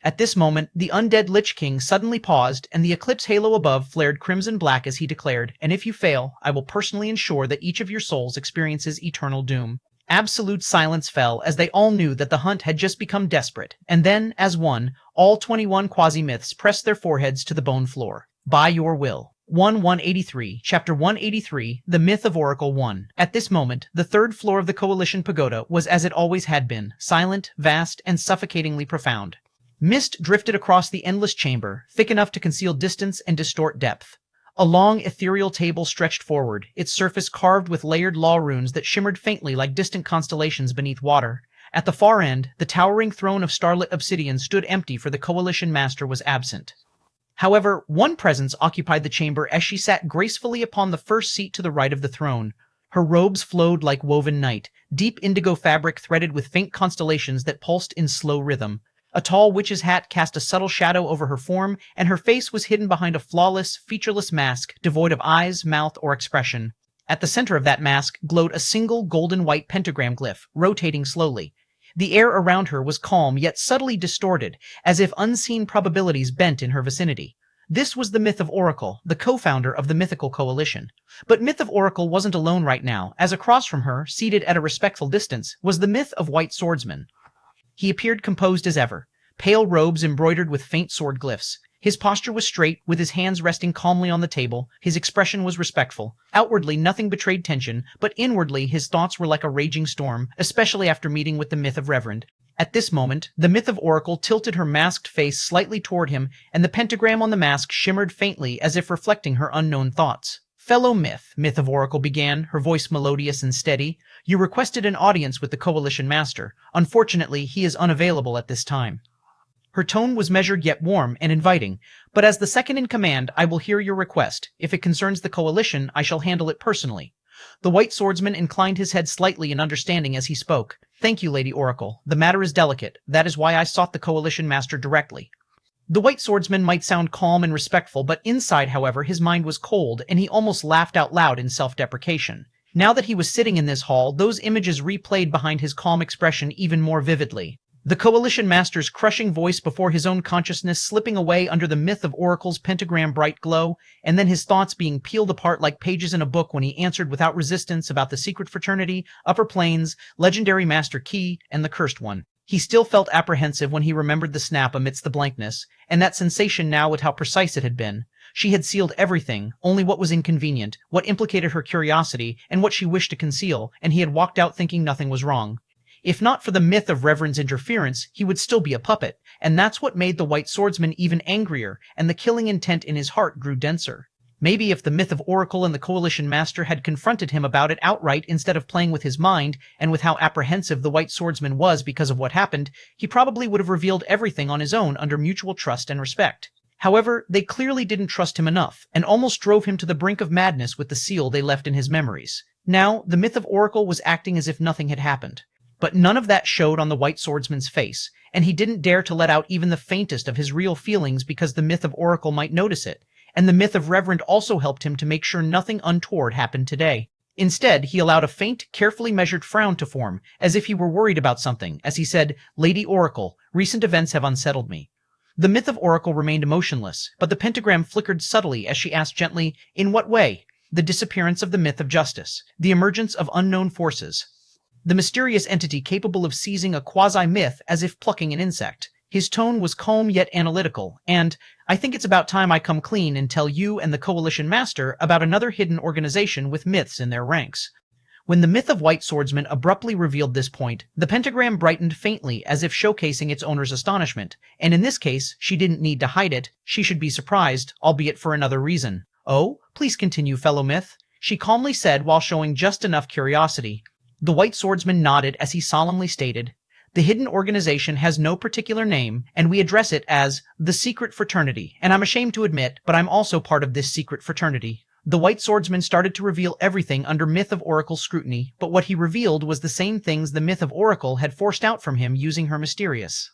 At this moment, the Undead Lich King suddenly paused, and the eclipse halo above flared crimson black as he declared, "And if you fail, I will personally ensure that each of your souls experiences eternal doom." Absolute silence fell as they all knew that the hunt had just become desperate, and then, as one, all 21 quasi-myths pressed their foreheads to the bone floor. "By your will." 183, Chapter 183, The Myth of Oracle 1. At this moment, the third floor of the Coalition Pagoda was as it always had been, silent, vast, and suffocatingly profound. Mist drifted across the endless chamber, thick enough to conceal distance and distort depth. A long, ethereal table stretched forward, its surface carved with layered law runes that shimmered faintly like distant constellations beneath water. At the far end, the towering throne of starlit obsidian stood empty, for the Coalition Master was absent. However, one presence occupied the chamber as she sat gracefully upon the first seat to the right of the throne. Her robes flowed like woven night, deep indigo fabric threaded with faint constellations that pulsed in slow rhythm. A tall witch's hat cast a subtle shadow over her form, and her face was hidden behind a flawless, featureless mask devoid of eyes, mouth, or expression. At the center of that mask glowed a single golden-white pentagram glyph, rotating slowly. The air around her was calm yet subtly distorted, as if unseen probabilities bent in her vicinity. This was the Myth of Oracle, the co-founder of the mythical coalition. But Myth of Oracle wasn't alone right now, as across from her, seated at a respectful distance, was the Myth of White Swordsman. He appeared composed as ever, pale robes embroidered with faint sword glyphs. His posture was straight, with his hands resting calmly on the table. His expression was respectful. Outwardly, nothing betrayed tension, but inwardly his thoughts were like a raging storm, especially after meeting with the Myth of Reverend. At this moment, the Myth of Oracle tilted her masked face slightly toward him, and the pentagram on the mask shimmered faintly as if reflecting her unknown thoughts. "Fellow Myth of Oracle began, her voice melodious and steady. "You requested an audience with the Coalition Master. Unfortunately, he is unavailable at this time." Her tone was measured yet warm and inviting. "But as the second in command, I will hear your request. If it concerns the Coalition, I shall handle it personally." The White Swordsman inclined his head slightly in understanding as he spoke. "Thank you, Lady Oracle. The matter is delicate. That is why I sought the Coalition Master directly." The White Swordsman might sound calm and respectful, but inside, however, his mind was cold, and he almost laughed out loud in self-deprecation. Now that he was sitting in this hall, those images replayed behind his calm expression even more vividly. The Coalition Master's crushing voice before his own consciousness slipping away under the Myth of Oracle's pentagram bright glow, and then his thoughts being peeled apart like pages in a book when he answered without resistance about the secret fraternity, upper planes, legendary Master Ch, and the Cursed One. He still felt apprehensive when he remembered the snap amidst the blankness, and that sensation now with how precise it had been. She had sealed everything, only what was inconvenient, what implicated her curiosity, and what she wished to conceal, and he had walked out thinking nothing was wrong. If not for the Myth of Reverend's interference, he would still be a puppet, and that's what made the White Swordsman even angrier, and the killing intent in his heart grew denser. Maybe if the Myth of Oracle and the Coalition Master had confronted him about it outright instead of playing with his mind, and with how apprehensive the White Swordsman was because of what happened, he probably would have revealed everything on his own under mutual trust and respect. However, they clearly didn't trust him enough, and almost drove him to the brink of madness with the seal they left in his memories. Now, the Myth of Oracle was acting as if nothing had happened. But none of that showed on the White Swordsman's face, and he didn't dare to let out even the faintest of his real feelings because the Myth of Oracle might notice it, and the Myth of Reverend also helped him to make sure nothing untoward happened today. Instead, he allowed a faint, carefully measured frown to form, as if he were worried about something, as he said, "Lady Oracle, recent events have unsettled me." The Myth of Oracle remained emotionless, but the pentagram flickered subtly as she asked gently, "In what way?" "The disappearance of the Myth of Justice, the emergence of unknown forces, the mysterious entity capable of seizing a quasi-myth as if plucking an insect." His tone was calm yet analytical, and "I think it's about time I come clean and tell you and the Coalition Master about another hidden organization with myths in their ranks." When the Myth of White Swordsman abruptly revealed this point, the pentagram brightened faintly as if showcasing its owner's astonishment, and in this case, she didn't need to hide it. She should be surprised, albeit for another reason. "Oh, please continue, fellow Myth," she calmly said while showing just enough curiosity. The White Swordsman nodded as he solemnly stated, "The hidden organization has no particular name, and we address it as the Secret Fraternity, and I'm ashamed to admit, but I'm also part of this secret fraternity." The White Swordsman started to reveal everything under Myth of Oracle scrutiny, but what he revealed was the same things the Myth of Oracle had forced out from him using her mysterious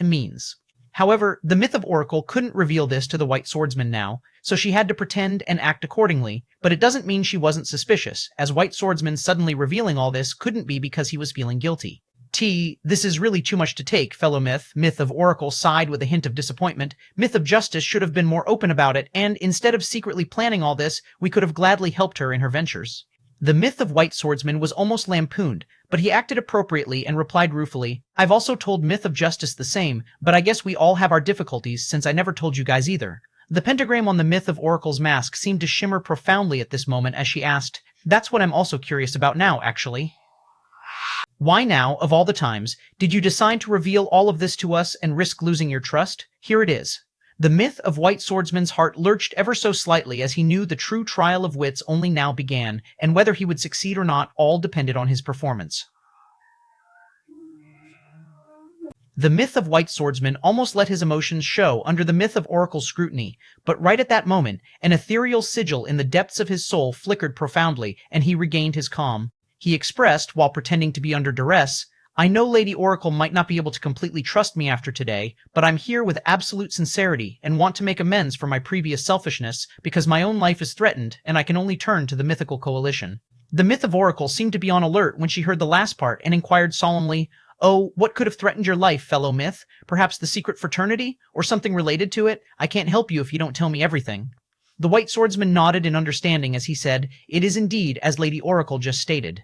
means. However, the Myth of Oracle couldn't reveal this to the White Swordsman now, so she had to pretend and act accordingly, but it doesn't mean she wasn't suspicious, as White Swordsman suddenly revealing all this couldn't be because he was feeling guilty. This is really too much to take, fellow Myth." Myth of Oracle sighed with a hint of disappointment. "Myth of Justice should have been more open about it, and instead of secretly planning all this, we could have gladly helped her in her ventures." The Myth of White Swordsman was almost lampooned, but he acted appropriately and replied ruefully, "I've also told Myth of Justice the same, but I guess we all have our difficulties since I never told you guys either. The pentagram on the Myth of Oracle's mask seemed to shimmer profoundly at this moment as she asked, "That's what I'm also curious about now, actually. Why now, of all the times, did you decide to reveal all of this to us and risk losing your trust? Here it is." The myth of White Swordsman's heart lurched ever so slightly as he knew the true trial of wits only now began, and whether he would succeed or not all depended on his performance. The myth of White Swordsman almost let his emotions show under the myth of Oracle scrutiny, but right at that moment, an ethereal sigil in the depths of his soul flickered profoundly, and he regained his calm. He expressed, while pretending to be under duress, "I know Lady Oracle might not be able to completely trust me after today, but I'm here with absolute sincerity and want to make amends for my previous selfishness because my own life is threatened and I can only turn to the mythical coalition." The myth of Oracle seemed to be on alert when she heard the last part and inquired solemnly, "Oh, what could have threatened your life, fellow myth? Perhaps the secret fraternity? Or something related to it? I can't help you if you don't tell me everything." The White Swordsman nodded in understanding as he said, "It is indeed as Lady Oracle just stated.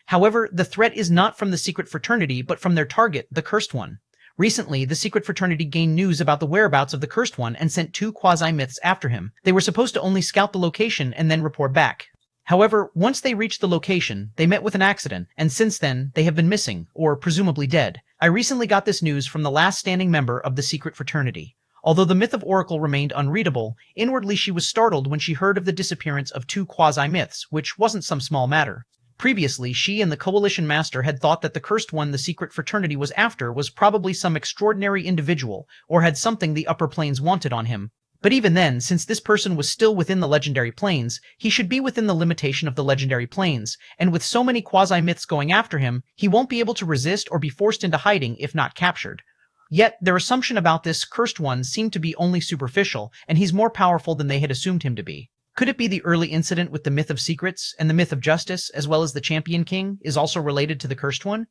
However, the threat is not from the secret fraternity, but from their target, the Cursed One. Recently, the secret fraternity gained news about the whereabouts of the Cursed One and sent 2 quasi-myths after him. They were supposed to only scout the location and then report back. However, once they reached the location, they met with an accident, and since then, they have been missing, or presumably dead. I recently got this news from the last standing member of the secret fraternity." Although the myth of Oracle remained unreadable, inwardly she was startled when she heard of the disappearance of 2 quasi-myths, which wasn't some small matter. Previously, she and the Coalition Master had thought that the Cursed One the secret fraternity was after was probably some extraordinary individual, or had something the upper planes wanted on him. But even then, since this person was still within the legendary planes, he should be within the limitation of the legendary planes, and with so many quasi-myths going after him, he won't be able to resist or be forced into hiding if not captured. Yet, their assumption about this Cursed One seemed to be only superficial, and he's more powerful than they had assumed him to be. Could it be the early incident with the myth of secrets, and the myth of justice, as well as the Champion King, is also related to the Cursed One?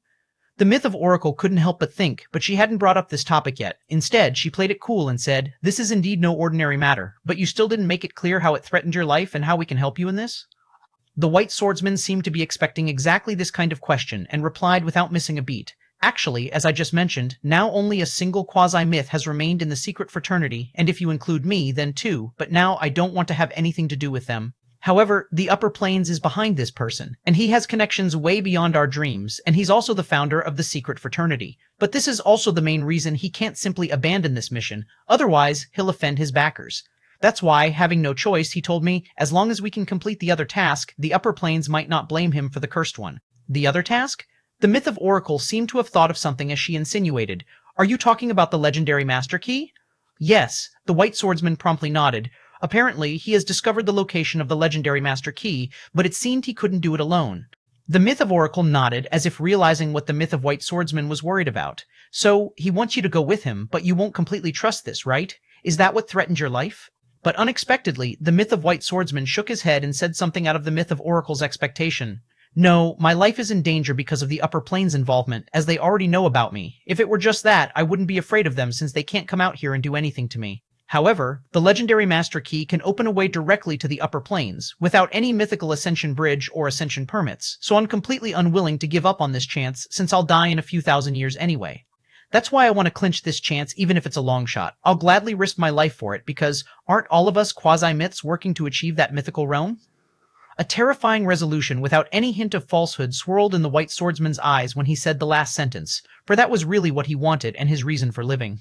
The myth of Oracle couldn't help but think, but she hadn't brought up this topic yet. Instead, she played it cool and said, "This is indeed no ordinary matter, but you still didn't make it clear how it threatened your life and how we can help you in this?" The White Swordsman seemed to be expecting exactly this kind of question, and replied without missing a beat. "Actually, as I just mentioned, now only a single quasi-myth has remained in the secret fraternity, and if you include me, then 2, but now I don't want to have anything to do with them. However, the upper planes is behind this person, and he has connections way beyond our dreams, and he's also the founder of the secret fraternity. But this is also the main reason he can't simply abandon this mission, otherwise he'll offend his backers. That's why, having no choice, he told me, as long as we can complete the other task, the upper planes might not blame him for the Cursed One." The other task? The myth of Oracle seemed to have thought of something as she insinuated, "Are you talking about the legendary Master Key?" "Yes," the White Swordsman promptly nodded. "Apparently, he has discovered the location of the legendary Master Key, but it seemed he couldn't do it alone." The myth of Oracle nodded as if realizing what the myth of White Swordsman was worried about. "So, he wants you to go with him, but you won't completely trust this, right? Is that what threatened your life?" But unexpectedly, the myth of White Swordsman shook his head and said something out of the myth of Oracle's expectation. "No, my life is in danger because of the upper planes' involvement, as they already know about me. If it were just that, I wouldn't be afraid of them since they can't come out here and do anything to me. However, the legendary Master Key can open a way directly to the upper planes, without any mythical ascension bridge or ascension permits, so I'm completely unwilling to give up on this chance since I'll die in a few thousand years anyway. That's why I want to clinch this chance even if it's a long shot. I'll gladly risk my life for it because aren't all of us quasi-myths working to achieve that mythical realm?" A terrifying resolution without any hint of falsehood swirled in the White Swordsman's eyes when he said the last sentence, for that was really what he wanted and his reason for living.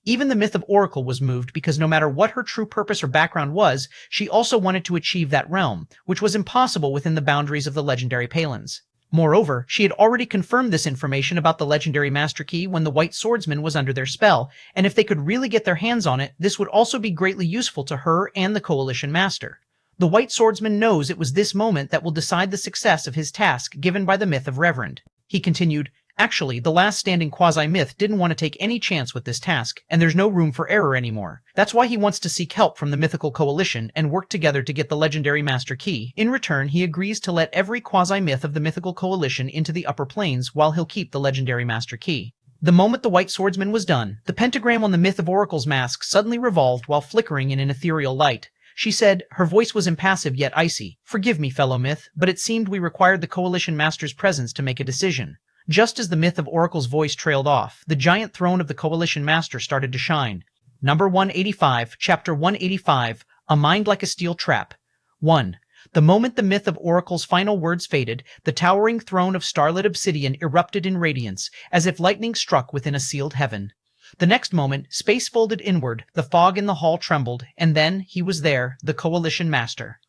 Even the myth of Oracle was moved because no matter what her true purpose or background was, she also wanted to achieve that realm, which was impossible within the boundaries of the legendary Palins. Moreover, she had already confirmed this information about the legendary Master Key when the White Swordsman was under their spell, and if they could really get their hands on it, this would also be greatly useful to her and the Coalition Master. The White Swordsman knows it was this moment that will decide the success of his task given by the myth of Reverend. He continued, "Actually, the last standing quasi-myth didn't want to take any chance with this task, and there's no room for error anymore. That's why he wants to seek help from the mythical coalition and work together to get the legendary Master Key. In return, he agrees to let every quasi-myth of the mythical coalition into the upper planes while he'll keep the legendary Master Key." The moment the White Swordsman was done, the pentagram on the myth of Oracle's mask suddenly revolved while flickering in an ethereal light. She said, her voice was impassive yet icy, "Forgive me, fellow myth, but it seemed we required the Coalition Master's presence to make a decision." Just as the myth of Oracle's voice trailed off, the giant throne of the Coalition Master started to shine. Number 185, Chapter 185, A Mind Like a Steel Trap. 1. The moment the myth of Oracle's final words faded, the towering throne of starlit obsidian erupted in radiance, as if lightning struck within a sealed heaven. The next moment, space folded inward, the fog in the hall trembled, and then he was there, the Coalition Master.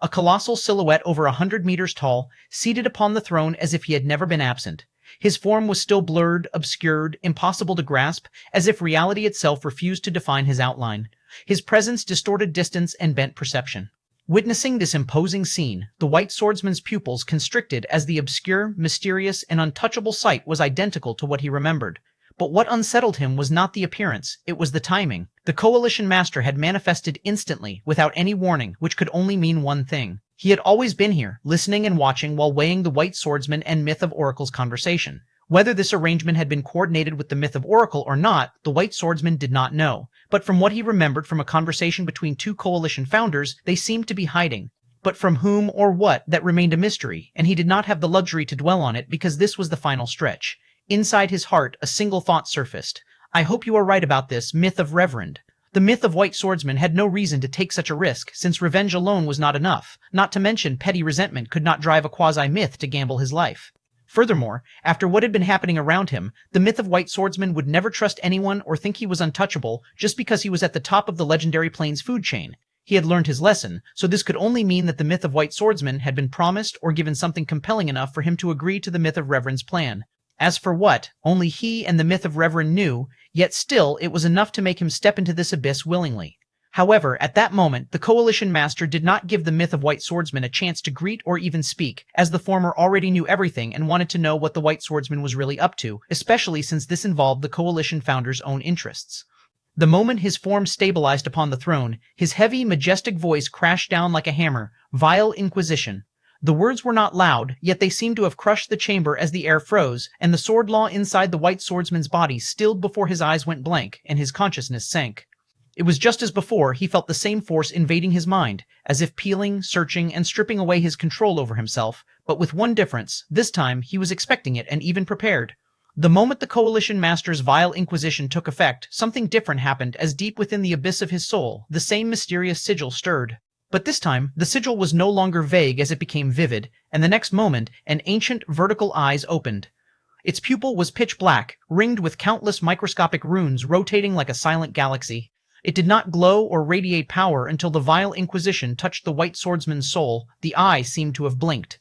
A colossal silhouette over 100 meters tall, seated upon the throne as if he had never been absent. His form was still blurred, obscured, impossible to grasp, as if reality itself refused to define his outline. His presence distorted distance and bent perception. Witnessing this imposing scene, the White Swordsman's pupils constricted as the obscure, mysterious, and untouchable sight was identical to what he remembered. But what unsettled him was not the appearance, it was the timing. The Coalition Master had manifested instantly, without any warning, which could only mean one thing. He had always been here, listening and watching while weighing the White Swordsman and Myth of Oracle's conversation. Whether this arrangement had been coordinated with the Myth of Oracle or not, the White Swordsman did not know. But from what he remembered from a conversation between two Coalition founders, they seemed to be hiding. But from whom or what, that remained a mystery, and he did not have the luxury to dwell on it because this was the final stretch. Inside his heart, a single thought surfaced. I hope you are right about this, Myth of Reverend. The Myth of White Swordsman had no reason to take such a risk, since revenge alone was not enough, not to mention petty resentment could not drive a quasi-myth to gamble his life. Furthermore, after what had been happening around him, the Myth of White Swordsman would never trust anyone or think he was untouchable just because he was at the top of the legendary Plains food chain. He had learned his lesson, so this could only mean that the Myth of White Swordsman had been promised or given something compelling enough for him to agree to the Myth of Reverend's plan. As for what, only he and the Myth of Reverend knew, yet still it was enough to make him step into this abyss willingly. However, at that moment, the Coalition Master did not give the Myth of White Swordsman a chance to greet or even speak, as the former already knew everything and wanted to know what the White Swordsman was really up to, especially since this involved the Coalition founder's own interests. The moment his form stabilized upon the throne, his heavy, majestic voice crashed down like a hammer. Vile Inquisition. The words were not loud, yet they seemed to have crushed the chamber as the air froze, and the sword law inside the White Swordsman's body stilled before his eyes went blank, and his consciousness sank. It was just as before, he felt the same force invading his mind, as if peeling, searching, and stripping away his control over himself, but with one difference. This time, he was expecting it and even prepared. The moment the Coalition Master's vile inquisition took effect, something different happened as deep within the abyss of his soul, the same mysterious sigil stirred. But this time, the sigil was no longer vague as it became vivid, and the next moment, an ancient, vertical eyes opened. Its pupil was pitch black, ringed with countless microscopic runes rotating like a silent galaxy. It did not glow or radiate power until the vile inquisition touched the White Swordsman's soul. The eye seemed to have blinked.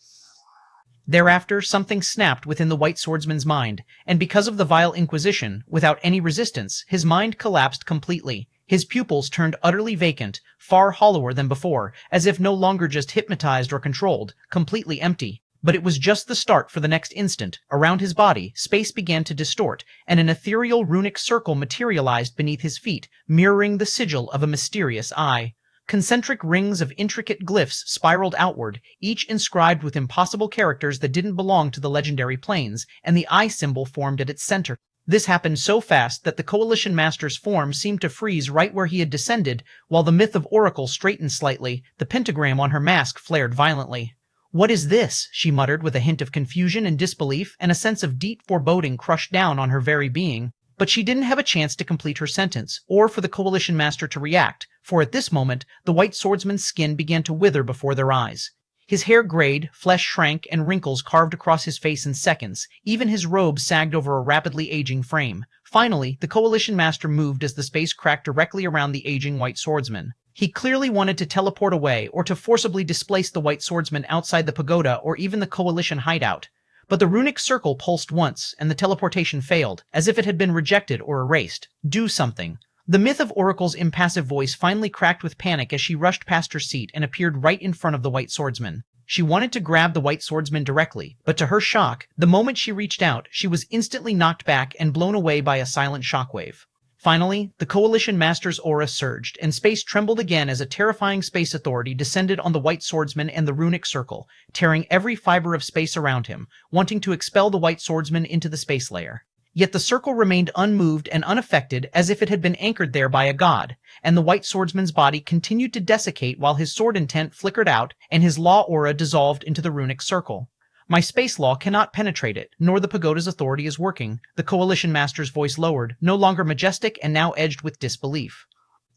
Thereafter, something snapped within the White Swordsman's mind, and because of the vile inquisition, without any resistance, his mind collapsed completely. His pupils turned utterly vacant, far hollower than before, as if no longer just hypnotized or controlled, completely empty. But it was just the start for the next instant. Around his body, space began to distort, and an ethereal runic circle materialized beneath his feet, mirroring the sigil of a mysterious eye. Concentric rings of intricate glyphs spiraled outward, each inscribed with impossible characters that didn't belong to the legendary planes, and the eye symbol formed at its center. This happened so fast that the Coalition Master's form seemed to freeze right where he had descended, while the Myth of Oracle straightened slightly. The pentagram on her mask flared violently. "What is this?" she muttered with a hint of confusion and disbelief, and a sense of deep foreboding crushed down on her very being. But she didn't have a chance to complete her sentence, or for the Coalition Master to react, for at this moment, the White Swordsman's skin began to wither before their eyes. His hair grayed, flesh shrank, and wrinkles carved across his face in seconds. Even his robe sagged over a rapidly aging frame. Finally, the Coalition Master moved as the space cracked directly around the aging White Swordsman. He clearly wanted to teleport away, or to forcibly displace the White Swordsman outside the pagoda or even the Coalition hideout. But the runic circle pulsed once, and the teleportation failed, as if it had been rejected or erased. Do something. The Myth of Oracle's impassive voice finally cracked with panic as she rushed past her seat and appeared right in front of the White Swordsman. She wanted to grab the White Swordsman directly, but to her shock, the moment she reached out, she was instantly knocked back and blown away by a silent shockwave. Finally, the Coalition Master's aura surged, and space trembled again as a terrifying space authority descended on the White Swordsman and the runic circle, tearing every fiber of space around him, wanting to expel the White Swordsman into the space layer. Yet the circle remained unmoved and unaffected, as if it had been anchored there by a god, and the White Swordsman's body continued to desiccate while his sword intent flickered out and his law aura dissolved into the runic circle. My space law cannot penetrate it, nor the pagoda's authority is working. The Coalition Master's voice lowered, no longer majestic and now edged with disbelief.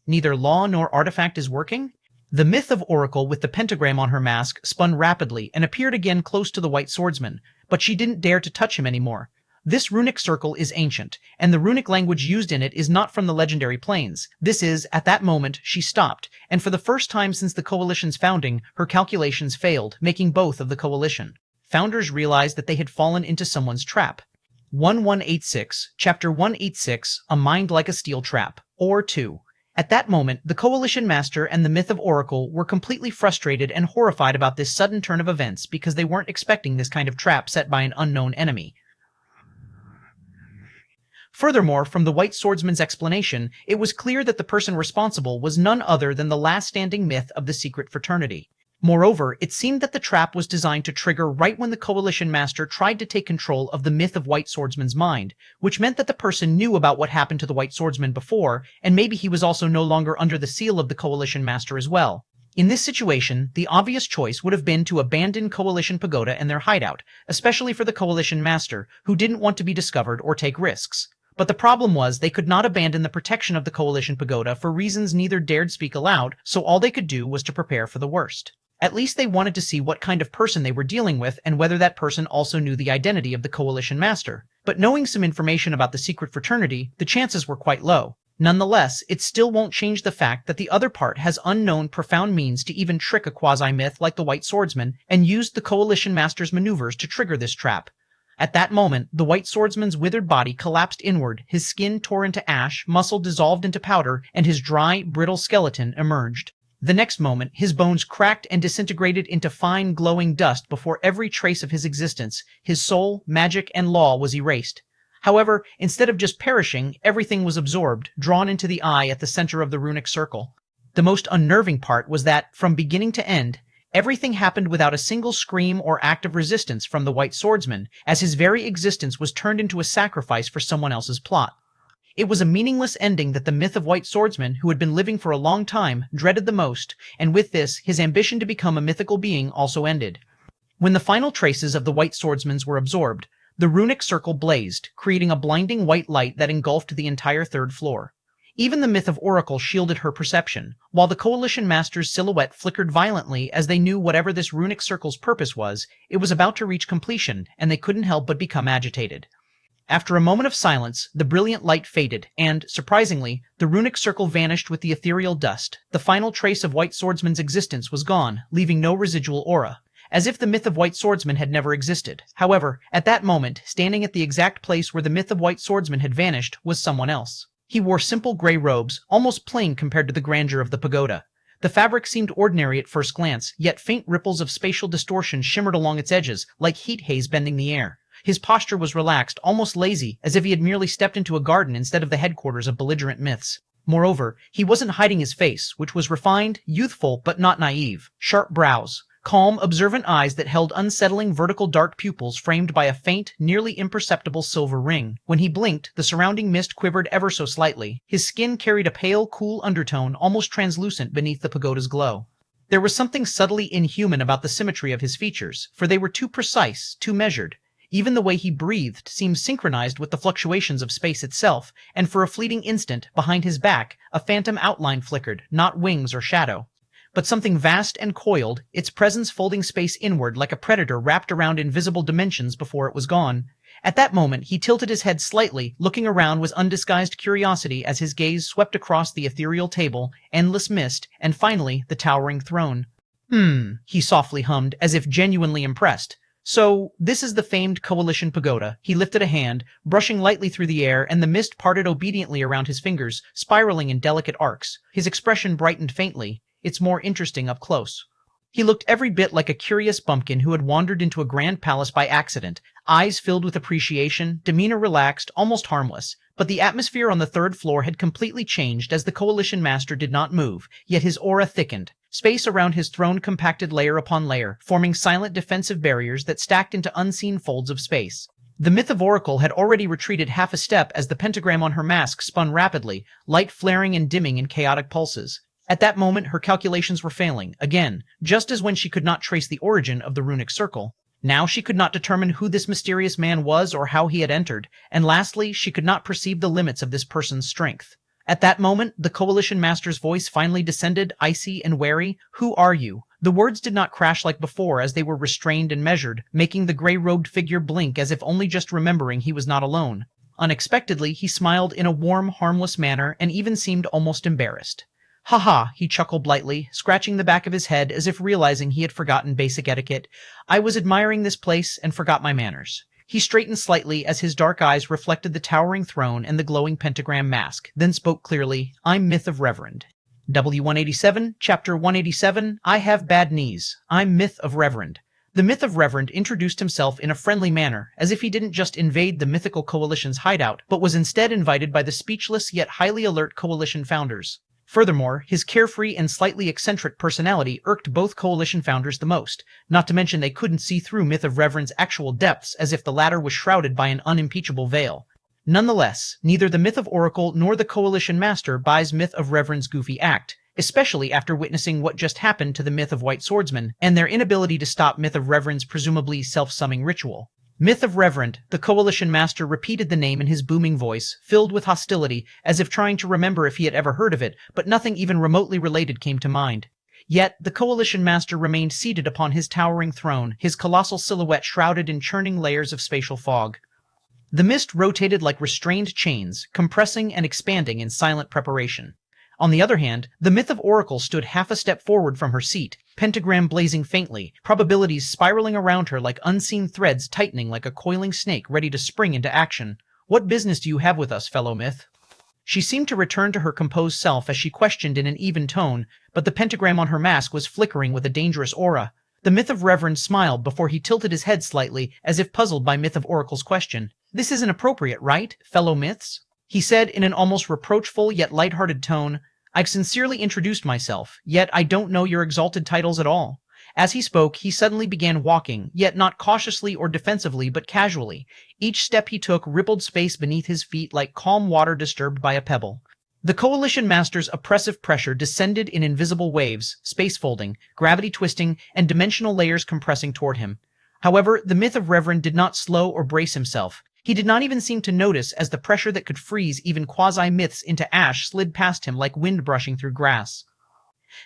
Neither law nor artifact is working? The myth of Oracle with the pentagram on her mask spun rapidly and appeared again close to the white swordsman, but she didn't dare to touch him anymore. This runic circle is ancient, and the runic language used in it is not from the legendary planes. This is, at that moment, she stopped, and for the first time since the Coalition's founding, her calculations failed, making both of the Coalition. Founders realized that they had fallen into someone's trap. 1186, Chapter 186, A Mind Like a Steel Trap, or 2. At that moment, the Coalition Master and the Myth of Oracle were completely frustrated and horrified about this sudden turn of events because they weren't expecting this kind of trap set by an unknown enemy. Furthermore, from the White Swordsman's explanation, it was clear that the person responsible was none other than the last standing myth of the secret fraternity. Moreover, it seemed that the trap was designed to trigger right when the Coalition Master tried to take control of the myth of White Swordsman's mind, which meant that the person knew about what happened to the White Swordsman before, and maybe he was also no longer under the seal of the Coalition Master as well. In this situation, the obvious choice would have been to abandon Coalition Pagoda and their hideout, especially for the Coalition Master, who didn't want to be discovered or take risks. But the problem was they could not abandon the protection of the Coalition Pagoda for reasons neither dared speak aloud, so all they could do was to prepare for the worst. At least they wanted to see what kind of person they were dealing with and whether that person also knew the identity of the Coalition Master. But knowing some information about the secret fraternity, the chances were quite low. Nonetheless, it still won't change the fact that the other part has unknown profound means to even trick a quasi-myth like the White Swordsman and used the Coalition Master's maneuvers to trigger this trap. At that moment, the White Swordsman's withered body collapsed inward, his skin tore into ash, muscle dissolved into powder, and his dry, brittle skeleton emerged. The next moment, his bones cracked and disintegrated into fine, glowing dust before every trace of his existence, his soul, magic, and law was erased. However, instead of just perishing, everything was absorbed, drawn into the eye at the center of the runic circle. The most unnerving part was that, from beginning to end, everything happened without a single scream or act of resistance from the White Swordsman, as his very existence was turned into a sacrifice for someone else's plot. It was a meaningless ending that the myth of White Swordsman, who had been living for a long time, dreaded the most, and with this, his ambition to become a mythical being also ended. When the final traces of the White Swordsman's were absorbed, the runic circle blazed, creating a blinding white light that engulfed the entire third floor. Even the myth of Oracle shielded her perception, while the Coalition Master's silhouette flickered violently as they knew whatever this runic circle's purpose was, it was about to reach completion, and they couldn't help but become agitated. After a moment of silence, the brilliant light faded, and, surprisingly, the runic circle vanished with the ethereal dust. The final trace of White Swordsman's existence was gone, leaving no residual aura, as if the myth of White Swordsman had never existed. However, at that moment, standing at the exact place where the myth of White Swordsman had vanished, was someone else. He wore simple gray robes, almost plain compared to the grandeur of the pagoda. The fabric seemed ordinary at first glance, yet faint ripples of spatial distortion shimmered along its edges, like heat haze bending the air. His posture was relaxed, almost lazy, as if he had merely stepped into a garden instead of the headquarters of belligerent myths. Moreover, he wasn't hiding his face, which was refined, youthful, but not naive. Sharp brows, calm, observant eyes that held unsettling vertical dark pupils framed by a faint, nearly imperceptible silver ring. When he blinked, the surrounding mist quivered ever so slightly. His skin carried a pale, cool undertone, almost translucent beneath the pagoda's glow. There was something subtly inhuman about the symmetry of his features, for they were too precise, too measured. Even the way he breathed seemed synchronized with the fluctuations of space itself, and for a fleeting instant, behind his back, a phantom outline flickered, not wings or shadow, but something vast and coiled, its presence folding space inward like a predator wrapped around invisible dimensions before it was gone. At that moment, he tilted his head slightly, looking around with undisguised curiosity as his gaze swept across the ethereal table, endless mist, and finally, the towering throne. He softly hummed, as if genuinely impressed. So, this is the famed Coalition Pagoda. He lifted a hand, brushing lightly through the air, and the mist parted obediently around his fingers, spiraling in delicate arcs. His expression brightened faintly. It's more interesting up close. He looked every bit like a curious bumpkin who had wandered into a grand palace by accident, eyes filled with appreciation, demeanor relaxed, almost harmless. But the atmosphere on the third floor had completely changed as the Coalition Master did not move, yet his aura thickened. Space around his throne compacted layer upon layer, forming silent defensive barriers that stacked into unseen folds of space. The myth of Oracle had already retreated half a step as the pentagram on her mask spun rapidly, light flaring and dimming in chaotic pulses. At that moment, her calculations were failing, again, just as when she could not trace the origin of the runic circle. Now she could not determine who this mysterious man was or how he had entered, and lastly, she could not perceive the limits of this person's strength. At that moment, the Coalition Master's voice finally descended, icy and wary. "Who are you?" The words did not crash like before, as they were restrained and measured, making the gray-robed figure blink as if only just remembering he was not alone. Unexpectedly, he smiled in a warm, harmless manner and even seemed almost embarrassed. "Ha ha," he chuckled lightly, scratching the back of his head as if realizing he had forgotten basic etiquette. "I was admiring this place and forgot my manners." He straightened slightly as his dark eyes reflected the towering throne and the glowing pentagram mask, then spoke clearly. "I'm Myth of Reverend." W-187, Chapter 187, I Have Bad Knees. I'm Myth of Reverend. The Myth of Reverend introduced himself in a friendly manner, as if he didn't just invade the mythical coalition's hideout, but was instead invited by the speechless yet highly alert coalition founders. Furthermore, his carefree and slightly eccentric personality irked both coalition founders the most, not to mention they couldn't see through Myth of Reverend's actual depths, as if the latter was shrouded by an unimpeachable veil. Nonetheless, neither the Myth of Oracle nor the Coalition Master buys Myth of Reverend's goofy act, especially after witnessing what just happened to the Myth of White Swordsman, and their inability to stop Myth of Reverend's presumably self-summing ritual. Myth of Reverend, the Coalition Master repeated the name in his booming voice, filled with hostility, as if trying to remember if he had ever heard of it, but nothing even remotely related came to mind. Yet, the Coalition Master remained seated upon his towering throne, his colossal silhouette shrouded in churning layers of spatial fog. The mist rotated like restrained chains, compressing and expanding in silent preparation. On the other hand, the Myth of Oracle stood half a step forward from her seat, pentagram blazing faintly, probabilities spiraling around her like unseen threads tightening like a coiling snake ready to spring into action. "What business do you have with us, fellow Myth?" She seemed to return to her composed self as she questioned in an even tone, but the pentagram on her mask was flickering with a dangerous aura. The Myth of Reverend smiled before he tilted his head slightly, as if puzzled by Myth of Oracle's question. "This isn't appropriate, right, fellow Myths?" He said in an almost reproachful yet light-hearted tone. "I've sincerely introduced myself, yet I don't know your exalted titles at all." As he spoke, he suddenly began walking, yet not cautiously or defensively, but casually. Each step he took rippled space beneath his feet like calm water disturbed by a pebble. The Coalition Master's oppressive pressure descended in invisible waves, space folding, gravity twisting, and dimensional layers compressing toward him. However, the Myth of Reverend did not slow or brace himself. He did not even seem to notice as the pressure that could freeze even quasi-myths into ash slid past him like wind brushing through grass.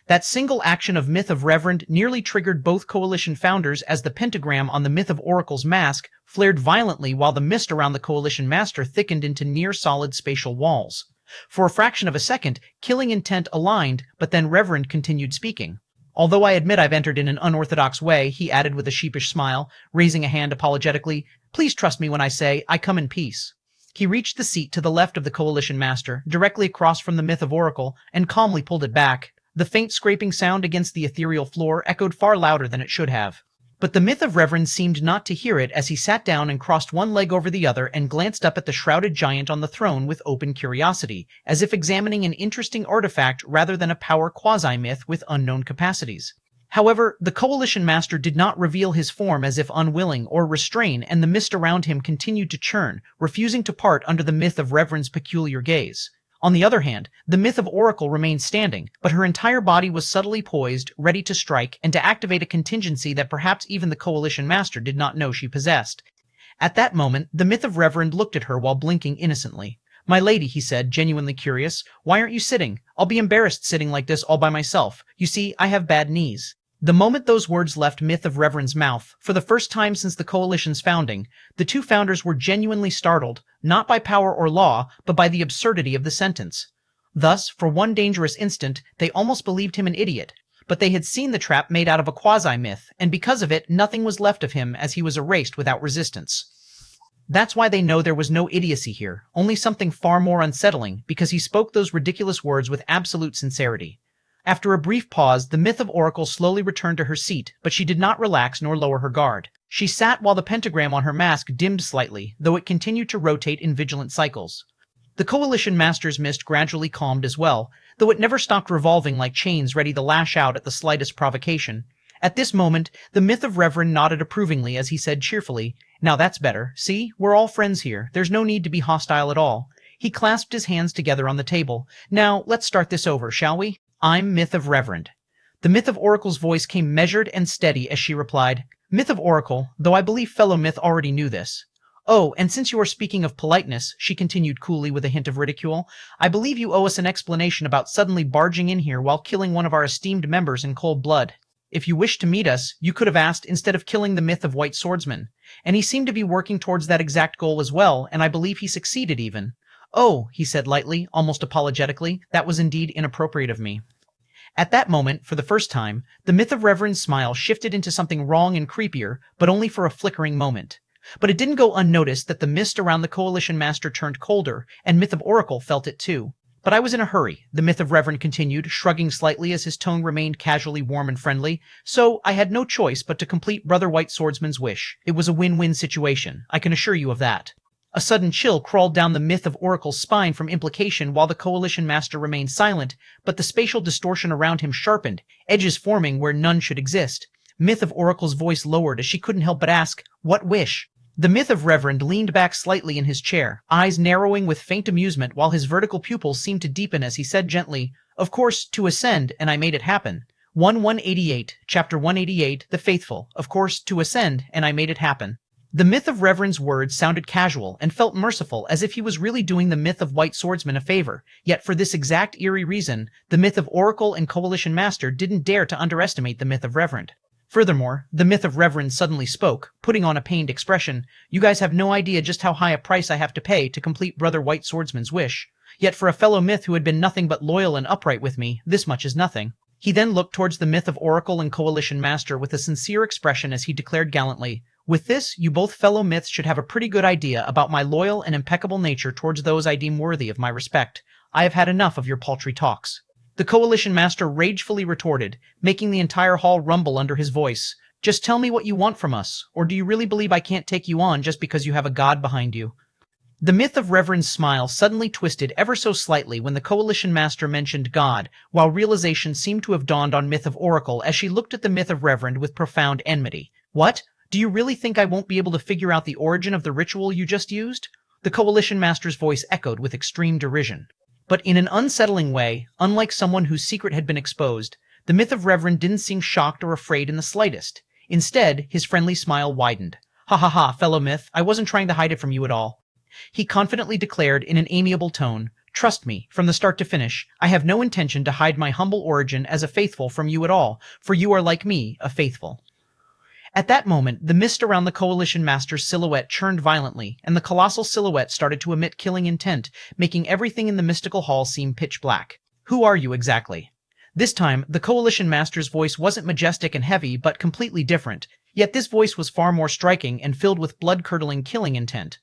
That single action of Myth of Reverend nearly triggered both Coalition founders as the pentagram on the Myth of Oracle's mask flared violently while the mist around the Coalition Master thickened into near-solid spatial walls. For a fraction of a second, killing intent aligned, but then Reverend continued speaking. "Although I admit I've entered in an unorthodox way," he added with a sheepish smile, raising a hand apologetically, "please trust me when I say I come in peace." He reached the seat to the left of the Coalition Master, directly across from the Myth of Oracle, and calmly pulled it back. The faint scraping sound against the ethereal floor echoed far louder than it should have. But the Myth of Reverend seemed not to hear it as he sat down and crossed one leg over the other and glanced up at the shrouded giant on the throne with open curiosity, as if examining an interesting artifact rather than a power quasi-myth with unknown capacities. However, the Coalition Master did not reveal his form as if unwilling or restrain, and the mist around him continued to churn, refusing to part under the Myth of Reverend's peculiar gaze. On the other hand, the Myth of Oracle remained standing, but her entire body was subtly poised, ready to strike, and to activate a contingency that perhaps even the Coalition Master did not know she possessed. At that moment, the Myth of Reverend looked at her while blinking innocently. "My lady," he said, genuinely curious, "why aren't you sitting? I'll be embarrassed sitting like this all by myself. You see, I have bad knees." The moment those words left Myth of Reverend's mouth, for the first time since the Coalition's founding, the two founders were genuinely startled, not by power or law, but by the absurdity of the sentence. Thus, for one dangerous instant, they almost believed him an idiot. But they had seen the trap made out of a quasi-myth, and because of it, nothing was left of him as he was erased without resistance. That's why they know there was no idiocy here, only something far more unsettling, because he spoke those ridiculous words with absolute sincerity. After a brief pause, the Myth of Oracle slowly returned to her seat, but she did not relax nor lower her guard. She sat while the pentagram on her mask dimmed slightly, though it continued to rotate in vigilant cycles. The Coalition Master's mist gradually calmed as well, though it never stopped revolving like chains ready to lash out at the slightest provocation. At this moment, the Myth of Reverend nodded approvingly as he said cheerfully, "Now that's better. See, we're all friends here. There's no need to be hostile at all." He clasped his hands together on the table. "Now, let's start this over, shall we? I'm Myth of Reverend." The Myth of Oracle's voice came measured and steady as she replied, Myth of Oracle, though I believe fellow Myth already knew this. Oh, and since you are speaking of politeness, she continued coolly with a hint of ridicule, I believe you owe us an explanation about suddenly barging in here while killing one of our esteemed members in cold blood. If you wished to meet us, you could have asked instead of killing the Myth of White Swordsman. And he seemed to be working towards that exact goal as well, and I believe he succeeded even. Oh, he said lightly, almost apologetically, that was indeed inappropriate of me. At that moment, for the first time, the Myth of Reverend's smile shifted into something wrong and creepier, but only for a flickering moment. But it didn't go unnoticed that the mist around the Coalition Master turned colder, and Myth of Oracle felt it too. But I was in a hurry, the Myth of Reverend continued, shrugging slightly as his tone remained casually warm and friendly, so I had no choice but to complete Brother White Swordsman's wish. It was a win-win situation, I can assure you of that. A sudden chill crawled down the Myth of Oracle's spine from implication while the Coalition Master remained silent, but the spatial distortion around him sharpened, edges forming where none should exist. Myth of Oracle's voice lowered as she couldn't help but ask, "What wish?" The Myth of Reverend leaned back slightly in his chair, eyes narrowing with faint amusement while his vertical pupils seemed to deepen as he said gently, "Of course, to ascend, and I made it happen. 188, Chapter 188, The Faithful, of course, to ascend, and I made it happen." The Myth of Reverend's words sounded casual and felt merciful, as if he was really doing the Myth of White Swordsman a favor, yet for this exact eerie reason, the Myth of Oracle and Coalition Master didn't dare to underestimate the Myth of Reverend. Furthermore, the Myth of Reverend suddenly spoke, putting on a pained expression, "You guys have no idea just how high a price I have to pay to complete Brother White Swordsman's wish. Yet for a fellow Myth who had been nothing but loyal and upright with me, this much is nothing." He then looked towards the Myth of Oracle and Coalition Master with a sincere expression as he declared gallantly, "With this, you both fellow Myths should have a pretty good idea about my loyal and impeccable nature towards those I deem worthy of my respect. I have had enough of your paltry talks." The Coalition Master ragefully retorted, making the entire hall rumble under his voice, "Just tell me what you want from us, or do you really believe I can't take you on just because you have a god behind you?" The Myth of Reverend's smile suddenly twisted ever so slightly when the Coalition Master mentioned God, while realization seemed to have dawned on Myth of Oracle as she looked at the Myth of Reverend with profound enmity. "What? Do you really think I won't be able to figure out the origin of the ritual you just used?" The Coalition Master's voice echoed with extreme derision. But in an unsettling way, unlike someone whose secret had been exposed, the Myth of Reverend didn't seem shocked or afraid in the slightest. Instead, his friendly smile widened. "Ha ha ha, fellow Myth, I wasn't trying to hide it from you at all." He confidently declared in an amiable tone, "Trust me, from the start to finish, I have no intention to hide my humble origin as a faithful from you at all, for you are like me, a faithful." At that moment, the mist around the Coalition Master's silhouette churned violently, and the colossal silhouette started to emit killing intent, making everything in the mystical hall seem pitch black. "Who are you exactly?" This time, the Coalition Master's voice wasn't majestic and heavy, but completely different, yet this voice was far more striking and filled with blood-curdling killing intent.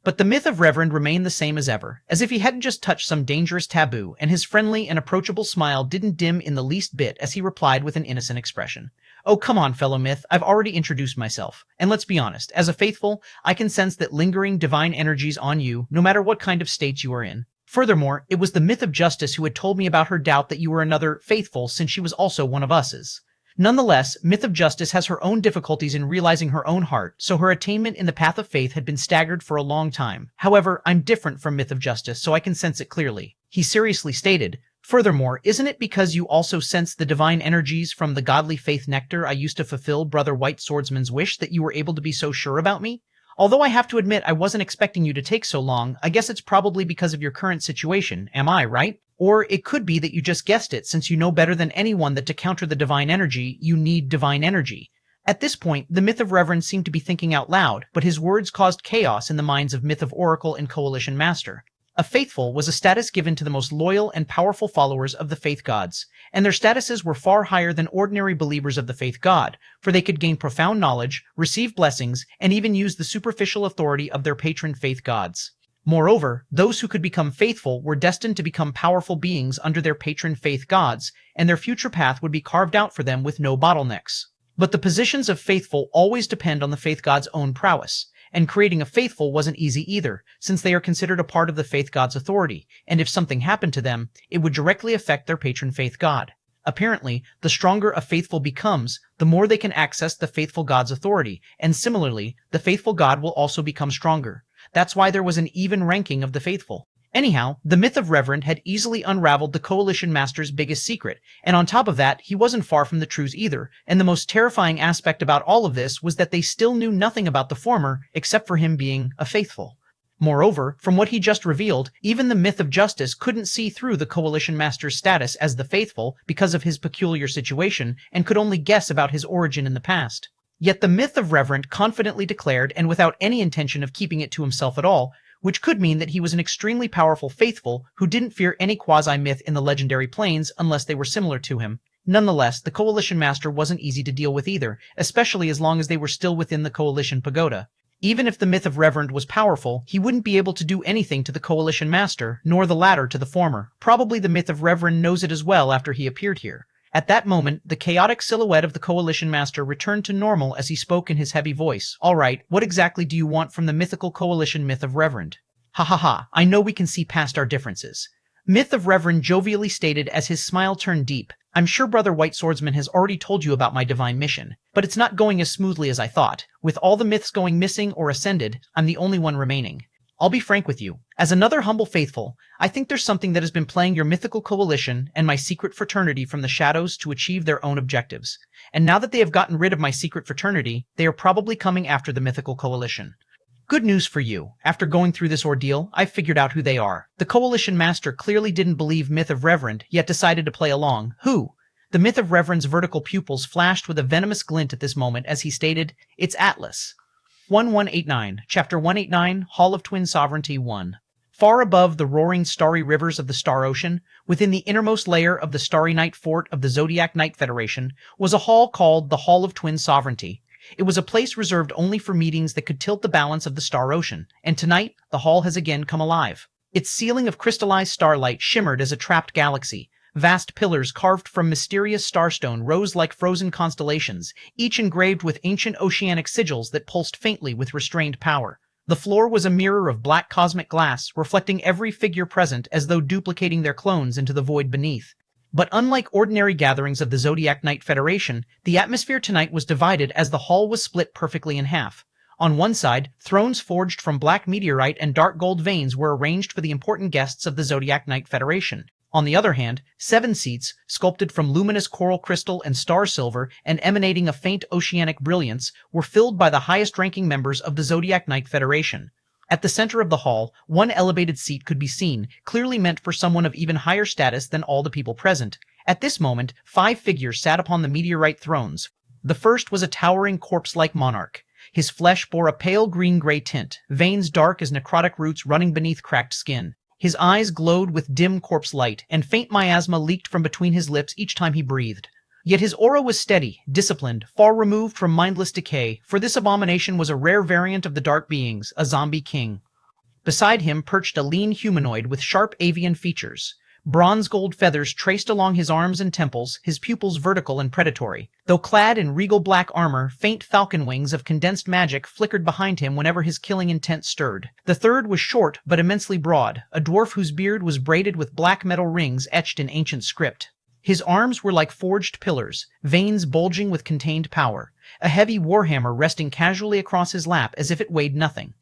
But the Myth of Reverend remained the same as ever, as if he hadn't just touched some dangerous taboo, and his friendly and approachable smile didn't dim in the least bit as he replied with an innocent expression. "Oh, come on, fellow Myth, I've already introduced myself. And let's be honest, as a faithful, I can sense that lingering divine energies on you, no matter what kind of states you are in. Furthermore, it was the Myth of Justice who had told me about her doubt that you were another faithful since she was also one of us's. Nonetheless, Myth of Justice has her own difficulties in realizing her own heart, so her attainment in the path of faith had been staggered for a long time. However, I'm different from Myth of Justice, so I can sense it clearly." He seriously stated, "Furthermore, isn't it because you also sense the divine energies from the godly faith nectar I used to fulfill Brother White Swordsman's wish that you were able to be so sure about me? Although I have to admit I wasn't expecting you to take so long, I guess it's probably because of your current situation, am I right? Or it could be that you just guessed it since you know better than anyone that to counter the divine energy, you need divine energy." At this point, the Myth of Reverend seemed to be thinking out loud, but his words caused chaos in the minds of Myth of Oracle and Coalition Master. A faithful was a status given to the most loyal and powerful followers of the faith gods, and their statuses were far higher than ordinary believers of the faith god, for they could gain profound knowledge, receive blessings, and even use the superficial authority of their patron faith gods. Moreover, those who could become faithful were destined to become powerful beings under their patron faith gods, and their future path would be carved out for them with no bottlenecks. But the positions of faithful always depend on the faith god's own prowess, and creating a faithful wasn't easy either, since they are considered a part of the faith god's authority, and if something happened to them, it would directly affect their patron faith god. Apparently, the stronger a faithful becomes, the more they can access the faithful god's authority, and similarly, the faithful god will also become stronger. That's why there was an even ranking of the faithful. Anyhow, the myth of Reverend had easily unraveled the Coalition Master's biggest secret, and on top of that, he wasn't far from the truth either, and the most terrifying aspect about all of this was that they still knew nothing about the former, except for him being a faithful. Moreover, from what he just revealed, even the myth of justice couldn't see through the Coalition Master's status as the faithful because of his peculiar situation, and could only guess about his origin in the past. Yet the myth of Reverend confidently declared, and without any intention of keeping it to himself at all, which could mean that he was an extremely powerful faithful who didn't fear any quasi-myth in the legendary planes unless they were similar to him. Nonetheless, the Coalition Master wasn't easy to deal with either, especially as long as they were still within the Coalition Pagoda. Even if the myth of Reverend was powerful, he wouldn't be able to do anything to the Coalition Master, nor the latter to the former. Probably the myth of Reverend knows it as well after he appeared here. At that moment, the chaotic silhouette of the Coalition Master returned to normal as he spoke in his heavy voice. All right, what exactly do you want from the mythical Coalition myth of Reverend? Ha ha ha, I know we can see past our differences. Myth of Reverend jovially stated as his smile turned deep. I'm sure Brother White Swordsman has already told you about my divine mission, but it's not going as smoothly as I thought. With all the myths going missing or ascended, I'm the only one remaining. I'll be frank with you. As another humble faithful, I think there's something that has been playing your mythical coalition and my secret fraternity from the shadows to achieve their own objectives. And now that they have gotten rid of my secret fraternity, they are probably coming after the mythical coalition. Good news for you. After going through this ordeal, I've figured out who they are. The Coalition Master clearly didn't believe Myth of Reverend, yet decided to play along. Who? The Myth of Reverend's vertical pupils flashed with a venomous glint at this moment as he stated, It's Atlas. 1189, Chapter 189, Hall of Twin Sovereignty 1. Far above the roaring starry rivers of the Star Ocean, within the innermost layer of the Starry Night Fort of the Zodiac Knight Federation, was a hall called the Hall of Twin Sovereignty. It was a place reserved only for meetings that could tilt the balance of the Star Ocean, and tonight, the hall has again come alive. Its ceiling of crystallized starlight shimmered as a trapped galaxy. Vast pillars carved from mysterious starstone rose like frozen constellations, each engraved with ancient oceanic sigils that pulsed faintly with restrained power. The floor was a mirror of black cosmic glass, reflecting every figure present as though duplicating their clones into the void beneath. But unlike ordinary gatherings of the Zodiac Knight Federation, the atmosphere tonight was divided as the hall was split perfectly in half. On one side, thrones forged from black meteorite and dark gold veins were arranged for the important guests of the Zodiac Knight Federation. On the other hand, 7 seats, sculpted from luminous coral crystal and star silver and emanating a faint oceanic brilliance, were filled by the highest-ranking members of the Zodiac Knight Federation. At the center of the hall, one elevated seat could be seen, clearly meant for someone of even higher status than all the people present. At this moment, 5 figures sat upon the meteorite thrones. The first was a towering corpse-like monarch. His flesh bore a pale green-gray tint, veins dark as necrotic roots running beneath cracked skin. His eyes glowed with dim corpse light, and faint miasma leaked from between his lips each time he breathed. Yet his aura was steady, disciplined, far removed from mindless decay, for this abomination was a rare variant of the dark beings, a zombie king. Beside him perched a lean humanoid with sharp avian features. Bronze gold feathers traced along his arms and temples, his pupils vertical and predatory. Though clad in regal black armor, faint falcon wings of condensed magic flickered behind him whenever his killing intent stirred. The third was short but immensely broad, a dwarf whose beard was braided with black metal rings etched in ancient script. His arms were like forged pillars, veins bulging with contained power, a heavy warhammer resting casually across his lap as if it weighed nothing.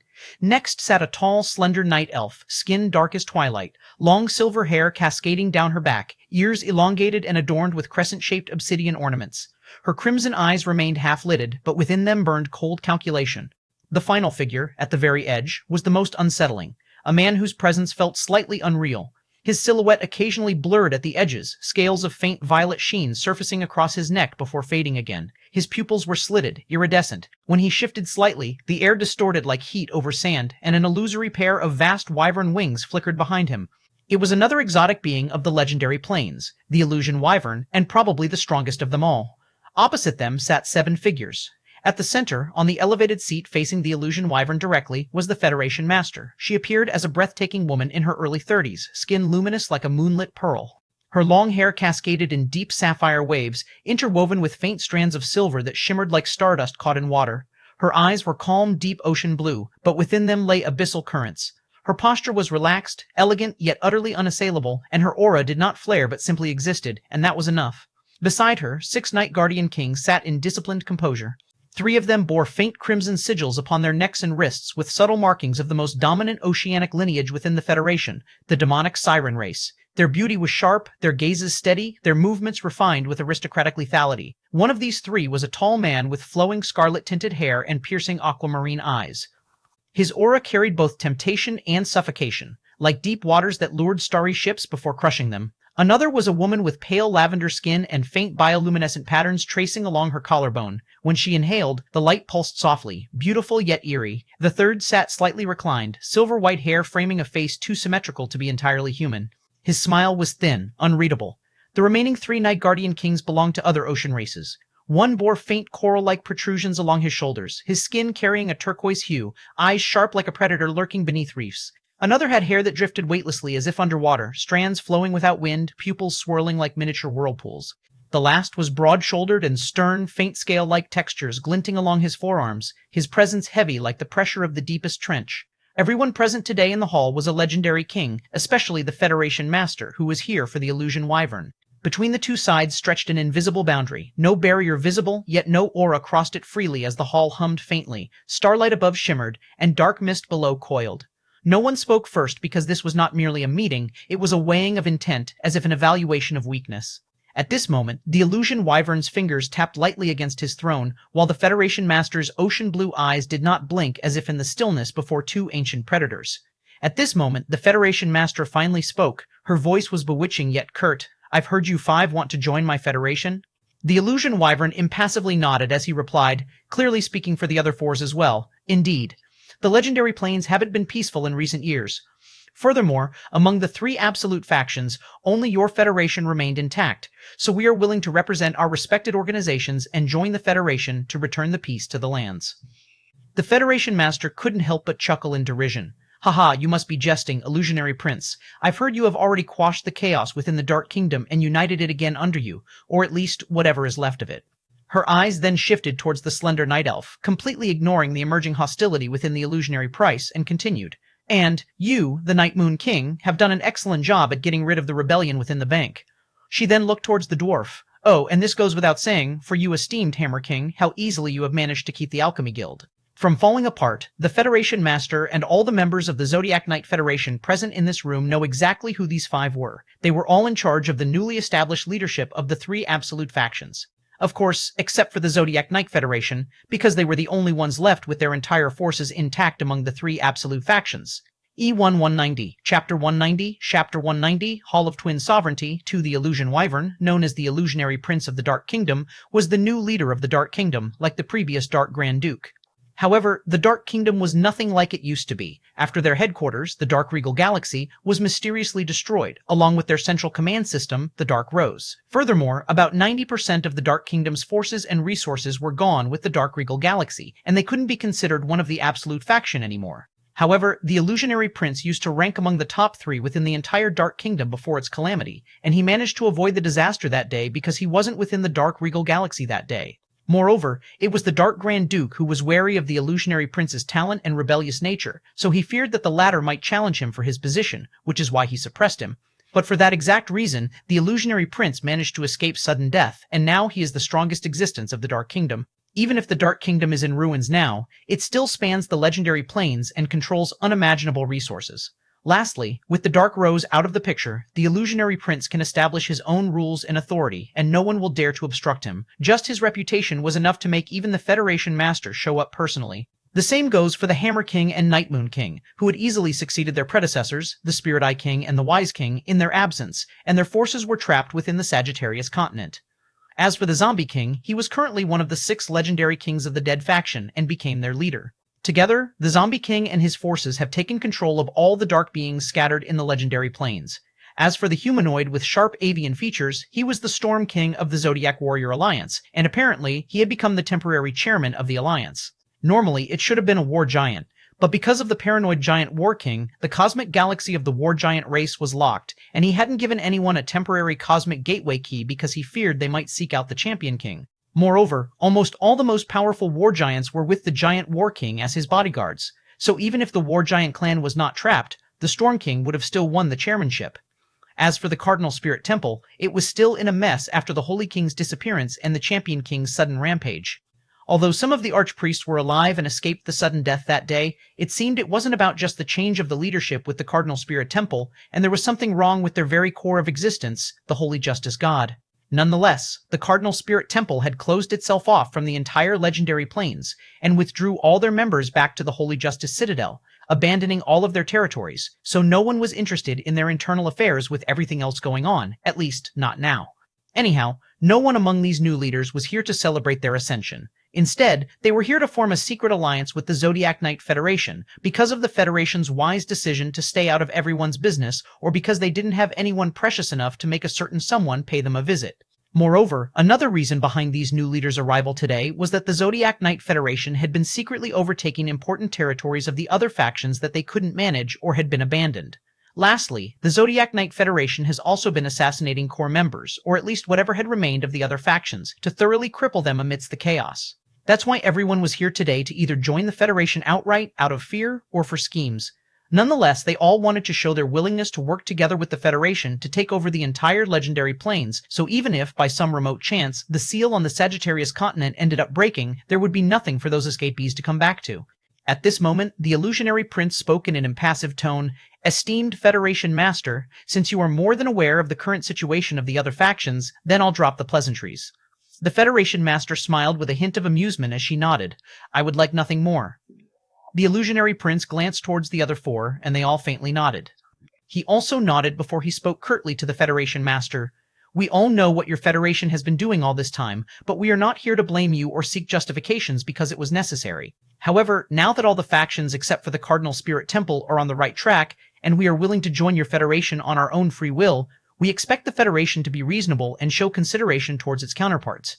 Next sat a tall, slender night elf, skin dark as twilight, long silver hair cascading down her back, ears elongated and adorned with crescent-shaped obsidian ornaments. Her crimson eyes remained half-lidded, but within them burned cold calculation. The final figure, at the very edge, was the most unsettling, a man whose presence felt slightly unreal. His silhouette occasionally blurred at the edges, scales of faint violet sheen surfacing across his neck before fading again. His pupils were slitted, iridescent. When he shifted slightly, the air distorted like heat over sand, and an illusory pair of vast wyvern wings flickered behind him. It was another exotic being of the legendary plains, the illusion wyvern, and probably the strongest of them all. Opposite them sat 7 figures. At the center, on the elevated seat facing the illusion wyvern directly, was the Federation Master. She appeared as a breathtaking woman in her early 30s, skin luminous like a moonlit pearl. Her long hair cascaded in deep sapphire waves, interwoven with faint strands of silver that shimmered like stardust caught in water. Her eyes were calm, deep ocean blue, but within them lay abyssal currents. Her posture was relaxed, elegant, yet utterly unassailable, and her aura did not flare but simply existed, and that was enough. Beside her, 6 Night Guardian Kings sat in disciplined composure. 3 of them bore faint crimson sigils upon their necks and wrists with subtle markings of the most dominant oceanic lineage within the Federation, the demonic siren race. Their beauty was sharp, their gazes steady, their movements refined with aristocratic lethality. One of these 3 was a tall man with flowing scarlet-tinted hair and piercing aquamarine eyes. His aura carried both temptation and suffocation, like deep waters that lured starry ships before crushing them. Another was a woman with pale lavender skin and faint bioluminescent patterns tracing along her collarbone. When she inhaled, the light pulsed softly, beautiful yet eerie. The third sat slightly reclined, silver-white hair framing a face too symmetrical to be entirely human. His smile was thin, unreadable. The remaining 3 Night Guardian Kings belonged to other ocean races. One bore faint coral-like protrusions along his shoulders, his skin carrying a turquoise hue, eyes sharp like a predator lurking beneath reefs. Another had hair that drifted weightlessly as if underwater, strands flowing without wind, pupils swirling like miniature whirlpools. The last was broad-shouldered and stern, faint scale-like textures glinting along his forearms, his presence heavy like the pressure of the deepest trench. Everyone present today in the hall was a legendary king, especially the Federation Master, who was here for the Illusion Wyvern. Between the 2 sides stretched an invisible boundary, no barrier visible, yet no aura crossed it freely as the hall hummed faintly, starlight above shimmered, and dark mist below coiled. No one spoke first because this was not merely a meeting, it was a weighing of intent, as if an evaluation of weakness. At this moment, the Illusion Wyvern's fingers tapped lightly against his throne, while the Federation Master's ocean blue eyes did not blink as if in the stillness before 2 ancient predators. At this moment, the Federation Master finally spoke. Her voice was bewitching yet curt. "I've heard you 5 want to join my Federation?" The Illusion Wyvern impassively nodded as he replied, clearly speaking for the other 4s as well. "Indeed. The legendary planes haven't been peaceful in recent years. Furthermore, among the 3 absolute factions, only your Federation remained intact, so we are willing to represent our respected organizations and join the Federation to return the peace to the lands." The Federation Master couldn't help but chuckle in derision. "Haha, you must be jesting, illusionary prince. I've heard you have already quashed the chaos within the Dark Kingdom and united it again under you, or at least whatever is left of it." Her eyes then shifted towards the slender night elf, completely ignoring the emerging hostility within the illusionary price, and continued. "And you, the Night Moon King, have done an excellent job at getting rid of the rebellion within the bank." She then looked towards the dwarf. "Oh, and this goes without saying, for you esteemed Hammer King, how easily you have managed to keep the Alchemy Guild from falling apart. The Federation Master and all the members of the Zodiac Knight Federation present in this room know exactly who these 5 were. They were all in charge of the newly established leadership of the 3 absolute factions. Of course, except for the Zodiac Knight Federation, because they were the only ones left with their entire forces intact among the 3 absolute factions. E1190, Chapter 190, Chapter 190, Hall of Twin Sovereignty, to the Illusion Wyvern, known as the Illusionary Prince of the Dark Kingdom, was the new leader of the Dark Kingdom, like the previous Dark Grand Duke. However, the Dark Kingdom was nothing like it used to be, after their headquarters, the Dark Regal Galaxy, was mysteriously destroyed, along with their central command system, the Dark Rose. Furthermore, about 90% of the Dark Kingdom's forces and resources were gone with the Dark Regal Galaxy, and they couldn't be considered one of the absolute faction anymore. However, the Illusionary Prince used to rank among the top 3 within the entire Dark Kingdom before its calamity, and he managed to avoid the disaster that day because he wasn't within the Dark Regal Galaxy that day. Moreover, it was the Dark Grand Duke who was wary of the Illusionary Prince's talent and rebellious nature, so he feared that the latter might challenge him for his position, which is why he suppressed him. But for that exact reason, the Illusionary Prince managed to escape sudden death, and now he is the strongest existence of the Dark Kingdom. Even if the Dark Kingdom is in ruins now, it still spans the legendary planes and controls unimaginable resources. Lastly, with the Dark Rose out of the picture, the Illusionary Prince can establish his own rules and authority, and no one will dare to obstruct him. Just his reputation was enough to make even the Federation Master show up personally. The same goes for the Hammer King and Night Moon King, who had easily succeeded their predecessors, the Spirit Eye King and the Wise King, in their absence, and their forces were trapped within the Sagittarius continent. As for the Zombie King, he was currently one of the 6 legendary kings of the Dead faction, and became their leader. Together, the Zombie King and his forces have taken control of all the dark beings scattered in the legendary planes. As for the humanoid with sharp avian features, he was the Storm King of the Zodiac Warrior Alliance, and apparently he had become the temporary chairman of the alliance. Normally, it should have been a war giant, but because of the paranoid giant War King, the cosmic galaxy of the war giant race was locked, and he hadn't given anyone a temporary cosmic gateway key because he feared they might seek out the Champion King. Moreover, almost all the most powerful war giants were with the giant War King as his bodyguards, so even if the war giant clan was not trapped, the Storm King would have still won the chairmanship. As for the Cardinal Spirit Temple, it was still in a mess after the Holy King's disappearance and the Champion King's sudden rampage. Although some of the archpriests were alive and escaped the sudden death that day, it seemed it wasn't about just the change of the leadership with the Cardinal Spirit Temple, and there was something wrong with their very core of existence, the Holy Justice God. Nonetheless, the Cardinal Spirit Temple had closed itself off from the entire legendary planes, and withdrew all their members back to the Holy Justice Citadel, abandoning all of their territories, so no one was interested in their internal affairs with everything else going on, at least not now. Anyhow, no one among these new leaders was here to celebrate their ascension. Instead, they were here to form a secret alliance with the Zodiac Knight Federation because of the Federation's wise decision to stay out of everyone's business, or because they didn't have anyone precious enough to make a certain someone pay them a visit. Moreover, another reason behind these new leaders' arrival today was that the Zodiac Knight Federation had been secretly overtaking important territories of the other factions that they couldn't manage or had been abandoned. Lastly, the Zodiac Knight Federation has also been assassinating core members, or at least whatever had remained of the other factions, to thoroughly cripple them amidst the chaos. That's why everyone was here today to either join the Federation outright, out of fear, or for schemes. Nonetheless, they all wanted to show their willingness to work together with the Federation to take over the entire legendary plains, so even if, by some remote chance, the seal on the Sagittarius continent ended up breaking, there would be nothing for those escapees to come back to. At this moment, the illusionary prince spoke in an impassive tone. Esteemed Federation Master, since you are more than aware of the current situation of the other factions, then I'll drop the pleasantries. The Federation Master smiled with a hint of amusement as she nodded. I would like nothing more. The illusionary prince glanced towards the other four, and they all faintly nodded. He also nodded before he spoke curtly to the Federation Master. We all know what your Federation has been doing all this time, but we are not here to blame you or seek justifications because it was necessary. However, now that all the factions except for the Cardinal Spirit Temple are on the right track, and we are willing to join your Federation on our own free will, we expect the Federation to be reasonable and show consideration towards its counterparts.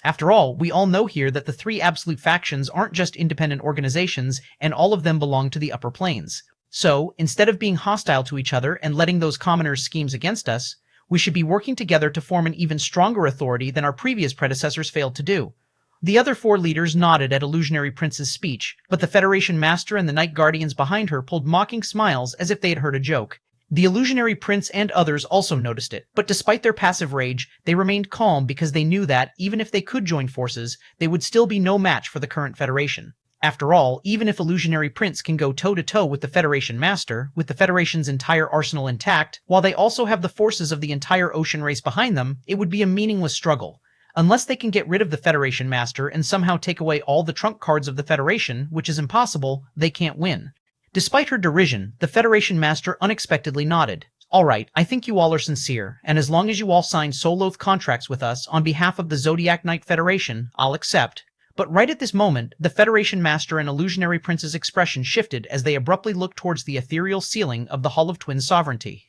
After all, we all know here that the three absolute factions aren't just independent organizations, and all of them belong to the upper planes. So, instead of being hostile to each other and letting those commoners' schemes against us, we should be working together to form an even stronger authority than our previous predecessors failed to do. The other four leaders nodded at Illusionary Prince's speech, but the Federation Master and the Night Guardians behind her pulled mocking smiles as if they had heard a joke. The Illusionary Prince and others also noticed it, but despite their passive rage, they remained calm because they knew that, even if they could join forces, they would still be no match for the current Federation. After all, even if Illusionary Prince can go toe-to-toe with the Federation Master, with the Federation's entire arsenal intact, while they also have the forces of the entire ocean race behind them, it would be a meaningless struggle. Unless they can get rid of the Federation Master and somehow take away all the trump cards of the Federation, which is impossible, they can't win. Despite her derision, the Federation Master unexpectedly nodded. All right, I think you all are sincere, and as long as you all sign soul oath contracts with us on behalf of the Zodiac Knight Federation, I'll accept. But right at this moment, the Federation Master and Illusionary Prince's expression shifted as they abruptly looked towards the ethereal ceiling of the Hall of Twin Sovereignty.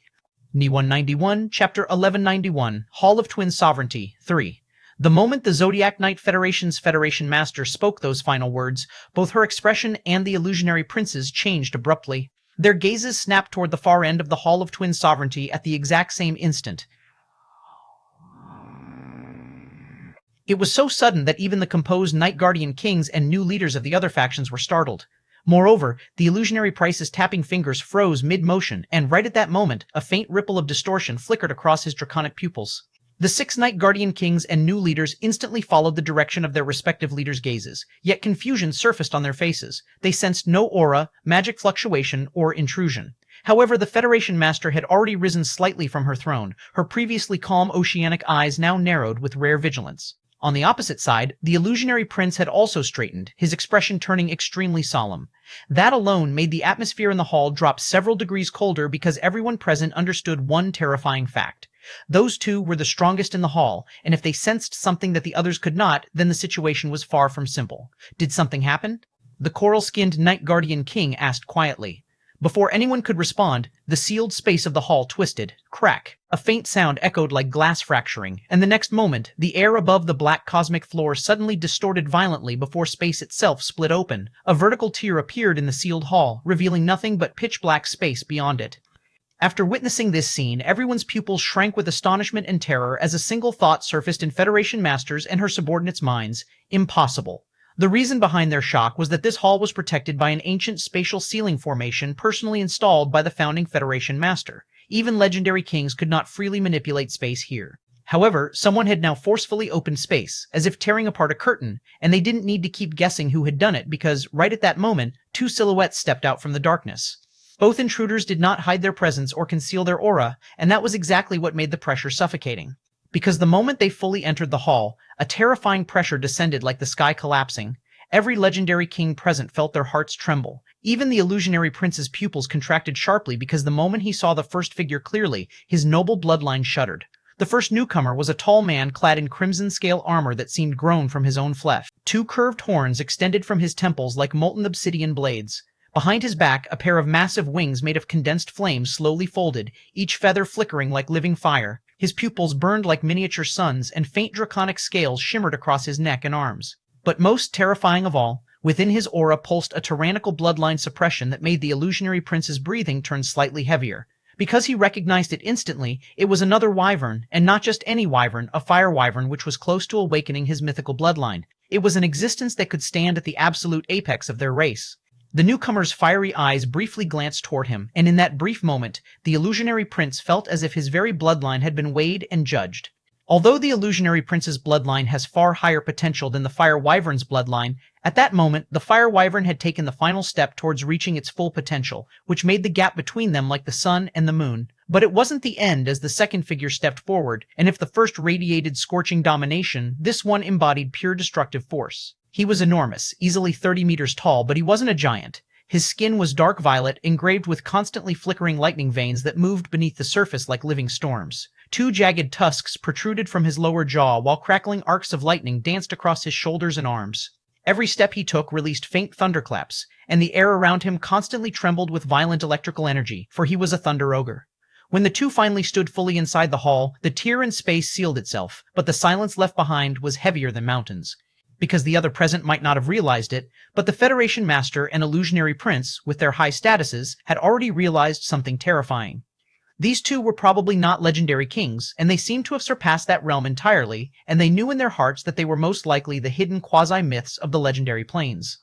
Ni 191, Chapter 1191, Hall of Twin Sovereignty, 3. The moment the Zodiac Knight Federation's Federation Master spoke those final words, both her expression and the Illusionary Prince's changed abruptly. Their gazes snapped toward the far end of the Hall of Twin Sovereignty at the exact same instant. It was so sudden that even the composed Night Guardian Kings and new leaders of the other factions were startled. Moreover, the Illusionary Prince's tapping fingers froze mid-motion, and right at that moment, a faint ripple of distortion flickered across his draconic pupils. The 6 Night Guardian Kings and new leaders instantly followed the direction of their respective leaders' gazes, yet confusion surfaced on their faces. They sensed no aura, magic fluctuation, or intrusion. However, the Federation Master had already risen slightly from her throne, her previously calm oceanic eyes now narrowed with rare vigilance. On the opposite side, the Illusionary Prince had also straightened, his expression turning extremely solemn. That alone made the atmosphere in the hall drop several degrees colder because everyone present understood one terrifying fact. Those two were the strongest in the hall, and if they sensed something that the others could not, then the situation was far from simple. Did something happen? The coral-skinned Night Guardian King asked quietly. Before anyone could respond, the sealed space of the hall twisted. Crack. A faint sound echoed like glass fracturing, and the next moment, the air above the black cosmic floor suddenly distorted violently before space itself split open. A vertical tear appeared in the sealed hall, revealing nothing but pitch-black space beyond it. After witnessing this scene, everyone's pupils shrank with astonishment and terror as a single thought surfaced in Federation Masters and her subordinates' minds. Impossible. The reason behind their shock was that this hall was protected by an ancient spatial ceiling formation personally installed by the founding Federation Master. Even legendary kings could not freely manipulate space here. However, someone had now forcefully opened space, as if tearing apart a curtain, and they didn't need to keep guessing who had done it because, right at that moment, two silhouettes stepped out from the darkness. Both intruders did not hide their presence or conceal their aura, and that was exactly what made the pressure suffocating. Because the moment they fully entered the hall, a terrifying pressure descended like the sky collapsing. Every legendary king present felt their hearts tremble. Even the illusionary prince's pupils contracted sharply because the moment he saw the first figure clearly, his noble bloodline shuddered. The first newcomer was a tall man clad in crimson-scale armor that seemed grown from his own flesh. Two curved horns extended from his temples like molten obsidian blades. Behind his back, a pair of massive wings made of condensed flame slowly folded, each feather flickering like living fire. His pupils burned like miniature suns, and faint draconic scales shimmered across his neck and arms. But most terrifying of all, within his aura pulsed a tyrannical bloodline suppression that made the illusionary prince's breathing turn slightly heavier. Because he recognized it instantly, it was another wyvern, and not just any wyvern, a fire wyvern which was close to awakening his mythical bloodline. It was an existence that could stand at the absolute apex of their race. The newcomer's fiery eyes briefly glanced toward him, and in that brief moment, the illusionary prince felt as if his very bloodline had been weighed and judged. Although the illusionary prince's bloodline has far higher potential than the fire wyvern's bloodline, at that moment, the fire wyvern had taken the final step towards reaching its full potential, which made the gap between them like the sun and the moon. But it wasn't the end as the second figure stepped forward, and if the first radiated scorching domination, this one embodied pure destructive force. He was enormous, easily 30 meters tall, but he wasn't a giant. His skin was dark violet, engraved with constantly flickering lightning veins that moved beneath the surface like living storms. Two jagged tusks protruded from his lower jaw, while crackling arcs of lightning danced across his shoulders and arms. Every step he took released faint thunderclaps, and the air around him constantly trembled with violent electrical energy, for he was a thunder ogre. When the two finally stood fully inside the hall, the tear in space sealed itself, but the silence left behind was heavier than mountains. Because the other present might not have realized it, but the Federation Master and Illusionary Prince, with their high statuses, had already realized something terrifying. These two were probably not legendary kings, and they seemed to have surpassed that realm entirely, and they knew in their hearts that they were most likely the hidden quasi-myths of the legendary planes.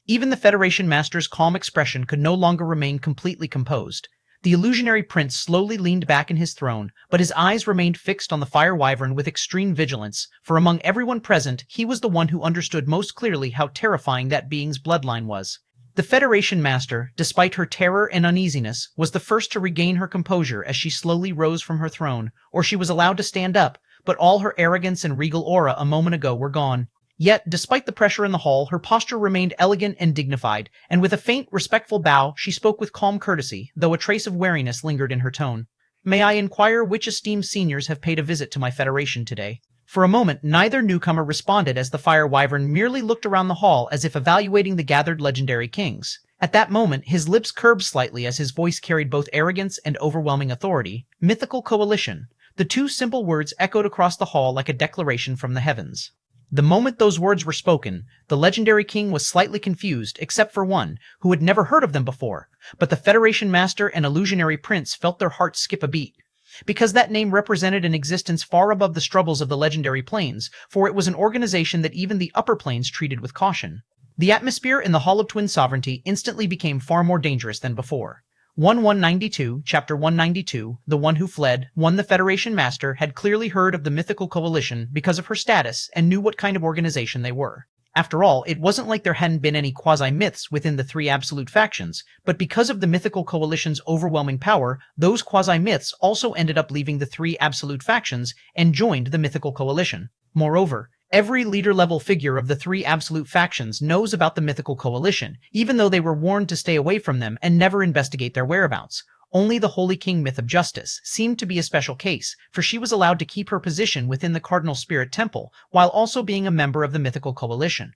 Even the Federation Master's calm expression could no longer remain completely composed. The illusionary prince slowly leaned back in his throne, but his eyes remained fixed on the fire wyvern with extreme vigilance, for among everyone present, he was the one who understood most clearly how terrifying that being's bloodline was. The Federation Master, despite her terror and uneasiness, was the first to regain her composure as she slowly rose from her throne, or she was allowed to stand up, but all her arrogance and regal aura a moment ago were gone. Yet, despite the pressure in the hall, her posture remained elegant and dignified, and with a faint, respectful bow, she spoke with calm courtesy, though a trace of wariness lingered in her tone. "May I inquire which esteemed seniors have paid a visit to my Federation today?" For a moment, neither newcomer responded as the fire wyvern merely looked around the hall as if evaluating the gathered legendary kings. At that moment, his lips curved slightly as his voice carried both arrogance and overwhelming authority. "Mythical Coalition." The two simple words echoed across the hall like a declaration from the heavens. The moment those words were spoken, the legendary king was slightly confused, except for one, who had never heard of them before, but the Federation Master and Illusionary Prince felt their hearts skip a beat. Because that name represented an existence far above the struggles of the legendary planes, for it was an organization that even the upper planes treated with caution. The atmosphere in the Hall of Twin Sovereignty instantly became far more dangerous than before. 1192, Chapter 192, The One Who Fled, the Federation Master, had clearly heard of the Mythical Coalition because of her status and knew what kind of organization they were. After all, it wasn't like there hadn't been any quasi-myths within the three absolute factions, but because of the Mythical Coalition's overwhelming power, those quasi-myths also ended up leaving the three absolute factions and joined the Mythical Coalition. Moreover, every leader-level figure of the three absolute factions knows about the Mythical Coalition, even though they were warned to stay away from them and never investigate their whereabouts. Only the Holy King Myth of Justice seemed to be a special case, for she was allowed to keep her position within the Cardinal Spirit Temple, while also being a member of the Mythical Coalition.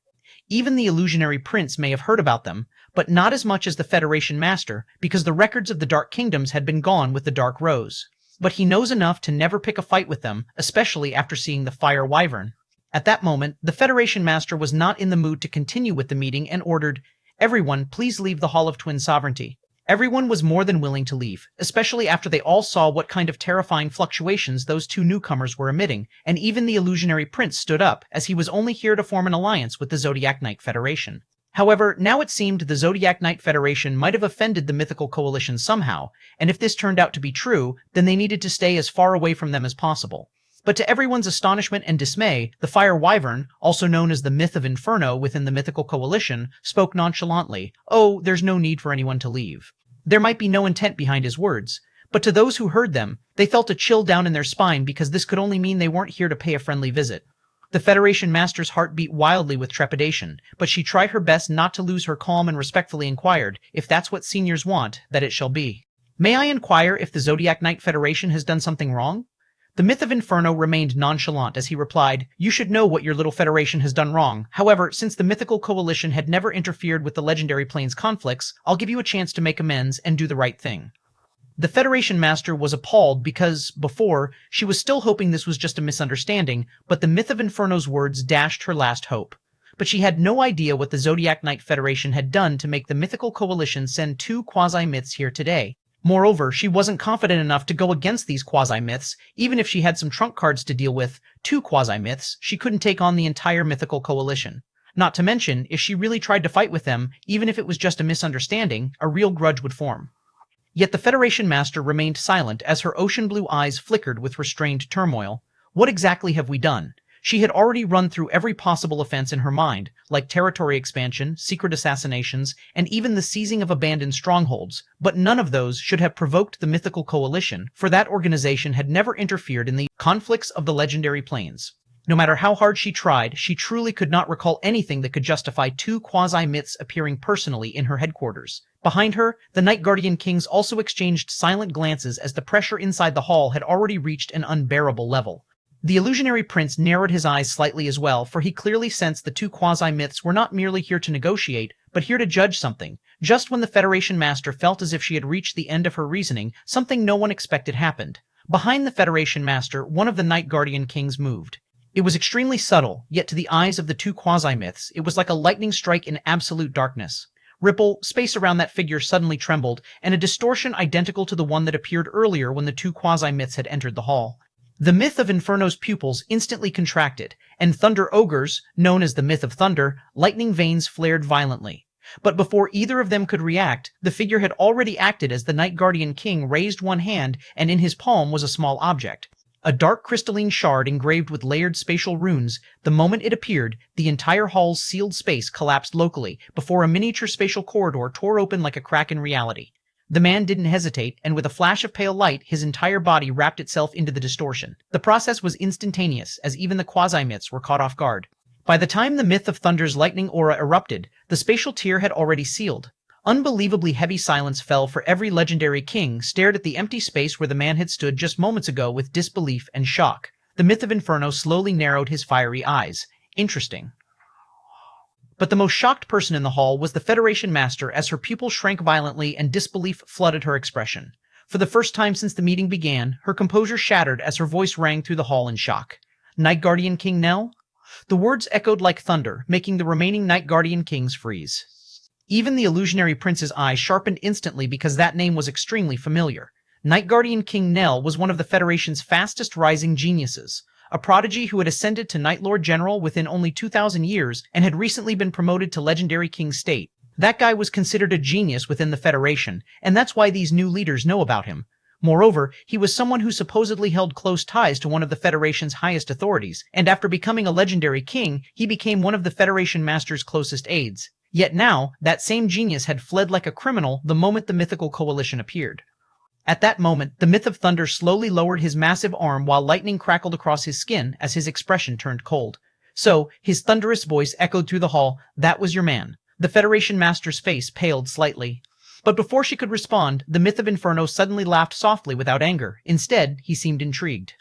Even the Illusionary Prince may have heard about them, but not as much as the Federation Master, because the records of the Dark Kingdoms had been gone with the Dark Rose. But he knows enough to never pick a fight with them, especially after seeing the Fire Wyvern. At that moment, the Federation Master was not in the mood to continue with the meeting and ordered, "Everyone, please leave the Hall of Twin Sovereignty." Everyone was more than willing to leave, especially after they all saw what kind of terrifying fluctuations those two newcomers were emitting, and even the Illusionary Prince stood up, as he was only here to form an alliance with the Zodiac Knight Federation. However, now it seemed the Zodiac Knight Federation might have offended the Mythical Coalition somehow, and if this turned out to be true, then they needed to stay as far away from them as possible. But to everyone's astonishment and dismay, the Fire Wyvern, also known as the Myth of Inferno within the Mythical Coalition, spoke nonchalantly. Oh, there's no need for anyone to leave. There might be no intent behind his words, but to those who heard them, they felt a chill down in their spine because this could only mean they weren't here to pay a friendly visit. The Federation Master's heart beat wildly with trepidation, but she tried her best not to lose her calm and respectfully inquired, if that's what seniors want, that it shall be. May I inquire if the Zodiac Knight Federation has done something wrong? The Myth of Inferno remained nonchalant as he replied, You should know what your little federation has done wrong. However, since the Mythical Coalition had never interfered with the Legendary Planes conflicts, I'll give you a chance to make amends and do the right thing. The Federation Master was appalled because, before, she was still hoping this was just a misunderstanding, but the Myth of Inferno's words dashed her last hope. But she had no idea what the Zodiac Knight Federation had done to make the Mythical Coalition send 2 quasi-myths here today. Moreover, she wasn't confident enough to go against these quasi-myths. Even if she had some trump cards to deal with, 2 quasi-myths, she couldn't take on the entire Mythical Coalition. Not to mention, if she really tried to fight with them, even if it was just a misunderstanding, a real grudge would form. Yet the Federation Master remained silent as her ocean blue eyes flickered with restrained turmoil. What exactly have we done? She had already run through every possible offense in her mind, like territory expansion, secret assassinations, and even the seizing of abandoned strongholds, but none of those should have provoked the Mythical Coalition, for that organization had never interfered in the conflicts of the Legendary Planes. No matter how hard she tried, she truly could not recall anything that could justify 2 quasi-myths appearing personally in her headquarters. Behind her, the Night Guardian Kings also exchanged silent glances as the pressure inside the hall had already reached an unbearable level. The illusionary prince narrowed his eyes slightly as well, for he clearly sensed the 2 quasi-myths were not merely here to negotiate, but here to judge something. Just when the Federation Master felt as if she had reached the end of her reasoning, something no one expected happened. Behind the Federation Master, one of the Night Guardian Kings moved. It was extremely subtle, yet to the eyes of the 2 quasi-myths, it was like a lightning strike in absolute darkness. Ripple, space around that figure suddenly trembled, and a distortion identical to the one that appeared earlier when the 2 quasi-myths had entered the hall. The Myth of Inferno's pupils instantly contracted, and Thunder Ogres, known as the Myth of Thunder, lightning veins flared violently. But before either of them could react, the figure had already acted as the Night Guardian King raised one hand, and in his palm was a small object. A dark crystalline shard engraved with layered spatial runes. The moment it appeared, the entire hall's sealed space collapsed locally, before a miniature spatial corridor tore open like a crack in reality. The man didn't hesitate, and with a flash of pale light, his entire body wrapped itself into the distortion. The process was instantaneous, as even the quasi-myths were caught off guard. By the time the Myth of Thunder's lightning aura erupted, the spatial tier had already sealed. Unbelievably heavy silence fell, for every legendary king stared at the empty space where the man had stood just moments ago with disbelief and shock. The Myth of Inferno slowly narrowed his fiery eyes. Interesting. But the most shocked person in the hall was the Federation Master, as her pupil shrank violently and disbelief flooded her expression. For the first time since the meeting began, her composure shattered as her voice rang through the hall in shock. Night Guardian King Nell? The words echoed like thunder, making the remaining Night Guardian Kings freeze. Even the illusionary prince's eyes sharpened instantly because that name was extremely familiar. Night Guardian King Nell was one of the Federation's fastest rising geniuses, a prodigy who had ascended to Night Lord General within only 2,000 years and had recently been promoted to Legendary King state. That guy was considered a genius within the Federation, and that's why these new leaders know about him. Moreover, he was someone who supposedly held close ties to one of the Federation's highest authorities, and after becoming a Legendary King, he became one of the Federation Master's closest aides. Yet now, that same genius had fled like a criminal the moment the Mythical Coalition appeared. At that moment, the Myth of Thunder slowly lowered his massive arm while lightning crackled across his skin as his expression turned cold. So, his thunderous voice echoed through the hall, "That was your man." The Federation Master's face paled slightly. But before she could respond, the Myth of Inferno suddenly laughed softly without anger. Instead, he seemed intrigued.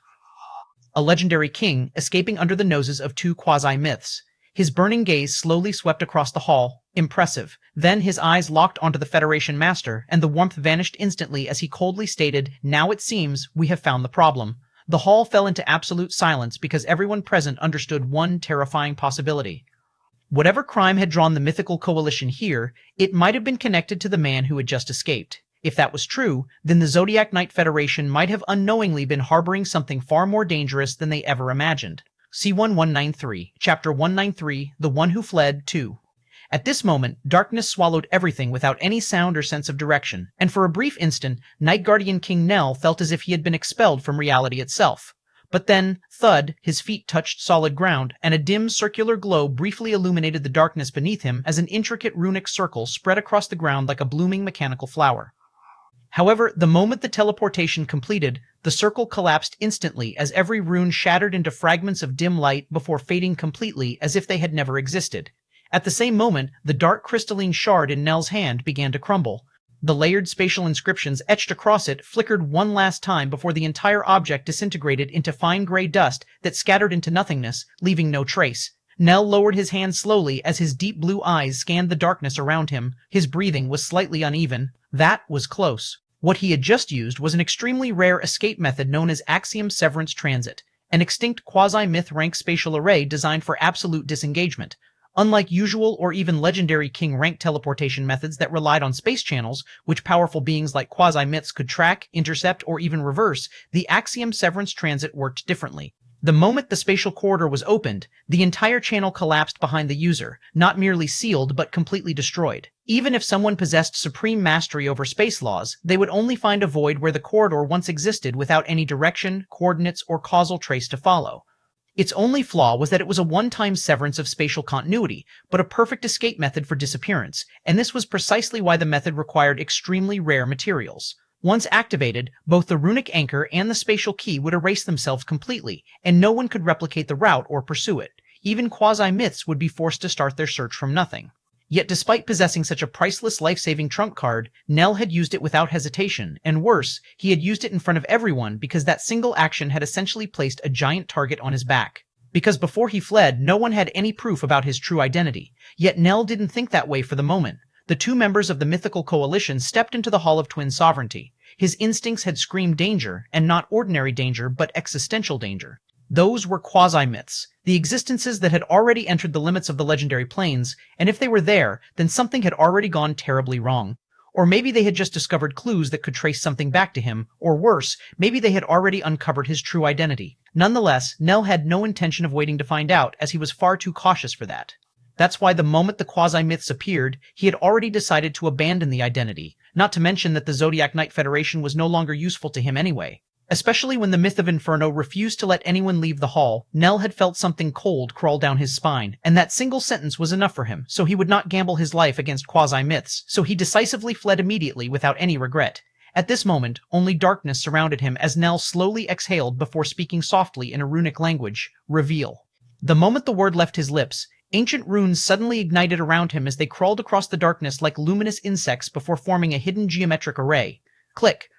A legendary king, escaping under the noses of 2 quasi-myths. His burning gaze slowly swept across the hall. Impressive. Then his eyes locked onto the Federation Master, and the warmth vanished instantly as he coldly stated, "Now it seems we have found the problem." The hall fell into absolute silence because everyone present understood one terrifying possibility. Whatever crime had drawn the Mythical Coalition here, it might have been connected to the man who had just escaped. If that was true, then the Zodiac Knight Federation might have unknowingly been harboring something far more dangerous than they ever imagined. C1193, Chapter 193, The One Who Fled, 2. At this moment, darkness swallowed everything without any sound or sense of direction, and for a brief instant, Night Guardian King Nell felt as if he had been expelled from reality itself. But then, thud, his feet touched solid ground, and a dim circular glow briefly illuminated the darkness beneath him as an intricate runic circle spread across the ground like a blooming mechanical flower. However, the moment the teleportation completed, the circle collapsed instantly as every rune shattered into fragments of dim light before fading completely as if they had never existed. At the same moment, the dark crystalline shard in Nell's hand began to crumble. The layered spatial inscriptions etched across it flickered one last time before the entire object disintegrated into fine gray dust that scattered into nothingness, leaving no trace. Nell lowered his hand slowly as his deep blue eyes scanned the darkness around him. His breathing was slightly uneven. That was close. What he had just used was an extremely rare escape method known as Axiom Severance Transit, an extinct quasi-myth rank spatial array designed for absolute disengagement. Unlike usual or even legendary king rank teleportation methods that relied on space channels, which powerful beings like quasi-myths could track, intercept, or even reverse, the Axiom Severance Transit worked differently. The moment the spatial corridor was opened, the entire channel collapsed behind the user, not merely sealed but completely destroyed. Even if someone possessed supreme mastery over space laws, they would only find a void where the corridor once existed without any direction, coordinates, or causal trace to follow. Its only flaw was that it was a one-time severance of spatial continuity, but a perfect escape method for disappearance, and this was precisely why the method required extremely rare materials. Once activated, both the runic anchor and the spatial key would erase themselves completely, and no one could replicate the route or pursue it. Even quasi-myths would be forced to start their search from nothing. Yet despite possessing such a priceless life-saving trump card, Nell had used it without hesitation, and worse, he had used it in front of everyone because that single action had essentially placed a giant target on his back. Because before he fled, no one had any proof about his true identity. Yet Nell didn't think that way for the moment. The two members of the mythical coalition stepped into the Hall of Twin Sovereignty. His instincts had screamed danger, and not ordinary danger, but existential danger. Those were quasi-myths, the existences that had already entered the limits of the legendary planes, and if they were there, then something had already gone terribly wrong. Or maybe they had just discovered clues that could trace something back to him, or worse, maybe they had already uncovered his true identity. Nonetheless, Nell had no intention of waiting to find out, as he was far too cautious for that. That's why the moment the quasi-myths appeared, he had already decided to abandon the identity, not to mention that the Zodiac Knight Federation was no longer useful to him anyway. Especially when the Myth of Inferno refused to let anyone leave the hall, Nell had felt something cold crawl down his spine, and that single sentence was enough for him, so he would not gamble his life against quasi-myths, so he decisively fled immediately without any regret. At this moment, only darkness surrounded him as Nell slowly exhaled before speaking softly in a runic language, "Reveal." The moment the word left his lips, ancient runes suddenly ignited around him as they crawled across the darkness like luminous insects before forming a hidden geometric array. Click.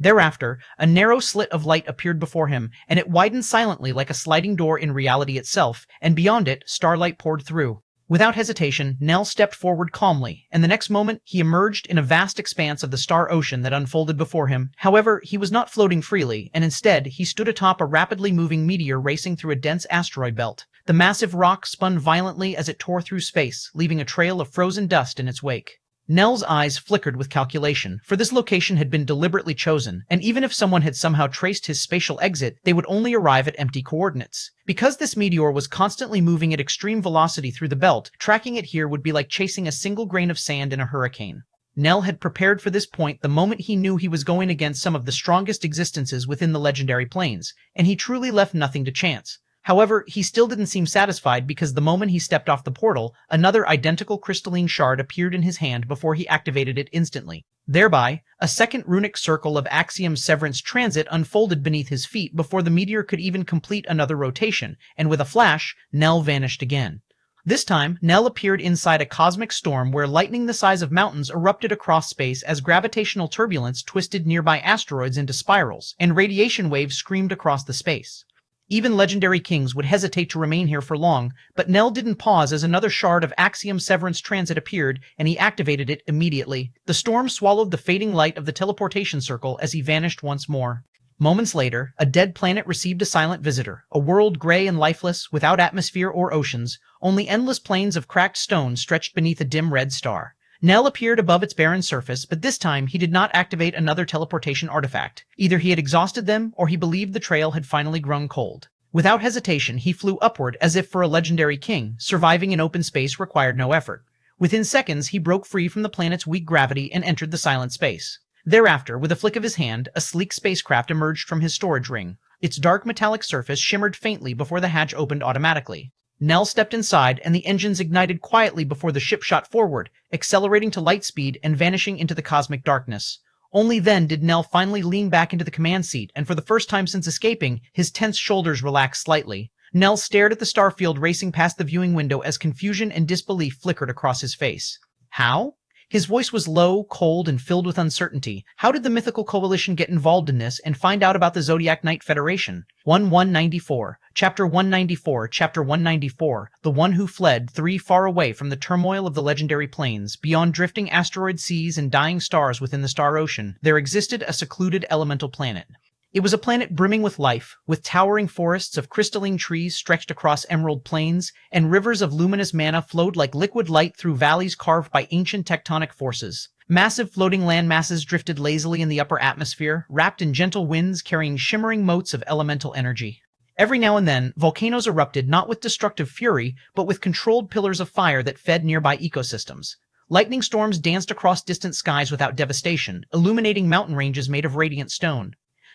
Thereafter, a narrow slit of light appeared before him, and it widened silently like a sliding door in reality itself, and beyond it, starlight poured through. Without hesitation, Nell stepped forward calmly, and the next moment he emerged in a vast expanse of the star ocean that unfolded before him. However, he was not floating freely, and instead, he stood atop a rapidly moving meteor racing through a dense asteroid belt. The massive rock spun violently as it tore through space, leaving a trail of frozen dust in its wake. Nell's eyes flickered with calculation, for this location had been deliberately chosen, and even if someone had somehow traced his spatial exit, they would only arrive at empty coordinates. Because this meteor was constantly moving at extreme velocity through the belt, tracking it here would be like chasing a single grain of sand in a hurricane. Nell had prepared for this point the moment he knew he was going against some of the strongest existences within the legendary planes, and he truly left nothing to chance. However, he still didn't seem satisfied because the moment he stepped off the portal, another identical crystalline shard appeared in his hand before he activated it instantly. Thereby, a second runic circle of Axiom Severance Transit unfolded beneath his feet before the meteor could even complete another rotation, and with a flash, Nell vanished again. This time, Nell appeared inside a cosmic storm where lightning the size of mountains erupted across space as gravitational turbulence twisted nearby asteroids into spirals, and radiation waves screamed across the space. Even legendary kings would hesitate to remain here for long, but Nell didn't pause as another shard of Axiom Severance Transit appeared, and he activated it immediately. The storm swallowed the fading light of the teleportation circle as he vanished once more. Moments later, a dead planet received a silent visitor, a world gray and lifeless, without atmosphere or oceans, only endless plains of cracked stone stretched beneath a dim red star. Nell appeared above its barren surface, but this time he did not activate another teleportation artifact. Either he had exhausted them, or he believed the trail had finally grown cold. Without hesitation, he flew upward as if for a legendary king. Surviving in open space required no effort. Within seconds, he broke free from the planet's weak gravity and entered the silent space. Thereafter, with a flick of his hand, a sleek spacecraft emerged from his storage ring. Its dark metallic surface shimmered faintly before the hatch opened automatically. Nell stepped inside, and the engines ignited quietly before the ship shot forward, accelerating to light speed and vanishing into the cosmic darkness. Only then did Nell finally lean back into the command seat, and for the first time since escaping, his tense shoulders relaxed slightly. Nell stared at the starfield racing past the viewing window as confusion and disbelief flickered across his face. How? His voice was low, cold, and filled with uncertainty. How did the mythical coalition get involved in this and find out about the Zodiac Knight Federation? 194, Chapter 194, Chapter 194, The One Who Fled, 3 far away from the turmoil of the legendary plains, beyond drifting asteroid seas and dying stars within the star ocean, there existed a secluded elemental planet. It was a planet brimming with life, with towering forests of crystalline trees stretched across emerald plains, and rivers of luminous mana flowed like liquid light through valleys carved by ancient tectonic forces. Massive floating land masses drifted lazily in the upper atmosphere, wrapped in gentle winds carrying shimmering motes of elemental energy. Every now and then, volcanoes erupted not with destructive fury, but with controlled pillars of fire that fed nearby ecosystems. Lightning storms danced across distant skies without devastation, illuminating mountain ranges made of radiant stone.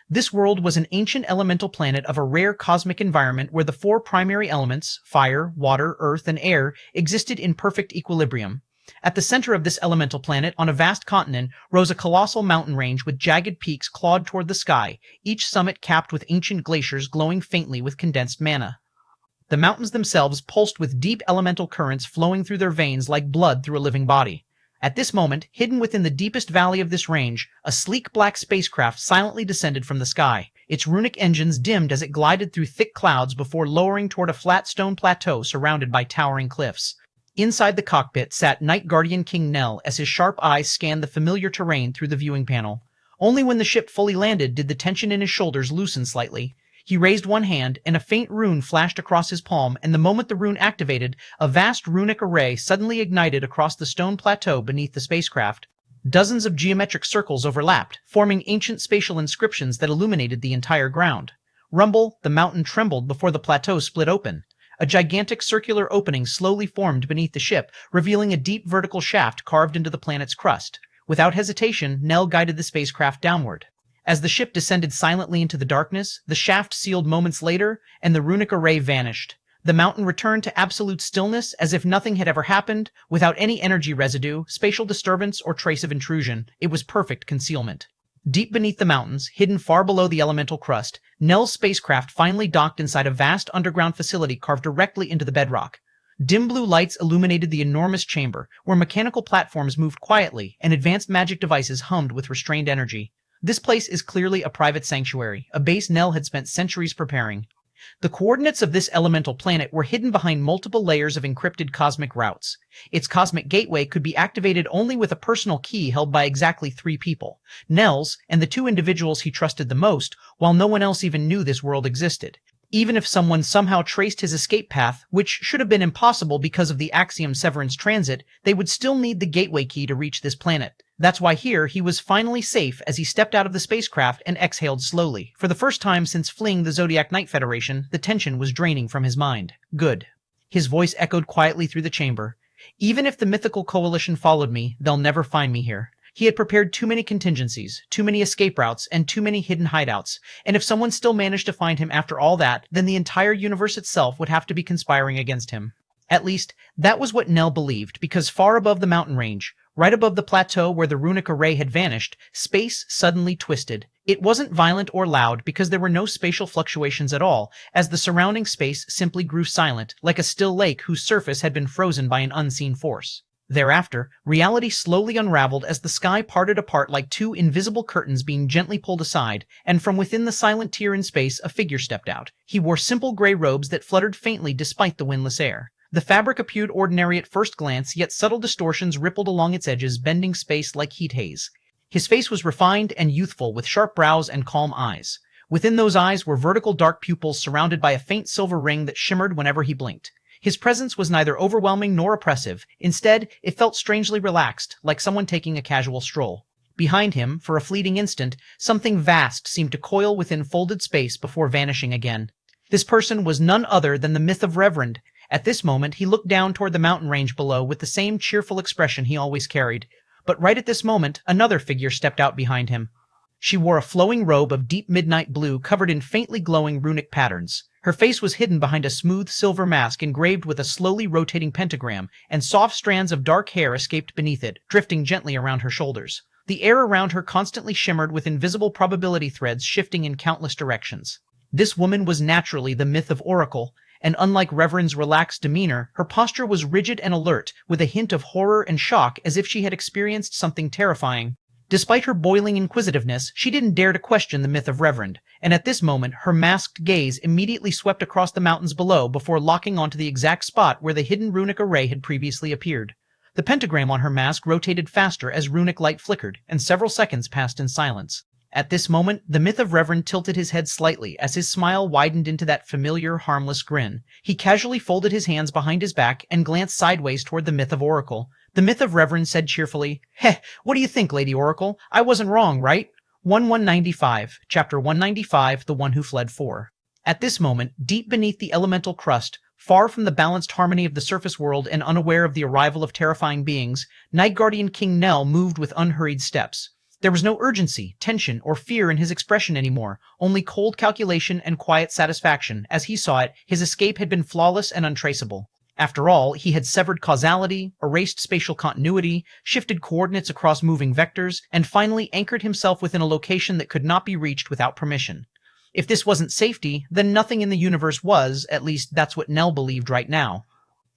This world was an ancient elemental planet of a rare cosmic environment where the 4 primary elements, fire, water, earth, and air, existed in perfect equilibrium. At the center of this elemental planet, on a vast continent, rose a colossal mountain range with jagged peaks clawed toward the sky, each summit capped with ancient glaciers glowing faintly with condensed mana. The mountains themselves pulsed with deep elemental currents flowing through their veins like blood through a living body. At this moment, hidden within the deepest valley of this range, a sleek black spacecraft silently descended from the sky. Its runic engines dimmed as it glided through thick clouds before lowering toward a flat stone plateau surrounded by towering cliffs. Inside the cockpit sat Night Guardian King Nell as his sharp eyes scanned the familiar terrain through the viewing panel. Only when the ship fully landed did the tension in his shoulders loosen slightly. He raised one hand, and a faint rune flashed across his palm, and the moment the rune activated, a vast runic array suddenly ignited across the stone plateau beneath the spacecraft. Dozens of geometric circles overlapped, forming ancient spatial inscriptions that illuminated the entire ground. Rumble, the mountain trembled before the plateau split open. A gigantic circular opening slowly formed beneath the ship, revealing a deep vertical shaft carved into the planet's crust. Without hesitation, Nell guided the spacecraft downward. As the ship descended silently into the darkness, the shaft sealed moments later, and the runic array vanished. The mountain returned to absolute stillness as if nothing had ever happened, without any energy residue, spatial disturbance, or trace of intrusion. It was perfect concealment. Deep beneath the mountains, hidden far below the elemental crust, Nell's spacecraft finally docked inside a vast underground facility carved directly into the bedrock. Dim blue lights illuminated the enormous chamber, where mechanical platforms moved quietly and advanced magic devices hummed with restrained energy. This place is clearly a private sanctuary, a base Nell had spent centuries preparing. The coordinates of this elemental planet were hidden behind multiple layers of encrypted cosmic routes. Its cosmic gateway could be activated only with a personal key held by exactly 3 people, Nell's and the 2 individuals he trusted the most, while no one else even knew this world existed. Even if someone somehow traced his escape path, which should have been impossible because of the Axiom Severance transit, they would still need the gateway key to reach this planet. That's why here he was finally safe as he stepped out of the spacecraft and exhaled slowly. For the first time since fleeing the Zodiac Knight Federation, the tension was draining from his mind. Good. His voice echoed quietly through the chamber. Even if the mythical coalition followed me, they'll never find me here. He had prepared too many contingencies, too many escape routes, and too many hidden hideouts, and if someone still managed to find him after all that, then the entire universe itself would have to be conspiring against him. At least, that was what Nell believed, because far above the mountain range, right above the plateau where the runic array had vanished, space suddenly twisted. It wasn't violent or loud because there were no spatial fluctuations at all, as the surrounding space simply grew silent, like a still lake whose surface had been frozen by an unseen force. Thereafter, reality slowly unraveled as the sky parted apart like 2 invisible curtains being gently pulled aside, and from within the silent tier in space a figure stepped out. He wore simple gray robes that fluttered faintly despite the windless air. The fabric appeared ordinary at first glance, yet subtle distortions rippled along its edges, bending space like heat haze. His face was refined and youthful, with sharp brows and calm eyes. Within those eyes were vertical dark pupils surrounded by a faint silver ring that shimmered whenever he blinked. His presence was neither overwhelming nor oppressive. Instead, it felt strangely relaxed, like someone taking a casual stroll. Behind him, for a fleeting instant, something vast seemed to coil within folded space before vanishing again. This person was none other than the myth of Reverend. At this moment, he looked down toward the mountain range below with the same cheerful expression he always carried. But right at this moment, another figure stepped out behind him. She wore a flowing robe of deep midnight blue covered in faintly glowing runic patterns. Her face was hidden behind a smooth silver mask engraved with a slowly rotating pentagram, and soft strands of dark hair escaped beneath it, drifting gently around her shoulders. The air around her constantly shimmered with invisible probability threads shifting in countless directions. This woman was naturally the myth of Oracle, and unlike Reverend's relaxed demeanor, her posture was rigid and alert, with a hint of horror and shock as if she had experienced something terrifying. Despite her boiling inquisitiveness, she didn't dare to question the myth of Reverend, and at this moment her masked gaze immediately swept across the mountains below before locking onto the exact spot where the hidden runic array had previously appeared. The pentagram on her mask rotated faster as runic light flickered, and several seconds passed in silence. At this moment, the myth of Reverend tilted his head slightly as his smile widened into that familiar, harmless grin. He casually folded his hands behind his back and glanced sideways toward the myth of Oracle. The myth of Reverend said cheerfully, "Heh, what do you think, Lady Oracle? I wasn't wrong, right?" 1195, Chapter 195, The One Who Fled 4. At this moment, deep beneath the elemental crust, far from the balanced harmony of the surface world and unaware of the arrival of terrifying beings, Night Guardian King Nel moved with unhurried steps. There was no urgency, tension, or fear in his expression anymore, only cold calculation and quiet satisfaction. As he saw it, his escape had been flawless and untraceable. After all, he had severed causality, erased spatial continuity, shifted coordinates across moving vectors, and finally anchored himself within a location that could not be reached without permission. If this wasn't safety, then nothing in the universe was, at least that's what Nel believed right now.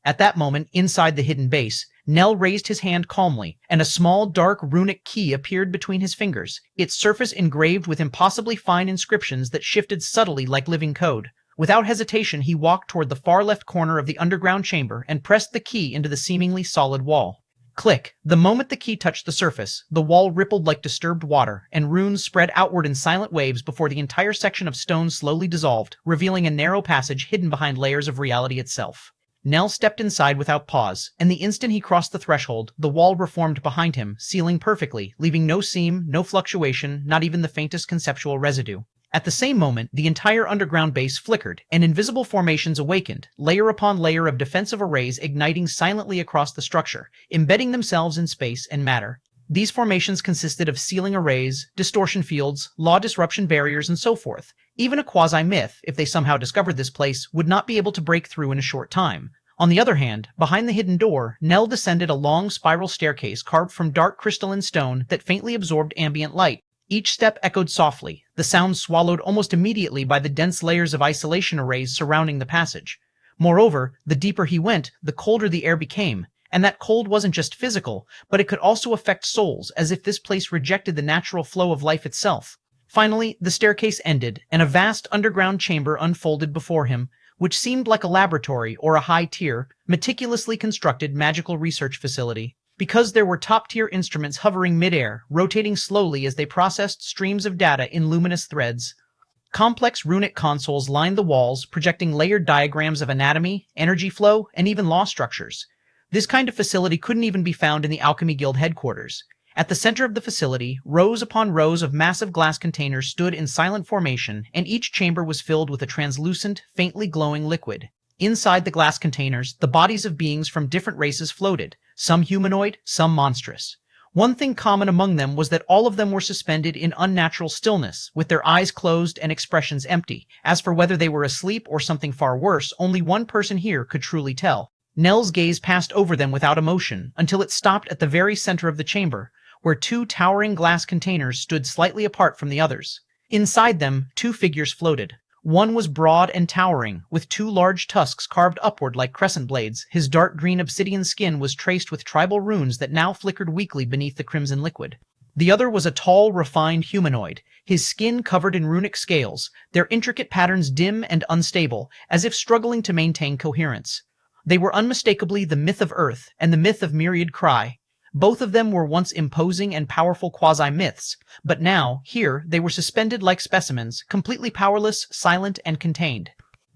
At that moment, inside the hidden base, Nel raised his hand calmly, and a small, dark, runic key appeared between his fingers, its surface engraved with impossibly fine inscriptions that shifted subtly like living code. Without hesitation, he walked toward the far left corner of the underground chamber and pressed the key into the seemingly solid wall. Click! The moment the key touched the surface, the wall rippled like disturbed water, and runes spread outward in silent waves before the entire section of stone slowly dissolved, revealing a narrow passage hidden behind layers of reality itself. Nel stepped inside without pause, and the instant he crossed the threshold, the wall reformed behind him, sealing perfectly, leaving no seam, no fluctuation, not even the faintest conceptual residue. At the same moment, the entire underground base flickered, and invisible formations awakened, layer upon layer of defensive arrays igniting silently across the structure, embedding themselves in space and matter. These formations consisted of sealing arrays, distortion fields, law disruption barriers, and so forth. Even a quasi-myth, if they somehow discovered this place, would not be able to break through in a short time. On the other hand, behind the hidden door, Nel descended a long spiral staircase carved from dark crystalline stone that faintly absorbed ambient light. Each step echoed softly, the sound swallowed almost immediately by the dense layers of isolation arrays surrounding the passage. Moreover, the deeper he went, the colder the air became, and that cold wasn't just physical, but it could also affect souls, as if this place rejected the natural flow of life itself. Finally, the staircase ended, and a vast underground chamber unfolded before him, which seemed like a laboratory or a high-tier, meticulously constructed magical research facility. Because there were top-tier instruments hovering mid-air, rotating slowly as they processed streams of data in luminous threads. Complex runic consoles lined the walls, projecting layered diagrams of anatomy, energy flow, and even law structures. This kind of facility couldn't even be found in the Alchemy Guild headquarters. At the center of the facility, rows upon rows of massive glass containers stood in silent formation, and each chamber was filled with a translucent, faintly glowing liquid. Inside the glass containers, the bodies of beings from different races floated, some humanoid, some monstrous. One thing common among them was that all of them were suspended in unnatural stillness, with their eyes closed and expressions empty. As for whether they were asleep or something far worse, only one person here could truly tell. Nell's gaze passed over them without emotion, until it stopped at the very center of the chamber, where two towering glass containers stood slightly apart from the others. Inside them, two figures floated. One was broad and towering, with two large tusks carved upward like crescent blades. His dark green obsidian skin was traced with tribal runes that now flickered weakly beneath the crimson liquid. The other was a tall, refined humanoid, his skin covered in runic scales, their intricate patterns dim and unstable, as if struggling to maintain coherence. They were unmistakably the myth of Earth and the myth of Myriad Cry. Both of them were once imposing and powerful quasi-myths, but now, here, they were suspended like specimens, completely powerless, silent, and contained.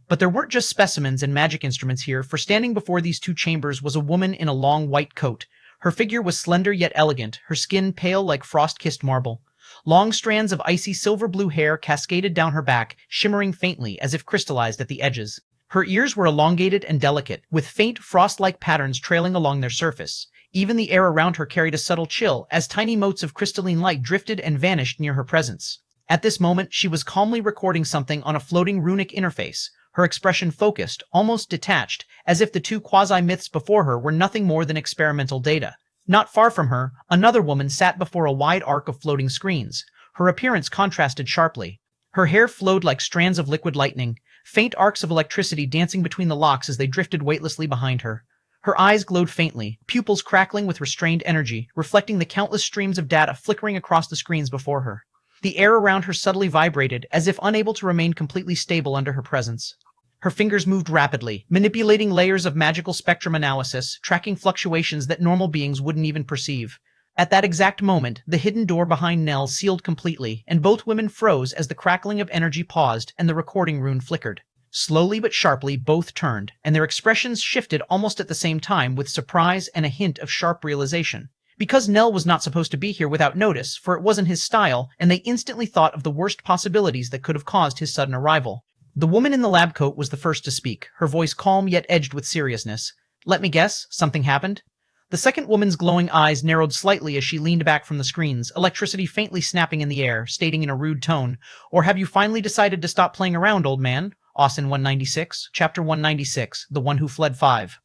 But there weren't just specimens and magic instruments here, for standing before these two chambers was a woman in a long white coat. Her figure was slender yet elegant, her skin pale like frost-kissed marble. Long strands of icy silver-blue hair cascaded down her back, shimmering faintly as if crystallized at the edges. Her ears were elongated and delicate, with faint frost-like patterns trailing along their surface. Even the air around her carried a subtle chill as tiny motes of crystalline light drifted and vanished near her presence. At this moment, she was calmly recording something on a floating runic interface, her expression focused, almost detached, as if the two quasi-myths before her were nothing more than experimental data. Not far from her, another woman sat before a wide arc of floating screens. Her appearance contrasted sharply. Her hair flowed like strands of liquid lightning, faint arcs of electricity dancing between the locks as they drifted weightlessly behind her. Her eyes glowed faintly, pupils crackling with restrained energy, reflecting the countless streams of data flickering across the screens before her. The air around her subtly vibrated, as if unable to remain completely stable under her presence. Her fingers moved rapidly, manipulating layers of magical spectrum analysis, tracking fluctuations that normal beings wouldn't even perceive. At that exact moment, the hidden door behind Nell sealed completely, and both women froze as the crackling of energy paused and the recording rune flickered. Slowly but sharply, both turned, and their expressions shifted almost at the same time with surprise and a hint of sharp realization. Because Nell was not supposed to be here without notice, for it wasn't his style, and they instantly thought of the worst possibilities that could have caused his sudden arrival. The woman in the lab coat was the first to speak, her voice calm yet edged with seriousness. "Let me guess, something happened?" The second woman's glowing eyes narrowed slightly as she leaned back from the screens, electricity faintly snapping in the air, stating in a rude tone, "Or have you finally decided to stop playing around, old man?" Austin 196, Chapter 196, The One Who Fled 5.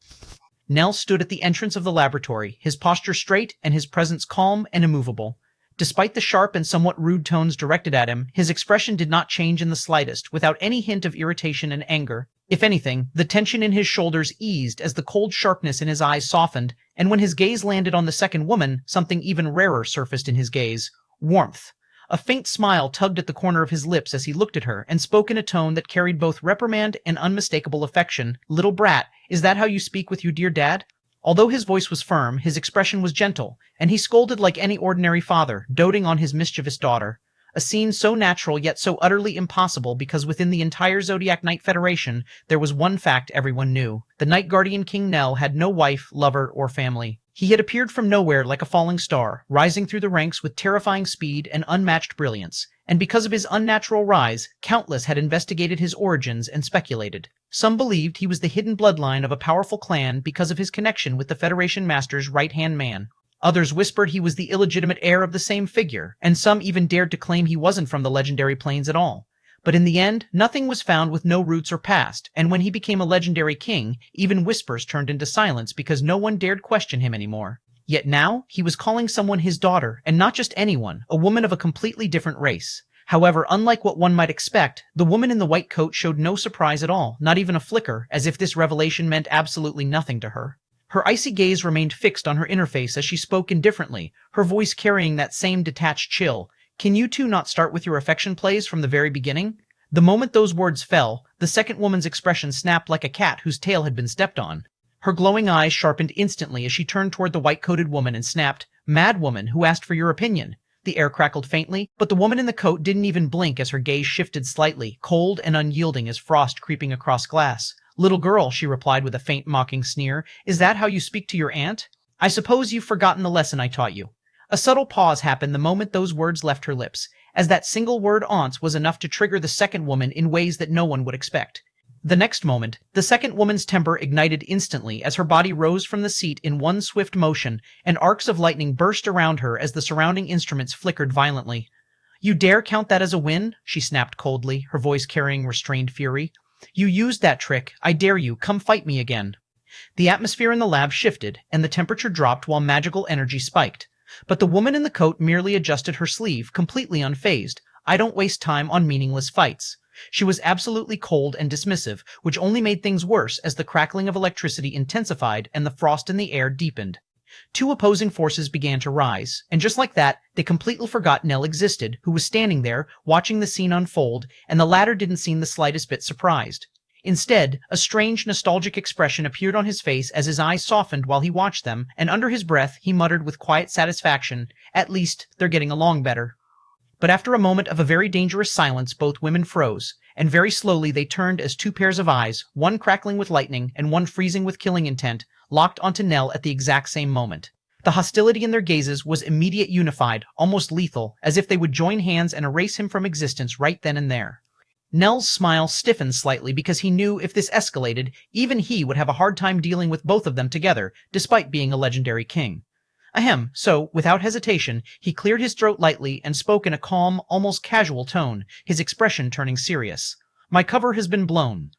Nell stood at the entrance of the laboratory, his posture straight and his presence calm and immovable. Despite the sharp and somewhat rude tones directed at him, his expression did not change in the slightest, without any hint of irritation and anger. If anything, the tension in his shoulders eased as the cold sharpness in his eyes softened, and when his gaze landed on the second woman, something even rarer surfaced in his gaze: warmth. A faint smile tugged at the corner of his lips as he looked at her, and spoke in a tone that carried both reprimand and unmistakable affection. "Little brat, is that how you speak with your dear dad?" Although his voice was firm, his expression was gentle, and he scolded like any ordinary father, doting on his mischievous daughter. A scene so natural yet so utterly impossible because within the entire Zodiac Knight Federation there was one fact everyone knew. The Night Guardian King Nell had no wife, lover, or family. He had appeared from nowhere like a falling star, rising through the ranks with terrifying speed and unmatched brilliance, and because of his unnatural rise, countless had investigated his origins and speculated. Some believed he was the hidden bloodline of a powerful clan because of his connection with the Federation Master's right-hand man. Others whispered he was the illegitimate heir of the same figure, and some even dared to claim he wasn't from the legendary plains at all. But in the end, nothing was found with no roots or past, and when he became a legendary king, even whispers turned into silence because no one dared question him anymore. Yet now, he was calling someone his daughter, and not just anyone, a woman of a completely different race. However, unlike what one might expect, the woman in the white coat showed no surprise at all, not even a flicker, as if this revelation meant absolutely nothing to her. Her icy gaze remained fixed on her interface as she spoke indifferently, her voice carrying that same detached chill. "Can you two not start with your affection plays from the very beginning?" The moment those words fell, the second woman's expression snapped like a cat whose tail had been stepped on. Her glowing eyes sharpened instantly as she turned toward the white-coated woman and snapped, "Mad woman, who asked for your opinion?" The air crackled faintly, but the woman in the coat didn't even blink as her gaze shifted slightly, cold and unyielding as frost creeping across glass. "Little girl," she replied with a faint mocking sneer, "is that how you speak to your aunt? I suppose you've forgotten the lesson I taught you." A subtle pause happened the moment those words left her lips, as that single word "aunt" was enough to trigger the second woman in ways that no one would expect. The next moment, the second woman's temper ignited instantly as her body rose from the seat in one swift motion, and arcs of lightning burst around her as the surrounding instruments flickered violently. "You dare count that as a win?" she snapped coldly, her voice carrying restrained fury. "You used that trick. I dare you. Come fight me again." The atmosphere in the lab shifted, and the temperature dropped while magical energy spiked. But the woman in the coat merely adjusted her sleeve, completely unfazed. "I don't waste time on meaningless fights." She was absolutely cold and dismissive, which only made things worse as the crackling of electricity intensified and the frost in the air deepened. Two opposing forces began to rise, and just like that, they completely forgot Nell existed, who was standing there, watching the scene unfold, and the latter didn't seem the slightest bit surprised. Instead, a strange, nostalgic expression appeared on his face as his eyes softened while he watched them, and under his breath he muttered with quiet satisfaction, "At least, they're getting along better." But after a moment of a very dangerous silence, both women froze, and very slowly they turned as two pairs of eyes, one crackling with lightning and one freezing with killing intent, locked onto Nell at the exact same moment. The hostility in their gazes was immediate, unified, almost lethal, as if they would join hands and erase him from existence right then and there. Nell's smile stiffened slightly because he knew if this escalated, even he would have a hard time dealing with both of them together, despite being a legendary king. Ahem, so, without hesitation, he cleared his throat lightly and spoke in a calm, almost casual tone, his expression turning serious. My cover has been blown.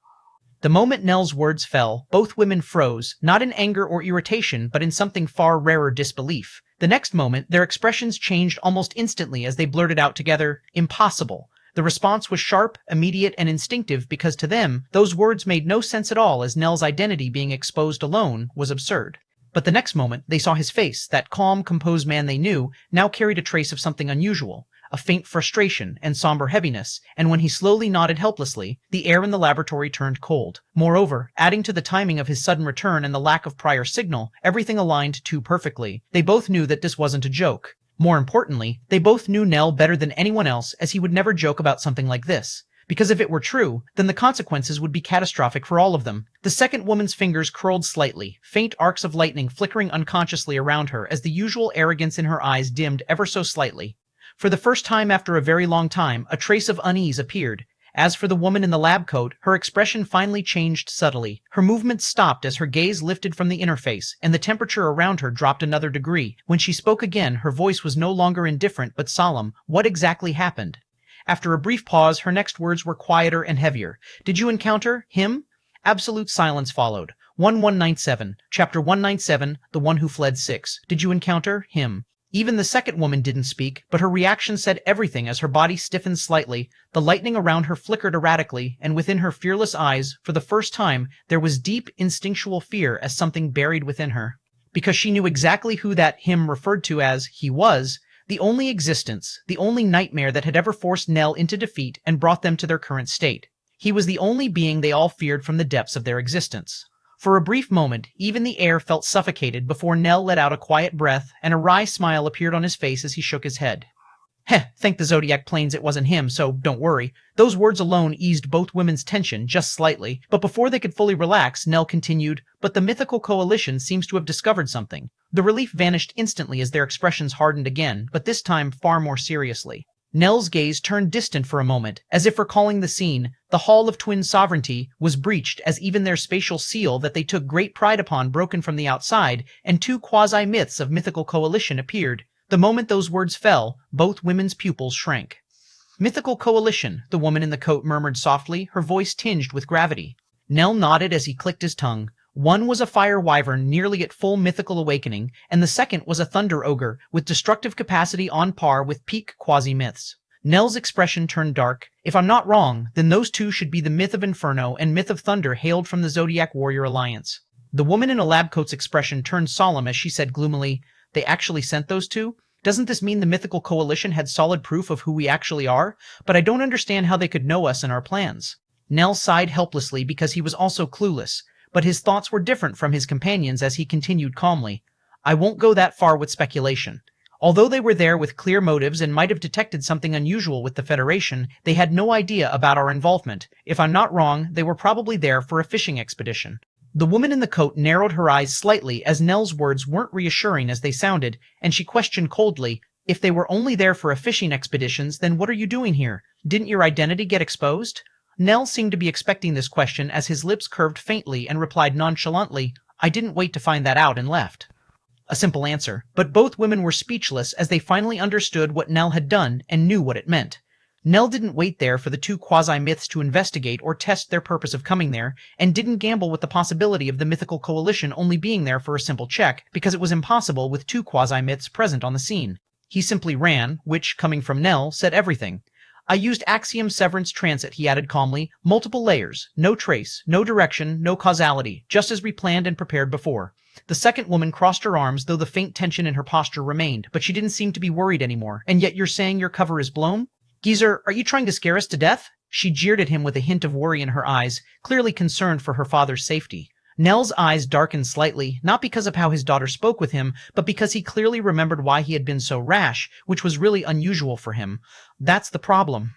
The moment Nell's words fell, both women froze, not in anger or irritation, but in something far rarer disbelief. The next moment, their expressions changed almost instantly as they blurted out together, impossible. The response was sharp, immediate, and instinctive because to them, those words made no sense at all as Nell's identity being exposed alone was absurd. But the next moment, they saw his face, that calm, composed man they knew, now carried a trace of something unusual, a faint frustration and somber heaviness, and when he slowly nodded helplessly, the air in the laboratory turned cold. Moreover, adding to the timing of his sudden return and the lack of prior signal, everything aligned too perfectly. They both knew that this wasn't a joke. More importantly, they both knew Nell better than anyone else, as he would never joke about something like this. Because if it were true, then the consequences would be catastrophic for all of them. The second woman's fingers curled slightly, faint arcs of lightning flickering unconsciously around her as the usual arrogance in her eyes dimmed ever so slightly. For the first time after a very long time, a trace of unease appeared. As for the woman in the lab coat, her expression finally changed subtly. Her movements stopped as her gaze lifted from the interface, and the temperature around her dropped another degree. When she spoke again, her voice was no longer indifferent but solemn. What exactly happened? After a brief pause, her next words were quieter and heavier. Did you encounter him? Absolute silence followed. 1197, Chapter 197, The One Who Fled 6. Did you encounter him? Even the second woman didn't speak, but her reaction said everything as her body stiffened slightly, the lightning around her flickered erratically, and within her fearless eyes, for the first time, there was deep, instinctual fear as something buried within her. Because she knew exactly who that him referred to as he was, the only existence, the only nightmare that had ever forced Nell into defeat and brought them to their current state. He was the only being they all feared from the depths of their existence. For a brief moment, even the air felt suffocated before Nell let out a quiet breath, and a wry smile appeared on his face as he shook his head. Heh, thank the Zodiac planes it wasn't him, so don't worry. Those words alone eased both women's tension just slightly, but before they could fully relax, Nell continued, but the mythical coalition seems to have discovered something. The relief vanished instantly as their expressions hardened again, but this time far more seriously. Nell's gaze turned distant for a moment, as if recalling the scene. The Hall of Twin Sovereignty was breached as even their spatial seal that they took great pride upon broken from the outside, and two quasi-myths of mythical coalition appeared. The moment those words fell, both women's pupils shrank. Mythical coalition, the woman in the coat murmured softly, her voice tinged with gravity. Nell nodded as he clicked his tongue. One was a fire wyvern nearly at full mythical awakening, and the second was a thunder ogre, with destructive capacity on par with peak quasi-myths. Nell's expression turned dark. If I'm not wrong, then those two should be the myth of Inferno and myth of Thunder hailed from the Zodiac Warrior Alliance. The woman in a lab coat's expression turned solemn as she said gloomily, They actually sent those two? Doesn't this mean the mythical coalition had solid proof of who we actually are? But I don't understand how they could know us and our plans. Nell sighed helplessly because he was also clueless, but his thoughts were different from his companions as he continued calmly. I won't go that far with speculation. Although they were there with clear motives and might have detected something unusual with the Federation, they had no idea about our involvement. If I'm not wrong, they were probably there for a fishing expedition. The woman in the coat narrowed her eyes slightly as Nell's words weren't reassuring as they sounded, and she questioned coldly, If they were only there for a fishing expeditions, then what are you doing here? Didn't your identity get exposed? Nell seemed to be expecting this question as his lips curved faintly and replied nonchalantly, I didn't wait to find that out and left. A simple answer, but both women were speechless as they finally understood what Nell had done and knew what it meant. Nell didn't wait there for the two quasi-myths to investigate or test their purpose of coming there, and didn't gamble with the possibility of the mythical coalition only being there for a simple check, because it was impossible with two quasi-myths present on the scene. He simply ran, which, coming from Nell, said everything. I used Axiom Severance Transit, he added calmly. Multiple layers, no trace, no direction, no causality, just as we planned and prepared before. The second woman crossed her arms, though the faint tension in her posture remained, but she didn't seem to be worried anymore. And yet you're saying your cover is blown? Geezer, are you trying to scare us to death? She jeered at him with a hint of worry in her eyes, clearly concerned for her father's safety. Nell's eyes darkened slightly, not because of how his daughter spoke with him, but because he clearly remembered why he had been so rash, which was really unusual for him. That's the problem.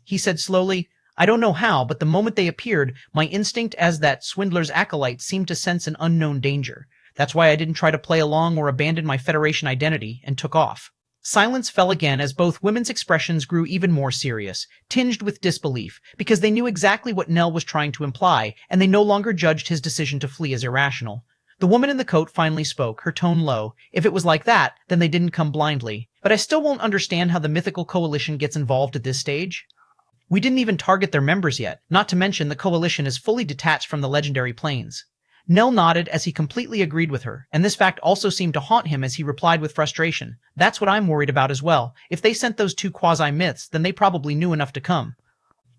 He said slowly, I don't know how, but the moment they appeared, my instinct as that swindler's acolyte seemed to sense an unknown danger. That's why I didn't try to play along or abandon my Federation identity, and took off. Silence fell again as both women's expressions grew even more serious, tinged with disbelief, because they knew exactly what Nell was trying to imply, and they no longer judged his decision to flee as irrational. The woman in the coat finally spoke, her tone low. If it was like that, then they didn't come blindly. But I still won't understand how the mythical coalition gets involved at this stage. We didn't even target their members yet, not to mention the coalition is fully detached from the legendary planes. Nell nodded as he completely agreed with her, and this fact also seemed to haunt him as he replied with frustration. That's what I'm worried about as well. If they sent those two quasi-myths, then they probably knew enough to come.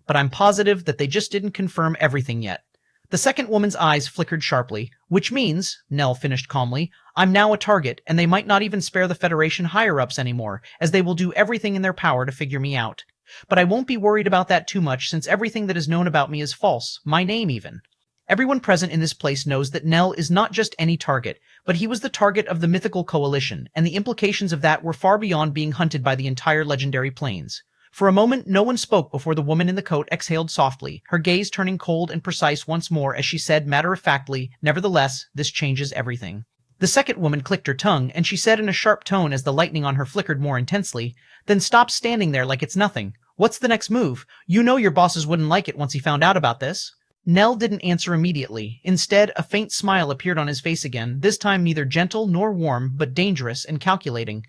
But I'm positive that they just didn't confirm everything yet. The second woman's eyes flickered sharply, which means, Nell finished calmly, I'm now a target, and they might not even spare the Federation higher-ups anymore, as they will do everything in their power to figure me out. But I won't be worried about that too much since everything that is known about me is false, my name even. Everyone present in this place knows that Nell is not just any target, but he was the target of the mythical coalition, and the implications of that were far beyond being hunted by the entire legendary planes. For a moment, no one spoke before the woman in the coat exhaled softly, her gaze turning cold and precise once more as she said matter-of-factly, "Nevertheless, this changes everything." The second woman clicked her tongue, and she said in a sharp tone as the lightning on her flickered more intensely, "Then stop standing there like it's nothing. What's the next move? You know your bosses wouldn't like it once he found out about this." Nell didn't answer immediately. Instead, a faint smile appeared on his face again, this time neither gentle nor warm, but dangerous and calculating.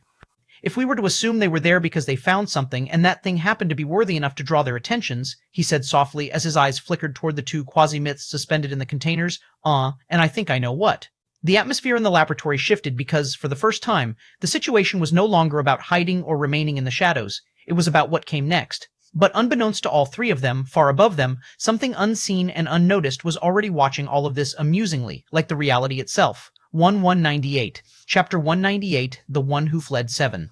"If we were to assume they were there because they found something, and that thing happened to be worthy enough to draw their attentions," he said softly as his eyes flickered toward the two quasi-myths suspended in the containers, and I think I know what." The atmosphere in the laboratory shifted because, for the first time, the situation was no longer about hiding or remaining in the shadows. It was about what came next. But unbeknownst to all three of them, far above them, something unseen and unnoticed was already watching all of this amusingly, like the reality itself. 1198. Chapter 198, The One Who Fled 7.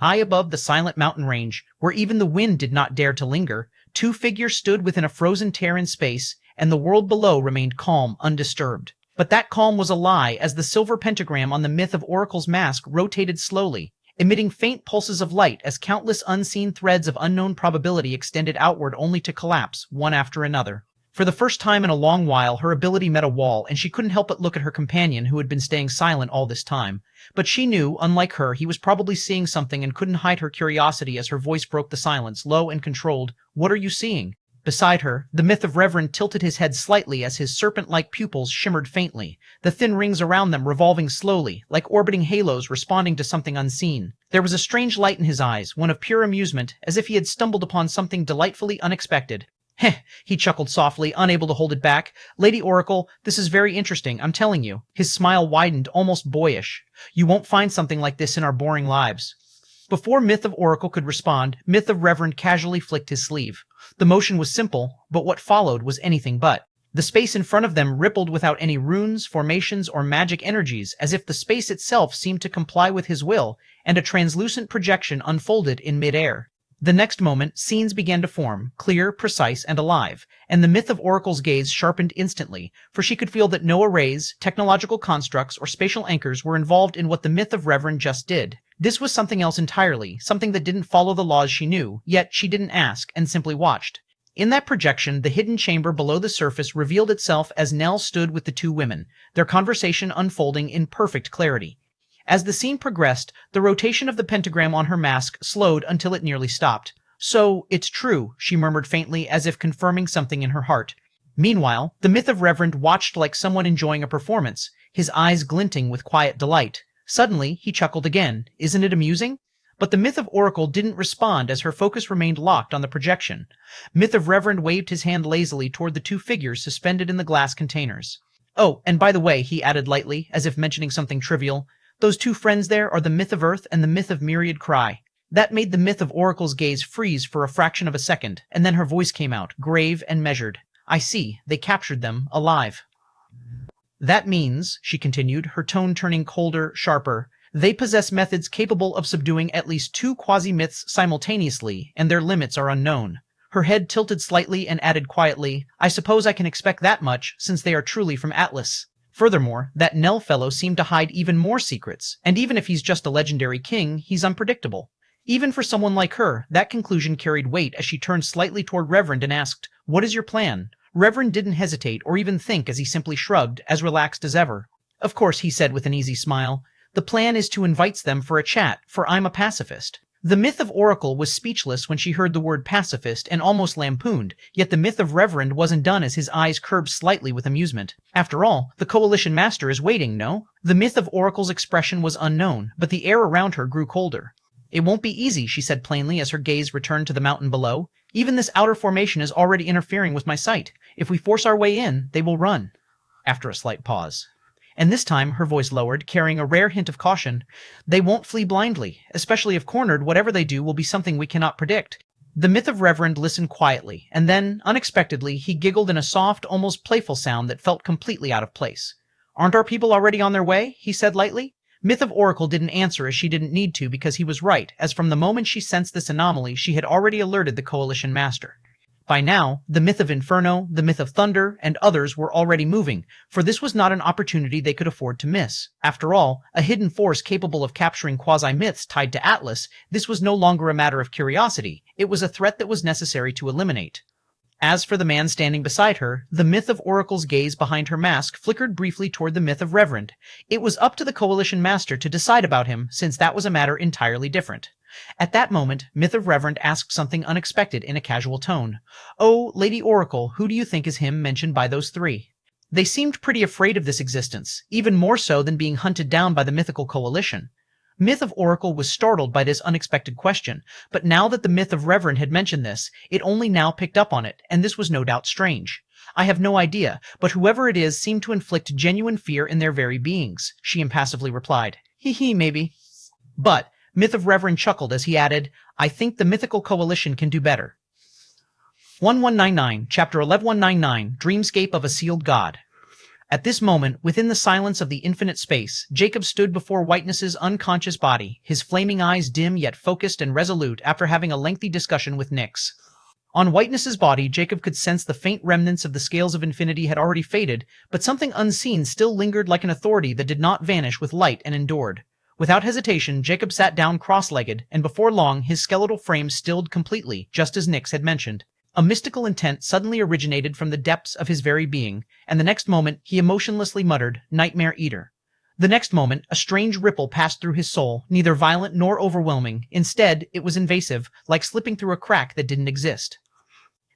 High above the silent mountain range, where even the wind did not dare to linger, two figures stood within a frozen tear in space, and the world below remained calm, undisturbed. But that calm was a lie, as the silver pentagram on the myth of Oracle's mask rotated slowly, emitting faint pulses of light as countless unseen threads of unknown probability extended outward only to collapse, one after another. For the first time in a long while, her ability met a wall, and she couldn't help but look at her companion, who had been staying silent all this time. But she knew, unlike her, he was probably seeing something and couldn't hide her curiosity as her voice broke the silence, low and controlled. "What are you seeing?" Beside her, the myth of Reverend tilted his head slightly as his serpent-like pupils shimmered faintly, the thin rings around them revolving slowly, like orbiting halos responding to something unseen. There was a strange light in his eyes, one of pure amusement, as if he had stumbled upon something delightfully unexpected. "Heh," he chuckled softly, unable to hold it back. "Lady Oracle, this is very interesting, I'm telling you." His smile widened, almost boyish. "You won't find something like this in our boring lives." Before Myth of Oracle could respond, Myth of Reverend casually flicked his sleeve. The motion was simple, but what followed was anything but. The space in front of them rippled without any runes, formations, or magic energies, as if the space itself seemed to comply with his will, and a translucent projection unfolded in mid-air. The next moment, scenes began to form, clear, precise, and alive, and the Myth of Oracle's gaze sharpened instantly, for she could feel that no arrays, technological constructs, or spatial anchors were involved in what the Myth of Reverend just did. This was something else entirely, something that didn't follow the laws she knew, yet she didn't ask, and simply watched. In that projection, the hidden chamber below the surface revealed itself as Nell stood with the two women, their conversation unfolding in perfect clarity. As the scene progressed, the rotation of the pentagram on her mask slowed until it nearly stopped. "So, it's true," she murmured faintly as if confirming something in her heart. Meanwhile, the Myth of Reverend watched like someone enjoying a performance, his eyes glinting with quiet delight. Suddenly, he chuckled again. "Isn't it amusing?" But the Myth of Oracle didn't respond as her focus remained locked on the projection. Myth of Reverend waved his hand lazily toward the two figures suspended in the glass containers. "Oh, and by the way," he added lightly, as if mentioning something trivial, "those two friends there are the Myth of Earth and the Myth of Myriad Cry." That made the Myth of Oracle's gaze freeze for a fraction of a second, and then her voice came out, grave and measured. "I see. They captured them, alive." "That means," she continued, her tone turning colder, sharper, "they possess methods capable of subduing at least two quasi-myths simultaneously, and their limits are unknown." Her head tilted slightly and added quietly, "I suppose I can expect that much, since they are truly from Atlas." Furthermore, that Nell fellow seemed to hide even more secrets, and even if he's just a legendary king, he's unpredictable. Even for someone like her, that conclusion carried weight as she turned slightly toward Reverend and asked, "What is your plan?" Reverend didn't hesitate or even think as he simply shrugged, as relaxed as ever. "Of course," he said with an easy smile. The plan is to invite them for a chat, for I'm a pacifist. The myth of Oracle was speechless when she heard the word pacifist and almost lampooned, yet the myth of Reverend wasn't done as his eyes curved slightly with amusement. After all, the Coalition Master is waiting, no? The myth of Oracle's expression was unknown, but the air around her grew colder. It won't be easy, she said plainly as her gaze returned to the mountain below. Even this outer formation is already interfering with my sight. If we force our way in, they will run. After a slight pause. And this time, her voice lowered, carrying a rare hint of caution. They won't flee blindly, especially if cornered. Whatever they do will be something we cannot predict. The myth of Reverend listened quietly, and then, unexpectedly, he giggled in a soft, almost playful sound that felt completely out of place. Aren't our people already on their way? He said lightly. Myth of Oracle didn't answer as she didn't need to because he was right, as from the moment she sensed this anomaly, she had already alerted the Coalition Master. By now, the myth of Inferno, the myth of Thunder, and others were already moving, for this was not an opportunity they could afford to miss. After all, a hidden force capable of capturing quasi-myths tied to Atlas, this was no longer a matter of curiosity, it was a threat that was necessary to eliminate. As for the man standing beside her, the myth of Oracle's gaze behind her mask flickered briefly toward the myth of Reverend. It was up to the Coalition Master to decide about him, since that was a matter entirely different. At that moment, Myth of Reverend asked something unexpected in a casual tone. Oh, Lady Oracle, who do you think is him mentioned by those three? They seemed pretty afraid of this existence, even more so than being hunted down by the mythical coalition. Myth of Oracle was startled by this unexpected question, but now that the Myth of Reverend had mentioned this, it only now picked up on it, and this was no doubt strange. I have no idea, but whoever it is seemed to inflict genuine fear in their very beings, she impassively replied. Hee, maybe. But Myth of Reverend chuckled as he added, I think the mythical coalition can do better. 1199, Chapter 11199, Dreamscape of a Sealed God. At this moment, within the silence of the infinite space, Jacob stood before Whiteness's unconscious body, his flaming eyes dim yet focused and resolute after having a lengthy discussion with Nyx. On Whiteness's body, Jacob could sense the faint remnants of the scales of infinity had already faded, but something unseen still lingered like an authority that did not vanish with light and endured. Without hesitation, Jacob sat down cross-legged, and before long his skeletal frame stilled completely, just as Nyx had mentioned. A mystical intent suddenly originated from the depths of his very being, and the next moment he emotionlessly muttered, Nightmare Eater. The next moment, a strange ripple passed through his soul, neither violent nor overwhelming. Instead, it was invasive, like slipping through a crack that didn't exist.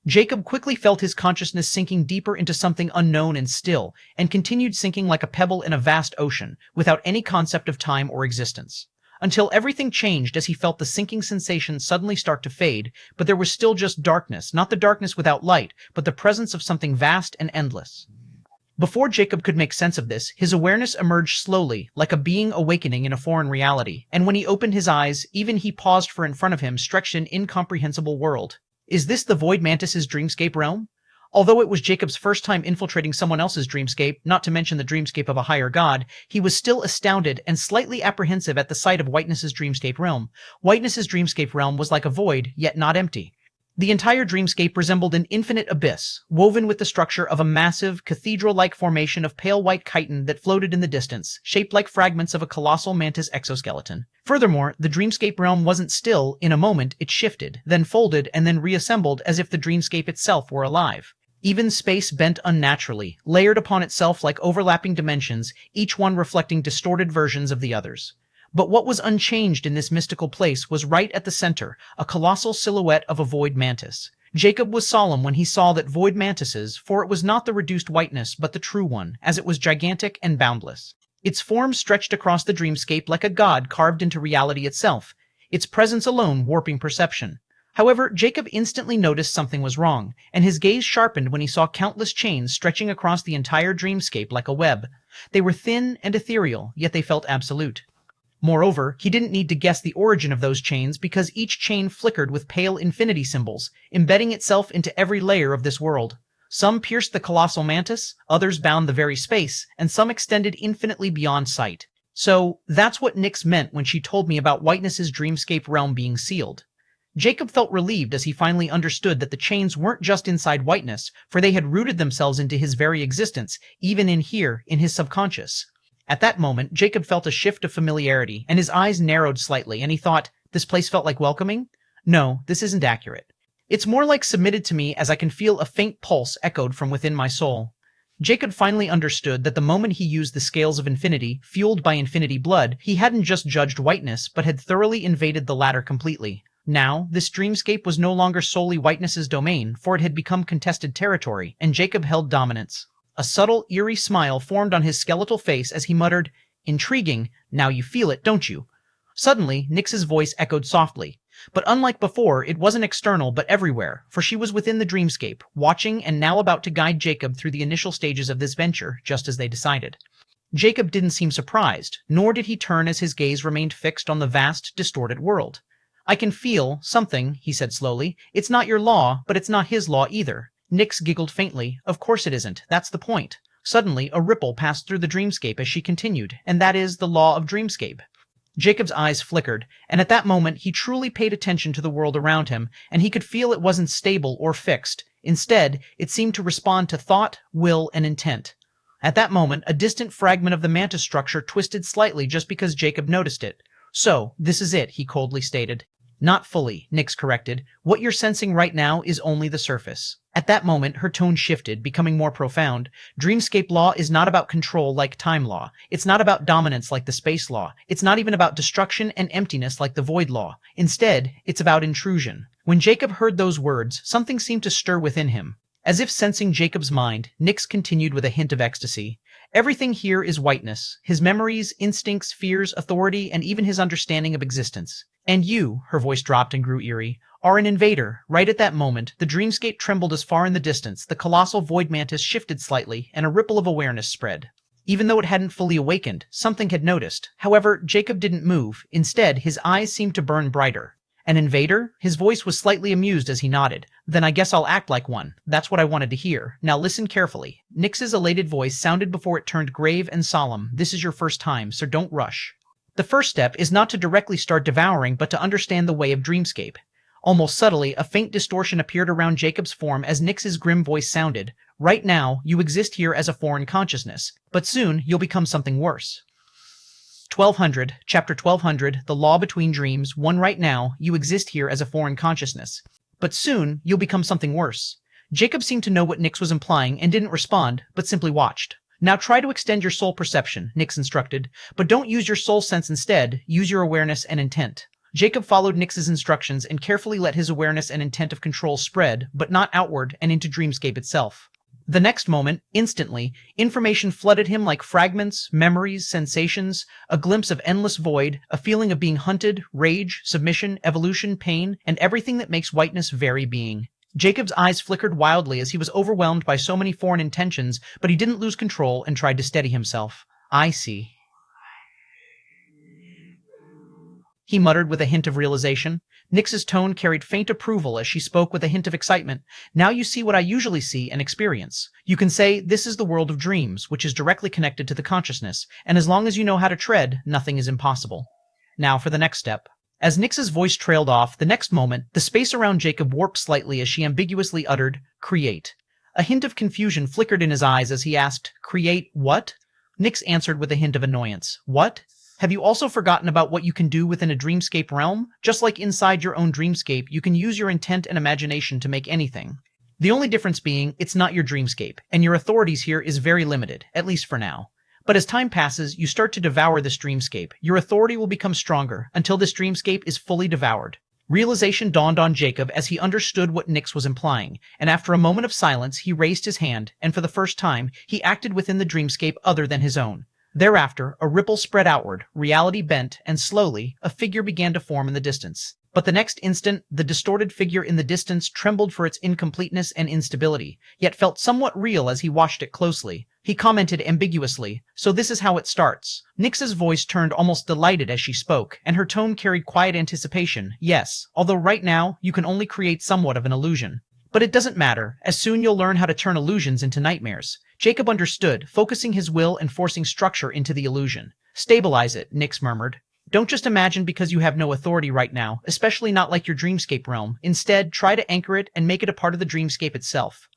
Jacob quickly felt his consciousness sinking deeper into something unknown and still, and continued sinking like a pebble in a vast ocean, without any concept of time or existence. Until everything changed as he felt the sinking sensation suddenly start to fade, but there was still just darkness, not the darkness without light, but the presence of something vast and endless. Before Jacob could make sense of this, his awareness emerged slowly, like a being awakening in a foreign reality, and when he opened his eyes, even he paused for in front of him stretched an incomprehensible world. Is this the Void Mantis's dreamscape realm? Although it was Jacob's first time infiltrating someone else's dreamscape, not to mention the dreamscape of a higher god, he was still astounded and slightly apprehensive at the sight of Whiteness's dreamscape realm. Whiteness's dreamscape realm was like a void, yet not empty. The entire dreamscape resembled an infinite abyss, woven with the structure of a massive, cathedral-like formation of pale white chitin that floated in the distance, shaped like fragments of a colossal mantis exoskeleton. Furthermore, the dreamscape realm wasn't still. In a moment, it shifted, then folded, and then reassembled as if the dreamscape itself were alive. Even space bent unnaturally, layered upon itself like overlapping dimensions, each one reflecting distorted versions of the others. But what was unchanged in this mystical place was right at the center, a colossal silhouette of a void mantis. Jacob was solemn when he saw that void mantises, for it was not the reduced whiteness but the true one, as it was gigantic and boundless. Its form stretched across the dreamscape like a god carved into reality itself, its presence alone warping perception. However, Jacob instantly noticed something was wrong, and his gaze sharpened when he saw countless chains stretching across the entire dreamscape like a web. They were thin and ethereal, yet they felt absolute. Moreover, he didn't need to guess the origin of those chains because each chain flickered with pale infinity symbols, embedding itself into every layer of this world. Some pierced the colossal mantis, others bound the very space, and some extended infinitely beyond sight. So, that's what Nyx meant when she told me about Whiteness's dreamscape realm being sealed. Jacob felt relieved as he finally understood that the chains weren't just inside Whiteness, for they had rooted themselves into his very existence, even in here, in his subconscious. At that moment, Jacob felt a shift of familiarity, and his eyes narrowed slightly, and he thought, this place felt like welcoming? No, this isn't accurate. It's more like submitted to me as I can feel a faint pulse echoed from within my soul. Jacob finally understood that the moment he used the scales of infinity, fueled by infinity blood, he hadn't just judged whiteness, but had thoroughly invaded the latter completely. Now, this dreamscape was no longer solely whiteness's domain, for it had become contested territory, and Jacob held dominance. A subtle, eerie smile formed on his skeletal face as he muttered, "Intriguing, now you feel it, don't you?" Suddenly, Nyx's voice echoed softly. But unlike before, it wasn't external but everywhere, for she was within the dreamscape, watching and now about to guide Jacob through the initial stages of this venture, just as they decided. Jacob didn't seem surprised, nor did he turn as his gaze remained fixed on the vast, distorted world. "I can feel something," he said slowly. "It's not your law, but it's not his law either." Nyx giggled faintly. "Of course it isn't. That's the point." Suddenly, a ripple passed through the dreamscape as she continued, "And that is the law of dreamscape." Jacob's eyes flickered, and at that moment he truly paid attention to the world around him, and he could feel it wasn't stable or fixed. Instead, it seemed to respond to thought, will, and intent. At that moment, a distant fragment of the mantis structure twisted slightly just because Jacob noticed it. "So, this is it," he coldly stated. "Not fully," Nyx corrected. "What you're sensing right now is only the surface." At that moment, her tone shifted, becoming more profound. "Dreamscape law is not about control like time law. It's not about dominance like the space law. It's not even about destruction and emptiness like the void law. Instead, it's about intrusion." When Jacob heard those words, something seemed to stir within him. As if sensing Jacob's mind, Nyx continued with a hint of ecstasy. "Everything here is whiteness. His memories, instincts, fears, authority, and even his understanding of existence. And you," her voice dropped and grew eerie, "are an invader." Right at that moment, the dreamscape trembled as far in the distance, the colossal void mantis shifted slightly, and a ripple of awareness spread. Even though it hadn't fully awakened, something had noticed. However, Jacob didn't move. Instead, his eyes seemed to burn brighter. "An invader?" His voice was slightly amused as he nodded. "Then I guess I'll act like one. That's what I wanted to hear. Now listen carefully." Nyx's elated voice sounded before it turned grave and solemn. "This is your first time, so don't rush. The first step is not to directly start devouring, but to understand the way of dreamscape." Almost subtly, a faint distortion appeared around Jacob's form as Nyx's grim voice sounded. "Right now, you exist here as a foreign consciousness, but soon you'll become something worse." 1200, Chapter 1200, The Law Between Dreams, 1. Right now, you exist here as a foreign consciousness, but soon you'll become something worse. Jacob seemed to know what Nyx was implying and didn't respond, but simply watched. "Now try to extend your soul perception," Nyx instructed, "but don't use your soul sense instead, use your awareness and intent." Jacob followed Nyx's instructions and carefully let his awareness and intent of control spread, but not outward and into dreamscape itself. The next moment, instantly, information flooded him like fragments, memories, sensations, a glimpse of endless void, a feeling of being hunted, rage, submission, evolution, pain, and everything that makes whiteness very being. Jacob's eyes flickered wildly as he was overwhelmed by so many foreign intentions, but he didn't lose control and tried to steady himself. "I see," he muttered with a hint of realization. Nyx's tone carried faint approval as she spoke with a hint of excitement. "Now you see what I usually see and experience. You can say this is the world of dreams, which is directly connected to the consciousness, and as long as you know how to tread, nothing is impossible. Now for the next step." As Nyx's voice trailed off, the next moment, the space around Jacob warped slightly as she ambiguously uttered, "Create." A hint of confusion flickered in his eyes as he asked, "Create what?" Nyx answered with a hint of annoyance, "What? Have you also forgotten about what you can do within a dreamscape realm? Just like inside your own dreamscape, you can use your intent and imagination to make anything. The only difference being, it's not your dreamscape, and your authorities here is very limited, at least for now. But as time passes, you start to devour this dreamscape. Your authority will become stronger, until this dreamscape is fully devoured." Realization dawned on Jacob as he understood what Nyx was implying, and after a moment of silence, he raised his hand, and for the first time, he acted within the dreamscape other than his own. Thereafter, a ripple spread outward, reality bent, and slowly, a figure began to form in the distance. But the next instant, the distorted figure in the distance trembled for its incompleteness and instability, yet felt somewhat real as he watched it closely. He commented ambiguously, "So this is how it starts." Nyx's voice turned almost delighted as she spoke, and her tone carried quiet anticipation. "Yes, although right now, you can only create somewhat of an illusion. But it doesn't matter, as soon you'll learn how to turn illusions into nightmares." Jacob understood, focusing his will and forcing structure into the illusion. "Stabilize it," Nyx murmured. "Don't just imagine because you have no authority right now, especially not like your dreamscape realm. Instead, try to anchor it and make it a part of the dreamscape itself."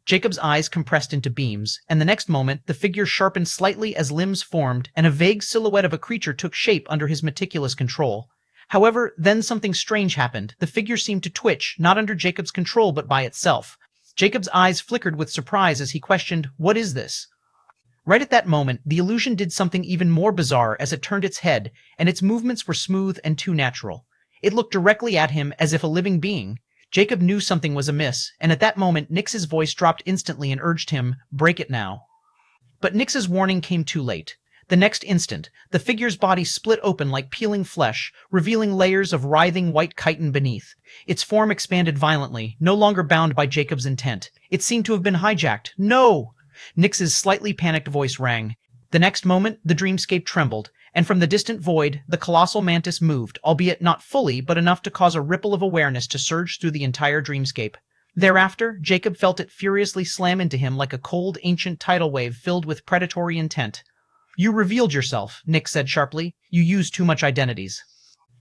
Jacob's eyes compressed into beams, and the next moment, the figure sharpened slightly as limbs formed, and a vague silhouette of a creature took shape under his meticulous control. However, then something strange happened. The figure seemed to twitch, not under Jacob's control but by itself. Jacob's eyes flickered with surprise as he questioned, "What is this?" Right at that moment, the illusion did something even more bizarre as it turned its head, and its movements were smooth and too natural. It looked directly at him as if a living being. Jacob knew something was amiss, and at that moment Nyx's voice dropped instantly and urged him, "Break it now." But Nyx's warning came too late. The next instant, the figure's body split open like peeling flesh, revealing layers of writhing white chitin beneath. Its form expanded violently, no longer bound by Jacob's intent. It seemed to have been hijacked. "No!" Nyx's slightly panicked voice rang. The next moment, the dreamscape trembled, and from the distant void, the colossal mantis moved, albeit not fully, but enough to cause a ripple of awareness to surge through the entire dreamscape. Thereafter, Jacob felt it furiously slam into him like a cold, ancient tidal wave filled with predatory intent. "You revealed yourself," Nyx said sharply. "You used too much identities."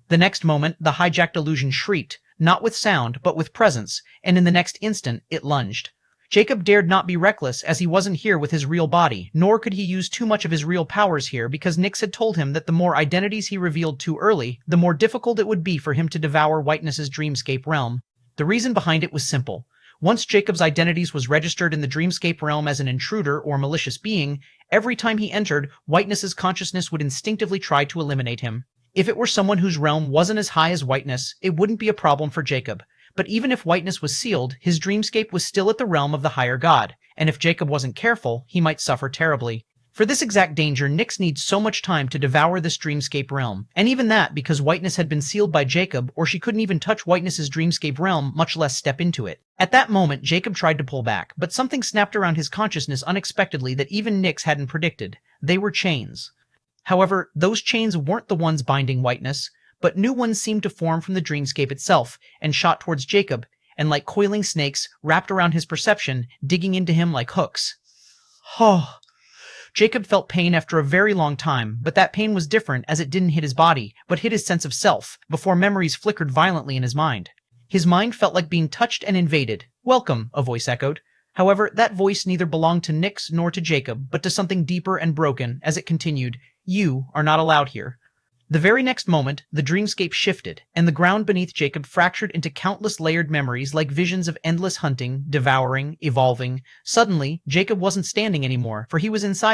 The next moment, the hijacked illusion shrieked, not with sound, but with presence, and in the next instant, it lunged. Jacob dared not be reckless, as he wasn't here with his real body, nor could he use too much of his real powers here, because Nyx had told him that the more identities he revealed too early, the more difficult it would be for him to devour Whiteness's dreamscape realm. The reason behind it was simple. Once Jacob's identities was registered in the dreamscape realm as an intruder or malicious being, every time he entered, Whiteness's consciousness would instinctively try to eliminate him. If it were someone whose realm wasn't as high as Whiteness, it wouldn't be a problem for Jacob. But even if Whiteness was sealed, his dreamscape was still at the realm of the higher god, and if Jacob wasn't careful, he might suffer terribly. For this exact danger, Nyx needs so much time to devour this dreamscape realm, and even that because Whiteness had been sealed by Jacob, or she couldn't even touch Whiteness's dreamscape realm, much less step into it. At that moment, Jacob tried to pull back, but something snapped around his consciousness unexpectedly that even Nyx hadn't predicted. They were chains. However, those chains weren't the ones binding Whiteness, but new ones seemed to form from the dreamscape itself and shot towards Jacob, and like coiling snakes, wrapped around his perception, digging into him like hooks. Oh. Jacob felt pain after a very long time, but that pain was different as it didn't hit his body, but hit his sense of self, before memories flickered violently in his mind. His mind felt like being touched and invaded. "Welcome," a voice echoed. However, that voice neither belonged to Nyx nor to Jacob, but to something deeper and broken, as it continued, "You are not allowed here." The very next moment, the dreamscape shifted, and the ground beneath Jacob fractured into countless layered memories like visions of endless hunting, devouring, evolving. Suddenly, Jacob wasn't standing anymore, for he was inside